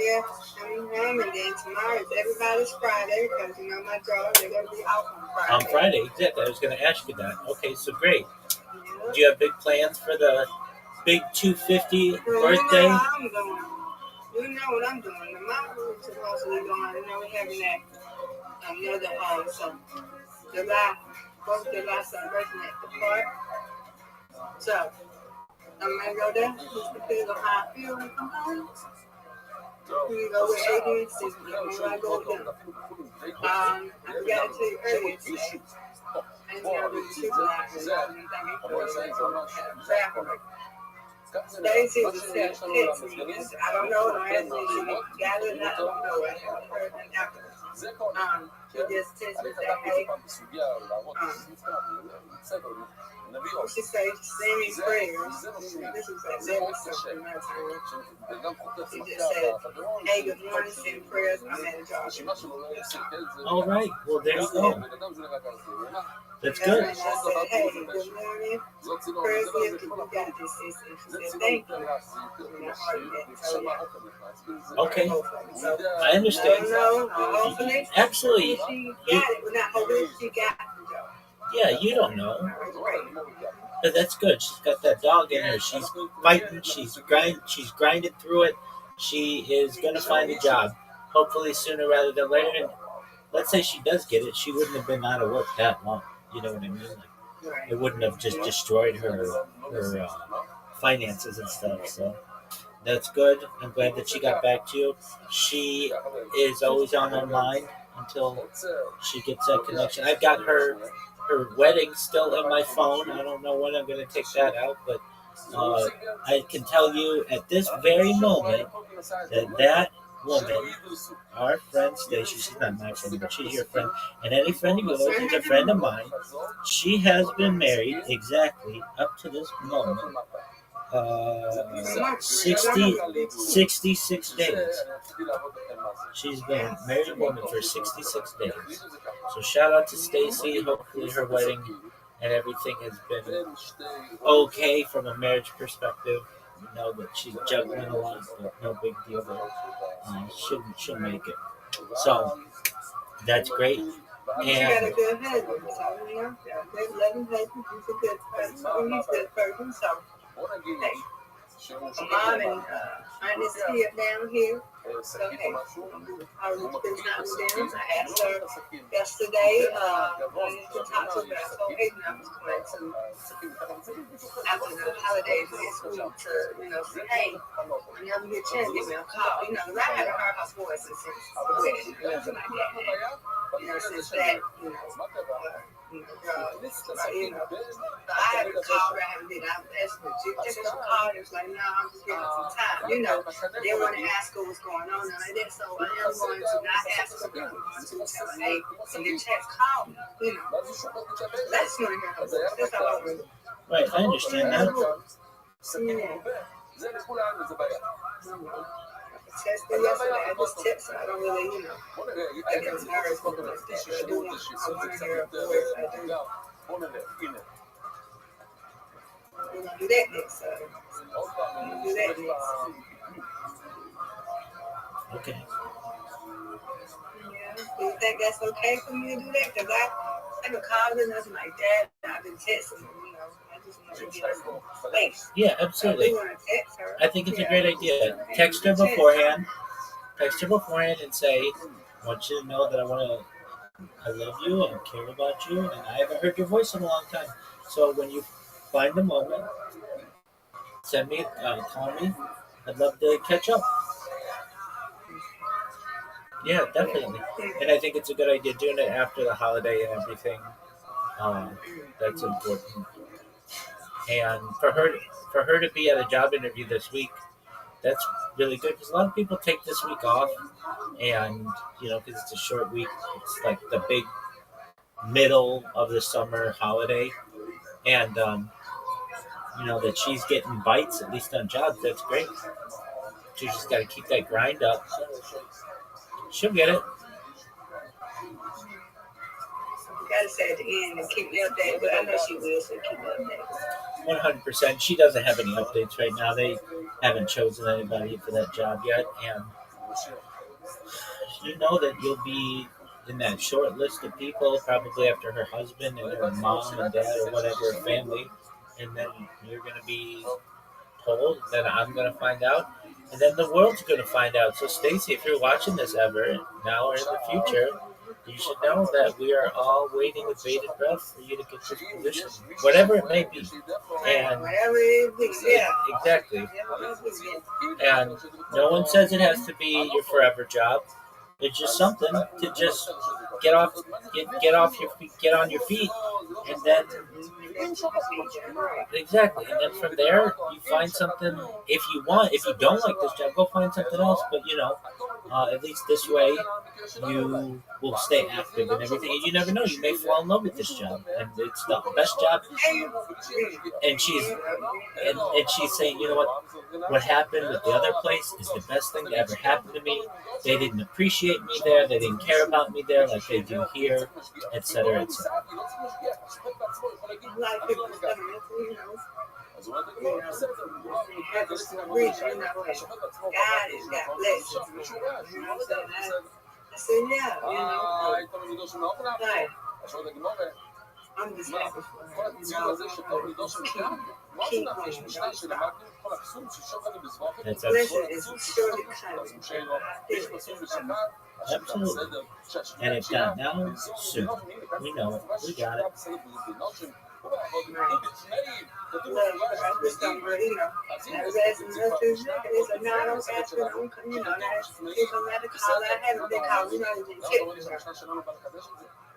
I'm home, and then tomorrow is everybody's Friday because my job, they're going to be out on Friday. On Friday, exactly. I was going to ask you that. Okay, so great. Yeah. Do you have big plans for the big 250 birthday? You know what I'm doing. You know what I'm doing. The mom is supposed to be going. We're having that another July 4th of July celebration at the park. So I'm going to go there just depends on how I feel when I come home. We go with AD and C. I go with them. I forgot to tell you earlier today. I didn't know the supervisor. I didn't think he could traffic. Stacy was text me. I don't know. I asked me. She got it. I don't know. I haven't heard anything afterwards. זה כל... He just texted me אני that, כתבתי hey, אותם בסוגיה, להראות בסדר, נביא עוד. she said, send me prayers. זה לא שום. This was at זה מאוד 11 קשה. something my time. וגם חוטף He מכה just said, בחדרון. hey, good morning, send prayers. I'm at a job. הרשימה שלו לא יעשה, כן? זה... All right. Well, there you go. בן אדם זה נראה ככה. That's And good. I said, hey, good morning. זאת צינור, Prayers זה לא lifted. זה You כל got this, sis. And she זה said, צינור thank יותר you. רך, זה יותר משיר, ושם האוכל נכנס. Okay. So, I understand. no, hopefully. Absolutely. She got it, but not hopefully she got the job. Yeah, you don't know. But that's good. She's got that dog in her. She's fighting. She's grinding through it. She is gonna find a job. Hopefully sooner rather than later. And let's say she does get it, she wouldn't have been out of work that long. You know what I mean? Like, it wouldn't have just destroyed her finances and stuff. So that's good. I'm glad that she got back to you. She is always on our mind until she gets that connection. I've got her wedding still in my phone. I don't know when I'm going to take that out, but I can tell you at this very moment that woman, our friend Stacy, she's not my friend, but she's your friend, and any friend of yours is a friend of mine. She has been married exactly up to this moment 66 days. She's been a married woman for 66 days. So shout out to Stacy. Hopefully her wedding and everything has been okay from a marriage perspective. You know that she's juggling a lot, but no big deal there. She'll make it. So that's great. She got a And good husband, so you know, a good loving husband. He's a good person. He's a good person. So, hey, mom and Ernest here down here. So, hey, I was spend time with them. I asked her yesterday, when to talk to her, but I told Hayden I was going to, after the holidays next week, to, you know, say, hey, whenever you get a chance, give me a call. You know, because I haven't heard her voice since the wedding, nothing like that. You know, since that, you know, I haven't called her, I haven't been out asking her. She just called her, was like, no, I'm just giving her some time. You know, they want to ask her what's going on, and I did, so I am going to not ask her, but I'm going to tell her, hey, and then text, call me, you know. That's going to hear her voice. That's all I want. right, I understand that. I texted her yesterday, I just text her, I don't really, you know, I get nervous with like that, but I do want, I want to hear her voice, I do. We're going to do that next, we're going to do that next. Okay. Yeah, do you think that's okay for me to do that? Because I haven't called her, nothing like that. I've been texting her, you know. I just want to get her some space. Yeah, I absolutely. do want to text her. I think it's a great idea. Text her beforehand. Text her beforehand and say, I want you to know that I love you, I care about you, and I haven't heard your voice in a long time. So when you find the moment, send me, call me. I'd love to catch up. Yeah, definitely. And I think it's a good idea doing it after the holiday and everything. That's important. And for her to be at a job interview this week, that's really good because a lot of people take this week off, and you know, because it's a short week, it's like the big middle of the summer holiday, and you know that she's getting bites at least on jobs. That's great. She just got to keep that grind up. She'll get it. You gotta say at the end and keep me updated, but I know she will, so keep me updated. 100%. She doesn't have any updates right now. They haven't chosen anybody for that job yet, and you know that you'll be in that short list of people probably after her husband and her mom and dad or whatever family, and then you're going to be told, then I'm going to find out, and then the world's going to find out. So Stacy, if you're watching this ever now or in the future, you should know that we are all waiting with bated breath for you to get this position, whatever it may be. And Whatever it is, yeah. exactly. Whatever it is, And no one says it has to be your forever job. It's just something to just get off your feet, get on your feet, and then exactly. And then from there, you find something. If you don't like this job, go find something else. But you know, At least this way, you will stay active and everything. And you never know, you may fall in love with this job, and it's the best job. And she's saying, you know what happened with the other place is the best thing that ever happened to me. They didn't appreciate me there. They didn't care about me there like they do here, etc., etc. A lot of people are telling us, you know, have this reason, you know, and God has got blessings. You know what I'm saying? I said, yeah, you know, like, I'm just happy for her, you know, keep pushing, don't stop. That's Blessing absolutely, is surely coming. absolutely. And if not now, soon. We know it. We got it. I just don't really, you know, I was asking her to say, no, I don't ask her, don't, you know, that's, she's on that call, I haven't been called, you know, I didn't check with her.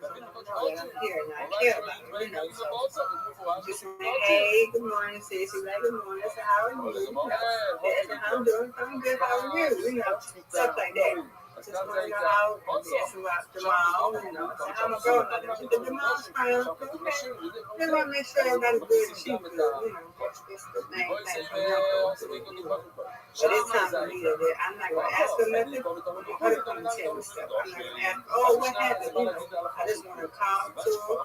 I'm here and I care about her, you know, so just saying, hey, good morning, sis, you like, good morning, I said, how are you, you know, asking how I'm doing, I'm good, how are you, you know, stuff like that. Just want to know how, asking about Jamal, you know, so how my girl like that. She said, Jamal's fine, okay. Just want to make sure everybody's good and she's good, you know, that's the main thing for him. But it's time for me to, I'm not going to ask her nothing. I want her to come and tell me stuff. I'm not going to ask, oh, what happened, you know. I just want to call to her,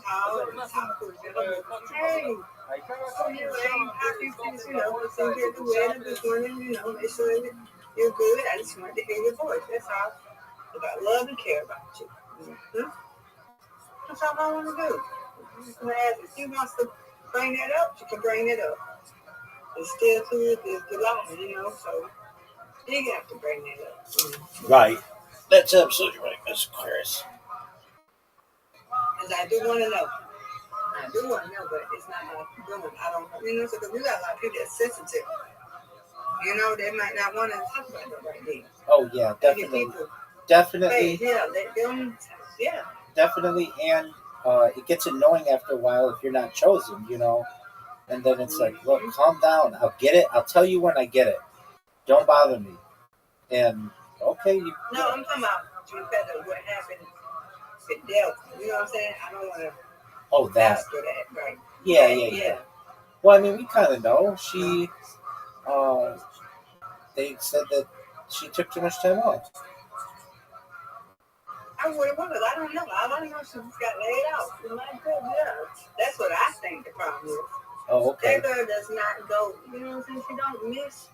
call and talk to her. Hey, how you finish, you know, sing here the wedding, just wanted, you know, make sure that you're good. I just wanted to hear your voice. That's all. Because I love and care about you. Mm-hmm. That's all I want to do. If she wants to bring that up, she can bring it up. It's still too is July, you know, so you have to bring that up. Mm-hmm. Right. That's absolutely right, Miss Chris. Because I do want to know. I do want to know, but it's not my doing. I don't, you know, because we got a lot of people that's sensitive. You know, they might not want to talk about it right there. Oh yeah, definitely, definitely. Hey, yeah, they don't. Yeah. Definitely, and it gets annoying after a while if you're not chosen, you know. And then it's like, look, calm down. I'll get it. I'll tell you when I get it. Don't bother me. And okay, No, I'm talking about because of what happened with Delta. You know what I'm saying? I don't want to. Oh, that. Ask her that, right? Yeah. Well, I mean, we kind of know. She, they said that she took too much time off. I would have wondered. I don't know. I don't know. She just got laid out. My goodness. That's what I think the problem is. Oh, okay. That girl does not go. You know what I'm saying? She don't miss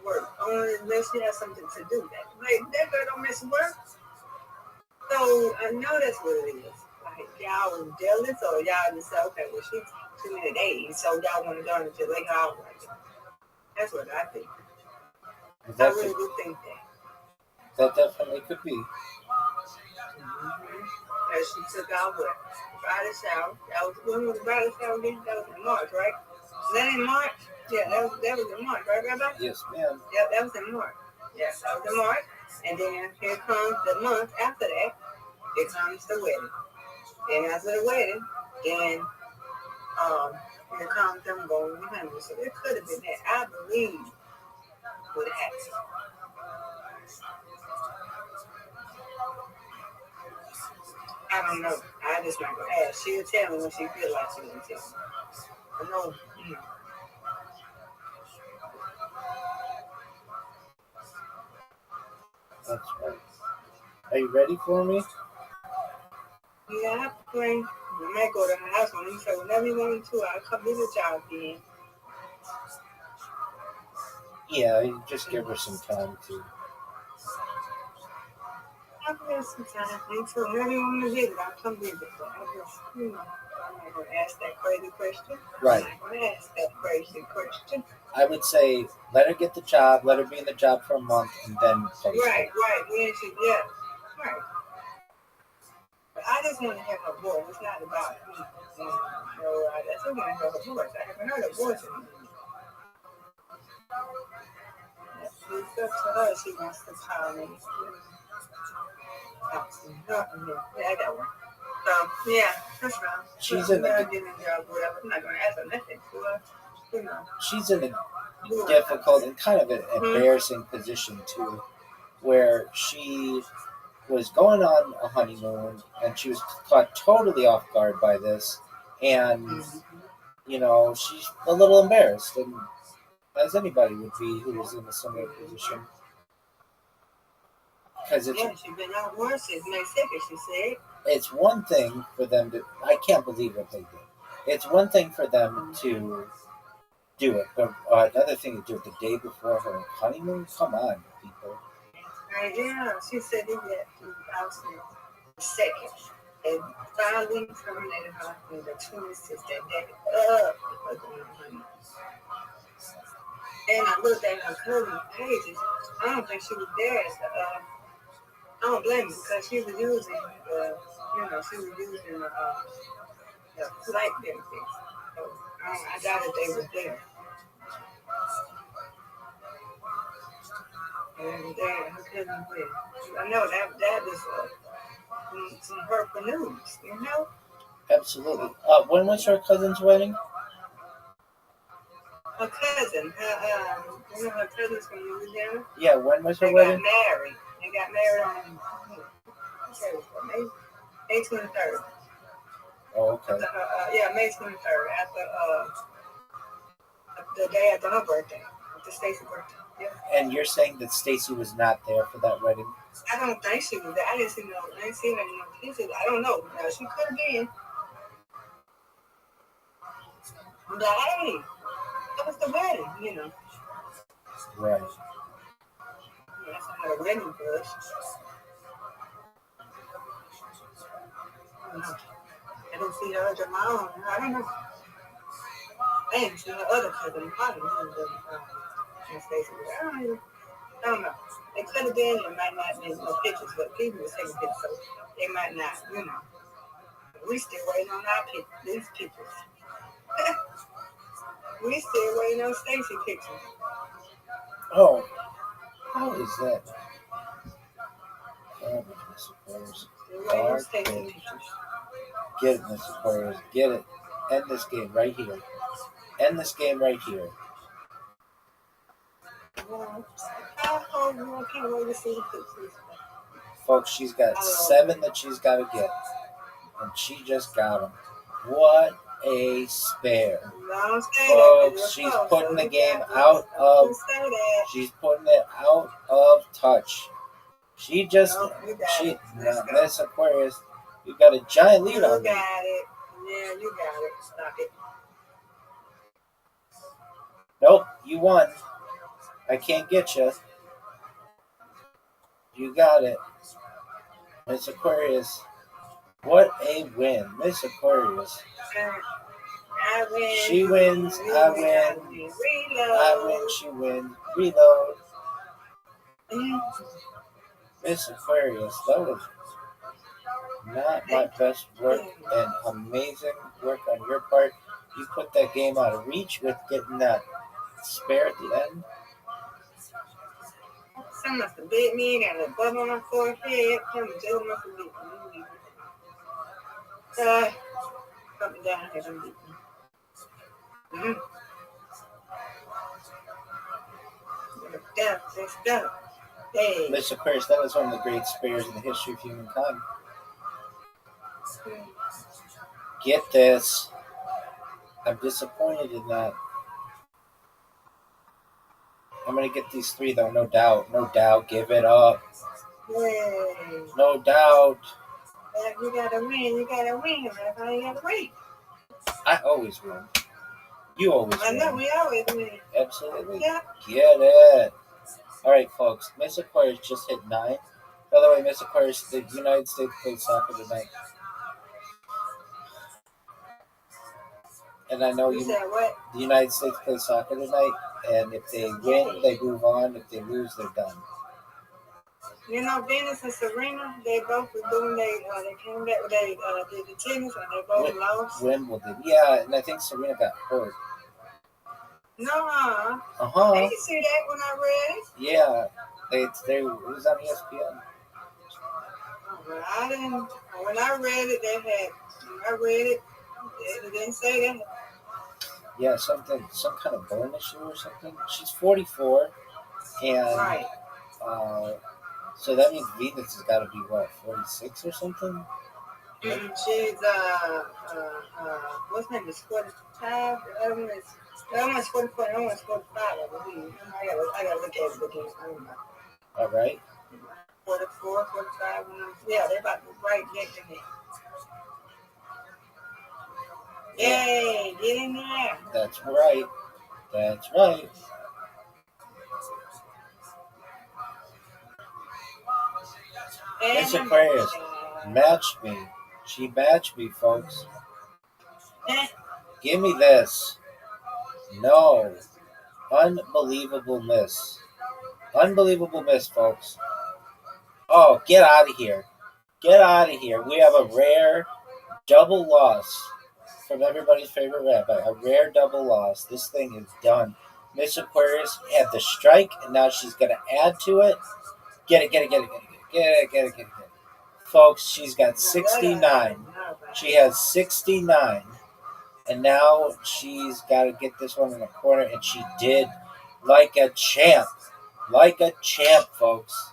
work unless she has something to do. That girl don't miss work. So I know that's what it is. Like y'all was jealous, or y'all just said, okay, well she's too many days, so y'all want to go into lay her out like that. That's what I think. I really do think that. That definitely could be. As she took out what? Bridal shower. When was the bridal shower again? That was in March, right? Was that in March? Yeah, that was in March, right, Rabbi? Yes, ma'am. Yeah, that was in March. Yes, that was in March. And then here comes the month after that. Here comes the wedding. Then after the wedding, then here comes them going to honeymoon. So it could have been that. I believe would have happened. I don't know. I just not gonna ask. She'll tell me when she feel like she's gonna tell me. I know. That's right. Are you ready for me? Yeah, I have to play. I might go to her house when you say whenever you want to, I'll come visit y'all again. Yeah, you just give her some time to. I'll give some time. And so whenever you want to visit, I'll come visit. But I just, I'm not going to ask that crazy question. Right. I'm not going to ask that crazy question. I would say let her get the job, let her be in the job for a month, and then post it. Right. Yeah. Right. But I just want to hear her voice. It's not about me. I just want to hear her voice. I haven't heard her voice in a minute. It's up to her. She wants to call me. Yeah, I got one. So, yeah, that's right. She's in a difficult and kind of an embarrassing position too. where she was going on a honeymoon and she was caught totally off guard by this, and she's a little embarrassed, and as anybody would be who was in a similar position. Because she's been out worse since May 2nd, she said. It's one thing for them to, I can't believe what they did. It's one thing for them to do it, but another thing to do it the day before her honeymoon? Come on, people. Yeah, she said he got ousted the 2nd. And finally terminated her from the 26th that day up because of the honeymoon. And I looked at her cousin's pages. I don't think she was there. I don't blame her because she was using, the flight benefits. So I doubt that they were there. And her cousin went. I know that was some hurtful news, Absolutely. When was her cousin's wedding? Her cousin, her cousin's from Louisiana. Yeah, when was her They wedding? They got married on May 23rd. Oh, okay. May 23rd, after the day after her birthday, after Stacy's birthday. Yeah. And you're saying that Stacy was not there for that wedding? I don't think she was there. I didn't see her in no pictures. I don't know. She could have been. But hey, that was the wedding, Right. That's not a wedding for us. I didn't see her Jamal. I don't know. I didn't see her other cousin. Probably Stacy. I don't know. It could have been. It might not have been no pictures, but people were taking pictures, so they might not. We still waiting on these pictures. We still waiting on Stacy pictures. Oh, how is that? Get it, Mr. Aquarius. Get it. End this game right here. End this game right here. Folks, she's got 7 that she's got to get. And she just got them. What a spare. Folks, she's putting the game out of... She's putting it out of touch. Miss Aquarius, you got a giant lead on me. You got it. Yeah, you got it. Stop it. Nope, you won. I can't get you. You got it. Miss Aquarius. What a win. Miss Aquarius. I win. She wins. I win. I win. She wins. Reload. Miss Aquarius, that was not my best work, and amazing work on your part. You put that game out of reach with getting that spare at the end. Some must have bit me, got a bubble on my forehead. Some just must have bit me. Something down here, I'm beating. Let's go. Hey. Miss Aquarius, that was one of the great spares in the history of humankind. Get this. I'm disappointed in that. I'm going to get these 3, though, no doubt. No doubt. Give it up. Yay. No doubt. You got to win. You got to win. Rabbi. You got to win. I always win. You always win. I know. We always win. Absolutely. Yeah. Get it. All right, folks. Miss Aquarius just hit 9. By the way, Miss Aquarius, the United States played soccer tonight. And I know you said what? The United States plays soccer tonight, and if they win, they move on. If they lose, they're done. Venus and Serena, they both were doing they came back, they did the tennis, and they both lost. Wimbledon, yeah, and I think Serena got hurt. No. I didn't see that when I read it. Yeah, it was on ESPN. Well, I didn't. When I read it, they didn't say that. Yeah, some kind of bone issue or something. She's 44, and right. So that means Venus has got to be what, 46 or something? She's what's her name is 45. The other one's 44. The other one's 45. I believe. I gotta look at it again. I don't know. All right. 44, 45. Yeah, they're about right next to me. Yay! Get in there. That's right. That's right. Miss Aquarius matched me. She matched me, folks. Give me this. No. Unbelievable miss. Unbelievable miss, folks. Oh, get out of here. Get out of here. We have a rare double loss from everybody's favorite rabbi. A rare double loss. This thing is done. Miss Aquarius had the strike, and now she's going to add to it. Get it, get it, get it, get it, get it, get it, get it. Folks, she's got 69. She has 69. And now she's got to get this one in the corner, and she did like a champ. Like a champ, folks.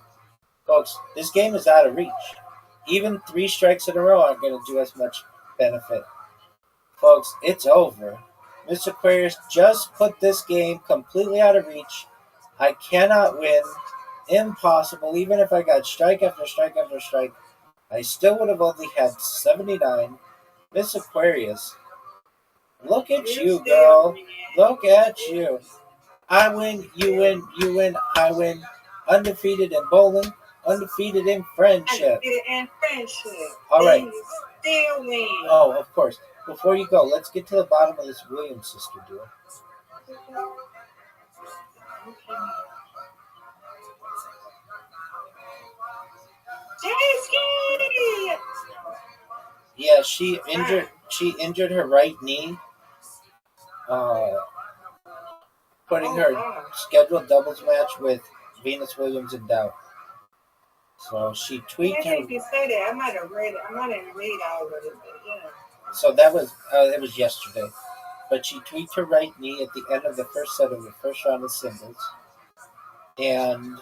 Folks, this game is out of reach. Even 3 strikes in a row aren't going to do us much benefit. Folks, it's over. Miss Aquarius just put this game completely out of reach. I cannot win. Impossible. Even if I got strike after strike after strike, I still would have only had 79. Miss Aquarius, look at you, girl. Look at you. I win, you win, you win, I win. Undefeated in bowling, undefeated in friendship. Undefeated in friendship. All right. You still win. Oh, of course. Before you go, let's get to the bottom of this Williams sister duel. Yeah, she injured her right knee, putting her scheduled doubles match with Venus Williams in doubt. So she tweaked her. If you say that, I might have read it. I might have read all of it, but yeah. So that was it was yesterday, but she tweaked her right knee at the end of the first set of the first round of singles, and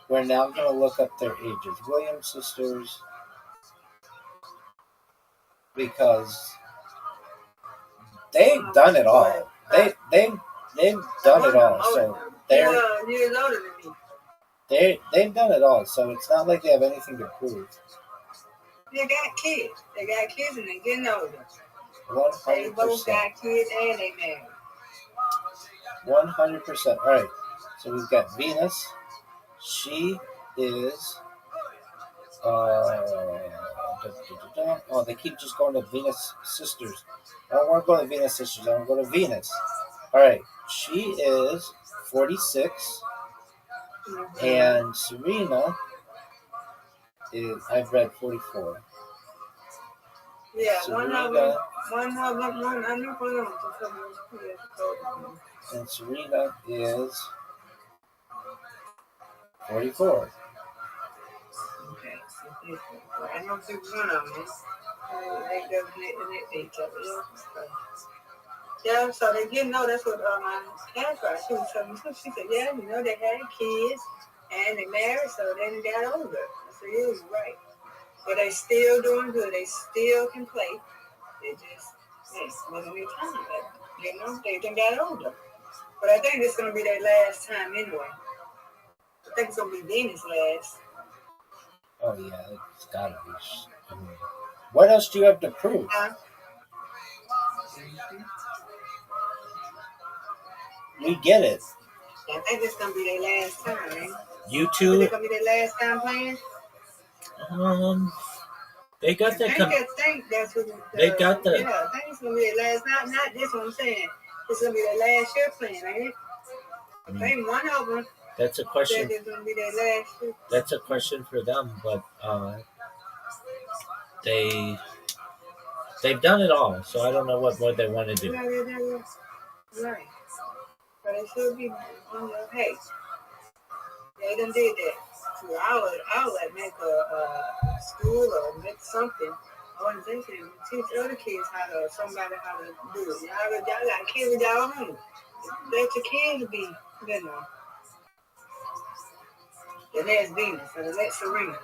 we're now going to look up their ages. Williams sisters, because they've done it all. They've done it all. So they're years older than me. They've done it all. So it's not like they have anything to prove. They got kids. They got kids and they're getting older. 100%. They both got kids and they married. 100%. All right. So we've got Venus. She is. Oh, they keep just going to Venus sisters. I don't want to go to Venus sisters. I want to go to Venus. All right. She is 46. And Serena is, I've read 44. Yeah, Serena, one of them, I know one of them. And Serena is 44. Okay, I know it's one of them. They go each other. Yeah, so they didn't know that's what my cat was. She was telling me. So she said, yeah, you know, they had kids and they married, so then they got older. I said, yeah, you're right. But they still doing good. They still can play. They just, wasn't any time. You know, they done got older. But I think it's going to be their last time anyway. I think it's going to be Venus last. Oh, yeah, it's got to be. I mean, what else do you have to prove? We get it. I think it's going to be their last time, man. You two? Is it going to be their last time playing? They got that. I think that's what they got the. Yeah, I think it's going to be their last time. Not this one I'm saying. It's going to be their last year playing, ain't it? I think one of them. That's a question. Said it's going to be their last year. That's a question for them, but they've done it all, so I don't know what more they want to do. Right. But it should be, hey, they done did that. So I would make a school or make something, organization, teach other kids how to do it. Y'all got kids with y'all own. Let your kids be, you know. the next Venus or the next Serena.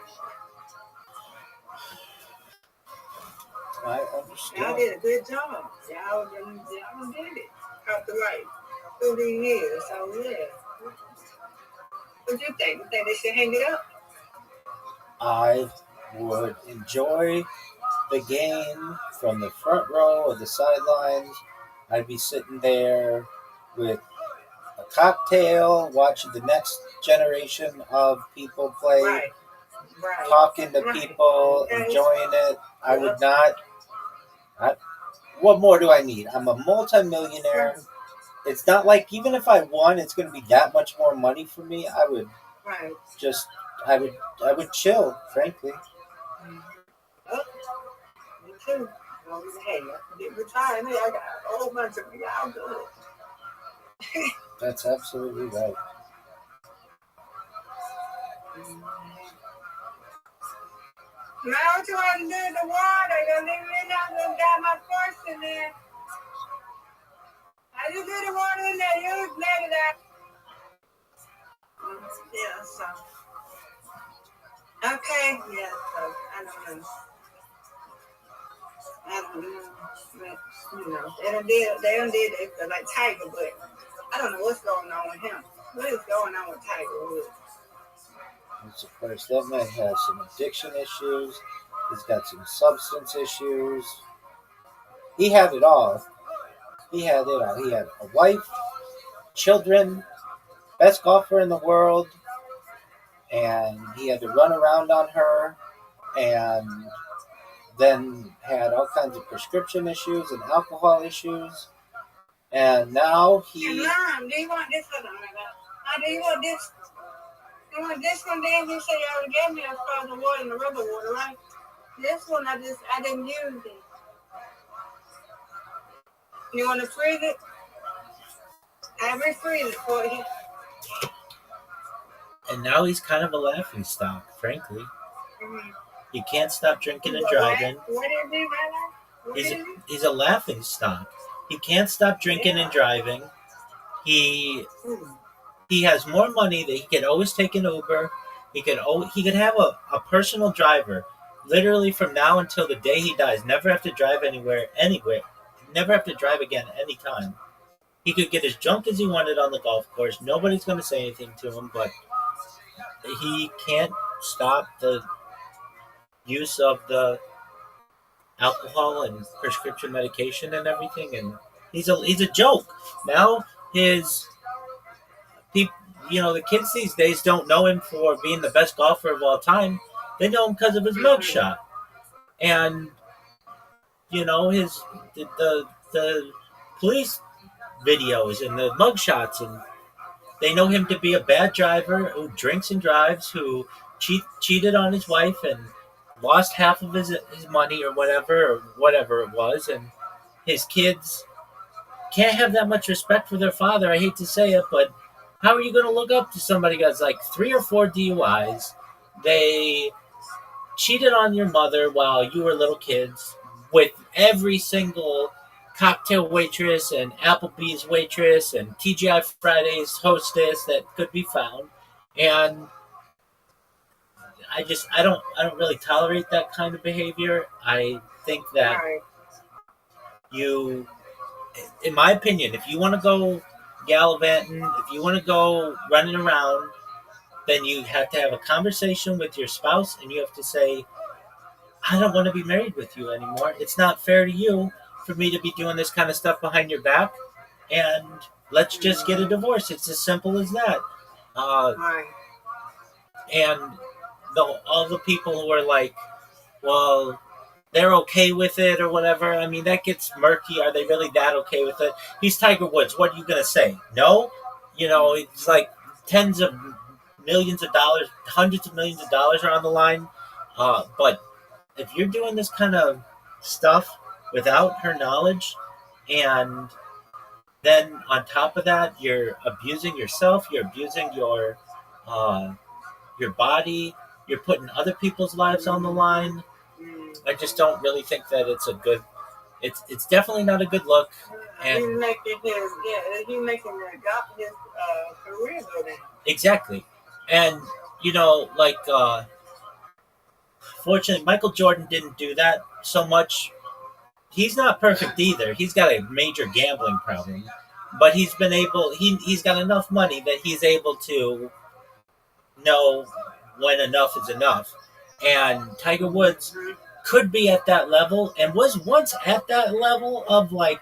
I Y'all understand. did a good job. Y'all did it. Out the light through these years. So yeah. What you think? You think they should hang it up? I would enjoy the game from the front row or the sidelines. I'd be sitting there with a cocktail, watching the next generation of people play, Right. talking to people, enjoying it. I would not. What more do I need? I'm a multimillionaire. It's not like even if I won, it's going to be that much more money for me. I would Right. just, I would chill, frankly. Oh, me too. Hey, I get retired. I got a whole bunch of y'all good. That's absolutely right. Now what you want to do in the water? You're leaving it out and got my force in there. How you do the water in there? You let it out. Yeah, so. Okay, yeah, so I don't know. But, you know, they done did it for like Tiger, but I don't know what's going on with him. What is going on with Tiger Woods? Of course, that man has some addiction issues. He's got some substance issues. He had it all. He had it all. He had a wife, children, best golfer in the world, and he had to run around on her, and then had all kinds of prescription issues and alcohol issues. And now he. Mom, do you want this one? Do you want this? You want this one? Then you say you already gave me a frozen water and the rubber water, right? This one I didn't use it. You want to freeze it? I refreeze it for you. And now he's kind of a laughing stock, frankly. Mm-hmm. He can't stop drinking and driving. What is he, brother? He's a laughing stock. He can't stop drinking and driving. He has more money that he could always take an Uber. He could have a personal driver, literally from now until the day he dies. Never have to drive anywhere. Never have to drive again anytime. He could get as drunk as he wanted on the golf course. Nobody's going to say anything to him, but he can't stop the use of the alcohol and prescription medication and everything. And he's a joke. Now the kids these days don't know him for being the best golfer of all time. They know him because of his mugshot. And the police videos and the mugshots, and they know him to be a bad driver who drinks and drives, who cheated on his wife and lost half of his money or whatever it was, and his kids can't have that much respect for their father. I hate to say it, but how are you going to look up to somebody who has like 3 or 4 DUIs? They cheated on your mother while you were little kids with every single cocktail waitress and Applebee's waitress and TGI Fridays hostess that could be found. And I don't really tolerate that kind of behavior. I think that in my opinion, if you want to go gallivanting, if you want to go running around, then you have to have a conversation with your spouse and you have to say, I don't want to be married with you anymore. It's not fair to you for me to be doing this kind of stuff behind your back, and let's just get a divorce. It's as simple as that. And all the people who are like, well, they're okay with it or whatever, I mean, that gets murky. Are they really that okay with it? He's Tiger Woods. What are you going to say? No? It's like tens of millions of dollars, hundreds of millions of dollars are on the line. But if you're doing this kind of stuff without her knowledge, and then on top of that, you're abusing yourself, you're abusing your body, you're putting other people's lives on the line. I just don't really think that it's a good. It's definitely not a good look. And he's making his career go down. Exactly, and like fortunately, Michael Jordan didn't do that so much. He's not perfect either. He's got a major gambling problem, but he's got enough money that he's able to know when enough is enough. And Tiger Woods could be at that level and was once at that level of like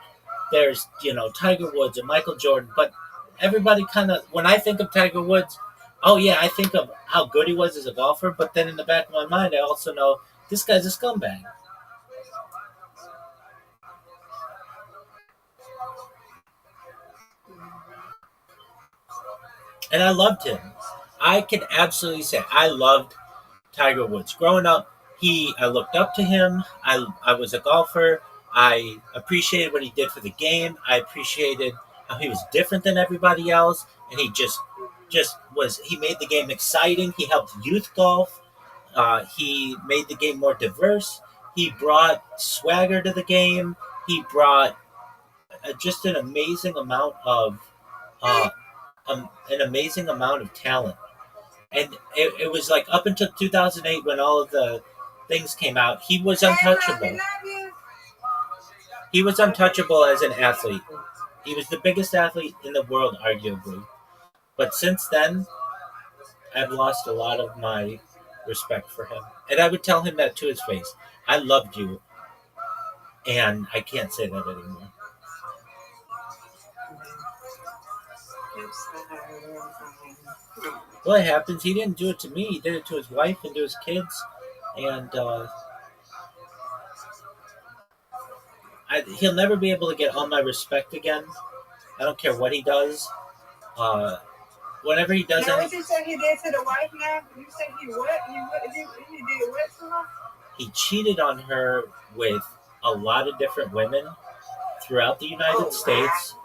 there's Tiger Woods and Michael Jordan, but everybody kind of when I think of Tiger Woods, oh yeah, I think of how good he was as a golfer, but then in the back of my mind I also know this guy's a scumbag. And I loved him. I can absolutely say I loved Tiger Woods. Growing up, I looked up to him. I was a golfer. I appreciated what he did for the game. I appreciated how he was different than everybody else, and he just was. He made the game exciting. He helped youth golf. He made the game more diverse. He brought swagger to the game. He brought just uh, an amazing amount of talent. And it was like up until 2008 when all of the things came out, he was untouchable. He was untouchable as an athlete. He was the biggest athlete in the world, arguably. But since then, I've lost a lot of my respect for him. And I would tell him that to his face. I loved you. And I can't say that anymore. Well, it happens. He didn't do it to me. He did it to his wife and to his kids. And he'll never be able to get all my respect again. I don't care what he does. Whenever he does Now, what you say he did to the wife now? You said he what? He did what to her? He cheated on her with a lot of different women throughout the United States.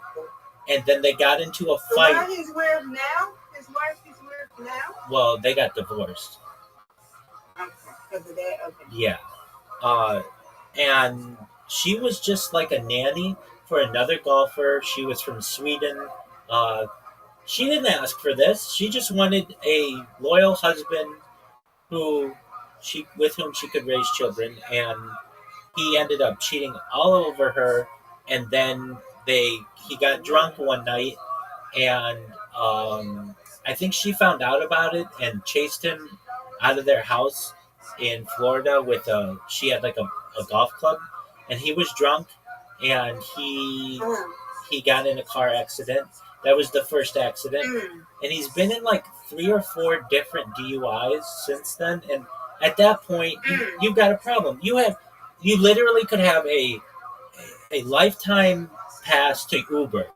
And then they got into a fight. The one he's with now? His wife he's with now? Well, they got divorced. Okay, because of that? Okay. Yeah. And she was just like a nanny for another golfer. She was from Sweden. She didn't ask for this. She just wanted a loyal husband with whom she could raise children. And he ended up cheating all over her. And then he got drunk one night, and I think she found out about it and chased him out of their house in Florida she had like a golf club, and he was drunk, and he got in a car accident. That was the first accident, and he's been in like 3 or 4 different DUIs since then. And at that point, you've got a problem. You literally could have a lifetime pass to Uber.